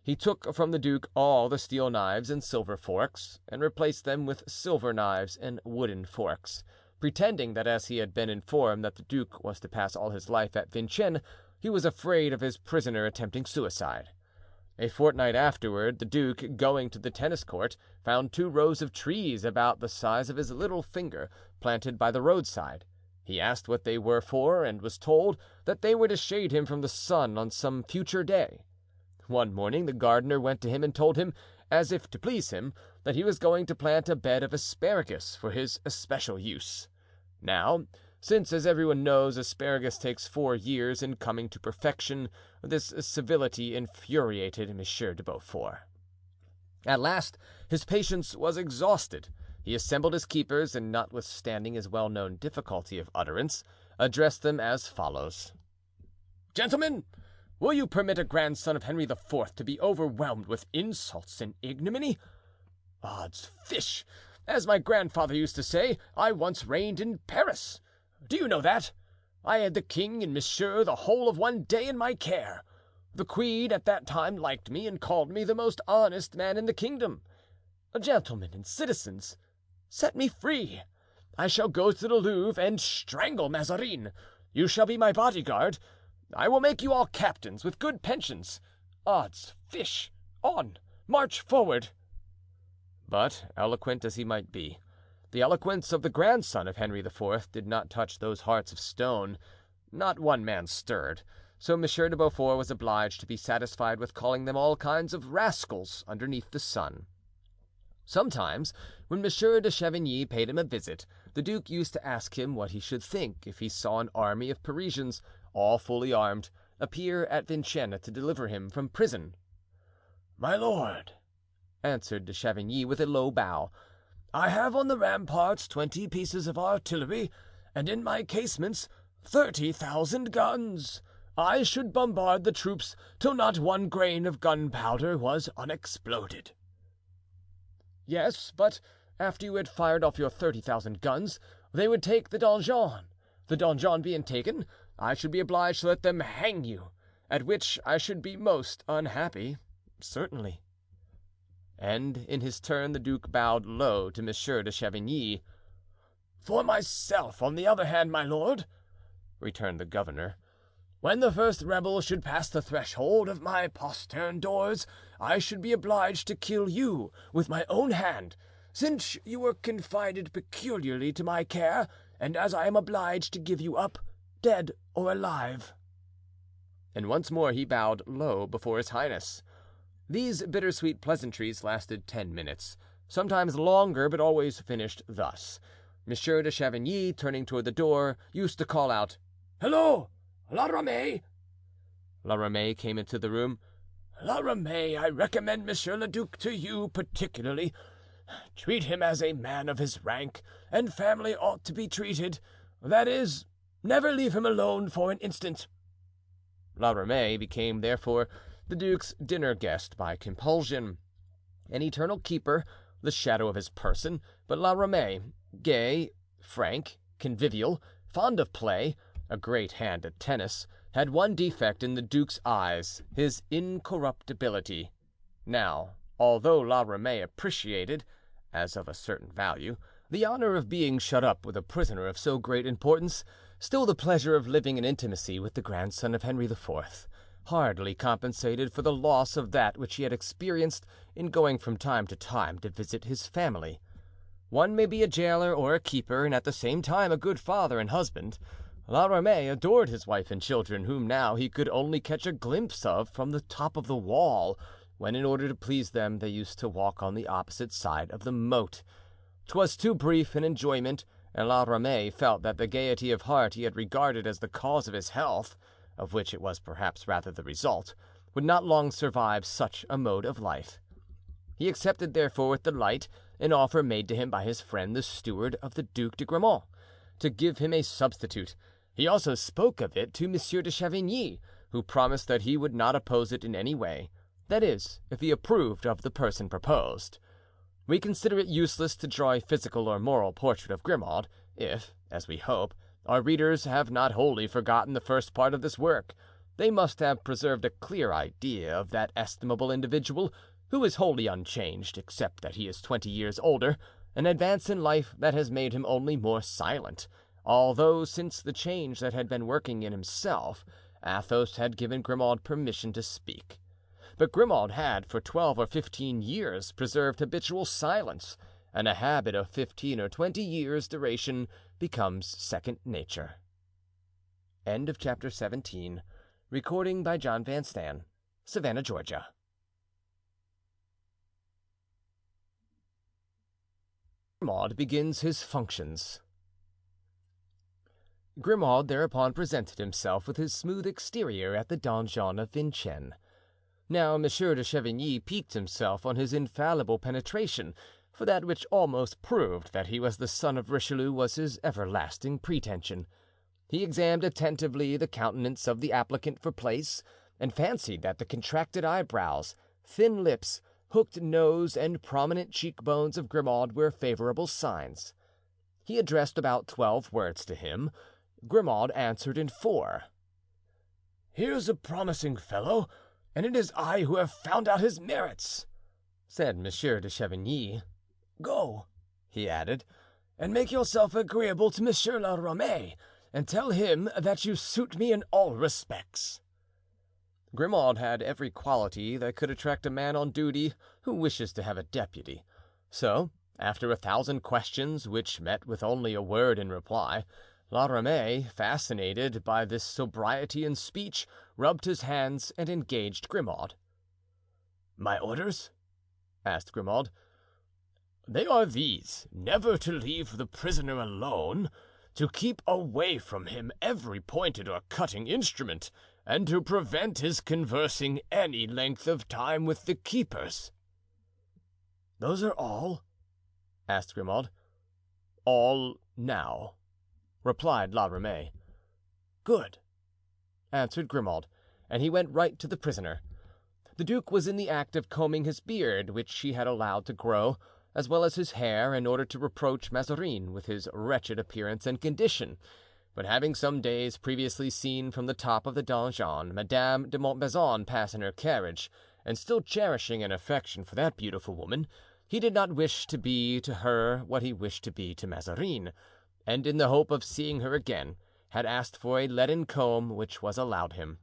He took from the duke all the steel knives and silver forks, and replaced them with silver knives and wooden forks, pretending that as he had been informed that the duke was to pass all his life at Vincennes, he was afraid of his prisoner attempting suicide. A fortnight afterward, the duke, going to the tennis court, found 2 rows of trees about the size of his little finger, planted by the roadside. He asked what they were for, and was told that they were to shade him from the sun on some future day. One morning the gardener went to him and told him, as if to please him, that he was going to plant a bed of asparagus for his especial use. Now, since, as everyone knows, asparagus takes 4 years in coming to perfection, this civility infuriated Monsieur de Beaufort. At last his patience was exhausted. He assembled his keepers, and notwithstanding his well-known difficulty of utterance, addressed them as follows: "Gentlemen, will you permit a grandson of Henry IV to be overwhelmed with insults and ignominy? Odds fish! As my grandfather used to say, I once reigned in Paris. Do you know that? I had the king and monsieur the whole of one day in my care. The queen at that time liked me and called me the most honest man in the kingdom. Gentlemen and citizens, set me free. I shall go to the Louvre and strangle Mazarin. You shall be my bodyguard. I will make you all captains with good pensions. Odds fish! On, march forward!" But, eloquent as he might be, the eloquence of the grandson of Henry IV did not touch those hearts of stone. Not one man stirred. so Monsieur de Beaufort was obliged to be satisfied with calling them all kinds of rascals underneath the sun. Sometimes, when Monsieur de Chavigny paid him a visit, the duke used to ask him what he should think if he saw an army of Parisians, all fully armed, appear at Vincennes to deliver him from prison. "My lord," answered de Chavigny with a low bow, "I have on the ramparts 20 pieces of artillery, and in my casements 30,000 guns. I should bombard the troops till not one grain of gunpowder was unexploded." "Yes, but after you had fired off your 30,000 guns, they would take the donjon. The donjon being taken, I should be obliged to let them hang you, at which I should be most unhappy, certainly." And in his turn the duke bowed low to Monsieur de Chavigny. "For myself, on the other hand, my lord," returned the governor, "when the first rebel should pass the threshold of my postern doors, I should be obliged to kill you with my own hand, since you were confided peculiarly to my care, and as I am obliged to give you up, dead or alive." And once more he bowed low before his highness. These bittersweet pleasantries lasted 10 minutes, sometimes longer, but always finished thus. Monsieur de Chavigny, turning toward the door, used to call out, "Hello, La Ramee!" La Ramee came into the room. "La Ramee, I recommend Monsieur le Duc to you particularly. Treat him as a man of his rank and family ought to be treated. That is, never leave him alone for an instant." La Ramee became, therefore, the duke's dinner guest by compulsion. An eternal keeper, the shadow of his person, but La Ramee, gay, frank, convivial, fond of play, a great hand at tennis, had one defect in the duke's eyes, his incorruptibility. Now, although La Ramee appreciated, as of a certain value, the honor of being shut up with a prisoner of so great importance, still the pleasure of living in intimacy with the grandson of Henry IV hardly compensated for the loss of that which he had experienced in going from time to time to visit his family. One may be a jailer or a keeper and at the same time a good father and husband. La Ramee adored his wife and children, whom now he could only catch a glimpse of from the top of the wall, when in order to please them they used to walk on the opposite side of the moat. 'Twas too brief an enjoyment, and La Ramee felt that the gaiety of heart he had regarded as the cause of his health, of which it was perhaps rather the result, would not long survive such a mode of life. He accepted therefore with delight an offer made to him by his friend the steward of the Duc de Gramont, to give him a substitute. He also spoke of it to Monsieur de Chavigny, who promised that he would not oppose it in any way, that is, if he approved of the person proposed. We consider it useless to draw a physical or moral portrait of Grimaud, if, as we hope, our readers have not wholly forgotten the first part of this work. They must have preserved a clear idea of that estimable individual, who is wholly unchanged, except that he is 20 years older, an advance in life that has made him only more silent, although since the change that had been working in himself, Athos had given Grimaud permission to speak. But Grimaud had for 12 or 15 years preserved habitual silence, and a habit of 15 or 20 years' duration becomes second nature. End of chapter 17. Recording by John Van Stan, Savannah, Georgia. Grimaud begins his functions. Grimaud thereupon presented himself with his smooth exterior at the donjon of Vincennes. Now Monsieur de Chavigny piqued himself on his infallible penetration, for that which almost proved that he was the son of Richelieu was his everlasting pretension. He examined attentively the countenance of the applicant for place, and fancied that the contracted eyebrows, thin lips, hooked nose, and prominent cheekbones of Grimaud were favorable signs. He addressed about 12 words to him. Grimaud answered in 4. "Here's a promising fellow, and it is I who have found out his merits," said Monsieur de Chavigny. "Go," he added, "and make yourself agreeable to Monsieur La Ramee, and tell him that you suit me in all respects." Grimaud had every quality that could attract a man on duty who wishes to have a deputy. So, after 1,000 questions, which met with only a word in reply, La Ramee, fascinated by this sobriety in speech, rubbed his hands and engaged Grimaud. "My orders?" asked Grimaud. "They are these: never to leave the prisoner alone, to keep away from him every pointed or cutting instrument, and to prevent his conversing any length of time with the keepers." "Those are all?" asked Grimaud. "All now," replied La Ramee. "Good," answered Grimaud, and he went right to the prisoner. The duke was in the act of combing his beard, which he had allowed to grow, as well as his hair, in order to reproach Mazarin with his wretched appearance and condition; but having some days previously seen from the top of the donjon Madame de Montbazon pass in her carriage, and still cherishing an affection for that beautiful woman, he did not wish to be to her what he wished to be to Mazarin, and in the hope of seeing her again, had asked for a leaden comb, which was allowed him.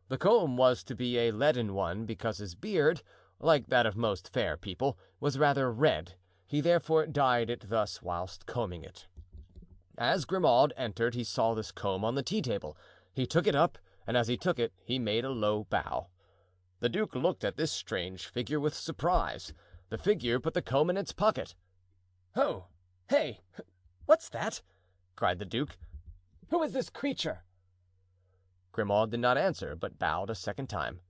The comb was to be a leaden one because his beard, like that of most fair people, was rather red; he therefore dyed it thus whilst combing it. As Grimaud entered he saw this comb on the tea-table. He took it up, and as he took it he made a low bow. The duke looked at this strange figure with surprise. The figure put the comb in its pocket. "Oh, hey, what's that?" cried the duke. "Who is this creature?" Grimaud did not answer, but bowed a second time.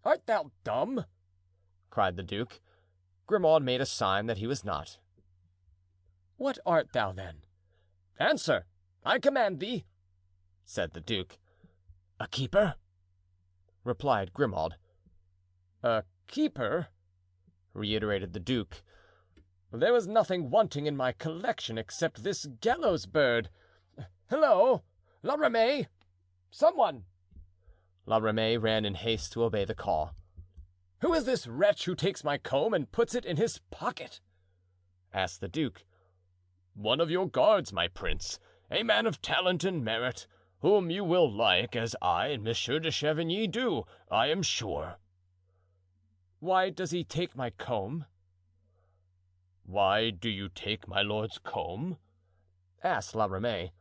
"Art thou dumb?" cried the duke. Grimaud made a sign that he was not. "What art thou, then? Answer, I command thee," said the duke. "A keeper," replied Grimaud. "A keeper?" reiterated the duke. "There was nothing wanting in my collection except this gallows bird. Hello, La Ramee! Someone!" La Ramee ran in haste to obey the call. "Who is this wretch who takes my comb and puts it in his pocket?" asked the duke. "One of your guards, my prince, a man of talent and merit, whom you will like, as I and Monsieur de Chavigny do, I am sure." "Why does he take my comb?" "Why do you take my lord's comb?" asked La Ramee.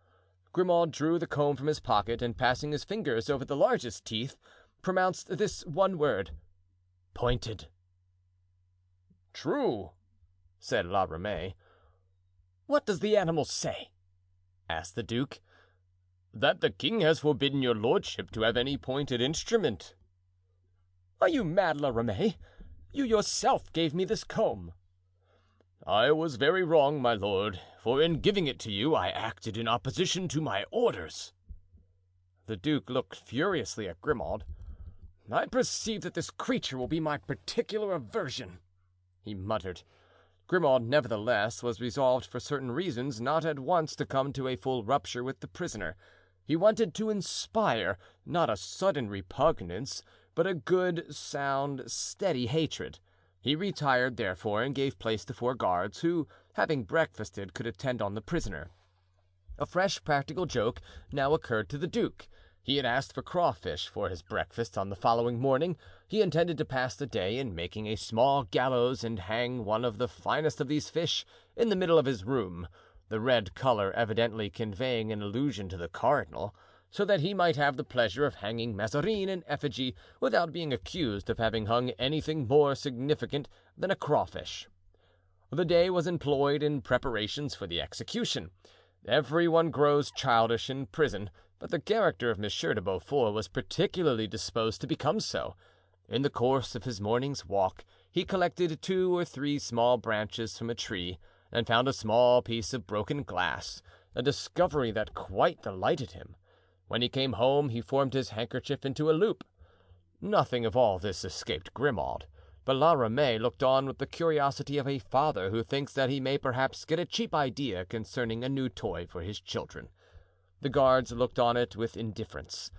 Grimaud drew the comb from his pocket and passing his fingers over the largest teeth, pronounced this one word: "Pointed." "True," said La Ramee. "What does the animal say?" asked the duke. "That the king has forbidden your lordship to have any pointed instrument." "Are you mad, La Ramee? You yourself gave me this comb." "I was very wrong, my lord, for in giving it to you I acted in opposition to my orders." The duke looked furiously at Grimaud. "I perceive that this creature will be my particular aversion," he muttered. Grimaud, nevertheless, was resolved for certain reasons not at once to come to a full rupture with the prisoner. He wanted to inspire, not a sudden repugnance, but a good, sound, steady hatred. He retired, therefore, and gave place to 4 guards, who, having breakfasted, could attend on the prisoner. A fresh practical joke now occurred to the duke. He had asked for crawfish for his breakfast on the following morning. He intended to pass the day in making a small gallows and hang one of the finest of these fish in the middle of his room, the red color evidently conveying an allusion to the cardinal, so that he might have the pleasure of hanging Mazarin in effigy without being accused of having hung anything more significant than a crawfish. The day was employed in preparations for the execution. Every one grows childish in prison, but the character of Monsieur de Beaufort was particularly disposed to become so. In the course of his morning's walk he collected 2 or 3 small branches from a tree and found a small piece of broken glass, a discovery that quite delighted him. When he came home he formed his handkerchief into a loop. Nothing of all this escaped Grimaud, but La Ramee looked on with the curiosity of a father who thinks that he may perhaps get a cheap idea concerning a new toy for his children. The guards looked on it with indifference.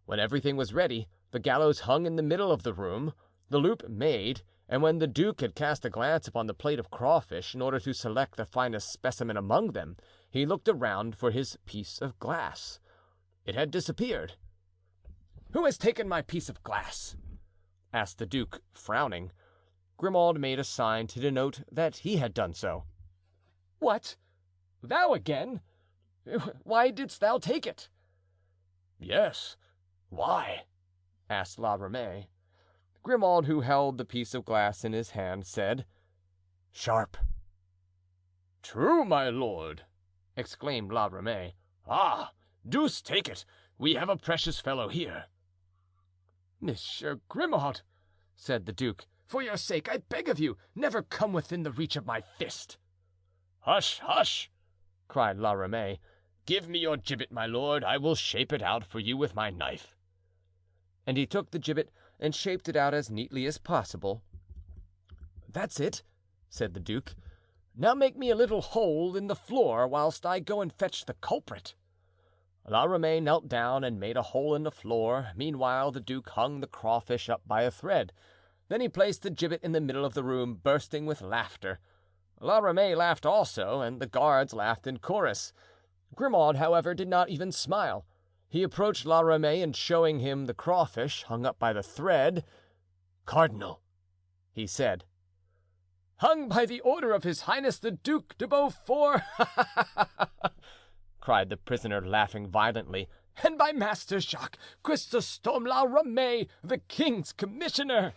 When everything was ready, the gallows hung in the middle of the room, the loop made, and when the duke had cast a glance upon the plate of crawfish in order to select the finest specimen among them, he looked around for his piece of glass. It had disappeared. "Who has taken my piece of glass?" asked the duke, frowning. Grimaud made a sign to denote that he had done so. "What, thou again? Why didst thou take it?" "Yes, why?" asked La Ramee. Grimaud, who held the piece of glass in his hand, said, "Sharp." "True, my lord," exclaimed La Ramee. "Ah, deuce take it, we have a precious fellow here." "Monsieur Grimaud," said the duke, "for your sake, I beg of you, never come within the reach of my fist." "Hush, hush!" cried La Ramee. "Give me your gibbet, my lord. I will shape it out for you with my knife." And he took the gibbet and shaped it out as neatly as possible. "That's it," said the duke. "Now make me a little hole in the floor whilst I go and fetch the culprit." La Ramee knelt down and made a hole in the floor. Meanwhile the duke hung the crawfish up by a thread. Then he placed the gibbet in the middle of the room, bursting with laughter. La Ramee laughed also, and the guards laughed in chorus. Grimaud, however, did not even smile. He approached La Ramee and showing him the crawfish hung up by the thread, "Cardinal," he said. "Hung by the order of his highness the Duc de Beaufort!" cried the prisoner, laughing violently. "And by Master Jacques Chrysostome La Ramee, the king's commissioner!"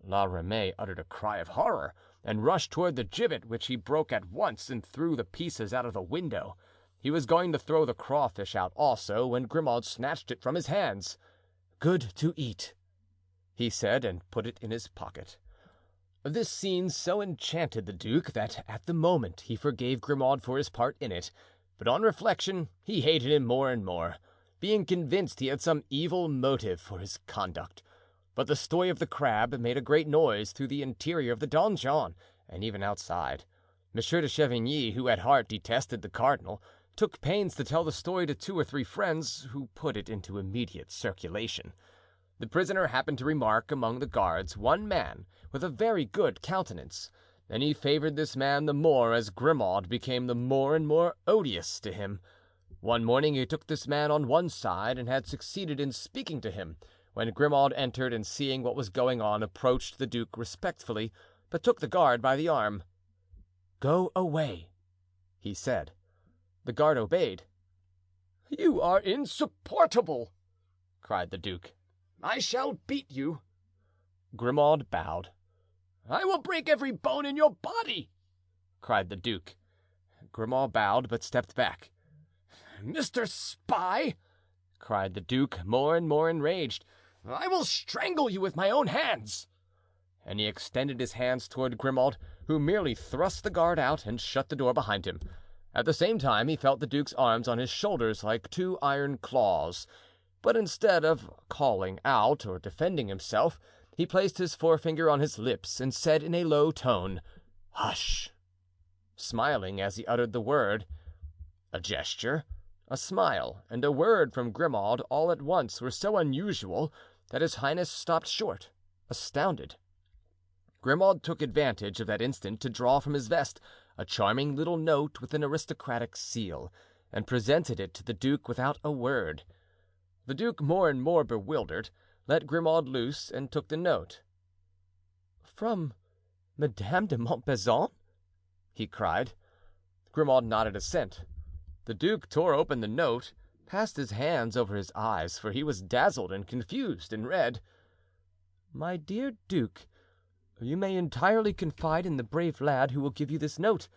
La Ramee uttered a cry of horror and rushed toward the gibbet, which he broke at once and threw the pieces out of the window. He was going to throw the crawfish out also, when Grimaud snatched it from his hands. "Good to eat," he said, and put it in his pocket. This scene so enchanted the duke that at the moment he forgave Grimaud for his part in it, but on reflection he hated him more and more, being convinced he had some evil motive for his conduct. But the story of the crab made a great noise through the interior of the donjon and even outside. Monsieur de Chavigny, who at heart detested the cardinal, took pains to tell the story to 2 or 3 friends, who put it into immediate circulation. The prisoner happened to remark among the guards one man with a very good countenance, and he favored this man the more as Grimaud became the more and more odious to him. One morning he took this man on one side and had succeeded in speaking to him, when Grimaud entered and seeing what was going on, approached the duke respectfully, but took the guard by the arm. "Go away," he said. The guard obeyed. "You are insupportable!" cried the duke. "I shall beat you." Grimaud bowed. "I will break every bone in your body!" cried the duke. Grimaud bowed, but stepped back. "Mr. Spy!" cried the duke, more and more enraged. "I will strangle you with my own hands!" And he extended his hands toward Grimaud, who merely thrust the guard out and shut the door behind him. At the same time he felt the duke's arms on his shoulders like 2 iron claws, but instead of calling out or defending himself, he placed his forefinger on his lips and said in a low tone, "Hush," smiling as he uttered the word. A gesture, a smile, and a word from Grimaud all at once were so unusual that his highness stopped short, astounded. Grimaud took advantage of that instant to draw from his vest a charming little note with an aristocratic seal, and presented it to the duke without a word. The duke, more and more bewildered, let Grimaud loose and took the note. "From Madame de Montbazon?" he cried. Grimaud nodded assent. The duke tore open the note, passed his hands over his eyes, for he was dazzled and confused, and read: "My dear duke, you may entirely confide in the brave lad who will give you this note.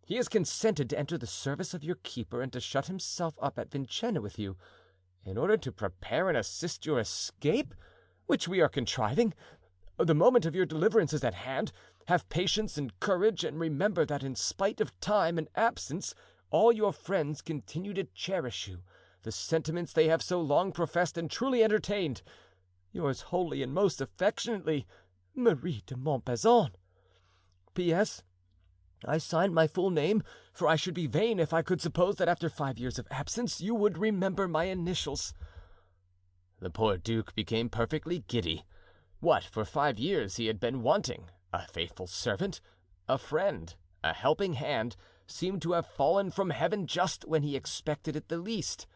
He has consented to enter the service of your keeper and to shut himself up at Vincennes with you, in order to prepare and assist your escape, which we are contriving. The moment of your deliverance is at hand. Have patience and courage, and remember that in spite of time and absence, all your friends continue to cherish you, the sentiments they have so long professed and truly entertained. Yours wholly and most affectionately, Marie de Montbazon. P.S. I sign my full name, for I should be vain if I could suppose that after 5 years of absence you would remember my initials." The poor duke became perfectly giddy. What for 5 years he had been wanting, a faithful servant, a friend, a helping hand, seemed to have fallen from heaven just when he expected it the least.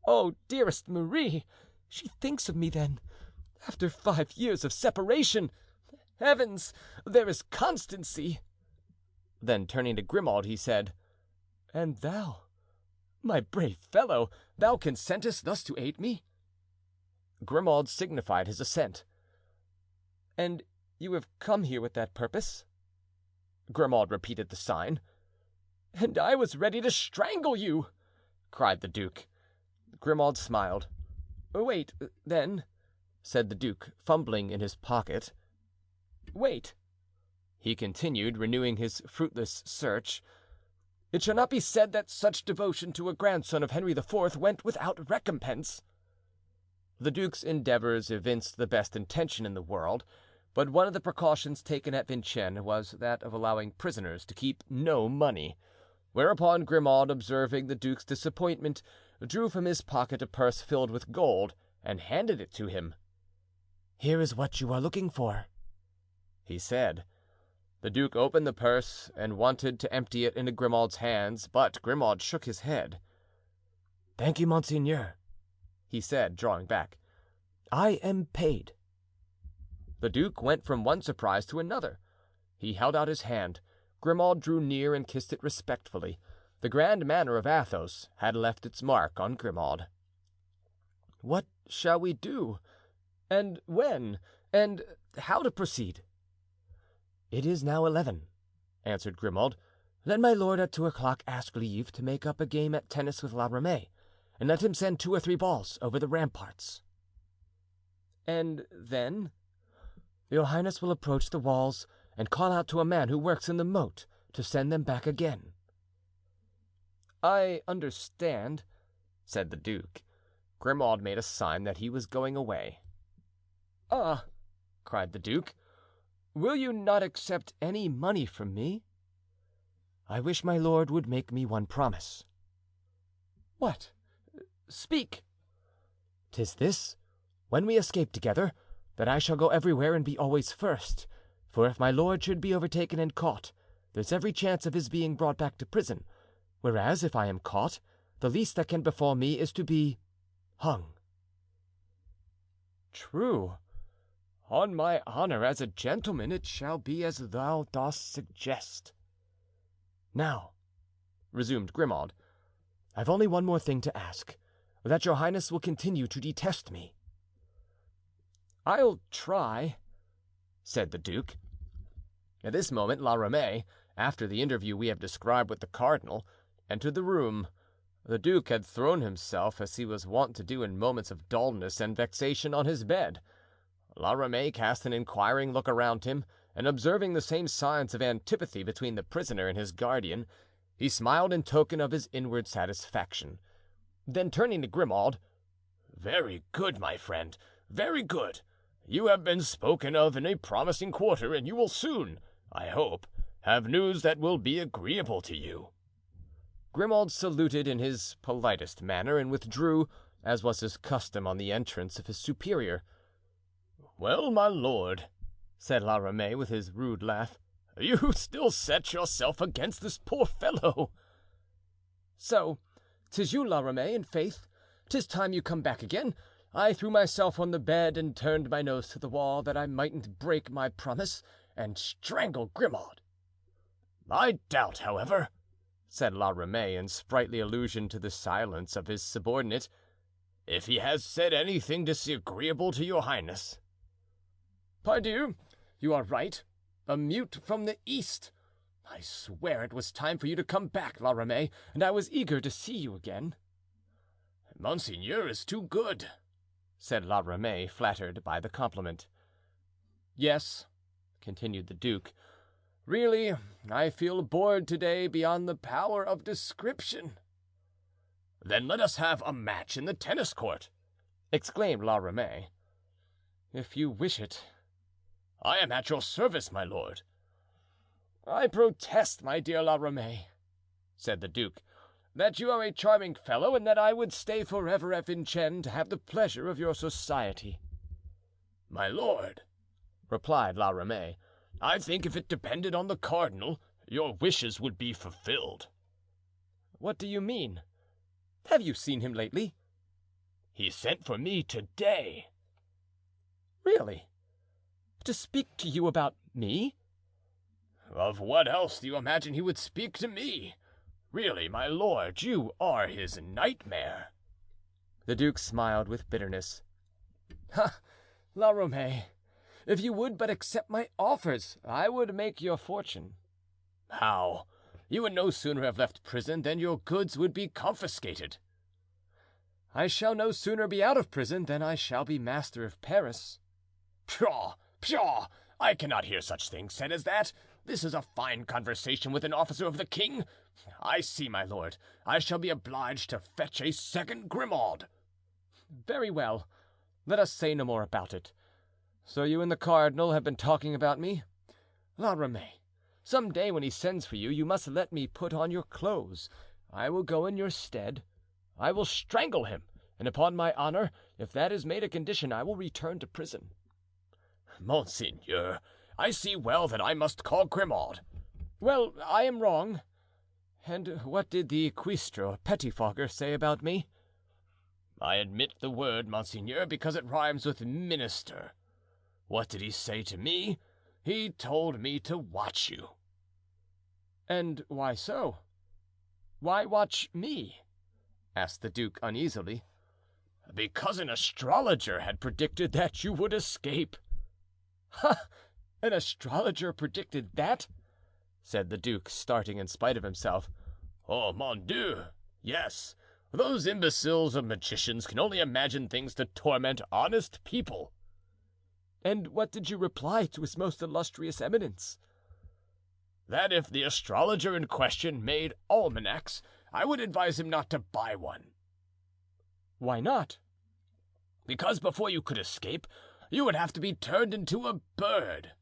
"Oh, dearest Marie, she thinks of me then, after 5 years of separation! Heavens, there is constancy!" Then turning to Grimaud, he said, "And thou, My brave fellow, thou consentest thus to aid me?" Grimaud signified his assent. "And you have come here with that purpose?" Grimaud repeated the sign. "And I was ready to strangle you!" cried the duke. Grimaud smiled. "Wait, then," said the duke, fumbling in his pocket. "Wait," he continued, renewing his fruitless search. "It shall not be said that such devotion to a grandson of Henry IV. went without recompense." The duke's endeavors evinced the best intention in the world, but one of the precautions taken at Vincennes was that of allowing prisoners to keep no money. Whereupon Grimaud, observing the duke's disappointment, drew from his pocket a purse filled with gold and handed it to him. "Here is what you are looking for," he said. The duke opened the purse and wanted to empty it into Grimaud's hands, but Grimaud shook his head. "Thank you, monseigneur," he said, drawing back. "I am paid." The duke went from one surprise to another. He held out his hand. Grimaud drew near and kissed it respectfully. The grand manner of Athos had left its mark on Grimaud. "What shall we do? And when? And how to proceed?" "It is now 11," answered Grimaud. "Let my lord at 2 o'clock ask leave to make up a game at tennis with La Ramee, and let him send 2 or 3 balls over the ramparts." "And then?" "Your highness will approach the walls and call out to a man who works in the moat to send them back again." "I understand," said the duke. Grimaud made a sign that he was going away. "Ah!" cried the duke, "will you not accept any money from me?" "I wish my lord would make me one promise." "What? Speak." "'Tis this: when we escape together, that I shall go everywhere and be always first, for if my lord should be overtaken and caught, there's every chance of his being brought back to prison, whereas if I am caught, the least that can befall me is to be hung." "True. On my honor as a gentleman, it shall be as thou dost suggest." "Now," resumed Grimaud, "I've only one more thing to ask: that your highness will continue to detest me." "I'll try," said the duke. At this moment La Ramee, after the interview we have described with the cardinal, entered the room. The duke had thrown himself, as he was wont to do in moments of dullness and vexation, on his bed. La Ramee cast an inquiring look around him, and observing the same signs of antipathy between the prisoner and his guardian, he smiled in token of his inward satisfaction. Then turning to Grimaud, "Very good, my friend, very good. You have been spoken of in a promising quarter, and you will soon, I hope, have news that will be agreeable to you." Grimaud saluted in his politest manner and withdrew, as was his custom on the entrance of his superior. "Well, my lord," said La Ramee, with his rude laugh, "you still set yourself against this poor fellow." "So 'tis you, La Ramee, in faith? 'Tis time you come back again. I threw myself on the bed and turned my nose to the wall that I mightn't break my promise and strangle Grimaud." "I doubt, however," said La Ramee, in sprightly allusion to the silence of his subordinate, "if he has said anything disagreeable to your highness." "Pardieu, you are right. A mute from the East. I swear it was time for you to come back, La Ramee, and I was eager to see you again." "Monseigneur is too good," said La Ramee, flattered by the compliment. "Yes," continued the duke, "really, I feel bored to-day beyond the power of description." "Then let us have a match in the tennis court," exclaimed La Ramee. "If you wish it." "I am at your service, my lord." "I protest, my dear La Ramee," said the duke, "that you are a charming fellow and that I would stay forever at Vincennes to have the pleasure of your society." "My lord," replied La Ramee, "I think if it depended on the cardinal, your wishes would be fulfilled." "What do you mean? Have you seen him lately?" "He sent for me to-day." "Really? To speak to you about me?" "Of what else do you imagine he would speak to me? Really, my lord, you are his nightmare." The duke smiled with bitterness. "Ha, La Ramee, if you would but accept my offers, I would make your fortune." "How? You would no sooner have left prison than your goods would be confiscated." "I shall no sooner be out of prison than I shall be master of Paris." "Pshaw, pshaw! I cannot hear such things said as that. This is a fine conversation with an officer of the king. I see, my lord, I shall be obliged to fetch a second Grimaud." "Very well, let us say no more about it. So you and the cardinal have been talking about me? La Ramee, some day when he sends for you, you must let me put on your clothes. I will go in your stead. I will strangle him, and upon my honor, if that is made a condition, I will return to prison." "Monseigneur, I see well that I must call Grimaud." "Well, I am wrong. And what did the cuistre or pettifogger say about me?" "I admit the word, monseigneur, because it rhymes with minister. What did he say to me? He told me to watch you." "And why so? Why watch me?" asked the duke uneasily. "Because an astrologer had predicted that you would escape." "Ha! An astrologer predicted that?" said the duke, starting in spite of himself. "Oh, mon Dieu! Yes. Those imbeciles of magicians can only imagine things to torment honest people." "And what did you reply to his most illustrious eminence?" "That if the astrologer in question made almanacs, I would advise him not to buy one." "Why not?" "Because before you could escape, you would have to be turned into a bird."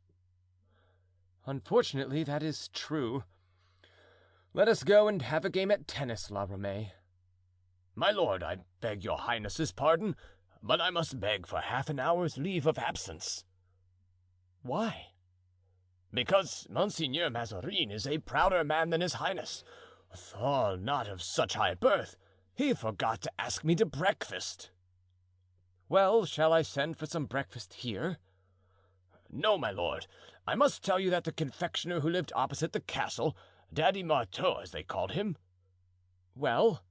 "Unfortunately, that is true. Let us go and have a game at tennis, La Ramee." "My lord, I beg your highness's pardon, but I must beg for half an hour's leave of absence." "Why?" "Because Monseigneur Mazarin is a prouder man than his highness, though not of such high birth. He forgot to ask me to breakfast." "Well, shall I send for some breakfast here?" "No, my lord. I must tell you that the confectioner who lived opposite the castle, Daddy Marteau, as they called him—" "Well?"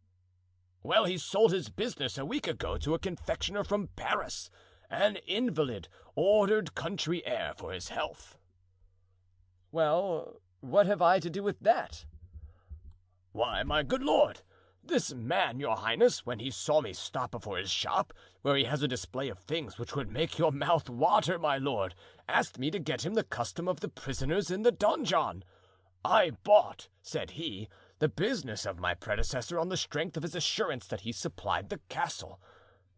"Well, he sold his business a week ago to a confectioner from Paris. An invalid ordered country air for his health." "Well, what have I to do with that?" "Why, my good lord, this man, your highness, when he saw me stop before his shop, where he has a display of things which would make your mouth water, my lord, asked me to get him the custom of the prisoners in the donjon. 'I bought,' said he, 'the business of my predecessor on the strength of his assurance that he supplied the castle.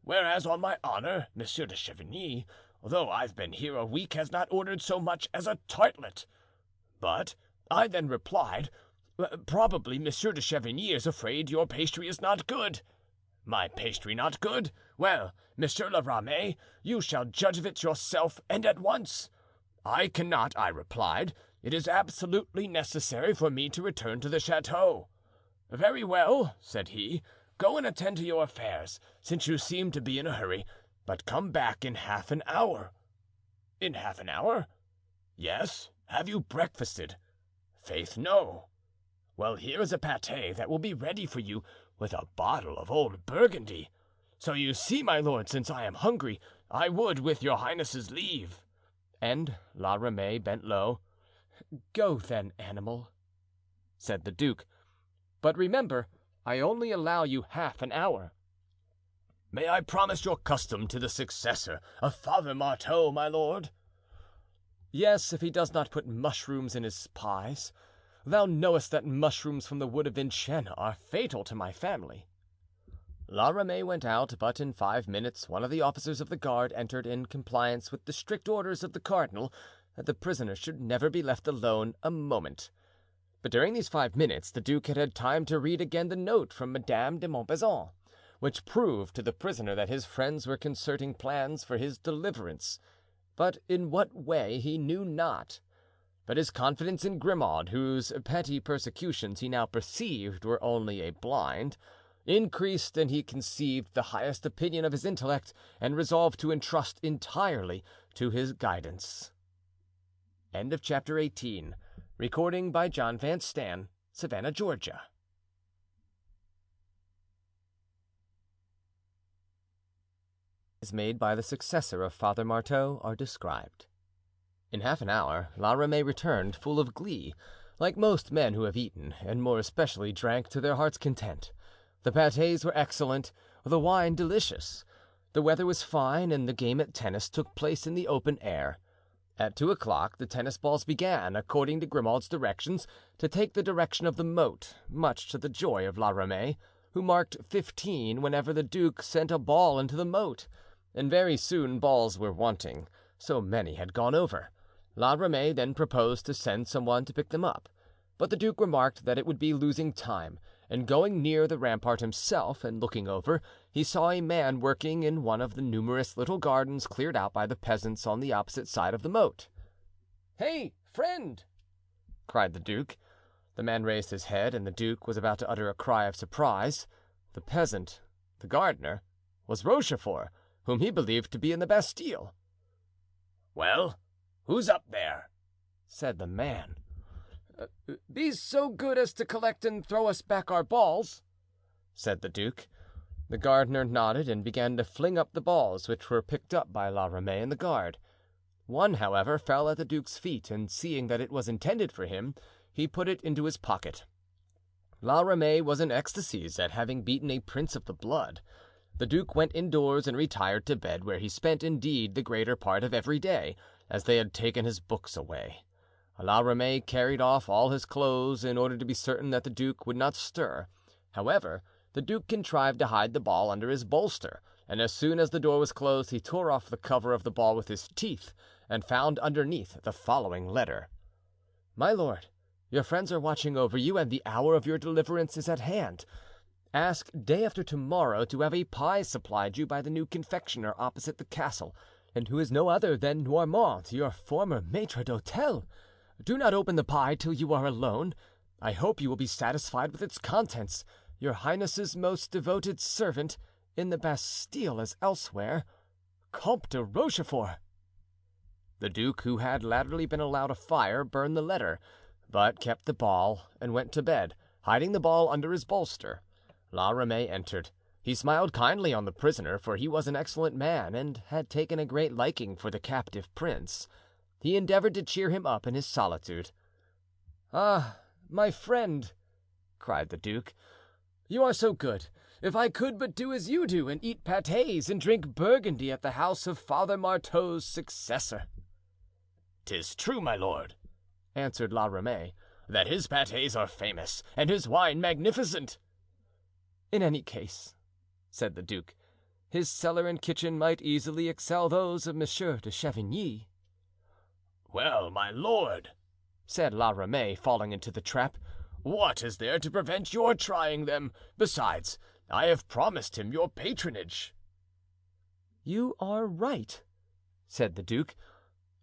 Whereas, on my honor, Monsieur de Chavigny, though I've been here a week, has not ordered so much as a tartlet.' But I then replied, 'Probably Monsieur de Chavigny is afraid your pastry is not good.' My pastry not good? Well, Monsieur La Ramee, you shall judge of it yourself, and at once. 'I cannot,' I replied. 'It is absolutely necessary for me to return to the chateau.' 'Very well,' said he, 'go and attend to your affairs, since you seem to be in a hurry, but come back in half an hour.' 'In half an hour?' 'Yes. Have you breakfasted?' 'Faith, no.' 'Well, here is a pâté that will be ready for you, with a bottle of old Burgundy. So you see, my lord, since I am hungry, I would, with your highness's leave." And La Ramee bent low. "Go then, animal," said the duke. "But remember, I only allow you half an hour." "May I promise your custom to the successor of Father Marteau, my lord?" "Yes, if he does not put mushrooms in his pies. Thou knowest that mushrooms from the wood of Vincennes are fatal to my family." La Ramee went out, but in 5 minutes one of the officers of the guard entered in compliance with the strict orders of the cardinal that the prisoner should never be left alone a moment. But during these 5 minutes the duke had had time to read again the note from Madame de Montbazon, which proved to the prisoner that his friends were concerting plans for his deliverance, but in what way he knew not. But his confidence in Grimaud, whose petty persecutions he now perceived were only a blind, increased, and he conceived the highest opinion of his intellect and resolved to entrust entirely to his guidance. Chapter 18. Recording by John Van Stan, Savannah, Georgia. made by the successor of Father Marteau are described. In half an hour La Ramee returned, full of glee, like most men who have eaten, and more especially drank to their heart's content. The pâtés were excellent, the wine delicious. The weather was fine, and the game at tennis took place in the open air. At 2 o'clock the tennis balls began, according to Grimaud's directions, to take the direction of the moat, much to the joy of La Ramee, who marked 15 whenever the duke sent a ball into the moat, and very soon balls were wanting, so many had gone over. La Ramee then proposed to send someone to pick them up, but the duke remarked that it would be losing time, and going near the rampart himself and looking over, he saw a man working in one of the numerous little gardens cleared out by the peasants on the opposite side of the moat. "Hey, friend!" cried the duke. The man raised his head, and the duke was about to utter a cry of surprise. The peasant, the gardener, was Rochefort, whom he believed to be in the Bastille. "Well, who's up there?" said the man. "Be so good as to collect and throw us back our balls," said the duke. The gardener nodded and began to fling up the balls, which were picked up by La Ramee and the guard. One, however, fell at the duke's feet, and seeing that it was intended for him, he put it into his pocket. La Ramee was in ecstasies at having beaten a prince of the blood. The duke went indoors and retired to bed, where he spent indeed the greater part of every day, as they had taken his books away. La Ramee carried off all his clothes in order to be certain that the duke would not stir. However, the duke contrived to hide the ball under his bolster, and as soon as the door was closed he tore off the cover of the ball with his teeth, and found underneath the following letter: "My lord, your friends are watching over you, and the hour of your deliverance is at hand. Ask day after tomorrow to have a pie supplied you by the new confectioner opposite the castle, and who is no other than Noirmont, your former maitre d'hotel. Do not open the pie till you are alone. I hope you will be satisfied with its contents. Your highness's most devoted servant, in the Bastille as elsewhere, Comte de Rochefort." The duke, who had latterly been allowed a fire, burned the letter, but kept the ball and went to bed, hiding the ball under his bolster. La Ramee entered. He smiled kindly on the prisoner, for he was an excellent man and had taken a great liking for the captive prince. He endeavored to cheer him up in his solitude. "Ah, my friend," cried the duke, "you are so good. If I could but do as you do, and eat pâtés and drink Burgundy at the house of Father Marteau's successor." "'Tis true, my lord," answered La Ramee, "that his pâtés are famous and his wine magnificent." "In any case," said the duke, "his cellar and kitchen might easily excel those of Monsieur de Chavigny." "Well, my lord," said La Ramee, falling into the trap, "what is there to prevent your trying them? Besides, I have promised him your patronage." "You are right," said the duke.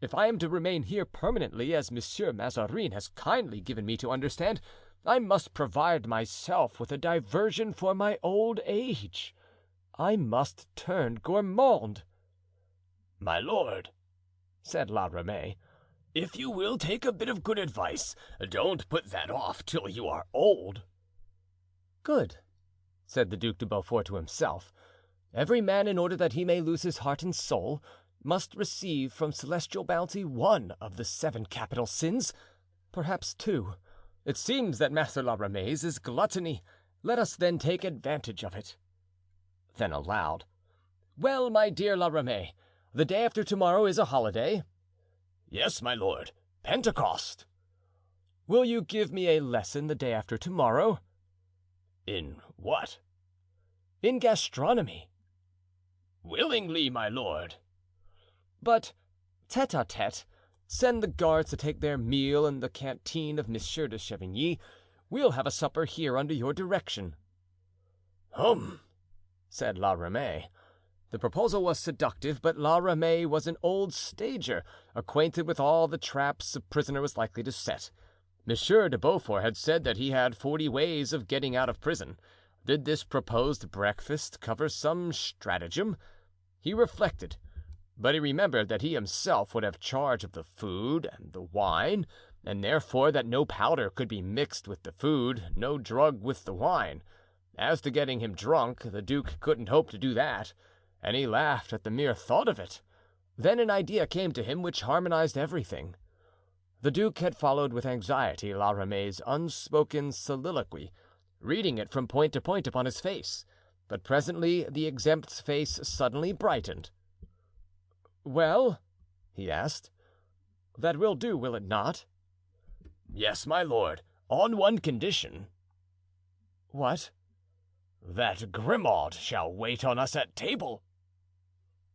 "If I am to remain here permanently, as Monsieur Mazarin has kindly given me to understand, I must provide myself with a diversion for my old age. I must turn gourmand." "My lord," said La Ramee, "if you will take a bit of good advice, don't put that off till you are old." "Good," said the Duc de Beaufort to himself. "Every man, in order that he may lose his heart and soul, must receive from celestial bounty one of the 7 capital sins, perhaps 2. It seems that Master La Ramee's is gluttony. Let us then take advantage of it." Then aloud, "Well, my dear La Ramee, the day after tomorrow is a holiday." "Yes, my lord, Pentecost." "Will you give me a lesson the day after tomorrow?" "In what?" "In gastronomy." "Willingly, my lord." "But tete-a-tete, send the guards to take their meal in the canteen of Monsieur de Chavigny. We'll have a supper here under your direction." "Hum," said La Ramee. The proposal was seductive, but La Ramee was an old stager, acquainted with all the traps a prisoner was likely to set. Monsieur de Beaufort had said that he had 40 ways of getting out of prison. Did this proposed breakfast cover some stratagem? He reflected, but he remembered that he himself would have charge of the food and the wine, and therefore that no powder could be mixed with the food, no drug with the wine. As to getting him drunk, the duke couldn't hope to do that. and he laughed at the mere thought of it. Then an idea came to him which harmonized everything. The duke had followed with anxiety La Ramee's unspoken soliloquy, reading it from point to point upon his face, but presently the exempt's face suddenly brightened. "Well?" he asked. "That will do, will it not?" "Yes, my lord, on one condition." "What?" "That Grimaud shall wait on us at table."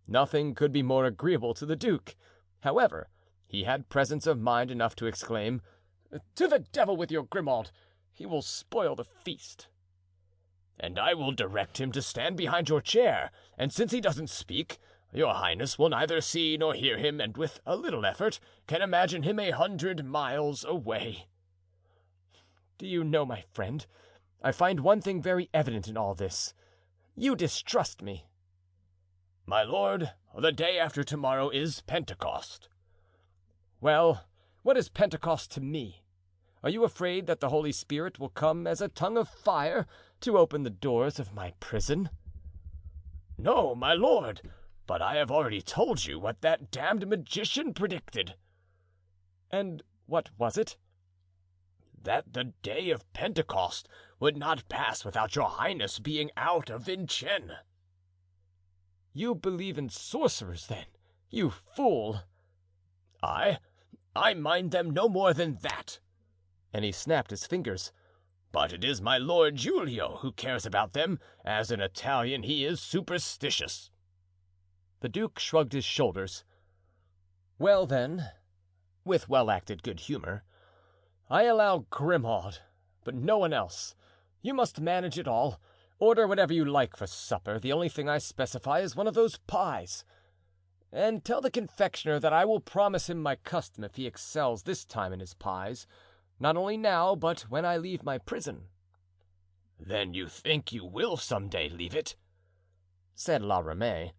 Nothing could be more agreeable to the duke. However, he had presence of mind enough to exclaim, "To the devil with your Grimaud! He will spoil the feast." "And I will direct him to stand behind your chair, and since he doesn't speak, your highness will neither see nor hear him, and with a little effort can imagine him 100 miles away." "Do you know, my friend, I find one thing very evident in all this. You distrust me." "My lord, the day after tomorrow is Pentecost." "Well, what is Pentecost to me? Are you afraid that the Holy Spirit will come as a tongue of fire to open the doors of my prison?" "No, my lord, but I have already told you what that damned magician predicted." "And what was it?" "That the day of Pentecost would not pass without your highness being out of Vincennes." "You believe in sorcerers, then, you fool!" I mind them no more than that." And he snapped his fingers. "But it is my lord Giulio who cares about them. As an Italian, he is superstitious." The duke shrugged his shoulders. "Well, then," with well-acted good humor, "I allow Grimaud, but no one else. You must manage it all. Order whatever you like for supper. The only thing I specify is one of those pies. And tell the confectioner that I will promise him my custom if he excels this time in his pies, not only now, but when I leave my prison." "Then you think you will some day leave it?" said La Ramee.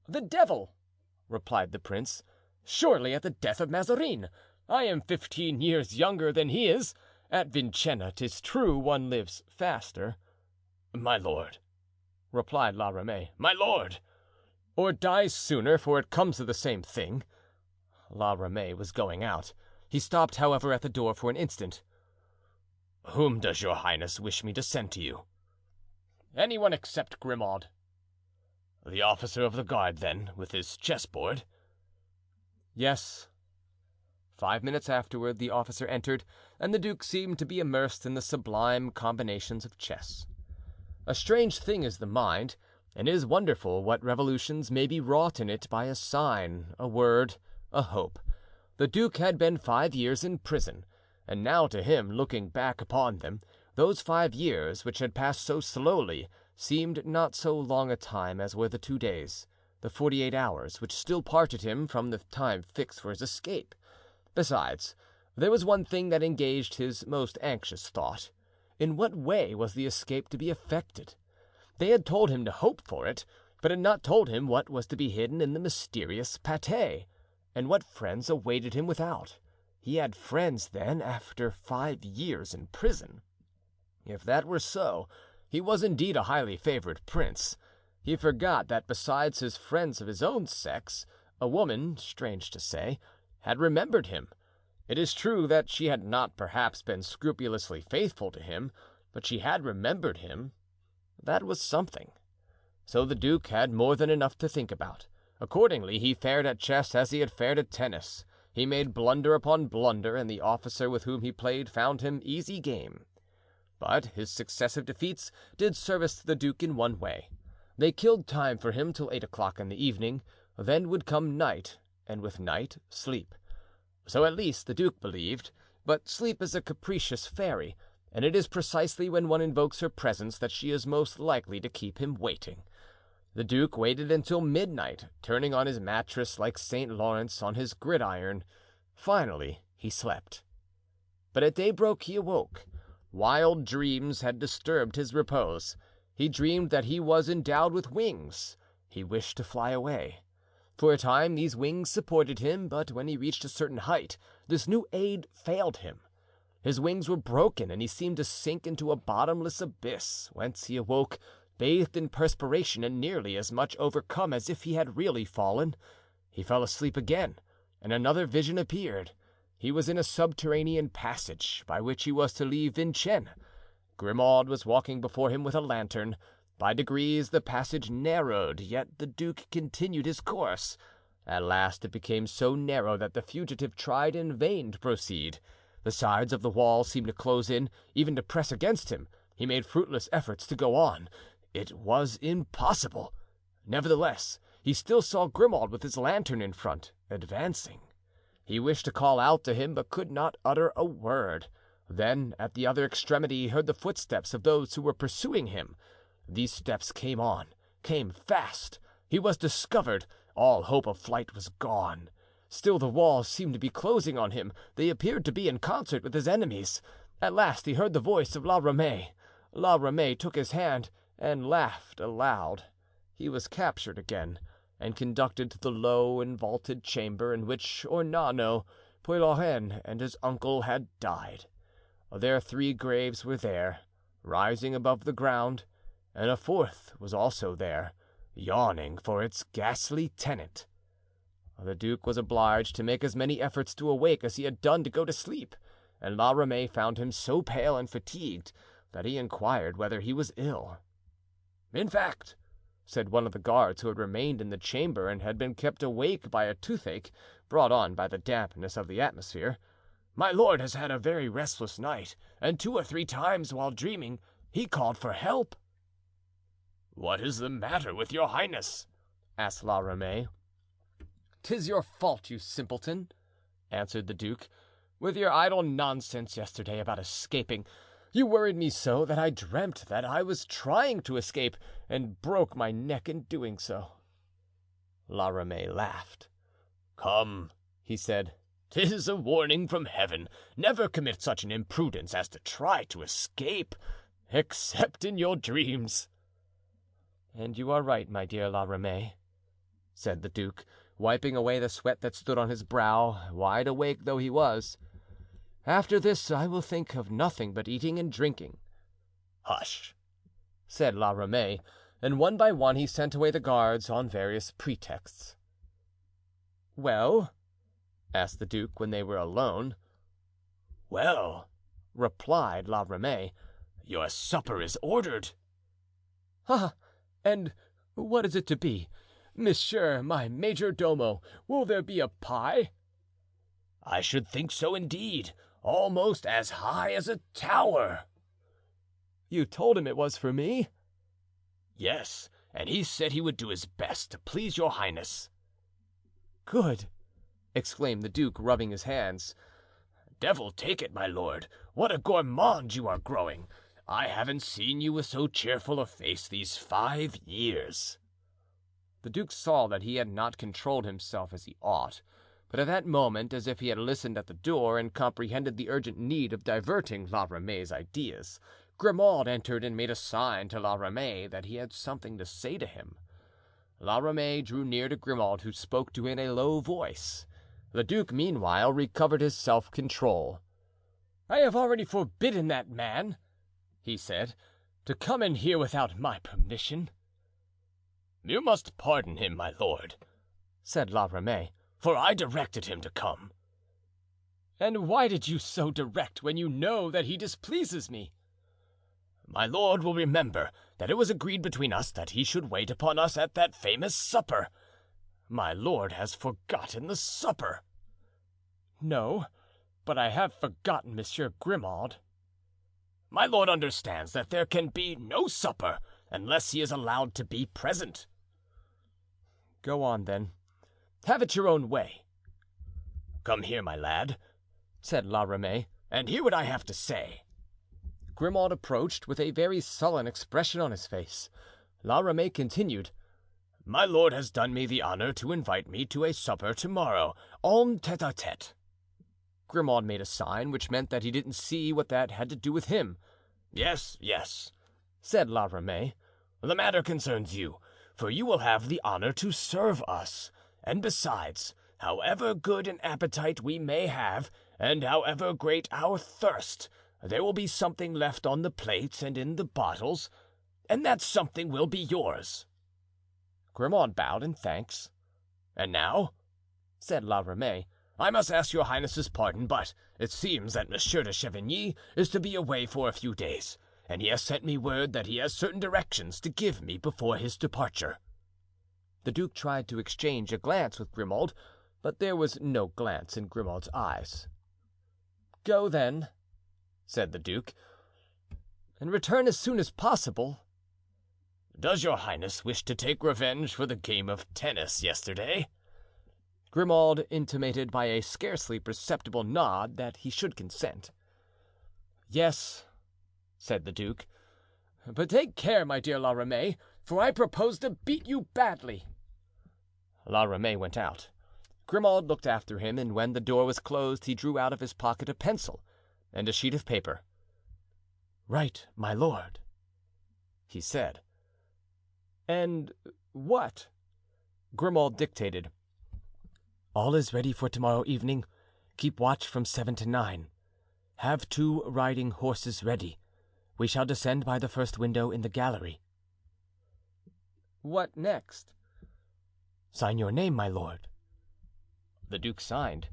"The devil!" replied the prince. "Surely at the death of Mazarin. I am 15 years younger than he is. At Vincennes, 'tis true, one lives faster." "My lord," replied La Ramee, "my lord." "Or dies sooner, for it comes to the same thing." La Ramee was going out. He stopped, however, at the door for an instant. "Whom does your highness wish me to send to you?" "Anyone except Grimaud." "The officer of the guard, then, with his chessboard?" "Yes." 5 minutes afterward the officer entered, and the duke seemed to be immersed in the sublime combinations of chess. A strange thing is the mind, and it is wonderful what revolutions may be wrought in it by a sign, a word, a hope. The duke had been 5 years in prison, and now to him, looking back upon them, those 5 years, which had passed so slowly, seemed not so long a time as were the 2 days, the 48 hours, which still parted him from the time fixed for his escape. Besides, there was one thing that engaged his most anxious thought. In what way was the escape to be effected? They had told him to hope for it, but had not told him what was to be hidden in the mysterious pate, and what friends awaited him without. He had friends, then, after 5 years in prison. If that were so, he was indeed a highly favored prince. He forgot that besides his friends of his own sex, a woman, strange to say, had remembered him. It is true that she had not perhaps been scrupulously faithful to him, but she had remembered him. That was something. So the duke had more than enough to think about. Accordingly, he fared at chess as he had fared at tennis. He made blunder upon blunder, and the officer with whom he played found him easy game. But his successive defeats did service to the duke in one way. They killed time for him till 8 o'clock in the evening, then would come night, and with night, sleep. So at least the duke believed, but sleep is a capricious fairy, and it is precisely when one invokes her presence that she is most likely to keep him waiting. The duke waited until midnight, turning on his mattress like St. Lawrence on his gridiron. Finally he slept. But at daybreak he awoke. Wild dreams had disturbed his repose. He dreamed that he was endowed with wings. He wished to fly away. For a time these wings supported him, but when he reached a certain height, this new aid failed him. His wings were broken, and he seemed to sink into a bottomless abyss, whence he awoke, bathed in perspiration and nearly as much overcome as if he had really fallen. He fell asleep again, and another vision appeared. He was in a subterranean passage by which he was to leave Vincennes. Grimaud was walking before him with a lantern. By degrees the passage narrowed, yet the duke continued his course. At last it became so narrow that the fugitive tried in vain to proceed. The sides of the wall seemed to close in, even to press against him. He made fruitless efforts to go on. It was impossible. Nevertheless, he still saw Grimaud with his lantern in front, advancing. He wished to call out to him, but could not utter a word. Then, at the other extremity, he heard the footsteps of those who were pursuing him. These steps came fast. He was discovered. All hope of flight was gone. Still the walls seemed to be closing on him. They appeared to be in concert with his enemies. At last he heard the voice of La Ramee. La Ramee took his hand and laughed aloud. He was captured again, and conducted to the low and vaulted chamber in which Ornano, Puylaurens, and his uncle had died. Their 3 graves were there, rising above the ground, and a 4th was also there, yawning for its ghastly tenant. The duke was obliged to make as many efforts to awake as he had done to go to sleep, and La Ramee found him so pale and fatigued that he inquired whether he was ill. "In fact," said one of the guards who had remained in the chamber and had been kept awake by a toothache brought on by the dampness of the atmosphere, "my lord has had a very restless night, and 2 or 3 times while dreaming he called for help." "What is the matter with your highness?" asked La Ramee. "'Tis your fault, you simpleton," answered the duke. "With your idle nonsense yesterday about escaping, you worried me so that I dreamt that I was trying to escape and broke my neck in doing so." La Ramee laughed. "Come," he said, "'tis a warning from heaven. Never commit such an imprudence as to try to escape, except in your dreams." "And you are right, my dear La Ramee," said the duke, wiping away the sweat that stood on his brow, wide awake though he was. "After this I will think of nothing but eating and drinking." "Hush," said La Ramee, and one by one he sent away the guards on various pretexts. "Well?" asked the duke when they were alone. "Well," replied La Ramee, "your supper is ordered." "Ah, and what is it to be? Monsieur, my major domo, will there be a pie?" "I should think so indeed, almost as high as a tower." "You told him it was for me?" "Yes, and he said he would do his best to please your highness." "Good!" exclaimed the duke, rubbing his hands. "Devil take it, my lord, what a gourmand you are growing! I haven't seen you with so cheerful a face these 5 years." The duke saw that he had not controlled himself as he ought, but at that moment, as if he had listened at the door and comprehended the urgent need of diverting La Ramee's ideas, Grimaud entered and made a sign to La Ramee that he had something to say to him. La Ramee drew near to Grimaud, who spoke to him in a low voice. The duke, meanwhile, recovered his self-control. "I have already forbidden that man," he said, "to come in here without my permission." "You must pardon him, my lord," said La Ramee, "for I directed him to come." "And why did you so direct when you know that he displeases me?" "My lord will remember that it was agreed between us that he should wait upon us at that famous supper. My lord has forgotten the supper." "No, but I have forgotten Monsieur Grimaud." "My lord understands that there can be no supper unless he is allowed to be present." "Go on, then. Have it your own way." "Come here, my lad," said La Ramee, "and hear what I have to say." Grimaud approached with a very sullen expression on his face. La Ramee continued: "My lord has done me the honor to invite me to a supper to-morrow, en tete-a-tete." Grimaud made a sign which meant that he didn't see what that had to do with him. "Yes, yes," said La Ramee, "the matter concerns you, for you will have the honor to serve us, and besides, however good an appetite we may have, and however great our thirst, there will be something left on the plates and in the bottles. and that something will be yours." Grimaud bowed in thanks. "And now," said La Ramee, "I must ask your highness's pardon, but it seems that Monsieur de Chavigny is to be away for a few days, and he has sent me word that he has certain directions to give me before his departure." The duke tried to exchange a glance with Grimaud, but there was no glance in Grimaud's eyes. "Go, then," said the duke, "and return as soon as possible." "Does your highness wish to take revenge for the game of tennis yesterday?" Grimaud intimated by a scarcely perceptible nod that he should consent. "Yes," said the duke, "but take care, my dear La Ramee, for I propose to beat you badly." La Ramee went out. Grimaud looked after him, and when the door was closed he drew out of his pocket a pencil and a sheet of paper. "Write, my lord," he said. "And what?" Grimaud dictated. "All is ready for tomorrow evening. Keep watch from 7 to 9. Have 2 riding horses ready. We shall descend by the first window in the gallery." "What next?" "Sign your name, my lord." The duke signed.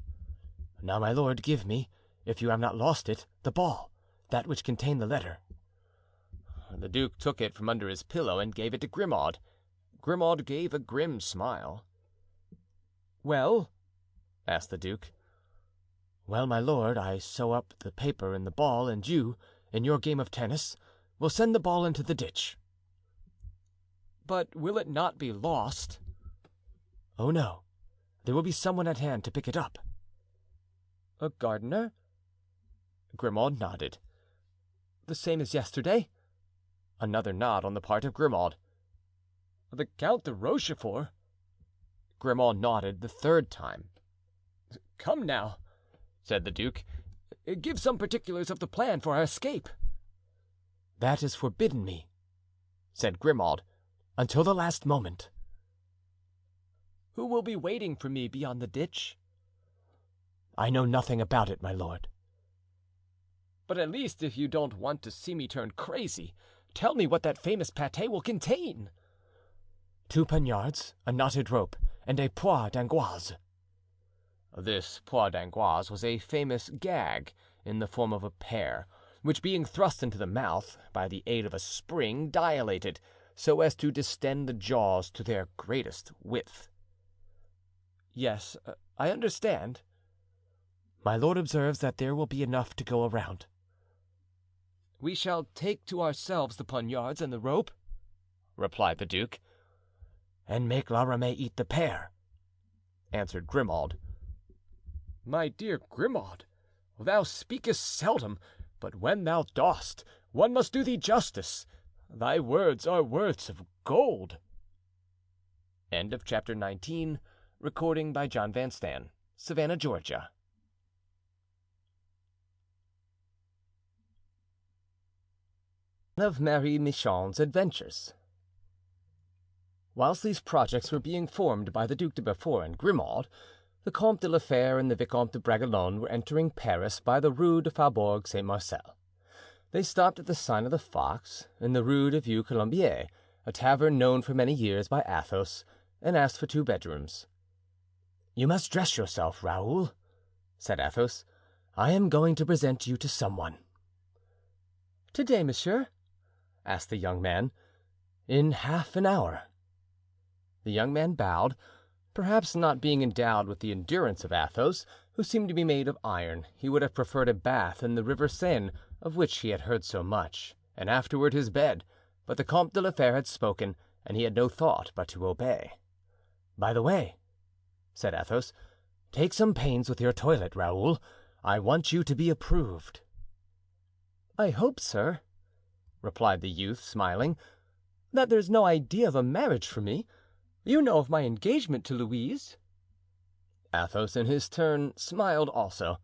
"Now, my lord, give me, if you have not lost it, the ball, that which contained the letter." The duke took it from under his pillow and gave it to Grimaud. Grimaud gave a grim smile. "Well?" asked the duke. "Well, my lord, I sew up the paper in the ball, and you, in your game of tennis, will send the ball into the ditch." "But will it not be lost?" "Oh, no. There will be someone at hand to pick it up." "A gardener?" Grimaud nodded. "The same as yesterday?" Another nod on the part of Grimaud. "The Count de Rochefort?" Grimaud nodded the third time. "Come now," said the duke, "give some particulars of the plan for our escape." "That is forbidden me," said Grimaud, "until the last moment." "Who will be waiting for me beyond the ditch?" "I know nothing about it, my lord." "But at least, if you don't want to see me turn crazy, tell me what that famous pate will contain." 2 poniards, a knotted rope, and a poire d'angoisse." This poire d'angoisse was a famous gag in the form of a pear, which being thrust into the mouth, by the aid of a spring, dilated, so as to distend the jaws to their greatest width. "Yes, I understand." "My lord observes that there will be enough to go around." "We shall take to ourselves the poniards and the rope," replied the duke. "And make La Ramee eat the pear," answered Grimaud. "My dear Grimaud, thou speakest seldom, but when thou dost, one must do thee justice. Thy words are words of gold." Chapter 19. Recording by John Van Stan, Savannah, Georgia. Of Marie Michon's adventures. Whilst these projects were being formed by the Duc de Beaufort and Grimaud, the Comte de la Fère and the Vicomte de Bragelonne were entering Paris by the Rue de Faubourg Saint-Marcel. They stopped at the sign of the Fox, in the Rue de Vieux Colombier, a tavern known for many years by Athos, and asked for 2 bedrooms. "You must dress yourself, Raoul," said Athos. "I am going to present you to someone." "Today, monsieur?" asked the young man. "In half an hour." The young man bowed. Perhaps not being endowed with the endurance of Athos, who seemed to be made of iron, he would have preferred a bath in the river Seine, of which he had heard so much, and afterward his bed, but the Comte de la Fère had spoken, and he had no thought but to obey. "By the way," said Athos, "take some pains with your toilet, Raoul. I want you to be approved." "I hope, sir," replied the youth, smiling, "that there's no idea of a marriage for me. You know of my engagement to Louise." Athos, in his turn, smiled also.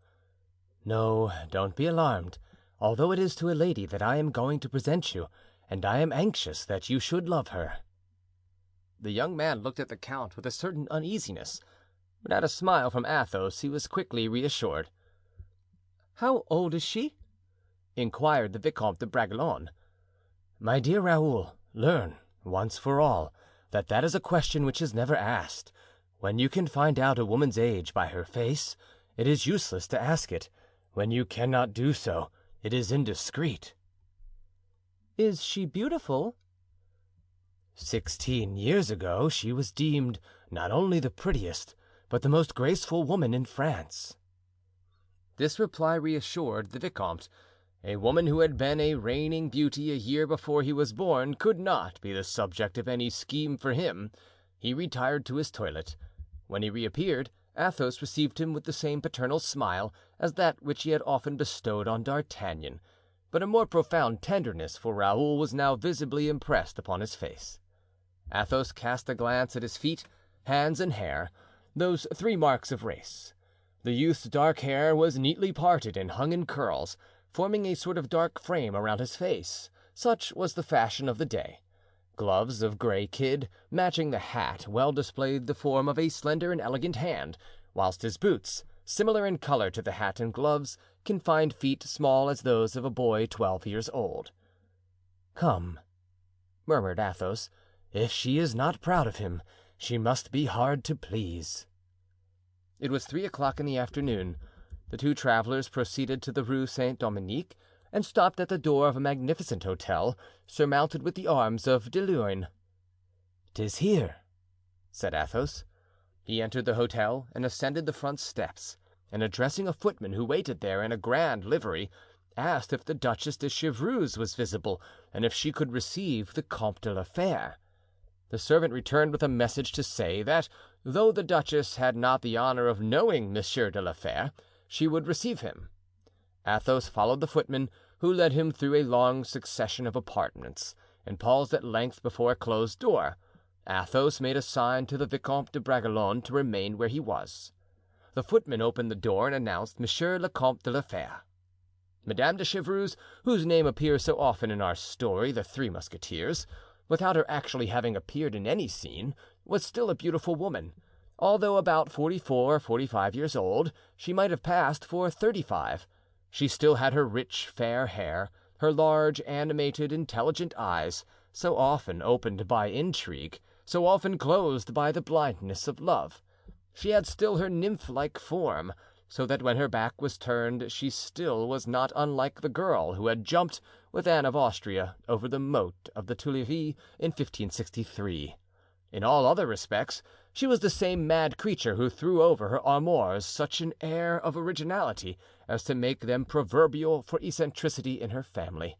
"No, don't be alarmed, although it is to a lady that I am going to present you, and I am anxious that you should love her." The young man looked at the count with a certain uneasiness, but at a smile from Athos he was quickly reassured. "How old is she?" inquired the Vicomte de Bragelonne. "My dear Raoul, Learn, once for all, that is a question which is never asked. When you can find out a woman's age by her face, it is useless to ask it. When you cannot do so, it is indiscreet." "Is she beautiful?" 16 years ago she was deemed not only the prettiest, but the most graceful woman in France." This reply reassured the vicomte. A woman who had been a reigning beauty a year before he was born could not be the subject of any scheme for him. He retired to his toilet. When he reappeared, Athos received him with the same paternal smile as that which he had often bestowed on D'Artagnan, but a more profound tenderness for Raoul was now visibly impressed upon his face. Athos cast a glance at his feet, hands, and hair, those three marks of race. The youth's dark hair was neatly parted and hung in curls, forming a sort of dark frame around his face. Such was the fashion of the day. Gloves of gray kid, matching the hat, well displayed the form of a slender and elegant hand, whilst his boots, similar in color to the hat and gloves, confined feet small as those of a boy 12 years old. "Come," murmured Athos, "if she is not proud of him, she must be hard to please." It was 3 o'clock in the afternoon. The two travelers proceeded to the Rue Saint Dominique and stopped at the door of a magnificent hotel, surmounted with the arms of De Luynes. "'Tis here," said Athos. He entered the hotel and ascended the front steps, and addressing a footman who waited there in a grand livery, asked if the Duchess de Chevreuse was visible and if she could receive the Comte de la Fère. The servant returned with a message to say that, though the duchess had not the honor of knowing Monsieur de la Fère, she would receive him. Athos followed the footman, who led him through a long succession of apartments, and paused at length before a closed door. Athos made a sign to the Vicomte de Bragelonne to remain where he was. The footman opened the door and announced Monsieur le Comte de la Fère. Madame de Chevreuse, whose name appears so often in our story, The Three Musketeers, without her actually having appeared in any scene, was still a beautiful woman. Although about 44 or 45 years old, she might have passed for 35. She still had her rich, fair hair, her large, animated, intelligent eyes, so often opened by intrigue, so often closed by the blindness of love. She had still her nymph-like form, so that when her back was turned she still was not unlike the girl who had jumped with Anne of Austria over the moat of the Tuileries in 1563. In all other respects, she was the same mad creature who threw over her amours such an air of originality as to make them proverbial for eccentricity in her family.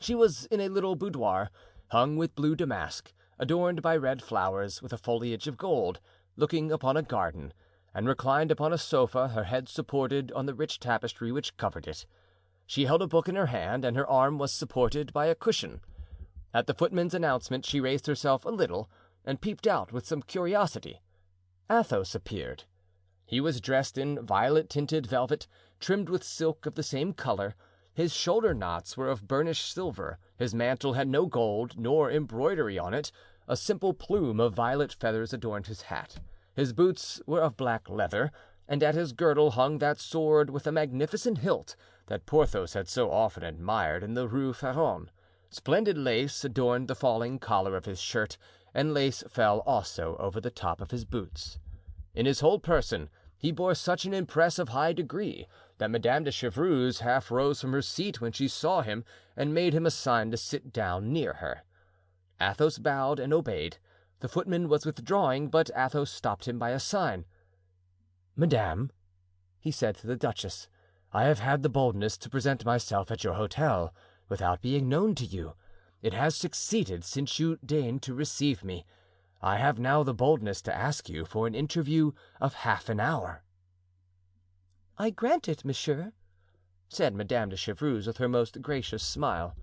She was in a little boudoir, hung with blue damask, adorned by red flowers, with a foliage of gold, looking upon a garden, and reclined upon a sofa, her head supported on the rich tapestry which covered it. She held a book in her hand, and her arm was supported by a cushion. At the footman's announcement she raised herself a little and peeped out with some curiosity. Athos appeared. He was dressed in violet-tinted velvet, trimmed with silk of the same color. His shoulder knots were of burnished silver, his mantle had no gold nor embroidery on it, a simple plume of violet feathers adorned his hat. His boots were of black leather, and at his girdle hung that sword with a magnificent hilt that Porthos had so often admired in the Rue Feron. Splendid lace adorned the falling collar of his shirt, and lace fell also over the top of his boots. In his whole person he bore such an impress of high degree that Madame de Chevreuse half rose from her seat when she saw him and made him a sign to sit down near her. Athos bowed and obeyed. The footman was withdrawing, but Athos stopped him by a sign. "Madame," he said to the duchess, "I have had the boldness to present myself at your hotel without being known to you. It has succeeded since you deigned to receive me. I have now the boldness to ask you for an interview of half an hour." "I grant it, monsieur," said Madame de Chevreuse with her most gracious smile.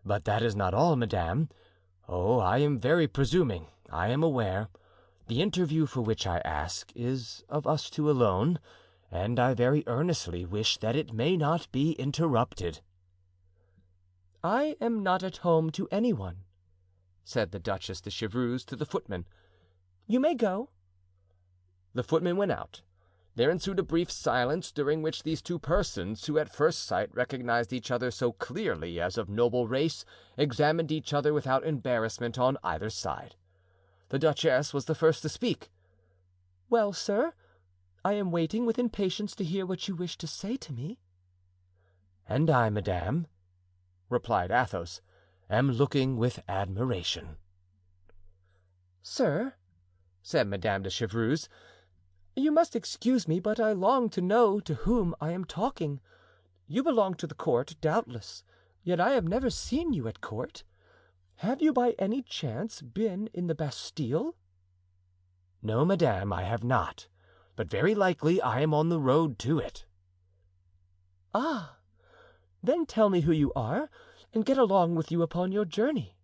"But that is not all, madame. Oh, I am very presuming, I am aware. The interview for which I ask is of us two alone, and I very earnestly wish that it may not be interrupted." "I am not at home to anyone," said the Duchess de Chevreuse to the footman. "You may go." The footman went out. There ensued a brief silence, during which these two persons, who at first sight recognized each other so clearly as of noble race, examined each other without embarrassment on either side. The duchess was the first to speak. "Well, sir, I am waiting with impatience to hear what you wish to say to me." "And I, madame," replied Athos, "am looking with admiration." "Sir," said Madame de Chevreuse, "you must excuse me, but I long to know to whom I am talking. You belong to the court, doubtless, yet I have never seen you at court. Have you by any chance been in the Bastille?" "No, madame, I have not, but very likely I am on the road to it." "Ah, then tell me who you are, and get along with you upon your journey,"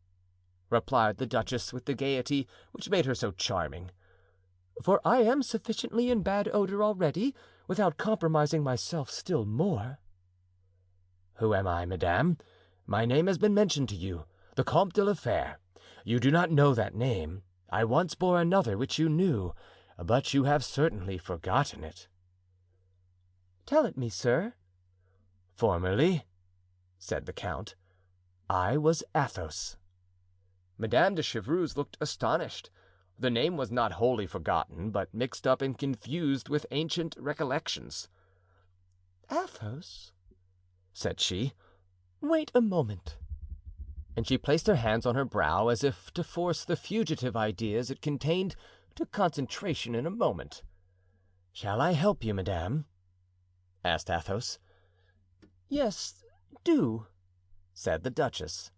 replied the duchess with the gaiety which made her so charming. "for I am sufficiently in bad odor already, without compromising myself still more." "Who am I, madame? My name has been mentioned to you, the Comte de la Fère. You do not know that name. I once bore another which you knew, but you have certainly forgotten it." "Tell it me, sir." "Formerly," said the count, "I was Athos." Madame de Chevreuse looked astonished. The name was not wholly forgotten, but mixed up and confused with ancient recollections. "Athos?" said she. "Wait a moment." And she placed her hands on her brow as if to force the fugitive ideas it contained to concentration in a moment. "Shall I help you, madame?" asked Athos. "Yes, do," said the duchess.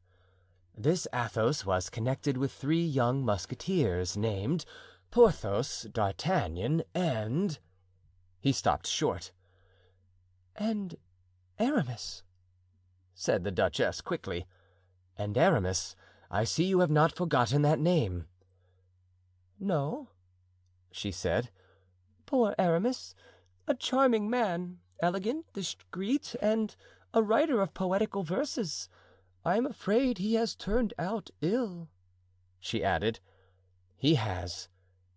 "This Athos was connected with 3 young musketeers named Porthos, D'Artagnan, and—" He stopped short. "And Aramis," said the duchess quickly. "And Aramis. I see you have not forgotten that name." "No," she said. "Poor Aramis, a charming man, elegant, discreet, and a writer of poetical verses. I am afraid he has turned out ill," she added. "He has.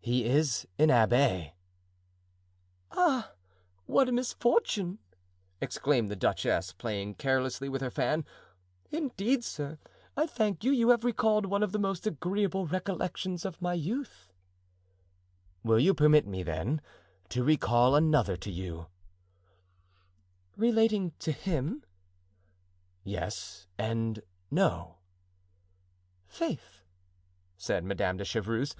He is an abbé." "Ah, what a misfortune!" exclaimed the duchess, playing carelessly with her fan. "Indeed, sir, I thank you. You have recalled one of the most agreeable recollections of my youth." "Will you permit me, then, to recall another to you?" "Relating to him?" "Yes and no." "Faith," said Madame de Chevreuse,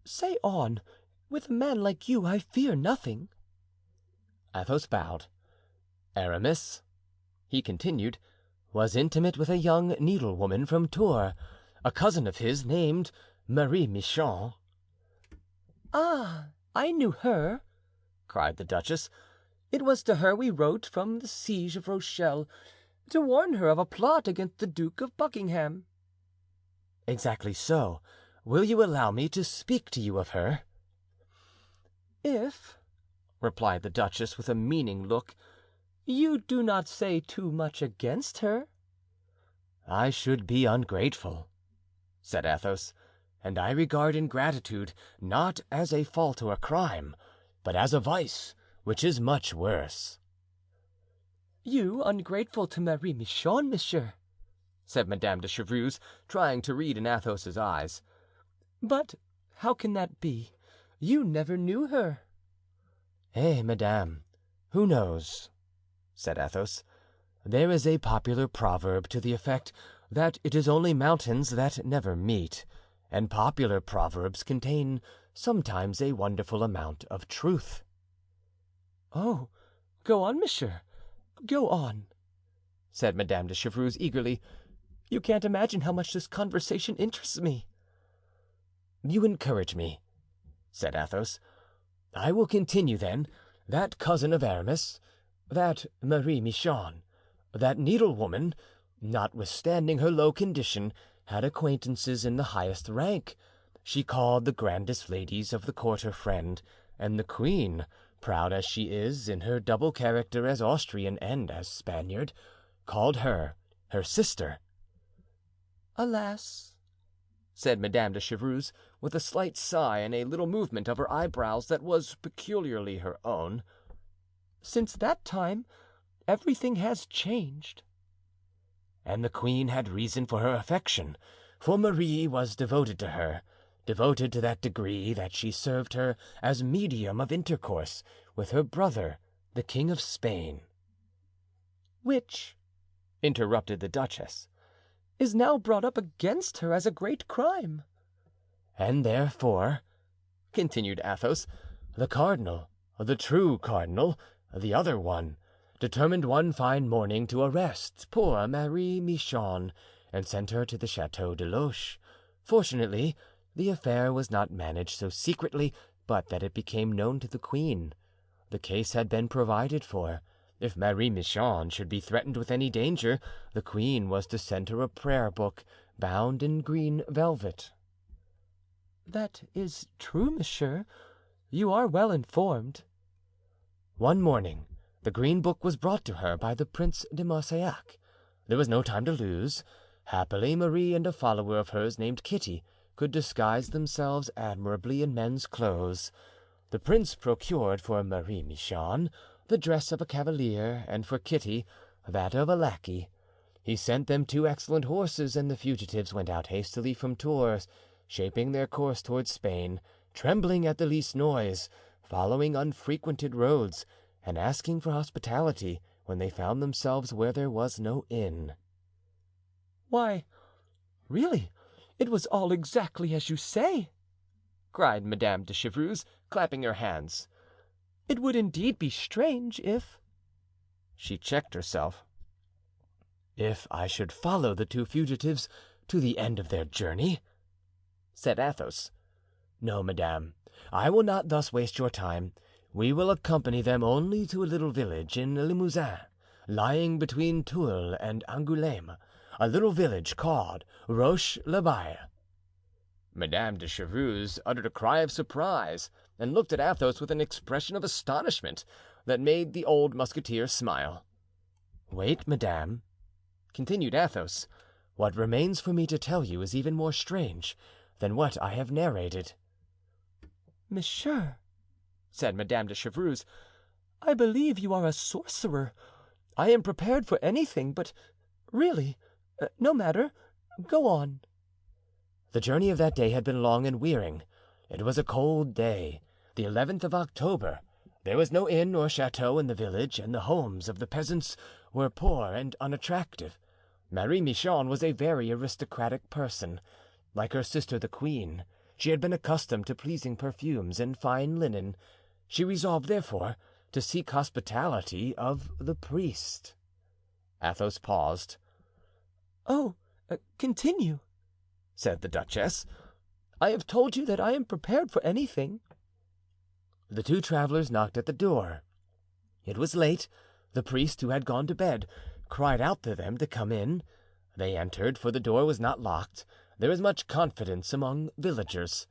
"say on. With a man like you I fear nothing." Athos bowed. "Aramis," he continued, "was intimate with a young needlewoman from Tours, a cousin of his named Marie Michon." "Ah, I knew her," cried the duchess. "It was to her we wrote from the siege of Rochelle to warn her of a plot against the Duke of Buckingham." "Exactly so. Will you allow me to speak to you of her?" "If," replied the duchess with a meaning look, "you do not say too much against her." "I should be ungrateful," said Athos, "and I regard ingratitude not as a fault or a crime, but as a vice, which is much worse." "You ungrateful to Marie Michon, monsieur?" said Madame de Chevreuse, trying to read in Athos's eyes. "But how can that be? You never knew her." "Eh, madame, who knows?" said Athos. "There is a popular proverb to the effect that it is only mountains that never meet, and popular proverbs contain sometimes a wonderful amount of truth." "Oh, go on, monsieur, go on," said Madame de Chevreuse eagerly. "You can't imagine how much this conversation interests me." "You encourage me," said Athos. "I will continue, then. That cousin of Aramis, that Marie Michon, that needlewoman, notwithstanding her low condition, had acquaintances in the highest rank. She called the grandest ladies of the court her friend, and the queen, proud as she is in her double character as Austrian and as Spaniard, called her her sister." "Alas!" said Madame de Chevreuse, with a slight sigh and a little movement of her eyebrows that was peculiarly her own. "Since that time everything has changed." And the queen had reason for her affection, for Marie was devoted to her, devoted to that degree that she served her as medium of intercourse with her brother, the King of Spain. "Which," interrupted the duchess, "is now brought up against her as a great crime." "And therefore," continued Athos, "the cardinal, the true cardinal, the other one, determined one fine morning to arrest poor Marie Michon and send her to the Chateau de Loches. Fortunately, the affair was not managed so secretly but that it became known to the queen. The case had been provided for. If Marie Michon should be threatened with any danger, the queen was to send her a prayer book bound in green velvet." "That is true, monsieur. You are well informed." One morning the green book was brought to her by the Prince de Marsillac. There was no time to lose. Happily, Marie and a follower of hers named Kitty could disguise themselves admirably in men's clothes. The prince procured for Marie Michon the dress of a cavalier and for Kitty that of a lackey. He sent them two excellent horses, and the fugitives went out hastily from Tours, shaping their course towards Spain, trembling at the least noise, following unfrequented roads, and asking for hospitality when they found themselves where there was no inn. "Why, really, it was all exactly as you say," cried Madame de Chevreuse, clapping her hands. "It would indeed be strange if——" She checked herself. "If I should follow the two fugitives to the end of their journey?" said Athos. "No, madame, I will not thus waste your time. We will accompany them only to a little village in Limousin, lying between Toul and Angoulême, a little village called Roche-l'Abeille." Madame de Chevreuse uttered a cry of surprise and looked at Athos with an expression of astonishment that made the old musketeer smile. "Wait, madame," continued Athos. "What remains for me to tell you is even more strange than what I have narrated." "Monsieur," said Madame de Chevreuse, "I believe you are a sorcerer. I am prepared for anything, but really, no matter. Go on." The journey of that day had been long and wearing. It was a cold day, the 11th of October. There was no inn or chateau in the village, and the homes of the peasants were poor and unattractive. Marie Michon was a very aristocratic person. Like her sister the queen, she had been accustomed to pleasing perfumes and fine linen. She resolved, therefore, to seek hospitality of the priest. Athos paused. "Oh, continue," said the duchess. "I have told you that I am prepared for anything." The two travelers knocked at the door. It was late. The priest, who had gone to bed, cried out to them to come in. They entered, for the door was not locked. There is much confidence among villagers.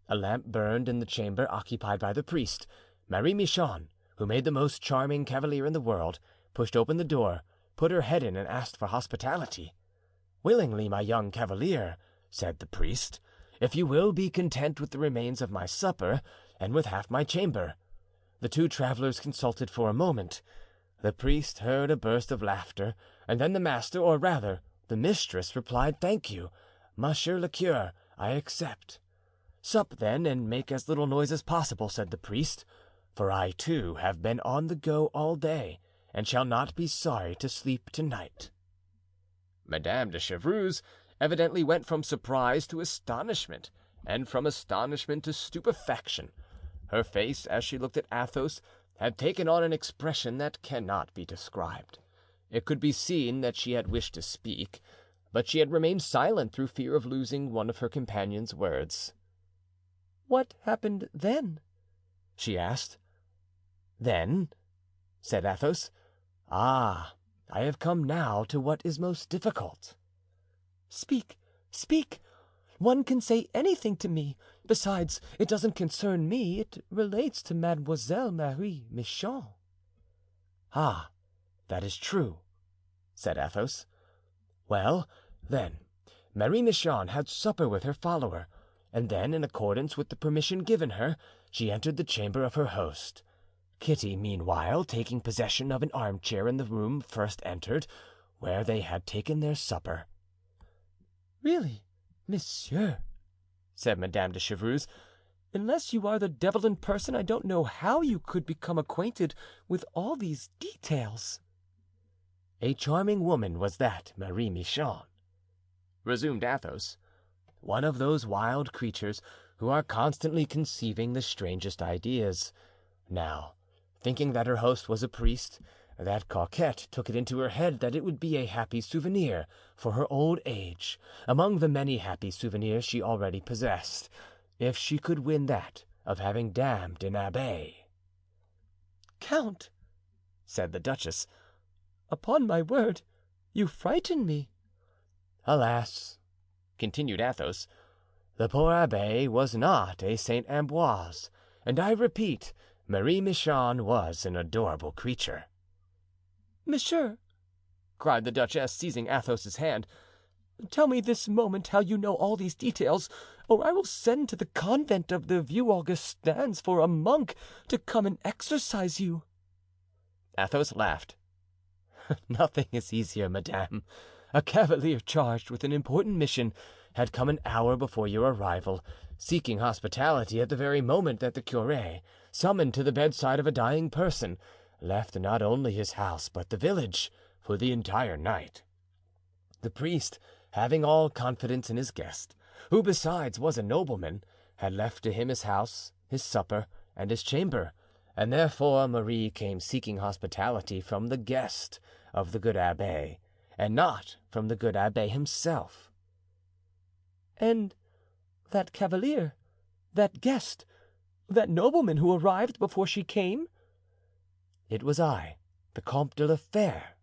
A lamp burned in the chamber occupied by the priest. Marie Michon, who made the most charming cavalier in the world, pushed open the door, put her head in, and asked for hospitality. "Willingly, my young cavalier," said the priest, "if you will be content with the remains of my supper and with half my chamber." The two travelers consulted for a moment. The priest heard a burst of laughter, and then the master, or rather the mistress, replied, "Thank you, monsieur le curé, I accept." "Sup, then, and make as little noise as possible," said the priest, "for I, too, have been on the go all day, and shall not be sorry to sleep tonight." Madame de Chevreuse evidently went from surprise to astonishment, and from astonishment to stupefaction. Her face, as she looked at Athos, had taken on an expression that cannot be described. It could be seen that she had wished to speak, but she had remained silent through fear of losing one of her companion's words. "What happened then?" she asked. "Then?" said Athos. "Ah, I have come now to what is most difficult." "Speak, speak! One can say anything to me. Besides, it doesn't concern me; it relates to Mademoiselle Marie Michon." "Ah, that is true," said Athos. "Well, then, Marie Michon had supper with her follower, and then, in accordance with the permission given her, she entered the chamber of her host. Kitty, meanwhile, taking possession of an armchair in the room first entered, where they had taken their supper. "Really, monsieur," said Madame de Chevreuse, "unless you are the devil in person, I don't know how you could become acquainted with all these details." "A charming woman was that Marie Michon," resumed Athos, "one of those wild creatures who are constantly conceiving the strangest ideas. Now, thinking that her host was a priest, that coquette took it into her head that it would be a happy souvenir for her old age, among the many happy souvenirs she already possessed, if she could win that of having damned an abbé." "Count," said the duchess, "upon my word, you frighten me." "Alas," continued Athos, "the poor abbé was not a Saint Ambroise, and I repeat, Marie Michon was an adorable creature." "Monsieur," cried the duchess, seizing Athos's hand, "tell me this moment how you know all these details, or I will send to the convent of the Vieux Augustins for a monk to come and exorcise you." Athos laughed. "Nothing is easier, madame. A cavalier charged with an important mission had come an hour before your arrival, seeking hospitality at the very moment that the curé, summoned to the bedside of a dying person, left not only his house but the village for the entire night. The priest, having all confidence in his guest, who besides was a nobleman, had left to him his house, his supper, and his chamber, and therefore Marie came seeking hospitality from the guest of the good abbé, and not from the good abbé himself." "And that cavalier, that guest, that nobleman who arrived before she came?" "It was I, the Comte de la Fere,"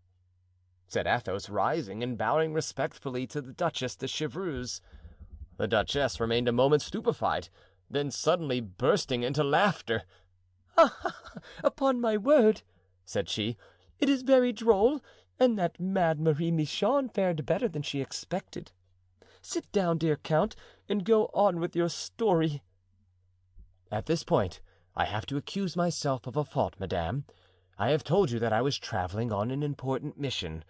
said Athos, rising and bowing respectfully to the Duchess de Chevreuse. The duchess remained a moment stupefied, then suddenly bursting into laughter. "Ah, upon my word," said she, "it is very droll, and that mad Marie Michon fared better than she expected. Sit down, dear count, and go on with your story." "At this point I have to accuse myself of a fault, madame. I have told you that I was traveling on an important mission.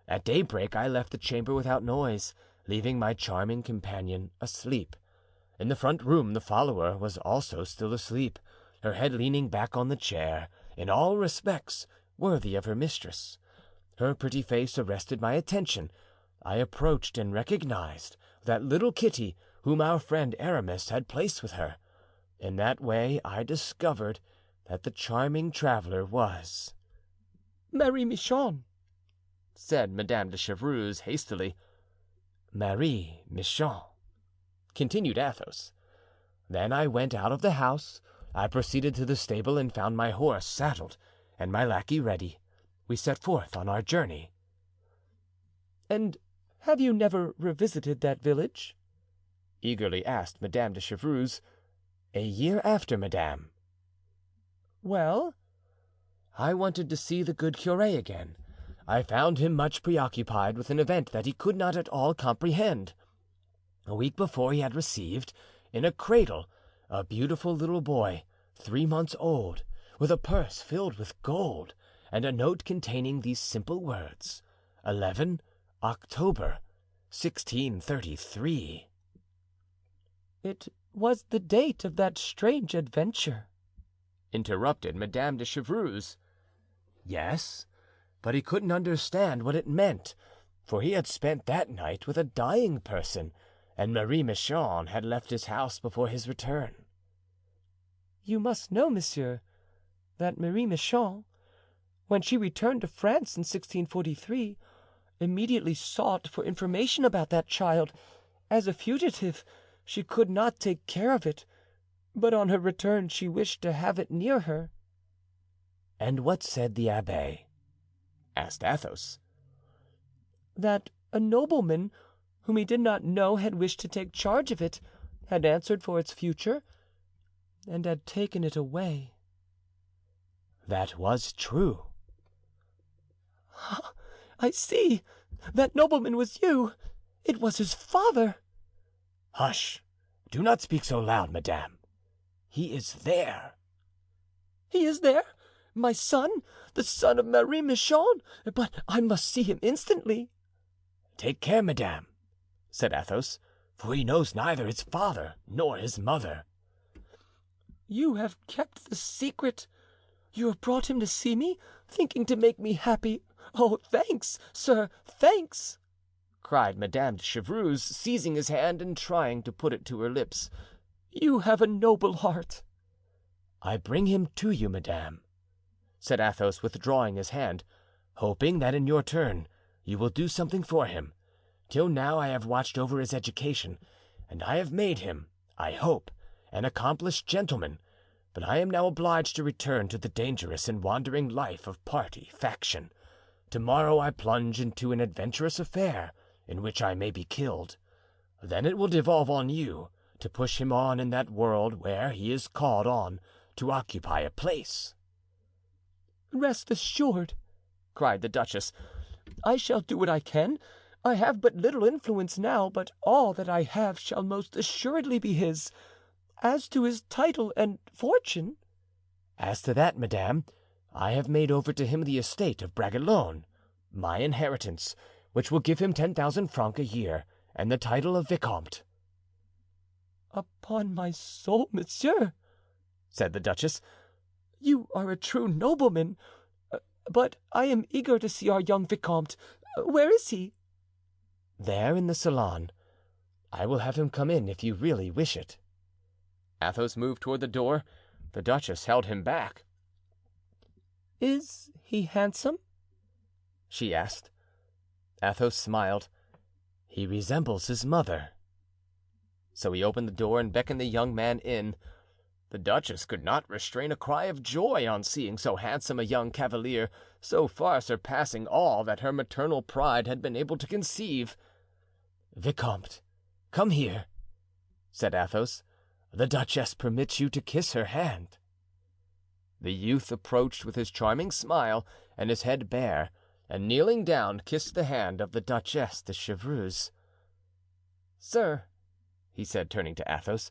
At daybreak I left the chamber without noise, leaving my charming companion asleep. In the front room the follower was also still asleep, her head leaning back on the chair, in all respects worthy of her mistress. Her pretty face arrested my attention. I approached and recognized that little Kitty whom our friend Aramis had placed with her. In that way I discovered that the charming traveler was—" "Marie Michon," said Madame de Chevreuse hastily. "Marie Michon," continued Athos. "Then I went out of the house. I proceeded to the stable and found my horse saddled and my lackey ready. We set forth on our journey." "And have you never revisited that village?" eagerly asked Madame de Chevreuse. "A year after, madame." "Well?" "I wanted to see the good curé again. I found him much preoccupied with an event that he could not at all comprehend. A week before he had received, in a cradle, a beautiful little boy, 3 months old, with a purse filled with gold, and a note containing these simple words: 11 October, 1633. "It was the date of that strange adventure," interrupted Madame de Chevreuse. "Yes, but he couldn't understand what it meant, for he had spent that night with a dying person, and Marie Michon had left his house before his return." "You must know, monsieur, that Marie Michon, when she returned to France in 1643, immediately sought for information about that child. As a fugitive, she could not take care of it, but on her return she wished to have it near her." "And what said the abbé?" asked Athos. "That a nobleman, whom he did not know, had wished to take charge of it, had answered for its future, and had taken it away." "That was true." "Ah, I see! That nobleman was you. It was his father." "Hush! Do not speak so loud, madame. He is there." "He is there? My son, the son of Marie Michon? But I must see him instantly." "Take care, madame," said Athos, "for he knows neither his father nor his mother." "You have kept the secret. You have brought him to see me, thinking to make me happy. Oh, thanks, sir, thanks!" cried Madame de Chevreuse, seizing his hand and trying to put it to her lips. "You have a noble heart." "I bring him to you, madame," said Athos, withdrawing his hand, "hoping that in your turn you will do something for him. Till now I have watched over his education, and I have made him, I hope, an accomplished gentleman, but I am now obliged to return to the dangerous and wandering life of party faction. Tomorrow I plunge into an adventurous affair in which I may be killed. Then it will devolve on you to push him on in that world where he is called on to occupy a place." "Rest assured," cried the duchess, "I shall do what I can. I have but little influence now, but all that I have shall most assuredly be his. As to his title and fortune—" "As to that, madame, I have made over to him the estate of Bragelonne, my inheritance, which will give him 10,000 francs a year and the title of vicomte." "Upon my soul, monsieur," said the duchess, "you are a true nobleman. But I am eager to see our young vicomte. Where is he?" "There in the salon. I will have him come in if you really wish it." Athos moved toward the door. The duchess held him back. "Is he handsome?" she asked. Athos smiled. "He resembles his mother." So he opened the door and beckoned the young man in. The duchess could not restrain a cry of joy on seeing so handsome a young cavalier, so far surpassing all that her maternal pride had been able to conceive. "Vicomte, come here," said Athos. "The duchess permits you to kiss her hand." The youth approached with his charming smile and his head bare, and kneeling down, kissed the hand of the Duchesse de Chevreuse. "Sir," he said, turning to Athos,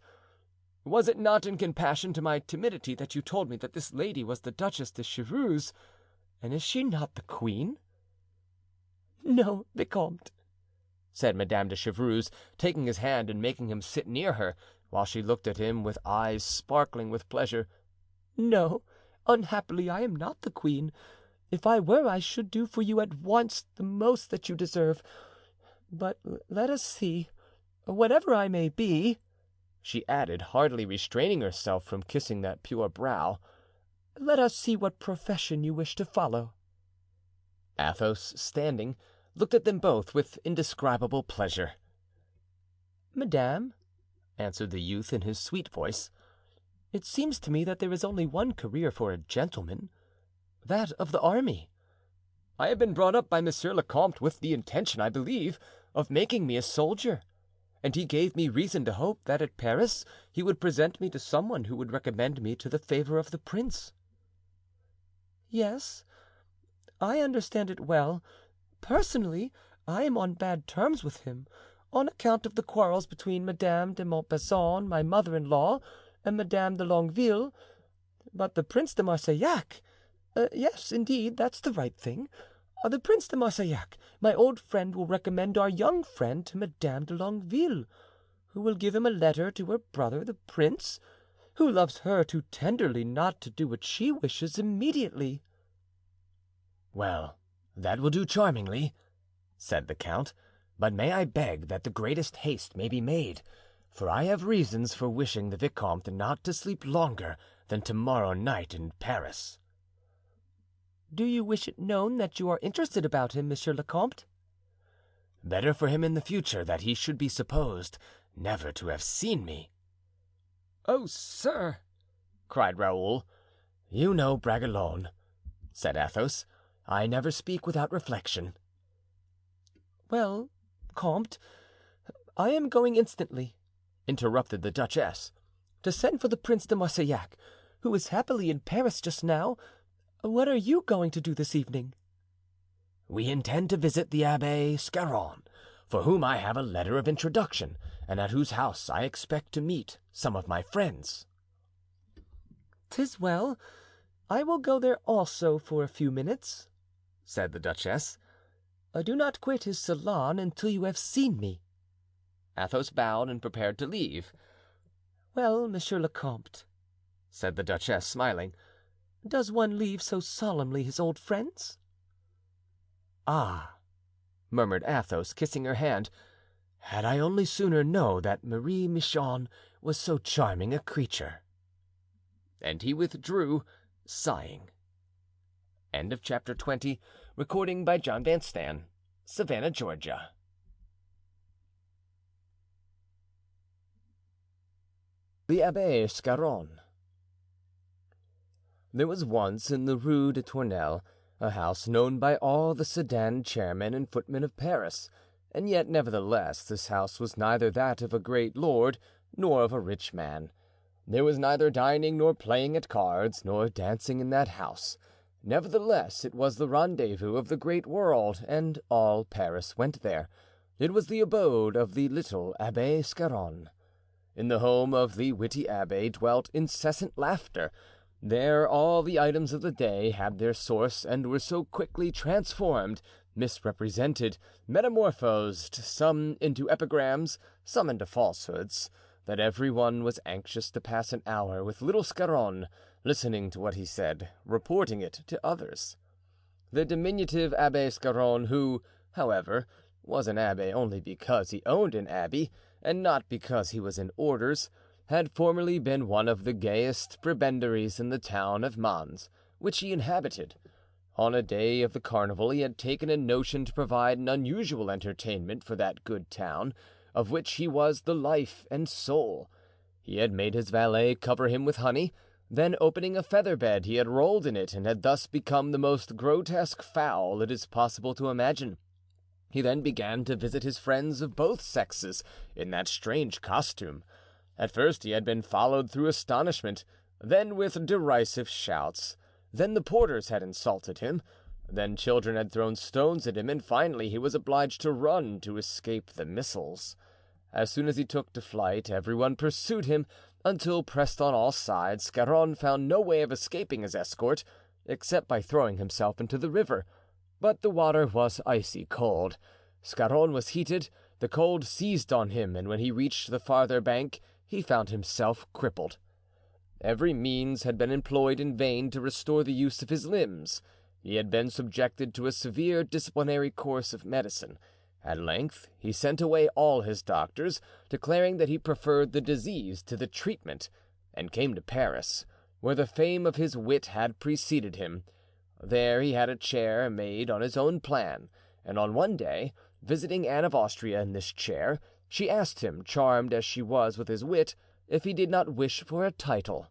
"was it not in compassion to my timidity that you told me that this lady was the Duchesse de Chevreuse? And is she not the queen?" "No, vicomte," said Madame de Chevreuse, taking his hand and making him sit near her, while she looked at him with eyes sparkling with pleasure. "No, unhappily I am not the queen. If I were, I should do for you at once the most that you deserve. But let us see, whatever I may be," she added, hardly restraining herself from kissing that pure brow, "let us see what profession you wish to follow." Athos, standing, looked at them both with indescribable pleasure. "Madame," answered the youth in his sweet voice, "it seems to me that there is only one career for a gentleman, that of the army. I have been brought up by Monsieur le Comte with the intention, I believe, of making me a soldier, and he gave me reason to hope that at Paris he would present me to someone who would recommend me to the favor of the prince." "Yes, I understand it well. Personally, I am on bad terms with him, on account of the quarrels between Madame de Montbazon, my mother-in-law, and Madame de Longueville. But the Prince de Marsillac—yes, indeed, that's the right thing. The Prince de Marsillac, my old friend, will recommend our young friend to Madame de Longueville, who will give him a letter to her brother, the prince, who loves her too tenderly not to do what she wishes immediately." "Well, that will do charmingly," said the count, "but may I beg that the greatest haste may be made, for I have reasons for wishing the vicomte not to sleep longer than tomorrow night in Paris." "Do you wish it known that you are interested about him, Monsieur le Comte?" "Better for him in the future that he should be supposed never to have seen me." "Oh, sir!" cried Raoul. "You know Bragelonne," said Athos. "I never speak without reflection." "Well, comte, I am going instantly," interrupted the duchess, "to send for the Prince de Marsillac, who is happily in Paris just now. What are you going to do this evening?" "We intend to visit the Abbé Scarron, for whom I have a letter of introduction, and at whose house I expect to meet some of my friends." "'Tis well. I will go there also for a few minutes," said the duchess. "Do not quit his salon until you have seen me." Athos bowed and prepared to leave. "Well, monsieur le comte," said the duchess, smiling, "does one leave so solemnly his old friends?" "Ah," murmured Athos, kissing her hand, "had I only sooner known that Marie Michon was so charming a creature." And he withdrew, sighing. End of chapter 20. Recording by John Van Stan. Savannah, Georgia. The Abbé Scarron. There was once in the Rue de Tournelle a house known by all the sedan chairmen and footmen of Paris, and yet nevertheless this house was neither that of a great lord nor of a rich man. There was neither dining nor playing at cards nor dancing in that house. Nevertheless it was the rendezvous of the great world, and all Paris went there. It was the abode of the little Abbé Scarron. In the home of the witty abbé dwelt incessant laughter. There all the items of the day had their source and were so quickly transformed, misrepresented, metamorphosed, some into epigrams, some into falsehoods, that every one was anxious to pass an hour with little Scarron, listening to what he said, reporting it to others. The diminutive Abbé Scarron, who, however, was an abbé only because he owned an abbey, and not because he was in orders, had formerly been one of the gayest prebendaries in the town of Mans, which he inhabited. On a day of the carnival he had taken a notion to provide an unusual entertainment for that good town, of which he was the life and soul. He had made his valet cover him with honey, then opening a feather bed he had rolled in it and had thus become the most grotesque fowl it is possible to imagine. He then began to visit his friends of both sexes in that strange costume. At first he had been followed through astonishment, then with derisive shouts. Then the porters had insulted him, then children had thrown stones at him, and finally he was obliged to run to escape the missiles. As soon as he took to flight, everyone pursued him, until, pressed on all sides, Scarron found no way of escaping his escort, except by throwing himself into the river. But the water was icy cold. Scarron was heated, the cold seized on him, and when he reached the farther bank, he found himself crippled. Every means had been employed in vain to restore the use of his limbs. He had been subjected to a severe disciplinary course of medicine. At length he sent away all his doctors, declaring that he preferred the disease to the treatment, and came to Paris, where the fame of his wit had preceded him. There he had a chair made on his own plan, and on one day, visiting Anne of Austria in this chair, she asked him, charmed as she was with his wit, if he did not wish for a title.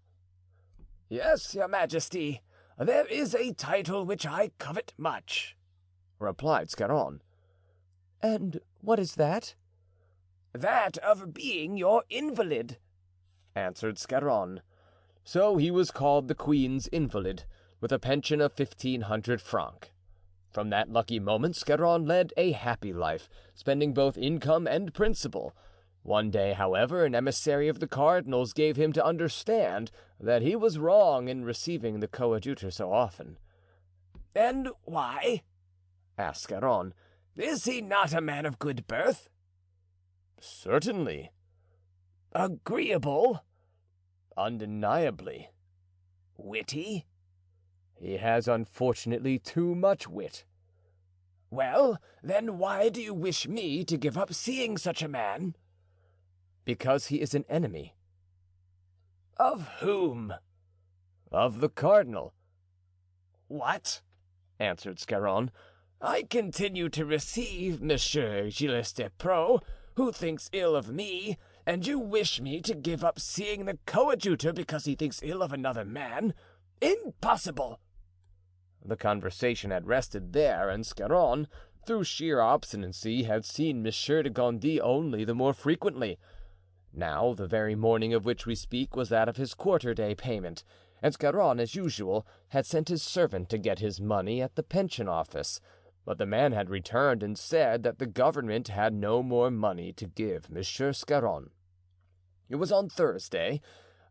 "Yes, your majesty, there is a title which I covet much," replied Scarron. "And what is that?" "That of being your invalid," answered Scarron. So he was called the queen's invalid, with a pension of 1,500 francs. From that lucky moment Scarron led a happy life, spending both income and principal. One day, however, an emissary of the cardinal's gave him to understand that he was wrong in receiving the coadjutor so often. "And why?" asked Scarron. "Is he not a man of good birth?" "Certainly." "Agreeable?" "Undeniably." "Witty?" "He has unfortunately too much wit." "Well, then why do you wish me to give up seeing such a man?" "Because he is an enemy." "Of whom?" "Of the cardinal." "What?" answered Scarron. "I continue to receive Monsieur Gilles Despreaux, who thinks ill of me, and you wish me to give up seeing the coadjutor because he thinks ill of another man? Impossible!" The conversation had rested there, and Scarron, through sheer obstinacy, had seen Monsieur de Gondy only the more frequently. Now, the very morning of which we speak was that of his quarter-day payment, and Scarron, as usual, had sent his servant to get his money at the pension office. but the man had returned and said that the government had no more money to give Monsieur Scarron. It was on Thursday,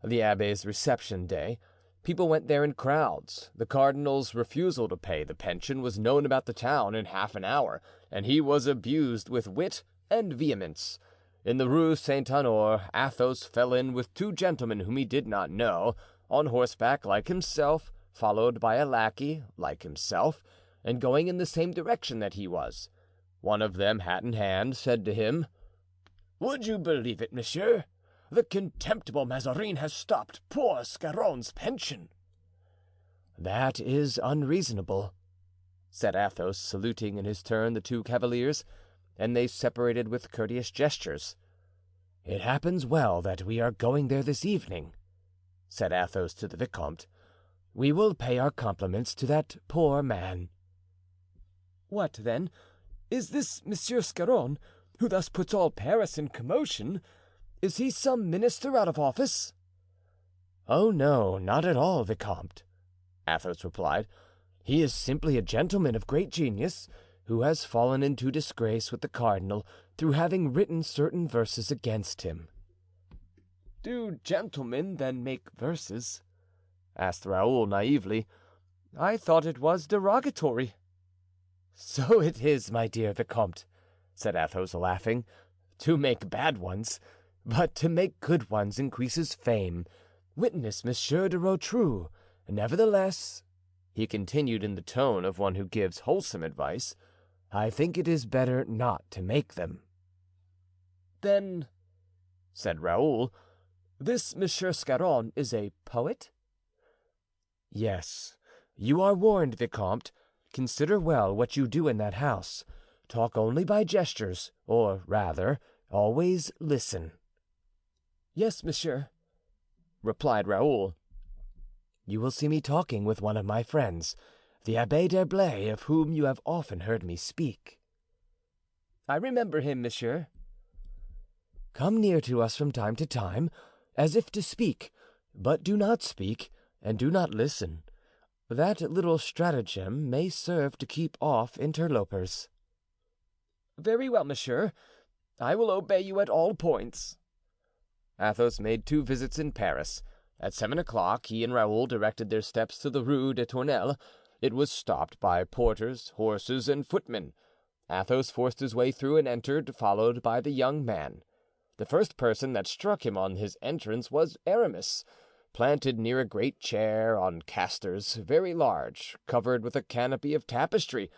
the abbé's reception day. People went there in crowds. The cardinal's refusal to pay the pension was known about the town in half an hour, and he was abused with wit and vehemence. In the Rue Saint-Honore, Athos fell in with two gentlemen whom he did not know, on horseback like himself, followed by a lackey like himself, and going in the same direction that he was. One of them, hat in hand, said to him: "Would you believe it, monsieur? The contemptible Mazarin has stopped poor Scarron's pension." "That is unreasonable," said Athos, saluting in his turn the two cavaliers, and they separated with courteous gestures. "It happens well that we are going there this evening," said Athos to the vicomte. "We will pay our compliments to that poor man." "What, then, is this Monsieur Scarron, who thus puts all Paris in commotion? Is he some minister out of office?" "Oh no, not at all, vicomte," Athos replied. "He is simply a gentleman of great genius, who has fallen into disgrace with the cardinal through having written certain verses against him." "Do gentlemen then make verses?" asked Raoul naively. "I thought it was derogatory." "So it is, my dear vicomte," said Athos, laughing, "to make bad ones, but to make good ones increases fame. Witness Monsieur de Rotrou. Nevertheless," he continued in the tone of one who gives wholesome advice, "I think it is better not to make them." "Then," said Raoul, "this Monsieur Scarron is a poet?" "Yes. You are warned, vicomte. Consider well what you do in that house. Talk only by gestures, or rather, always listen." "Yes, monsieur," replied Raoul. "You will see me talking with one of my friends, the Abbé d'Herblay, of whom you have often heard me speak." "I remember him, monsieur." "Come near to us from time to time, as if to speak, but do not speak and do not listen. That little stratagem may serve to keep off interlopers." "Very well, monsieur. I will obey you at all points." Athos made 2 visits in Paris. At 7 o'clock he and Raoul directed their steps to the Rue des Tournelles. It was stopped by porters, horses, and footmen. Athos forced his way through and entered, followed by the young man. The first person that struck him on his entrance was Aramis, planted near a great chair on casters, very large, covered with a canopy of tapestry,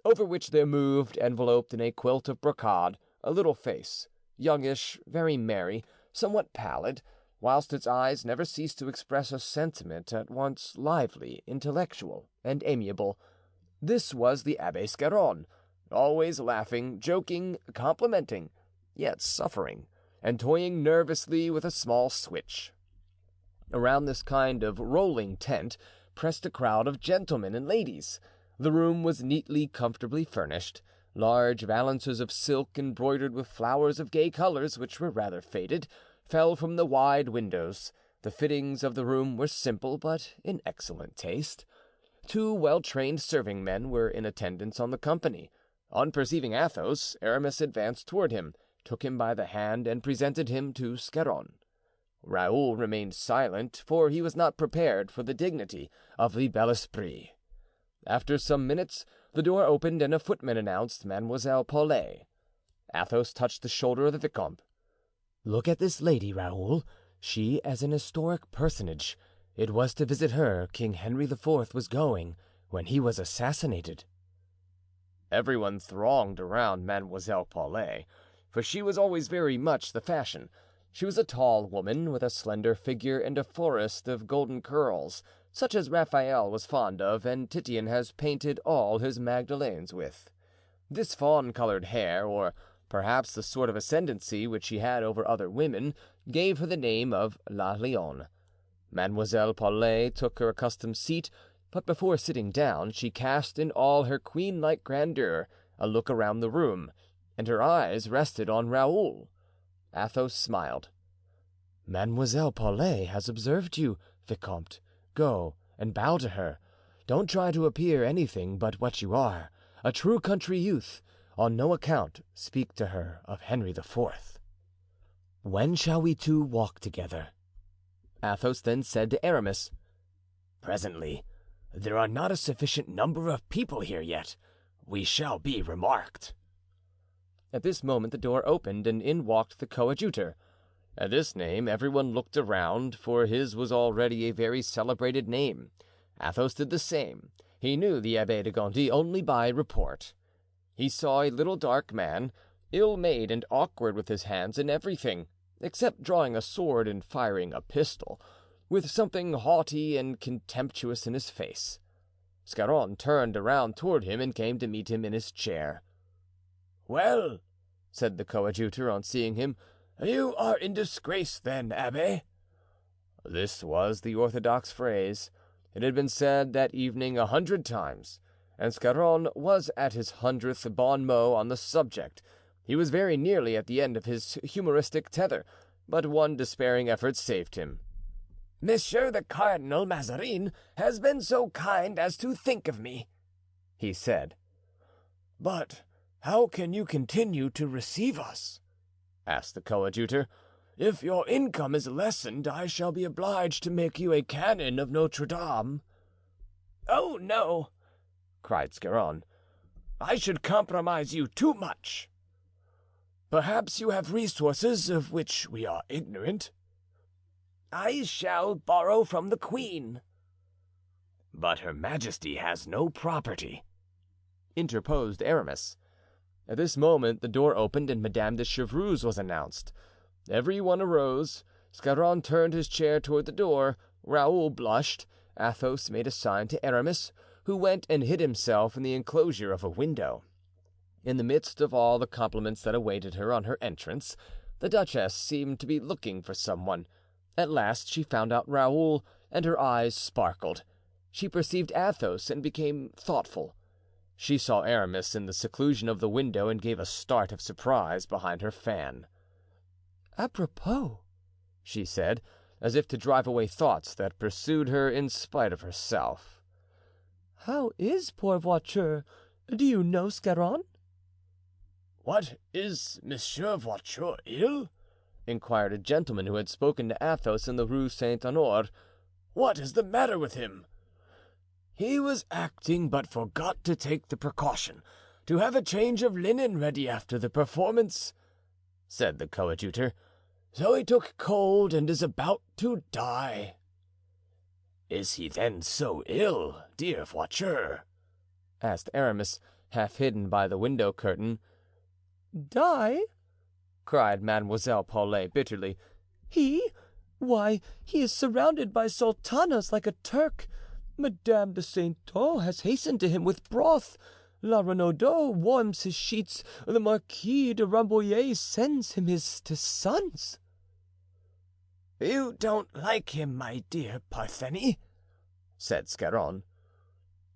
over which there moved, enveloped in a quilt of brocade, a little face, youngish, very merry, somewhat pallid, whilst its eyes never ceased to express a sentiment at once lively, intellectual, and amiable. This was the Abbé Scarron, always laughing, joking, complimenting, yet suffering, and toying nervously with a small switch. Around this kind of rolling tent pressed a crowd of gentlemen and ladies. The room was neatly, comfortably furnished. Large valances of silk embroidered with flowers of gay colors, which were rather faded, fell from the wide windows. The fittings of the room were simple, but in excellent taste. 2 well-trained serving men were in attendance on the company. On perceiving Athos, Aramis advanced toward him, took him by the hand, and presented him to Scarron. Raoul remained silent, for he was not prepared for the dignity of the bel esprit. After some minutes the door opened and a footman announced Mademoiselle Paulet. Athos touched the shoulder of the vicomte. "Look at this lady, Raoul. She is an historic personage. It was to visit her King Henry IV was going when he was assassinated." Everyone thronged around Mademoiselle Paulet, for she was always very much the fashion. She was a tall woman with a slender figure and a forest of golden curls, such as Raphael was fond of and Titian has painted all his Magdalenes with. This fawn-colored hair, or perhaps the sort of ascendancy which she had over other women, gave her the name of La Lionne. Mademoiselle Paulet took her accustomed seat, but before sitting down she cast in all her queen-like grandeur a look around the room, and her eyes rested on Raoul. Athos smiled. "Mademoiselle Paulet has observed you, vicomte. Go and bow to her. Don't try to appear anything but what you are, a true country youth, on no account speak to her of Henry IV. "When shall we two walk together?" Athos then said to Aramis. "Presently. There are not a sufficient number of people here yet. We shall be remarked." At this moment the door opened and in walked the coadjutor. At this name everyone looked around, for his was already a very celebrated name. Athos did the same. He knew the Abbé de Gondy only by report. He saw a little dark man, ill-made and awkward with his hands in everything, except drawing a sword and firing a pistol, with something haughty and contemptuous in his face. Scarron turned around toward him and came to meet him in his chair. "Well," said the coadjutor on seeing him, "you are in disgrace, then, Abbé?" This was the orthodox phrase. It had been said that evening 100 times, and Scarron was at his 100th bon mot on the subject. He was very nearly at the end of his humoristic tether, but one despairing effort saved him. "Monsieur the Cardinal Mazarin has been so kind as to think of me," he said. "But how can you continue to receive us?" asked the coadjutor. "If your income is lessened, I shall be obliged to make you a canon of Notre Dame." "Oh, no," cried Scarron, "I should compromise you too much." "Perhaps you have resources of which we are ignorant?" "I shall borrow from the queen." "But her majesty has no property," interposed Aramis. At this moment the door opened and Madame de Chevreuse was announced. Every one arose. Scarron turned his chair toward the door. Raoul blushed. Athos made a sign to Aramis, who went and hid himself in the enclosure of a window. In the midst of all the compliments that awaited her on her entrance, the duchess seemed to be looking for someone. At last she found out Raoul, and her eyes sparkled. She perceived Athos and became thoughtful. She saw Aramis in the seclusion of the window and gave a start of surprise behind her fan. "Apropos," she said, as if to drive away thoughts that pursued her in spite of herself, "how is poor Voiture? Do you know Scarron?" "What, is Monsieur Voiture ill?" inquired a gentleman who had spoken to Athos in the Rue Saint-Honore. "What is the matter with him?" "He was acting, but forgot to take the precaution to have a change of linen ready after the performance," said the coadjutor. "So he took cold and is about to die." "Is he then so ill, dear Voiture?" asked Aramis, half hidden by the window curtain. "Die?" cried Mademoiselle Paulet bitterly. "He? Why, he is surrounded by sultanas like a Turk. Madame de Saintot has hastened to him with broth. La Renaudot warms his sheets. The Marquis de Rambouillet sends him his sons." "You don't like him, my dear Parthenie?" said Scarron.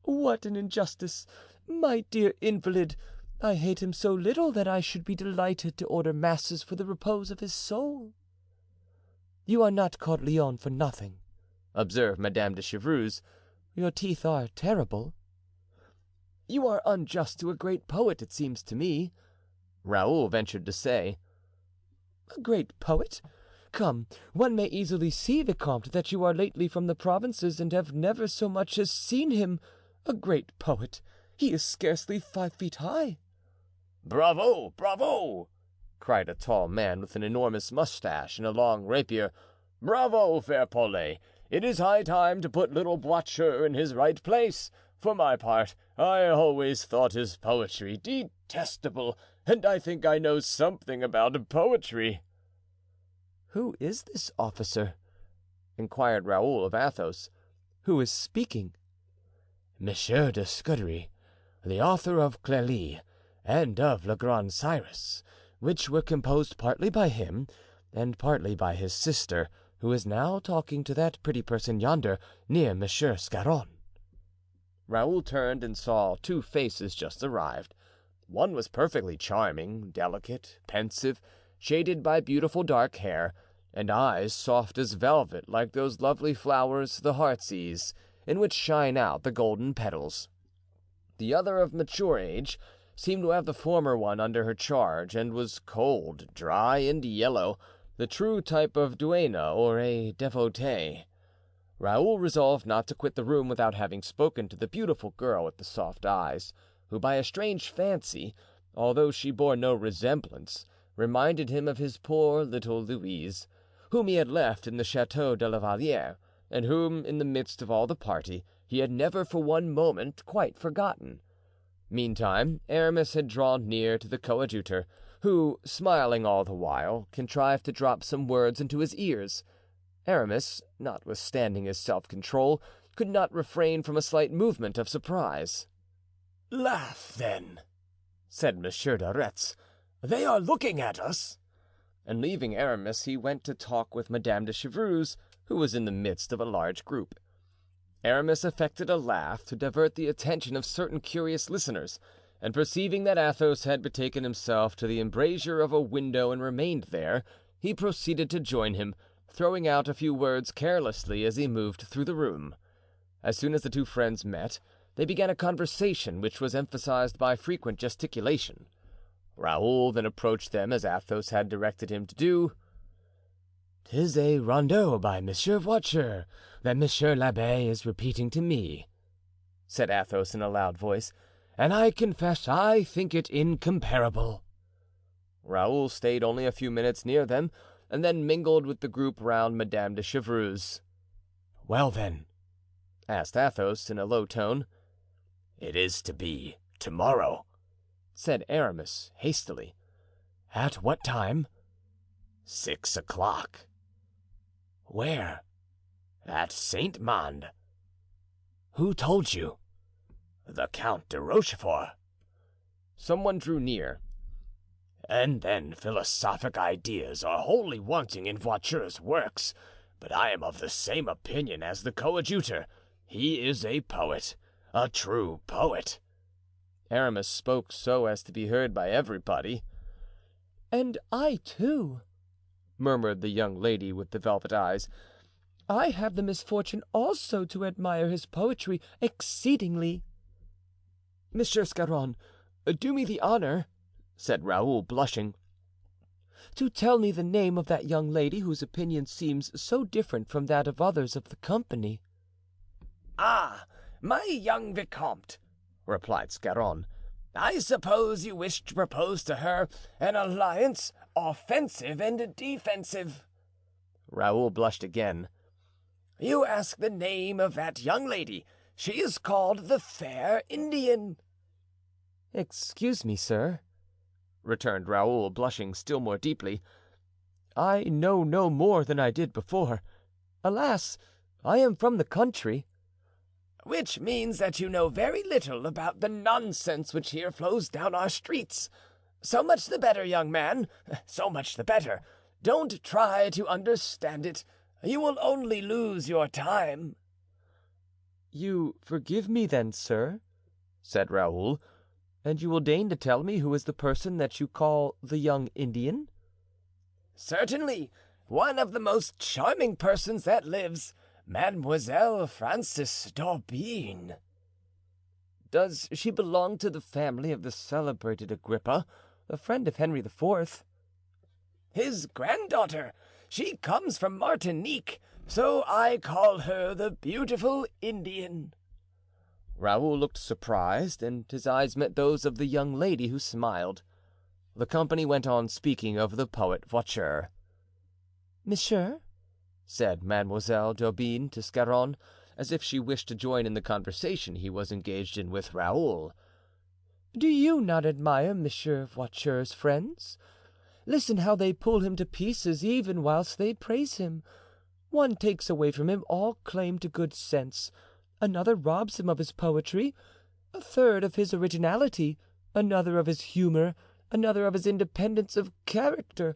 "What an injustice, my dear invalid! I hate him so little that I should be delighted to order masses for the repose of his soul." "You are not called Leon for nothing," observed Madame de Chevreuse. "Your teeth are terrible." "You are unjust to a great poet, it seems to me," Raoul ventured to say. "A great poet? Come, one may easily see, Vicomte, that you are lately from the provinces and have never so much as seen him. A great poet! He is scarcely 5 feet high." "Bravo, bravo!" cried a tall man with an enormous mustache and a long rapier. "Bravo, fair Paulet! It is high time to put little Voiture in his right place. For my part, I always thought his poetry detestable, and I think I know something about poetry." "Who is this officer?" inquired Raoul of Athos. "Who is speaking?" "Monsieur de Scudery, the author of Clelie and of Le Grand Cyrus, which were composed partly by him and partly by his sister, who is now talking to that pretty person yonder near Monsieur Scarron." Raoul turned and saw 2 faces just arrived. One was perfectly charming, delicate, pensive, shaded by beautiful dark hair, and eyes soft as velvet, like those lovely flowers, the heart's ease, in which shine out the golden petals. The other, of mature age, seemed to have the former one under her charge, and was cold, dry, and yellow, the true type of duenna or a devotee. Raoul resolved not to quit the room without having spoken to the beautiful girl with the soft eyes, who by a strange fancy, although she bore no resemblance, reminded him of his poor little Louise, whom he had left in the Chateau de la Valliere, and whom, in the midst of all the party, he had never for one moment quite forgotten. Meantime, Aramis had drawn near to the coadjutor, who, smiling all the while, contrived to drop some words into his ears. Aramis, notwithstanding his self-control, could not refrain from a slight movement of surprise. "Laugh, then," said Monsieur de Retz. "They are looking at us." And leaving Aramis, he went to talk with Madame de Chevreuse, who was in the midst of a large group. Aramis affected a laugh to divert the attention of certain curious listeners, and perceiving that Athos had betaken himself to the embrasure of a window and remained there, he proceeded to join him, throwing out a few words carelessly as he moved through the room. As soon as the two friends met, they began a conversation which was emphasized by frequent gesticulation. Raoul then approached them as Athos had directed him to do. "'Tis a rondeau by Monsieur Voiture that Monsieur l'Abbé is repeating to me," said Athos in a loud voice, "and I confess I think it incomparable." Raoul stayed only a few minutes near them, and then mingled with the group round Madame de Chevreuse. "Well, then?" asked Athos in a low tone. "It is to be tomorrow," said Aramis hastily. "At what time?" 6 o'clock. "Where?" "At Saint Mande." "Who told you?" "The Count de Rochefort." Someone drew near. "And then philosophic ideas are wholly wanting in Voiture's works, but I am of the same opinion as the coadjutor. He is a poet, a true poet." Aramis spoke so as to be heard by everybody. "And I, too," murmured the young lady with the velvet eyes. "I have the misfortune also to admire his poetry exceedingly." "Monsieur Scarron, do me the honor," said Raoul, blushing, "to tell me the name of that young lady whose opinion seems so different from that of others of the company." "Ah, my young vicomte," replied Scarron, "I suppose you wish to propose to her an alliance offensive and defensive." Raoul blushed again. "You ask the name of that young lady. She is called the Fair Indian." "Excuse me, sir," returned Raoul, blushing still more deeply. "I know no more than I did before. Alas, I am from the country." "Which means that you know very little about the nonsense which here flows down our streets. So much the better, young man, so much the better. Don't try to understand it. You will only lose your time." "You forgive me then, sir," said Raoul, "and you will deign to tell me who is the person that you call the young Indian?" "Certainly, one of the most charming persons that lives, Mademoiselle Frances d'Aubigne." "Does she belong to the family of the celebrated Agrippa, a friend of Henry IV?" "His granddaughter. She comes from Martinique, so I call her the beautiful Indian." Raoul looked surprised, and his eyes met those of the young lady, who smiled. The company went on speaking of the poet Voiture. "Monsieur," said Mademoiselle d'Aubigne to Scarron, as if she wished to join in the conversation he was engaged in with Raoul, "do you not admire Monsieur Voiture's friends? Listen how they pull him to pieces even whilst they praise him. One takes away from him all claim to good sense, another robs him of his poetry, a third of his originality, another of his humor, another of his independence of character,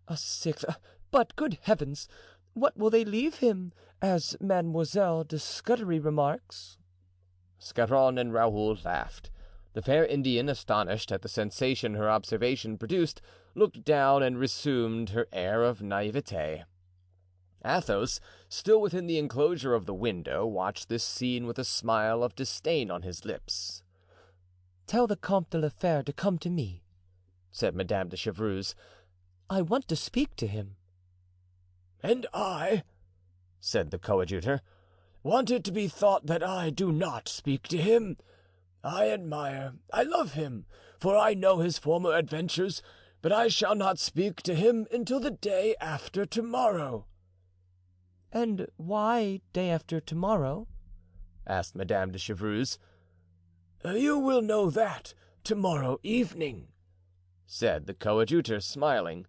a sixth. But, good heavens, what will they leave him, as Mademoiselle de Scudery remarks?" Scarron and Raoul laughed. The fair Indian, astonished at the sensation her observation produced, looked down and resumed her air of naivete. Athos, still within the enclosure of the window, watched this scene with a smile of disdain on his lips. "Tell the Comte de la Fère to come to me," said Madame de Chevreuse. "I want to speak to him." "And I," said the coadjutor, "want it to be thought that I do not speak to him. I admire, I love him, for I know his former adventures, but I shall not speak to him until the day after tomorrow." "And why day after tomorrow?" asked Madame de Chevreuse. "You will know that tomorrow evening," said the coadjutor, smiling.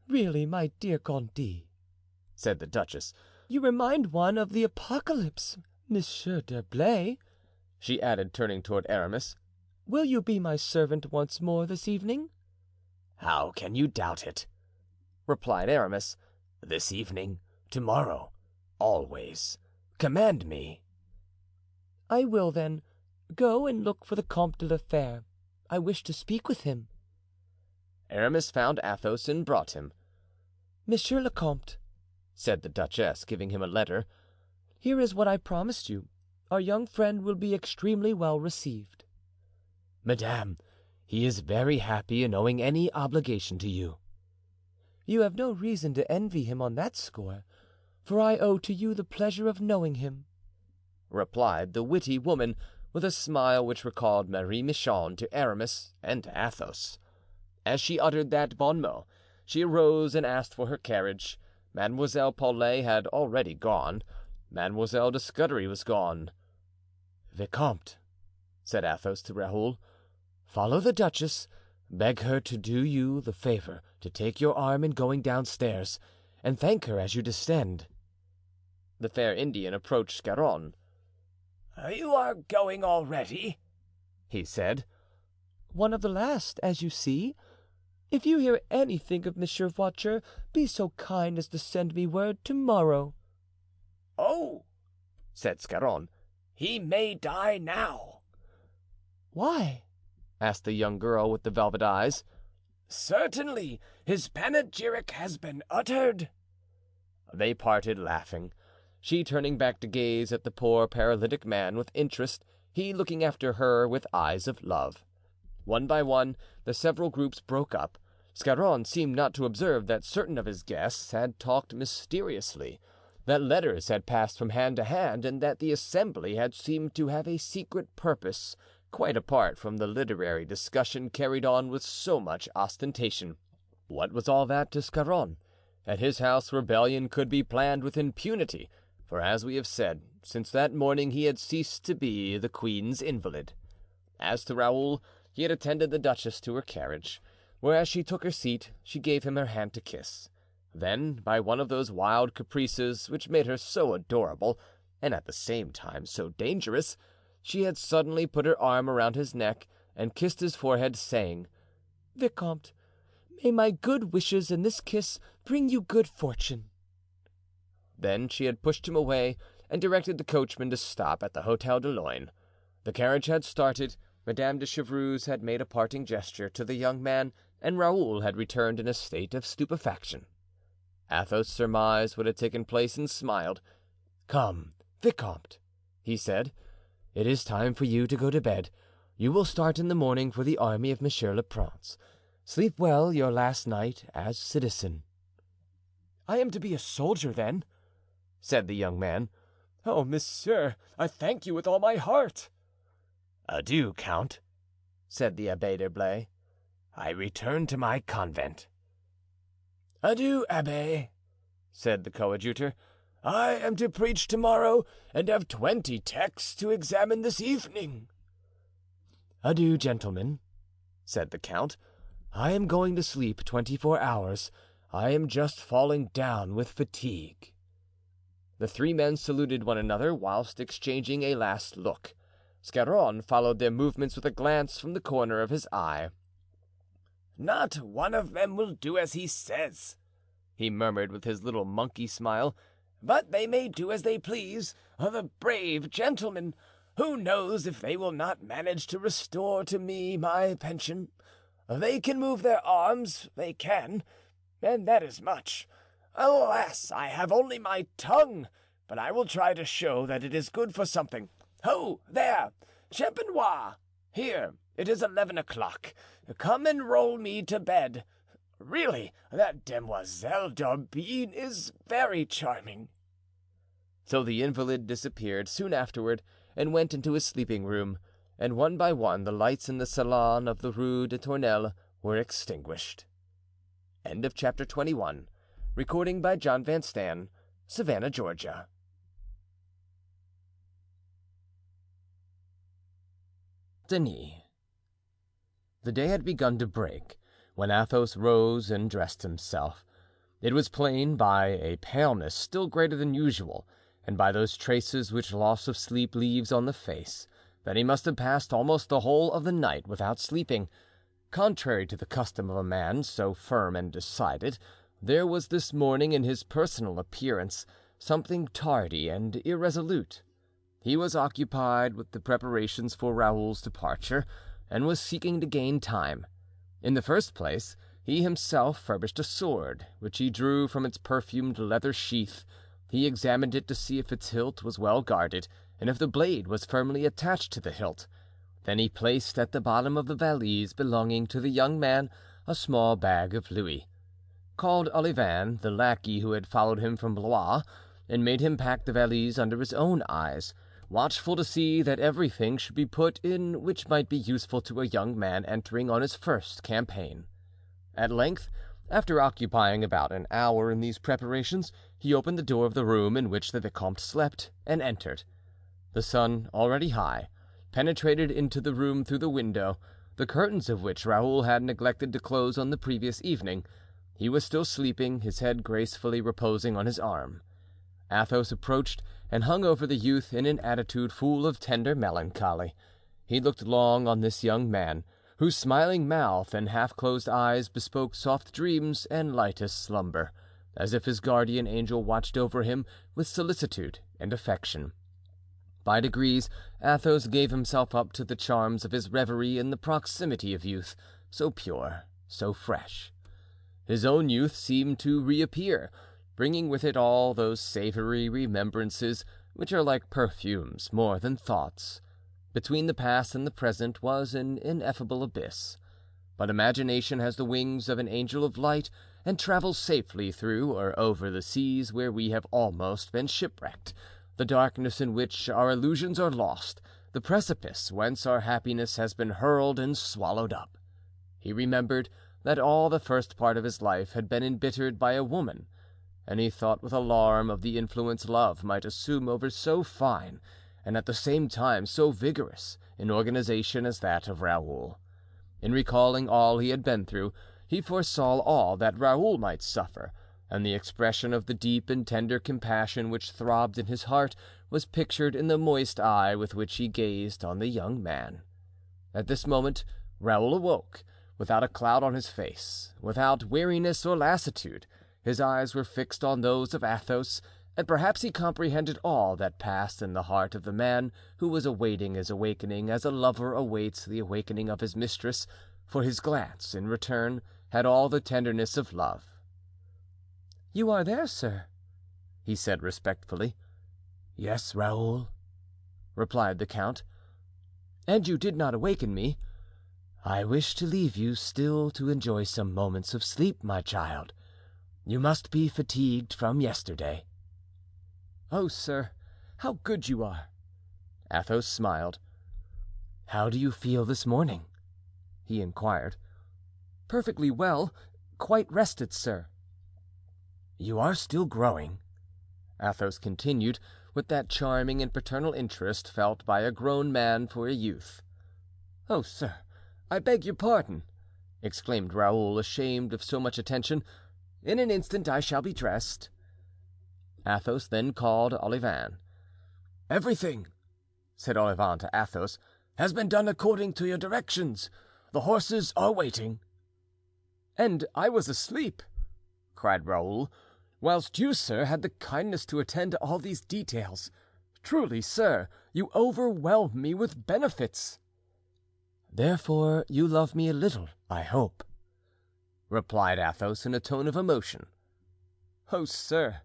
"Really, my dear Gondy," said the duchess, "you remind one of the Apocalypse. Monsieur d'Herblay," she added, turning toward Aramis, "will you be my servant once more this evening?" "How can you doubt it?" replied Aramis. "This evening, tomorrow, always. Command me." "I will, then. Go and look for the Comte de la Fère. I wish to speak with him." Aramis found Athos and brought him. "Monsieur le Comte," said the duchess, giving him a letter, "here is what I promised you. Our young friend will be extremely well received." "Madame, he is very happy in owing any obligation to you." "You have no reason to envy him on that score, for I owe to you the pleasure of knowing him," replied the witty woman, with a smile which recalled Marie Michon to Aramis and to Athos. As she uttered that bon mot, she arose and asked for her carriage. Mademoiselle Paulet had already gone. Mademoiselle de Scudery was gone. "Vicomte," said Athos to Raoul, "follow the duchess, beg her to do you the favor to take your arm in going downstairs, and thank her as you descend." The fair Indian approached Scarron. "You are going already?" he said. "One of the last, as you see. If you hear anything of Monsieur Voiture, be so kind as to send me word tomorrow." "Oh," said Scarron, "he may die now." "Why?" asked the young girl with the velvet eyes. "Certainly, his panegyric has been uttered." They parted laughing, she turning back to gaze at the poor paralytic man with interest, he looking after her with eyes of love. One by one, the several groups broke up. Scarron seemed not to observe that certain of his guests had talked mysteriously, that letters had passed from hand to hand, and that the assembly had seemed to have a secret purpose, quite apart from the literary discussion carried on with so much ostentation. What was all that to Scarron? At his house rebellion could be planned with impunity, for as we have said, since that morning he had ceased to be the queen's invalid. As to Raoul, he had attended the duchess to her carriage, where as she took her seat, she gave him her hand to kiss. Then, by one of those wild caprices which made her so adorable and at the same time so dangerous, she had suddenly put her arm around his neck and kissed his forehead, saying, "Vicomte, may my good wishes and this kiss bring you good fortune." Then she had pushed him away and directed the coachman to stop at the Hotel de Luynes. The carriage had started, Madame de Chevreuse had made a parting gesture to the young man, and Raoul had returned in a state of stupefaction. Athos surmised what had taken place and smiled. "Come, Vicomte," he said, "it is time for you to go to bed. You will start in the morning for the army of Monsieur le Prince. Sleep well your last night as citizen." "I am to be a soldier, then?" said the young man. "Oh, monsieur, I thank you with all my heart." "Adieu, count," said the Abbé d'Herblay. "I return to my convent." "Adieu, abbé," said the coadjutor. "I am to preach tomorrow and have 20 texts to examine this evening." "Adieu, gentlemen," said the count. "I am going to sleep 24 hours. I am just falling down with fatigue." The three men saluted one another whilst exchanging a last look. Scarron followed their movements with a glance from the corner of his eye. "Not one of them will do as he says," he murmured with his little monkey smile. "But they may do as they please, the brave gentlemen. Who knows if they will not manage to restore to me my pension? They can move their arms, they can, and that is much. Alas, I have only my tongue, but I will try to show that it is good for something. Ho, there, Champenois!" Here, it is 11 o'clock. Come and roll me to bed. Really, that Demoiselle d'Aubigne is very charming." So the invalid disappeared soon afterward and went into his sleeping room, and one by one the lights in the salon of the Rue de Tournelle were extinguished. End of chapter 21. Recording by John Van Stan, Savannah, Georgia. Denis. The day had begun to break when Athos rose and dressed himself. It was plain by a paleness still greater than usual, and by those traces which loss of sleep leaves on the face, that he must have passed almost the whole of the night without sleeping. Contrary to the custom of a man so firm and decided, there was this morning in his personal appearance something tardy and irresolute. He was occupied with the preparations for Raoul's departure, and was seeking to gain time. In the first place, he himself furbished a sword, which he drew from its perfumed leather sheath. He examined it to see if its hilt was well guarded, and if the blade was firmly attached to the hilt. Then he placed at the bottom of the valise belonging to the young man a small bag of louis, called Olivain, the lackey who had followed him from Blois, and made him pack the valise under his own eyes, watchful to see that everything should be put in which might be useful to a young man entering on his first campaign. At length, after occupying about an hour in these preparations, he opened the door of the room in which the vicomte slept and entered. The sun, already high, penetrated into the room through the window, the curtains of which Raoul had neglected to close on the previous evening. He was still sleeping, his head gracefully reposing on his arm. Athos approached and hung over the youth in an attitude full of tender melancholy. He looked long on this young man, whose smiling mouth and half-closed eyes bespoke soft dreams and lightest slumber, as if his guardian angel watched over him with solicitude and affection. By degrees, Athos gave himself up to the charms of his reverie in the proximity of youth, so pure, so fresh. His own youth seemed to reappear, bringing with it all those savory remembrances which are like perfumes more than thoughts. Between the past and the present was an ineffable abyss. But imagination has the wings of an angel of light and travels safely through or over the seas where we have almost been shipwrecked, the darkness in which our illusions are lost, the precipice whence our happiness has been hurled and swallowed up. He remembered that all the first part of his life had been embittered by a woman, and he thought with alarm of the influence love might assume over so fine and at the same time so vigorous an organization as that of Raoul. In recalling all he had been through, he foresaw all that Raoul might suffer, and the expression of the deep and tender compassion which throbbed in his heart was pictured in the moist eye with which he gazed on the young man. At this moment Raoul awoke, without a cloud on his face, without weariness or lassitude. His eyes were fixed on those of Athos, and perhaps he comprehended all that passed in the heart of the man who was awaiting his awakening as a lover awaits the awakening of his mistress, for his glance, in return, had all the tenderness of love. "You are there, sir?" he said respectfully. "Yes, Raoul," replied the count. "And you did not awaken me?" "I wish to leave you still to enjoy some moments of sleep, my child. You must be fatigued from yesterday." "Oh, sir, how good you are!" Athos smiled. "How do you feel this morning?" he inquired. "Perfectly well, quite rested, sir." "You are still growing," Athos continued, with that charming and paternal interest felt by a grown man for a youth. "Oh, sir, I beg your pardon," exclaimed Raoul, ashamed of so much attention. "In an instant I shall be dressed." Athos then called Olivain. "Everything," said Olivain to Athos, "has been done according to your directions. The horses are waiting." "And I was asleep," cried Raoul, "whilst you, sir, had the kindness to attend to all these details. Truly, sir, you overwhelm me with benefits." "Therefore you love me a little, I hope," replied Athos in a tone of emotion. "Oh, sir,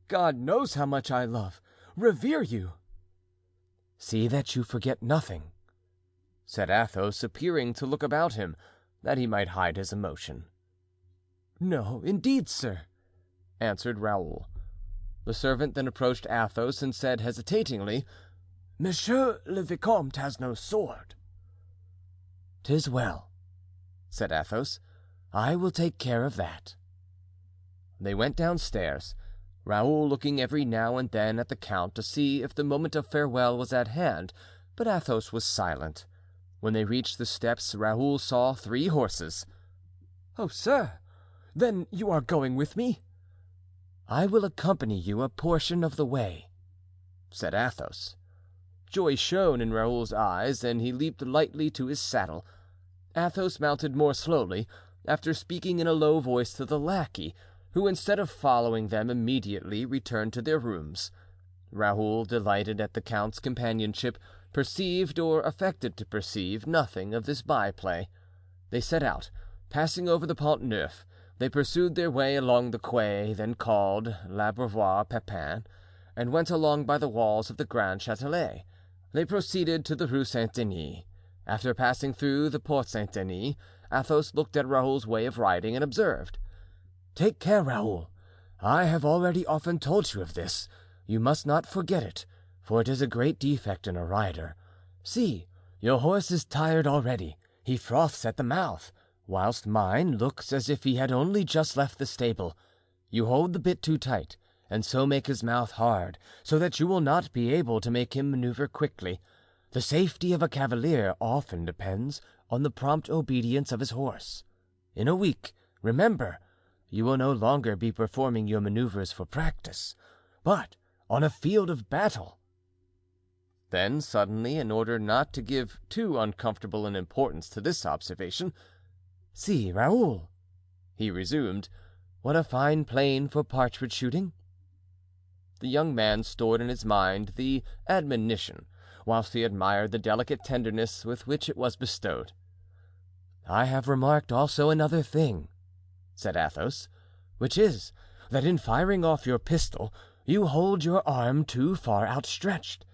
God knows how much I love, revere you." "See that you forget nothing." said Athos, appearing to look about him, that he might hide his emotion. "No, indeed, sir," answered Raoul. The servant then approached Athos and said hesitatingly, "Monsieur le Vicomte has no sword." "'Tis well," said Athos. "I will take care of that." They went downstairs, Raoul looking every now and then at the count to see if the moment of farewell was at hand, but Athos was silent. When they reached the steps, Raoul saw 3 horses. "Oh, sir, then you are going with me?" "I will accompany you a portion of the way," said Athos. Joy shone in Raoul's eyes and he leaped lightly to his saddle. Athos mounted more slowly, after speaking in a low voice to the lackey, who, instead of following them immediately, returned to their rooms. Raoul, delighted at the count's companionship, perceived or affected to perceive nothing of this byplay. They set out, passing over the Pont Neuf. They pursued their way along the quay, then called l'Abreuvoir Pepin, and went along by the walls of the Grand Châtelet. They proceeded to the Rue Saint-Denis. After passing through the Porte Saint-Denis, Athos looked at Raoul's way of riding and observed: "Take care, Raoul. I have already often told you of this. You must not forget it, for it is a great defect in a rider. See, your horse is tired already; he froths at the mouth, whilst mine looks as if he had only just left the stable. You hold the bit too tight, and so make his mouth hard, so that you will not be able to make him maneuver quickly. The safety of a cavalier often depends on the prompt obedience of his horse. In a week, remember, you will no longer be performing your maneuvers for practice, but on a field of battle." Then suddenly, in order not to give too uncomfortable an importance to this observation, "See, Raoul," he resumed, "what a fine plain for partridge shooting." The young man stored in his mind the admonition, whilst he admired the delicate tenderness with which it was bestowed. "I have remarked also another thing," said Athos, "which is, that in firing off your pistol you hold your arm too far outstretched.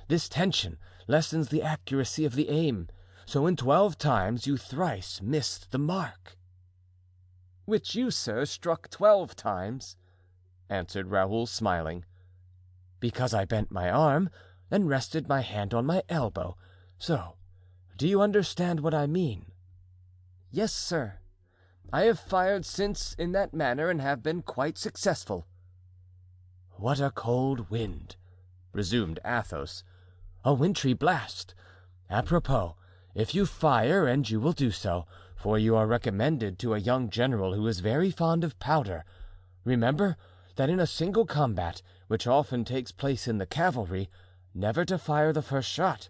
This tension lessens the accuracy of the aim, so in 12 times you thrice missed the mark." "Which you, sir, struck 12 times," answered Raoul, smiling. "Because I bent my arm and rested my hand on my elbow. So, do you understand what I mean?" "Yes, sir. I have fired since in that manner and have been quite successful." "What a cold wind!" resumed Athos. "A wintry blast. Apropos, if you fire, and you will do so, for you are recommended to a young general who is very fond of powder, remember that in a single combat, which often takes place in the cavalry, never to fire the first shot.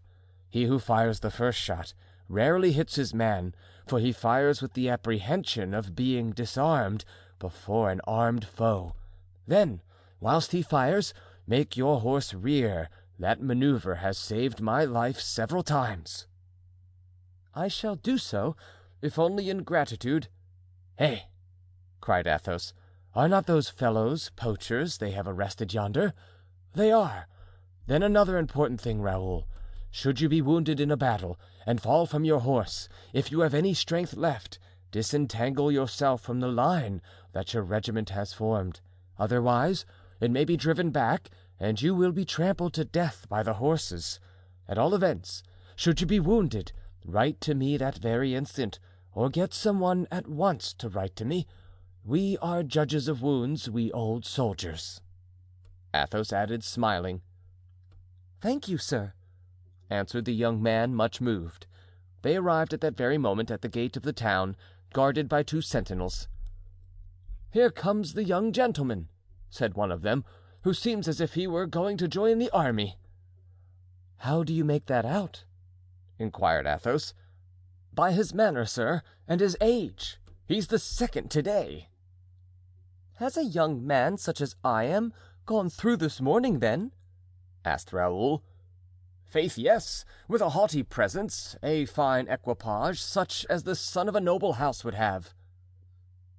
He who fires the first shot rarely hits his man, for he fires with the apprehension of being disarmed before an armed foe. Then, whilst he fires, make your horse rear. That maneuver has saved my life several times." "I shall do so, if only in gratitude." "Hey!" cried Athos, "are not those fellows poachers they have arrested yonder? They are. Then another important thing, Raoul. Should you be wounded in a battle and fall from your horse, if you have any strength left, disentangle yourself from the line that your regiment has formed. Otherwise, it may be driven back and you will be trampled to death by the horses. At all events, should you be wounded, write to me that very instant, or get someone at once to write to me. We are judges of wounds, we old soldiers." Athos added, smiling. "Thank you, sir," answered the young man, much moved. They arrived at that very moment at the gate of the town, guarded by 2 sentinels. "Here comes the young gentleman," said one of them, "who seems as if he were going to join the army." "How do you make that out?" inquired Athos. "By his manner, sir, and his age. He's the second to day." "Has a young man such as I am gone through this morning, then?" asked Raoul. "Faith, yes, with a haughty presence, a fine equipage, such as the son of a noble house would have."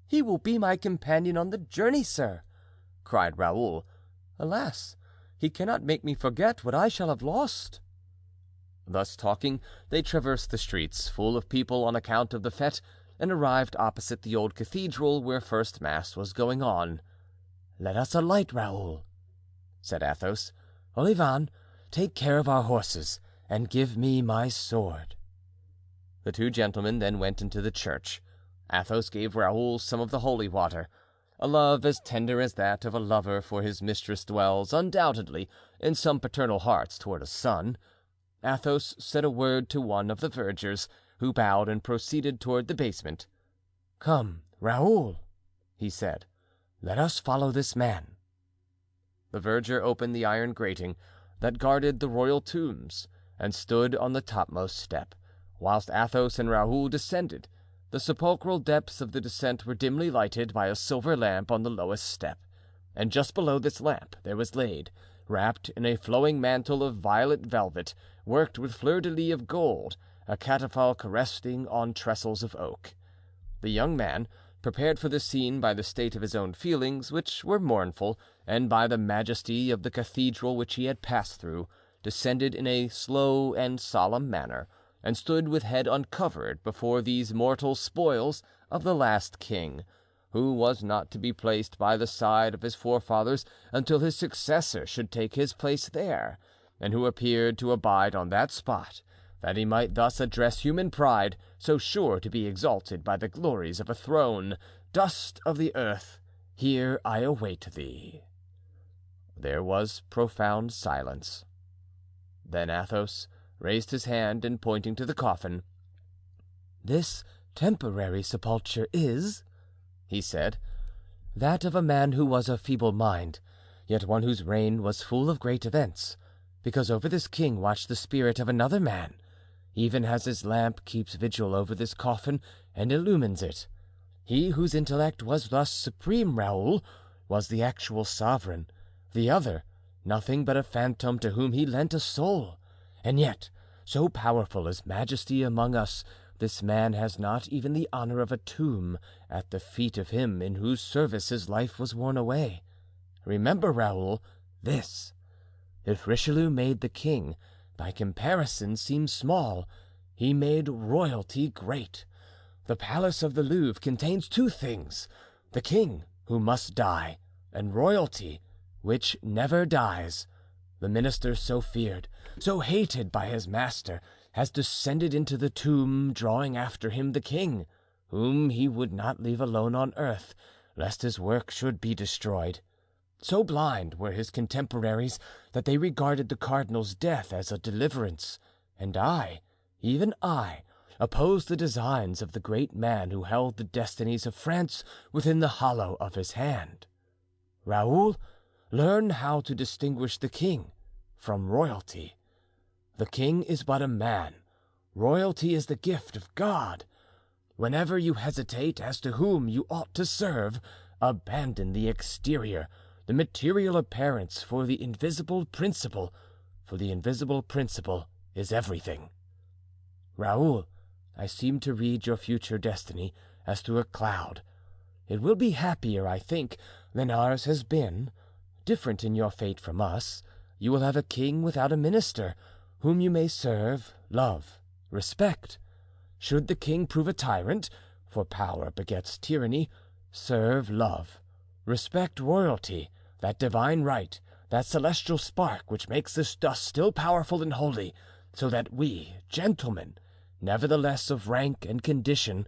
"He will be my companion on the journey, sir," cried Raoul. "Alas, he cannot make me forget what I shall have lost." Thus talking, they traversed the streets, full of people on account of the fete, and arrived opposite the old cathedral where first mass was going on. "Let us alight, Raoul," said Athos. "Olivain, take care of our horses, and give me my sword." The two gentlemen then went into the church. Athos gave Raoul some of the holy water. A love as tender as that of a lover for his mistress dwells, undoubtedly, in some paternal hearts toward a son. Athos said a word to one of the vergers, who bowed and proceeded toward the basement. "Come, Raoul," he said, "let us follow this man." The verger opened the iron grating that guarded the royal tombs, and stood on the topmost step, whilst Athos and Raoul descended. The sepulchral depths of the descent were dimly lighted by a silver lamp on the lowest step, and just below this lamp there was laid, wrapped in a flowing mantle of violet velvet, worked with fleur-de-lis of gold, a catafalque resting on trestles of oak. The young man, prepared for the scene by the state of his own feelings, which were mournful, and by the majesty of the cathedral which he had passed through, descended in a slow and solemn manner, and stood with head uncovered before these mortal spoils of the last king, who was not to be placed by the side of his forefathers until his successor should take his place there, and who appeared to abide on that spot, that he might thus address human pride, so sure to be exalted by the glories of a throne. "Dust of the earth, here I await thee." There was profound silence. Then Athos raised his hand and pointing to the coffin, "This temporary sepulture is," he said, "that of a man who was of feeble mind, yet one whose reign was full of great events, because over this king watched the spirit of another man, even as his lamp keeps vigil over this coffin and illumines it. He whose intellect was thus supreme, Raoul, was the actual sovereign; the other, nothing but a phantom to whom he lent a soul. And yet, so powerful is majesty among us, this man has not even the honor of a tomb at the feet of him in whose service his life was worn away. Remember, Raoul, this: if Richelieu made the king, by comparison, seem small, he made royalty great. The palace of the Louvre contains two things: the king, who must die, and royalty, which never dies. The minister so feared, so hated by his master, has descended into the tomb, drawing after him the king, whom he would not leave alone on earth, lest his work should be destroyed. So blind were his contemporaries that they regarded the cardinal's death as a deliverance, and I, even I, opposed the designs of the great man who held the destinies of France within the hollow of his hand. Raoul, learn how to distinguish the king from royalty. The king is but a man, royalty is the gift of God. Whenever you hesitate as to whom you ought to serve, abandon the exterior, the material appearance for the invisible principle, for the invisible principle is everything. Raoul, I seem to read your future destiny as through a cloud. It will be happier, I think, than ours has been. Different in your fate from us, you will have a king without a minister, whom you may serve, love, respect. Should the king prove a tyrant, for power begets tyranny, serve, love, respect royalty, that divine right, that celestial spark which makes this dust still powerful and holy, so that we, gentlemen, nevertheless of rank and condition,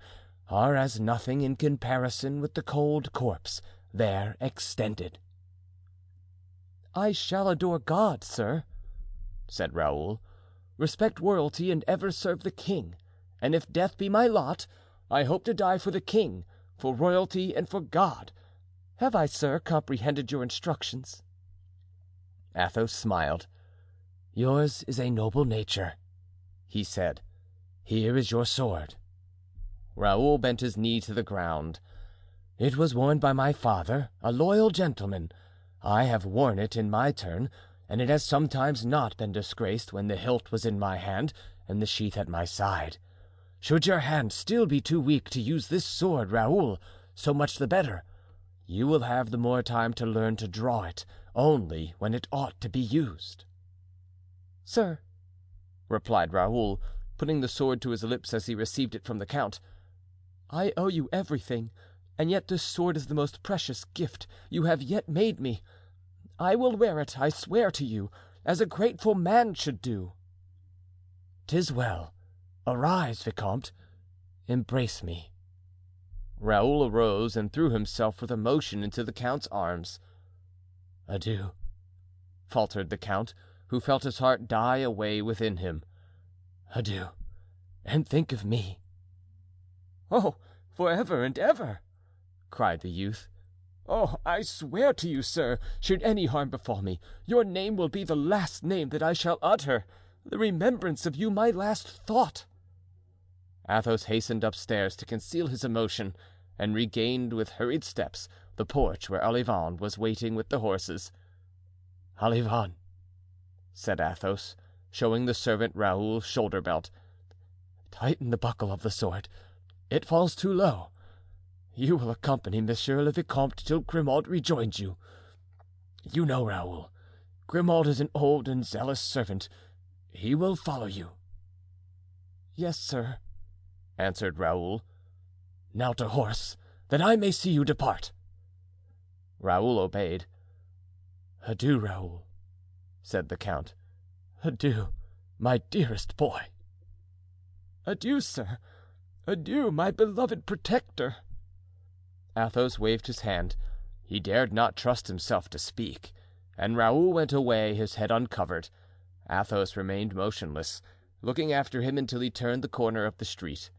are as nothing in comparison with the cold corpse there extended." "I shall adore God, sir," said Raoul, "respect royalty and ever serve the king, and if death be my lot, I hope to die for the king, for royalty and for God. Have I, sir, comprehended your instructions?" Athos smiled. "Yours is a noble nature," he said. "Here is your sword." Raoul bent his knee to the ground. "It was worn by my father, a loyal gentleman. I have worn it in my turn, and it has sometimes not been disgraced when the hilt was in my hand and the sheath at my side. Should your hand still be too weak to use this sword, Raoul, so much the better. You will have the more time to learn to draw it only when it ought to be used." "Sir, replied Raoul, putting the sword to his lips as he received it from the count. "I owe you everything, and yet this sword is the most precious gift you have yet made me. I will wear it, I swear to you, as a grateful man should do." "'Tis well. Arise, Vicomte. Embrace me." Raoul arose and threw himself with emotion into the count's arms. "Adieu," faltered the count, who felt his heart die away within him. "Adieu, and think of me." "Oh, forever and ever!" cried the youth. "Oh, I swear to you, sir, should any harm befall me, your name will be the last name that I shall utter, the remembrance of you my last thought." Athos hastened upstairs to conceal his emotion, and regained with hurried steps the porch where Olivain was waiting with the horses. "Olivain," said Athos, showing the servant Raoul's shoulder belt, "tighten the buckle of the sword. It falls too low. You will accompany Monsieur le Vicomte till Grimaud rejoins you. You know, Raoul, Grimaud is an old and zealous servant. He will follow you." "Yes, sir," answered Raoul. "Now to horse, that I may see you depart." Raoul obeyed. "Adieu, Raoul," said the count. "Adieu, my dearest boy." "Adieu, sir. Adieu, my beloved protector." Athos waved his hand. He dared not trust himself to speak, and Raoul went away, his head uncovered. Athos remained motionless, looking after him until he turned the corner of the street.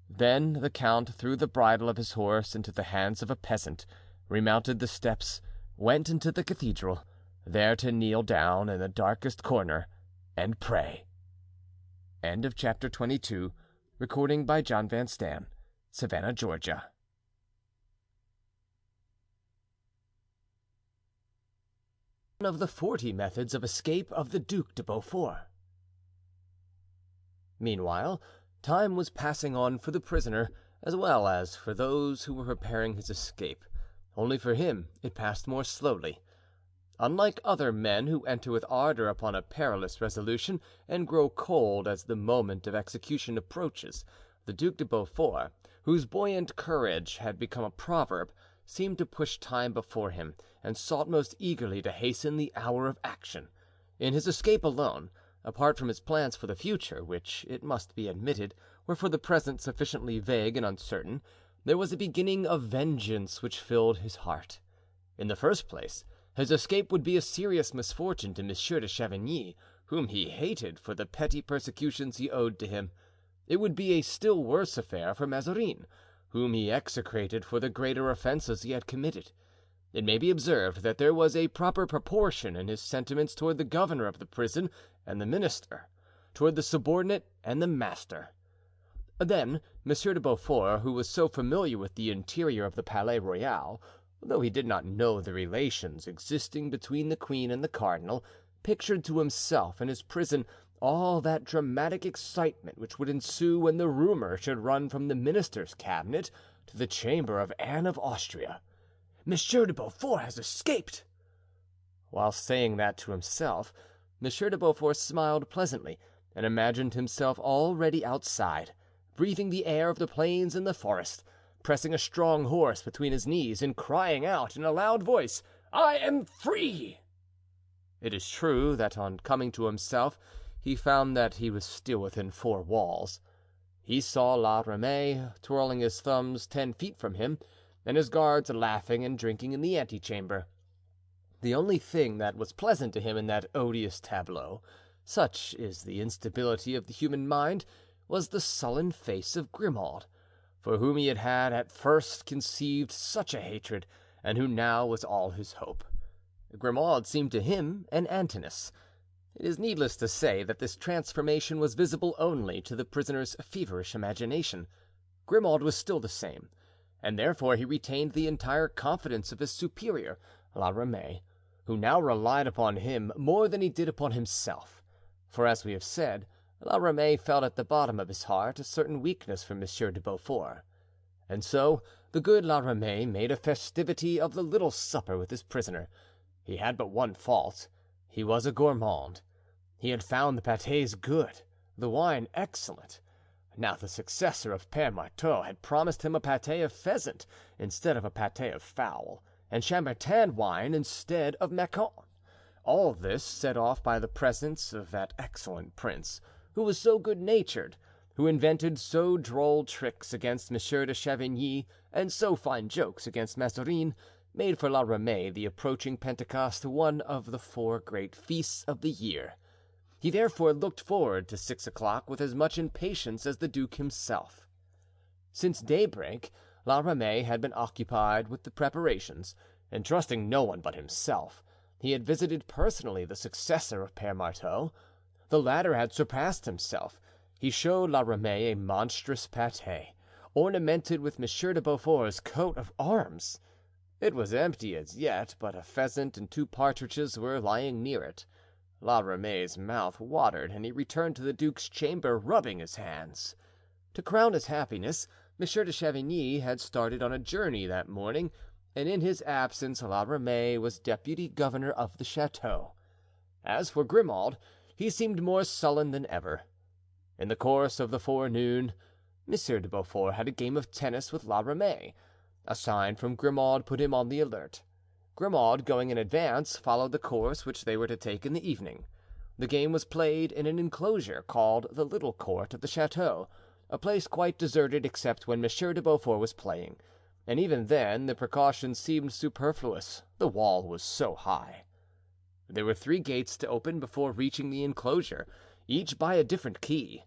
Then the count threw the bridle of his horse into the hands of a peasant, remounted the steps, went into the cathedral, there to kneel down in the darkest corner and pray. End of chapter 22. Recording by John Van Stan, Savannah, Georgia. One of the 40 methods of escape of the Duc de Beaufort. Meanwhile, time was passing on for the prisoner as well as for those who were preparing his escape, only for him it passed more slowly. Unlike other men who enter with ardor upon a perilous resolution and grow cold as the moment of execution approaches, the Duc de Beaufort, whose buoyant courage had become a proverb, seemed to push time before him and sought most eagerly to hasten the hour of action. In his escape alone, apart from his plans for the future, which, it must be admitted, were for the present sufficiently vague and uncertain, there was a beginning of vengeance which filled his heart. In the first place, his escape would be a serious misfortune to Monsieur de Chavigny, whom he hated for the petty persecutions he owed to him. It would be a still worse affair for Mazarin, whom he execrated for the greater offenses he had committed. It may be observed that there was a proper proportion in his sentiments toward the governor of the prison and the minister, toward the subordinate and the master. Then Monsieur de Beaufort, who was so familiar with the interior of the Palais Royal, though he did not know the relations existing between the queen and the cardinal, pictured to himself in his prison all that dramatic excitement which would ensue when the rumor should run from the minister's cabinet to the chamber of Anne of Austria. "Monsieur de Beaufort has escaped." While saying that to himself, Monsieur de Beaufort smiled pleasantly and imagined himself already outside, breathing the air of the plains and the forest, pressing a strong horse between his knees and crying out in a loud voice, "I am free!" It is true that on coming to himself he found that he was still within 4 walls. He saw La Ramee twirling his thumbs 10 feet from him, and his guards laughing and drinking in the antechamber. The only thing that was pleasant to him in that odious tableau, such is the instability of the human mind, was the sullen face of Grimaud, for whom he had at first conceived such a hatred, and who now was all his hope. Grimaud seemed to him an Antinous. It is needless to say that this transformation was visible only to the prisoner's feverish imagination. Grimaud was still the same, and therefore he retained the entire confidence of his superior, La Ramee, who now relied upon him more than he did upon himself; for, as we have said, La Ramee felt at the bottom of his heart a certain weakness for Monsieur de Beaufort. And so the good La Ramee made a festivity of the little supper with his prisoner. He had but one fault: he was a gourmand. He had found the pâtés good, the wine excellent. Now the successor of Père Marteau had promised him a pâté of pheasant instead of a pâté of fowl, and Chambertin wine instead of Macon. All this set off by the presence of that excellent prince, who was so good-natured, who invented so droll tricks against Monsieur de Chavigny and so fine jokes against Mazarin, made for La Ramee the approaching Pentecost one of the 4 great feasts of the year. He therefore looked forward to 6 o'clock with as much impatience as the duke himself. Since daybreak, La Ramee had been occupied with the preparations, and trusting no one but himself, he had visited personally the successor of Père Marteau. The latter had surpassed himself. He showed La Ramee a monstrous pâté, ornamented with Monsieur de Beaufort's coat of arms. It was empty as yet, but a pheasant and 2 partridges were lying near it. La Ramee's mouth watered, and he returned to the duke's chamber, rubbing his hands. To crown his happiness, Monsieur de Chavigny had started on a journey that morning, and in his absence La Ramee was deputy governor of the chateau. As for Grimaud, he seemed more sullen than ever. In the course of the forenoon, Monsieur de Beaufort had a game of tennis with La Ramee. A sign from Grimaud put him on the alert. Grimaud, going in advance, followed the course which they were to take in the evening. The game was played in an enclosure called the little court of the chateau, a place quite deserted except when Monsieur de Beaufort was playing, and even then the precaution seemed superfluous, the wall was so high. There were 3 gates to open before reaching the enclosure, each by a different key.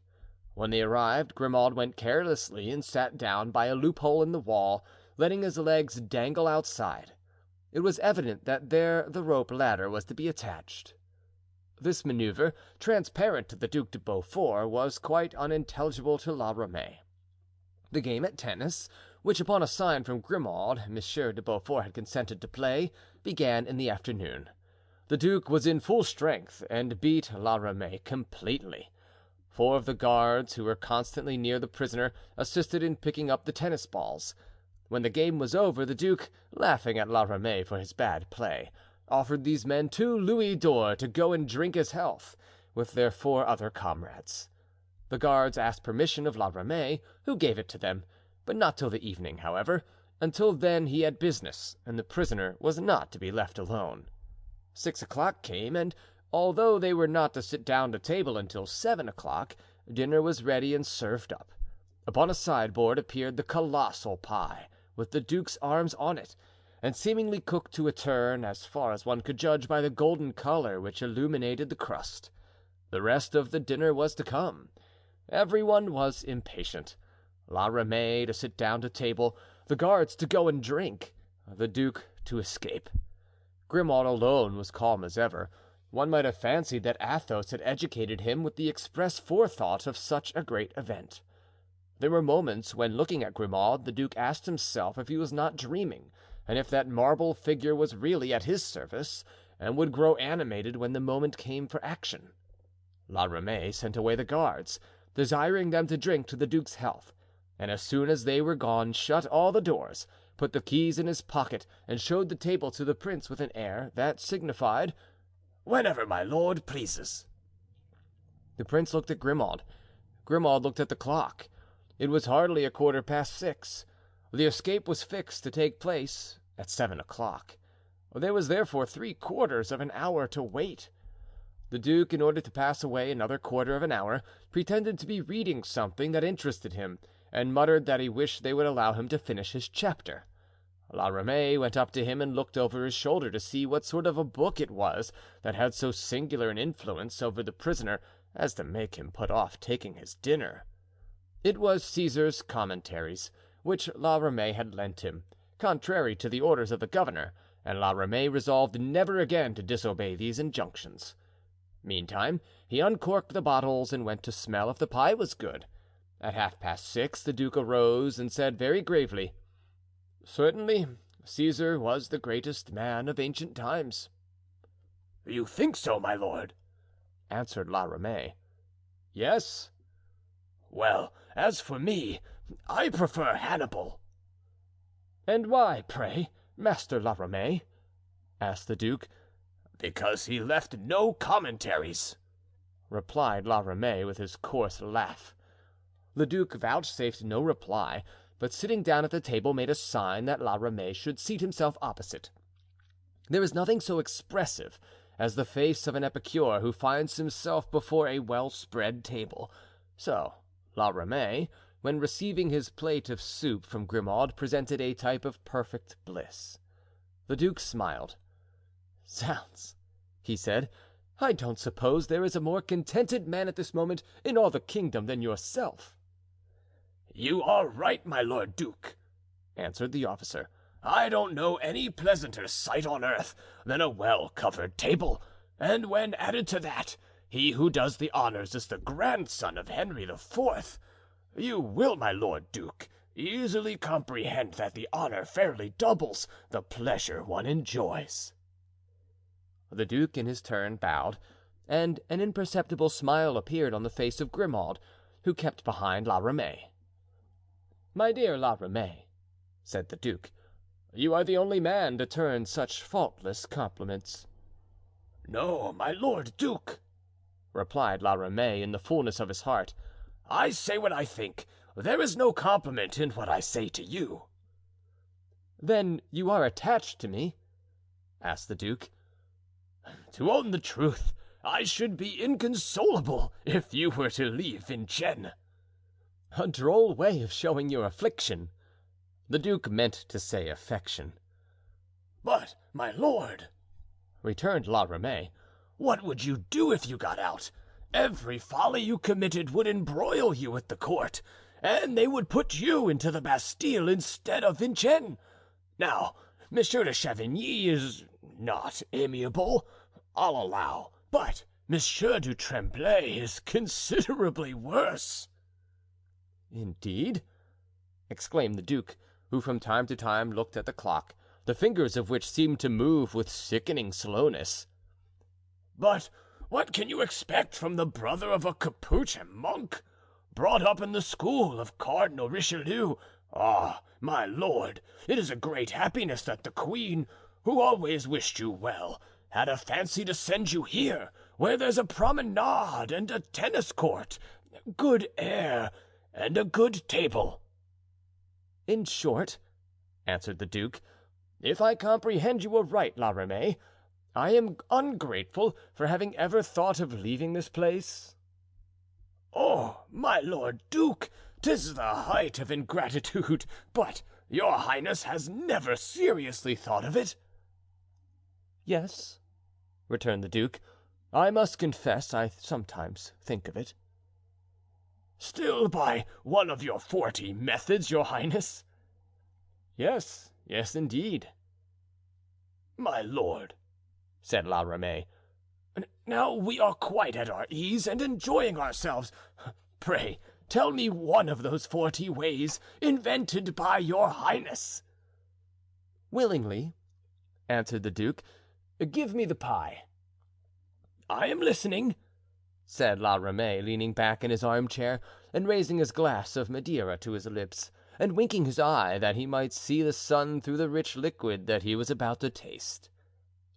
When they arrived, Grimaud went carelessly and sat down by a loophole in the wall, letting his legs dangle outside. It was evident that there the rope ladder was to be attached. This maneuver, transparent to the Duc de Beaufort, was quite unintelligible to La Ramee. The game at tennis, which upon a sign from Grimaud Monsieur de Beaufort had consented to play, began in the afternoon. The duke was in full strength and beat La Ramee completely. 4 of the guards, who were constantly near the prisoner, assisted in picking up the tennis balls. When the game was over, the duke, laughing at La Ramee for his bad play, offered these men 2 louis d'or to go and drink his health with their 4 other comrades. The guards asked permission of La Ramee, who gave it to them, but not till the evening, however. Until then he had business, and the prisoner was not to be left alone. 6 o'clock came, and although they were not to sit down to table until 7 o'clock, dinner was ready and served up. Upon a sideboard appeared the colossal pie, with the duke's arms on it, and seemingly cooked to a turn, as far as one could judge by the golden color which illuminated the crust. The rest of the dinner was to come. Everyone was impatient. La Ramee to sit down to table, the guards to go and drink, the duke to escape. Grimaud alone was calm as ever. One might have fancied that Athos had educated him with the express forethought of such a great event. There were moments when, looking at Grimaud, the duke asked himself if he was not dreaming, and if that marble figure was really at his service, and would grow animated when the moment came for action. La Ramee sent away the guards, desiring them to drink to the duke's health, and as soon as they were gone, shut all the doors, put the keys in his pocket, and showed the table to the prince with an air that signified, "Whenever my lord pleases." The prince looked at Grimaud. Grimaud looked at the clock. It was hardly 6:15. The escape was fixed to take place at 7 o'clock. There was therefore 3/4 of an hour to wait. The duke, in order to pass away another quarter of an hour, pretended to be reading something that interested him, and muttered that he wished they would allow him to finish his chapter. La Ramee went up to him and looked over his shoulder to see what sort of a book it was that had so singular an influence over the prisoner as to make him put off taking his dinner. It was Caesar's Commentaries, which La Ramee had lent him, contrary to the orders of the governor, and La Ramee resolved never again to disobey these injunctions. Meantime, he uncorked the bottles and went to smell if the pie was good. At 6:30 the duke arose and said very gravely, "Certainly, Caesar was the greatest man of ancient times." "You think so, my lord?" answered La Ramee. "Yes." "Well, as for me, I prefer Hannibal." "And why, pray, Master La Ramee?" asked the duke. "Because he left no commentaries." replied La Ramee with his coarse laugh. The duke vouchsafed no reply, but sitting down at the table made a sign that La Ramee should seat himself opposite. There is nothing so expressive as the face of an epicure who finds himself before a well-spread table. So La Ramee, when receiving his plate of soup from Grimaud, presented a type of perfect bliss. The duke smiled. "Zounds," he said, "I don't suppose there is a more contented man at this moment in all the kingdom than yourself." "You are right, my lord duke," answered the officer. "I don't know any pleasanter sight on earth than a well-covered table, and when added to that, he who does the honors is the grandson of Henry IV. You will, my lord duke, easily comprehend that the honor fairly doubles the pleasure one enjoys." The duke in his turn bowed, and an imperceptible smile appeared on the face of Grimaud, who kept behind La Ramee. "My dear La Ramee," said the duke, "you are the only man to turn such faultless compliments." "No, my lord duke," replied La Ramee in the fullness of his heart, "I say what I think. There is no compliment in what I say to you." "Then you are attached to me?" asked the duke. "To own the truth, I should be inconsolable if you were to leave Vincennes." "A droll way of showing your affliction." The duke meant to say affection. "But, my lord," returned La Ramee, "what would you do if you got out? Every folly you committed would embroil you with the court, and they would put you into the Bastille instead of Vincennes. Now, Monsieur de Chavigny is not amiable, I'll allow, but Monsieur du Tremblay is considerably worse." "Indeed?" exclaimed the duke, who from time to time looked at the clock, the fingers of which seemed to move with sickening slowness. "But what can you expect from the brother of a Capuchin monk, brought up in the school of Cardinal Richelieu? Ah, my lord, it is a great happiness that the queen, who always wished you well, had a fancy to send you here, where there's a promenade and a tennis court, good air, and a good table." "In short," answered the duke, "if I comprehend you aright, La Ramee, I am ungrateful for having ever thought of leaving this place." "Oh, my lord duke, 'tis the height of ingratitude, but your highness has never seriously thought of it." "Yes," returned the duke, "I must confess I sometimes think of it." "Still by one of your 40 methods, your highness?" Yes, yes, indeed." "My lord," said La Ramee, "now we are quite at our ease and enjoying ourselves. Pray tell me one of those 40 ways invented by your highness." "Willingly," answered the duke. "Give me the pie." "I am listening," said La Ramee, leaning back in his armchair and raising his glass of Madeira to his lips, and winking his eye that he might see the sun through the rich liquid that he was about to taste.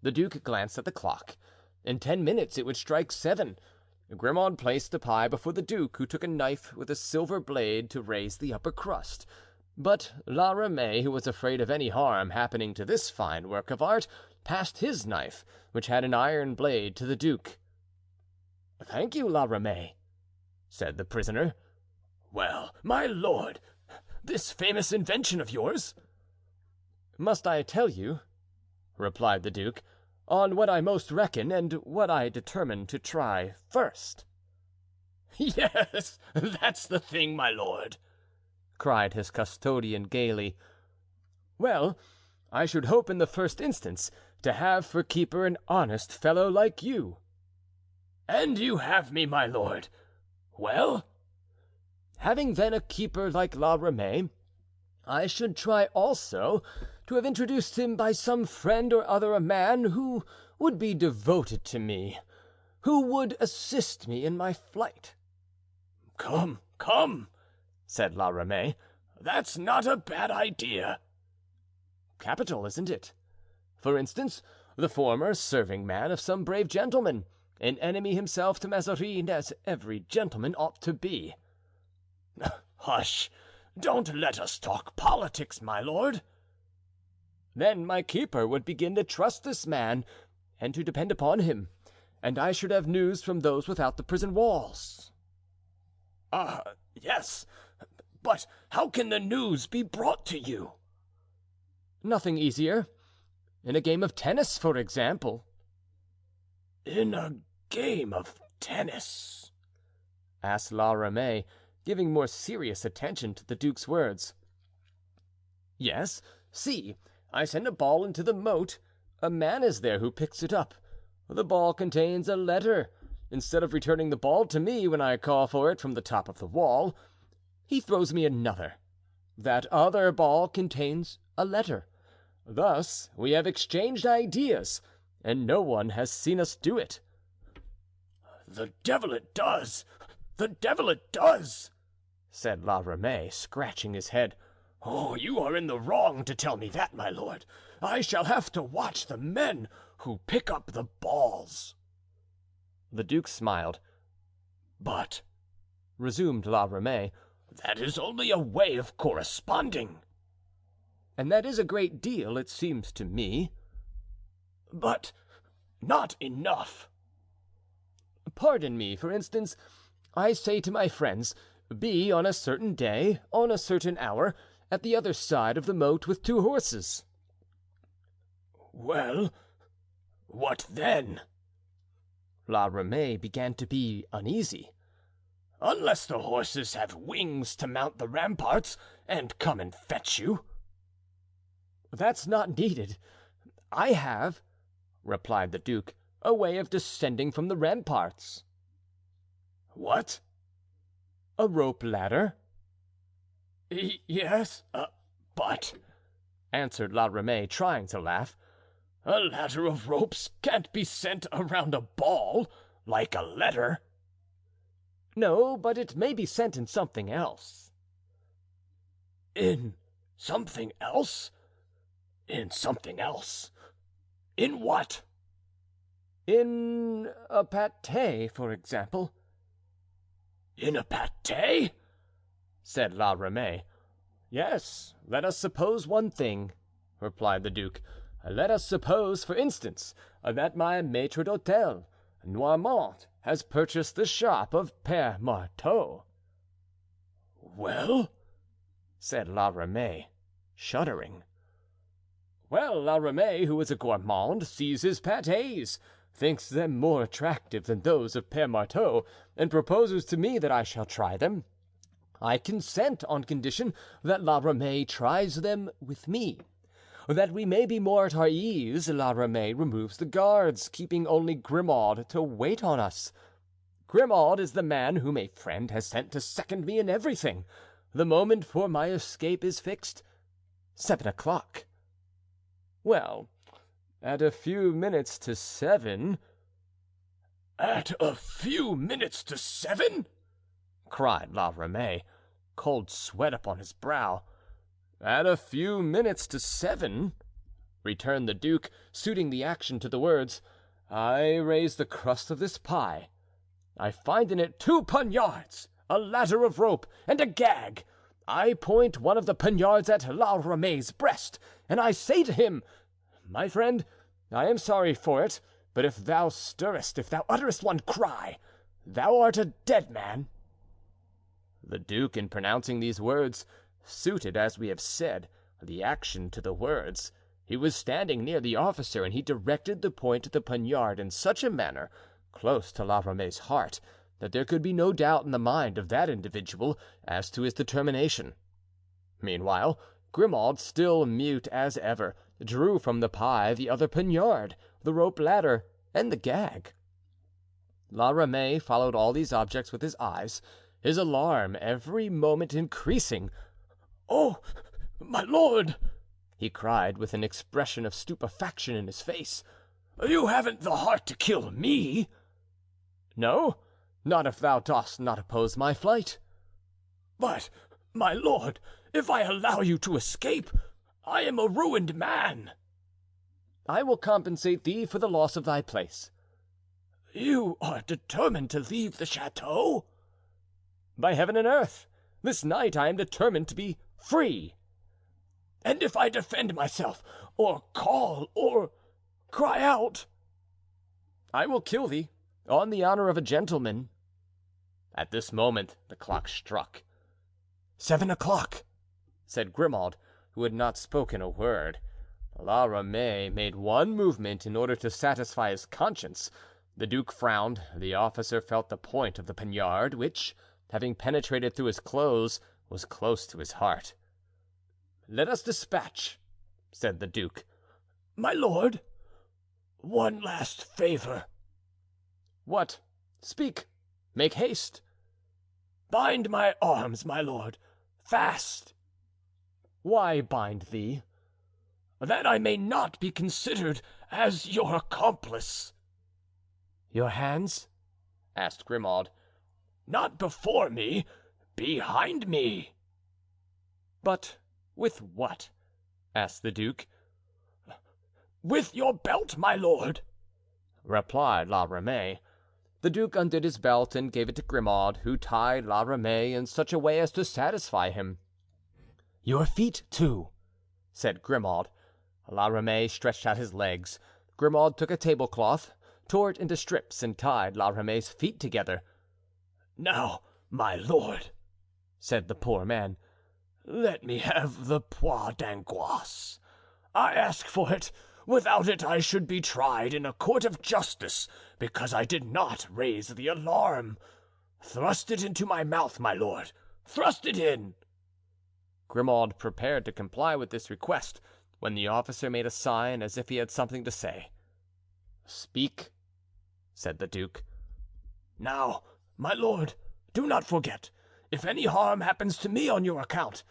The duke glanced at the clock. In 10 minutes it would strike 7. Grimaud placed the pie before the duke, who took a knife with a silver blade to raise the upper crust. But La Ramee, who was afraid of any harm happening to this fine work of art, passed his knife, which had an iron blade, to the duke. "Thank you, La Ramee," said the prisoner. "Well, my lord, this famous invention of yours?" "Must I tell you," replied the duke, "on what I most reckon and what I determine to try first?" "Yes, that's the thing, my lord," cried his custodian gaily. "Well, I should hope in the first instance to have for keeper an honest fellow like you." "And you have me, my lord. Well?" "Having then a keeper like La Ramee, I should try also to have introduced him by some friend or other, a man who would be devoted to me, who would assist me in my flight." "Come, come," said La Ramee, "that's not a bad idea." "Capital, isn't it? For instance, the former serving man of some brave gentleman, an enemy himself to Mazarin, as every gentleman ought to be." "Hush! Don't let us talk politics, my lord." "Then my keeper would begin to trust this man and to depend upon him, and I should have news from those without the prison walls." Yes, but how can the news be brought to you?" "Nothing easier. In a game of tennis, for example." "In a game of tennis?" asked La Ramee, giving more serious attention to the duke's words. "Yes, see, I send a ball into the moat. A man is there who picks it up. The ball contains a letter. Instead of returning the ball to me when I call for it from the top of the wall, he throws me another. That other ball contains a letter. Thus we have exchanged ideas, and no one has seen us do it." "The devil it does! The devil it does!" said La Ramee, scratching his head. "Oh, you are in the wrong to tell me that, my lord. I shall have to watch the men who pick up the balls." The duke smiled. "But," resumed La Ramee, "that is only a way of corresponding." "And that is a great deal, it seems to me." "But not enough." "Pardon me, for instance, I say to my friends, 'Be on a certain day, on a certain hour, at the other side of the moat with 2 horses.'" "Well, what then?" La Ramee began to be uneasy. "Unless the horses have wings to mount the ramparts and come and fetch you." "That's not needed. I have," replied the duke, "a way of descending from the ramparts." "What?" "A rope ladder." "Yes, but," answered La Ramee, trying to laugh, "a ladder of ropes can't be sent around a ball like a letter." "No, but it may be sent in something else." "In something else? In something else? In what?" "In a pate, for example." "In a pate?" said La Ramee. "Yes, let us suppose one thing," replied the duke. "Let us suppose, for instance, that my maitre d'hotel, Noirmont, has purchased the shop of Père Marteau." "Well?" said La Ramee, shuddering. "Well, La Ramee, who is a gourmand, sees his pâtés, thinks them more attractive than those of Père Marteau, and proposes to me that I shall try them. I consent on condition that La Ramee tries them with me. That we may be more at our ease, La Ramee removes the guards, keeping only Grimaud to wait on us. Grimaud is the man whom a friend has sent to second me in everything. The moment for my escape is fixed: 7 o'clock. Well, at a few minutes to 7— "At a few minutes to 7?" cried La Ramee, cold sweat upon his brow. "At a few minutes to 7," returned the duke, suiting the action to the words, "I raise the crust of this pie. I find in it 2 poniards, a ladder of rope, and a gag. I point one of the poniards at La Ramee's breast, and I say to him, 'My friend, I am sorry for it, but if thou stirrest, if thou utterest one cry, thou art a dead man.'" The duke, in pronouncing these words, suited, as we have said, the action to the words. He was standing near the officer, and he directed the point of the poniard in such a manner, close to La Ramee's heart, that there could be no doubt in the mind of that individual as to his determination. Meanwhile, Grimaud, still mute as ever, drew from the pie the other poniard, the rope ladder, and the gag. La Ramee followed all these objects with his eyes, his alarm every moment increasing. "Oh, my lord!" he cried, with an expression of stupefaction in his face. "You haven't the heart to kill me?" "No, not if thou dost not oppose my flight." "But, my lord, if I allow you to escape, I am a ruined man." "I will compensate thee for the loss of thy place." You are determined to leave the chateau?" "By heaven and earth! This night I am determined to be free." "And if I defend myself, or call, or cry out?" "I will kill thee, on the honor of a gentleman." At this moment the clock struck. 7 o'clock, said Grimaud, who had not spoken a word. La Ramee made one movement in order to satisfy his conscience. The duke frowned. The officer felt the point of the poniard, which, having penetrated through his clothes, was close to his heart. "Let us dispatch," said the duke. "My lord, one last favor." "What? Speak. Make haste." "Bind my arms, my lord, fast." "Why bind thee?" "That I may not be considered as your accomplice." "Your hands?" asked Grimaud. "Not before me, behind me." "But with what?" asked the duke. "With your belt, my lord," replied La Ramee. The duke undid his belt and gave it to Grimaud, who tied La Ramee in such a way as to satisfy him. "Your feet, too," said Grimaud. La Ramee stretched out his legs. Grimaud took a tablecloth, tore it into strips, and tied La Ramee's feet together. "Now, my lord," said the poor man, "let me have the poire d'angoisse. I ask for it. Without it I should be tried in a court of justice because I did not raise the alarm. Thrust it into my mouth, my lord. Thrust it in." Grimaud prepared to comply with this request, when the officer made a sign as if he had something to say. "Speak," said the duke. "Now, my lord, do not forget, if any harm happens to me on your account,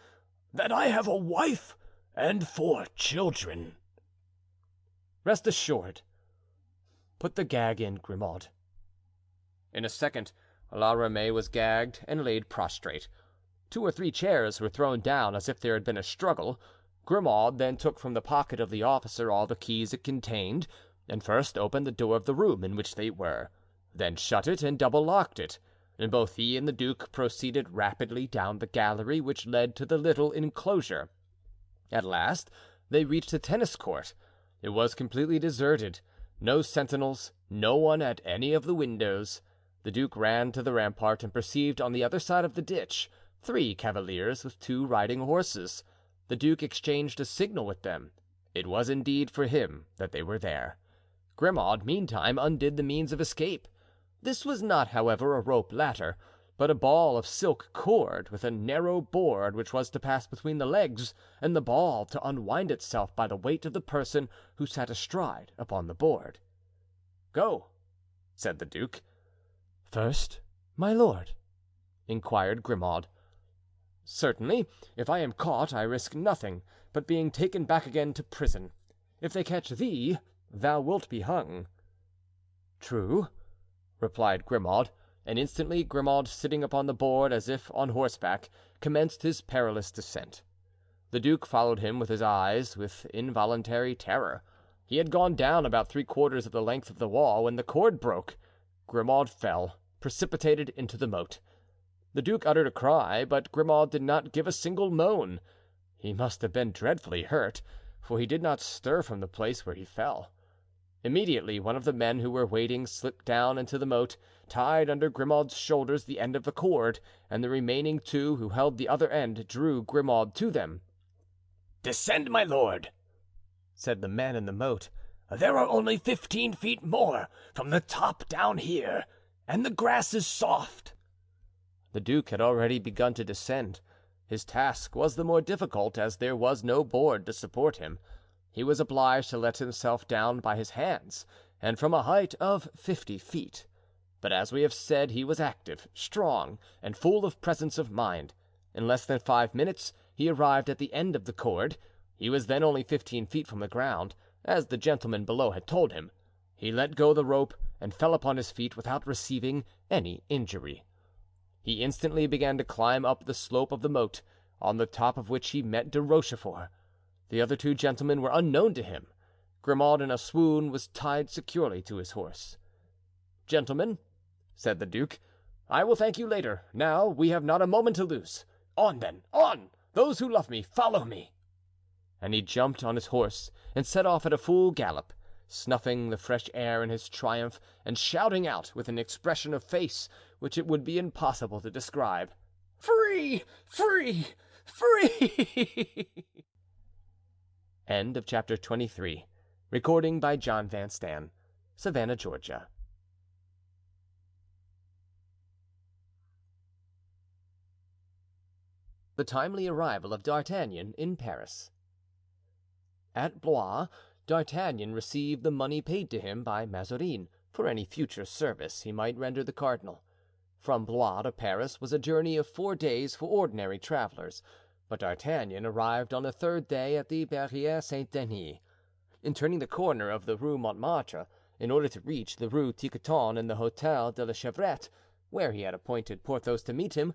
that I have a wife and 4 children." "Rest assured. Put the gag in, Grimaud." In a second, La Ramee was gagged and laid prostrate. 2 or 3 chairs were thrown down as if there had been a struggle. Grimaud then took from the pocket of the officer all the keys it contained, and first opened the door of the room in which they were, then shut it and double-locked it, and both he and the duke proceeded rapidly down the gallery which led to the little enclosure. At last they reached the tennis court. It was completely deserted. No sentinels, no one at any of the windows. The duke ran to the rampart and perceived on the other side of the ditch 3 cavaliers with 2 riding horses. The duke exchanged a signal with them. It was indeed for him that they were there. Grimaud, meantime, undid the means of escape. This was not, however, a rope ladder, but a ball of silk cord with a narrow board which was to pass between the legs, and the ball to unwind itself by the weight of the person who sat astride upon the board. "Go," said the duke. "First, my lord?" inquired Grimaud. "Certainly. If I am caught, I risk nothing but being taken back again to prison. If they catch thee, thou wilt be hung." "True," replied Grimaud, and instantly Grimaud, sitting upon the board as if on horseback, commenced his perilous descent. The duke followed him with his eyes with involuntary terror. He had gone down about 3/4 of the length of the wall when the cord broke. Grimaud fell, precipitated into the moat. The duke uttered a cry, but Grimaud did not give a single moan. He must have been dreadfully hurt, for he did not stir from the place where he fell. Immediately one of the men who were waiting slipped down into the moat, tied under Grimaud's shoulders the end of the cord, and the remaining 2 who held the other end drew Grimaud to them. "Descend, my lord," said the man in the moat. "There are only 15 feet more from the top down here, and the grass is soft." The duke had already begun to descend. His task was the more difficult as there was no board to support him. He was obliged to let himself down by his hands, and from a height of 50 feet. But as we have said, he was active, strong, and full of presence of mind. In less than 5 minutes he arrived at the end of the cord. He was then only 15 feet from the ground, as the gentleman below had told him. He let go the rope and fell upon his feet without receiving any injury. He instantly began to climb up the slope of the moat, on the top of which he met De Rochefort. The other 2 gentlemen were unknown to him. Grimaud in a swoon was tied securely to his horse. Gentlemen," said the duke, "I will thank you later. Now we have not a moment to lose. On, then, on! Those who love me, follow me." And he jumped on his horse and set off at a full gallop, snuffing the fresh air in his triumph and shouting out with an expression of face which it would be impossible to describe, "Free! Free! Free!" End of chapter 23. Recording by John Van Stan. Savannah, Georgia. The timely arrival of D'Artagnan in Paris. At Blois, D'Artagnan received the money paid to him by Mazarin for any future service he might render the cardinal. From Blois to Paris was a journey of 4 days for ordinary travelers, but D'Artagnan arrived on the 3rd day at the Barrière Saint-Denis. In turning the corner of the Rue Montmartre, in order to reach the Rue Tiquetonne and the Hôtel de la Chevrette, where he had appointed Porthos to meet him,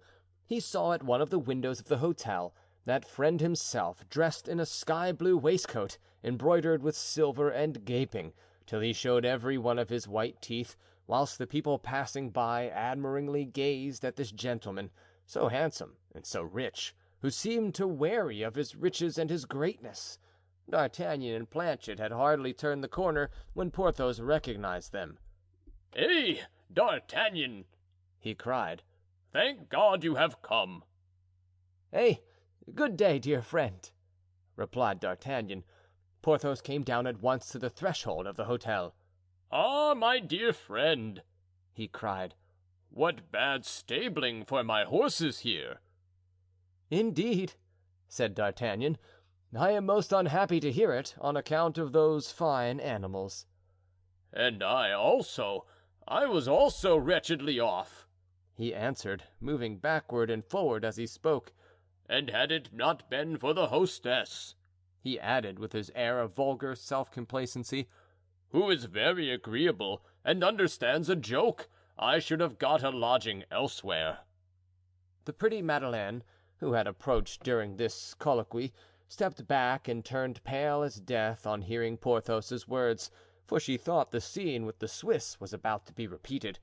he saw at one of the windows of the hotel that friend himself, dressed in a sky-blue waistcoat, embroidered with silver and gaping, till he showed every one of his white teeth, whilst the people passing by admiringly gazed at this gentleman, so handsome and so rich, who seemed to weary of his riches and his greatness. D'Artagnan and Planchet had hardly turned the corner when Porthos recognized them. "Hey, D'Artagnan!" he cried. "Thank God you have come." "Hey, good day, dear friend," replied D'Artagnan. Porthos came down at once to the threshold of the hotel. "Ah, my dear friend," he cried, "what bad stabling for my horses here." "Indeed," said D'Artagnan, "I am most unhappy to hear it, on account of those fine animals." "And I also. I was also wretchedly off," he answered, moving backward and forward as he spoke. "And had it not been for the hostess," he added with his air of vulgar self-complacency, "who is very agreeable and understands a joke, I should have got a lodging elsewhere." The pretty Madeleine, who had approached during this colloquy, stepped back and turned pale as death on hearing Porthos's words, for she thought the scene with the Swiss was about to be repeated.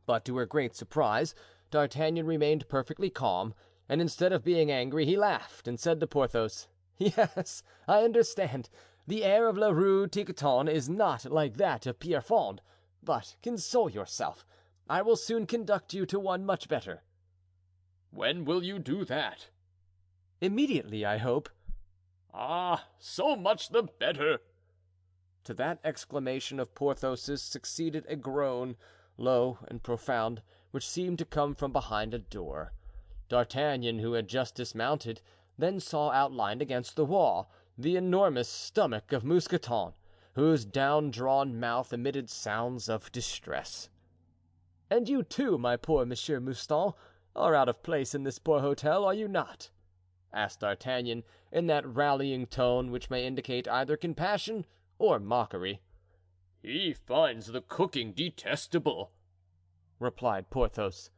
But to her great surprise, D'Artagnan remained perfectly calm, and instead of being angry, he laughed and said to Porthos, "Yes, I understand. The air of la Rue Tiquetonne is not like that of Pierrefonds, but console yourself. I will soon conduct you to one much better." "When will you do that?" "Immediately, I hope." "Ah, so much the better." To that exclamation of Porthos's succeeded a groan, low and profound, which seemed to come from behind a door. D'Artagnan, who had just dismounted, then saw outlined against the wall the enormous stomach of Mousqueton, whose down-drawn mouth emitted sounds of distress. "And you too, my poor Monsieur Mouston, are out of place in this poor hotel, are you not?" asked D'Artagnan, in that rallying tone which may indicate either compassion or mockery. "He finds the cooking detestable," replied Porthos.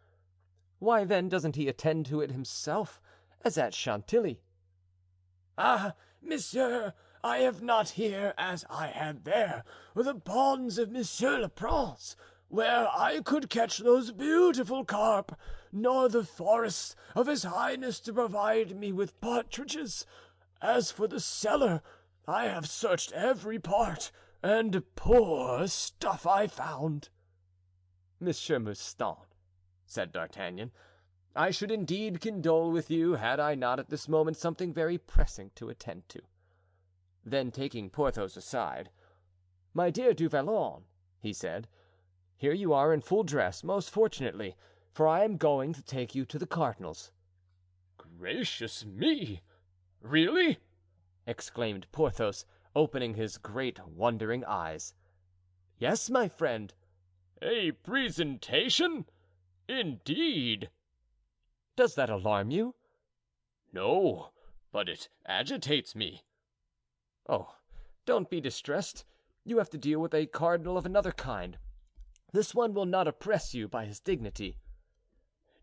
"Why, then, doesn't he attend to it himself, as at Chantilly?" "Ah, monsieur, I have not here, as I had there, the ponds of Monsieur le Prince, where I could catch those beautiful carp, nor the forests of his highness to provide me with partridges. As for the cellar, I have searched every part, and poor stuff I found." "Monsieur Mouston," said D'Artagnan, "I should indeed condole with you had I not at this moment something very pressing to attend to." Then taking Porthos aside, "My dear Du Vallon," he said, "here you are in full dress, most fortunately, for I am going to take you to the cardinal's." "Gracious me! Really?" exclaimed Porthos, opening his great wondering eyes. "Yes, my friend." "A presentation? Indeed." "Does that alarm you?" "No, but it agitates me." "Oh, don't be distressed. You have to deal with a cardinal of another kind. This one will not oppress you by his dignity."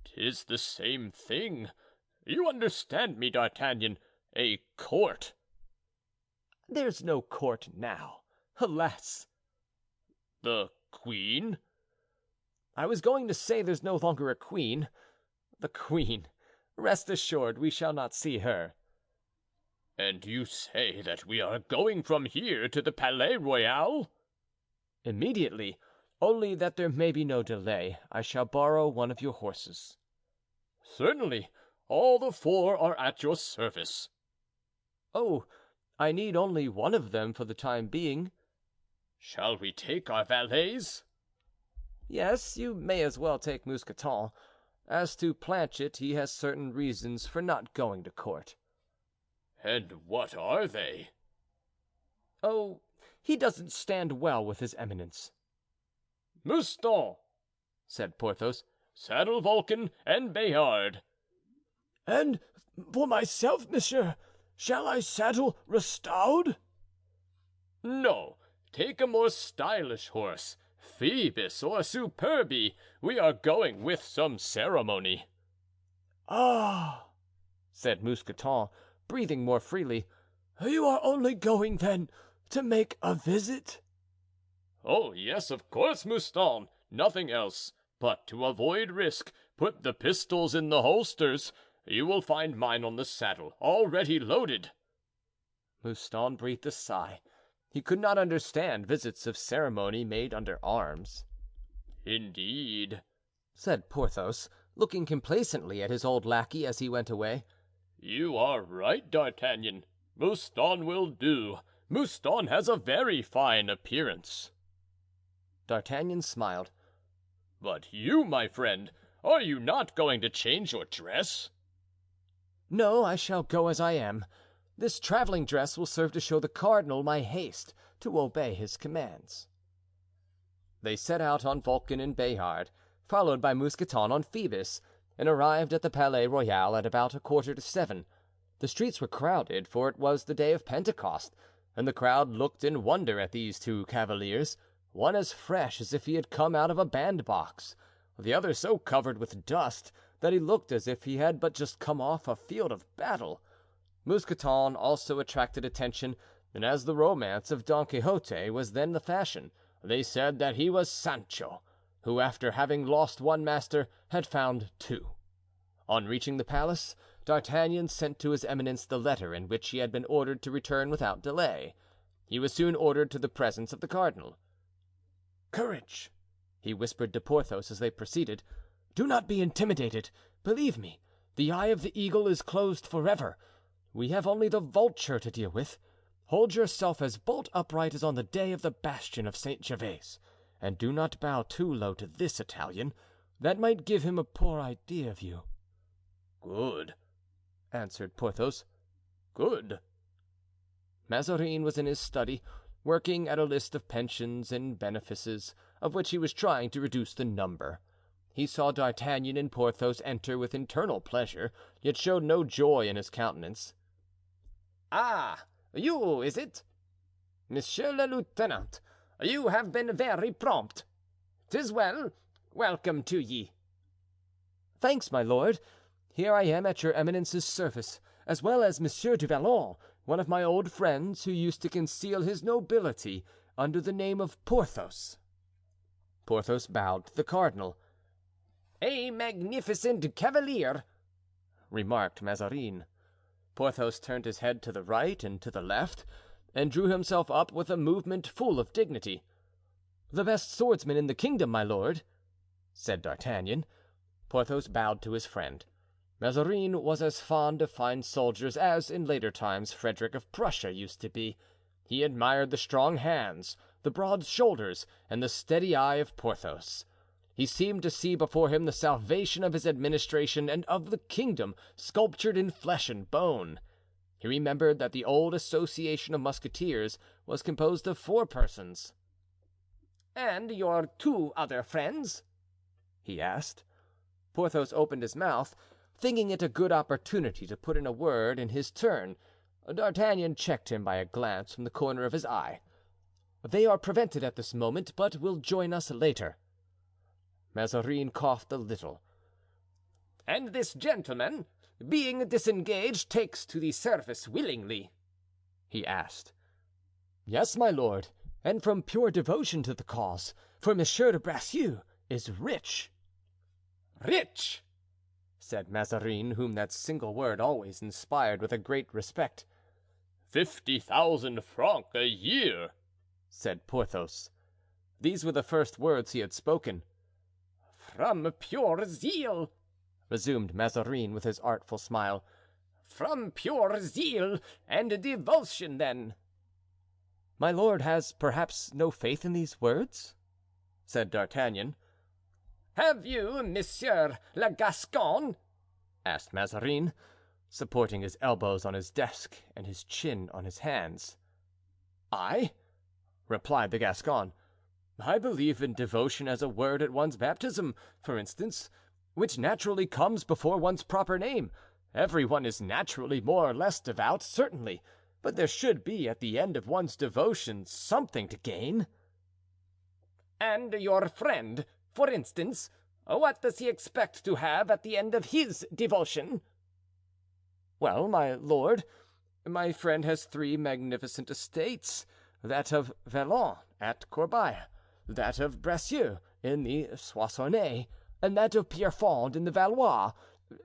"'Tis the same thing. You understand me, D'Artagnan. A court." "There's no court now, alas." "The queen?" I was going to say there's no longer a queen. The queen! Rest assured we shall not see her." "And you say that we are going from here to the Palais Royal?" "Immediately, only that there may be no delay, I shall borrow one of your horses." "Certainly, all the four are at your service." "Oh, I need only one of them for the time being." "Shall we take our valets?" "Yes, you may as well take Mousqueton. As to Planchet, he has certain reasons for not going to court." "And what are they?" "Oh, he doesn't stand well with his eminence." "Mouston," said Porthos, "saddle Vulcan and Bayard." "And for myself, monsieur, shall I saddle Rustaud?" "No, take a more stylish horse, Phoebus or Superbe. We are going with some ceremony." "Ah," said Mousqueton, breathing more freely, "you are only going, then, to make a visit?" "Oh, yes, of course, Mouston, nothing else. But to avoid risk, put the pistols in the holsters. You will find mine on the saddle, already loaded." Mouston breathed a sigh. He could not understand visits of ceremony made under arms. "Indeed," said Porthos, looking complacently at his old lackey as he went away. "You are right, D'Artagnan. Mouston will do. Mouston has a very fine appearance." D'Artagnan smiled. "But you, my friend, are you not going to change your dress?" "No, I shall go as I am. This traveling dress will serve to show the cardinal my haste to obey his commands." They set out on Vulcan and Bayard, followed by Mousqueton on Phoebus, and arrived at the Palais Royal at about 6:45. The streets were crowded, for it was the day of Pentecost, and the crowd looked in wonder at these two cavaliers, one as fresh as if he had come out of a bandbox, the other so covered with dust that he looked as if he had but just come off a field of battle. Mousqueton also attracted attention, and as the romance of Don Quixote was then the fashion, they said that he was Sancho, who, after having lost one master, had found two. On reaching the palace, D'Artagnan sent to his eminence the letter in which he had been ordered to return without delay. He was soon ordered to the presence of the cardinal. "Courage," he whispered to Porthos as they proceeded. "Do not be intimidated. Believe me, the eye of the eagle is closed forever. We have only the vulture to deal with. Hold yourself as bolt upright as on the day of the bastion of Saint Gervais, and do not bow too low to this Italian. That might give him a poor idea of you." "Good," answered Porthos. "Good." Mazarin was in his study, working at a list of pensions and benefices, of which he was trying to reduce the number. He saw D'Artagnan and Porthos enter with internal pleasure, yet showed no joy in his countenance. "Ah, you, is it? Monsieur le Lieutenant, you have been very prompt. 'Tis well. Welcome to ye." "Thanks, my lord. Here I am at your eminence's service, as well as Monsieur du Vallon, one of my old friends, who used to conceal his nobility under the name of Porthos." Porthos bowed to the cardinal. "A magnificent cavalier," remarked Mazarin. Porthos turned his head to the right and to the left, and drew himself up with a movement full of dignity. "The best swordsman in the kingdom, my lord," said D'Artagnan. Porthos bowed to his friend. Mazarin was as fond of fine soldiers as, in later times, Frederick of Prussia used to be. He admired the strong hands, the broad shoulders, and the steady eye of Porthos. He seemed to see before him the salvation of his administration and of the kingdom, sculptured in flesh and bone. He remembered that the old association of musketeers was composed of 4 persons. "And your 2 other friends?" he asked. Porthos opened his mouth, thinking it a good opportunity to put in a word in his turn. D'Artagnan checked him by a glance from the corner of his eye. "They are prevented at this moment, but will join us later." Mazarin coughed a little. "And this gentleman, being disengaged, takes to the service willingly?" he asked. "Yes, my lord, and from pure devotion to the cause, for Monsieur de Bracieux is rich." "Rich!" said Mazarin, whom that single word always inspired with a great respect. 50,000 francs a year," said Porthos. These were the first words he had spoken. "From pure zeal," resumed Mazarin with his artful smile. "From pure zeal and devotion, then." "My lord has perhaps no faith in these words?" said D'Artagnan. "Have you, Monsieur le Gascon?" asked Mazarin, supporting his elbows on his desk and his chin on his hands. "I?" replied the Gascon. "I believe in devotion as a word at one's baptism, for instance, which naturally comes before one's proper name. Everyone is naturally more or less devout, certainly, but there should be at the end of one's devotion something to gain." "And your friend, for instance, what does he expect to have at the end of his devotion?" "Well, my lord, my friend has 3 magnificent estates: that of Vallon at Corbeil, that of Bracieux in the Soissonnais, and that of Pierrefonds in the Valois.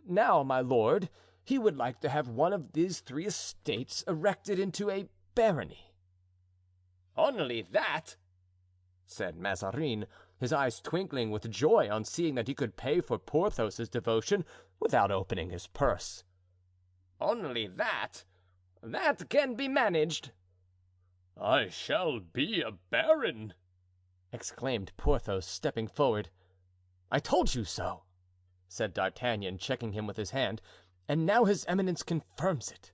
Now, my lord, he would like to have one of these 3 estates erected into a barony." "Only that?" said Mazarin, his eyes twinkling with joy on seeing that he could pay for Porthos's devotion without opening his purse. "Only that? That can be managed." "I shall be a baron," exclaimed Porthos, stepping forward. "I told you so," said D'Artagnan, checking him with his hand, "and now his eminence confirms it."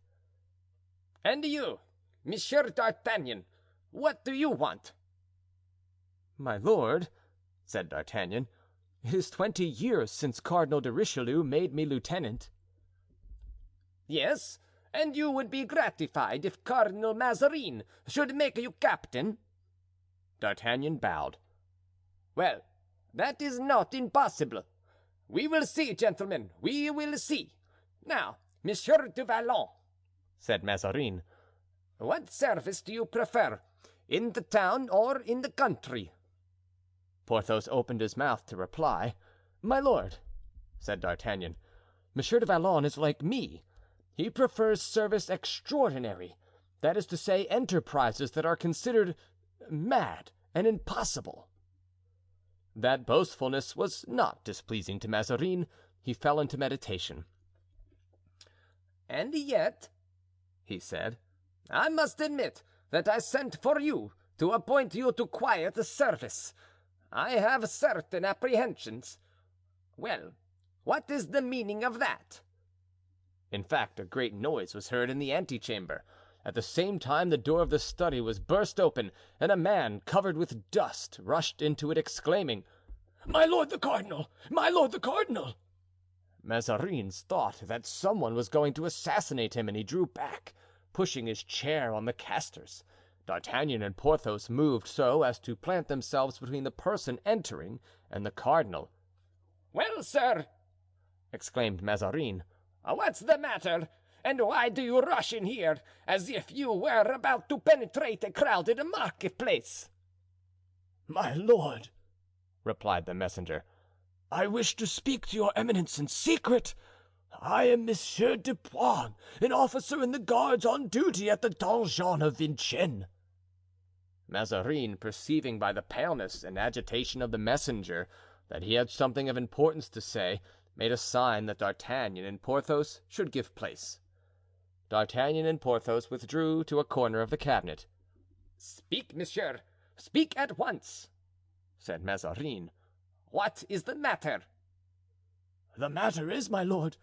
"And you, Monsieur D'Artagnan, what do you want?" "My lord," said D'Artagnan, "it is 20 years since Cardinal de Richelieu made me lieutenant." "Yes, and you would be gratified if Cardinal Mazarin should make you captain?" D'Artagnan bowed. "Well, that is not impossible. We will see, gentlemen, we will see. Now, Monsieur du Vallon," said Mazarin, "what service do you prefer, in the town or in the country?" Porthos opened his mouth to reply. "My lord," said D'Artagnan, "Monsieur de Vallon is like me. He prefers service extraordinary, that is to say, enterprises that are considered mad and impossible." That boastfulness was not displeasing to Mazarin. He fell into meditation. "And yet," he said, "I must admit that I sent for you to appoint you to quiet service. I have certain apprehensions. Well, what is the meaning of that?" In fact, a great noise was heard in the antechamber. At the same time the door of the study was burst open, and a man covered with dust rushed into it, exclaiming, "My lord the cardinal! My lord the cardinal!" Mazarin thought that someone was going to assassinate him, and he drew back, pushing his chair on the casters. D'Artagnan and Porthos moved so as to plant themselves between the person entering and the cardinal. "Well, sir," exclaimed Mazarin, "what's the matter? And why do you rush in here as if you were about to penetrate a crowded marketplace?" "My lord," replied the messenger, "I wish to speak to your eminence in secret. I am Monsieur Dupont, an officer in the guards on duty at the donjon of Vincennes." Mazarin, perceiving by the paleness and agitation of the messenger that he had something of importance to say, made a sign that D'Artagnan and Porthos should give place. D'Artagnan and Porthos withdrew to a corner of the cabinet. "Speak, monsieur, speak at once," said Mazarin. "What is the matter?" "The matter is, my lord,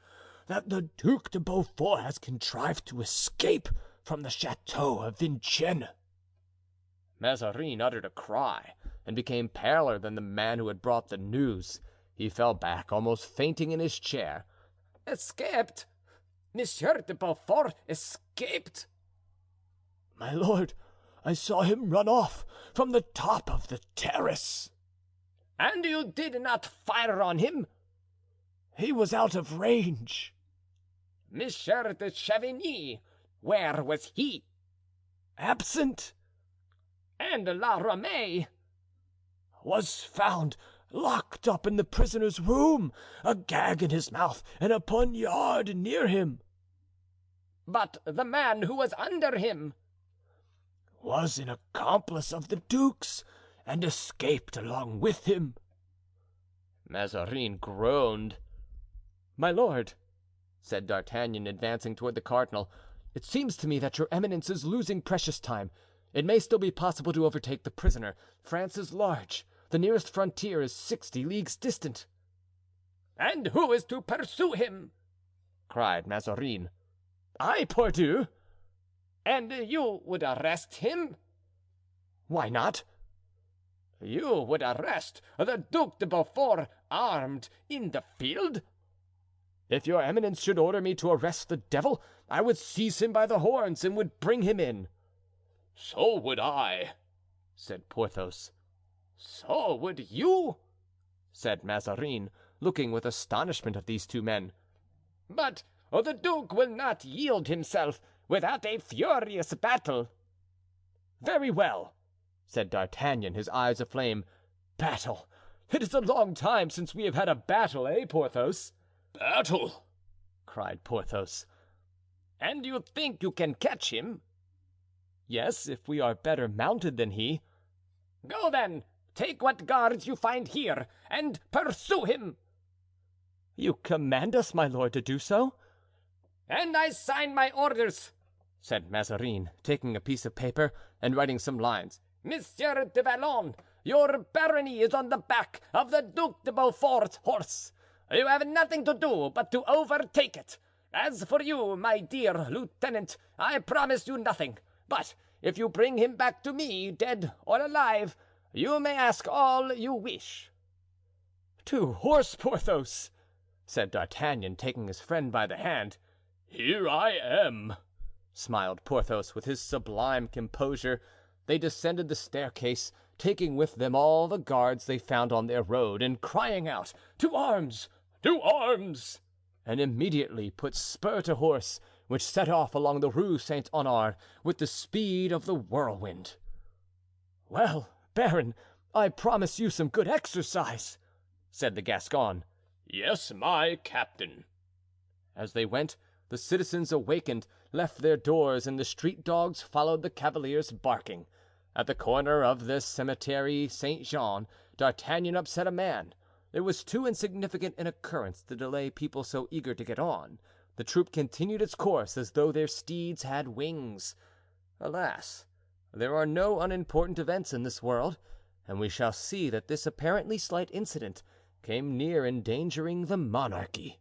that the Duc de Beaufort has contrived to escape from the chateau of Vincennes." Mazarin uttered a cry and became paler than the man who had brought the news. He fell back, almost fainting in his chair. "Escaped? Monsieur de Beaufort escaped?" "My lord, I saw him run off from the top of the terrace." "And you did not fire on him?" "He was out of range." "Monsieur de Chavigny, where was he?" "Absent." "And La Ramee?" "Was found locked up in the prisoner's room, a gag in his mouth and a poniard near him." "But the man who was under him?" "Was an accomplice of the duke's, and escaped along with him." Mazarin groaned. "My lord," said D'Artagnan, advancing toward the cardinal, "it seems to me that your eminence is losing precious time. It may still be possible to overtake the prisoner. France is large. The nearest frontier is 60 leagues distant." "And who is to pursue him?" cried Mazarin. "I, pardieu." "And you would arrest him?" "Why not?" "You would arrest the Duc de Beaufort armed in the field?" "If your eminence should order me to arrest the devil, I would seize him by the horns and would bring him in." "So would I," said Porthos. "So would you?" said Mazarin, looking with astonishment at these two men. "But the duke will not yield himself without a furious battle." "Very well," said D'Artagnan, his eyes aflame. "Battle! It is a long time since we have had a battle, eh, Porthos?" "Battle!" cried Porthos. "And you think you can catch him?" "Yes, if we are better mounted than he." "Go then, take what guards you find here, and pursue him." "You command us, my lord, to do so?" "And I sign my orders," said Mazarin, taking a piece of paper and writing some lines. "Monsieur de Vallon, your barony is on the back of the Duc de Beaufort's horse. You have nothing to do but to overtake it. As for you, my dear lieutenant, I promise you nothing; but if you bring him back to me, dead or alive, you may ask all you wish." "To horse, Porthos!" said D'Artagnan, taking his friend by the hand. "Here I am," smiled Porthos with his sublime composure. They descended the staircase, taking with them all the guards they found on their road, and crying out, "To arms! To arms!" and immediately put spur to horse, which set off along the Rue Saint Honore with the speed of the whirlwind. "Well, Baron, I promise you some good exercise," said the Gascon. "Yes, my captain." As they went, the citizens awakened, left their doors, and the street dogs followed the cavaliers barking. At the corner of the Cemetery Saint Jean, D'Artagnan upset a man. It was too insignificant an occurrence to delay people so eager to get on. The troop continued its course as though their steeds had wings. Alas, there are no unimportant events in this world, and we shall see that this apparently slight incident came near endangering the monarchy.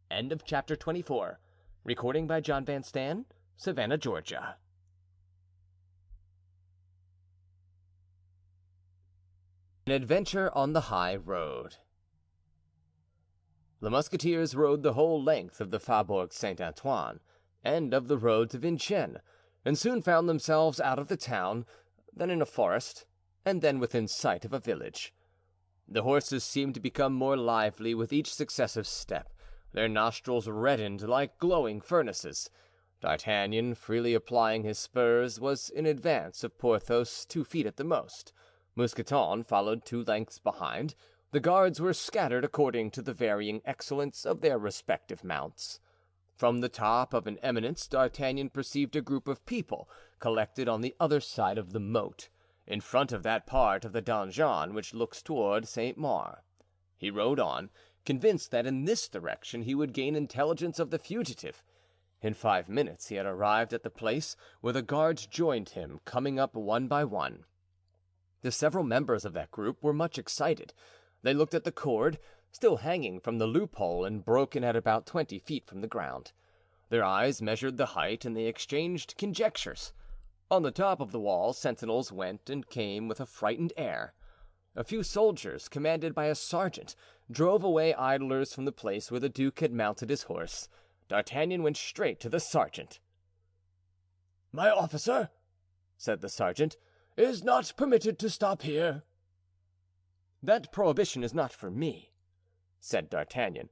End of chapter 24. Recording by John Van Stan, Savannah, Georgia. An adventure on the high road. The musketeers rode the whole length of the Faubourg Saint-Antoine and of the road to Vincennes, and soon found themselves out of the town, then in a forest, and then within sight of a village. The horses seemed to become more lively with each successive step. Their nostrils reddened like glowing furnaces. D'Artagnan, freely applying his spurs, was in advance of Porthos 2 feet at the most. Mousqueton followed 2 lengths behind. The guards were scattered according to the varying excellence of their respective mounts. From the top of an eminence D'Artagnan perceived a group of people collected on the other side of the moat, in front of that part of the donjon which looks toward Saint-Maur. He rode on, convinced that in this direction he would gain intelligence of the fugitive. In 5 minutes he had arrived at the place, where the guards joined him, coming up one by one. The several members of that group were much excited. They looked at the cord, still hanging from the loophole and broken at about 20 feet from the ground. Their eyes measured the height and they exchanged conjectures. On the top of the wall sentinels went and came with a frightened air. A few soldiers, commanded by a sergeant, drove away idlers from the place where the duke had mounted his horse. D'Artagnan went straight to the sergeant. "My officer," said the sergeant, "is not permitted to stop here." "That prohibition is not for me," said D'Artagnan.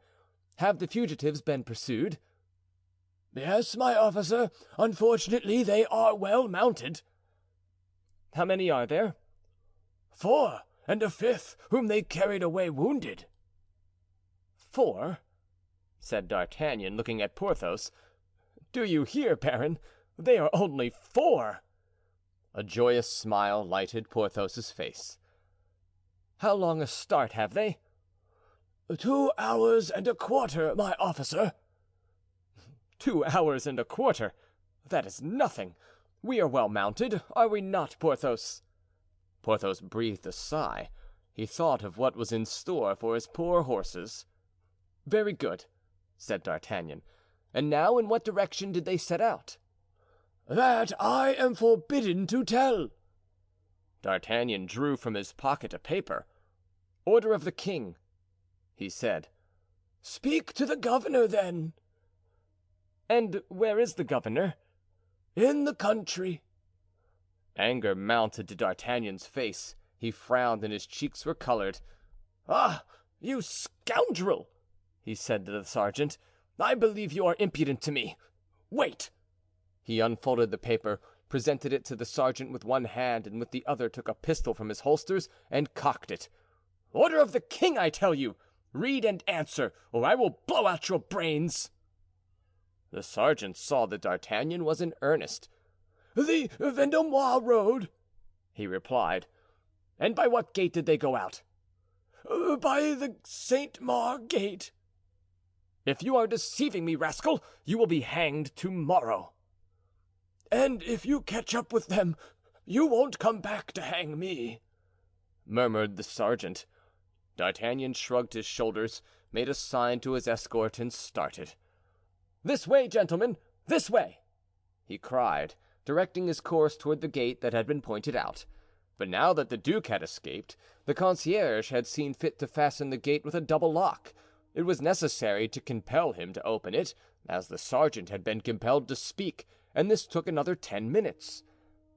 "Have the fugitives been pursued?" "Yes, my officer. Unfortunately, they are well mounted." "How many are there?" 4, and a fifth whom they carried away wounded." "4?" said D'Artagnan, looking at Porthos. "Do you hear, Baron? They are only 4." A joyous smile lighted Porthos's face. "How long a start have they?" 2 hours and a quarter, my officer." 2 hours and a quarter? That is nothing. We are well mounted, are we not, Porthos?" Porthos breathed a sigh. He thought of what was in store for his poor horses. "Very good," said D'Artagnan. "And now in what direction did they set out?" "That I am forbidden to tell." D'Artagnan drew from his pocket a paper. "Order of the king," he said. "Speak to the governor, then." "And where is the governor?" "In the country." Anger mounted to D'Artagnan's face. He frowned and his cheeks were colored. "Ah, you scoundrel!" he said to the sergeant. "I believe you are impudent to me. Wait!" He unfolded the paper, presented it to the sergeant with one hand, and with the other took a pistol from his holsters and cocked it. "Order of the king, I tell you! Read and answer, or I will blow out your brains." The sergeant saw that D'Artagnan was in earnest. "The Vendomois road," he replied. "And by what gate did they go out?" "By the Saint-Marc gate." "If you are deceiving me, rascal, you will be hanged tomorrow." "And if you catch up with them, you won't come back to hang me," murmured the sergeant. D'Artagnan shrugged his shoulders, made a sign to his escort, and started. "This way, gentlemen, this way!" he cried, directing his course toward the gate that had been pointed out. But now that the duke had escaped, the concierge had seen fit to fasten the gate with a double lock. It was necessary to compel him to open it, as the sergeant had been compelled to speak, and this took another 10 minutes.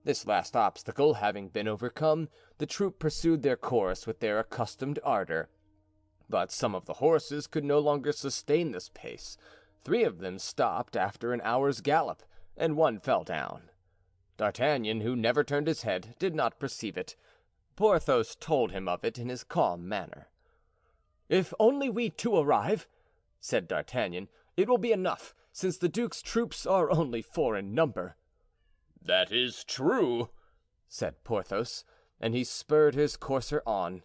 This last obstacle having been overcome, the troop pursued their course with their accustomed ardor. But some of the horses could no longer sustain this pace. 3 of them stopped after an hour's gallop, and 1 fell down. D'Artagnan, who never turned his head, did not perceive it. Porthos told him of it in his calm manner. "If only we 2 arrive," said D'Artagnan, "it will be enough, since the duke's troops are only 4 in number." "That is true," said Porthos, and he spurred his courser on.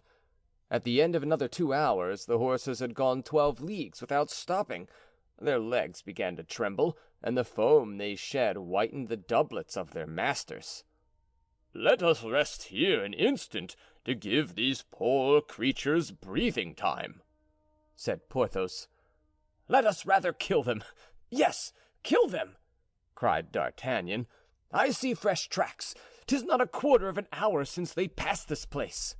At the end of another 2 hours the horses had gone 12 leagues without stopping. Their legs began to tremble, and the foam they shed whitened the doublets of their masters. "Let us rest here an instant to give these poor creatures breathing time," said Porthos. "Let us rather kill them. Yes, kill them!" cried D'Artagnan. "I see fresh tracks. 'Tis not a quarter of an hour since they passed this place."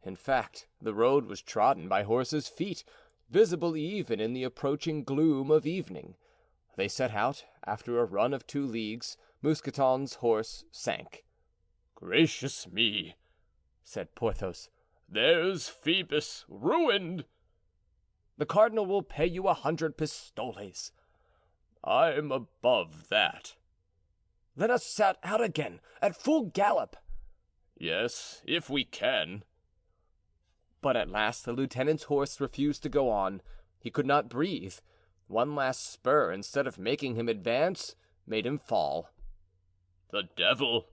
In fact, the road was trodden by horses' feet, visible even in the approaching gloom of evening. They set out. After a run of 2 leagues, Mousqueton's horse sank. "Gracious me," said Porthos. "There's Phoebus ruined." "The cardinal will pay you 100 pistoles." "I'm above that." "Let us set out again at full gallop." "Yes, if we can." But at last the lieutenant's horse refused to go on. He could not breathe. One last spur, instead of making him advance, made him fall. "The devil!"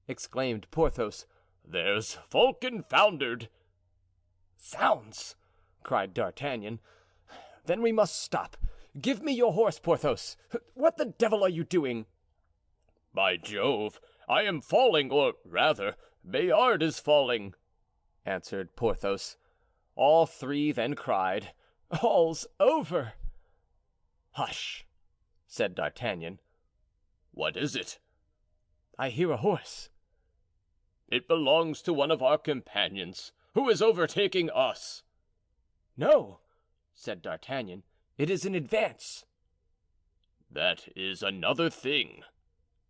exclaimed Porthos. "There's Falcon foundered." "Zounds!" cried D'Artagnan. "Then we must stop. Give me your horse, Porthos. What the devil are you doing?" "By Jove, I am falling, or rather, Bayard is falling," answered Porthos. All 3 then cried, "All's over!" "Hush!" said D'Artagnan. "What is it?" "I hear a horse." "It belongs to one of our companions, who is overtaking us." "No," said D'Artagnan, "it is in advance." "That is another thing,"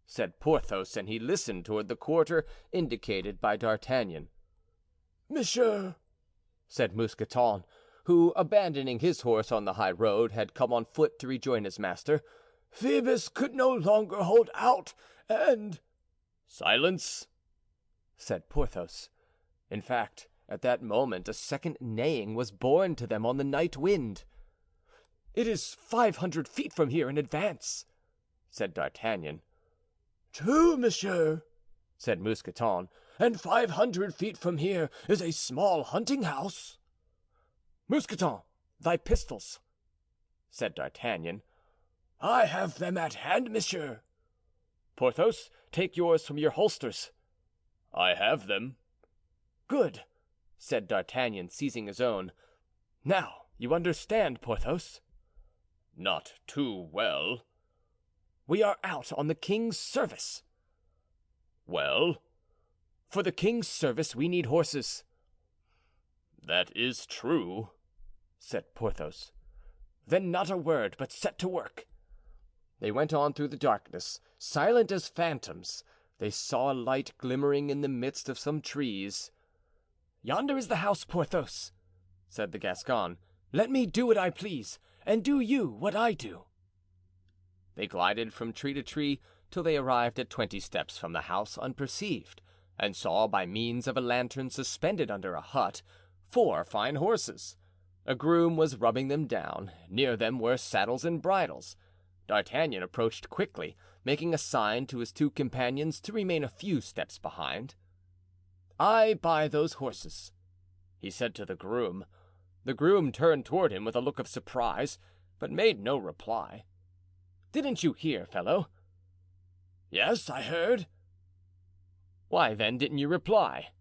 said Porthos, and he listened toward the quarter indicated by D'Artagnan. "Monsieur," said Mousqueton, who, abandoning his horse on the high road, had come on foot to rejoin his master, "Phoebus could no longer hold out, and—" "Silence," said Porthos. In fact, At that moment a second neighing was borne to them on the night wind. "It is 500 feet from here in advance," said D'Artagnan. "True, monsieur," said Mousqueton, "and 500 feet from here is a small hunting house." "Mousqueton, thy pistols," said D'Artagnan. "I have them at hand, monsieur." "Porthos, take yours from your holsters." "I have them." "Good," said D'Artagnan, seizing his own. "Now you understand, Porthos?" "Not too well." "We are out on the king's service." "Well?" "For the king's service we need horses." "That is true," said Porthos. "Then not a word, but set to work." They went on through the darkness, silent as phantoms. They saw a light glimmering in the midst of some trees. "Yonder is the house, Porthos," said the Gascon. "Let me do what I please, and do you what I do." They glided from tree to tree till they arrived at 20 steps from the house unperceived, and saw by means of a lantern suspended under a hut 4 fine horses. A groom was rubbing them down. Near them were saddles and bridles. D'Artagnan approached quickly, making a sign to his 2 companions to remain a few steps behind. "I buy those horses," he said to the groom. The groom turned toward him with a look of surprise, but made no reply. "Didn't you hear, fellow?" "Yes, I heard." "Why, then, didn't you reply?"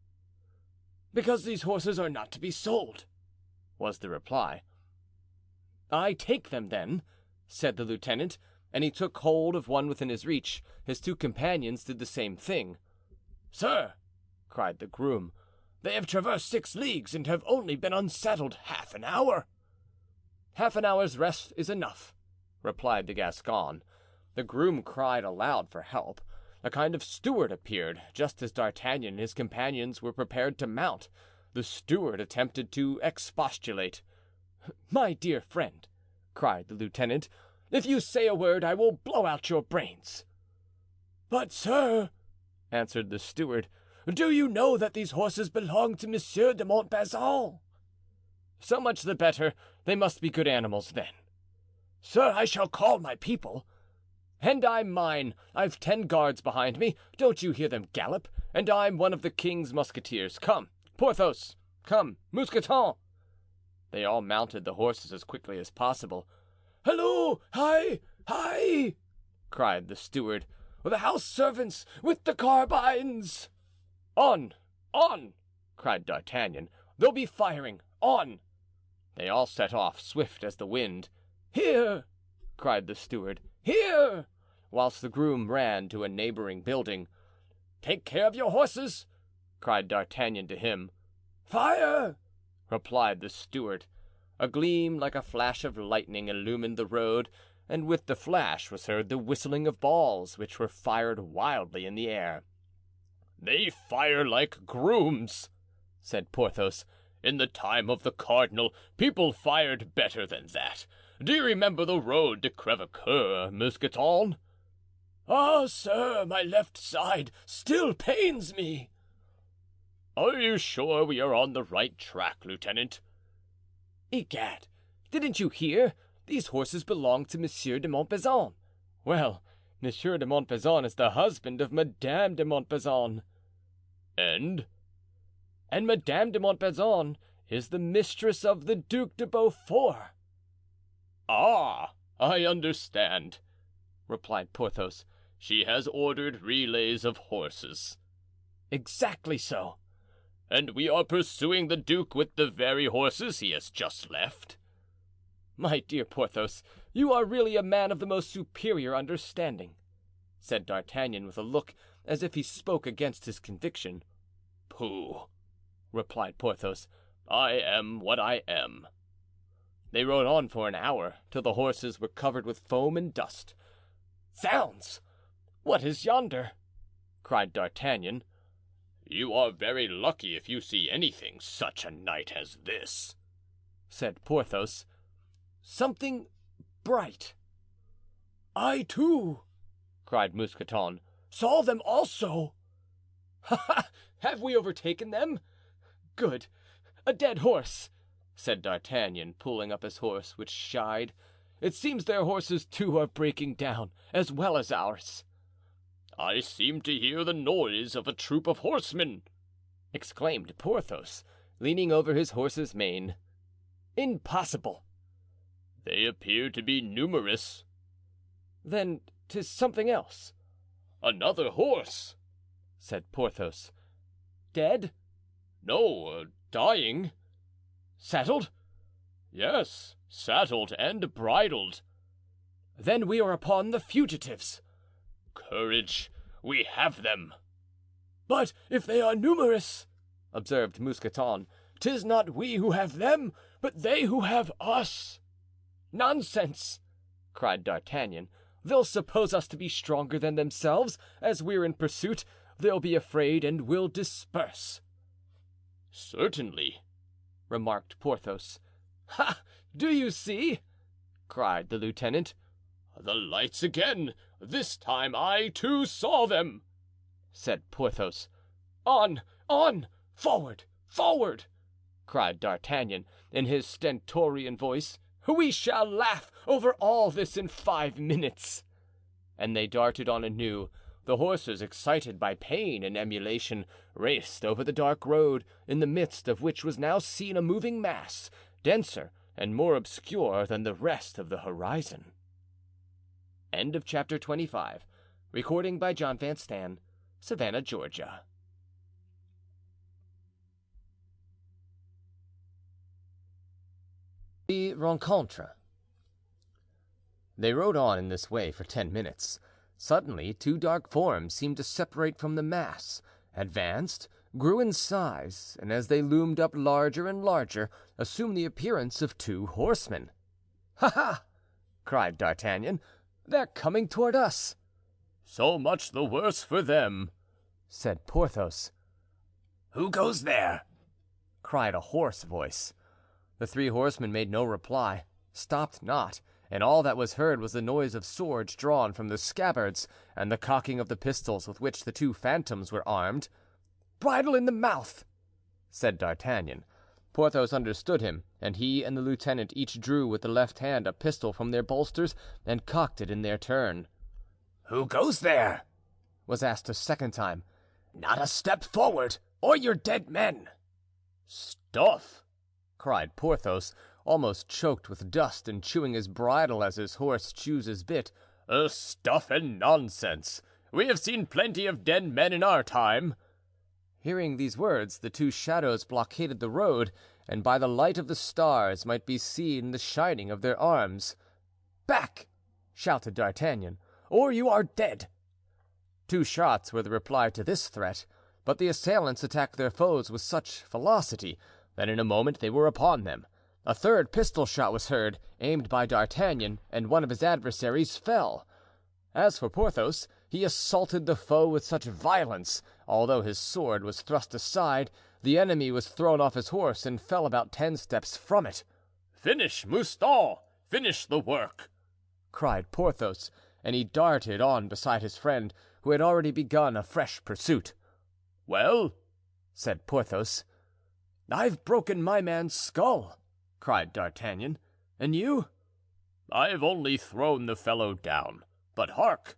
"Because these horses are not to be sold," was the reply. "I take them, then," said the lieutenant, and he took hold of one within his reach. His 2 companions did the same thing. "Sir," cried the groom, "they have traversed 6 leagues and have only been unsaddled half an hour." "Half an hour's rest is enough," replied the Gascon. The groom cried aloud for help. A kind of steward appeared, just as D'Artagnan and his companions were prepared to mount. The steward attempted to expostulate. "My dear friend," cried the lieutenant, "if you say a word I will blow out your brains." "But, sir," answered the steward, "do you know that these horses belong to Monsieur de Montbazon?" "So much the better. They must be good animals, then." "Sir, I shall call my people." "And I'm mine. I've 10 guards behind me. Don't you hear them gallop? And I'm one of the king's musketeers. Come, Porthos. Come, Mousqueton." They all mounted the horses as quickly as possible. "Halloo! Hi! Hi!" cried the steward. "The house servants with the carbines!" "On! On!" cried D'Artagnan. "They'll be firing. On!" They all set off, swift as the wind. "Here!" cried the steward. "Here!" whilst the groom ran to a neighboring building. "Take care of your horses!" cried D'Artagnan to him. "Fire!" replied the steward. A gleam like a flash of lightning illumined the road, and with the flash was heard the whistling of balls, which were fired wildly in the air. "They fire like grooms," said Porthos. "In the time of the cardinal, people fired better than that. Do you remember the road to Crèvecoeur, Mousqueton?" "Ah, sir, my left side still pains me." "Are you sure we are on the right track, Lieutenant?" "Egad, didn't you hear? These horses belong to Monsieur de Montbazon. Well, Monsieur de Montbazon is the husband of Madame de Montbazon." "And?" "And Madame de Montbazon is the mistress of the Duc de Beaufort." "Ah, I understand," replied Porthos. "She has ordered relays of horses." "Exactly so." "And we are pursuing the duke with the very horses he has just left?" "My dear Porthos, you are really a man of the most superior understanding," said D'Artagnan with a look as if he spoke against his conviction. "Pooh!" replied Porthos. "I am what I am." They rode on for an hour, till the horses were covered with foam and dust. "Zounds! What is yonder?" cried D'Artagnan. "You are very lucky if you see anything such a night as this," said Porthos. "Something bright." "I, too," cried Mousqueton, "saw them also." "Ha, ha! Have we overtaken them?" good! A dead horse!" said D'Artagnan, pulling up his horse, which shied. "It seems their horses too are breaking down, as well as ours." "I seem to hear the noise of a troop of horsemen," exclaimed Porthos, leaning over his horse's mane. "Impossible!" "They appear to be numerous." "Then 'tis something else." "Another horse," said Porthos. "Dead?" "No, dying." "Saddled?" "Yes, saddled and bridled." "Then we are upon the fugitives." "Courage, we have them." "But if they are numerous," observed Mousqueton, "'tis not we who have them, but they who have us." "Nonsense!" cried D'Artagnan. "They'll suppose us to be stronger than themselves. As we're in pursuit, they'll be afraid and will disperse." "Certainly," remarked Porthos. "Ha! Do you see?" cried the lieutenant. "The lights again! This time I too saw them," said Porthos. "On! On! Forward! Forward!" cried D'Artagnan, in his stentorian voice. "We shall laugh over all this in 5 minutes." And they darted on anew. The horses, excited by pain and emulation, raced over the dark road, in the midst of which was now seen a moving mass, denser and more obscure than the rest of the horizon. End of chapter 25. Recording by John Van Stan, Savannah, Georgia. The rencontre. They rode on in this way for 10 minutes. Suddenly, 2 dark forms seemed to separate from the mass, advanced, grew in size, and as they loomed up larger and larger, assumed the appearance of 2 horsemen. "Ha, ha!" cried D'Artagnan. "They're coming toward us." "So much the worse for them," said Porthos. "Who goes there?" cried a hoarse voice. The 3 horsemen made no reply, stopped not, and all that was heard was the noise of swords drawn from the scabbards and the cocking of the pistols with which the 2 phantoms were armed. "Bridle in the mouth," said D'Artagnan. Porthos understood him, and he and the lieutenant each drew with the left hand a pistol from their bolsters and cocked it in their turn. "Who goes there?" was asked a second time. "Not a step forward, or you're dead men." "Stuff!" cried Porthos, almost choked with dust and chewing his bridle as his horse chews his bit. Stuff and nonsense! We have seen plenty of dead men in our time." Hearing these words, the 2 shadows blockaded the road, and by the light of the stars might be seen the shining of their arms. "Back!" shouted D'Artagnan, "or you are dead." 2 shots were the reply to this threat, but the assailants attacked their foes with such velocity that in a moment they were upon them. A 3rd pistol shot was heard, aimed by D'Artagnan, and one of his adversaries fell. As for Porthos, he assaulted the foe with such violence, although his sword was thrust aside, the enemy was thrown off his horse and fell about 10 steps from it. "Finish, Mouston! Finish the work!" cried Porthos, and he darted on beside his friend, who had already begun a fresh pursuit. "Well?" said Porthos. "I've broken my man's skull," cried D'Artagnan. "And you?" "I've only thrown the fellow down. But hark!"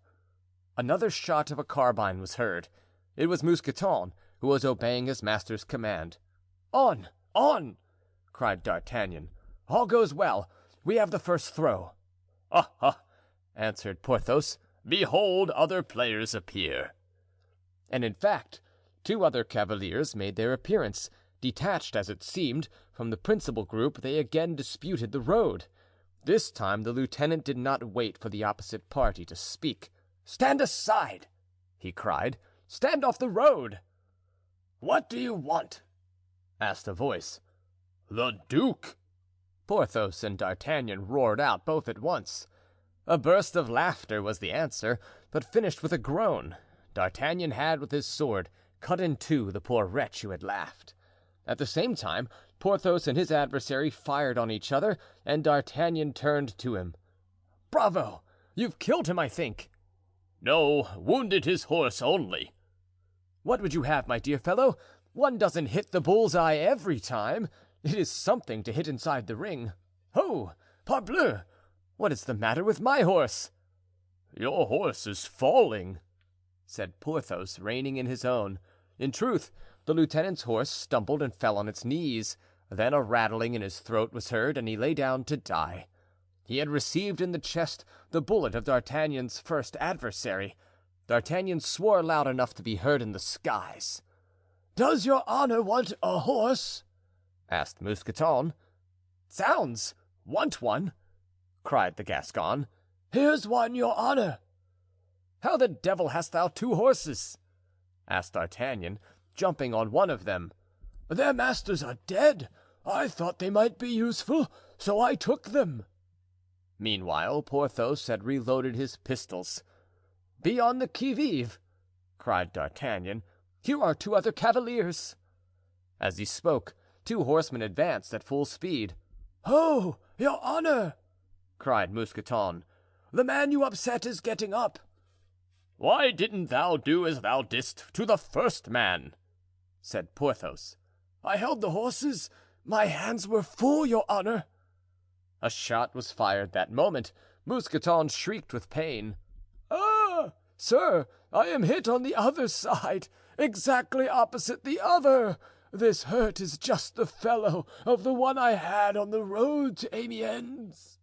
Another shot of a carbine was heard. It was Mousqueton, who was obeying his master's command. "On! On!" cried D'Artagnan. "All goes well. We have the first throw." "Ah, ah!" answered Porthos. "Behold, other players appear." And in fact, 2 other cavaliers made their appearance. Detached, as it seemed, from the principal group, they again disputed the road. This time the lieutenant did not wait for the opposite party to speak. "Stand aside!" he cried. "Stand off the road!" "What do you want?" asked a voice. "The duke!" Porthos and D'Artagnan roared out both at once. A burst of laughter was the answer, but finished with a groan. D'Artagnan had, with his sword, cut in 2 the poor wretch who had laughed. At the same time, Porthos and his adversary fired on each other, and D'Artagnan turned to him. "Bravo! You've killed him, I think." "No, wounded his horse only." "What would you have, my dear fellow? One doesn't hit the bull's-eye every time. It is something to hit inside the ring. Ho, parbleu! What is the matter with my horse?" "Your horse is falling," said Porthos, reining in his own. In truth, the lieutenant's horse stumbled and fell on its knees. Then a rattling in his throat was heard, and he lay down to die. He had received in the chest the bullet of D'Artagnan's first adversary. D'Artagnan swore loud enough to be heard in the skies. "Does your honor want a horse?" asked Mousqueton. "Zounds! Want one?" cried the Gascon. "Here's one, your honor." "How the devil hast thou two horses?" asked D'Artagnan, jumping on one of them. "Their masters are dead. I thought they might be useful, so I took them." Meanwhile, Porthos had reloaded his pistols. "Be on the qui vive!" cried D'Artagnan. "Here are two other cavaliers." As he spoke, two horsemen advanced at full speed. "Ho, your honor!" cried Mousqueton. "The man you upset is getting up." "Why didn't thou do as thou didst to the first man?" said Porthos. "I held the horses. My hands were full, your honor." A shot was fired that moment. Mousqueton shrieked with pain. "Ah, sir, I am hit on the other side, exactly opposite the other. This hurt is just the fellow of the one I had on the road to Amiens."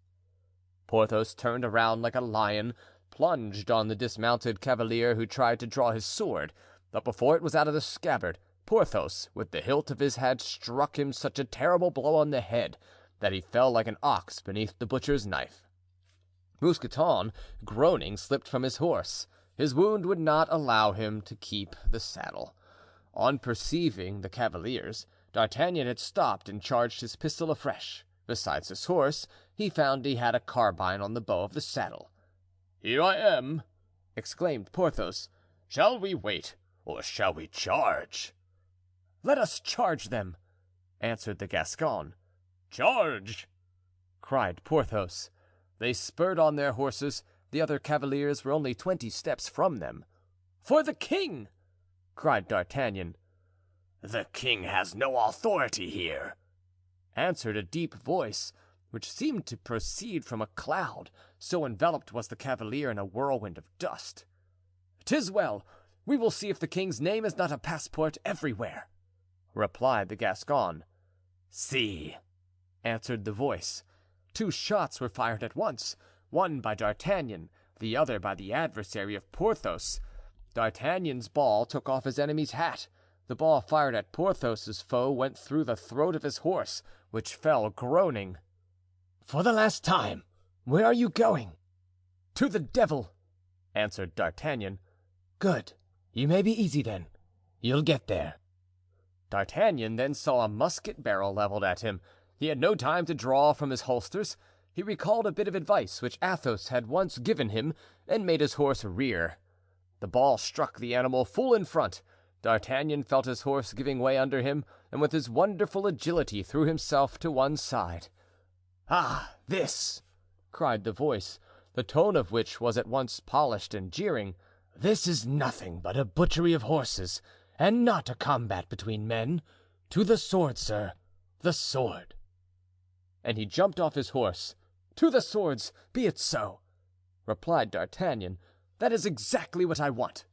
Porthos turned around like a lion, plunged on the dismounted cavalier who tried to draw his sword, but before it was out of the scabbard, Porthos, with the hilt of his hat, struck him such a terrible blow on the head that he fell like an ox beneath the butcher's knife. Mousqueton, groaning, slipped from his horse. His wound would not allow him to keep the saddle. On perceiving the cavaliers, D'Artagnan had stopped and charged his pistol afresh. Besides his horse, he found he had a carbine on the bow of the saddle. "Here I am!" exclaimed Porthos. "Shall we wait, or shall we charge?" "Let us charge them," answered the Gascon. "Charge!" cried Porthos. They spurred on their horses. The other cavaliers were only 20 steps from them. "For the king!" cried D'Artagnan. "The king has no authority here," answered a deep voice, which seemed to proceed from a cloud, so enveloped was the cavalier in a whirlwind of dust. "'Tis well. We will see if the king's name is not a passport everywhere," replied the Gascon. "See," answered the voice. Two shots were fired at once, one by D'Artagnan, the other by the adversary of Porthos. D'Artagnan's ball took off his enemy's hat. The ball fired at Porthos's foe went through the throat of his horse, which fell groaning. "For the last time, where are you going?" "To the devil," answered D'Artagnan. "Good. You may be easy then. You'll get there." D'Artagnan then saw a musket barrel leveled at him. He had no time to draw from his holsters. He recalled a bit of advice which Athos had once given him and made his horse rear. The ball struck the animal full in front. D'Artagnan felt his horse giving way under him, and with his wonderful agility threw himself to one side. "Ah, this!" cried the voice, the tone of which was at once polished and jeering. "This is nothing but a butchery of horses, and not a combat between men. To the sword, sir, the sword!" And he jumped off his horse. "To the swords, be it so," replied D'Artagnan. "That is exactly what I want."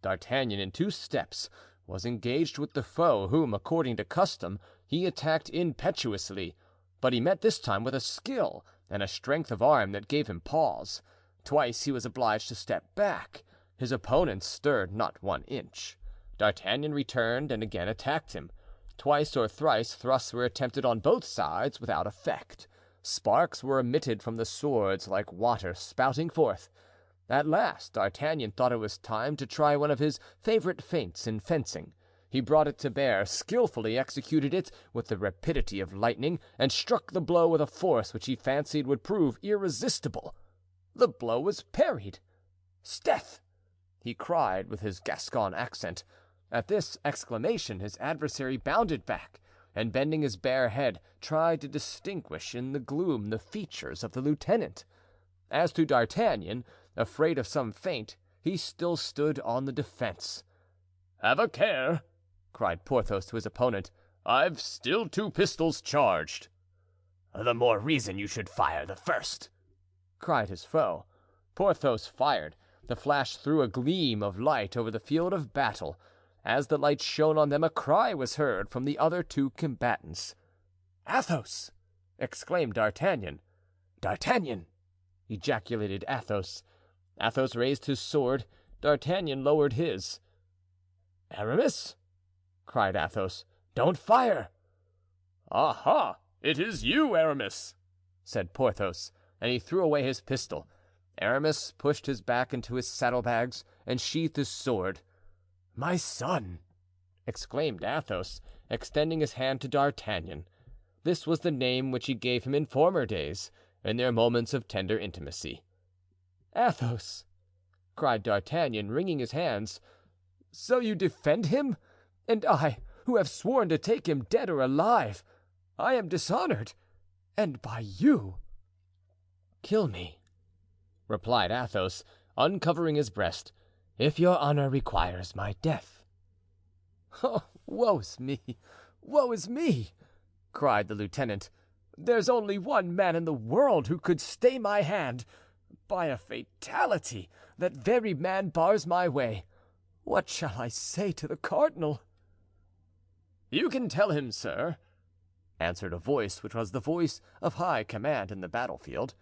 D'Artagnan, in 2 steps, was engaged with the foe whom, according to custom, he attacked impetuously, but he met this time with a skill and a strength of arm that gave him pause. Twice he was obliged to step back. His opponent stirred not 1 inch. D'Artagnan returned and again attacked him. Twice or thrice thrusts were attempted on both sides without effect. Sparks were emitted from the swords like water spouting forth. At last D'Artagnan thought it was time to try one of his favorite feints in fencing. He brought it to bear, skillfully executed it with the rapidity of lightning, and struck the blow with a force which he fancied would prove irresistible. The blow was parried. "'Sdeath!" he cried with his Gascon accent. At this exclamation his adversary bounded back, and bending his bare head, tried to distinguish in the gloom the features of the lieutenant. As to D'Artagnan, afraid of some feint, he still stood on the defense. "Have a care," cried Porthos to his opponent. "I've still 2 pistols charged." "The more reason you should fire the first," cried his foe. Porthos fired. The flash threw a gleam of light over the field of battle. As the light shone on them, a cry was heard from the other 2 combatants. "Athos!" exclaimed D'Artagnan. "D'Artagnan!" ejaculated Athos. Athos raised his sword. D'Artagnan lowered his. "Aramis!" cried Athos. "Don't fire!" "Aha! It is you, Aramis," said Porthos, and he threw away his pistol. Aramis pushed his back into his saddlebags and sheathed his sword. "My son!" exclaimed Athos, extending his hand to D'Artagnan. This was the name which he gave him in former days, in their moments of tender intimacy. "Athos!" cried D'Artagnan, wringing his hands. "So you defend him? And I, who have sworn to take him dead or alive, I am dishonored, and by you." "Kill me," replied Athos, uncovering his breast, "if your honor requires my death." "Oh, woe is me! Woe is me!" cried the lieutenant. "There's only one man in the world who could stay my hand. By a fatality, that very man bars my way. What shall I say to the cardinal?" "You can tell him, sir," answered a voice which was the voice of high command in the battlefield,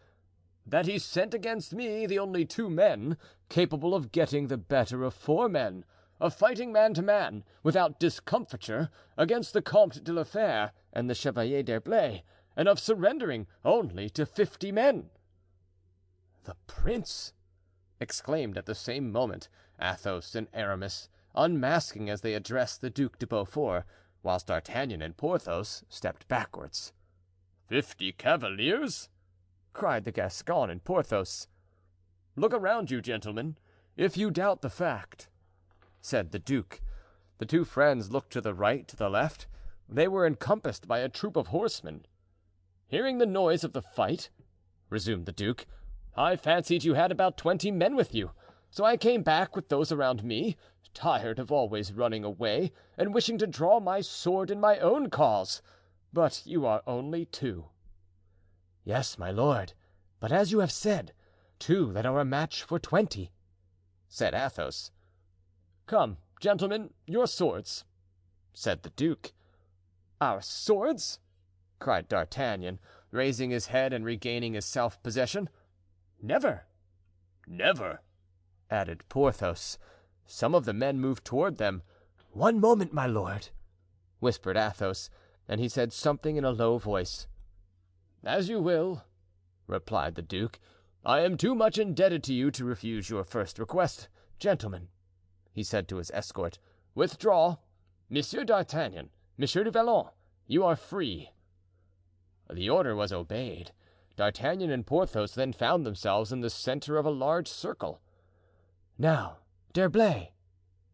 "that he sent against me the only 2 men capable of getting the better of 4 men, of fighting man to man, without discomfiture, against the Comte de la Fere and the Chevalier d'Herblay, and of surrendering only to 50 men." "The prince!" exclaimed at the same moment Athos and Aramis, unmasking as they addressed the Duc de Beaufort, whilst D'Artagnan and Porthos stepped backwards. 50 cavaliers?" cried the Gascon and Porthos. "Look around you, gentlemen, if you doubt the fact," said the duke. The 2 friends looked to the right, to the left. They were encompassed by a troop of horsemen. "Hearing the noise of the fight," resumed the duke, "I fancied you had about 20 men with you, so I came back with those around me, tired of always running away and wishing to draw my sword in my own cause. But you are only 2." "Yes, my lord, but as you have said, 2 that are a match for 20," said Athos. "Come, gentlemen, your swords," said the duke. "Our swords?" cried D'Artagnan, raising his head and regaining his self-possession. "Never." "Never," added Porthos. Some of the men moved toward them. "One moment, my lord," whispered Athos, and he said something in a low voice. "As you will," replied the duke. "I am too much indebted to you to refuse your first request. Gentlemen," he said to his escort, "withdraw. Monsieur d'Artagnan, Monsieur du Vallon, you are free." The order was obeyed. D'Artagnan and Porthos then found themselves in the center of a large circle. "Now, D'Herblay,"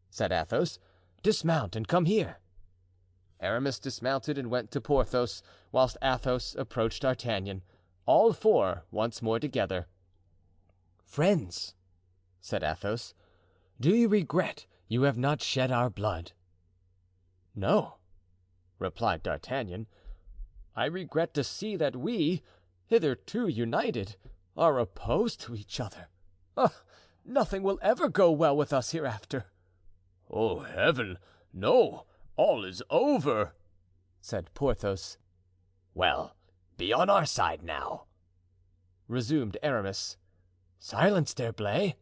said Athos, "dismount and come here." Aramis dismounted and went to Porthos, whilst Athos approached D'Artagnan, all 4 once more together. "Friends," said Athos, "do you regret you have not shed our blood?" "No," replied D'Artagnan. "I regret to see that we, hitherto united, are opposed to each other. Ah, nothing will ever go well with us hereafter." "Oh, heaven, no! All is over," said Porthos. "Well, be on our side now," resumed Aramis. "Silence, D'Herblay,"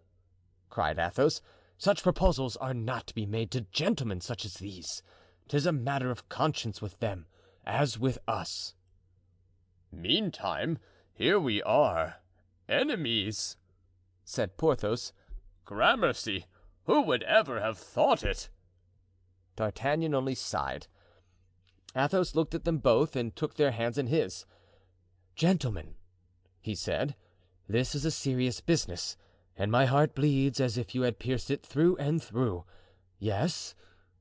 cried Athos. "Such proposals are not to be made to gentlemen such as these. 'Tis a matter of conscience with them, as with us." "Meantime, here we are, enemies," said Porthos. "Gramercy, who would ever have thought it?" D'Artagnan only sighed. Athos looked at them both and took their hands in his. "Gentlemen," he said, "this is a serious business, and my heart bleeds as if you had pierced it through and through. Yes,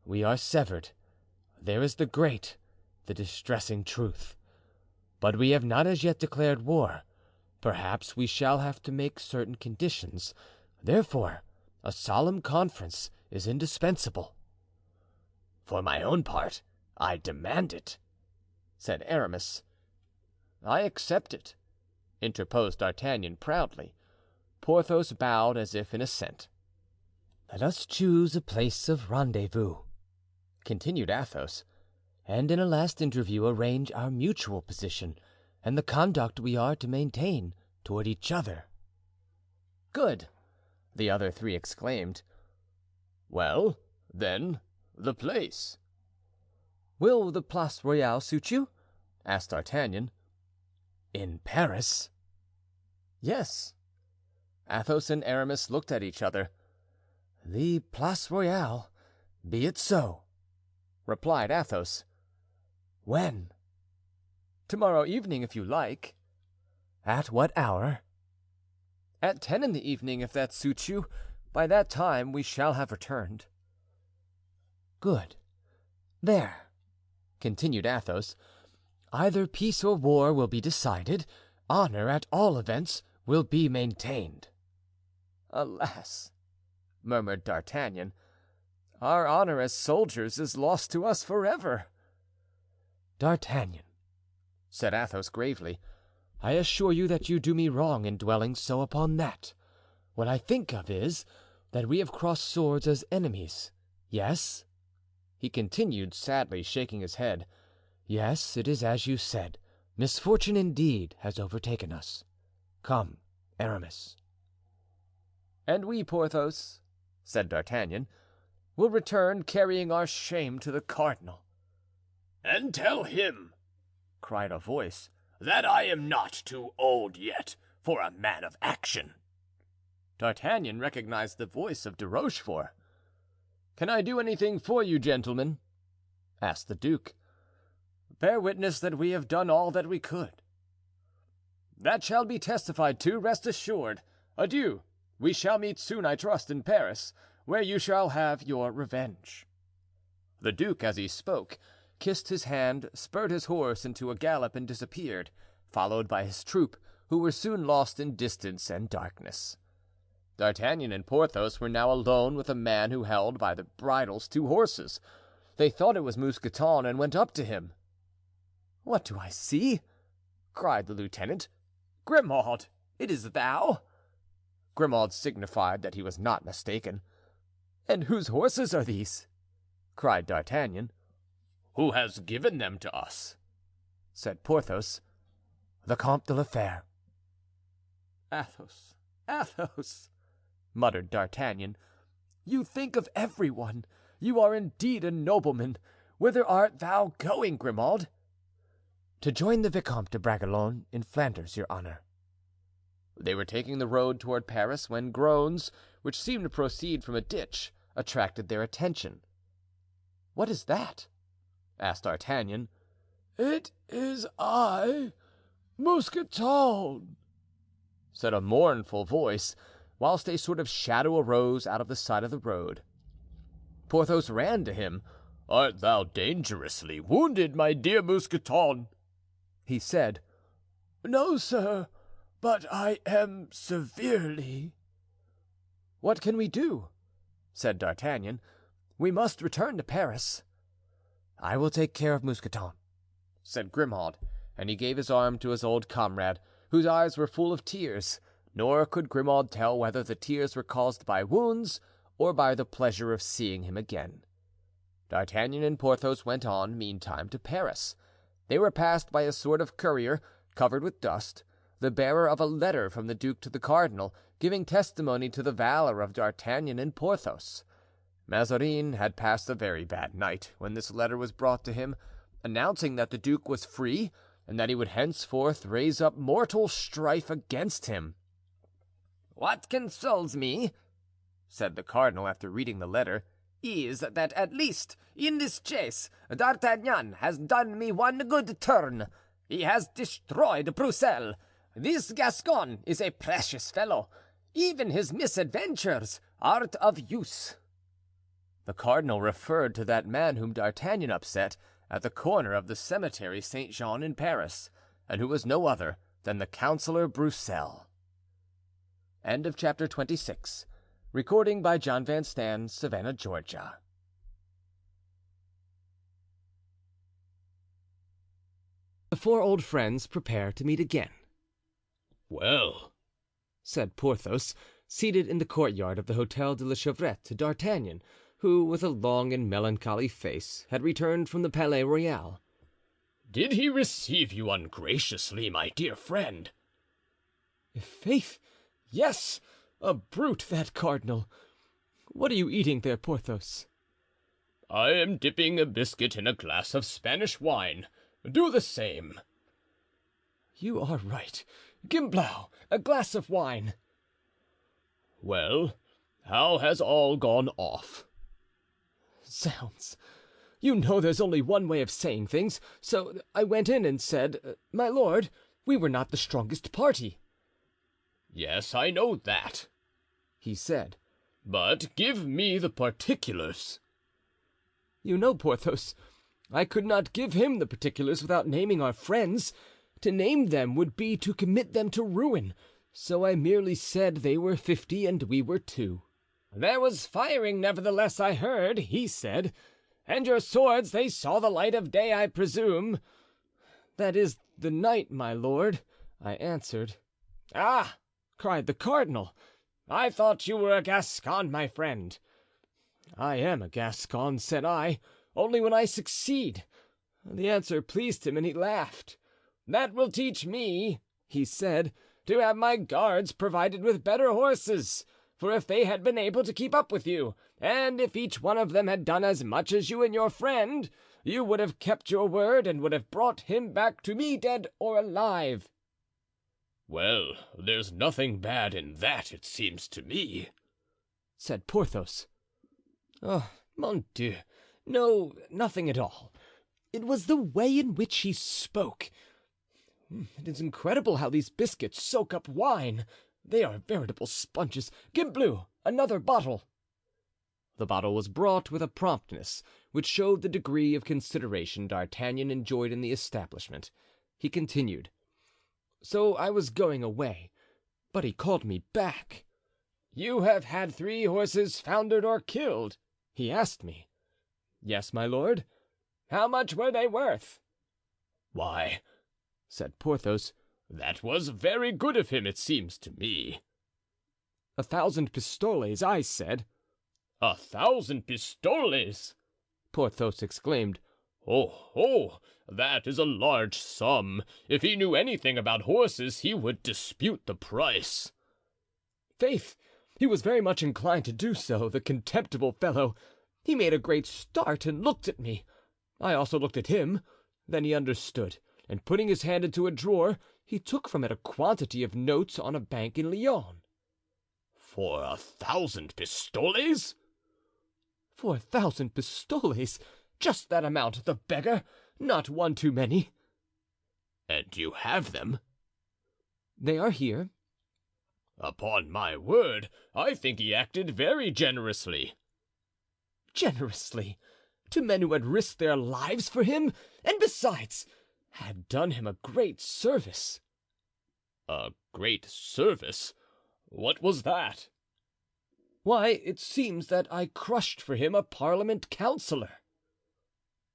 we are severed. There is the great, the distressing truth. But we have not as yet declared war. Perhaps we shall have to make certain conditions. Therefore, a solemn conference is indispensable." For my own part, I demand it," said Aramis. "I accept it," interposed D'Artagnan proudly. Porthos bowed as if in assent. "Let us choose a place of rendezvous," continued Athos, "and in a last interview arrange our mutual position and the conduct we are to maintain toward each other." "Good!" the other three exclaimed. "Well, then, the place." "Will the Place Royale suit you?" asked D'Artagnan. "In Paris?" "Yes." Athos and Aramis looked at each other. "The Place Royale, be it so," replied Athos. "When?" "Tomorrow evening, if you like." "At what hour?" "At 10 in the evening, if that suits you. By that time we shall have returned." "Good. There," continued Athos, "either peace or war will be decided. Honor, at all events, will be maintained." "Alas!" murmured D'Artagnan, "our honor as soldiers is lost to us forever." "D'Artagnan," said Athos gravely, "I assure you that you do me wrong in dwelling so upon that. What I think of is, that we have crossed swords as enemies. Yes," he continued, sadly shaking his head, "yes, it is as you said. Misfortune indeed has overtaken us. Come, Aramis." "And we, Porthos," said D'Artagnan, "will return carrying our shame to the cardinal." "And tell him," cried a voice, "that I am not too old yet for a man of action." D'Artagnan recognized the voice of De Rochefort. "Can I do anything for you, gentlemen?" asked the duke. "Bear witness that we have done all that we could." "That shall be testified to, rest assured. Adieu. We shall meet soon, I trust, in Paris, where you shall have your revenge." The duke, as he spoke, kissed his hand, spurred his horse into a gallop and disappeared, followed by his troop, who were soon lost in distance and darkness. D'Artagnan and Porthos were now alone with a man who held by the bridles two horses. They thought it was Mousqueton and went up to him. "What do I see?" cried the lieutenant. "Grimaud, it is thou?" Grimaud signified that he was not mistaken. "And whose horses are these?" cried D'Artagnan. "Who has given them to us?" said Porthos. "The Comte de la Fere." "Athos, Athos," muttered D'Artagnan, "you think of everyone. You are indeed a nobleman. Whither art thou going, Grimaud?" "To join the Vicomte de Bragelonne in Flanders, your honor." They were taking the road toward Paris when groans, which seemed to proceed from a ditch, attracted their attention. "What is that?" asked D'Artagnan. "It is I, Mousqueton," said a mournful voice, whilst a sort of shadow arose out of the side of the road. Porthos ran to him. "Art thou dangerously wounded, my dear Mousqueton?" he said. "No, sir, but I am severely." "What can we do?" said D'Artagnan. "We must return to Paris." "I will take care of Mousqueton," said Grimaud, and he gave his arm to his old comrade, whose eyes were full of tears, nor could Grimaud tell whether the tears were caused by wounds or by the pleasure of seeing him again. D'Artagnan and Porthos went on, meantime, to Paris. They were passed by a sort of courier, covered with dust, the bearer of a letter from the duke to the cardinal, giving testimony to the valor of D'Artagnan and Porthos. Mazarin had passed a very bad night when this letter was brought to him, announcing that the duke was free and that he would henceforth raise up mortal strife against him. "What consoles me," said the cardinal after reading the letter, "is that at least in this chase D'Artagnan has done me one good turn. He has destroyed Broussel. This Gascon is a precious fellow. Even his misadventures are of use." The cardinal referred to that man whom D'Artagnan upset at the corner of the cemetery Saint Jean in Paris, and who was no other than the Councillor Broussel. Chapter 26. 'Recording by John Van Stan, Savannah, Georgia. four old friends prepare to meet again. Well, said Porthos, seated in the courtyard of the Hotel de la Chevrette to D'Artagnan, who, with a long and melancholy face, had returned from the Palais Royal. did he receive you ungraciously, my dear friend? Faith, yes, a brute, that cardinal. What are you eating there, Porthos? I am dipping a biscuit in a glass of Spanish wine. Do the same. You are right. Gimblou, a glass of wine. Well, how has all gone off? Zounds. You know there's only one way of saying things, so I went in and said, my lord, we were not the strongest party. Yes, I know that, he said. But give me the particulars. You know, Porthos, I could not give him the particulars without naming our friends. To name them would be to commit them to ruin, so I merely said they were 50 and we were 2. There was firing, nevertheless, I heard, he said. And your swords, they saw the light of day, I presume. That is the night, my lord, I answered. Ah, cried the cardinal, I thought you were a Gascon, my friend. I am a Gascon, said I, only when I succeed. The answer pleased him and he laughed. That will teach me, he said, to have my guards provided with better horses. For if they had been able to keep up with you, and if each one of them had done as much as you and your friend, you would have kept your word and would have brought him back to me dead or alive. Well, there's nothing bad in that, it seems to me, said Porthos. Oh, mon Dieu, no, nothing at all. It was the way in which he spoke. It is incredible how these biscuits soak up wine. They are veritable sponges. Gimblou, another bottle. The bottle was brought with a promptness which showed the degree of consideration D'Artagnan enjoyed in the establishment. He continued. So I was going away, but he called me back. You have had 3 horses foundered or killed? He asked me. Yes, my lord. How much were they worth? Why, said Porthos, that was very good of him, it seems to me. 1,000 pistoles, I said. 1,000 pistoles! Porthos exclaimed. Oh, that is a large sum. If he knew anything about horses, he would dispute the price. Faith, he was very much inclined to do so, the contemptible fellow. He made a great start and looked at me. I also looked at him. Then he understood, and putting his hand into a drawer, he took from it a quantity of notes on a bank in Lyons. For 1,000 pistoles? For 1,000 pistoles, just that amount, the beggar, not one too many. And you have them? They are here. Upon my word, I think he acted very generously. Generously? To men who had risked their lives for him, and besides, had done him a great service. A great service? What was that? Why, it seems that I crushed for him a parliament councillor.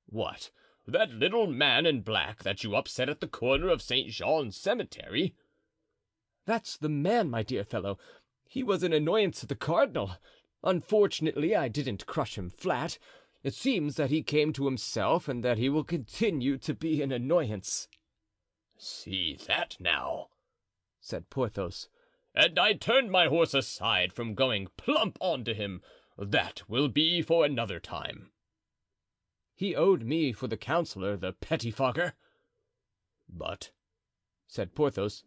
What, that little man in black that you upset at the corner of St. Jean's cemetery? That's the man, my dear fellow. He was an annoyance to the cardinal. Unfortunately, I didn't crush him flat. It seems that he came to himself and that he will continue to be an annoyance. See that now, said Porthos. And I turned my horse aside from going plump onto him. That will be for another time. He owed me for the councillor, the pettifogger. But, said Porthos,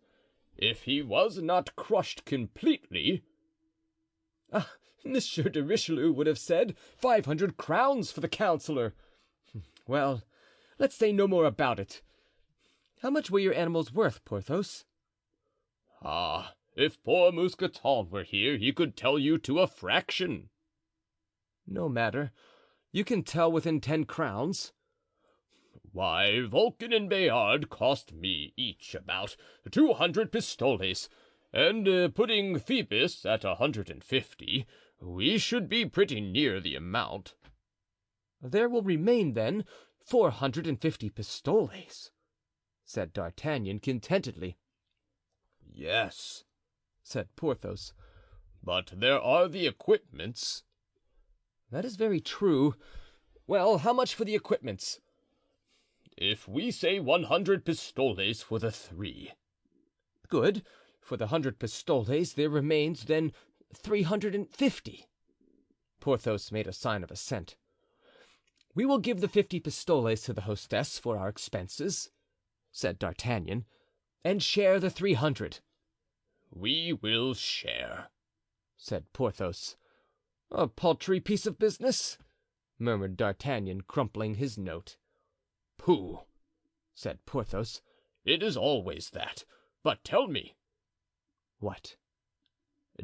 if he was not crushed completely— Ah, Monsieur de Richelieu would have said 500 crowns for the councillor. Well, let's say no more about it. How much were your animals worth, Porthos? Ah, if poor Mousqueton were here, he could tell you to a fraction. No matter. You can tell within 10 crowns. Why, Vulcan and Bayard cost me each about 200 pistoles, and putting Phoebus at 150, we should be pretty near the amount. There will remain, then, 450 pistoles, said D'Artagnan contentedly. Yes, said Porthos. but there are the equipments. That is very true. Well, how much for the equipments? If we say 100 pistoles for the 3. Good. For the 100 pistoles there remains then 350. Porthos made a sign of assent. We will give the 50 pistoles to the hostess for our expenses, said D'Artagnan, and share the 300. We will share, said Porthos. A paltry piece of business, murmured D'Artagnan, crumpling his note. Pooh, said Porthos. It is always that. But tell me. What?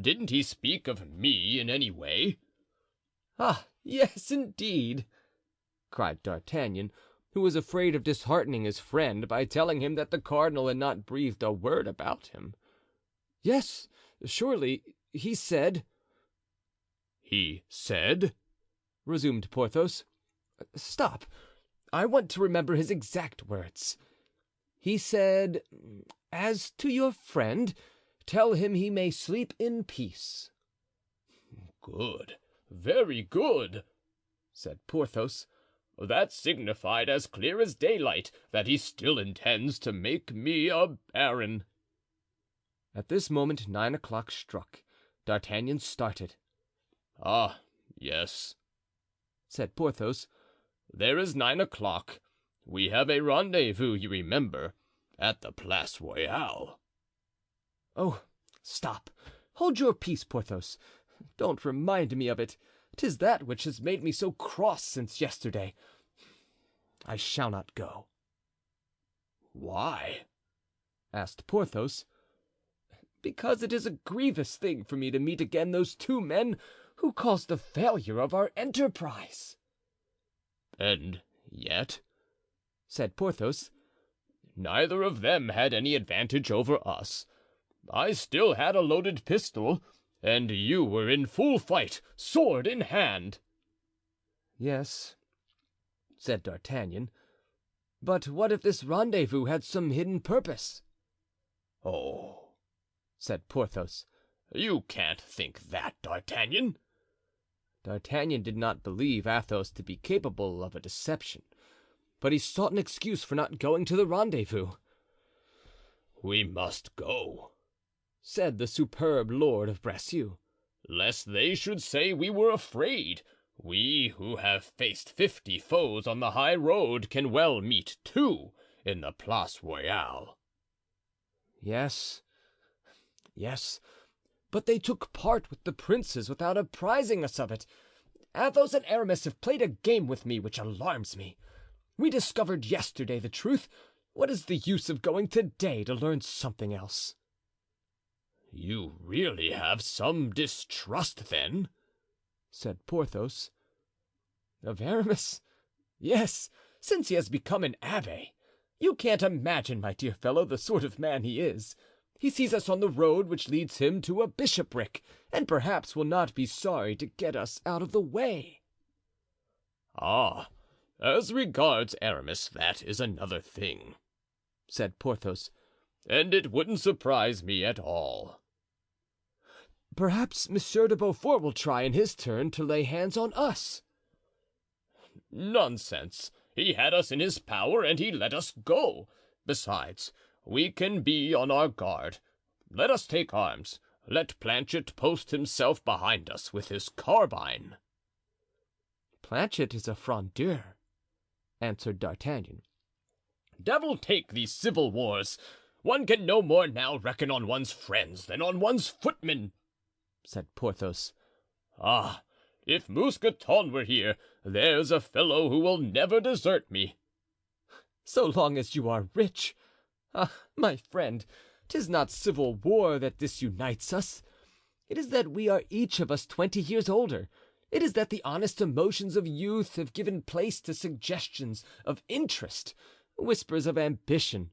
Didn't he speak of me in any way? Ah, yes, indeed, cried D'Artagnan, who was afraid of disheartening his friend by telling him that the cardinal had not breathed a word about him. Yes, surely, he said— He said? resumed Porthos. Stop, I want to remember his exact words. He said, "As to your friend, tell him he may sleep in peace." Good, very good, said Porthos. That signified as clear as daylight that he still intends to make me a baron. At this moment 9 o'clock struck. D'Artagnan started. Ah, yes, said Porthos. There is 9 o'clock. We have a rendezvous, you remember, at the Place Royale. Oh, stop. Hold your peace, Porthos. Don't remind me of it. 'Tis that which has made me so cross since yesterday. I shall not go. Why? asked Porthos. Because it is a grievous thing for me to meet again those 2 men who caused the failure of our enterprise. And yet, said Porthos, neither of them had any advantage over us. I still had a loaded pistol, and you were in full fight, sword in hand. Yes, said D'Artagnan, but what if this rendezvous had some hidden purpose? Oh, said Porthos. You can't think that, D'Artagnan. D'Artagnan did not believe Athos to be capable of a deception, but he sought an excuse for not going to the rendezvous. We must go, said the superb Lord of Bracieux, lest they should say we were afraid. We who have faced 50 foes on the high road can well meet 2 in the Place Royale. Yes, but they took part with the princes without apprising us of it. Athos and Aramis have played a game with me which alarms me. We discovered yesterday the truth. What is the use of going today to learn something else? You really have some distrust, then? said Porthos. Of Aramis? Yes, since he has become an abbé. You can't imagine, my dear fellow, the sort of man he is. He sees us on the road which leads him to a bishopric, and perhaps will not be sorry to get us out of the way. Ah, as regards Aramis, that is another thing, said Porthos, and it wouldn't surprise me at all. Perhaps Monsieur de Beaufort will try in his turn to lay hands on us. Nonsense. He had us in his power and he let us go. Besides, we can be on our guard. Let us take arms. Let Planchet post himself behind us with his carbine. Planchet is a Frondeur, answered D'Artagnan. Devil take these civil wars. One can no more now reckon on one's friends than on one's footmen, said Porthos. Ah, if Mousqueton were here, there's a fellow who will never desert me. So long as you are rich. Ah, my friend, 'tis not civil war that disunites us. It is that we are each of us 20 years older. It is that the honest emotions of youth have given place to suggestions of interest, whispers of ambition,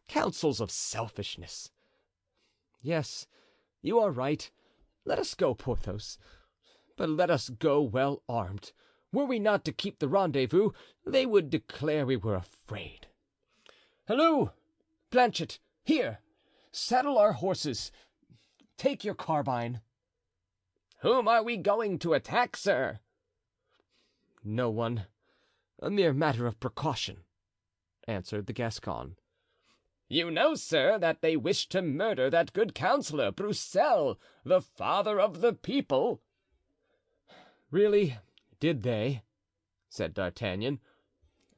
counsels of selfishness. Yes, you are right. Let us go, Porthos, but let us go well armed. Were we not to keep the rendezvous, they would declare we were afraid. Halloo, Planchet, here! Saddle our horses. Take your carbine." "Whom are we going to attack, sir?" "No one. A mere matter of precaution," answered the Gascon. "You know, sir, that they wish to murder that good counselor, Broussel, the father of the people." "Really, did they?" said D'Artagnan.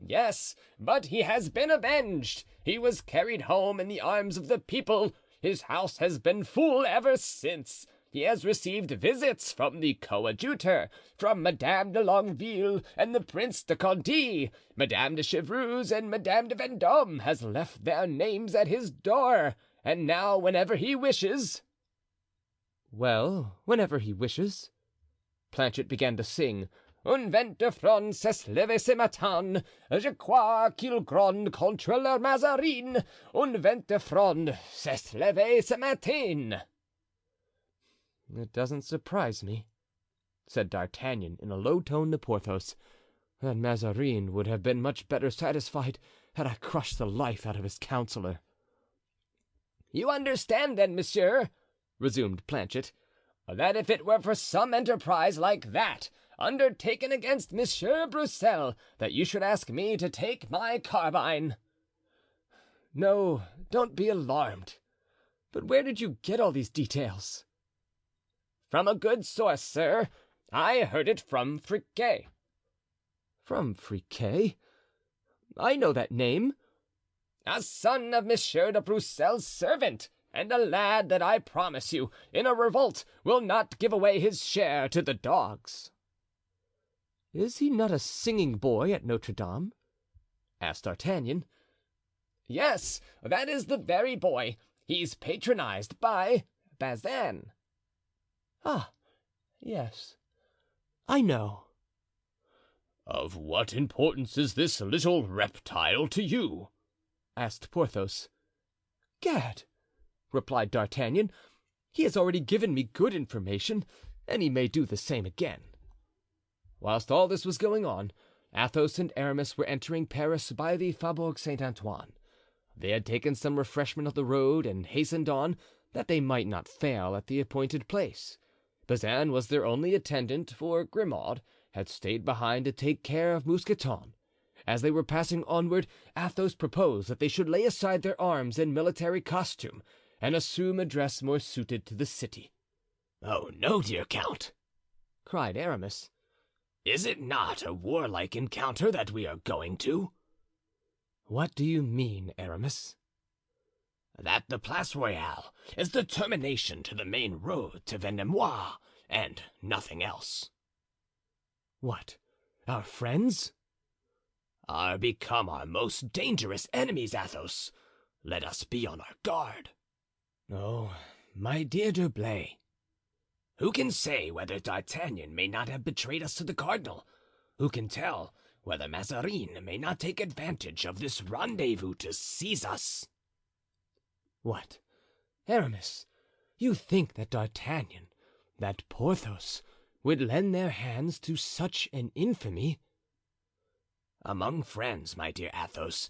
"Yes, but he has been avenged. He was carried home in the arms of the people. His house has been full ever since. He has received visits from the coadjutor, from Madame de Longueville and the Prince de Conti. Madame de Chevreuse and Madame de Vendome has left their names at his door, and now whenever he wishes—" "Well, whenever he wishes." Planchet began to sing: Un vent de front s'est levé ce matin, je crois qu'il gronde contre leur Mazarine. Un vent de front s'est levé ce matin. "It doesn't surprise me," said D'Artagnan in a low tone to Porthos. "That Mazarin would have been much better satisfied had I crushed the life out of his counselor." "You understand, then, monsieur," resumed Planchet, "that if it were for some enterprise like that, undertaken against Monsieur Broussel, that you should ask me to take my carbine." "No, don't be alarmed. But where did you get all these details?" "From a good source, sir. I heard it from Friquet." "From Friquet? I know that name." "A son of Monsieur de Broussel's servant, and a lad that I promise you, in a revolt, will not give away his share to the dogs." "Is he not a singing boy at Notre Dame?" asked D'Artagnan. "Yes, that is the very boy. He's patronized by Bazin." "Ah, yes, I know." "Of what importance is this little reptile to you?" asked Porthos. "Gad!" replied D'Artagnan, "he has already given me good information, and he may do the same again." Whilst all this was going on, Athos and Aramis were entering Paris by the Faubourg Saint-Antoine. They had taken some refreshment of the road and hastened on, that they might not fail at the appointed place. Bazin was their only attendant, for Grimaud had stayed behind to take care of Mousqueton. As they were passing onward, Athos proposed that they should lay aside their arms and military costume and assume a dress more suited to the city. "Oh, no, dear count," cried Aramis. "Is it not a warlike encounter that we are going to?" "What do you mean, Aramis?" "That the Place Royale is the termination to the main road to Vendemois, and nothing else." "What, our friends?" "Are become our most dangerous enemies, Athos. Let us be on our guard." "Oh, my dear D'Herblay." "Who can say whether D'Artagnan may not have betrayed us to the cardinal? Who can tell whether Mazarin may not take advantage of this rendezvous to seize us?" "What, Aramis, you think that D'Artagnan, that Porthos, would lend their hands to such an infamy?" "Among friends, my dear Athos,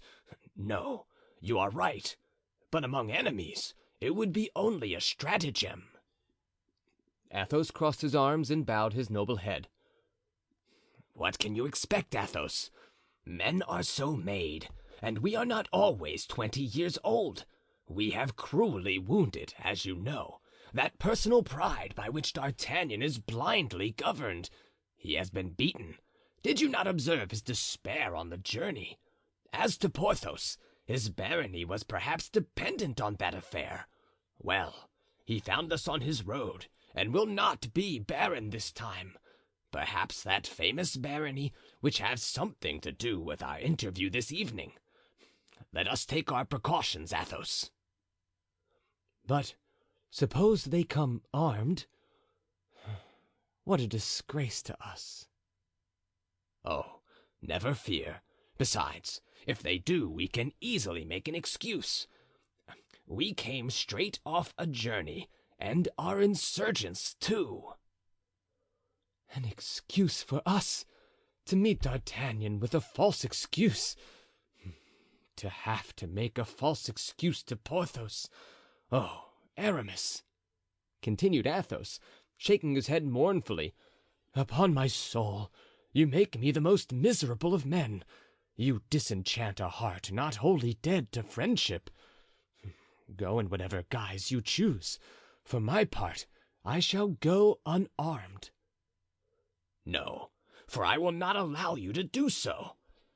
no, you are right; but among enemies it would be only a stratagem." Athos crossed his arms and bowed his noble head. "What can you expect, Athos? Men are so made, and we are not always 20 years old. We have cruelly wounded, as you know, that personal pride by which D'Artagnan is blindly governed. He has been beaten. Did you not observe his despair on the journey? As to Porthos, his barony was perhaps dependent on that affair. Well, he found us on his road, and will not be baron this time. Perhaps that famous barony, which has something to do with our interview this evening. Let us take our precautions, Athos." "But suppose they come armed? What a disgrace to us!" "Oh, never fear. Besides, if they do, we can easily make an excuse. We came straight off a journey, and are insurgents, too." "An excuse for us to meet D'Artagnan with a false excuse. to have to make a false excuse to Porthos. Oh, Aramis," continued Athos, shaking his head mournfully, "upon my soul, you make me the most miserable of men. You disenchant a heart not wholly dead to friendship. Go in whatever guise you choose. For my part, I shall go unarmed." "No, for I will not allow you to do so.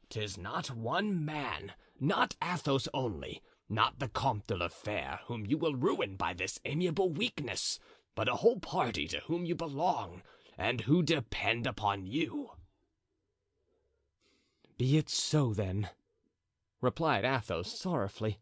'Tis not one man, not Athos only, not the Comte de la Fere, whom you will ruin by this amiable weakness, but a whole party to whom you belong and who depend upon you." "Be it so, then," replied Athos, sorrowfully.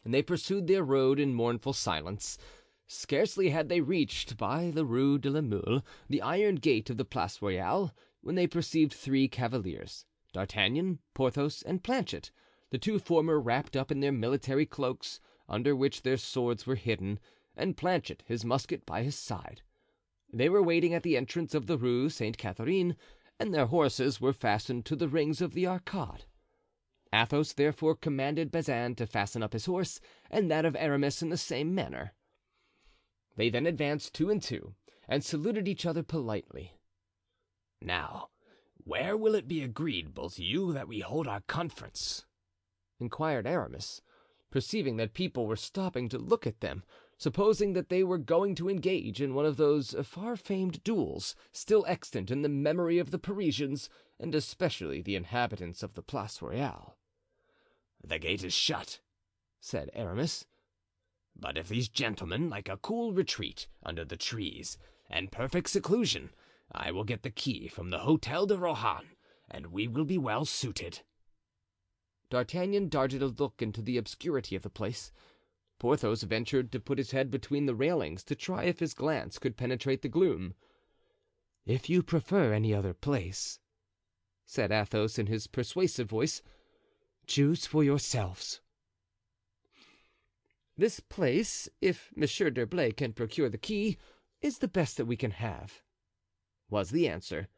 And they pursued their road in mournful silence. Scarcely had they reached, by the Rue de la Mule, the iron gate of the Place Royale, when they perceived three cavaliers, D'Artagnan, Porthos, and Planchet, the two former wrapped up in their military cloaks, under which their swords were hidden, and Planchet, his musket by his side. They were waiting at the entrance of the Rue Sainte Catherine, and their horses were fastened to the rings of the arcade. Athos therefore commanded Bazin to fasten up his horse and that of Aramis in the same manner. They then advanced two and two and saluted each other politely. "Now, where will it be agreed, both you, that we hold our conference?" inquired Aramis, perceiving that people were stopping to look at them, supposing that they were going to engage in one of those far-famed duels still extant in the memory of the Parisians and especially the inhabitants of the Place Royale. "The gate is shut," said Aramis. "But if these gentlemen like a cool retreat under the trees and perfect seclusion, I will get the key from the Hotel de Rohan, and we will be well suited." D'Artagnan darted a look into the obscurity of the place. Porthos ventured to put his head between the railings to try if his glance could penetrate the gloom. "If you prefer any other place," said Athos in his persuasive voice, "choose for yourselves." "This place, if Monsieur d'Herblay can procure the key, is the best that we can have," was the answer.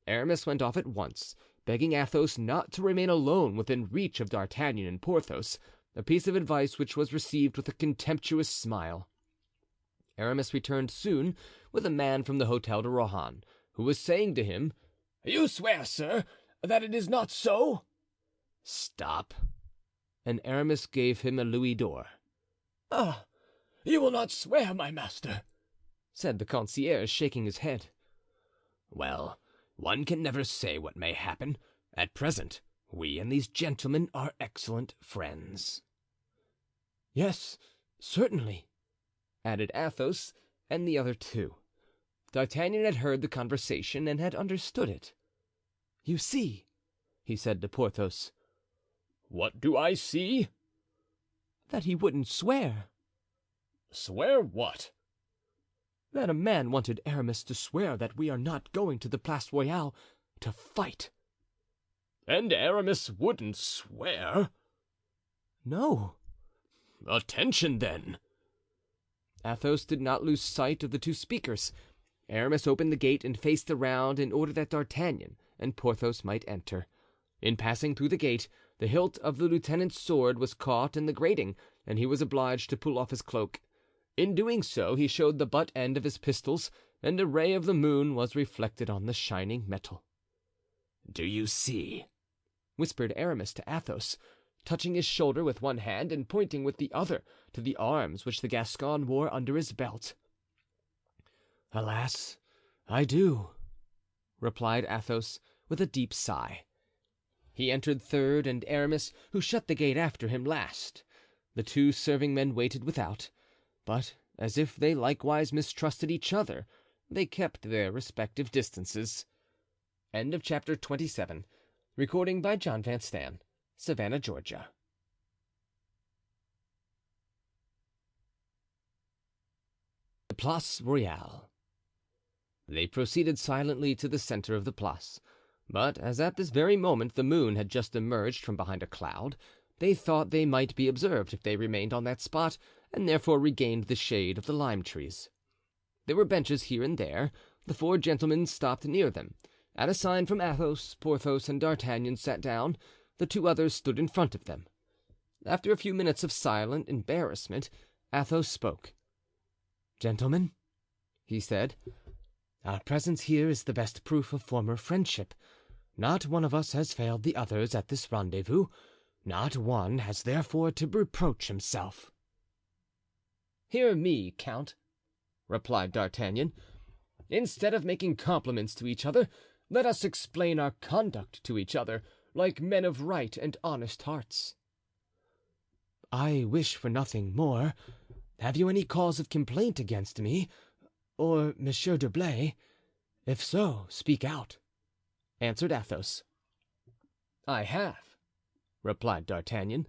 Aramis went off at once, begging Athos not to remain alone within reach of D'Artagnan and Porthos, a piece of advice which was received with a contemptuous smile. Aramis returned soon with a man from the Hotel de Rohan, who was saying to him, "You swear, sir, that it is not so?" "Stop." And Aramis gave him a louis d'or. "Ah, you will not swear, my master," said the concierge, shaking his head. "Well, one can never say what may happen. At present, we and these gentlemen are excellent friends." "Yes, certainly," added Athos and the other two. D'Artagnan had heard the conversation and had understood it. "You see," he said to Porthos. "What do I see?" "That he wouldn't swear." "Swear what?" "That a man wanted Aramis to swear that we are not going to the Place Royale to fight." "And Aramis wouldn't swear?" "No." "Attention, then." Athos did not lose sight of the two speakers. Aramis opened the gate and faced around in order that D'Artagnan and Porthos might enter. In passing through the gate, the hilt of the lieutenant's sword was caught in the grating and he was obliged to pull off his cloak. In doing so he showed the butt end of his pistols, and a ray of the moon was reflected on the shining metal. "Do you see?" whispered Aramis to Athos, touching his shoulder with one hand and pointing with the other to the arms which the Gascon wore under his belt. "Alas, I do," replied Athos with a deep sigh. He entered third, and Aramis, who shut the gate after him, last. The two serving men waited without, but as if they likewise mistrusted each other, they kept their respective distances. Chapter 27. Recording by John Van Stan. Savannah, Georgia. The Place Royale. They proceeded silently to the center of the place, but as at this very moment the moon had just emerged from behind a cloud, they thought they might be observed if they remained on that spot and therefore regained the shade of the lime trees. There were benches here and there. The four gentlemen stopped near them. At a sign from Athos, Porthos and D'Artagnan sat down. The two others stood in front of them. After a few minutes of silent embarrassment, Athos spoke. "Gentlemen," he said, "our presence here is the best proof of former friendship. Not one of us has failed the others at this rendezvous. Not one has therefore to reproach himself." "Hear me, count," replied D'Artagnan. "Instead of making compliments to each other, let us explain our conduct to each other, like men of right and honest hearts." "I wish for nothing more. Have you any cause of complaint against me, or Monsieur d'Herblay? If so, speak out," answered Athos. "I have," replied D'Artagnan.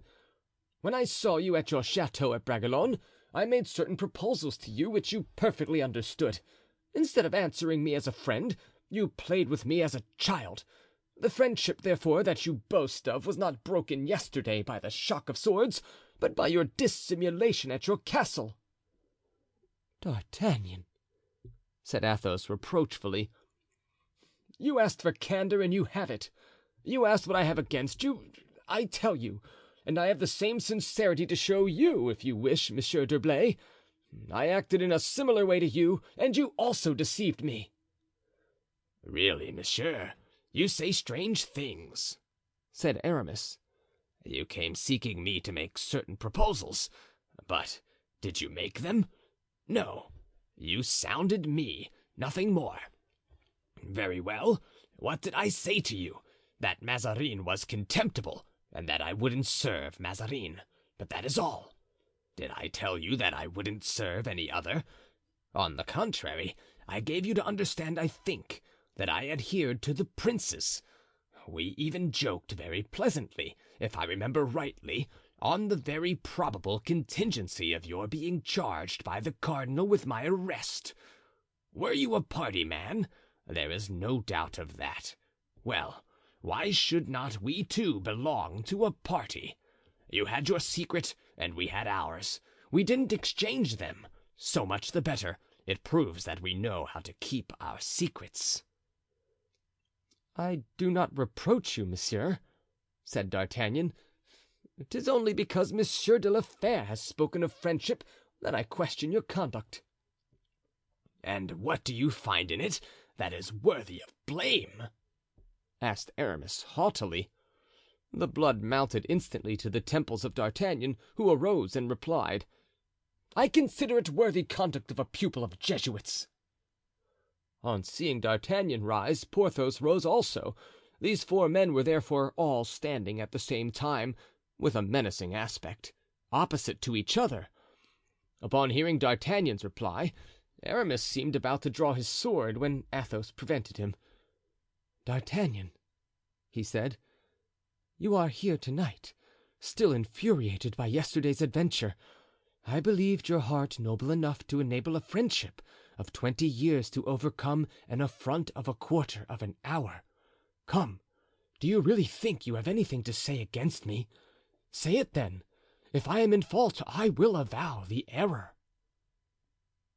"When I saw you at your chateau at Bragelonne, I made certain proposals to you which you perfectly understood. Instead of answering me as a friend, you played with me as a child. The friendship, therefore, that you boast of was not broken yesterday by the shock of swords, but by your dissimulation at your castle." "D'Artagnan," said Athos, reproachfully. "You asked for candor and you have it. You asked what I have against you. I tell you, and I have the same sincerity to show you, if you wish, Monsieur d'Herblay. I acted in a similar way to you, and you also deceived me." "Really, monsieur, you say strange things," said Aramis. "You came seeking me to make certain proposals, but did you make them? No, you sounded me, nothing more. Very well, what did I say to you? That Mazarin was contemptible, and that I wouldn't serve Mazarin, but that is all. Did I tell you that I wouldn't serve any other? On the contrary, I gave you to understand, I think, that I adhered to the princes. We even joked very pleasantly, if I remember rightly, on the very probable contingency of your being charged by the cardinal with my arrest. Were you a party man? There is no doubt of that. Well, why should not we too belong to a party? You had your secret, and we had ours. We didn't exchange them. So much the better. It proves that we know how to keep our secrets." "I do not reproach you, monsieur," said D'Artagnan. "'Tis only because Monsieur de la Fere has spoken of friendship that I question your conduct." "And what do you find in it that is worthy of blame?" asked Aramis, haughtily. The blood mounted instantly to the temples of D'Artagnan, who arose and replied: "I consider it worthy conduct of a pupil of Jesuits." On seeing D'Artagnan rise, Porthos rose also. These four men were therefore all standing at the same time, with a menacing aspect, opposite to each other. Upon hearing D'Artagnan's reply, Aramis seemed about to draw his sword when Athos prevented him. "D'Artagnan," he said, "you are here tonight, still infuriated by yesterday's adventure. I believed your heart noble enough to enable a friendship of 20 years to overcome an affront of a quarter of an hour. Come, do you really think you have anything to say against me? Say it then. If I am in fault, I will avow the error."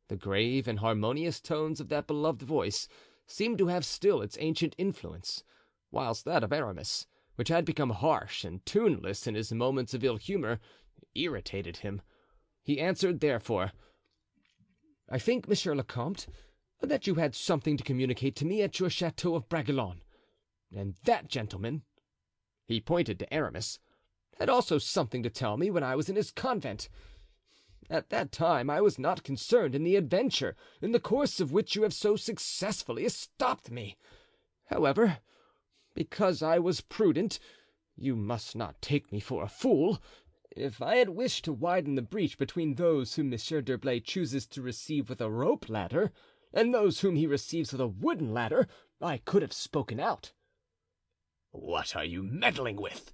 The grave and harmonious tones of that beloved voice seemed to have still its ancient influence, whilst that of Aramis, which had become harsh and tuneless in his moments of ill humor, irritated him. He answered, therefore: "I think, Monsieur le Comte, that you had something to communicate to me at your chateau of Bragelonne, and that gentleman," he pointed to Aramis, "had also something to tell me when I was in his convent. At that time I was not concerned in the adventure, in the course of which you have so successfully stopped me. However, because I was prudent, you must not take me for a fool. If I had wished to widen the breach between those whom Monsieur d'Herblay chooses to receive with a rope ladder and those whom he receives with a wooden ladder, I could have spoken out." "What are you meddling with?"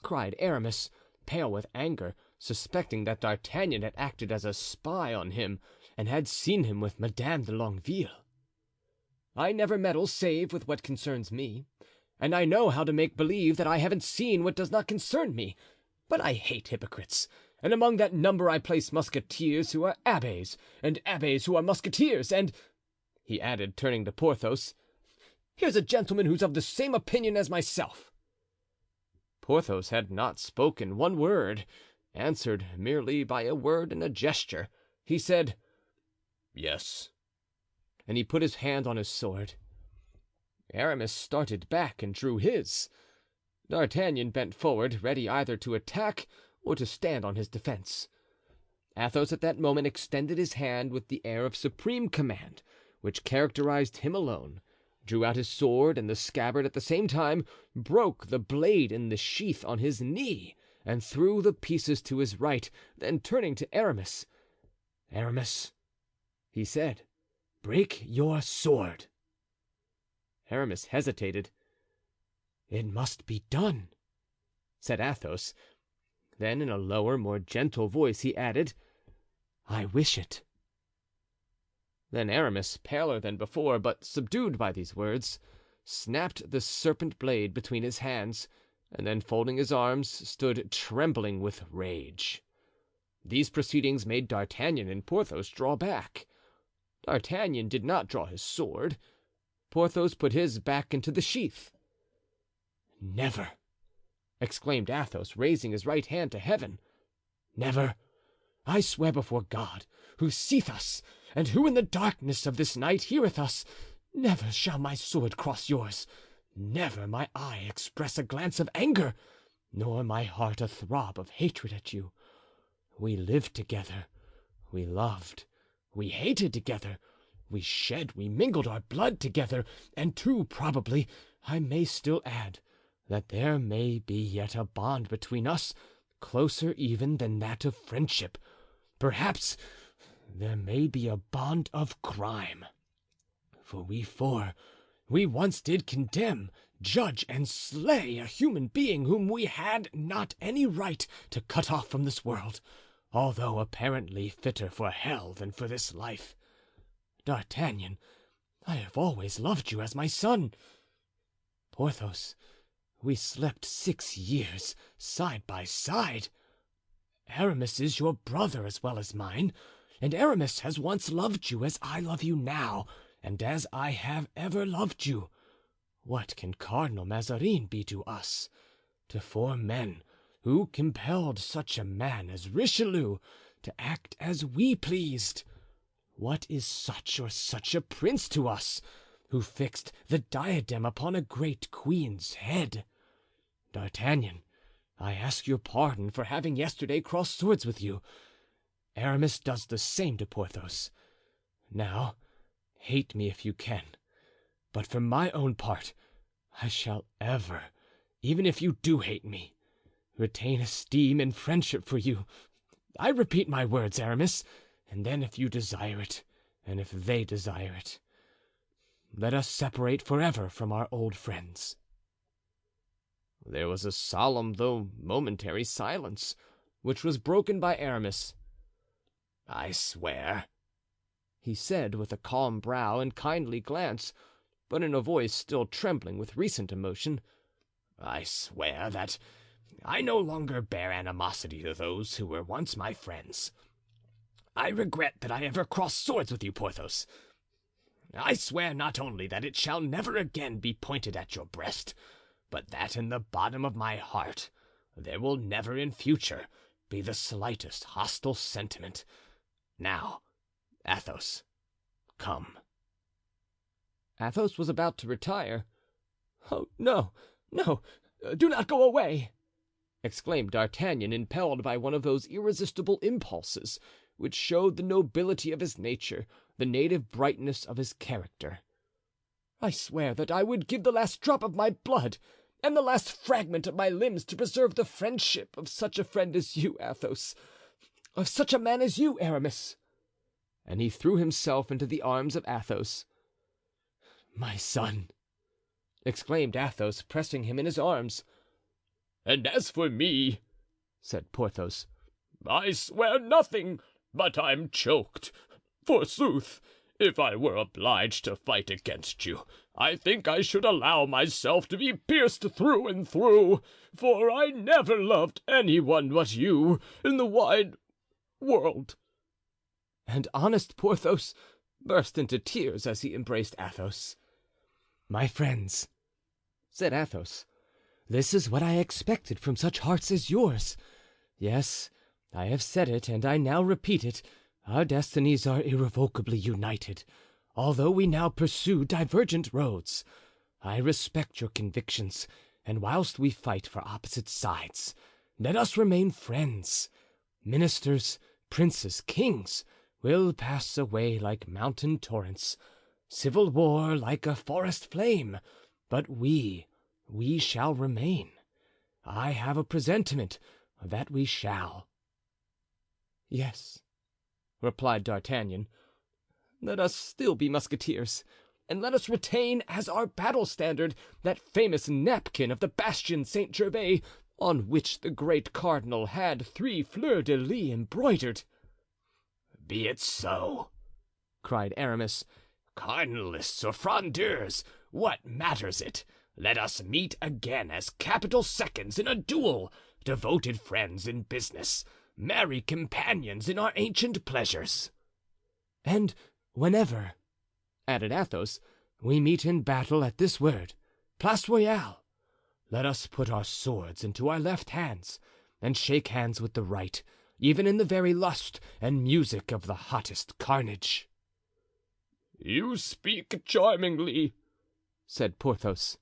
cried Aramis, pale with anger, suspecting that D'Artagnan had acted as a spy on him and had seen him with Madame de Longueville. "I never meddle save with what concerns me, and I know how to make believe that I haven't seen what does not concern me. But I hate hypocrites, and among that number I place musketeers who are abbés, and abbés who are musketeers, and," he added, turning to Porthos, "here's a gentleman who's of the same opinion as myself." Porthos had not spoken one word, answered merely by a word and a gesture. He said, "Yes," and he put his hand on his sword. Aramis started back and drew his. D'Artagnan bent forward, ready either to attack or to stand on his defense. Athos at that moment extended his hand with the air of supreme command which characterized him alone, drew out his sword, and the scabbard at the same time broke the blade in the sheath on his knee and threw the pieces to his right. Then turning to Aramis, "Aramis," he said, "break your sword." Aramis hesitated. "It must be done," said Athos. Then in a lower, more gentle voice he added, "I wish it." Then Aramis, paler than before, but subdued by these words, snapped the serpent blade between his hands, and then folding his arms, stood trembling with rage. These proceedings made D'Artagnan and Porthos draw back. D'Artagnan did not draw his sword. Porthos put his back into the sheath. "Never!" exclaimed Athos, raising his right hand to heaven. "Never! I swear before God, who seeth us, and who in the darkness of this night heareth us, never shall my sword cross yours, never my eye express a glance of anger, nor my heart a throb of hatred at you. We lived together, we loved, we hated together, we shed, we mingled our blood together, and too probably, I may still add, that there may be yet a bond between us closer even than that of friendship. Perhaps there may be a bond of crime. For we four, we once did condemn, judge, and slay a human being whom we had not any right to cut off from this world, although apparently fitter for hell than for this life. D'Artagnan, I have always loved you as my son. Porthos, we slept 6 years side by side. Aramis is your brother as well as mine, and Aramis has once loved you as I love you now, and as I have ever loved you. What can Cardinal Mazarin be to us, to 4 men who compelled such a man as Richelieu to act as we pleased? What is such or such a prince to us, who fixed the diadem upon a great queen's head? D'Artagnan, I ask your pardon for having yesterday crossed swords with you. Aramis does the same to Porthos. Now, hate me if you can, but for my own part, I shall ever, even if you do hate me, retain esteem and friendship for you. I repeat my words, Aramis, and then if you desire it, and if they desire it, let us separate forever from our old friends." There was a solemn though momentary silence, which was broken by Aramis. "I swear," he said, with a calm brow and kindly glance, but in a voice still trembling with recent emotion, "I swear that I no longer bear animosity to those who were once my friends. I regret that I ever crossed swords with you, Porthos. I swear not only that it shall never again be pointed at your breast, but that in the bottom of my heart there will never in future be the slightest hostile sentiment. Now, Athos, come." Athos was about to retire. "Oh, no, no, do not go away!" exclaimed D'Artagnan, impelled by one of those irresistible impulses which showed the nobility of his nature, the native brightness of his character. "I swear that I would give the last drop of my blood and the last fragment of my limbs to preserve the friendship of such a friend as you, Athos, of such a man as you, Aramis." And he threw himself into the arms of Athos. "My son!" exclaimed Athos, pressing him in his arms. "And as for me," said Porthos, "I swear nothing, but I'm choked. Forsooth, if I were obliged to fight against you, I think I should allow myself to be pierced through and through, for I never loved anyone but you in the wide world." And honest Porthos burst into tears as he embraced Athos. "My friends," said Athos, This is what I expected from such hearts as yours. Yes, I have said it, and I now repeat it. Our destinies are irrevocably united, although we now pursue divergent roads. I respect your convictions, and whilst we fight for opposite sides, let us remain friends. Ministers, princes, kings will pass away like mountain torrents, civil war like a forest flame, but we shall remain. I have a presentiment that we shall." "Yes," replied D'Artagnan, "let us still be musketeers, and let us retain as our battle standard that famous napkin of the Bastion Saint Gervais, on which the great cardinal had 3 fleurs-de-lis embroidered." "Be it so," cried Aramis. "Cardinalists or Frondeurs, what matters it? Let us meet again as capital seconds in a duel, devoted friends in business, merry companions in our ancient pleasures." "And whenever," added Athos, "we meet in battle at this word, Place Royale, let us put our swords into our left hands and shake hands with the right, even in the very lust and music of the hottest carnage." "You speak charmingly," said Porthos.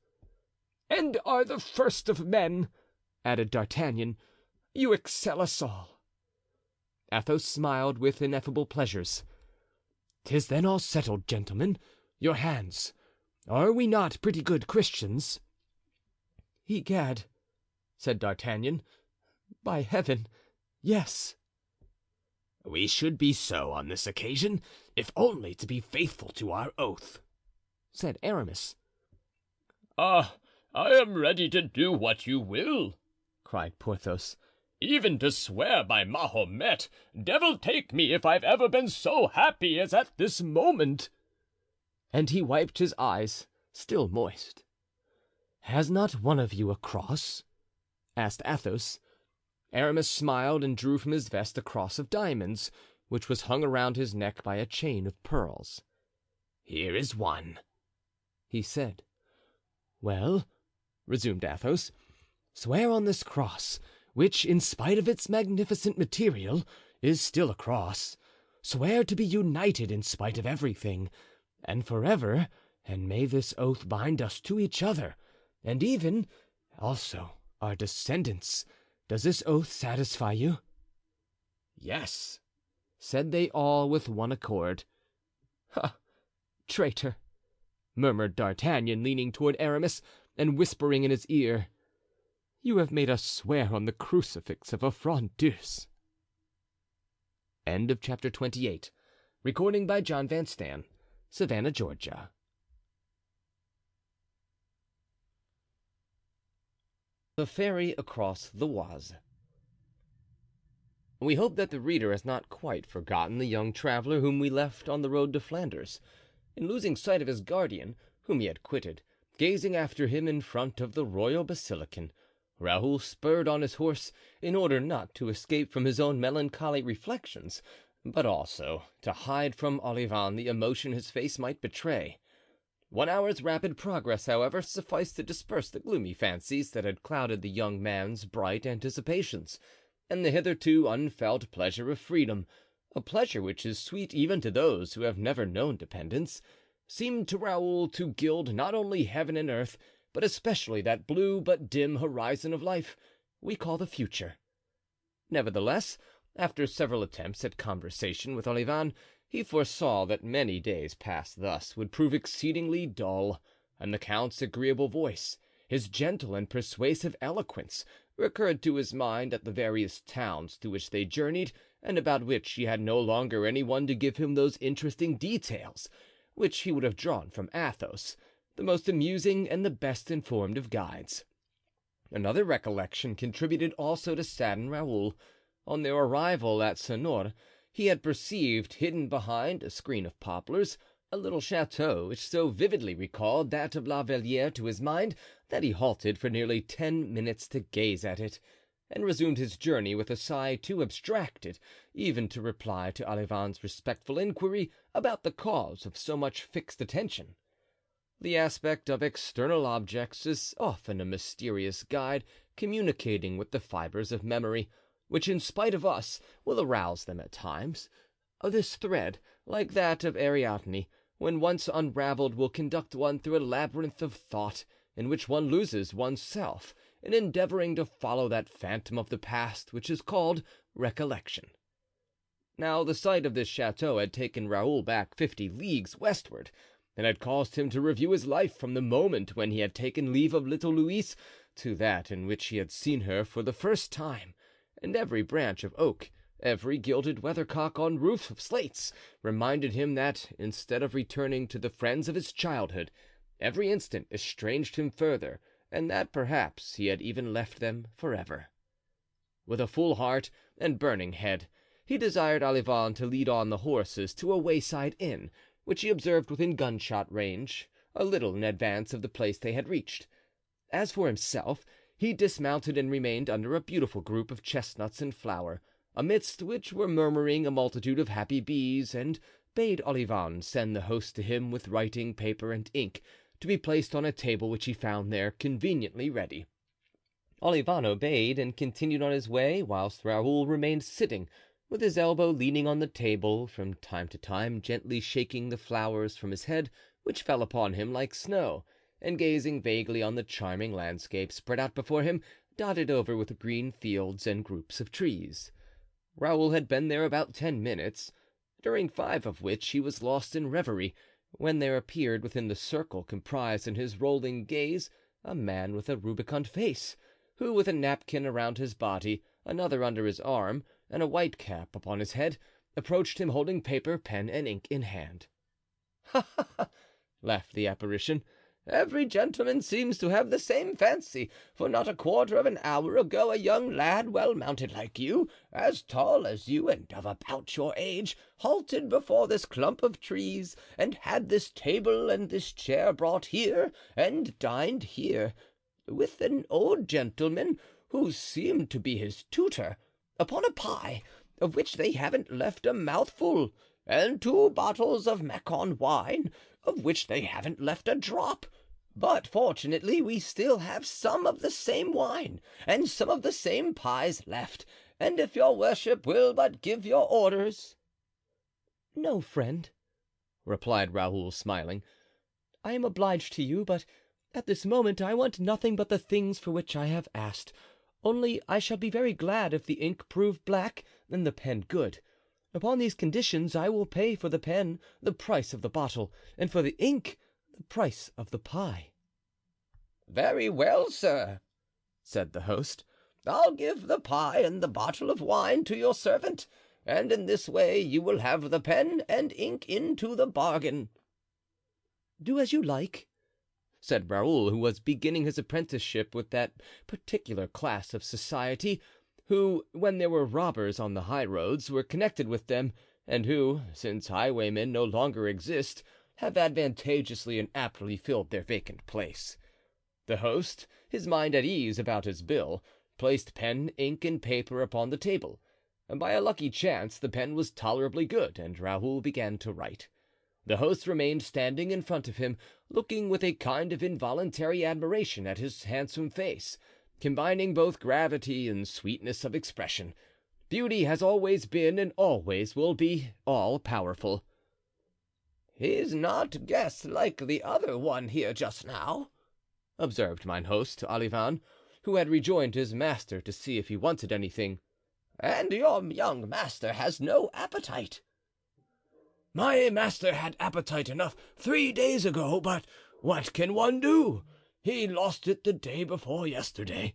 "And are the first of men," added D'Artagnan. "You excel us all." Athos smiled with ineffable pleasures. "'Tis then all settled, gentlemen. Your hands. Are we not pretty good Christians?" "Egad," said D'Artagnan, "by heaven, yes." "We should be so on this occasion, if only to be faithful to our oath," said Aramis. "Ah, I am ready to do what you will," cried Porthos. "Even to swear by Mahomet. Devil take me if I've ever been so happy as at this moment." And he wiped his eyes, still moist. "Has not one of you a cross?" asked Athos. Aramis smiled and drew from his vest a cross of diamonds, which was hung around his neck by a chain of pearls. "Here is one," he said. "Well," resumed Athos, "swear on this cross, which, in spite of its magnificent material, is still a cross. Swear to be united in spite of everything, and forever, and may this oath bind us to each other, and even, also, our descendants. Does this oath satisfy you?" "Yes," said they all with one accord. "Ha, traitor!" murmured D'Artagnan, leaning toward Aramis and whispering in his ear, "You have made us swear on the crucifix of a Frondeuse." Chapter 28. Recording by John Van Stan, Savannah, Georgia. The Ferry Across the Oise. We hope that the reader has not quite forgotten the young traveler whom we left on the road to Flanders. In losing sight of his guardian, whom he had quitted, gazing after him in front of the royal basilican, Raoul spurred on his horse in order not to escape from his own melancholy reflections, but also to hide from Olivain the emotion his face might betray. 1 hour's rapid progress, however, sufficed to disperse the gloomy fancies that had clouded the young man's bright anticipations, and the hitherto unfelt pleasure of freedom, a pleasure which is sweet even to those who have never known dependence, seemed to Raoul to gild not only heaven and earth, but especially that blue but dim horizon of life we call the future. Nevertheless, after several attempts at conversation with Olivain, he foresaw that many days passed thus would prove exceedingly dull, and the count's agreeable voice, his gentle and persuasive eloquence, recurred to his mind at the various towns to which they journeyed and about which he had no longer any one to give him those interesting details which he would have drawn from Athos, the most amusing and the best informed of guides. Another recollection contributed also to sadden Raoul. On their arrival at Sonore, he had perceived, hidden behind a screen of poplars, a little chateau which so vividly recalled that of La Valliere to his mind that he halted for nearly 10 minutes to gaze at it, and resumed his journey with a sigh too abstracted even to reply to Olivain's respectful inquiry about the cause of so much fixed attention. The aspect of external objects is often a mysterious guide communicating with the fibers of memory, which, in spite of us, will arouse them at times. This thread, like that of Ariadne, when once unraveled, will conduct one through a labyrinth of thought, in which one loses one's self in endeavoring to follow that phantom of the past which is called recollection. Now, the sight of this chateau had taken Raoul back 50 leagues westward, and had caused him to review his life from the moment when he had taken leave of little Louise to that in which he had seen her for the first time, and every branch of oak, every gilded weathercock on roofs of slates, reminded him that, instead of returning to the friends of his childhood, every instant estranged him further, and that perhaps he had even left them forever. With a full heart and burning head, he desired Olivain to lead on the horses to a wayside inn, which he observed within gunshot range, a little in advance of the place they had reached. As for himself, he dismounted and remained under a beautiful group of chestnuts in flower, amidst which were murmuring a multitude of happy bees, and bade Olivain send the host to him with writing paper and ink, to be placed on a table which he found there conveniently ready. Olivain obeyed and continued on his way, whilst Raoul remained sitting, with his elbow leaning on the table, from time to time gently shaking the flowers from his head, which fell upon him like snow, and gazing vaguely on the charming landscape spread out before him, dotted over with green fields and groups of trees. Raoul had been there about 10 minutes, during 5 of which he was lost in reverie, when there appeared within the circle comprised in his rolling gaze a man with a rubicund face, who, with a napkin around his body, another under his arm, and a white cap upon his head, approached him holding paper, pen, and ink in hand. "Ha, ha, ha!" laughed the apparition. "Every gentleman seems to have the same fancy, for not a quarter of an hour ago a young lad, well mounted like you, as tall as you and of about your age, halted before this clump of trees, and had this table and this chair brought here, and dined here, with an old gentleman, who seemed to be his tutor, upon a pie, of which they haven't left a mouthful, and 2 bottles of Macon wine, of which they haven't left a drop. But fortunately we still have some of the same wine and some of the same pies left, and if your worship will but give your orders——" "No, friend," replied Raoul, smiling, "I am obliged to you, but at this moment I want nothing but the things for which I have asked. Only I shall be very glad if the ink prove black and the pen good. Upon these conditions I will pay for the pen the price of the bottle, and for the ink the price of the pie." "Very well, sir," said the host. "I'll give the pie and the bottle of wine to your servant, and in this way you will have the pen and ink into the bargain." "Do as you like," said Raoul, who was beginning his apprenticeship with that particular class of society who, when there were robbers on the highroads, were connected with them, and who, since highwaymen no longer exist, have advantageously and aptly filled their vacant place. The host, his mind at ease about his bill, placed pen, ink, and paper upon the table, and by a lucky chance the pen was tolerably good, and Raoul began to write. The host remained standing in front of him, looking with a kind of involuntary admiration at his handsome face, combining both gravity and sweetness of expression. Beauty has always been and always will be all powerful. "He's not guessed like the other one here just now," observed mine host to Olivain, who had rejoined his master to see if he wanted anything. "And your young master has no appetite." "My master had appetite enough 3 days ago, but what can one do? He lost it the day before yesterday."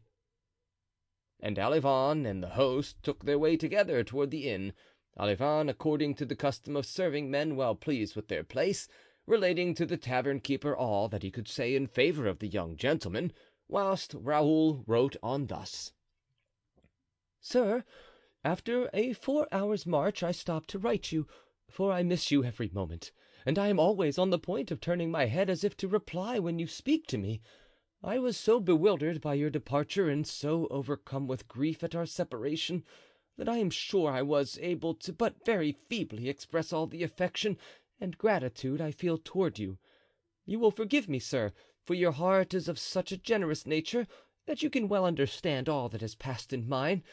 And Olivain and the host took their way together toward the inn, Olivain, according to the custom of serving men well pleased with their place, relating to the tavern keeper all that he could say in favor of the young gentleman, whilst Raoul wrote on thus: "Sir, after a 4 hours' march I stop to write you, for I miss you every moment, and I am always on the point of turning my head as if to reply when you speak to me. I was so bewildered by your departure and so overcome with grief at our separation that I am sure I was able to but very feebly express all the affection and gratitude I feel toward you. You will forgive me, sir, for your heart is of such a generous nature that you can well understand all that has passed in mine.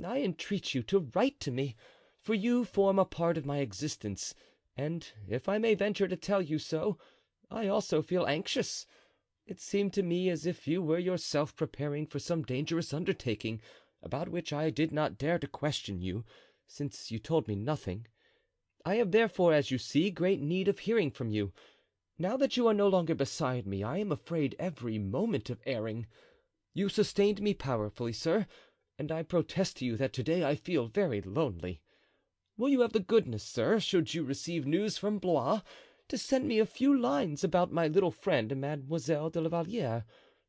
I entreat you to write to me, for you form a part of my existence, and if I may venture to tell you so, I also feel anxious. It seemed to me as if you were yourself preparing for some dangerous undertaking, about which I did not dare to question you, since you told me nothing. I have therefore, as you see, great need of hearing from you. Now that you are no longer beside me, I am afraid every moment of erring. You sustained me powerfully, sir, and I protest to you that today I feel very lonely. Will you have the goodness, sir, should you receive news from Blois, to send me a few lines about my little friend, Mademoiselle de la Valliere,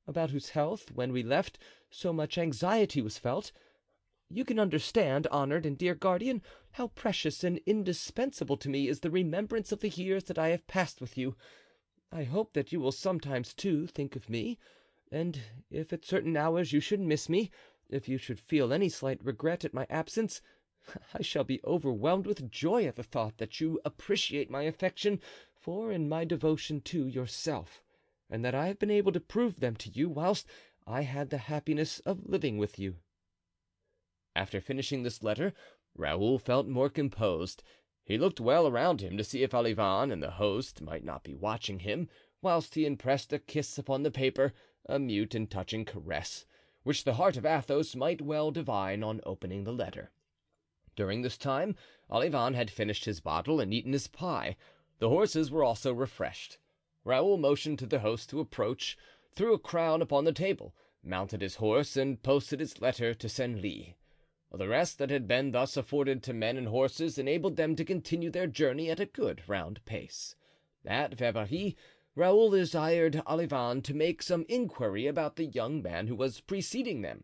about whose health, when we left, so much anxiety was felt? You can understand, honored and dear guardian, how precious and indispensable to me is the remembrance of the years that I have passed with you. I hope that you will sometimes, too, think of me, and if at certain hours you should miss me, if you should feel any slight regret at my absence, I shall be overwhelmed with joy at the thought that you appreciate my affection for and my devotion to yourself, and that I have been able to prove them to you whilst I had the happiness of living with you." After finishing this letter, Raoul felt more composed. He looked well around him to see if Olivain and the host might not be watching him, whilst he impressed a kiss upon the paper, a mute and touching caress, which the heart of Athos might well divine on opening the letter. During this time, Olivain had finished his bottle and eaten his pie. The horses were also refreshed. Raoul motioned to the host to approach, threw a crown upon the table, mounted his horse, and posted his letter to Senlis. The rest that had been thus afforded to men and horses enabled them to continue their journey at a good round pace. At Verberie, Raoul desired Olivain to make some inquiry about the young man who was preceding them.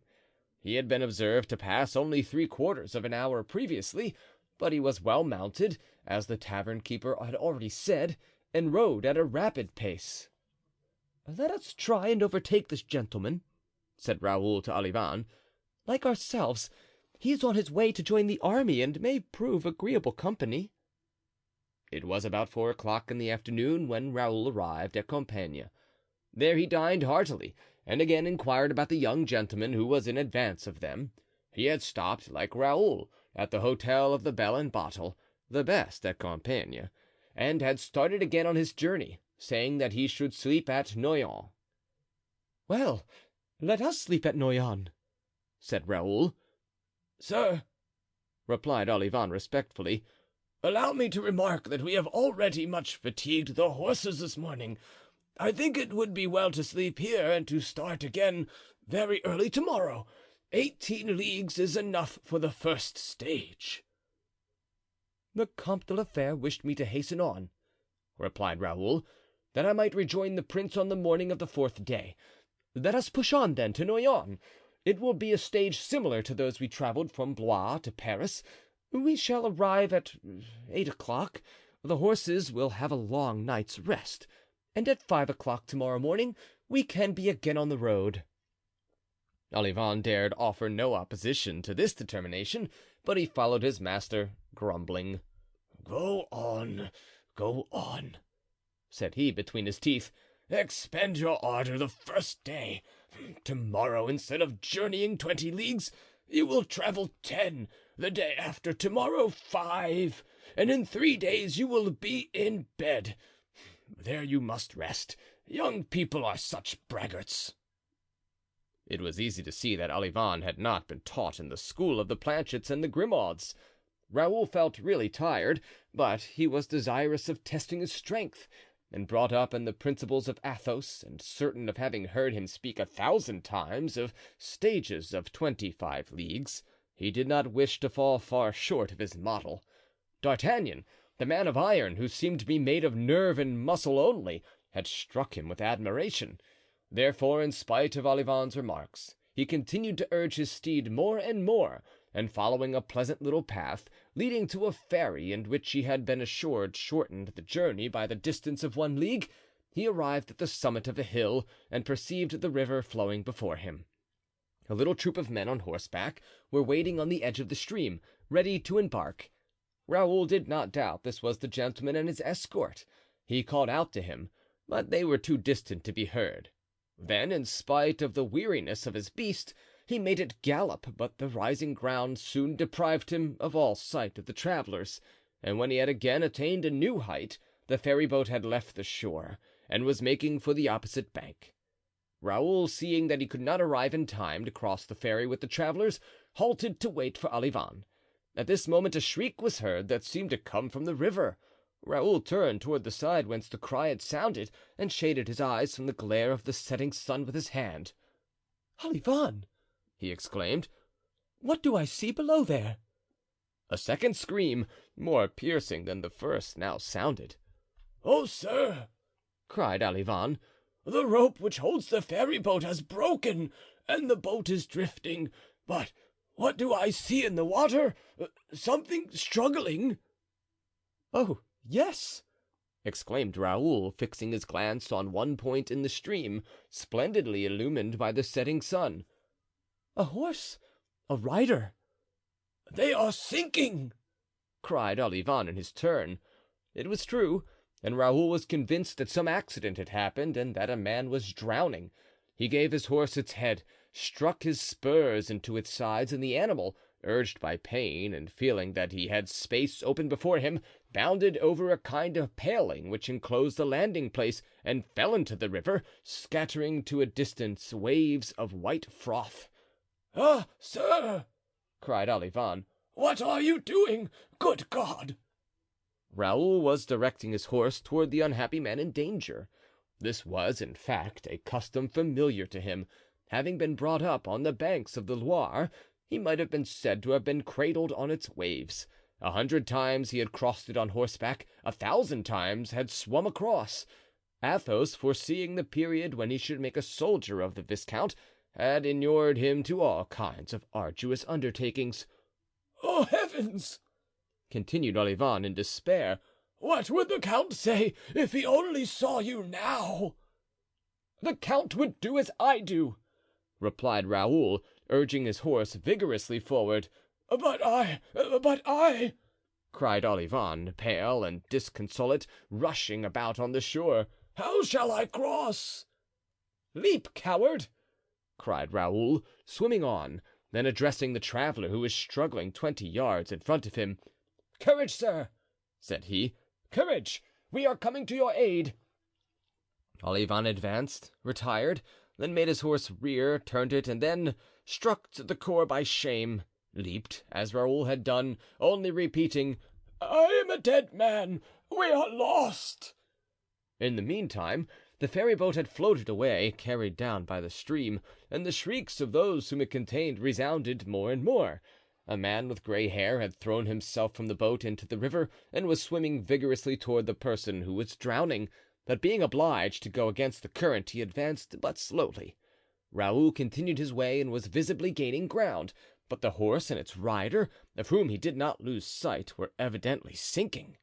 He had been observed to pass only 3/4 of an hour previously, but he was well mounted, as the tavern keeper had already said, and rode at a rapid pace. "Let us try and overtake this gentleman," said Raoul to Olivain. "Like ourselves, he is on his way to join the army and may prove agreeable company." It was about 4 o'clock in the afternoon when Raoul arrived at Compiegne. There he dined heartily and again inquired about the young gentleman who was in advance of them. He had stopped, like Raoul, at the Hotel of the Bell and Bottle, the best at Compiegne, and had started again on his journey, saying that he should sleep at Noyon. "Well, let us sleep at Noyon," said Raoul. "Sir," replied Olivain respectfully, "allow me to remark that we have already much fatigued the horses this morning. I think it would be well to sleep here and to start again very early tomorrow. 18 leagues is enough for the first stage." "The Comte de la Fere wished me to hasten on," replied Raoul, "that I might rejoin the prince on the morning of the 4th day. Let us push on, then, to Noyon. It will be a stage similar to those we traveled from Blois to Paris. We shall arrive at 8 o'clock. The horses will have a long night's rest, and at 5 o'clock tomorrow morning we can be again on the road." Olivain dared offer no opposition to this determination, but he followed his master, grumbling. Go on," said he between his teeth. "Expend your ardor the first day. Tomorrow, instead of journeying 20 leagues, you will travel 10, the day after tomorrow 5, and in 3 days you will be in bed. There you must rest. Young people are such braggarts." It was easy to see that Olivain had not been taught in the school of the Planchets and the Grimauds. Raoul felt really tired, but he was desirous of testing his strength, and brought up in the principles of Athos, and certain of having heard him speak 1,000 times of stages of 25 leagues, he did not wish to fall far short of his model. D'Artagnan, the man of iron, who seemed to be made of nerve and muscle only, had struck him with admiration. Therefore, in spite of Olivain's remarks, he continued to urge his steed more and more, and following a pleasant little path leading to a ferry, and which he had been assured shortened the journey by the distance of 1 league, he arrived at the summit of a hill and perceived the river flowing before him. A little troop of men on horseback were waiting on the edge of the stream, ready to embark. Raoul did not doubt this was the gentleman and his escort. He called out to him. but they were too distant to be heard. Then, in spite of the weariness of his beast, he made it gallop, but the rising ground soon deprived him of all sight of the travelers, and when he had again attained a new height, the ferryboat had left the shore and was making for the opposite bank. Raoul, seeing that he could not arrive in time to cross the ferry with the travelers, halted to wait for Olivain. At this moment a shriek was heard that seemed to come from the river. Raoul turned toward the side whence the cry had sounded and shaded his eyes from the glare of the setting sun with his hand. "Olivain!" he exclaimed, "what do I see below there?" A second scream, more piercing than the first, now sounded. "Oh, sir!" cried Olivain, "the rope which holds the ferryboat has broken, and the boat is drifting. But what do I see in the water? Something struggling." "Oh, yes!" exclaimed Raoul, fixing his glance on one point in the stream, splendidly illumined by the setting sun. "A horse, a rider." "They are sinking!" cried Olivain in his turn. It was true, and Raoul was convinced that some accident had happened and that a man was drowning. He gave his horse its head, struck his spurs into its sides, and the animal, urged by pain and feeling that he had space open before him, bounded over a kind of paling which enclosed the landing place and fell into the river, scattering to a distance waves of white froth. "Ah, sir!" cried Olivain, "what are you doing? Good God!" Raoul was directing his horse toward the unhappy man in danger. This was, in fact, a custom familiar to him. Having been brought up on the banks of the Loire, he might have been said to have been cradled on its waves. 100 times he had crossed it on horseback, 1,000 times had swum across. Athos, foreseeing the period when he should make a soldier of the viscount, had inured him to all kinds of arduous undertakings. "Oh, heavens!" continued Olivain in despair, "what would the count say if he only saw you now?" "The count would do as I do," replied Raoul, urging his horse vigorously forward. But I," cried Olivain, pale and disconsolate, rushing about on the shore. "How shall I cross?" "Leap, coward!" cried Raoul, swimming on, then addressing the traveler who was struggling 20 yards in front of him. "Courage, sir," said he, "courage! We are coming to your aid." Olivain advanced, retired, then made his horse rear, turned it, and then, struck to the core by shame, leaped, as Raoul had done, only repeating, "I am a dead man. We are lost." In the meantime, the ferryboat had floated away, carried down by the stream, and the shrieks of those whom it contained resounded more and more. A man with gray hair had thrown himself from the boat into the river and was swimming vigorously toward the person who was drowning, but being obliged to go against the current, he advanced but slowly. Raoul continued his way and was visibly gaining ground, but the horse and its rider, of whom he did not lose sight, were evidently sinking.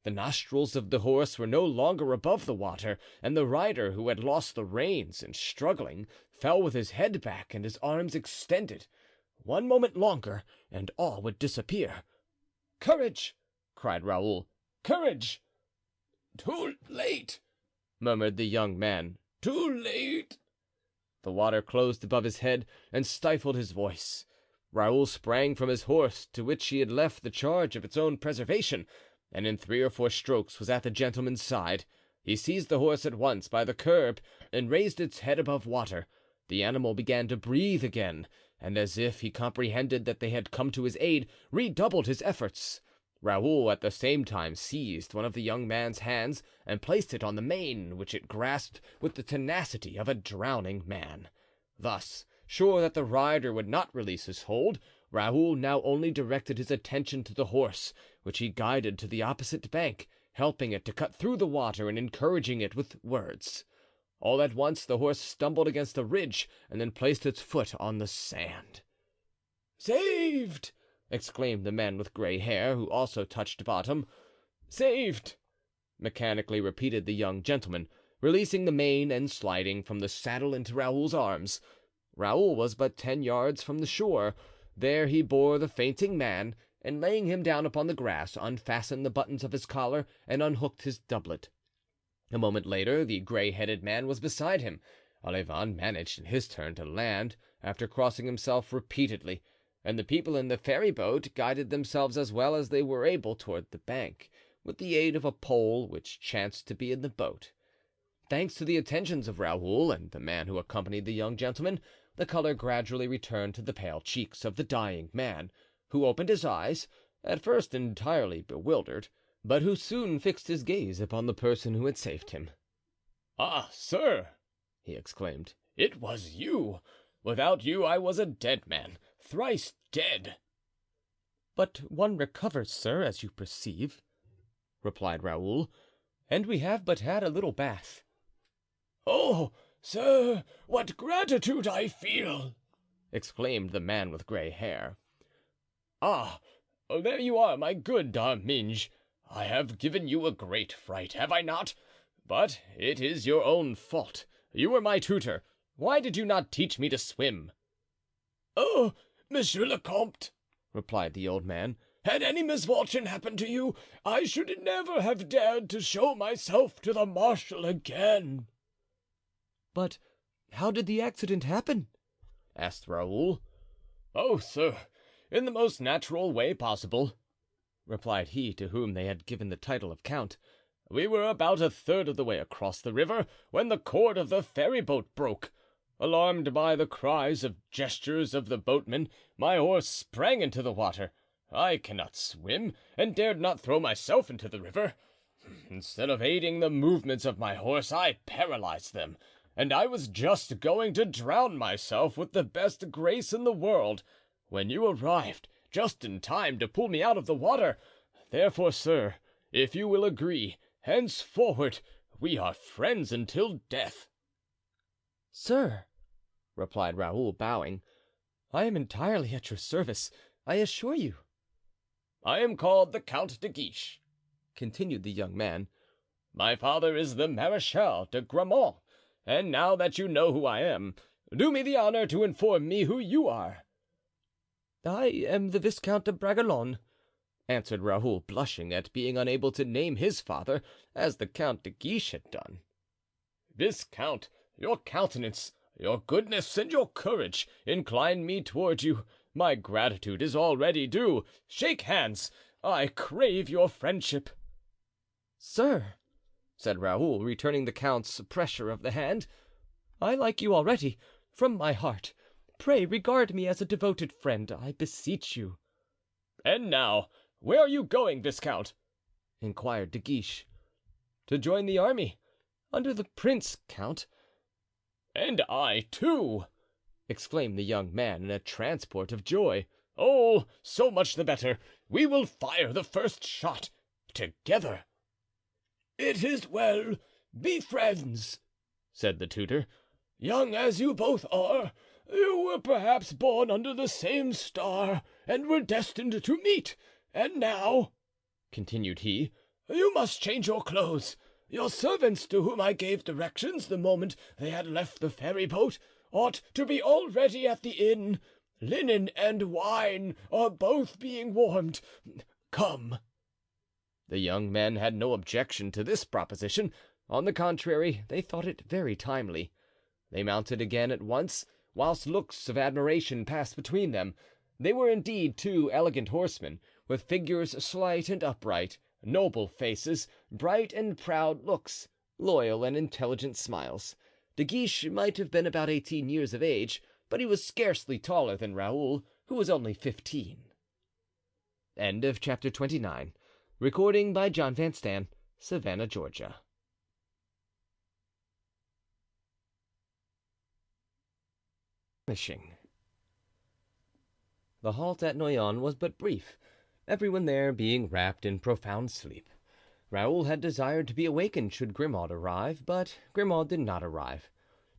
The nostrils of the horse were no longer above the water, and the rider, who had lost the reins in struggling, fell with his head back and his arms extended. One moment longer and all would disappear. "Courage!" cried Raoul. "Courage!" "Too late," murmured the young man. "Too late." The water closed above his head and stifled his voice. Raoul sprang from his horse, to which he had left the charge of its own preservation, and in 3 or 4 strokes was at the gentleman's side. He seized the horse at once by the curb and raised its head above water. The animal began to breathe again, and as if he comprehended that they had come to his aid, redoubled his efforts. Raoul at the same time seized one of the young man's hands and placed it on the mane, which it grasped with the tenacity of a drowning man. Thus, sure that the rider would not release his hold, Raoul now only directed his attention to the horse, which he guided to the opposite bank, helping it to cut through the water and encouraging it with words. All at once the horse stumbled against a ridge and then placed its foot on the sand. "Saved!" exclaimed the man with gray hair, who also touched bottom. "Saved!" mechanically repeated the young gentleman, releasing the mane and sliding from the saddle into Raoul's arms. Raoul was but 10 yards from the shore. There he bore the fainting man, and laying him down upon the grass, unfastened the buttons of his collar and unhooked his doublet. A moment later the gray-headed man was beside him. Olivain managed in his turn to land, after crossing himself repeatedly, and the people in the ferry boat guided themselves as well as they were able toward the bank, with the aid of a pole which chanced to be in the boat. Thanks to the attentions of Raoul and the man who accompanied the young gentleman, the color gradually returned to the pale cheeks of the dying man, who opened his eyes, at first entirely bewildered, but who soon fixed his gaze upon the person who had saved him. "Ah, sir!" he exclaimed, "it was you! Without you I was a dead man, thrice dead." "But one recovers, sir, as you perceive," replied Raoul, "and we have but had a little bath." "Oh, sir, what gratitude I feel!" exclaimed the man with gray hair. "Ah, there you are, my good D'Arminges. I have given you a great fright, have I not? But it is your own fault. You were my tutor. Why did you not teach me to swim?" "Oh, monsieur le comte," replied the old man, "had any misfortune happened to you, I should never have dared to show myself to the marshal again." "But how did the accident happen?" asked Raoul. "Oh, sir, in the most natural way possible," replied he to whom they had given the title of count. "We were about a third of the way across the river when the cord of the ferryboat broke. Alarmed by the cries and gestures of the boatmen, my horse sprang into the water. I cannot swim and dared not throw myself into the river. Instead of aiding the movements of my horse, I paralyzed them, and I was just going to drown myself with the best grace in the world, when you arrived just in time to pull me out of the water. Therefore, sir, if you will agree, henceforward we are friends until death." "Sir," replied Raoul, bowing, "I am entirely at your service, I assure you." "I am called the Count de Guiche," continued the young man. "My father is the Marechal de Gramont, and now that you know who I am, do me the honor to inform me who you are." "I am the Viscount de Bragelonne," answered Raoul, blushing at being unable to name his father as the Count de Guiche had done. "Viscount, your countenance, your goodness and your courage incline me toward you. My gratitude is already due. Shake hands. I crave your friendship." "Sir," said Raoul, returning the count's pressure of the hand, "I like you already, from my heart. Pray regard me as a devoted friend, I beseech you." "And now, where are you going, Viscount?" inquired De Guiche. "To join the army, under the prince, count." "And I, too!" exclaimed the young man in a transport of joy. "Oh, so much the better. We will fire the first shot together." "It is well. Be friends," said the tutor. "Young as you both are, you were perhaps born under the same star and were destined to meet. And now," continued he, "you must change your clothes. Your servants, to whom I gave directions the moment they had left the ferry boat, ought to be already at the inn. Linen and wine are both being warmed. Come." The young men had no objection to this proposition. On the contrary, they thought it very timely. They mounted again at once, whilst looks of admiration passed between them. They were indeed two elegant horsemen, with figures slight and upright, noble faces, bright and proud looks, loyal and intelligent smiles. De Guiche might have been about 18 years of age, but he was scarcely taller than Raoul, who was only 15. Chapter 29. Recording by John Van Stan, Savannah, Georgia. The halt at Noyon was but brief, everyone there being wrapped in profound sleep. Raoul had desired to be awakened should Grimaud arrive, but Grimaud did not arrive.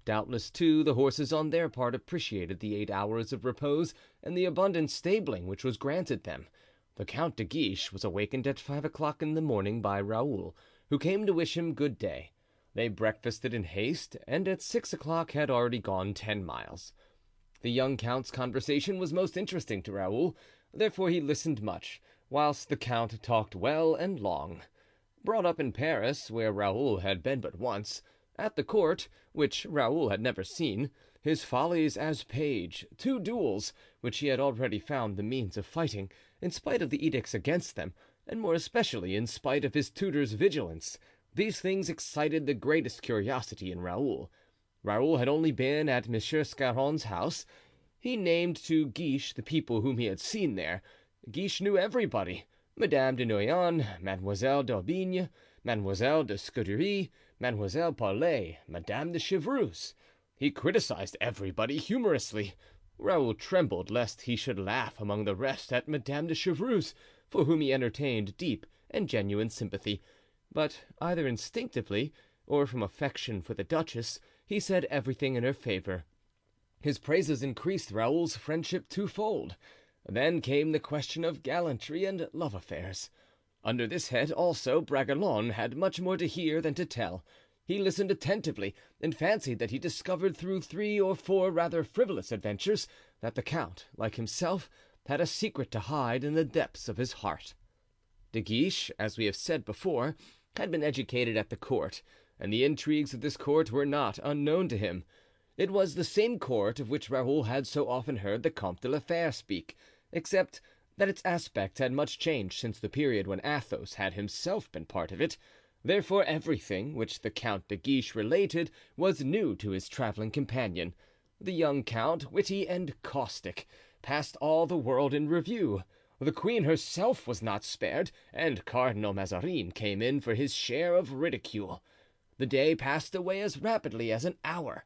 Doubtless, too, the horses on their part appreciated the 8 hours of repose and the abundant stabling which was granted them. The Count de Guiche was awakened at 5 o'clock in the morning by Raoul, who came to wish him good day. They breakfasted in haste, and at 6 o'clock had already gone 10 miles. The young count's conversation was most interesting to Raoul, therefore he listened much, whilst the count talked well and long. Brought up in Paris, where Raoul had been but once, at the court, which Raoul had never seen, his follies as page, 2 duels, which he had already found the means of fighting, in spite of the edicts against them, and more especially in spite of his tutor's vigilance, these things excited the greatest curiosity in Raoul. Raoul had only been at Monsieur Scarron's house. He named to Guiche the people whom he had seen there. Guiche knew everybody: Madame de Noyan, Mademoiselle d'Aubigne, Mademoiselle de Scudery, Mademoiselle Paulet, Madame de Chevreuse. He criticized everybody humorously. Raoul trembled lest he should laugh among the rest at Madame de Chevreuse, for whom he entertained deep and genuine sympathy, but either instinctively or from affection for the duchess, he said everything in her favor. His praises increased Raoul's friendship twofold. Then came the question of gallantry and love affairs. Under this head also Bragelonne had much more to hear than to tell. He listened attentively, and fancied that he discovered through 3 or 4 rather frivolous adventures that the count, like himself, had a secret to hide in the depths of his heart. De Guiche, as we have said before, had been educated at the court, and the intrigues of this court were not unknown to him. It was the same court of which Raoul had so often heard the Comte de la Fère speak, except that its aspect had much changed since the period when Athos had himself been part of it. Therefore everything which the Count de Guiche related was new to his traveling companion. The young count, witty and caustic, passed all the world in review. The queen herself was not spared, and Cardinal Mazarin came in for his share of ridicule. The day passed away as rapidly as an hour.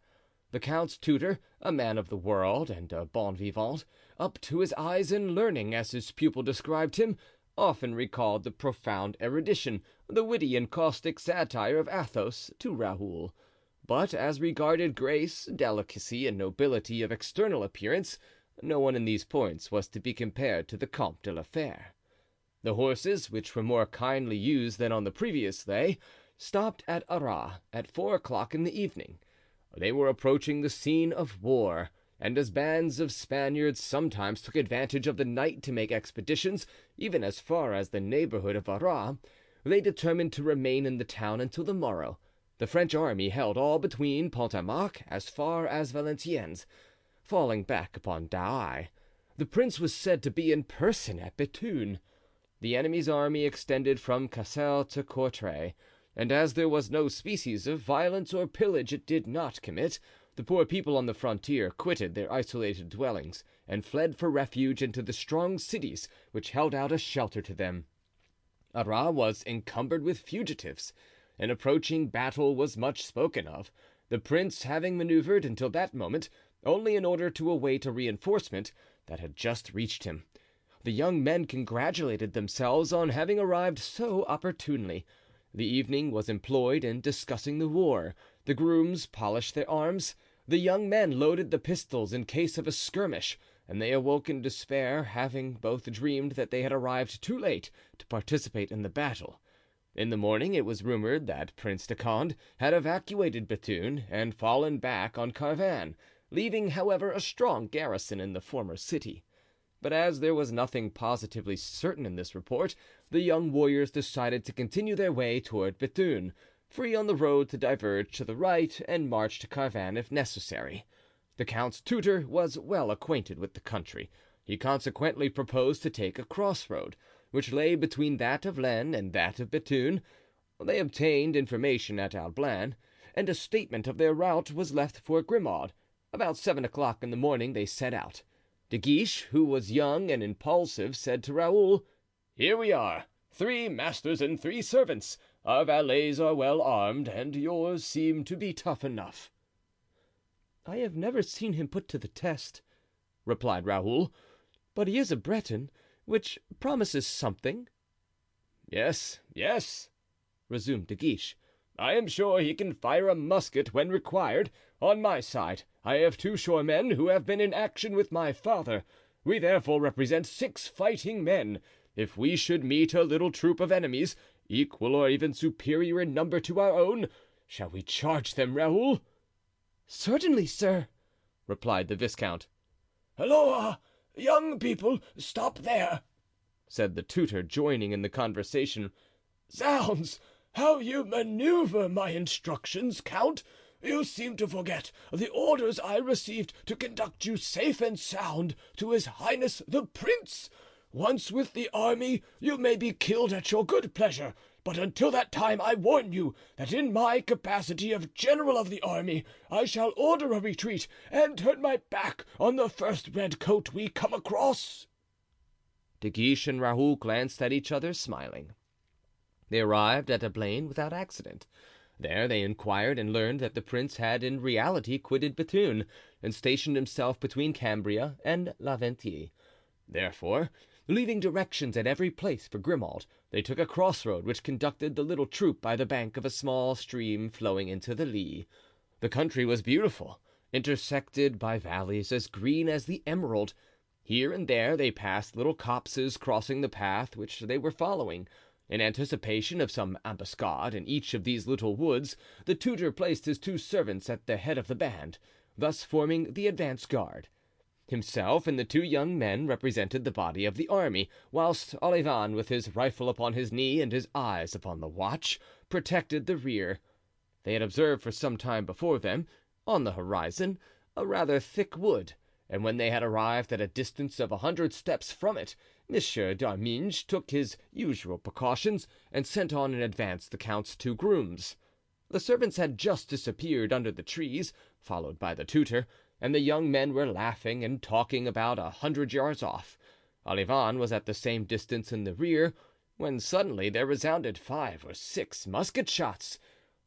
The count's tutor, a man of the world and a bon vivant, up to his eyes in learning, as his pupil described him, often recalled the profound erudition, the witty and caustic satire of Athos to Raoul. But as regarded grace, delicacy, and nobility of external appearance, no one in these points was to be compared to the Comte de la Fère. The horses, which were more kindly used than on the previous day, stopped at Arras at 4 o'clock in the evening. They were approaching the scene of war, and as bands of Spaniards sometimes took advantage of the night to make expeditions even as far as the neighborhood of Arras, they determined to remain in the town until the morrow. The French army held all between Pont-à-Marc as far as Valenciennes, falling back upon Douai. The prince was said to be in person at Bethune. The enemy's army extended from Cassel to Courtrai, and as there was no species of violence or pillage it did not commit, the poor people on the frontier quitted their isolated dwellings and fled for refuge into the strong cities which held out a shelter to them. Arras was encumbered with fugitives. An approaching battle was much spoken of, the prince having maneuvered until that moment only in order to await a reinforcement that had just reached him. The young men congratulated themselves on having arrived so opportunely. The evening was employed in discussing the war. The grooms polished their arms. The young men loaded the pistols in case of a skirmish, and they awoke in despair, having both dreamed that they had arrived too late to participate in the battle. In the morning it was rumored that Prince de Condé had evacuated Bethune and fallen back on Carvin, leaving, however, a strong garrison in the former city. But as there was nothing positively certain in this report, the young warriors decided to continue their way toward Bethune, free on the road to diverge to the right and march to Carvin if necessary. The count's tutor was well acquainted with the country. He consequently proposed to take a crossroad, which lay between that of Lens and that of Bethune. They obtained information at Alblan, and a statement of their route was left for Grimaud. About 7 o'clock in the morning they set out. De Guiche, who was young and impulsive, said to Raoul: "Here we are, 3 masters and 3 servants. Our valets are well armed, and yours seem to be tough enough." "I have never seen him put to the test," replied Raoul, "but he is a Breton, which promises something." Yes, yes," resumed De Guiche, "I am sure he can fire a musket when required. On my side, I have 2 sure men who have been in action with my father. We therefore represent 6 fighting men. If we should meet a little troop of enemies, equal or even superior in number to our own, shall we charge them, Raoul?" "Certainly, sir," replied the viscount. "Halloa, young people, stop there," said the tutor, joining in the conversation. Zounds! How you maneuver my instructions, Count! You seem to forget the orders I received to conduct you safe and sound to his Highness the Prince. Once with the army, you may be killed at your good pleasure, but until that time I warn you that in my capacity of general of the army, I shall order a retreat and turn my back on the first red coat we come across." De Guiche and Raoul glanced at each other, smiling. They arrived at Ablain without accident. There they inquired and learned that the prince had in reality quitted Bethune and stationed himself between Cambria and La Venthie. Therefore, leaving directions at every place for Grimaud, they took a crossroad which conducted the little troop by the bank of a small stream flowing into the Lys. The country was beautiful, intersected by valleys as green as the emerald. Here and there they passed little copses crossing the path which they were following. In anticipation of some ambuscade in each of these little woods, the tutor placed his 2 servants at the head of the band, thus forming the advance guard. Himself and the 2 young men represented the body of the army, whilst Olivain, with his rifle upon his knee and his eyes upon the watch, protected the rear. They had observed for some time before them, on the horizon, a rather thick wood, and when they had arrived at a distance of 100 steps from it, Monsieur d'Arminges took his usual precautions and sent on in advance the count's 2 grooms. The servants had just disappeared under the trees, followed by the tutor, and the young men were laughing and talking about 100 yards off. Olivain was at the same distance in the rear, when suddenly there resounded 5 or 6 musket shots.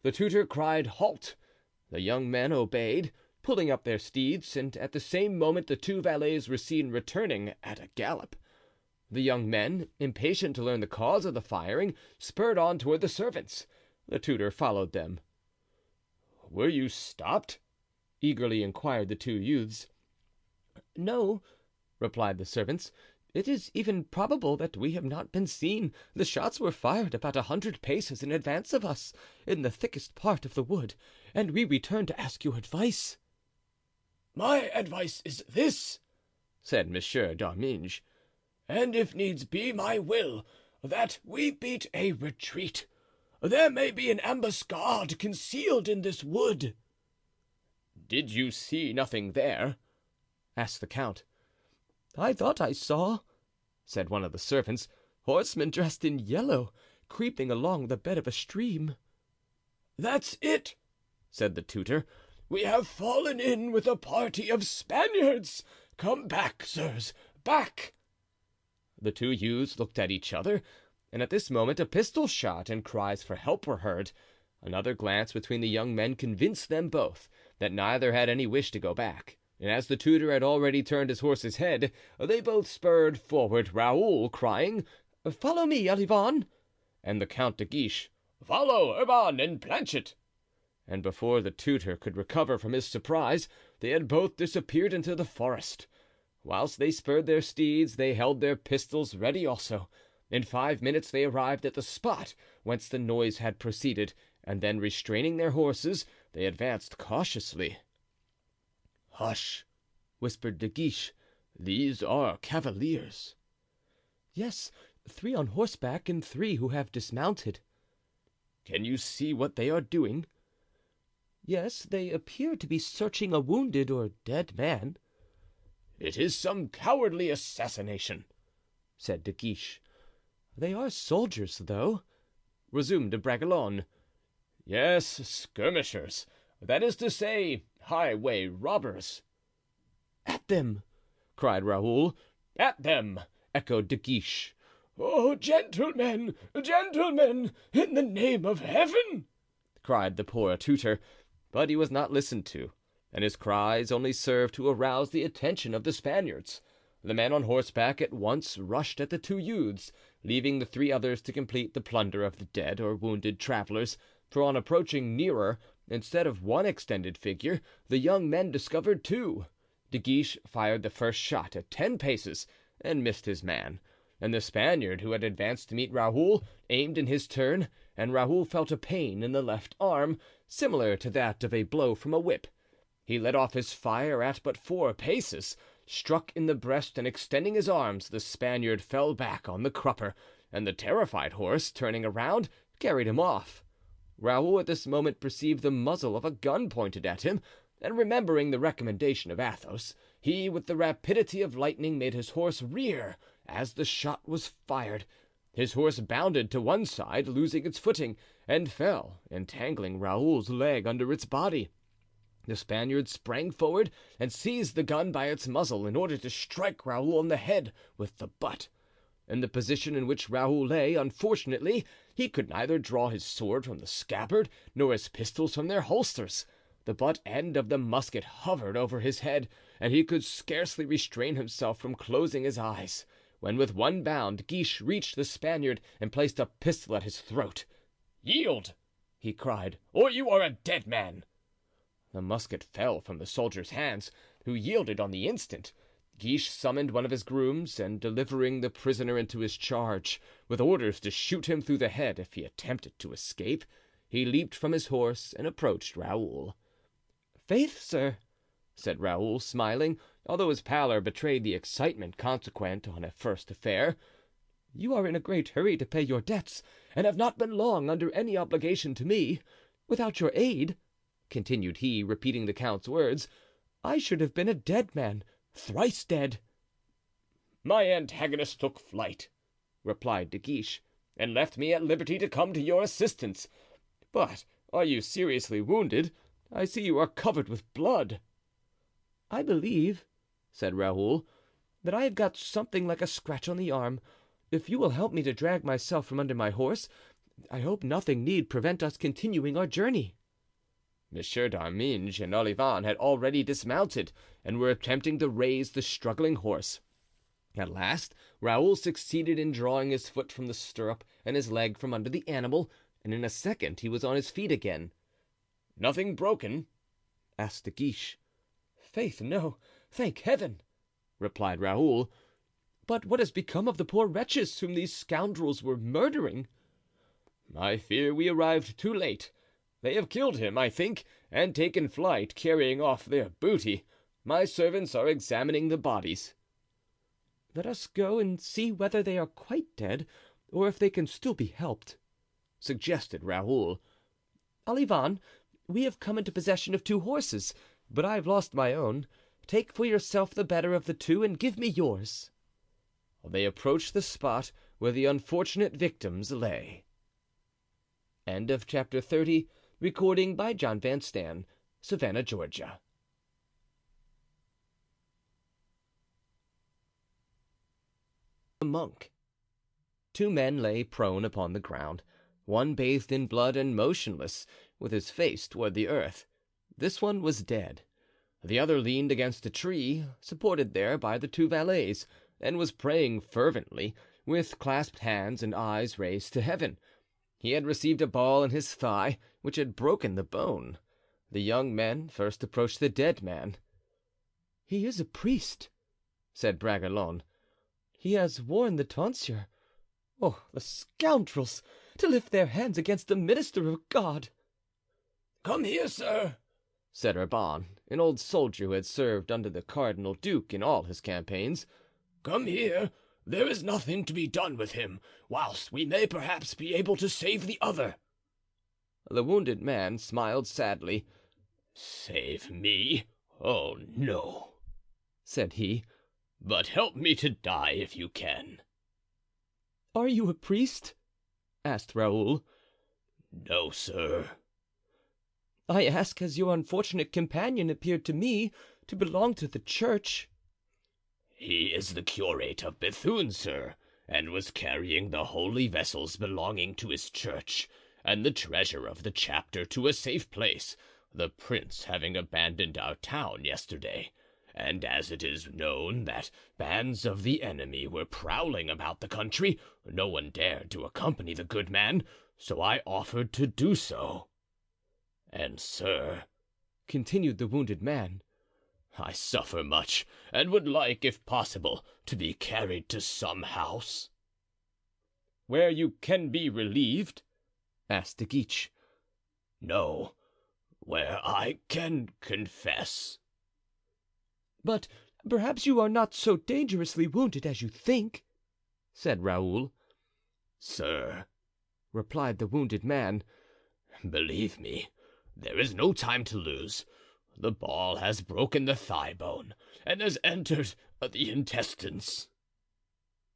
The tutor cried "Halt!" The young men obeyed, pulling up their steeds, and at the same moment the 2 valets were seen returning at a gallop. The young men, impatient to learn the cause of the firing, spurred on toward the servants. The tutor followed them. "Were you stopped?" eagerly inquired the 2 youths. "No," replied the servants. "It is even probable that we have not been seen. The shots were fired about 100 paces in advance of us, in the thickest part of the wood, and we returned to ask your advice." "My advice is this," said Monsieur d'Arminges, "and if needs be my will, that we beat a retreat. There may be an ambuscade concealed in this wood." "Did you see nothing there?" asked the count. "I thought I saw," said one of the servants, "horsemen dressed in yellow, creeping along the bed of a stream." "That's it," said the tutor. "We have fallen in with a party of Spaniards. Come back, sirs, back." The 2 youths looked at each other, and at this moment a pistol shot and cries for help were heard. Another glance between the young men convinced them both that neither had any wish to go back, and as the tutor had already turned his horse's head, they both spurred forward, Raoul crying, "Follow me, Olivain," and the Count de Guiche, "Follow Urban and Planchet." And before the tutor could recover from his surprise, they had both disappeared into the forest. Whilst they spurred their steeds, they held their pistols ready also. In 5 minutes they arrived at the spot whence the noise had proceeded, and then restraining their horses, they advanced cautiously. "Hush!" whispered De Guiche. "These are cavaliers." "Yes, 3 on horseback and 3 who have dismounted." "Can you see what they are doing?" "Yes, they appear to be searching a wounded or dead man." "It is some cowardly assassination," said De Guiche. "They are soldiers, though," resumed de Bragelonne. "Yes, skirmishers, that is to say, highway robbers." "At them!" cried Raoul. "At them!" echoed De Guiche. "Oh, gentlemen, gentlemen, in the name of heaven!" cried the poor tutor, but he was not listened to, and his cries only served to arouse the attention of the Spaniards. The men on horseback at once rushed at the 2 youths, leaving the 3 others to complete the plunder of the dead or wounded travelers, for on approaching nearer, instead of 1 extended figure, the young men discovered 2. De Guiche fired the first shot at 10 paces and missed his man, and the Spaniard who had advanced to meet Raoul aimed in his turn, and Raoul felt a pain in the left arm, similar to that of a blow from a whip. He let off his fire at but 4 paces, struck in the breast, and extending his arms, the Spaniard fell back on the crupper, and the terrified horse, turning around, carried him off. Raoul at this moment perceived the muzzle of a gun pointed at him, and remembering the recommendation of Athos, he, with the rapidity of lightning, made his horse rear as the shot was fired. His horse bounded to one side, losing its footing, and fell, entangling Raoul's leg under its body. The Spaniard sprang forward and seized the gun by its muzzle in order to strike Raoul on the head with the butt. In the position in which Raoul lay, unfortunately, he could neither draw his sword from the scabbard nor his pistols from their holsters. The butt end of the musket hovered over his head, and he could scarcely restrain himself from closing his eyes, when with one bound Guiche reached the Spaniard and placed a pistol at his throat. "Yield!" he cried, "or you are a dead man." The musket fell from the soldier's hands, who yielded on the instant. Guiche summoned one of his grooms, and delivering the prisoner into his charge, with orders to shoot him through the head if he attempted to escape, he leaped from his horse and approached Raoul. "Faith, sir," said Raoul, smiling, although his pallor betrayed the excitement consequent on a first affair, "you are in a great hurry to pay your debts and have not been long under any obligation to me. Without your aid," continued he, repeating the count's words, "I should have been a dead man, thrice dead." "My antagonist took flight," replied De Guiche, "and left me at liberty to come to your assistance. But are you seriously wounded? I see you are covered with blood." "I believe," said Raoul, "that I have got something like a scratch on the arm. If you will help me to drag myself from under my horse, I hope nothing need prevent us continuing our journey." Monsieur d'Arminges and Olivain had already dismounted and were attempting to raise the struggling horse. At last Raoul succeeded in drawing his foot from the stirrup and his leg from under the animal, and in a second he was on his feet again. "Nothing broken?" asked De Guiche. "Faith, no, thank Heaven," replied Raoul. "But what has become of the poor wretches whom these scoundrels were murdering?" "I fear we arrived too late. They have killed him, I think, and taken flight, carrying off their booty. My servants are examining the bodies." "Let us go and see whether they are quite dead or if they can still be helped," suggested Raoul. "Olivain, we have come into possession of 2 horses, but I have lost my own. Take for yourself the better of the 2 and give me yours." They approached the spot where the unfortunate victims lay. End of Chapter 30. Recording by John Van Stan, Savannah, Georgia. The monk. 2 men lay prone upon the ground, one bathed in blood and motionless, with his face toward the earth. This one was dead. The other leaned against a tree, supported there by the 2 valets, and was praying fervently, with clasped hands and eyes raised to heaven. He had received a ball in his thigh, which had broken the bone. The young men first approached the dead man. "He is a priest," said Bragelonne. "He has worn the tonsure. Oh, the scoundrels, to lift their hands against a minister of God!" "Come here, sir," said Urban, an old soldier who had served under the cardinal duke in all his campaigns. "Come here. There is nothing to be done with him, whilst we may perhaps be able to save the other." The wounded man smiled sadly. "Save me? Oh, no," said he. "But help me to die if you can." "Are you a priest?" asked Raoul. "No, sir." "I ask as your unfortunate companion appeared to me to belong to the church." "He is the curate of Bethune, sir, and was carrying the holy vessels belonging to his church and the treasure of the chapter to a safe place, the prince having abandoned our town yesterday. And as it is known that bands of the enemy were prowling about the country, no one dared to accompany the good man, so I offered to do so. And, sir," continued the wounded man, "I suffer much and would like, if possible, to be carried to some house." "Where you can be relieved?" asked De Guiche. "No, where I can confess." "But perhaps you are not so dangerously wounded as you think," said Raoul. Sir, replied the wounded man, believe me, there is no time to lose. The ball has broken the thigh bone and has entered the intestines.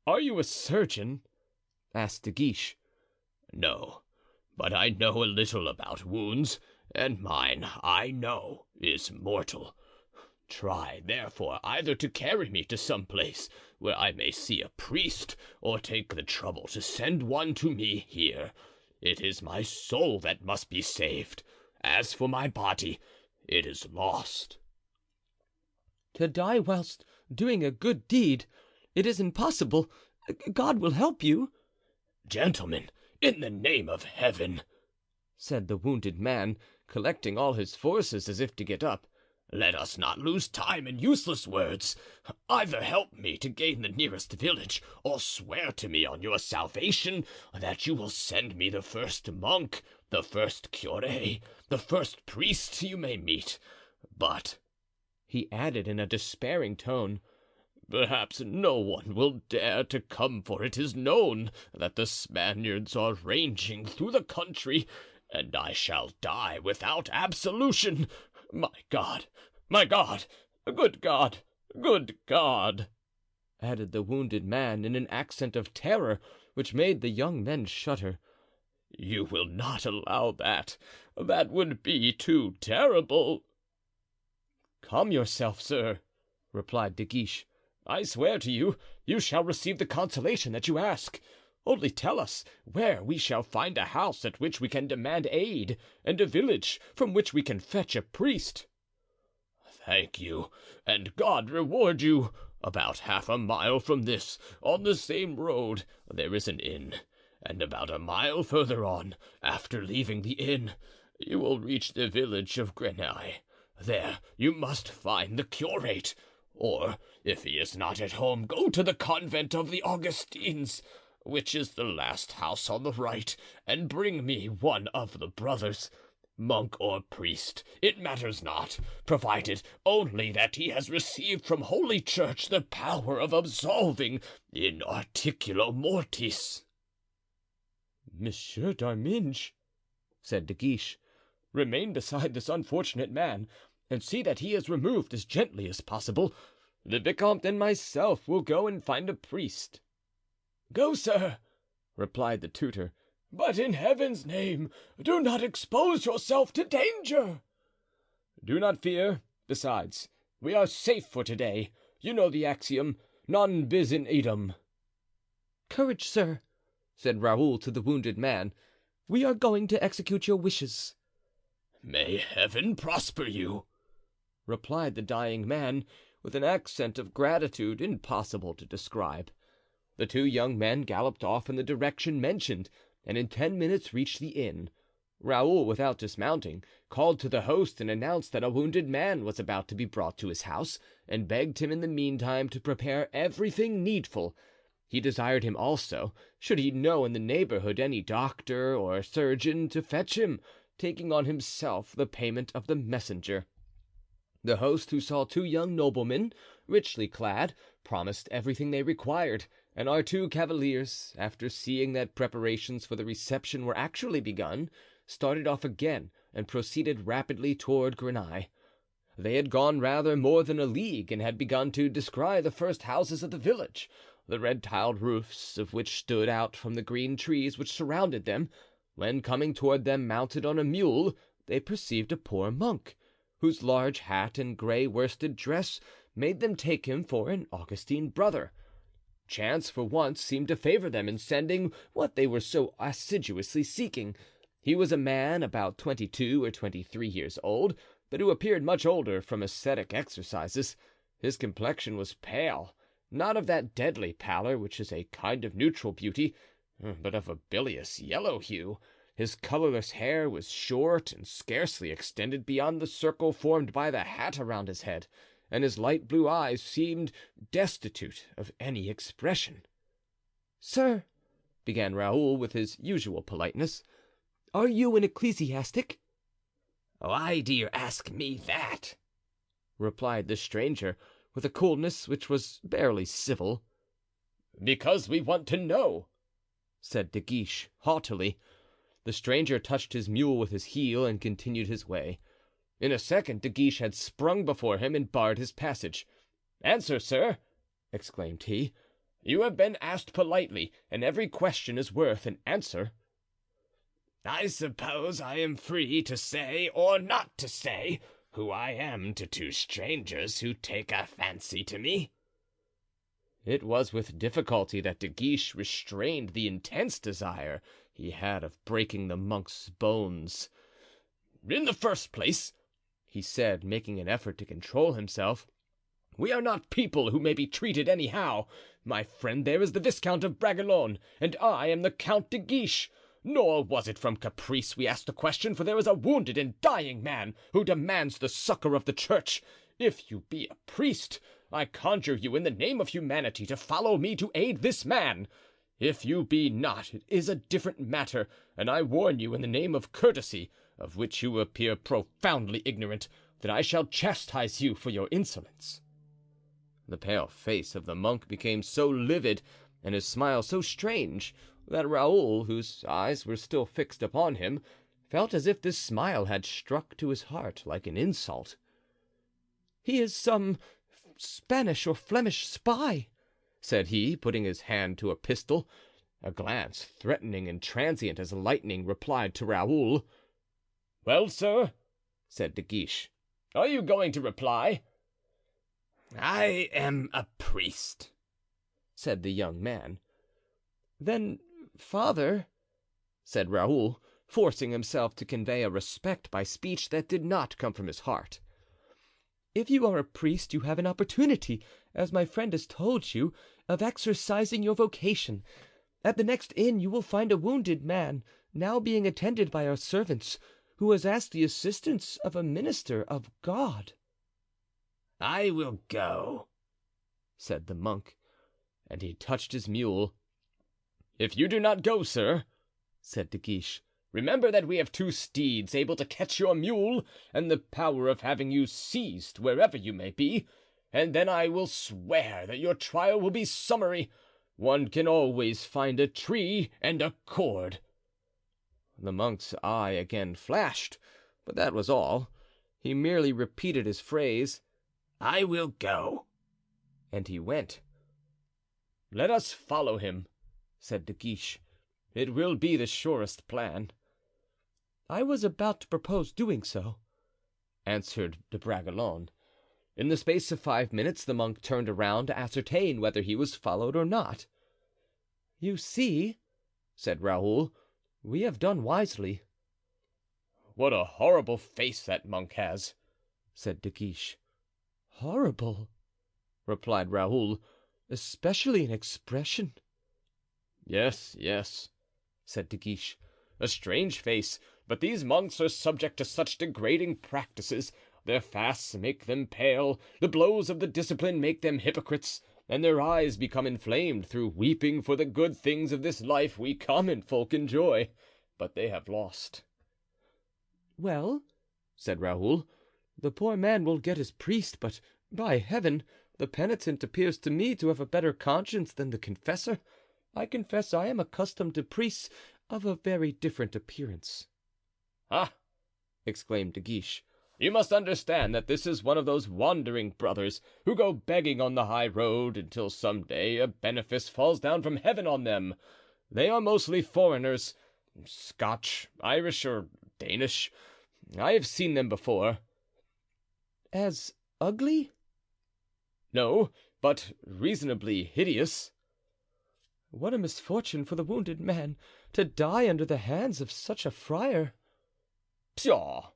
Are you a surgeon? Asked De Guiche. No, but I know a little about wounds, and mine, I know, is mortal. Try, therefore, either to carry me to some place where I may see a priest, or take the trouble to send one to me here. It is my soul that must be saved. As for my body, it is lost. To die whilst doing a good deed, it is impossible. God will help you. Gentlemen, in the name of heaven, said the wounded man, collecting all his forces as if to get up, let us not lose time in useless words. Either help me to gain the nearest village, or swear to me on your salvation that you will send me the first monk, the first curé, the first priest you may meet. But, he added in a despairing tone, perhaps no one will dare to come, for it is known that the Spaniards are ranging through the country, and I shall die without absolution. My God, my God, good God, good God, added the wounded man in an accent of terror which made the young men shudder. You will not allow that. That would be too terrible. Calm yourself, sir, replied De Guiche. I swear to you, you shall receive the consolation that you ask. Only tell us where we shall find a house at which we can demand aid, and a village from which we can fetch a priest. Thank you, and God reward you. About half a mile from this, on the same road, there is an inn, and about a mile further on, after leaving the inn, you will reach the village of Grenay. There you must find the curate, or, if he is not at home, go to the convent of the Augustines, which is the last house on the right, and bring me one of the brothers. Monk or priest, it matters not, provided only that he has received from Holy Church the power of absolving in articulo mortis. Monsieur d'Arminges, said De Guiche, remain beside this unfortunate man, and see that he is removed as gently as possible. The Vicomte and myself will go and find a priest. Go, sir, replied the tutor, but in heaven's name, do not expose yourself to danger. Do not fear. Besides, we are safe for today. You know the axiom, non bis in idem. Courage, sir, said Raoul to the wounded man. We are going to execute your wishes. May heaven prosper you, replied the dying man, with an accent of gratitude impossible to describe. The two young men galloped off in the direction mentioned, and in 10 minutes reached the inn. Raoul, without dismounting, called to the host and announced that a wounded man was about to be brought to his house, and begged him in the meantime to prepare everything needful. He desired him also, should he know in the neighborhood any doctor or surgeon, to fetch him, taking on himself the payment of the messenger. The host, who saw two young noblemen, richly clad, promised everything they required, and our two cavaliers, after seeing that preparations for the reception were actually begun, started off again and proceeded rapidly toward Grenay. They had gone rather more than a league and had begun to descry the first houses of the village, the red-tiled roofs of which stood out from the green trees which surrounded them, when, coming toward them mounted on a mule, they perceived a poor monk, whose large hat and gray worsted dress made them take him for an Augustine brother. Chance for once seemed to favor them in sending what they were so assiduously seeking. He was a man about 22 or 23 years old, but who appeared much older from ascetic exercises. His complexion was pale, not of that deadly pallor which is a kind of neutral beauty, but of a bilious yellow hue. His colorless hair was short and scarcely extended beyond the circle formed by the hat around his head, and his light blue eyes seemed destitute of any expression. "Sir," began Raoul with his usual politeness, "are you an ecclesiastic?" "Why do you ask me that?" replied the stranger, with a coolness which was barely civil. "Because we want to know." said De Guiche, haughtily. The stranger touched his mule with his heel and continued his way. In a second De Guiche had sprung before him and barred his passage. "Answer, sir!" exclaimed he. "You have been asked politely, and every question is worth an answer." "I suppose I am free to say or not to say who I am to two strangers who take a fancy to me." It was with difficulty that De Guiche restrained the intense desire he had of breaking the monk's bones. "In the first place," he said, making an effort to control himself, "we are not people who may be treated anyhow. My friend there is the Viscount of Bragelonne, and I am the Count de Guiche. Nor was it from caprice we asked the question, for there is a wounded and dying man who demands the succor of the church. If you be a priest, I conjure you in the name of humanity to follow me to aid this man. If you be not, it is a different matter, and I warn you in the name of courtesy, of which you appear profoundly ignorant, that I shall chastise you for your insolence." The pale face of the monk became so livid and his smile so strange that Raoul, whose eyes were still fixed upon him, felt as if this smile had struck to his heart like an insult. "He is some Spanish or Flemish spy," said he, putting his hand to a pistol. A glance, threatening and transient as lightning, replied to Raoul. "Well, sir," said De Guiche, "are you going to reply?" "I am a priest," said the young man. "Then, father," said Raoul, forcing himself to convey a respect by speech that did not come from his heart, "if you are a priest you have an opportunity, as my friend has told you, of exercising your vocation. At the next inn you will find a wounded man, now being attended by our servants, who has asked the assistance of a minister of God." "I will go," said the monk, and he touched his mule. "If you do not go, sir," said De Guiche, "remember that we have two steeds able to catch your mule and the power of having you seized wherever you may be, and then I will swear that your trial will be summary. One can always find a tree and a cord." The monk's eye again flashed, but that was all. He merely repeated his phrase, "I will go," and he went. "Let us follow him," said De Guiche. "It will be the surest plan." "I was about to propose doing so," answered de Bragelonne. In the space of 5 minutes the monk turned around to ascertain whether he was followed or not. "You see," said Raoul, "we have done wisely." "What a horrible face that monk has," said De Guiche. "Horrible," replied Raoul, "especially in expression." "Yes, yes," said De Guiche, "a strange face, but these monks are subject to such degrading practices. Their fasts make them pale, the blows of the discipline make them hypocrites, and their eyes become inflamed through weeping for the good things of this life we common folk enjoy, but they have lost." "Well," said Raoul, "the poor man will get his priest, but by Heaven, the penitent appears to me to have a better conscience than the confessor. I confess I am accustomed to priests of a very different appearance." "Ah!" exclaimed De Guiche, "you must understand that this is one of those wandering brothers who go begging on the high road until some day a benefice falls down from heaven on them. They are mostly foreigners, Scotch, Irish, or Danish. I have seen them before." "As ugly?" "No, but reasonably hideous." "What a misfortune for the wounded man to die under the hands of such a friar." "Pshaw!"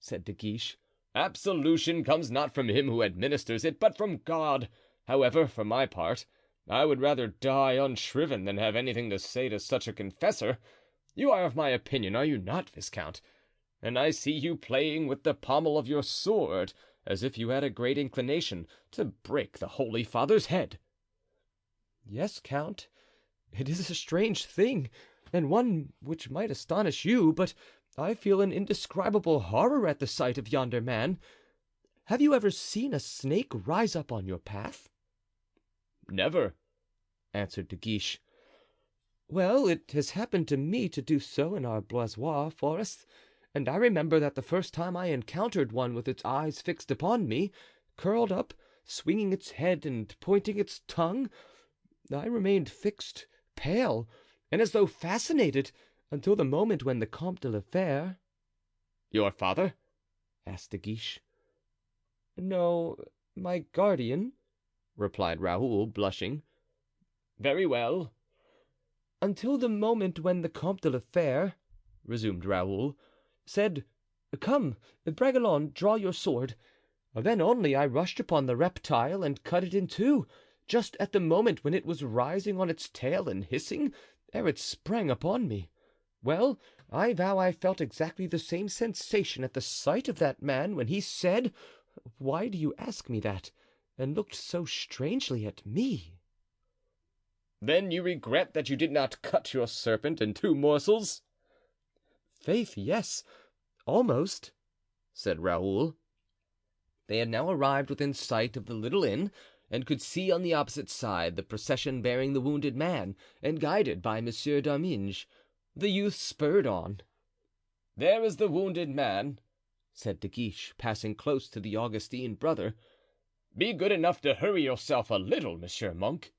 said De Guiche, "absolution comes not from him who administers it, but from God. However, for my part, I would rather die unshriven than have anything to say to such a confessor. You are of my opinion, are you not, Viscount? And I see you playing with the pommel of your sword, as if you had a great inclination to break the Holy Father's head." "Yes, count, it is a strange thing, and one which might astonish you, but I feel an indescribable horror at the sight of yonder man. Have you ever seen a snake rise up on your path?" "Never," answered De Guiche. Well, it has happened to me to do so in our Bloisois forests, and I remember that the first time I encountered one with its eyes fixed upon me, curled up, swinging its head and pointing its tongue, I remained fixed, pale, and as though fascinated, until the moment when the Comte de la Fere—" "Your father?" asked De Guiche. "No, my guardian," replied Raoul, blushing. "Very well." "Until the moment when the Comte de la Fere," resumed Raoul, "said, 'Come, Bragelonne, draw your sword.' Then only I rushed upon the reptile and cut it in two, just at the moment when it was rising on its tail and hissing ere it sprang upon me. Well, I vow I felt exactly the same sensation at the sight of that man when he said, 'Why do you ask me that?' and looked so strangely at me." "Then you regret that you did not cut your serpent in two morsels?" "Faith, yes, almost," said Raoul. They had now arrived within sight of the little inn and could see on the opposite side the procession bearing the wounded man and guided by Monsieur d'Arminges. The youth spurred on. "There is the wounded man," said De Guiche, passing close to the Augustine brother. "Be good enough to hurry yourself a little, Monsieur Monk."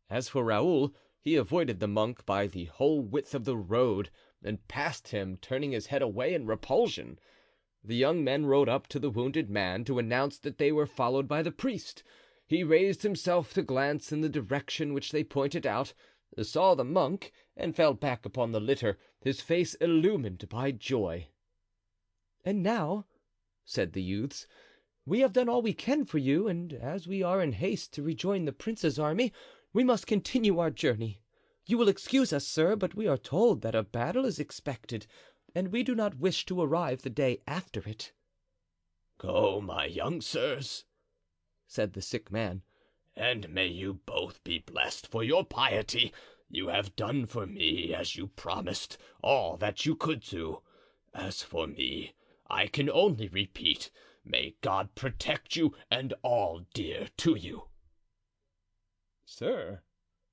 As for Raoul, he avoided the monk by the whole width of the road and passed him, turning his head away in repulsion. The young men rode up to the wounded man to announce that they were followed by the priest. He raised himself to glance in the direction which they pointed out, saw the monk, and fell back upon the litter, his face illumined by joy. "And now," said the youths, "we have done all we can for you, and as we are in haste to rejoin the prince's army, we must continue our journey. You will excuse us, sir, but we are told that a battle is expected, and we do not wish to arrive the day after it." "Go, my young sirs," said the sick man, "and may you both be blessed for your piety. You have done for me, as you promised, all that you could do. As for me, I can only repeat, may God protect you and all dear to you." "Sir,"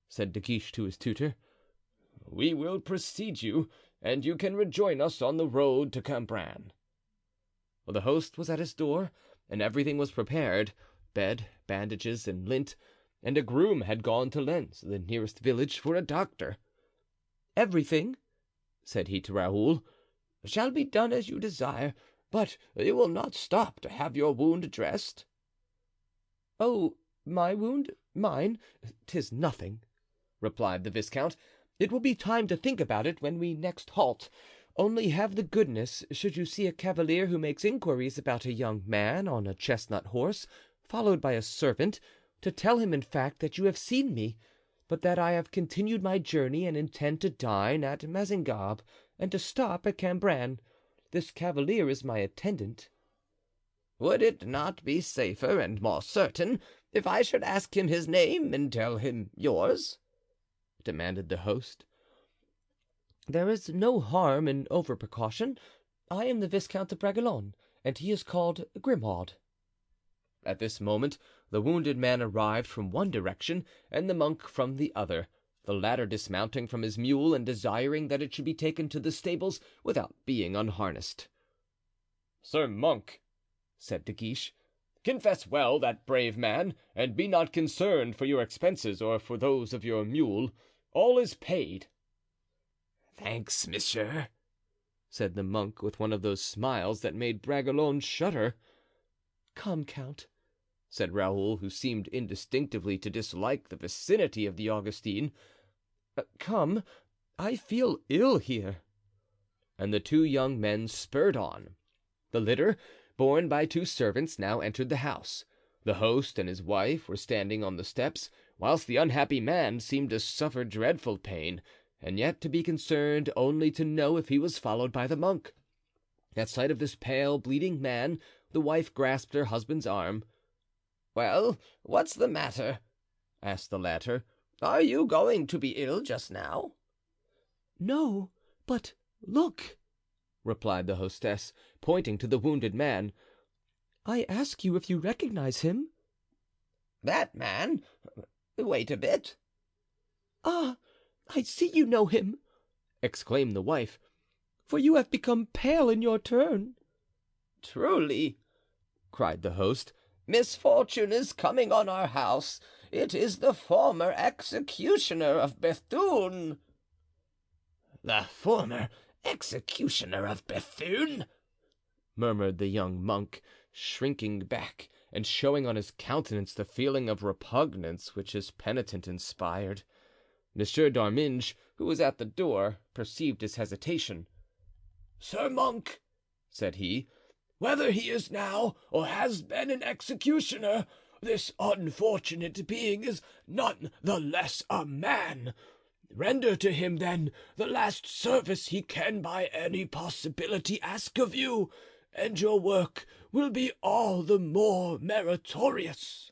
said De Guiche to his tutor, "we will precede you, and you can rejoin us on the road to Cambrin." The host was at his door and everything was prepared, bed, bandages and lint, and a groom had gone to Lens, the nearest village, for a doctor. "Everything," said he to Raoul, "shall be done as you desire, but you will not stop to have your wound dressed?" "Oh, my wound? Mine? 'Tis nothing," replied the viscount. "It will be time to think about it when we next halt. Only have the goodness, should you see a cavalier who makes inquiries about a young man on a chestnut horse, followed by a servant, to tell him in fact that you have seen me, but that I have continued my journey and intend to dine at Mazingarbe and to stop at Cambrin. This cavalier is my attendant." "Would it not be safer and more certain if I should ask him his name and tell him yours?" demanded the host. "There is no harm in over precaution. I am the Viscount de Bragelonne and he is called Grimaud." At this moment the wounded man arrived from one direction and the monk from the other, the latter dismounting from his mule and desiring that it should be taken to the stables without being unharnessed. "Sir Monk," said De Guiche, "confess well that brave man, and be not concerned for your expenses or for those of your mule. All is paid." "Thanks, monsieur," said the monk with one of those smiles that made Bragelonne shudder. "Come, count," said Raoul, who seemed instinctively to dislike the vicinity of the Augustine. "Come, I feel ill here." And the two young men spurred on. The litter, borne by two servants, now entered the house. The host and his wife were standing on the steps, whilst the unhappy man seemed to suffer dreadful pain, and yet to be concerned only to know if he was followed by the monk. At sight of this pale, bleeding man, the wife grasped her husband's arm. "Well, what's the matter?" asked the latter. "Are you going to be ill just now?" "No, but look," replied the hostess, pointing to the wounded man. "I ask you if you recognize him?" "That man? Wait a bit." "Ah, I see you know him," exclaimed the wife, "for you have become pale in your turn." "Truly," cried the host, "misfortune is coming on our house. It is the former executioner of Bethune." "The former executioner of Bethune?" murmured the young monk, shrinking back and showing on his countenance the feeling of repugnance which his penitent inspired. Monsieur d'Arminges, who was at the door, perceived his hesitation. "Sir monk," said he, "whether he is now or has been an executioner, this unfortunate being is none the less a man. Render to him, then, the last service he can by any possibility ask of you, and your work will be all the more meritorious."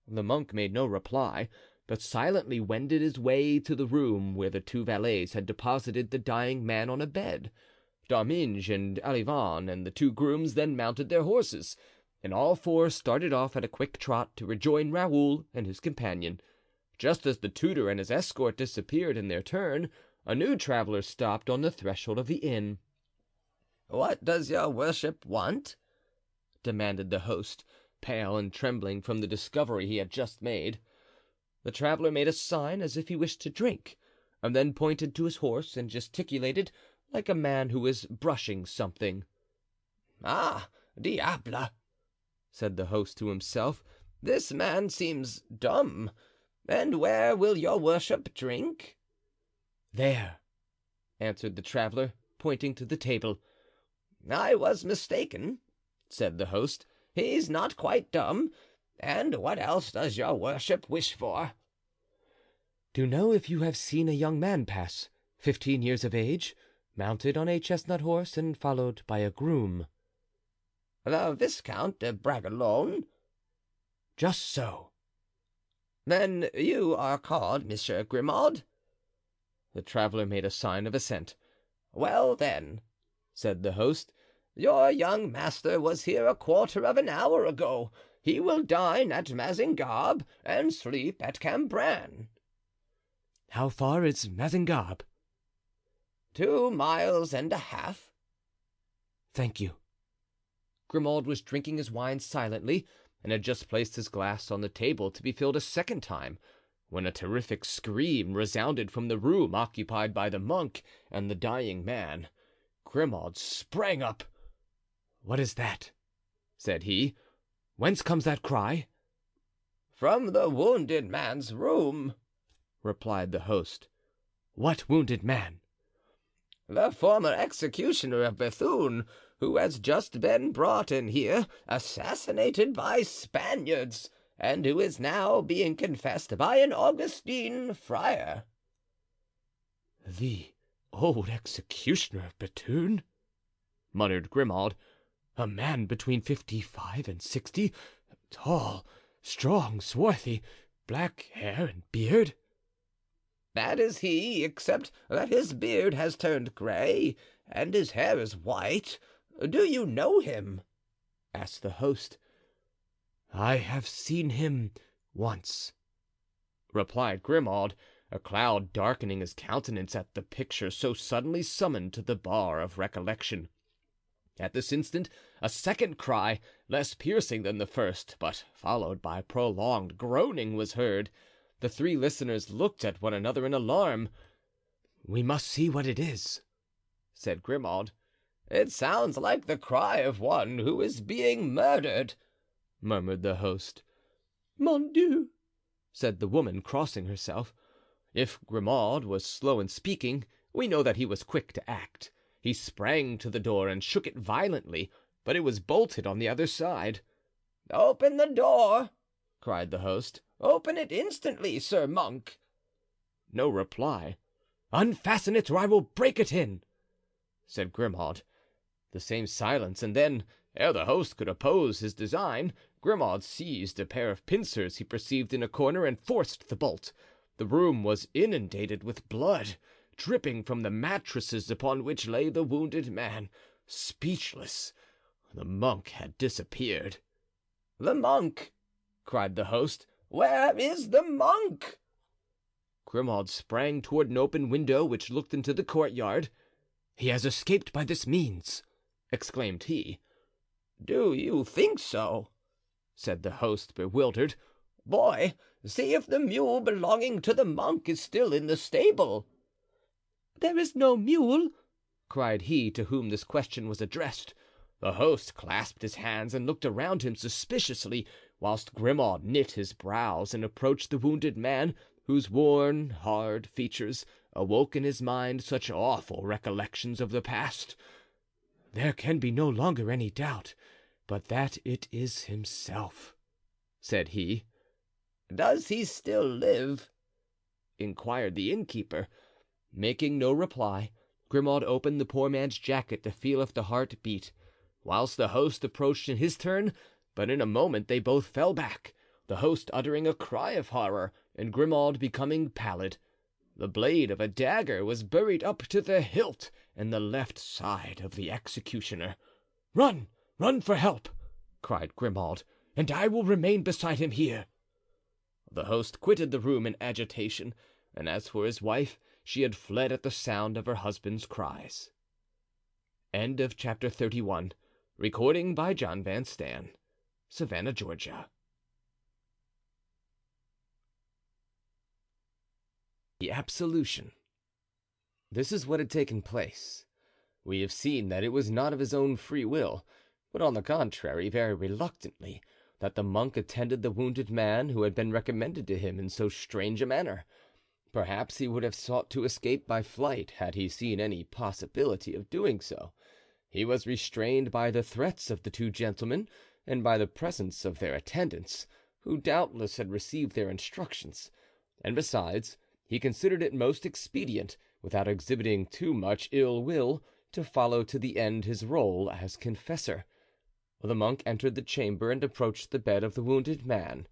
The monk made no reply, but silently wended his way to the room where the two valets had deposited the dying man on a bed. D'Arminges and Olivain and the two grooms then mounted their horses, and all four started off at a quick trot to rejoin Raoul and his companion. Just as the tutor and his escort disappeared in their turn, a new traveler stopped on the threshold of the inn. "What does your worship want?" demanded the host, pale and trembling from the discovery he had just made. The traveler made a sign as if he wished to drink, and then pointed to his horse and gesticulated like a man who is brushing something. "Ah, diable!" said the host to himself, "this man seems dumb. And where will your worship drink?" "There," answered the traveler, pointing to the table. "I was mistaken," said the host. "He's not quite dumb. And what else does your worship wish for?" "To know if you have seen a young man pass, 15 years of age, mounted on a chestnut horse and followed by a groom." "The Viscount de Bragelonne?" "Just so." "Then you are called Monsieur Grimaud?" The traveler made a sign of assent. "Well, then," said the host, "your young master was here a quarter of an hour ago. He will dine at Mazingarbe and sleep at Cambrin." "How far is Mazingarbe?" 2 miles and a half." "Thank you." Grimaud was drinking his wine silently and had just placed his glass on the table to be filled a second time, when a terrific scream resounded from the room occupied by the monk and the dying man. Grimaud sprang up. "What is that?" said he. "Whence comes that cry?" "From the wounded man's room," replied the host. "What wounded man?" "The former executioner of Bethune, who has just been brought in here, assassinated by Spaniards, and who is now being confessed by an Augustine friar." "The old executioner of Bethune," muttered Grimaud, "a man between 55 and 60, tall, strong, swarthy, black hair and beard." "That is he, except that his beard has turned gray and his hair is white. Do you know him?" asked the host. "I have seen him once," replied Grimaud, a cloud darkening his countenance at the picture so suddenly summoned to the bar of recollection. At this instant a second cry, less piercing than the first, but followed by prolonged groaning, was heard. The three listeners looked at one another in alarm. "We must see what it is," said Grimaud. "It sounds like the cry of one who is being murdered," murmured the host. "Mon Dieu!" said the woman, crossing herself. If Grimaud was slow in speaking, we know that he was quick to act. He sprang to the door and shook it violently, but it was bolted on the other side. "Open the door!" cried the host. "Open it instantly, sir monk." No reply. "Unfasten it, or I will break it in," said Grimaud. The same silence, and then, ere the host could oppose his design, Grimaud seized a pair of pincers he perceived in a corner and forced the bolt. The room was inundated with blood, dripping from the mattresses upon which lay the wounded man. Speechless, the monk had disappeared. "The monk!" cried the host. "Where is the monk?" Grimaud sprang toward an open window which looked into the courtyard. "He has escaped by this means," exclaimed he. "Do you think so?" said the host, bewildered. "Boy, see if the mule belonging to the monk is still in the stable." "There is no mule," cried he to whom this question was addressed. The host clasped his hands and looked around him suspiciously, whilst Grimaud knit his brows and approached the wounded man, whose worn, hard features awoke in his mind such awful recollections of the past. "There can be no longer any doubt but that it is himself," said he. "Does he still live?" inquired the innkeeper. Making no reply, Grimaud opened the poor man's jacket to feel if the heart beat, whilst the host approached in his turn, but in a moment they both fell back, the host uttering a cry of horror and Grimaud becoming pallid. The blade of a dagger was buried up to the hilt in the left side of the executioner. "Run, run for help!" cried Grimaud, "and I will remain beside him here." The host quitted the room in agitation, and as for his wife, she had fled at the sound of her husband's cries. Chapter 31. Recording by John Van Stan. Savannah, Georgia. The absolution. This is what had taken place. We have seen that it was not of his own free will, but on the contrary, very reluctantly, that the monk attended the wounded man who had been recommended to him in so strange a manner. Perhaps he would have sought to escape by flight had he seen any possibility of doing so. He was restrained by the threats of the two gentlemen and by the presence of their attendants, who doubtless had received their instructions, and besides, he considered it most expedient, without exhibiting too much ill will, to follow to the end his role as confessor. The monk entered the chamber and approached the bed of the wounded man.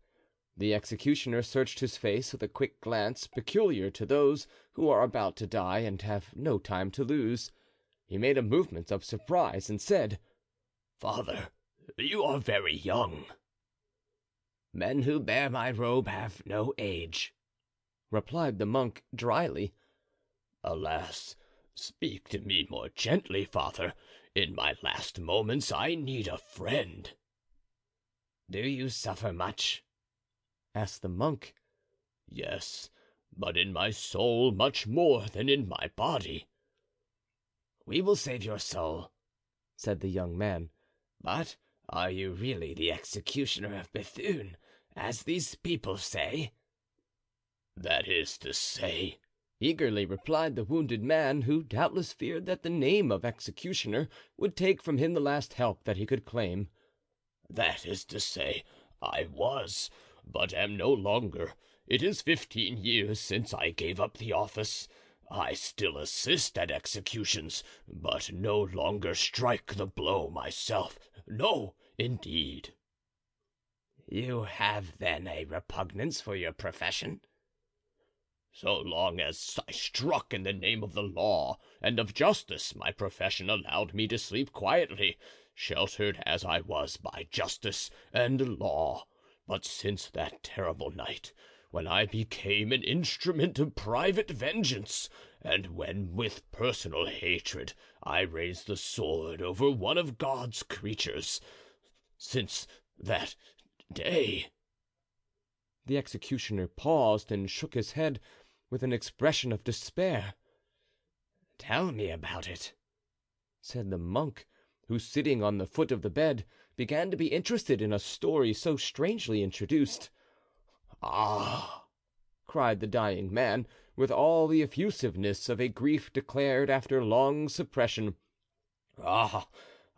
The executioner searched his face with a quick glance peculiar to those who are about to die and have no time to lose. He made a movement of surprise and said, "Father, you are very young." "Men who bear my robe have no age," replied the monk dryly. "Alas, speak to me more gently, father. In my last moments I need a friend." "Do you suffer much?" asked the monk. "Yes, but in my soul much more than in my body." "We will save your soul," said the young man. "But are you really the executioner of Bethune, as these people say?" "That is to say," eagerly replied the wounded man, who doubtless feared that the name of executioner would take from him the last help that he could claim. "That is to say, I was, but am no longer. It is 15 years since I gave up the office. I still assist at executions, but no longer strike the blow myself. No, indeed." "You have, then, a repugnance for your profession?" "So long as I struck in the name of the law and of justice, my profession allowed me to sleep quietly, sheltered as I was by justice and law. But since that terrible night, when I became an instrument of private vengeance, and when with personal hatred I raised the sword over one of God's creatures, since that day—" The executioner paused and shook his head with an expression of despair. "Tell me about it," said the monk, who, sitting on the foot of the bed, began to be interested in a story so strangely introduced. "Ah!" cried the dying man, with all the effusiveness of a grief declared after long suppression. "Ah!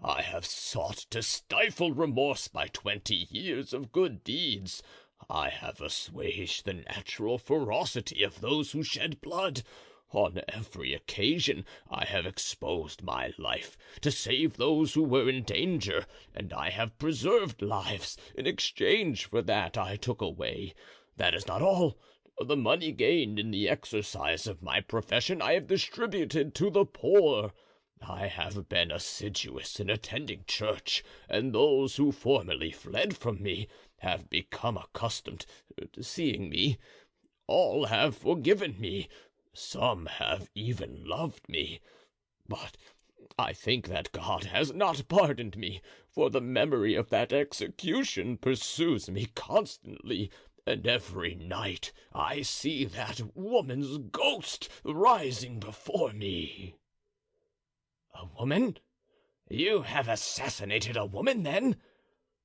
I have sought to stifle remorse by 20 years of good deeds. I have assuaged the natural ferocity of those who shed blood. On every occasion I have exposed my life to save those who were in danger, and I have preserved lives in exchange for that I took away. That is not all. The money gained in the exercise of my profession I have distributed to the poor. I have been assiduous in attending church, and those who formerly fled from me have become accustomed to seeing me. All have forgiven me. Some have even loved me. But I think that God has not pardoned me, for the memory of that execution pursues me constantly, and every night I see that woman's ghost rising before me." "A woman? You have assassinated a woman, then?"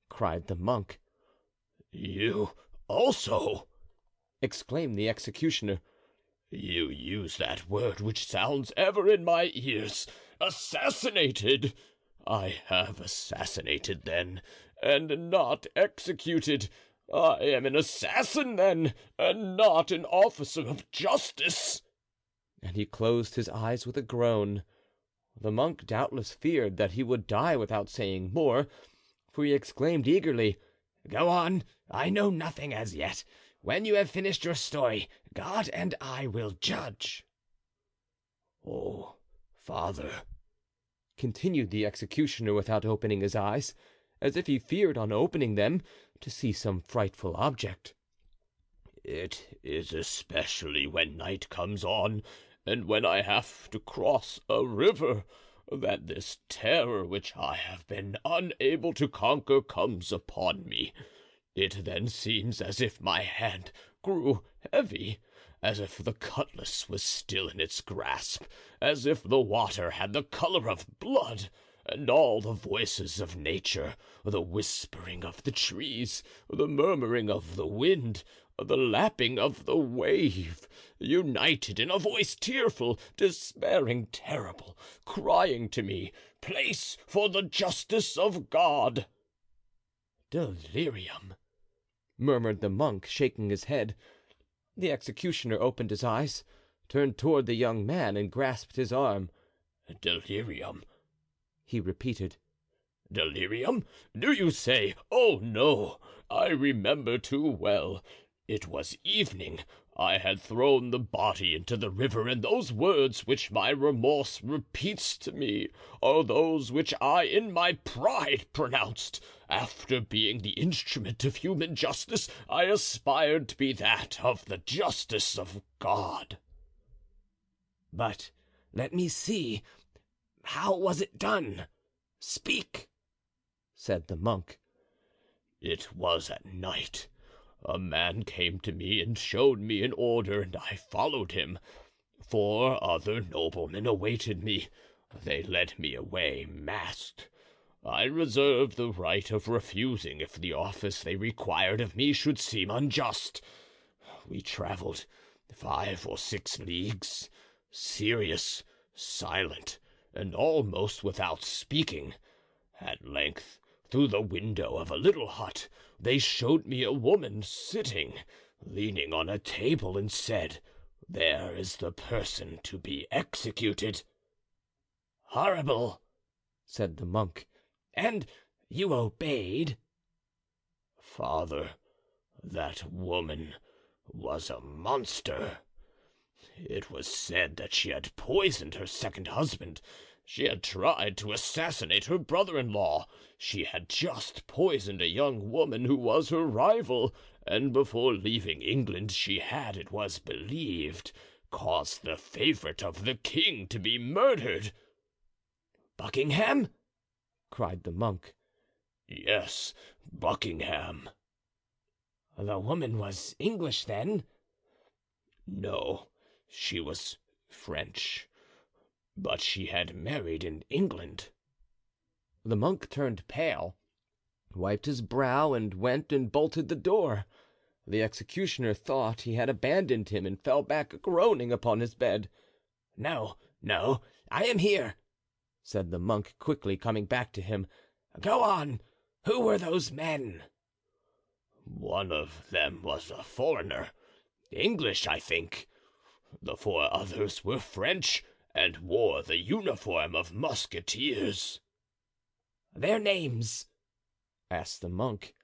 cried the monk. "You also!" exclaimed the executioner. "You use that word which sounds ever in my ears, assassinated. I have assassinated, then, and not executed. I am an assassin, then, and not an officer of justice." And he closed his eyes with a groan. The monk doubtless feared that he would die without saying more, for he exclaimed eagerly, "Go on, I know nothing as yet. When you have finished your story, God and I will judge." "Oh, father," continued the executioner without opening his eyes, as if he feared on opening them to see some frightful object, "it is especially when night comes on, and when I have to cross a river, that this terror which I have been unable to conquer comes upon me. It then seems as if my hand grew heavy, as if the cutlass was still in its grasp, as if the water had the color of blood, and all the voices of nature, the whispering of the trees, the murmuring of the wind, the lapping of the wave, united in a voice tearful, despairing, terrible, crying to me, 'Place for the justice of God.'" "Delirium," murmured the monk, shaking his head. The executioner opened his eyes, turned toward the young man, and grasped his arm. "Delirium," he repeated. "Delirium, do you say? Oh, no, I remember too well. It was evening. I had thrown the body into the river, and those words which my remorse repeats to me are those which I in my pride pronounced. After being the instrument of human justice, I aspired to be that of the justice of God." "But let me see. How was it done? Speak," said the monk. "It was at night. A man came to me and showed me an order, and I followed him. 4 other noblemen awaited me. They led me away masked. I reserved the right of refusing if the office they required of me should seem unjust. We traveled 5 or 6 leagues, serious, silent, and almost without speaking. At length, through the window of a little hut, they showed me a woman sitting, leaning on a table, and said, 'There is the person to be executed.'" "Horrible," said the monk. "And you obeyed?" "Father, that woman was a monster. It was said that she had poisoned her second husband. She had tried to assassinate her brother-in-law. She had just poisoned a young woman who was her rival, and before leaving England she had, it was believed, caused the favorite of the king to be murdered." "Buckingham?" cried the monk. "Yes, Buckingham." "The woman was English, then?" "No, she was French, but she had married in England." The monk turned pale, wiped his brow, and went and bolted the door. The executioner thought he had abandoned him and fell back groaning upon his bed. "No, no, I am here," said the monk, quickly coming back to him. "Go on. Who were those men?" "One of them was a foreigner, English, I think. The 4 others were French and wore the uniform of musketeers." "Their names?" asked the monk.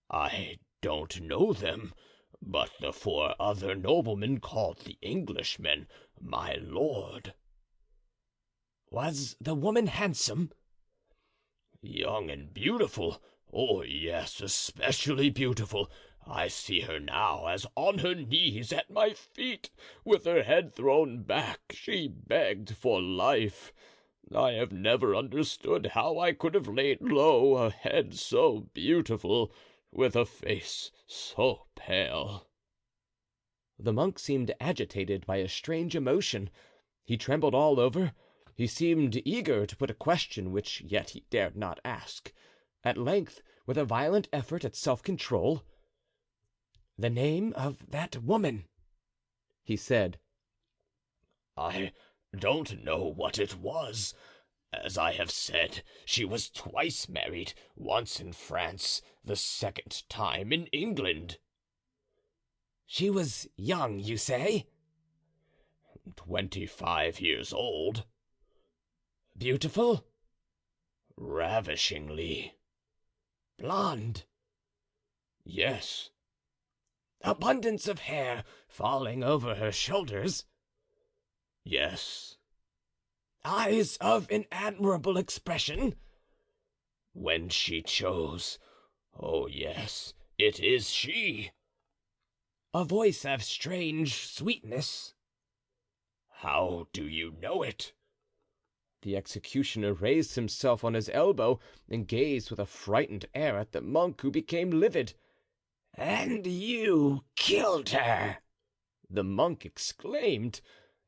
"I don't know them, but the 4 other noblemen called the Englishmen my lord." "Was the woman handsome?" "Young and beautiful. Oh, yes, especially beautiful. I see her now as on her knees at my feet, with her head thrown back, she begged for life. I have never understood how I could have laid low a head so beautiful, with a face so pale." The monk seemed agitated by a strange emotion. He trembled all over. He seemed eager to put a question which yet he dared not ask. At length, with a violent effort at self-control, "The name of that woman," he said. "I don't know what it was. As I have said, she was twice married, once in France, the second time in England." "She was young, you say?" 25 years old. "Beautiful?" "Ravishingly." "Blonde?" "Yes." "Abundance of hair falling over her shoulders?" "Yes." "Eyes of an admirable expression?" "When she chose. Oh, yes, it is she." "A voice of strange sweetness?" "How do you know it?" The executioner raised himself on his elbow and gazed with a frightened air at the monk, who became livid. "And you killed her?" the monk exclaimed.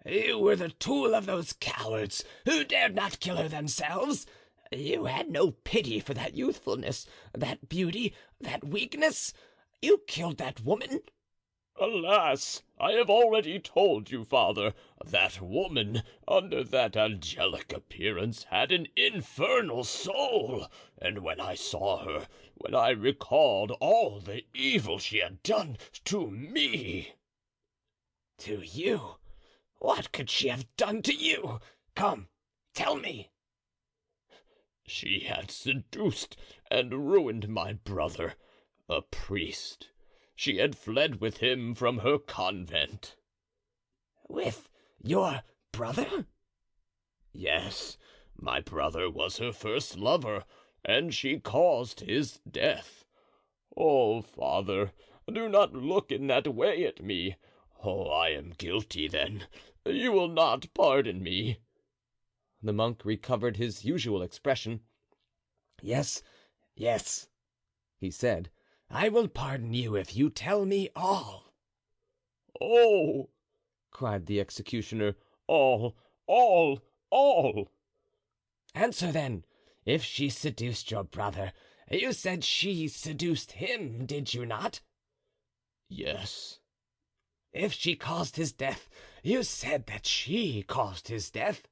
"You were the tool of those cowards who dared not kill her themselves. You had no pity for that youthfulness, that beauty, that weakness. You killed that woman." "Alas, I have already told you, father, that woman, under that angelic appearance, had an infernal soul, and when I saw her, when I recalled all the evil she had done to me—" "To you? What could she have done to you? Come, tell me." "She had seduced and ruined my brother, a priest. She had fled with him from her convent." "With your brother?" "Yes, my brother was her first lover, and she caused his death. Oh, father, do not look in that way at me. Oh, I am guilty, then. You will not pardon me." The monk recovered his usual expression. "Yes, yes," he said. "I will pardon you if you tell me all." "Oh!" cried the executioner. "All! All!" "Answer, then. If she seduced your brother, you said she seduced him, did you not?" "Yes." "If she caused his death, you said that she caused his death?"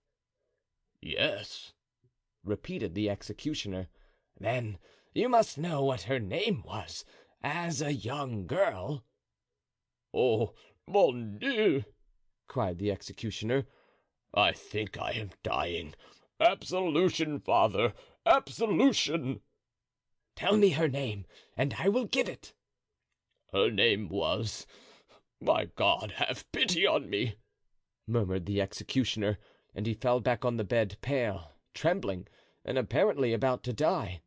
"Yes," repeated the executioner. "Then you must know what her name was, as a young girl." "Oh, mon Dieu!" cried the executioner. "I think I am dying. Absolution, father, absolution!" "Tell me her name, and I will give it." "Her name was—my God, have pity on me!" murmured the executioner, and he fell back on the bed, pale, trembling, and apparently about to die.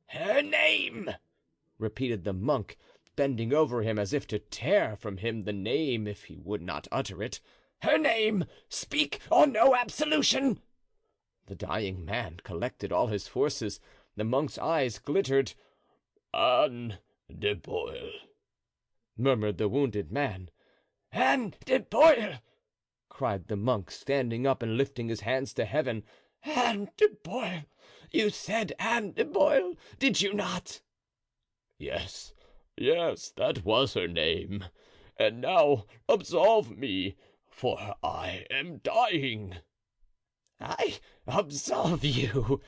"Her name!" repeated the monk, bending over him as if to tear from him the name if he would not utter it. "Her name! Speak, or no absolution!" The dying man collected all his forces. The monk's eyes glittered. "Anne de Boyle," murmured the wounded man. "Anne de Boyle!" cried the monk, standing up and lifting his hands to heaven. "Anne de Boyle! You said Anne de Boyle, did you not?" "Yes, yes, that was her name. And now absolve me, for I am dying." "I absolve you!"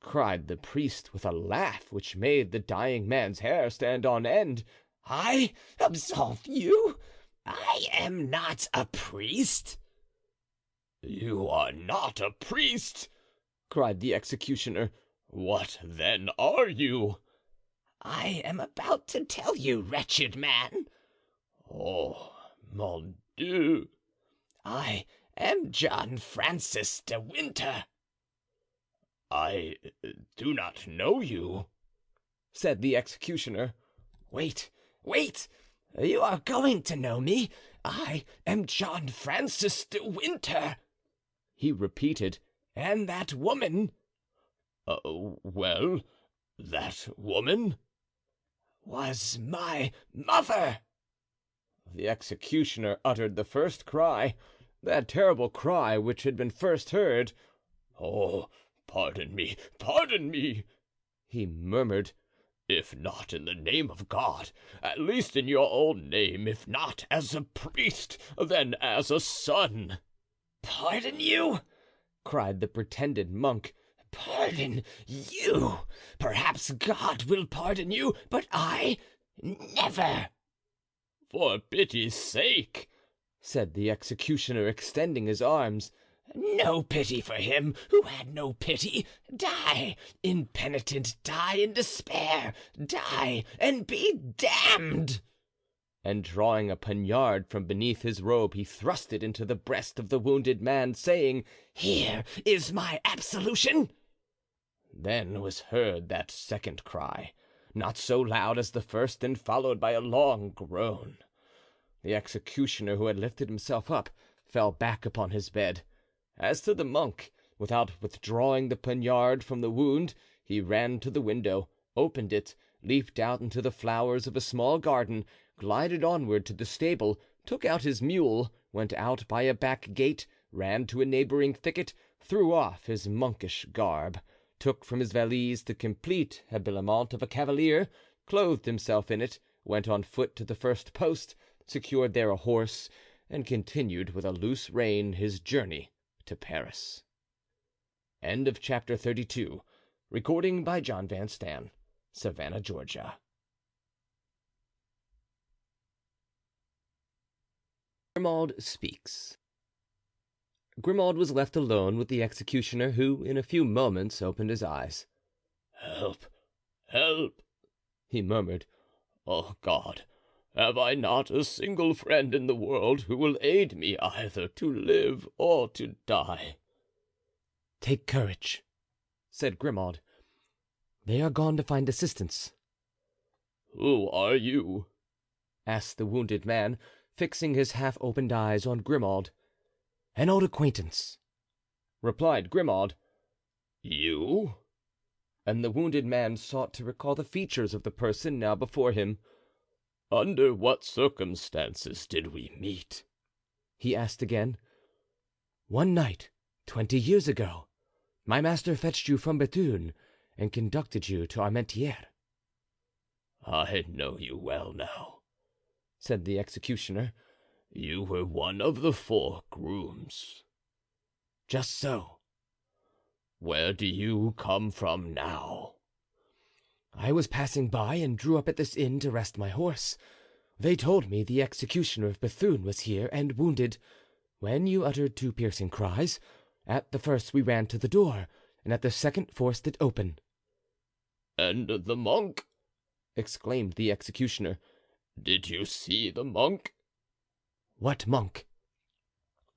cried the priest with a laugh which made the dying man's hair stand on end. "I absolve you? I am not a priest." "You are not a priest!" cried the executioner. "What then are you?" "I am about to tell you, wretched man." "Oh, mon Dieu!" "I am John Francis de Winter." "I do not know you," said the executioner. Wait, Wait, you are going to know me. I am John Francis de Winter," he repeated. "And that woman—" Well, that woman?" "Was my mother." The executioner uttered the first cry, that terrible cry which had been first heard. "Oh, pardon me, pardon me," he murmured. "If not in the name of God, at least in your own name; if not as a priest, then as a son." "Pardon you!" cried the pretended monk. "Pardon you! Perhaps God will pardon you, but I never." "For pity's sake," said the executioner, extending his arms. "No pity for him who had no pity. Die, impenitent, die in despair, die and be damned." And drawing a poniard from beneath his robe, he thrust it into the breast of the wounded man, saying, "Here is my absolution." Then was heard that second cry, not so loud as the first, and followed by a long groan. The executioner, who had lifted himself up, fell back upon his bed. As to the monk, without withdrawing the poniard from the wound, he ran to the window, opened it, leaped out into the flowers of a small garden, glided onward to the stable, took out his mule, went out by a back gate, ran to a neighboring thicket, threw off his monkish garb, took from his valise the complete habiliment of a cavalier, clothed himself in it, went on foot to the first post, secured there a horse, and continued with a loose rein his journey to Paris. End of Chapter 32. Recording by John Van Stan. Savannah, Georgia. Grimaud speaks. Grimaud was left alone with the executioner, who in a few moments opened his eyes. "Help, help," he murmured. "Oh God, have I not a single friend in the world who will aid me either to live or to die?" "Take courage," said Grimaud. "They are gone to find assistance." "Who are you?" asked the wounded man, fixing his half-opened eyes on Grimaud. "An old acquaintance," replied Grimaud. "You?" And the wounded man sought to recall the features of the person now before him. "Under what circumstances did we meet?" he asked again. "One night, 20 years ago, my master fetched you from Bethune and conducted you to Armentières." "I know you well now," said the executioner. "You were one of the 4 grooms." "Just so." "Where do you come from now?" "I was passing by and drew up at this inn to rest my horse. They told me the executioner of Bethune was here and wounded. When you uttered 2 piercing cries, at the first we ran to the door, and at the second forced it open." "And the monk?" exclaimed the executioner. "Did you see the monk?" "What monk?"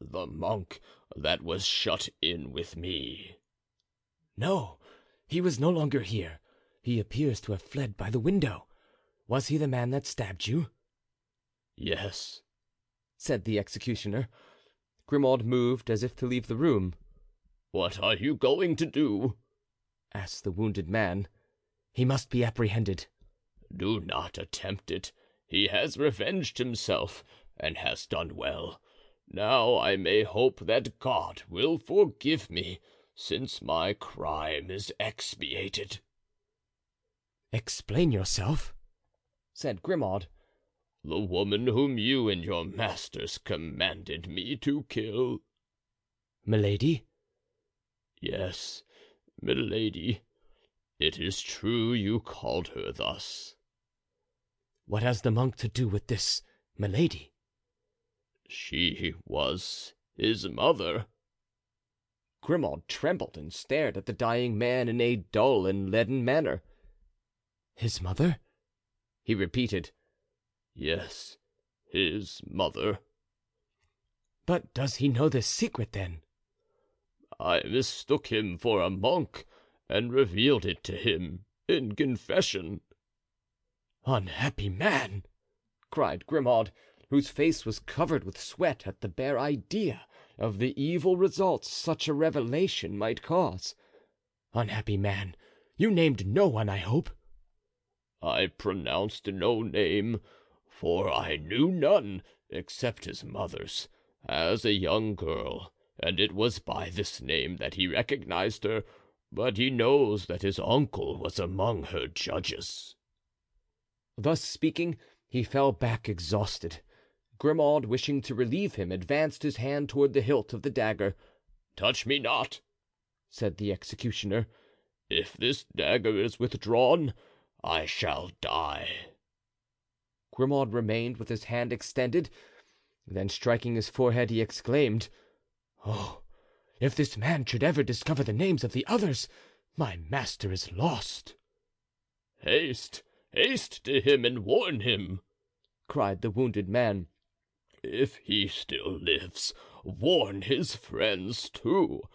"The monk that was shut in with me." "No, he was no longer here. He appears to have fled by the window. Was he the man that stabbed you?" "Yes," said the executioner. Grimaud moved as if to leave the room. "What are you going to do?" asked the wounded man. "He must be apprehended." "Do not attempt it. He has revenged himself and has done well. Now I may hope that God will forgive me, since my crime is expiated." "Explain yourself," said Grimaud. "The woman whom you and your masters commanded me to kill." "Milady?" "Yes, Milady. It is true you called her thus." "What has the monk to do with this Milady?" "She was his mother." Grimaud trembled and stared at the dying man in a dull and leaden manner. "His mother?" he repeated. "Yes, his mother." "But does he know this secret, then?" "I mistook him for a monk and revealed it to him in confession." "Unhappy man!" cried Grimaud, whose face was covered with sweat at the bare idea of the evil results such a revelation might cause. "Unhappy man, you named no one, I hope?" "I pronounced no name, for I knew none except his mother's, as a young girl, and it was by this name that he recognized her, but he knows that his uncle was among her judges." Thus speaking, he fell back exhausted. Grimaud, wishing to relieve him, advanced his hand toward the hilt of the dagger. "Touch me not," said the executioner. "If this dagger is withdrawn, I shall die." Grimaud remained with his hand extended. Then, striking his forehead, he exclaimed, "Oh, if this man should ever discover the names of the others, my master is lost." "Haste, haste to him and warn him," cried the wounded man. "If he still lives, warn his friends too.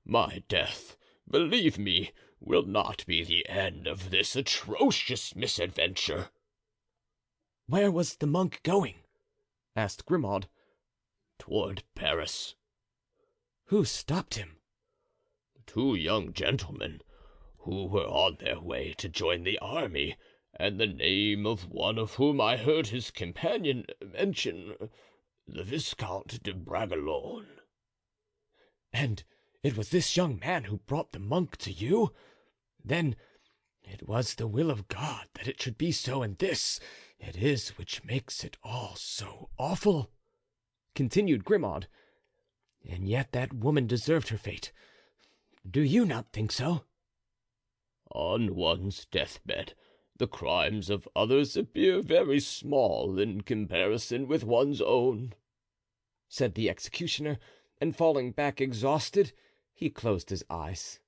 My death, believe me, will not be the end of this atrocious misadventure." "Where was the monk going?" asked Grimaud. "Toward Paris." "Who stopped him?" "Two young gentlemen, who were on their way to join the army, and the name of one of whom I heard his companion mention, the Viscount de Bragelonne." "And it was this young man who brought the monk to you? Then it was the will of God that it should be so, and this it is which makes it all so awful," continued Grimaud. "And yet that woman deserved her fate. Do you not think so?" "On one's deathbed, the crimes of others appear very small in comparison with one's own," said the executioner, and falling back exhausted, he closed his eyes.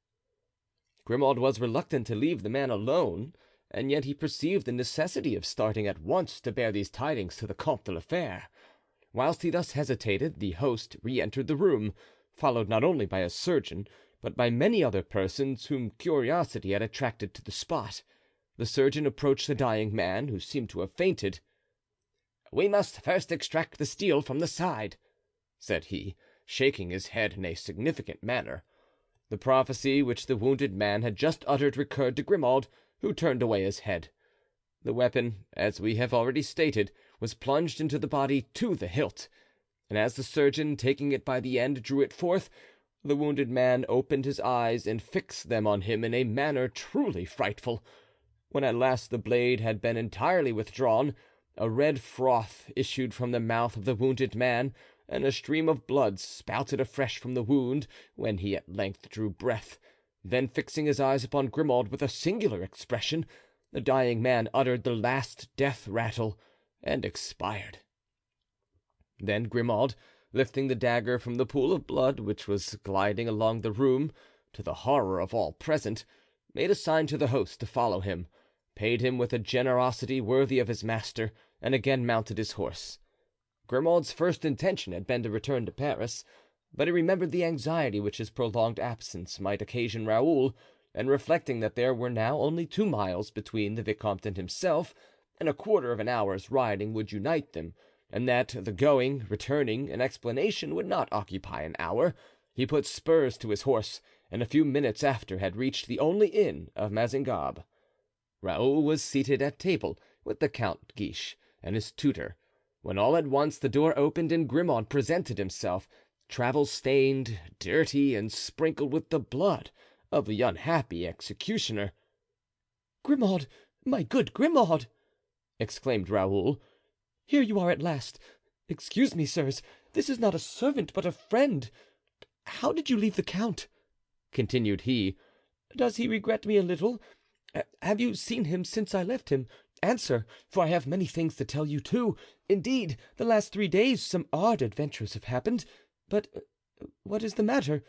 Grimaud was reluctant to leave the man alone, and yet he perceived the necessity of starting at once to bear these tidings to the Comte de la Fere. Whilst he thus hesitated, the host re-entered the room, followed not only by a surgeon, but by many other persons whom curiosity had attracted to the spot. The surgeon approached the dying man, who seemed to have fainted. "We must first extract the steel from the side," said he, shaking his head in a significant manner. The prophecy which the wounded man had just uttered recurred to Grimaud, who turned away his head. The weapon, as we have already stated, was plunged into the body to the hilt, and as the surgeon, taking it by the end, drew it forth, the wounded man opened his eyes and fixed them on him in a manner truly frightful. When at last the blade had been entirely withdrawn, a red froth issued from the mouth of the wounded man, and a stream of blood spouted afresh from the wound when he at length drew breath. Then, fixing his eyes upon Grimaud with a singular expression, the dying man uttered the last death rattle and expired. Then Grimaud, lifting the dagger from the pool of blood which was gliding along the room, to the horror of all present, made a sign to the host to follow him, paid him with a generosity worthy of his master, and again mounted his horse. Grimaud's first intention had been to return to Paris, but he remembered the anxiety which his prolonged absence might occasion Raoul, and reflecting that there were now only 2 miles between the vicomte and himself, and a quarter of an hour's riding would unite them, and that the going, returning, and explanation would not occupy an hour, he put spurs to his horse, and a few minutes after had reached the only inn of Mazingarbe. Raoul was seated at table with the Count Guiche and his tutor, when all at once the door opened and Grimaud presented himself, travel-stained, dirty, and sprinkled with the blood of the unhappy executioner. "Grimaud, my good Grimaud!" exclaimed Raoul. "Here you are at last. Excuse me, sirs, this is not a servant but a friend. How did you leave the count?" continued he. "Does he regret me a little? Have you seen him since I left him? Answer, for I have many things to tell you too. Indeed, the last 3 days some odd adventures have happened. But what is the matter?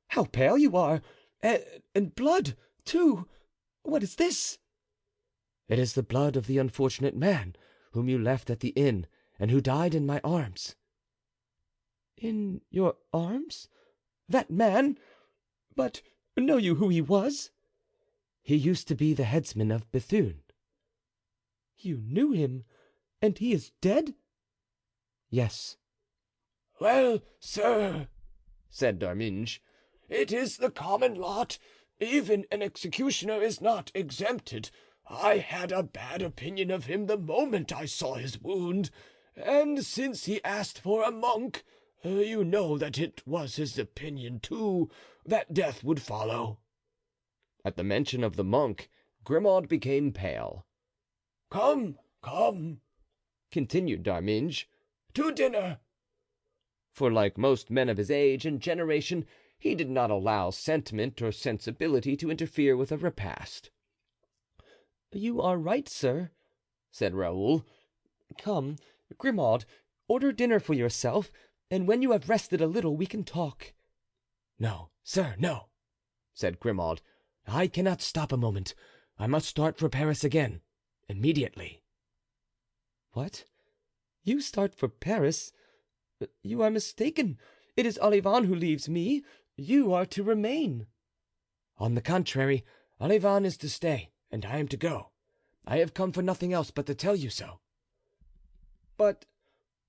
How pale you are! And blood, too! What is this?" "It is the blood of the unfortunate man whom you left at the inn and who died in my arms." "In your arms? That man? But know you who he was?" "He used to be the headsman of Bethune." "You knew him? And he is dead?" "Yes." "Well, sir," said D'Arminges, "it is the common lot. Even an executioner is not exempted. I had a bad opinion of him the moment I saw his wound, and since he asked for a monk, you know that it was his opinion, too, that death would follow." At the mention of the monk, Grimaud became pale. "Come, come," continued D'Arminges, "to dinner." for like most men of his age and generation, he did not allow sentiment or sensibility to interfere with a repast. "You are right, sir," said Raoul. "Come, Grimaud, order dinner for yourself, and when you have rested a little we can talk." "No, sir, no," said Grimaud. "I cannot stop a moment. I must start for Paris again, immediately." "What? You start for Paris? You are mistaken. It is Olivain who leaves me. You are to remain." "On the contrary, Olivain is to stay and I am to go. I have come for nothing else but to tell you so." "But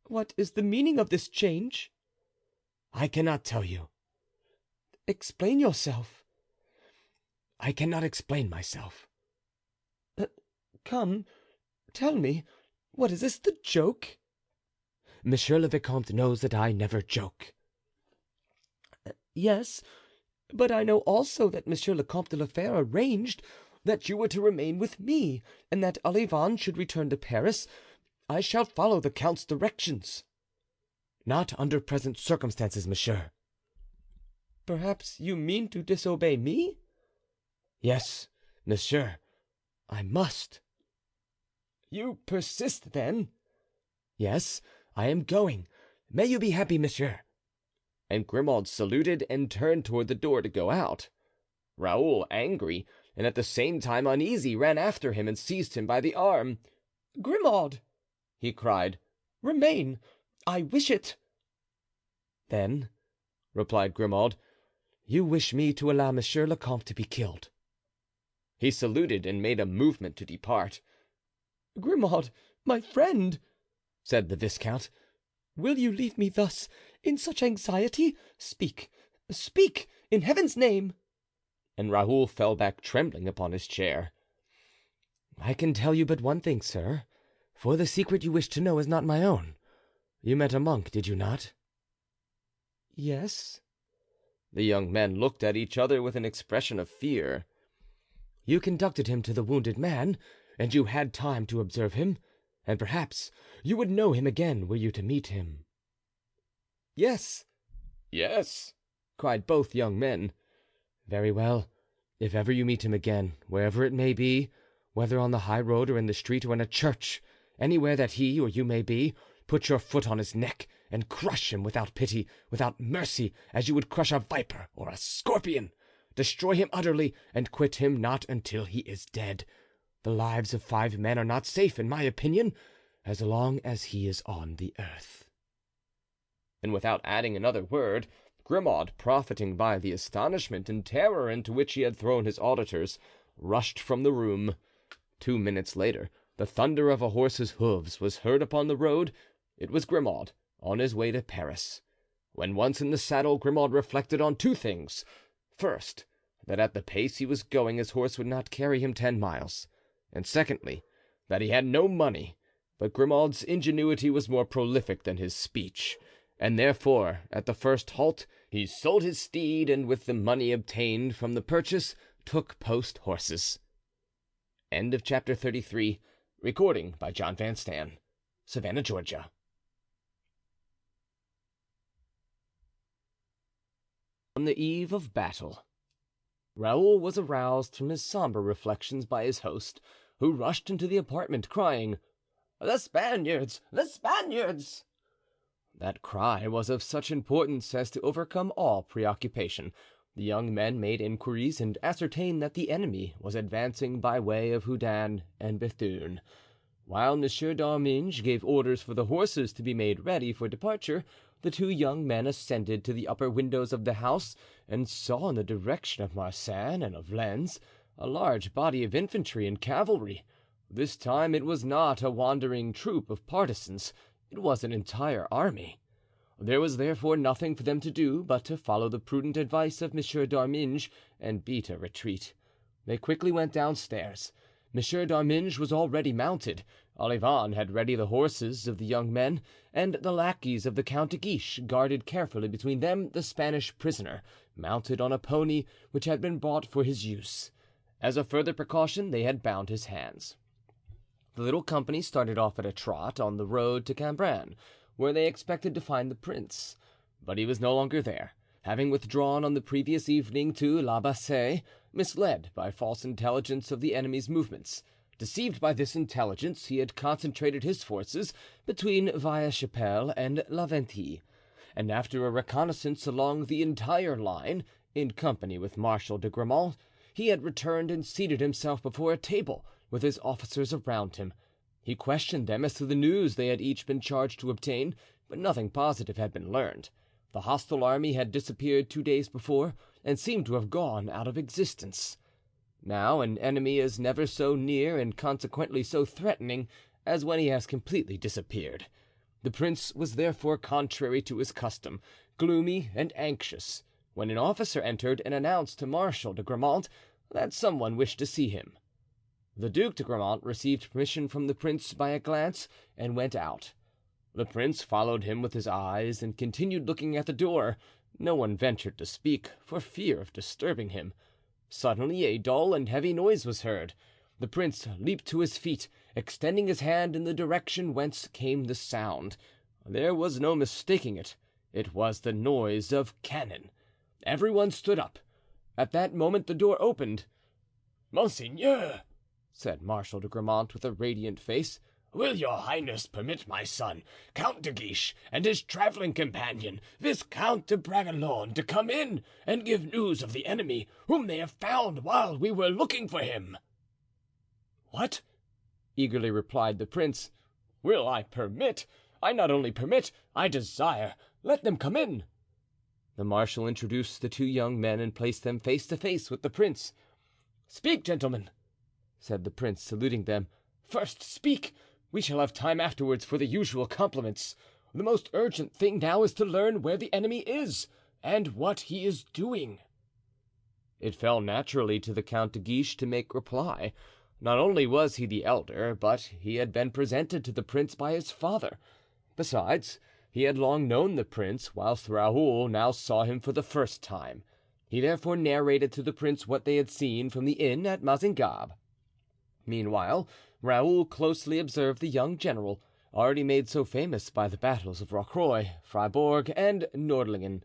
what is the meaning of this change?" "I cannot tell you." "Explain yourself." "I cannot explain myself." Come, tell me, what is this, the joke?" "Monsieur le Vicomte knows that I never joke." "Yes, but I know also that Monsieur le Comte de la Fere arranged that you were to remain with me and that Olivain should return to Paris. I shall follow the count's directions." "Not under present circumstances, monsieur." "Perhaps you mean to disobey me?" "Yes, monsieur, I must." "You persist, then?" "Yes, I am going. May you be happy, monsieur." And Grimaud saluted and turned toward the door to go out. Raoul, angry and at the same time uneasy, ran after him and seized him by the arm. "Grimaud!" he cried, "remain. I wish it." "Then," replied Grimaud, "you wish me to allow Monsieur le Comte to be killed." He saluted and made a movement to depart. "Grimaud, my friend," said the viscount, "will you leave me thus, in such anxiety? Speak, speak, in Heaven's name!" And Raoul fell back trembling upon his chair. "I can tell you but one thing, sir, for the secret you wish to know is not my own. You met a monk, did you not?" "Yes." The young men looked at each other with an expression of fear. "You conducted him to the wounded man, and you had time to observe him, and perhaps you would know him again were you to meet him." "Yes." "Yes," cried both young men. "Very well. If ever you meet him again, wherever it may be, whether on the high road or in the street or in a church, anywhere that he or you may be, put your foot on his neck and crush him without pity, without mercy, as you would crush a viper or a scorpion. Destroy him utterly and quit him not until he is dead. The lives of 5 men are not safe, in my opinion, as long as he is on the earth." And without adding another word, Grimaud, profiting by the astonishment and terror into which he had thrown his auditors, rushed from the room. 2 minutes later the thunder of a horse's hoofs was heard upon the road. It was Grimaud, on his way to Paris. When once in the saddle, Grimaud reflected on 2 things. First, that at the pace he was going his horse would not carry him 10 miles, and secondly, that he had no money. But Grimaud's ingenuity was more prolific than his speech, and therefore, at the first halt, he sold his steed and with the money obtained from the purchase took post horses. End of chapter 33. Recording by John Van Stan. Savannah, Georgia. On the eve of battle. Raoul was aroused from his somber reflections by his host, who rushed into the apartment crying, "The Spaniards! The Spaniards!" That cry was of such importance as to overcome all preoccupation. The young men made inquiries and ascertained that the enemy was advancing by way of Houdan and Bethune. While Monsieur d'Arminges gave orders for the horses to be made ready for departure, the 2 young men ascended to the upper windows of the house and saw in the direction of Marsin and of Lens a large body of infantry and cavalry. This time it was not a wandering troop of partisans, it was an entire army. There was therefore nothing for them to do but to follow the prudent advice of Monsieur d'Arminges and beat a retreat. They quickly went downstairs. Monsieur d'Arminges was already mounted. Olivain had ready the horses of the young men, and the lackeys of the Count de Guiche guarded carefully between them the Spanish prisoner, mounted on a pony which had been bought for his use. As a further precaution, they had bound his hands. The little company started off at a trot on the road to Cambrin, where they expected to find the prince. But he was no longer there, having withdrawn on the previous evening to La Bassée, misled by false intelligence of the enemy's movements. Deceived by this intelligence, he had concentrated his forces between Vieille-Chapelle and La Venthie, and after a reconnaissance along the entire line, in company with Marshal de Gramont, he had returned and seated himself before a table with his officers around him. He questioned them as to the news they had each been charged to obtain, but nothing positive had been learned. The hostile army had disappeared 2 days before and seemed to have gone out of existence. Now an enemy is never so near and consequently so threatening as when he has completely disappeared. The prince was therefore, contrary to his custom, gloomy and anxious, when an officer entered and announced to Marshal de Gramont that someone wished to see him. The Duc de Gramont received permission from the prince by a glance and went out. The prince followed him with his eyes and continued looking at the door. No one ventured to speak for fear of disturbing him. Suddenly a dull and heavy noise was heard. The prince leaped to his feet, extending his hand in the direction whence came the sound. There was no mistaking it. It was the noise of cannon. Everyone stood up. At that moment the door opened. "Monseigneur," said Marshal de Gramont with a radiant face, "will your highness permit my son, Count de Guiche, and his traveling companion, Viscount de Bragelonne, to come in and give news of the enemy whom they have found while we were looking for him?" "What?" eagerly replied the prince. "Will I permit? I not only permit, I desire. Let them come in." The marshal introduced the two young men and placed them face to face with the prince. "Speak, gentlemen," said the prince, saluting them. "First speak. We shall have time afterwards for the usual compliments. The most urgent thing now is to learn where the enemy is and what he is doing." It fell naturally to the Count de Guiche to make reply. Not only was he the elder, but he had been presented to the prince by his father. Besides, he had long known the prince, whilst Raoul now saw him for the first time. He therefore narrated to the prince what they had seen from the inn at Mazingarbe. Meanwhile, Raoul closely observed the young general, already made so famous by the battles of Rocroi, Fribourg, and Nordlingen.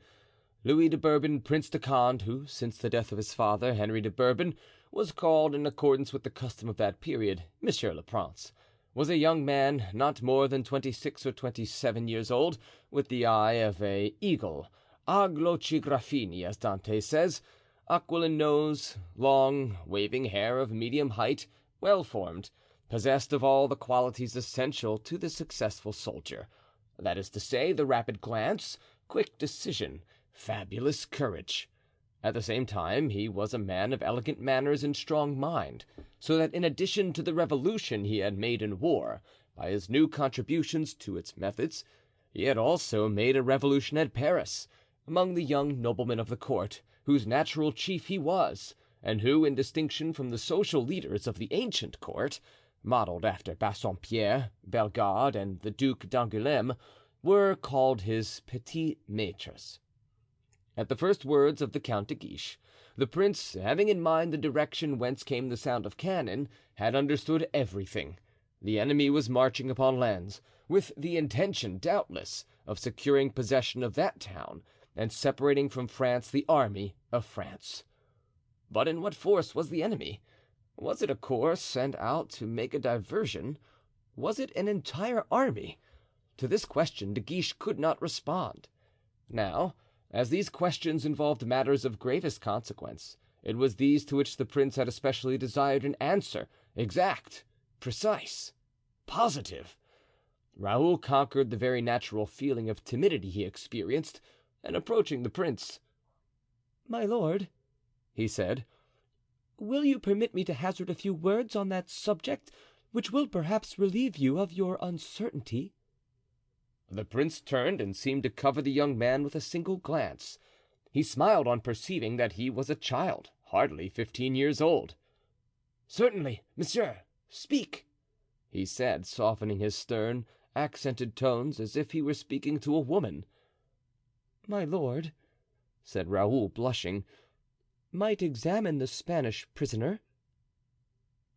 Louis de Bourbon, Prince de Condé, who, since the death of his father, Henry de Bourbon, was called, in accordance with the custom of that period, Monsieur le Prince, was a young man not more than 26 or 27 years old, with the eye of a eagle, agloci graffini, as Dante says, aquiline nose, long, waving hair of medium height, well formed, possessed of all the qualities essential to the successful soldier, that is to say, the rapid glance, quick decision, fabulous courage. At the same time, he was a man of elegant manners and strong mind, so that in addition to the revolution he had made in war, by his new contributions to its methods, he had also made a revolution at Paris, among the young noblemen of the court, whose natural chief he was, and who, in distinction from the social leaders of the ancient court, modeled after Bassompierre, Bellegarde, and the Duc d'Angoulême, were called his petits maîtres. At the first words of the Count de Guiche, the prince, having in mind the direction whence came the sound of cannon, had understood everything. The enemy was marching upon Lens, with the intention, doubtless, of securing possession of that town and separating from France the army of France. But in what force was the enemy? Was it a corps sent out to make a diversion? Was it an entire army? To this question De Guiche could not respond. Now, as these questions involved matters of gravest consequence, it was these to which the prince had especially desired an answer, exact, precise, positive. Raoul conquered the very natural feeling of timidity he experienced, and approaching the prince: "My lord," he said, "will you permit me to hazard a few words on that subject which will perhaps relieve you of your uncertainty." The prince turned and seemed to cover the young man with a single glance. He smiled on perceiving that he was a child, hardly 15 years old. "Certainly, monsieur, speak," he said, softening his stern, accented tones as if he were speaking to a woman. "My lord," said Raoul, blushing, "might examine the Spanish prisoner."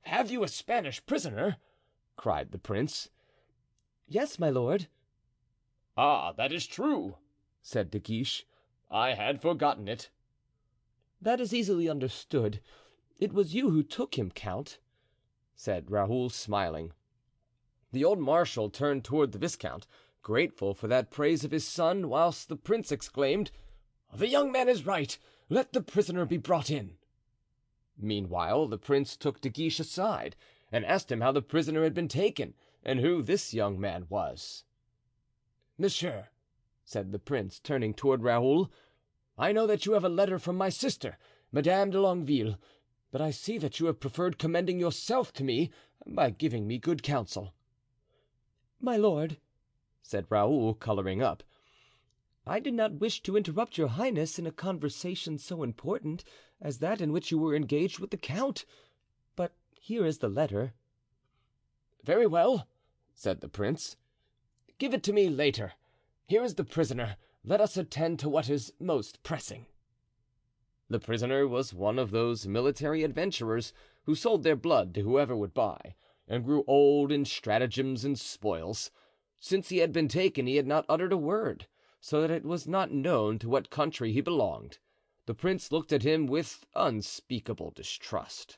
"Have you a Spanish prisoner?" cried the prince. "Yes, my lord." "Ah, that is true," said De Guiche. "I had forgotten it." "That is easily understood. It was you who took him, count," said Raoul, smiling. The old marshal turned toward the viscount, grateful for that praise of his son, whilst the prince exclaimed, "The young man is right. Let the prisoner be brought in." Meanwhile, the prince took De Guiche aside and asked him how the prisoner had been taken and who this young man was. "Monsieur," said the prince, turning toward Raoul, "I know that you have a letter from my sister, Madame de Longueville, but I see that you have preferred commending yourself to me by giving me good counsel." "My lord," said Raoul, coloring up, "I did not wish to interrupt your highness in a conversation so important as that in which you were engaged with the count, but here is the letter." "Very well," said the prince, "give it to me later. Here is the prisoner. Let us attend to what is most pressing." The prisoner was one of those military adventurers who sold their blood to whoever would buy, and grew old in stratagems and spoils. Since he had been taken he had not uttered a word, so that it was not known to what country he belonged. The prince looked at him with unspeakable distrust.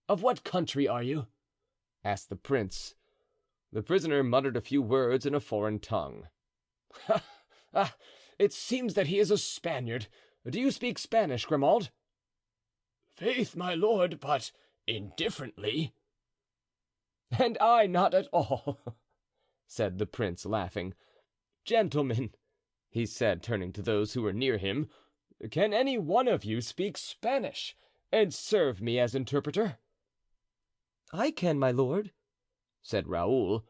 "Of what country are you?" asked the prince. The prisoner muttered a few words in a foreign tongue. "Ah, it seems that he is a Spaniard. Do you speak Spanish, Grimaud?" "Faith, my lord, but indifferently." "And I not at all," said the prince, laughing. "Gentlemen," he said, turning to those who were near him, "can any one of you speak Spanish and serve me as interpreter?" "I can, my lord," said Raoul.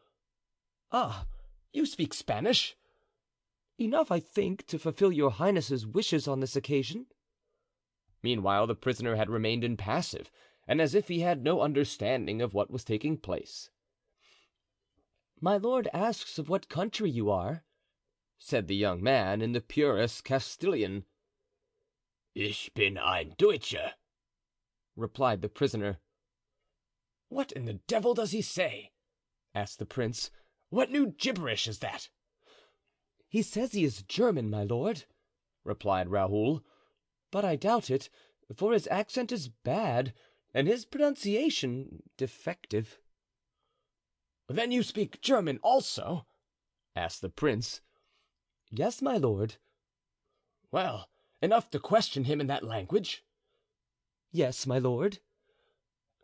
"Ah, you speak Spanish?" "Enough, I think, to fulfill your highness's wishes on this occasion." Meanwhile the prisoner had remained impassive and as if he had no understanding of what was taking place. "My lord asks of what country you are," said the young man in the purest Castilian. "Ich bin ein Deutscher," replied the prisoner. "What in the devil does he say?" asked the prince. "What new gibberish is that?" "He says he is German, my lord," replied Raoul, "but I doubt it, for his accent is bad and his pronunciation defective." "Then you speak German also?" asked the prince. "Yes, my lord." "Well, enough to question him in that language?" "Yes, my lord."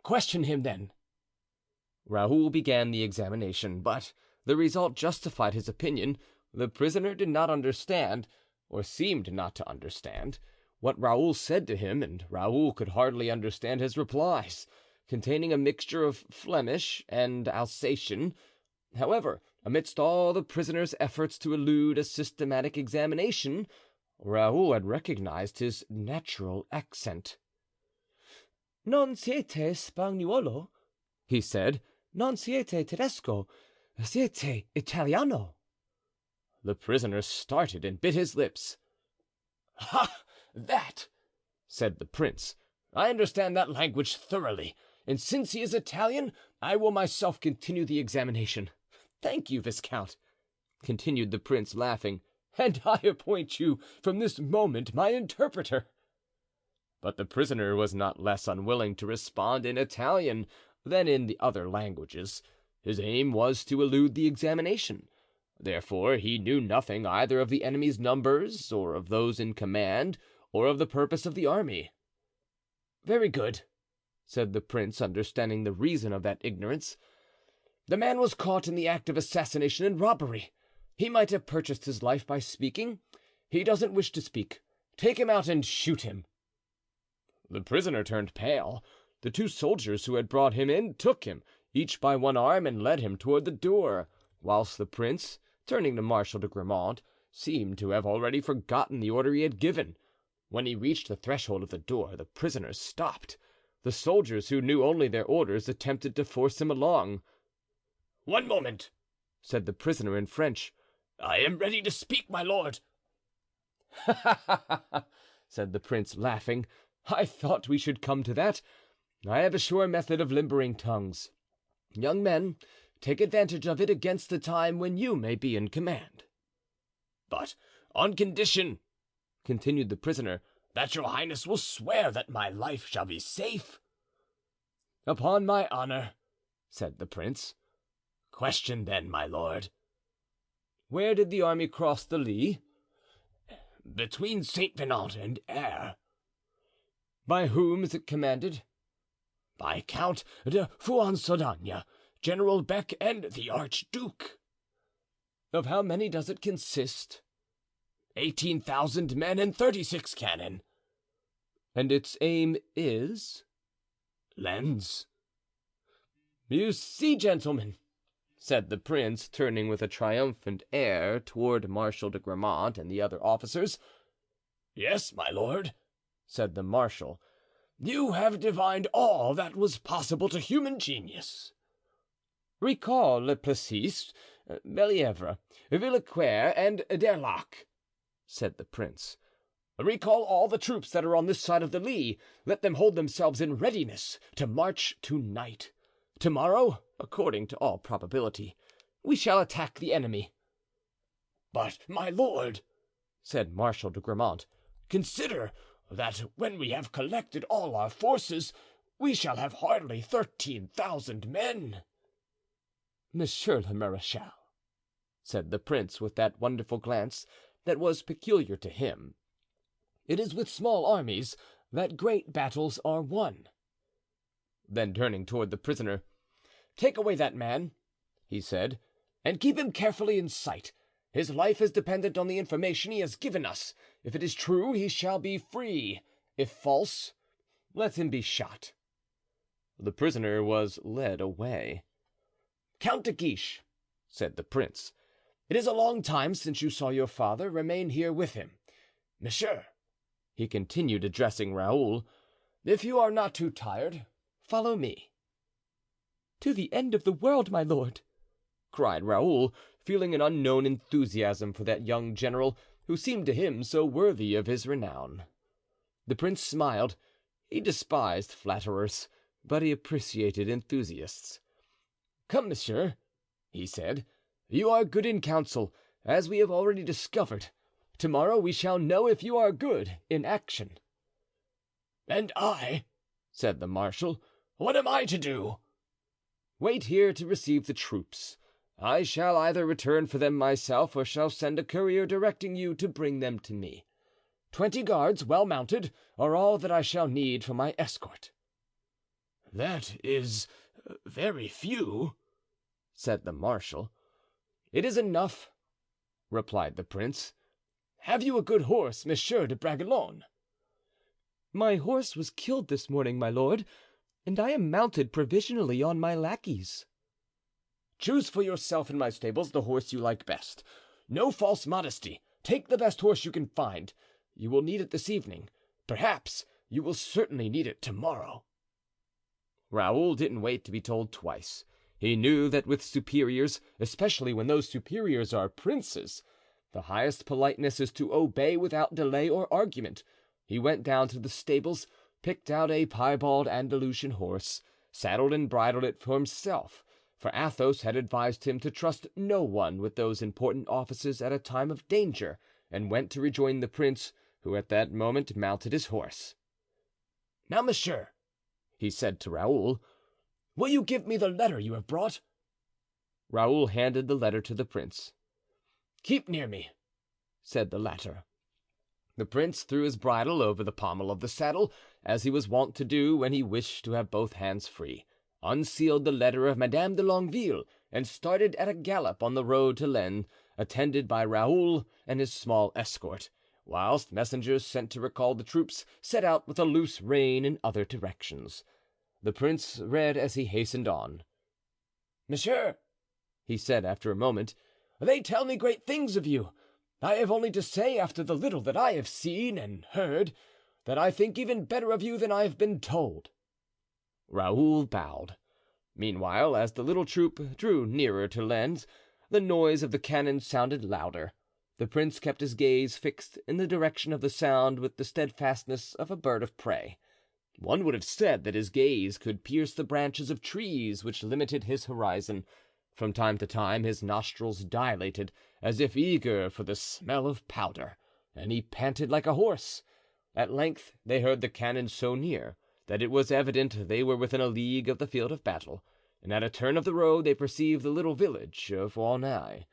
"Question him, then." Raoul began the examination, but the result justified his opinion. The prisoner did not understand, or seemed not to understand, what Raoul said to him, and Raoul could hardly understand his replies, containing a mixture of Flemish and Alsatian. However, amidst all the prisoner's efforts to elude a systematic examination, Raoul had recognized his natural accent. "Non siete Spagnuolo," he said. "Non siete Tedesco, siete Italiano." The prisoner started and bit his lips. "Ha! That," said the prince. "I understand that language thoroughly, and since he is Italian, I will myself continue the examination. Thank you, viscount," continued the prince, laughing, "and I appoint you from this moment my interpreter." But the prisoner was not less unwilling to respond in Italian than in the other languages. His aim was to elude the examination. Therefore he knew nothing either of the enemy's numbers, or of those in command, or of the purpose of the army. "Very good," said the prince, understanding the reason of that ignorance. "The man was caught in the act of assassination and robbery. He might have purchased his life by speaking. He doesn't wish to speak. Take him out and shoot him." The prisoner turned pale. The two soldiers who had brought him in took him, each by one arm, and led him toward the door, whilst the prince, turning to Marshal de Grammont, seemed to have already forgotten the order he had given. When he reached the threshold of the door, the prisoners stopped. The soldiers, who knew only their orders, attempted to force him along. "One moment," said the prisoner in French. "I am ready to speak, my lord." "Ha, ha, ha, ha!" said the prince, laughing. "I thought we should come to that. I have a sure method of limbering tongues. Young men, take advantage of it against the time when you may be in command." "But on condition," continued the prisoner, "that your highness will swear that my life shall be safe." "Upon my honor," said the prince. "Question, then, my lord." "Where did the army cross the Lys?" "Between Saint Venant and Aire." "By whom is it commanded?" "By Count de Fuonsaldagna, General Beck, and the archduke." "Of how many does it consist?" 18,000 men and 36 cannon. "And its aim is?" "Lens." "You see, gentlemen," said the prince, turning with a triumphant air toward Marshal de Grammont and the other officers. "Yes, my lord," said the marshal, "you have divined all that was possible to human genius." "Recall Le Plessis, Bellievre, Villequier, and Derlac," said the prince. "Recall all the troops that are on this side of the Lys. Let them hold themselves in readiness to march tonight. Tomorrow, according to all probability, we shall attack the enemy." "But, my lord," said Marshal de Grammont, "consider that when we have collected all our forces, we shall have hardly 13,000 men." "Monsieur le Marechal," said the prince, with that wonderful glance that was peculiar to him, "it is with small armies that great battles are won." Then turning toward the prisoner, "Take away that man," he said, "and keep him carefully in sight. His life is dependent on the information he has given us. If it is true, he shall be free; if false, let him be shot." The prisoner was led away. "Count de Guiche," said the prince, "it is a long time since you saw your father. Remain here with him. Monsieur," he continued, addressing Raoul, "if you are not too tired, follow me." "To the end of the world, my lord," cried Raoul, feeling an unknown enthusiasm for that young general who seemed to him so worthy of his renown. The prince smiled. He despised flatterers, but he appreciated enthusiasts. "Come, monsieur," he said, "you are good in council, as we have already discovered. Tomorrow we shall know if you are good in action." "And I," said the marshal, "what am I to do?" "Wait here to receive the troops. I shall either return for them myself or shall send a courier directing you to bring them to me. 20 guards, well mounted, are all that I shall need for my escort." "That is very few," said the marshal. "It is enough," replied the prince. "Have you a good horse, Monsieur de Bragelonne?" "My horse was killed this morning, my lord, and I am mounted provisionally on my lackeys." "Choose for yourself in my stables the horse you like best. No false modesty. Take the best horse you can find. You will need it this evening. Perhaps you will certainly need it tomorrow." Raoul didn't wait to be told twice. He knew that with superiors, especially when those superiors are princes, the highest politeness is to obey without delay or argument. He went down to the stables, picked out a piebald Andalusian horse, saddled and bridled it for himself, for Athos had advised him to trust no one with those important offices at a time of danger, and went to rejoin the prince, who at that moment mounted his horse. "Now, monsieur," he said to Raoul, "will you give me the letter you have brought?" Raoul handed the letter to the prince. "Keep near me," said the latter. The prince threw his bridle over the pommel of the saddle, as he was wont to do when he wished to have both hands free, unsealed the letter of Madame de Longueville, and started at a gallop on the road to Lens, attended by Raoul and his small escort, whilst messengers sent to recall the troops set out with a loose rein in other directions. The prince read as he hastened on. "Monsieur," he said after a moment, "they tell me great things of you. I have only to say, after the little that I have seen and heard, that I think even better of you than I have been told." Raoul bowed. Meanwhile, as the little troop drew nearer to Lens, the noise of the cannon sounded louder. The prince kept his gaze fixed in the direction of the sound with the steadfastness of a bird of prey. One would have said that his gaze could pierce the branches of trees which limited his horizon. From time to time his nostrils dilated, as if eager for the smell of powder, and he panted like a horse. At length they heard the cannon so near that it was evident they were within a league of the field of battle, and at a turn of the road they perceived the little village of Aunay.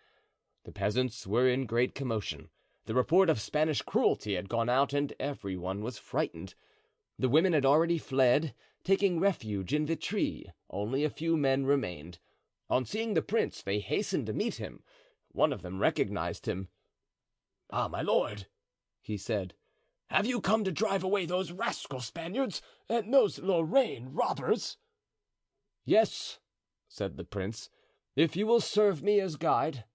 The peasants were in great commotion. The report of Spanish cruelty had gone out and everyone was frightened. The women had already fled, taking refuge in Vitry. Only a few men remained. On seeing the prince, they hastened to meet him. One of them recognized him. "Ah, my lord," he said, "have you come to drive away those rascal Spaniards and those Lorraine robbers?" "Yes," said the prince, "if you will serve me as guide."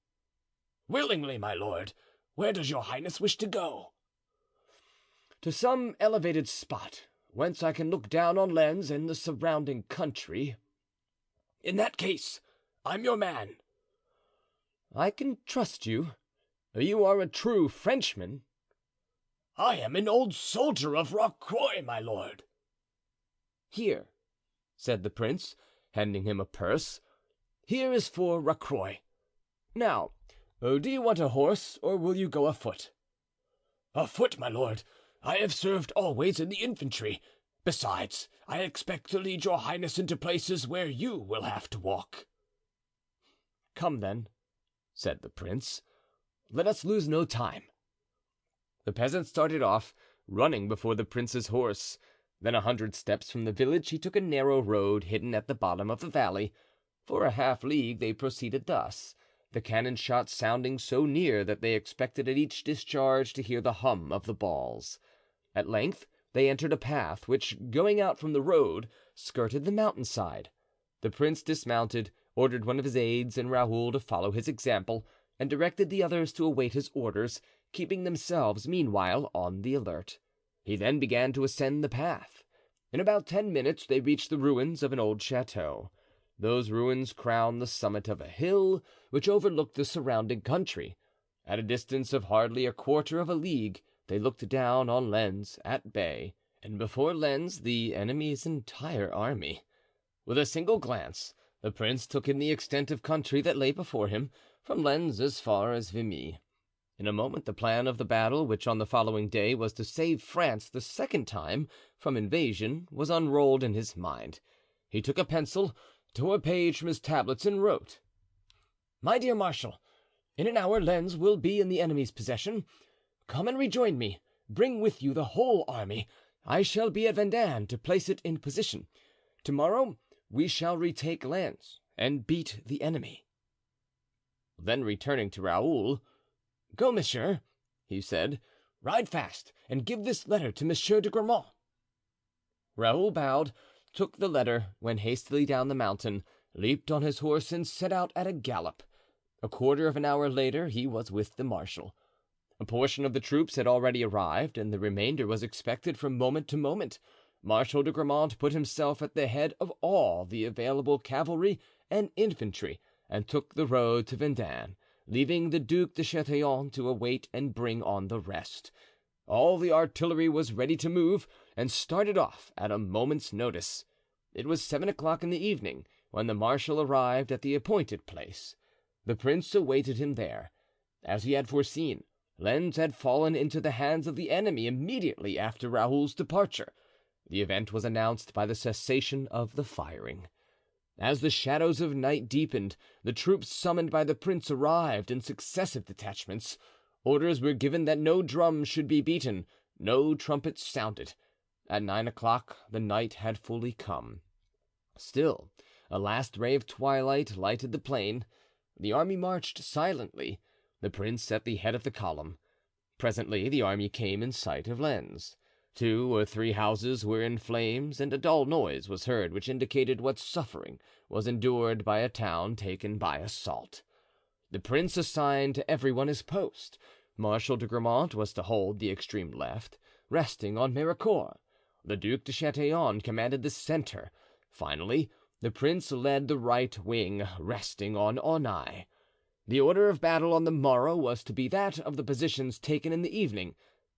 "Willingly, my lord. Where does your highness wish to go?" "To some elevated spot, whence I can look down on Lens and the surrounding country." "In that case, I'm your man." "I can trust you. You are a true Frenchman." "I am an old soldier of Rocroi, my lord." "Here," said the prince, handing him a purse. "Here is for Rocroi. Now, do you want a horse or will you go afoot?" "Afoot, my lord. I have served always in the infantry. Besides, I expect to lead your highness into places where you will have to walk." "Come, then," said the prince. "Let us lose no time." The peasant started off, running before the prince's horse. Then 100 steps from the village he took a narrow road hidden at the bottom of the valley. For a half league they proceeded thus, the cannon shot sounding so near that they expected at each discharge to hear the hum of the balls. At length they entered a path which, going out from the road, skirted the mountainside. The prince dismounted, ordered one of his aides and Raoul to follow his example, and directed the others to await his orders, keeping themselves meanwhile on the alert. He then began to ascend the path. In about 10 minutes they reached the ruins of an old chateau. Those ruins crowned the summit of a hill which overlooked the surrounding country. At a distance of hardly a quarter of a league they looked down on Lens at bay, and before Lens the enemy's entire army. With a single glance the prince took in the extent of country that lay before him, from Lens as far as Vimy. In a moment the plan of the battle, which on the following day was to save France the second time from invasion, was unrolled in his mind. He took a pencil, tore a page from his tablets, and wrote: "My dear marshal, in an hour Lens will be in the enemy's possession. Come and rejoin me. Bring with you the whole army. I shall be at Vendin to place it in position. Tomorrow we shall retake Lens and beat the enemy." Then returning to Raoul, "Go, monsieur," he said, "ride fast and give this letter to Monsieur de Grammont." Raoul bowed, took the letter, went hastily down the mountain, leaped on his horse and set out at a gallop. A quarter of an hour later he was with the marshal. A portion of the troops had already arrived and the remainder was expected from moment to moment. Marshal de Grammont put himself at the head of all the available cavalry and infantry and took the road to Vendin, leaving the Duc de Chatillon to await and bring on the rest. All the artillery was ready to move and started off at a moment's notice. It was 7 o'clock in the evening when the marshal arrived at the appointed place. The prince awaited him there. As he had foreseen, Lens had fallen into the hands of the enemy immediately after Raoul's departure. The event was announced by the cessation of the firing. As the shadows of night deepened, the troops summoned by the prince arrived in successive detachments. Orders were given that no drums should be beaten, no trumpets sounded. At 9 o'clock the night had fully come. Still, a last ray of twilight lighted the plain. The army marched silently, the prince at the head of the column. Presently the army came in sight of Lens. 2 or 3 houses were in flames, and a dull noise was heard which indicated what suffering was endured by a town taken by assault. The prince assigned to everyone his post. Marshal de Gramont was to hold the extreme left, resting on Méricourt. The Duc de Chatillon commanded the center. Finally, the prince led the right wing, resting on Aunay. The order of battle on the morrow was to be that of the positions taken in the evening.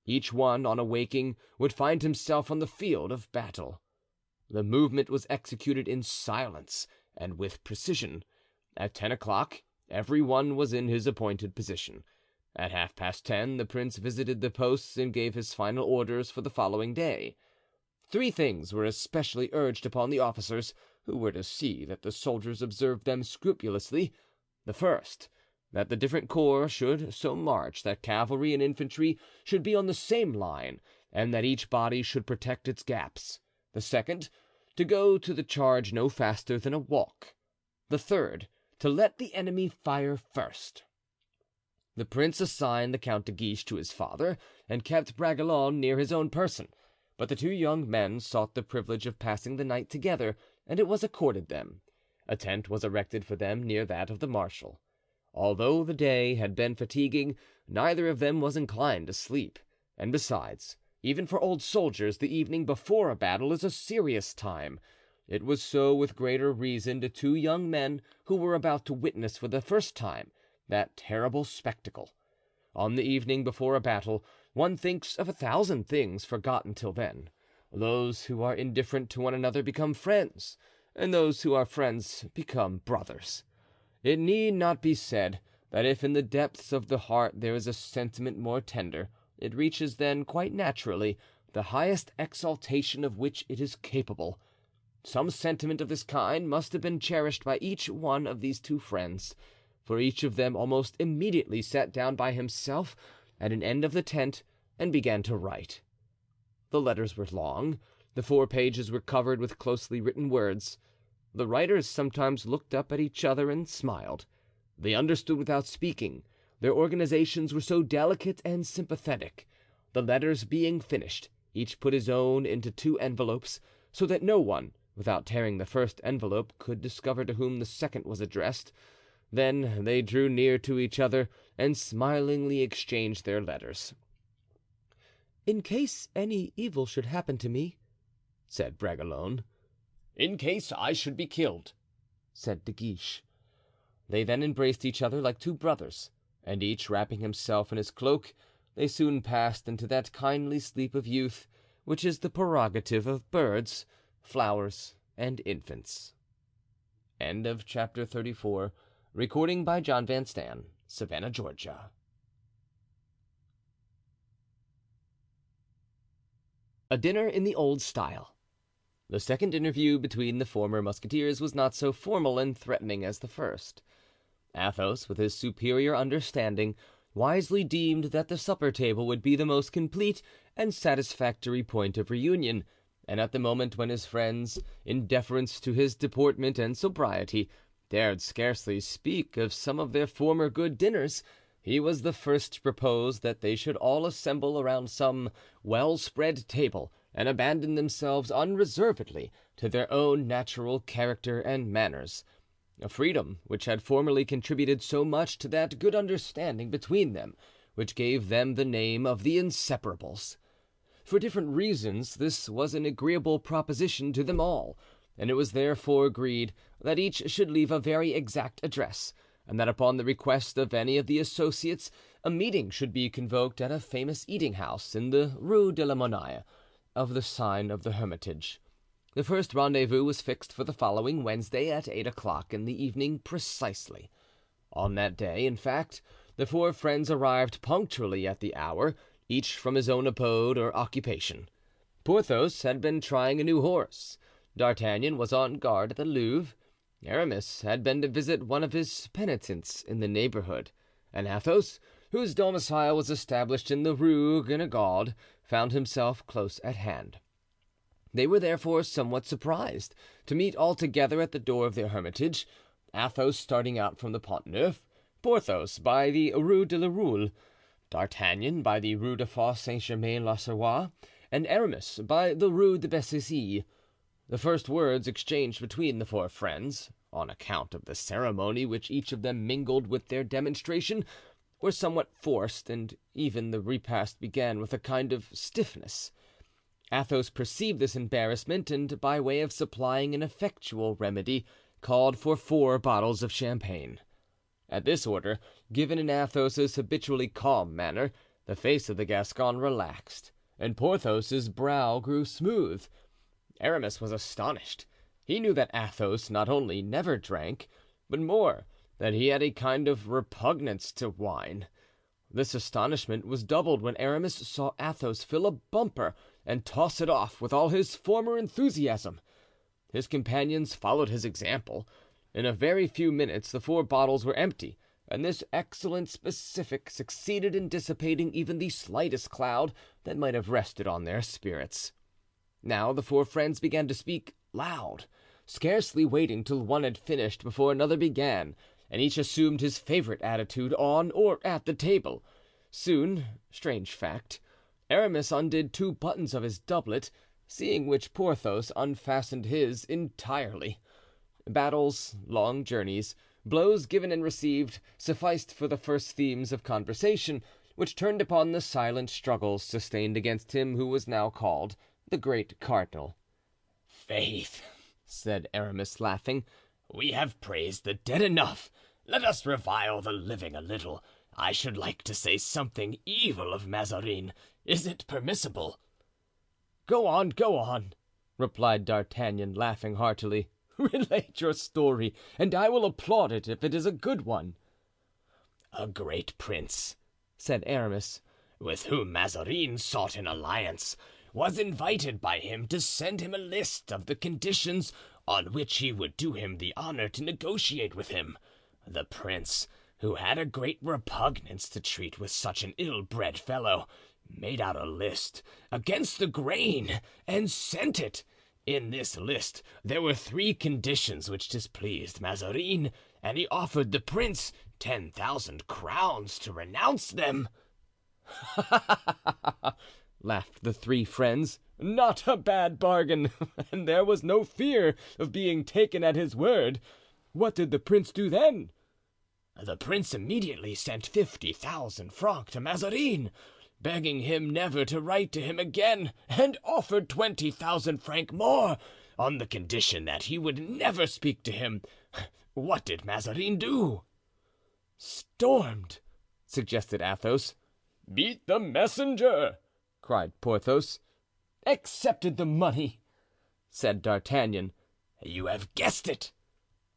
Each one, on awaking, would find himself on the field of battle. The movement was executed in silence and with precision. At 10 o'clock, every one was in his appointed position. At 10:30, the prince visited the posts and gave his final orders for the following day. 3 things were especially urged upon the officers, who were to see that the soldiers observed them scrupulously. The first, that the different corps should so march that cavalry and infantry should be on the same line, and that each body should protect its gaps. The second, to go to the charge no faster than a walk. The third, to let the enemy fire first. The prince assigned the Count de Guiche to his father and kept Bragelonne near his own person, but the 2 young men sought the privilege of passing the night together, and it was accorded them. A tent was erected for them near that of the marshal. Although the day had been fatiguing, neither of them was inclined to sleep, and besides, even for old soldiers, the evening before a battle is a serious time. It was so with greater reason to 2 young men who were about to witness for the first time that terrible spectacle. On the evening before a battle, one thinks of 1,000 things forgotten till then. Those who are indifferent to one another become friends, and those who are friends become brothers. It need not be said that if in the depths of the heart there is a sentiment more tender, it reaches then, quite naturally, the highest exaltation of which it is capable. Some sentiment of this kind must have been cherished by each one of these 2 friends, for each of them almost immediately sat down by himself at an end of the tent and began to write. The letters were long. The 4 pages were covered with closely written words. The writers sometimes looked up at each other and smiled. They understood without speaking. Their organizations were so delicate and sympathetic. The letters being finished, each put his own into 2 envelopes, so that no one, without tearing the first envelope, could discover to whom the second was addressed. Then they drew near to each other and smilingly exchanged their letters. "In case any evil should happen to me," said Bragelonne. "In case I should be killed," said De Guiche. They then embraced each other like 2 brothers, and each wrapping himself in his cloak, they soon passed into that kindly sleep of youth which is the prerogative of birds, flowers, and infants. Chapter 34. Recording by John Van Stan, Savannah, Georgia. A dinner in the old style. The second interview between the former musketeers was not so formal and threatening as the first. Athos, with his superior understanding, wisely deemed that the supper table would be the most complete and satisfactory point of reunion, and at the moment when his friends, in deference to his deportment and sobriety, dared scarcely speak of some of their former good dinners, he was the first to propose that they should all assemble around some well-spread table and abandon themselves unreservedly to their own natural character and manners, a freedom which had formerly contributed so much to that good understanding between them which gave them the name of the Inseparables. For different reasons this was an agreeable proposition to them all, and it was therefore agreed that each should leave a very exact address, and that upon the request of any of the associates a meeting should be convoked at a famous eating-house in the Rue de la Monnaie, of the sign of the Hermitage. The first rendezvous was fixed for the following Wednesday at 8 o'clock in the evening precisely. On that day, in fact, the 4 friends arrived punctually at the hour, each from his own abode or occupation. Porthos had been trying a new horse. D'Artagnan was on guard at the Louvre. Aramis had been to visit one of his penitents in the neighborhood, and Athos, whose domicile was established in the Rue Guénégaud, found himself close at hand. They were therefore somewhat surprised to meet all together at the door of the Hermitage, Athos starting out from the Pont Neuf, Porthos by the Rue de la Roule, D'Artagnan by the Rue de Fos Saint-Germain-l'Auxerrois, and Aramis by the Rue de Bessy. The first words exchanged between the four friends, on account of the ceremony which each of them mingled with their demonstration, were somewhat forced, and even the repast began with a kind of stiffness. Athos perceived this embarrassment, and by way of supplying an effectual remedy, called for 4 bottles of champagne. At this order, given in Athos's habitually calm manner, the face of the Gascon relaxed, and Porthos's brow grew smooth. Aramis was astonished. He knew that Athos not only never drank, but more, that he had a kind of repugnance to wine. This astonishment was doubled when Aramis saw Athos fill a bumper and toss it off with all his former enthusiasm. His companions followed his example. In a very few minutes the 4 bottles were empty, and this excellent specific succeeded in dissipating even the slightest cloud that might have rested on their spirits. Now the 4 friends began to speak loud, scarcely waiting till one had finished before another began, and each assumed his favorite attitude on or at the table. Soon, strange fact, Aramis undid 2 buttons of his doublet, seeing which Porthos unfastened his entirely. Battles, long journeys, blows given and received sufficed for the first themes of conversation, which turned upon the silent struggles sustained against him who was now called the great cardinal. "Faith," said Aramis, laughing, "we have praised the dead enough. Let us revile the living a little. I should like to say something evil of Mazarin. Is it permissible?" Go on," replied D'Artagnan, laughing heartily. "Relate your story, and I will applaud it if it is a good one." "A great prince," said Aramis, "with whom Mazarin sought an alliance, was invited by him to send him a list of the conditions on which he would do him the honor to negotiate with him. The prince, who had a great repugnance to treat with such an ill-bred fellow, made out a list against the grain and sent it. In this list there were 3 conditions which displeased Mazarin, and he offered the prince 10,000 crowns to renounce them." laughed the 3 friends. "Not a bad bargain, and there was no fear of being taken at his word. What did the prince do then?" "The prince immediately sent 50,000 francs to Mazarin, begging him never to write to him again, and offered 20,000 francs more on the condition that he would never speak to him. What did Mazarin do?" "Stormed," suggested Athos. "Beat the messenger!" cried Porthos. "Accepted the money," said D'Artagnan. "You have guessed it,"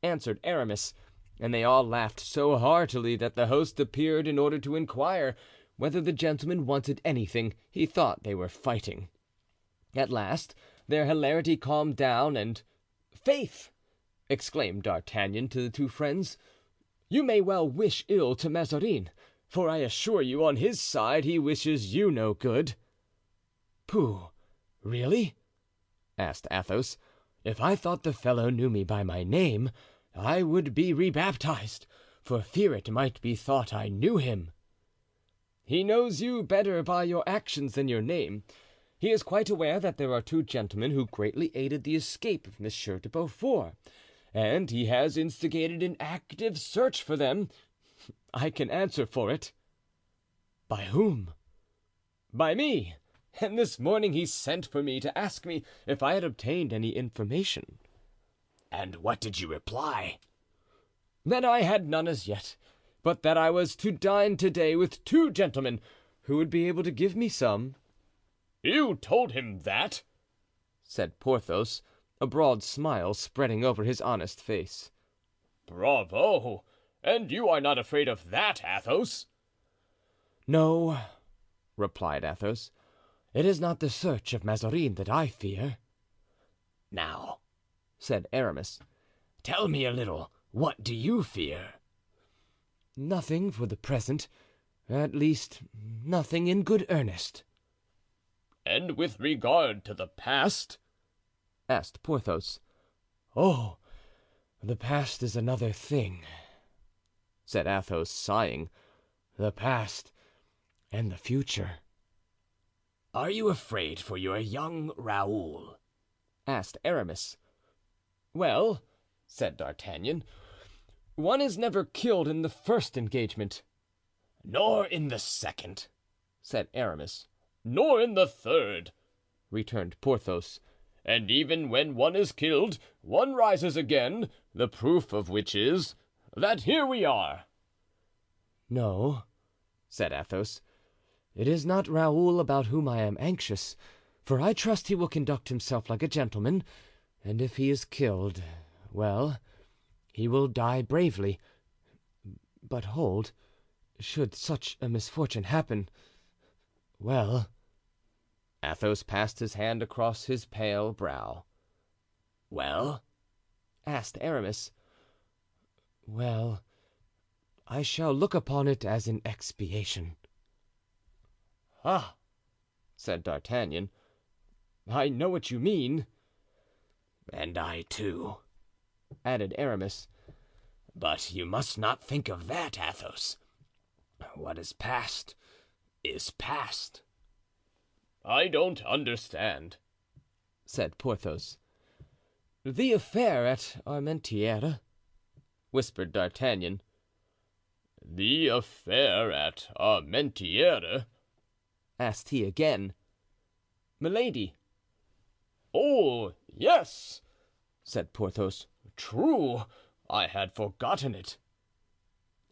answered Aramis, and they all laughed so heartily that the host appeared in order to inquire whether the gentlemen wanted anything. He thought they were fighting. At last their hilarity calmed down, and "Faith!" exclaimed D'Artagnan to the 2 friends, "you may well wish ill to Mazarin, for I assure you on his side he wishes you no good." "Pooh! Really?" asked Athos. "If I thought the fellow knew me by my name, I would be rebaptized, for fear it might be thought I knew him." "He knows you better by your actions than your name. He is quite aware that there are 2 gentlemen who greatly aided the escape of Monsieur de Beaufort, and he has instigated an active search for them. I can answer for it." "By whom?" "By me, and this morning he sent for me to ask me if I had obtained any information." "And what did you reply?" "That I had none as yet, but that I was to dine to day with 2 gentlemen who would be able to give me some." "You told him that?" said Porthos, a broad smile spreading over his honest face. "Bravo! And you are not afraid of that, Athos?" "No," replied Athos, "it is not the search of Mazarin that I fear." "Now," said Aramis, "tell me a little. What do you fear?" "Nothing for the present, at least nothing in good earnest." "And with regard to the past?" asked Porthos. "Oh, the past is another thing," said Athos, sighing. "The past and the future." are you afraid for your young Raoul?" asked Aramis. "Well," said D'Artagnan, "one is never killed in the first engagement." "Nor in the second?" said Aramis. "Nor in the third," returned Porthos. "and even when one is killed, one rises again, the proof of which is that here we are." "No," said Athos, "it is not Raoul about whom I am anxious, for I trust he will conduct himself like a gentleman, and if he is killed, well, he will die bravely. But hold, should such a misfortune happen, well—" Athos passed his hand across his pale brow. "Well?" asked Aramis. "Well, I shall look upon it as an expiation." "Ah!" said D'Artagnan, "I know what you mean." "And I too," added Aramis. "But you must not think of that, Athos. What is past is past." "I don't understand," said Porthos. "The affair at Armentières," whispered D'Artagnan. "The affair at Armentières?" asked he again. "Milady." "Oh, yes," said Porthos. "True, I had forgotten it."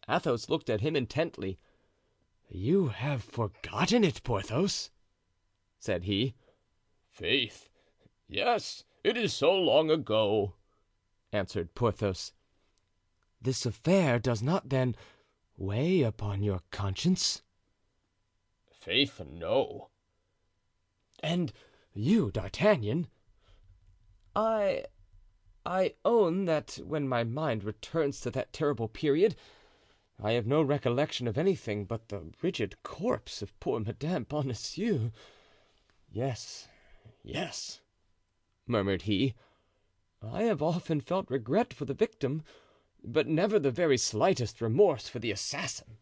Athos looked at him intently. "You have forgotten it, Porthos?" said he. "Faith, yes, it is so long ago," answered Porthos. "This affair does not, then, weigh upon your conscience?" "Faith, no." "And you, D'Artagnan?" I own that when my mind returns to that terrible period, I have no recollection of anything but the rigid corpse of poor Madame Bonacieux. Yes, yes," murmured he, "I have often felt regret for the victim, but never the very slightest remorse for the assassin."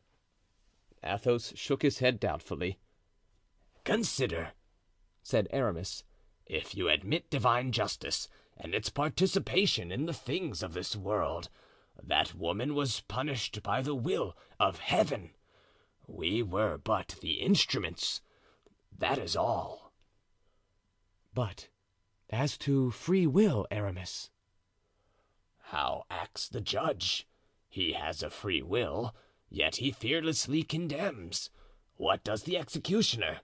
Athos shook his head doubtfully. "Consider," said Aramis, "if you admit divine justice and its participation in the things of this world, that woman was punished by the will of Heaven. We were but the instruments, that is all." "But as to free will, Aramis?" "How acts the judge? He has a free will, yet he fearlessly condemns. What does the executioner?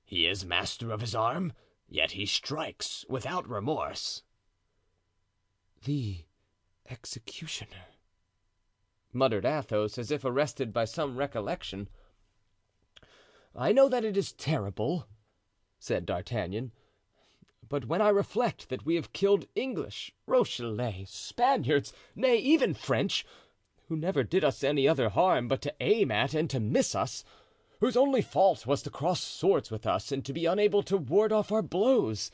He is master of his arm, yet he strikes without remorse." "The executioner," muttered Athos, as if arrested by some recollection. "I know that it is terrible," said D'Artagnan, "but when I reflect that we have killed English, Rochellais, Spaniards, nay, even French, who never did us any other harm but to aim at and to miss us, whose only fault was to cross swords with us and to be unable to ward off our blows,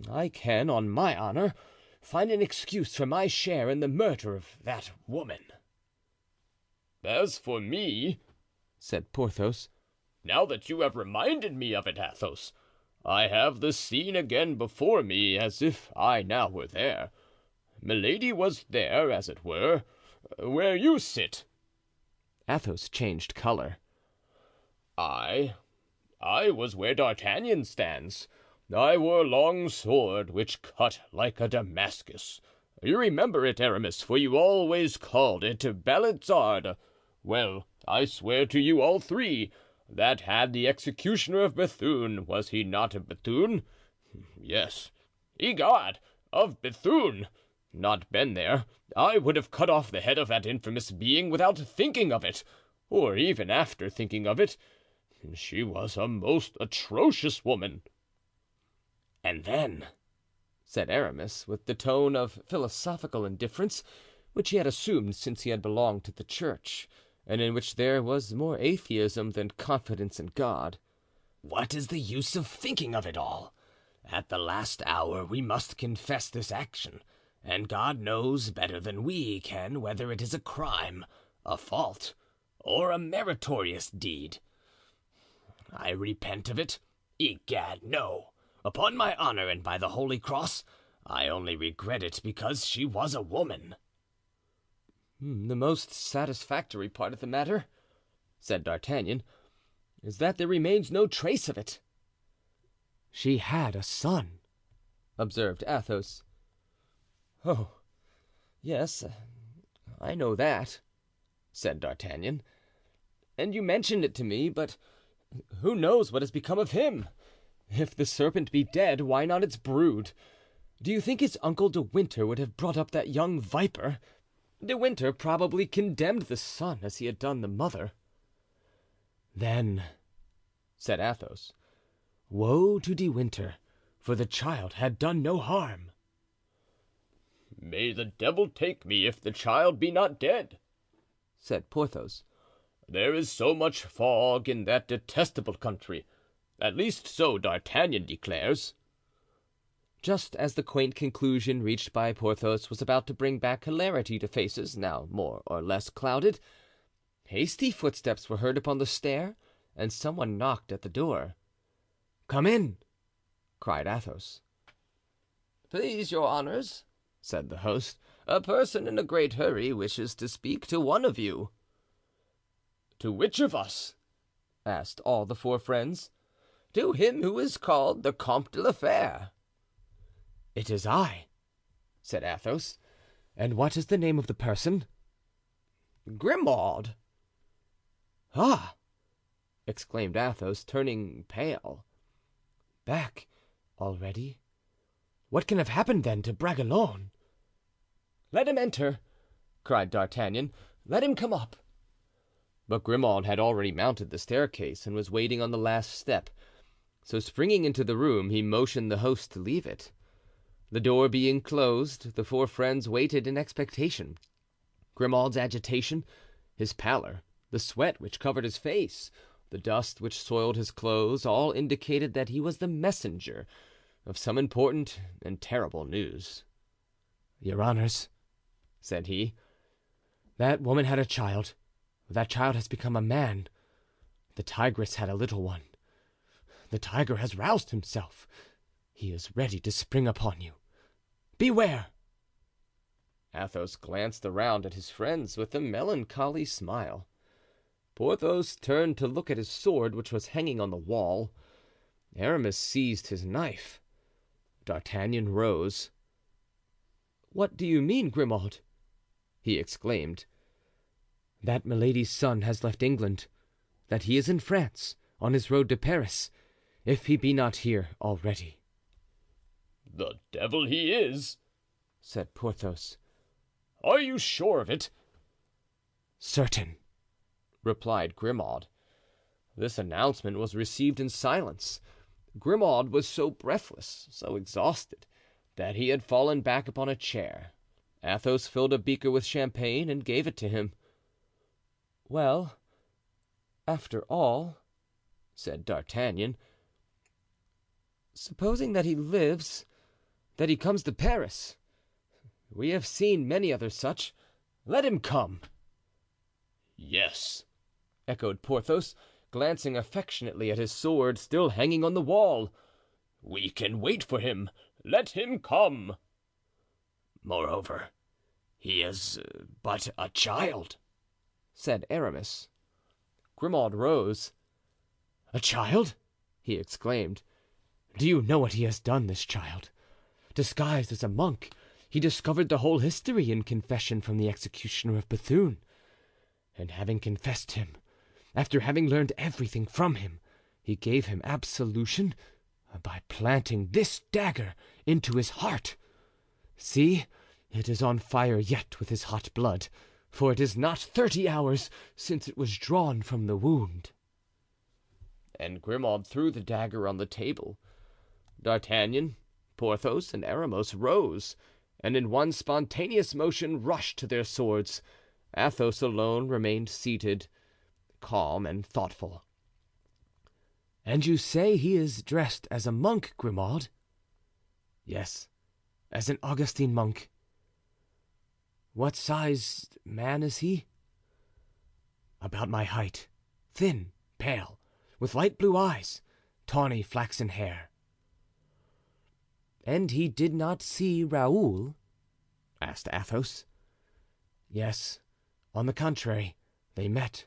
I can, on my honor, find an excuse for my share in the murder of that woman." "As for me," said Porthos, "now that you have reminded me of it, Athos, I have the scene again before me as if I now were there. Milady was there, as it were, where you sit." Athos changed color. I was where D'Artagnan stands. I wore a long sword which cut like a Damascus. You remember it, Aramis, for you always called it Balizarde. Well, I swear to you all three that had the executioner of Bethune, was he not of Bethune? Yes, egad, of Bethune, not been there, I would have cut off the head of that infamous being without thinking of it, or even after thinking of it. She was a most atrocious woman." "And then," said Aramis, with the tone of philosophical indifference which he had assumed since he had belonged to the church, and in which there was more atheism than confidence in God, "what is the use of thinking of it all? At the last hour we must confess this action, and God knows better than we can whether it is a crime, a fault, or a meritorious deed. I repent of it, Egad, no. Upon my honor and by the Holy Cross, I only regret it because she was a woman." "The most satisfactory part of the matter," said D'Artagnan, "is that there remains no trace of it." "She had a son," observed Athos. "Oh, yes, I know that," said D'Artagnan, "and you mentioned it to me, but who knows what has become of him? If the serpent be dead, why not its brood? Do you think his uncle De Winter would have brought up that young viper? De Winter probably condemned the son as he had done the mother." "Then," said Athos, "woe to De Winter, for the child had done no harm." "May the devil take me if the child be not dead," said Porthos. "There is so much fog in that detestable country. At least so D'Artagnan declares." Just as the quaint conclusion reached by Porthos was about to bring back hilarity to faces now more or less clouded, hasty footsteps were heard upon the stair and some one knocked at the door. "Come in," cried Athos. "Please, your honors," said the host, "a person in a great hurry wishes to speak to one of you." "To which of us?" asked all the four friends. "To him who is called the Comte de la Fere." "It is I," said Athos. "And what is the name of the person?" "Grimaud." "Ah!" exclaimed Athos, turning pale. "Back already? What can have happened, then, to Bragelonne?" "Let him enter," cried D'Artagnan. "Let him come up." But Grimaud had already mounted the staircase and was waiting on the last step. So springing into the room, he motioned the host to leave it. The door being closed, the four friends waited in expectation. Grimaud's agitation, his pallor, the sweat which covered his face, the dust which soiled his clothes, all indicated that he was the messenger of some important and terrible news. "Your honors," said he, "that woman had a child. That child has become a man. The tigress had a little one. The tiger has roused himself. He is ready to spring upon you. Beware!" Athos glanced around at his friends with a melancholy smile. Porthos turned to look at his sword, which was hanging on the wall. Aramis seized his knife. D'Artagnan rose. "What do you mean, Grimaud?" he exclaimed. "That Milady's son has left England, that he is in France, on his road to Paris, if he be not here already." "The devil he is!" said Porthos. "Are you sure of it?" "Certain," replied Grimaud. This announcement was received in silence. Grimaud was so breathless, so exhausted, that he had fallen back upon a chair. Athos filled a beaker with champagne and gave it to him. "Well, after all," said D'Artagnan, "supposing that he lives, that he comes to Paris. We have seen many others such. Let him come." "Yes," echoed Porthos, glancing affectionately at his sword still hanging on the wall. "We can wait for him. Let him come." "Moreover, he is but a child," said Aramis. Grimaud rose. "A child!" he exclaimed. "Do you know what he has done, this child? Disguised as a monk, he discovered the whole history in confession from the executioner of Bethune. And having confessed him, after having learned everything from him, he gave him absolution by planting this dagger into his heart. See, it is on fire yet with his hot blood, for it is not 30 hours since it was drawn from the wound." And Grimaud threw the dagger on the table. D'Artagnan, Porthos, and Aramis rose, and in one spontaneous motion rushed to their swords. Athos alone remained seated, calm and thoughtful. "And you say he is dressed as a monk, Grimaud?" "Yes, as an Augustine monk." "What sized man is he?" "About my height, thin, pale, with light blue eyes, tawny flaxen hair. "And he did not see Raoul?" asked Athos. Yes, on the contrary, they met,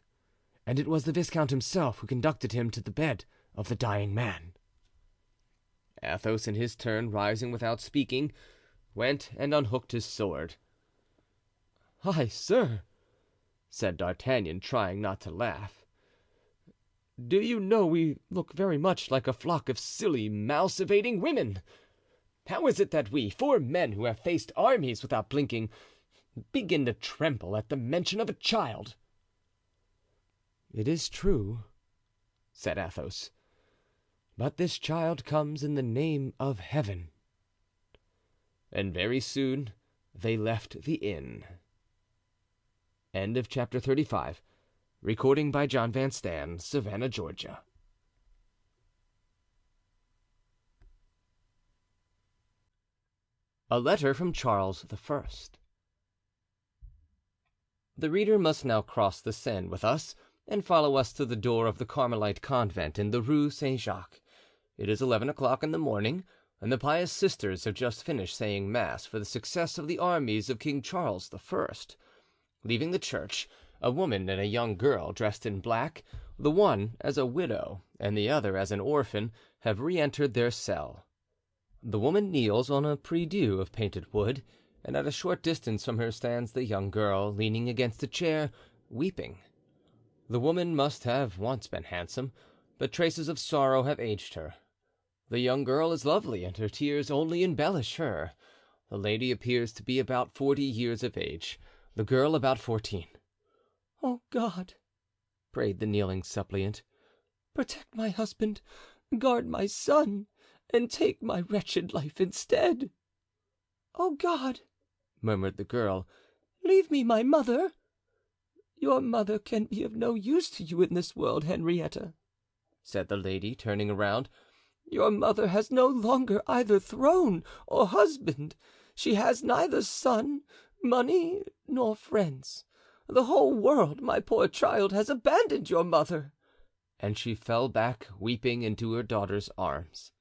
and it was the viscount himself who conducted him to the bed of the dying man. Athos, in his turn, rising without speaking, went and unhooked his sword. "Hi, sir," said D'Artagnan, trying not to laugh, "do you know we look very much like a flock of silly, mouse-evading women? How is it that we, four men who have faced armies without blinking, begin to tremble at the mention of a child?" "It is true," said Athos, "but this child comes in the name of Heaven." And very soon they left the inn. End of chapter 35. Recording by John Van Stan, Savannah, Georgia. A letter from Charles I. The reader must now cross the Seine with us and follow us to the door of the Carmelite convent in the Rue Saint-Jacques. It is 11 o'clock in the morning, and the pious sisters have just finished saying mass for the success of the armies of King Charles I. Leaving the church, a woman and a young girl dressed in black, the one as a widow and the other as an orphan, have re-entered their cell. The woman kneels on a prie-dieu of painted wood, and at a short distance from her stands the young girl, leaning against a chair, weeping. The woman must have once been handsome, but traces of sorrow have aged her. The young girl is lovely, and her tears only embellish her. The lady appears to be about 40 years of age, the girl about 14. "Oh God," prayed the kneeling suppliant, "protect my husband, guard my son, and take my wretched life instead." "Oh God," murmured the girl, "leave me my mother." "Your mother can be of no use to you in this world, Henrietta," said the lady, turning around. "Your mother has no longer either throne or husband. She has neither son, money, nor friends. The whole world, my poor child, has abandoned your mother." And she fell back, weeping, into her daughter's arms.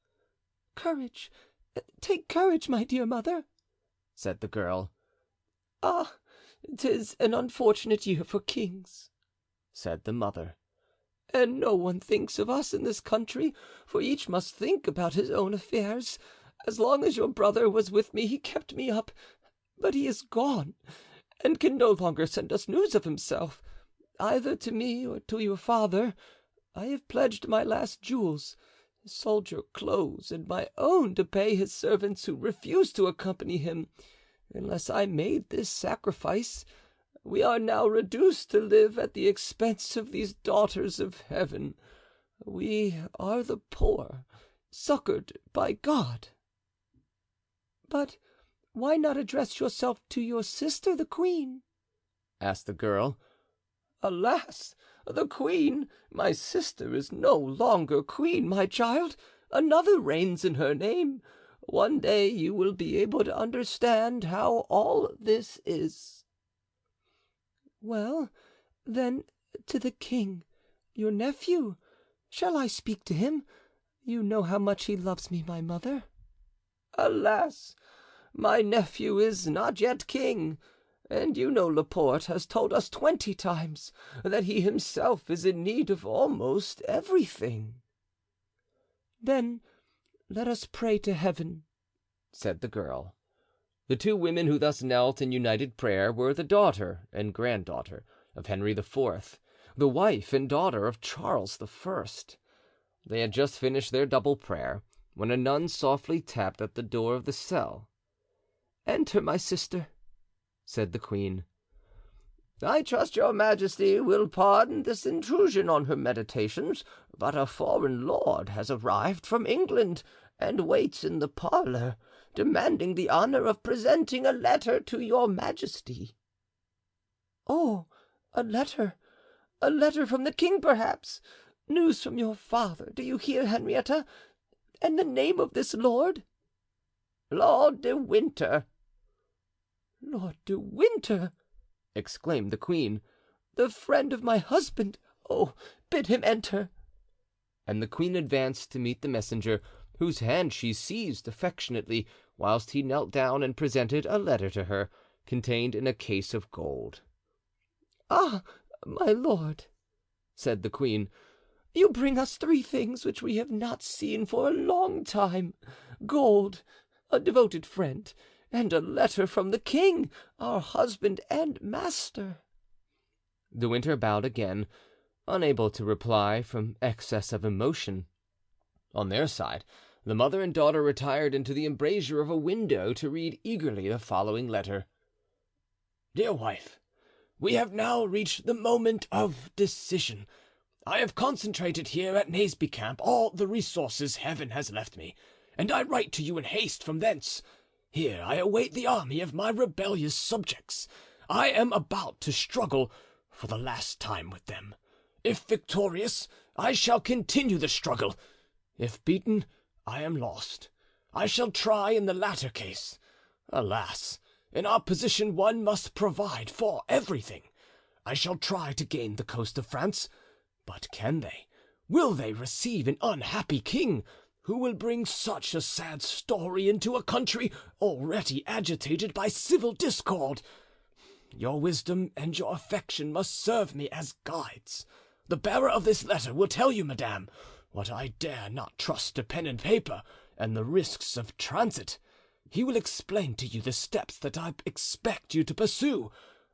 "Courage, take courage, my dear mother," said the girl. "Ah, 'tis an unfortunate year for kings," said the mother, "and no one thinks of us in this country, for each must think about his own affairs. As long as your brother was with me he kept me up, but he is gone and can no longer send us news of himself, either to me or to your father. I have pledged my last jewels, soldier clothes, and my own to pay his servants who refuse to accompany him. Unless I made this sacrifice, we are now reduced to live at the expense of these daughters of heaven. We are the poor, succored by God." "But why not address yourself to your sister, the queen?" asked the girl. "Alas, the queen, my sister, is no longer queen, my child. Another reigns in her name. One day you will be able to understand how all this is." "Well, then, to the king, your nephew. Shall I speak to him? You know how much he loves me, my mother." "Alas, my nephew is not yet king, and you know Laporte has told us 20 times that he himself is in need of almost everything." "Then let us pray to Heaven," said the girl. The two women who thus knelt in united prayer were the daughter and granddaughter of Henry IV, the wife and daughter of Charles I. They had just finished their double prayer when a nun softly tapped at the door of the cell. "Enter, my sister," said the queen. "I trust your majesty will pardon this intrusion on her meditations, but a foreign lord has arrived from England and waits in the parlor, demanding the honor of presenting a letter to your majesty." "Oh, a letter from the king, perhaps. News from your father, do you hear, Henrietta? And the name of this lord?" "Lord de Winter." "Lord de Winter!" exclaimed the queen. "The friend of my husband. Oh, bid him enter." and the queen advanced to meet the messenger, whose hand she seized affectionately, whilst he knelt down and presented a letter to her, contained in a case of gold. "Ah, my lord," said the queen, "you bring us three things which we have not seen for a long time: gold, a devoted friend, and a letter from the king, our husband and master." De Winter bowed again, unable to reply from excess of emotion. On their side, the mother and daughter retired into the embrasure of a window to read eagerly the following letter. Dear wife, we have now reached the moment of decision. I have concentrated here at Naseby camp all the resources Heaven has left me, and I write to you in haste from thence. Here I await the army of my rebellious subjects. I am about to struggle for the last time with them. If victorious, I shall continue the struggle. If beaten, I am lost. I shall try in the latter case. Alas, in our position one must provide for everything. I shall try to gain the coast of France, but can they, will they receive an unhappy king who will bring such a sad story into a country already agitated by civil discord? Your wisdom and your affection must serve me as guides. The bearer of this letter will tell you, madame, what I dare not trust to pen and paper, and the risks of transit. He will explain to you the steps that I expect you to pursue.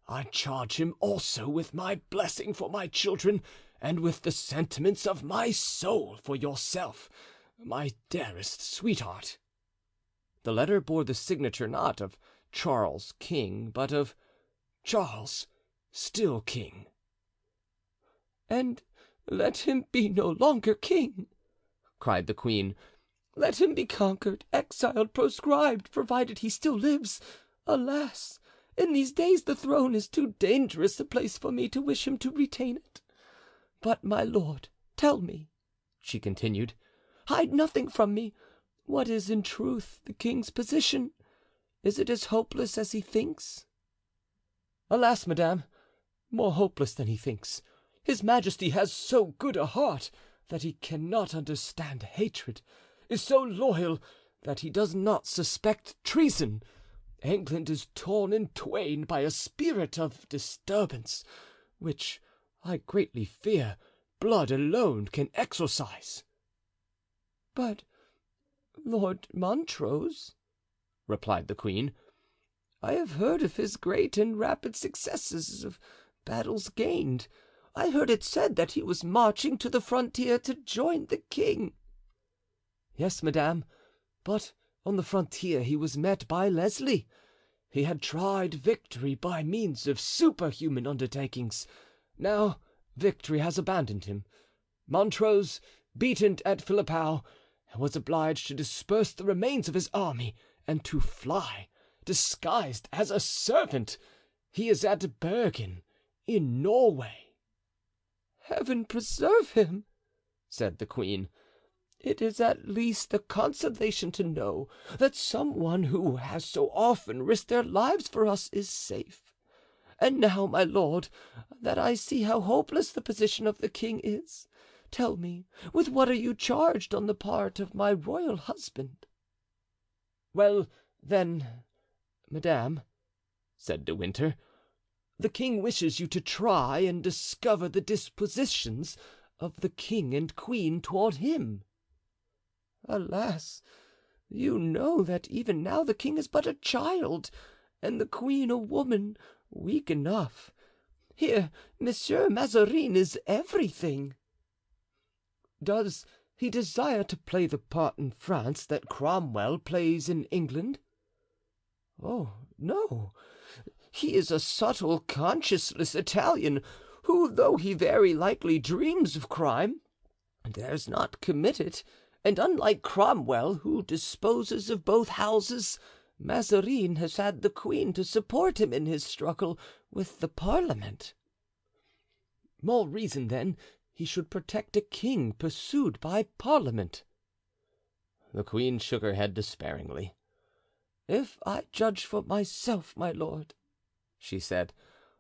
I charge him also with my blessing for my children, and with the sentiments of my soul for yourself, my dearest sweetheart." The letter bore the signature not of Charles King, but of Charles, still king. "And let him be no longer king," cried the queen. "Let him be conquered, exiled, proscribed, provided he still lives. Alas, in these days the throne is too dangerous a place for me to wish him to retain it. But, my lord, tell me," she continued, "hide nothing from me. What is in truth the king's position? Is it as hopeless as he thinks?" "Alas, madame, more hopeless than he thinks. His Majesty has so good a heart that he cannot understand hatred, is so loyal that he does not suspect treason. England is torn in twain by a spirit of disturbance, which, I greatly fear, blood alone can exorcise." "But Lord Montrose," replied the queen, "I have heard of his great and rapid successes, of battles gained. I heard it said that he was marching to the frontier to join the king." "Yes, madame, but on the frontier he was met by Leslie. He had tried victory by means of superhuman undertakings. Now victory has abandoned him. Montrose, beaten at Philiphaugh, was obliged to disperse the remains of his army and to fly, disguised as a servant. He is at Bergen, in Norway." "Heaven preserve him!" said the queen. "It is at least a consolation to know that someone who has so often risked their lives for us is safe. And now, my lord, that I see how hopeless the position of the king is, tell me, with what are you charged on the part of my royal husband?" "Well, then, madame," said De Winter, "the king wishes you to try and discover the dispositions of the king and queen toward him." "Alas, you know that even now the king is but a child, and the queen a woman weak enough. Here, Monsieur Mazarin is everything." "Does he desire to play the part in France that Cromwell plays in England?" "Oh, no. He is a subtle, conscienceless Italian, who, though he very likely dreams of crime, dares not commit it, and unlike Cromwell, who disposes of both houses, Mazarin has had the queen to support him in his struggle with the parliament." "More reason, then, he should protect a king pursued by parliament." The queen shook her head despairingly. "If I judge for myself, my lord," she said,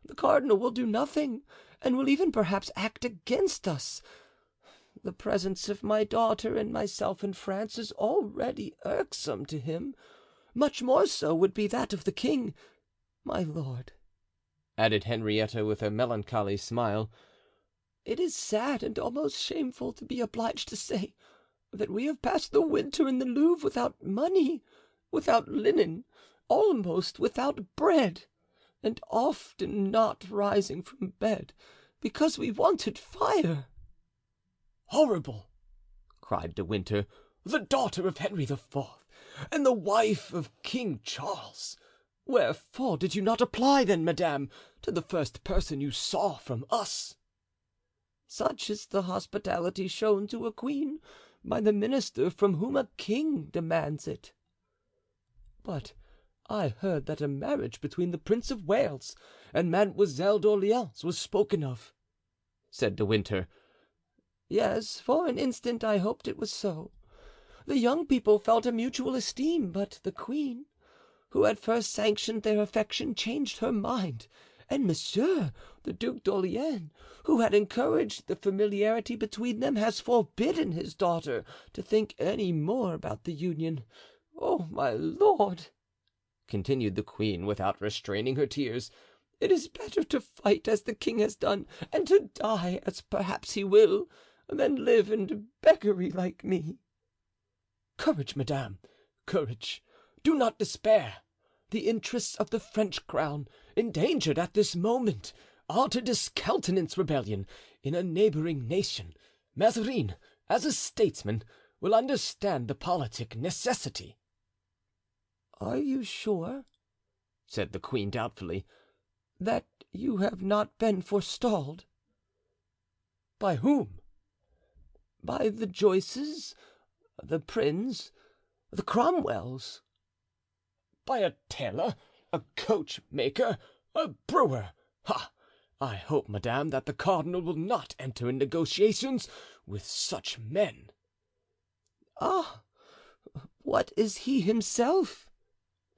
"the cardinal will do nothing, and will even perhaps act against us. The presence of my daughter and myself in France is already irksome to him. Much more so would be that of the king. My lord," added Henrietta with a melancholy smile, "it is sad and almost shameful to be obliged to say that we have passed the winter in the Louvre without money, without linen, almost without bread, and often not rising from bed because we wanted fire." "Horrible!" cried De Winter. "The daughter of Henry IV. and the wife of King Charles! Wherefore did you not apply, then, madame, to the first person you saw from us?" "Such is the hospitality shown to a queen by the minister from whom a king demands it." "But I heard that a marriage between the Prince of Wales and Mademoiselle d'Orleans was spoken of," said De Winter. "Yes, for an instant I hoped it was so. The young people felt a mutual esteem, but the queen, who at first sanctioned their affection, changed her mind, and Monsieur, the Duc d'Orleans, who had encouraged the familiarity between them, has forbidden his daughter to think any more about the union. Oh, my lord," continued the queen, without restraining her tears, "it is better to fight as the king has done, and to die, as perhaps he will, than live in beggary like me." "Courage, madame, courage. Do not despair. The interests of the French crown, endangered at this moment, are to discountenance rebellion in a neighboring nation. Mazarin, as a statesman, will understand the politic necessity." "Are you sure," said the queen doubtfully, "that you have not been forestalled?" "By whom?" "By the Joyces, the Prinns, the Cromwells." "By a tailor, a coachmaker, a brewer? Ha! I hope, madame, that the cardinal will not enter in negotiations with such men." "Ah, what is he himself?"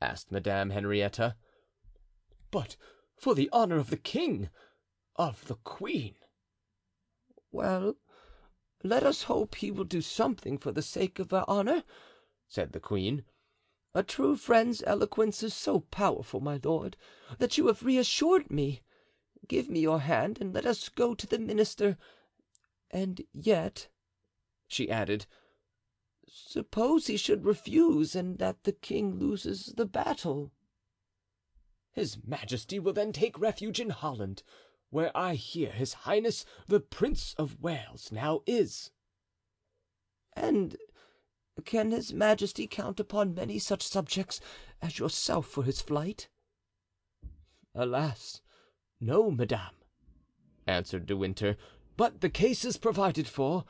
asked Madame Henrietta. "But for the honor of the king, of the queen." "Well, let us hope he will do something for the sake of our honor," said the queen. "A true friend's eloquence is so powerful, my lord, that you have reassured me. Give me your hand and let us go to the minister. And yet," she added, "suppose he should refuse and that the king loses the battle?" "His majesty will then take refuge in Holland, where I hear his highness the Prince of Wales now is." "And can his majesty count upon many such subjects as yourself for his flight?" "Alas, no, madame," answered De Winter, "but the case is provided for,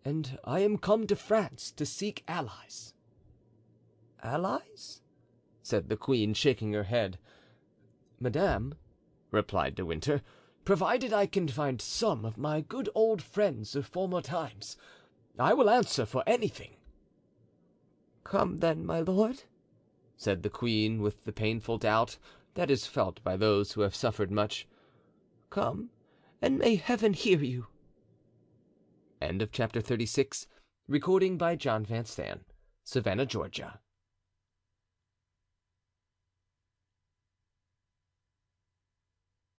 and I am come to France to seek allies." "Allies?" said the queen, shaking her head. "Madame," replied De Winter, "provided I can find some of my good old friends of former times, I will answer for anything." "Come then, my lord," said the queen, with the painful doubt that is felt by those who have suffered much. "Come, and may Heaven hear you." Chapter 36. Recording by John Van Stan. Savannah, Georgia.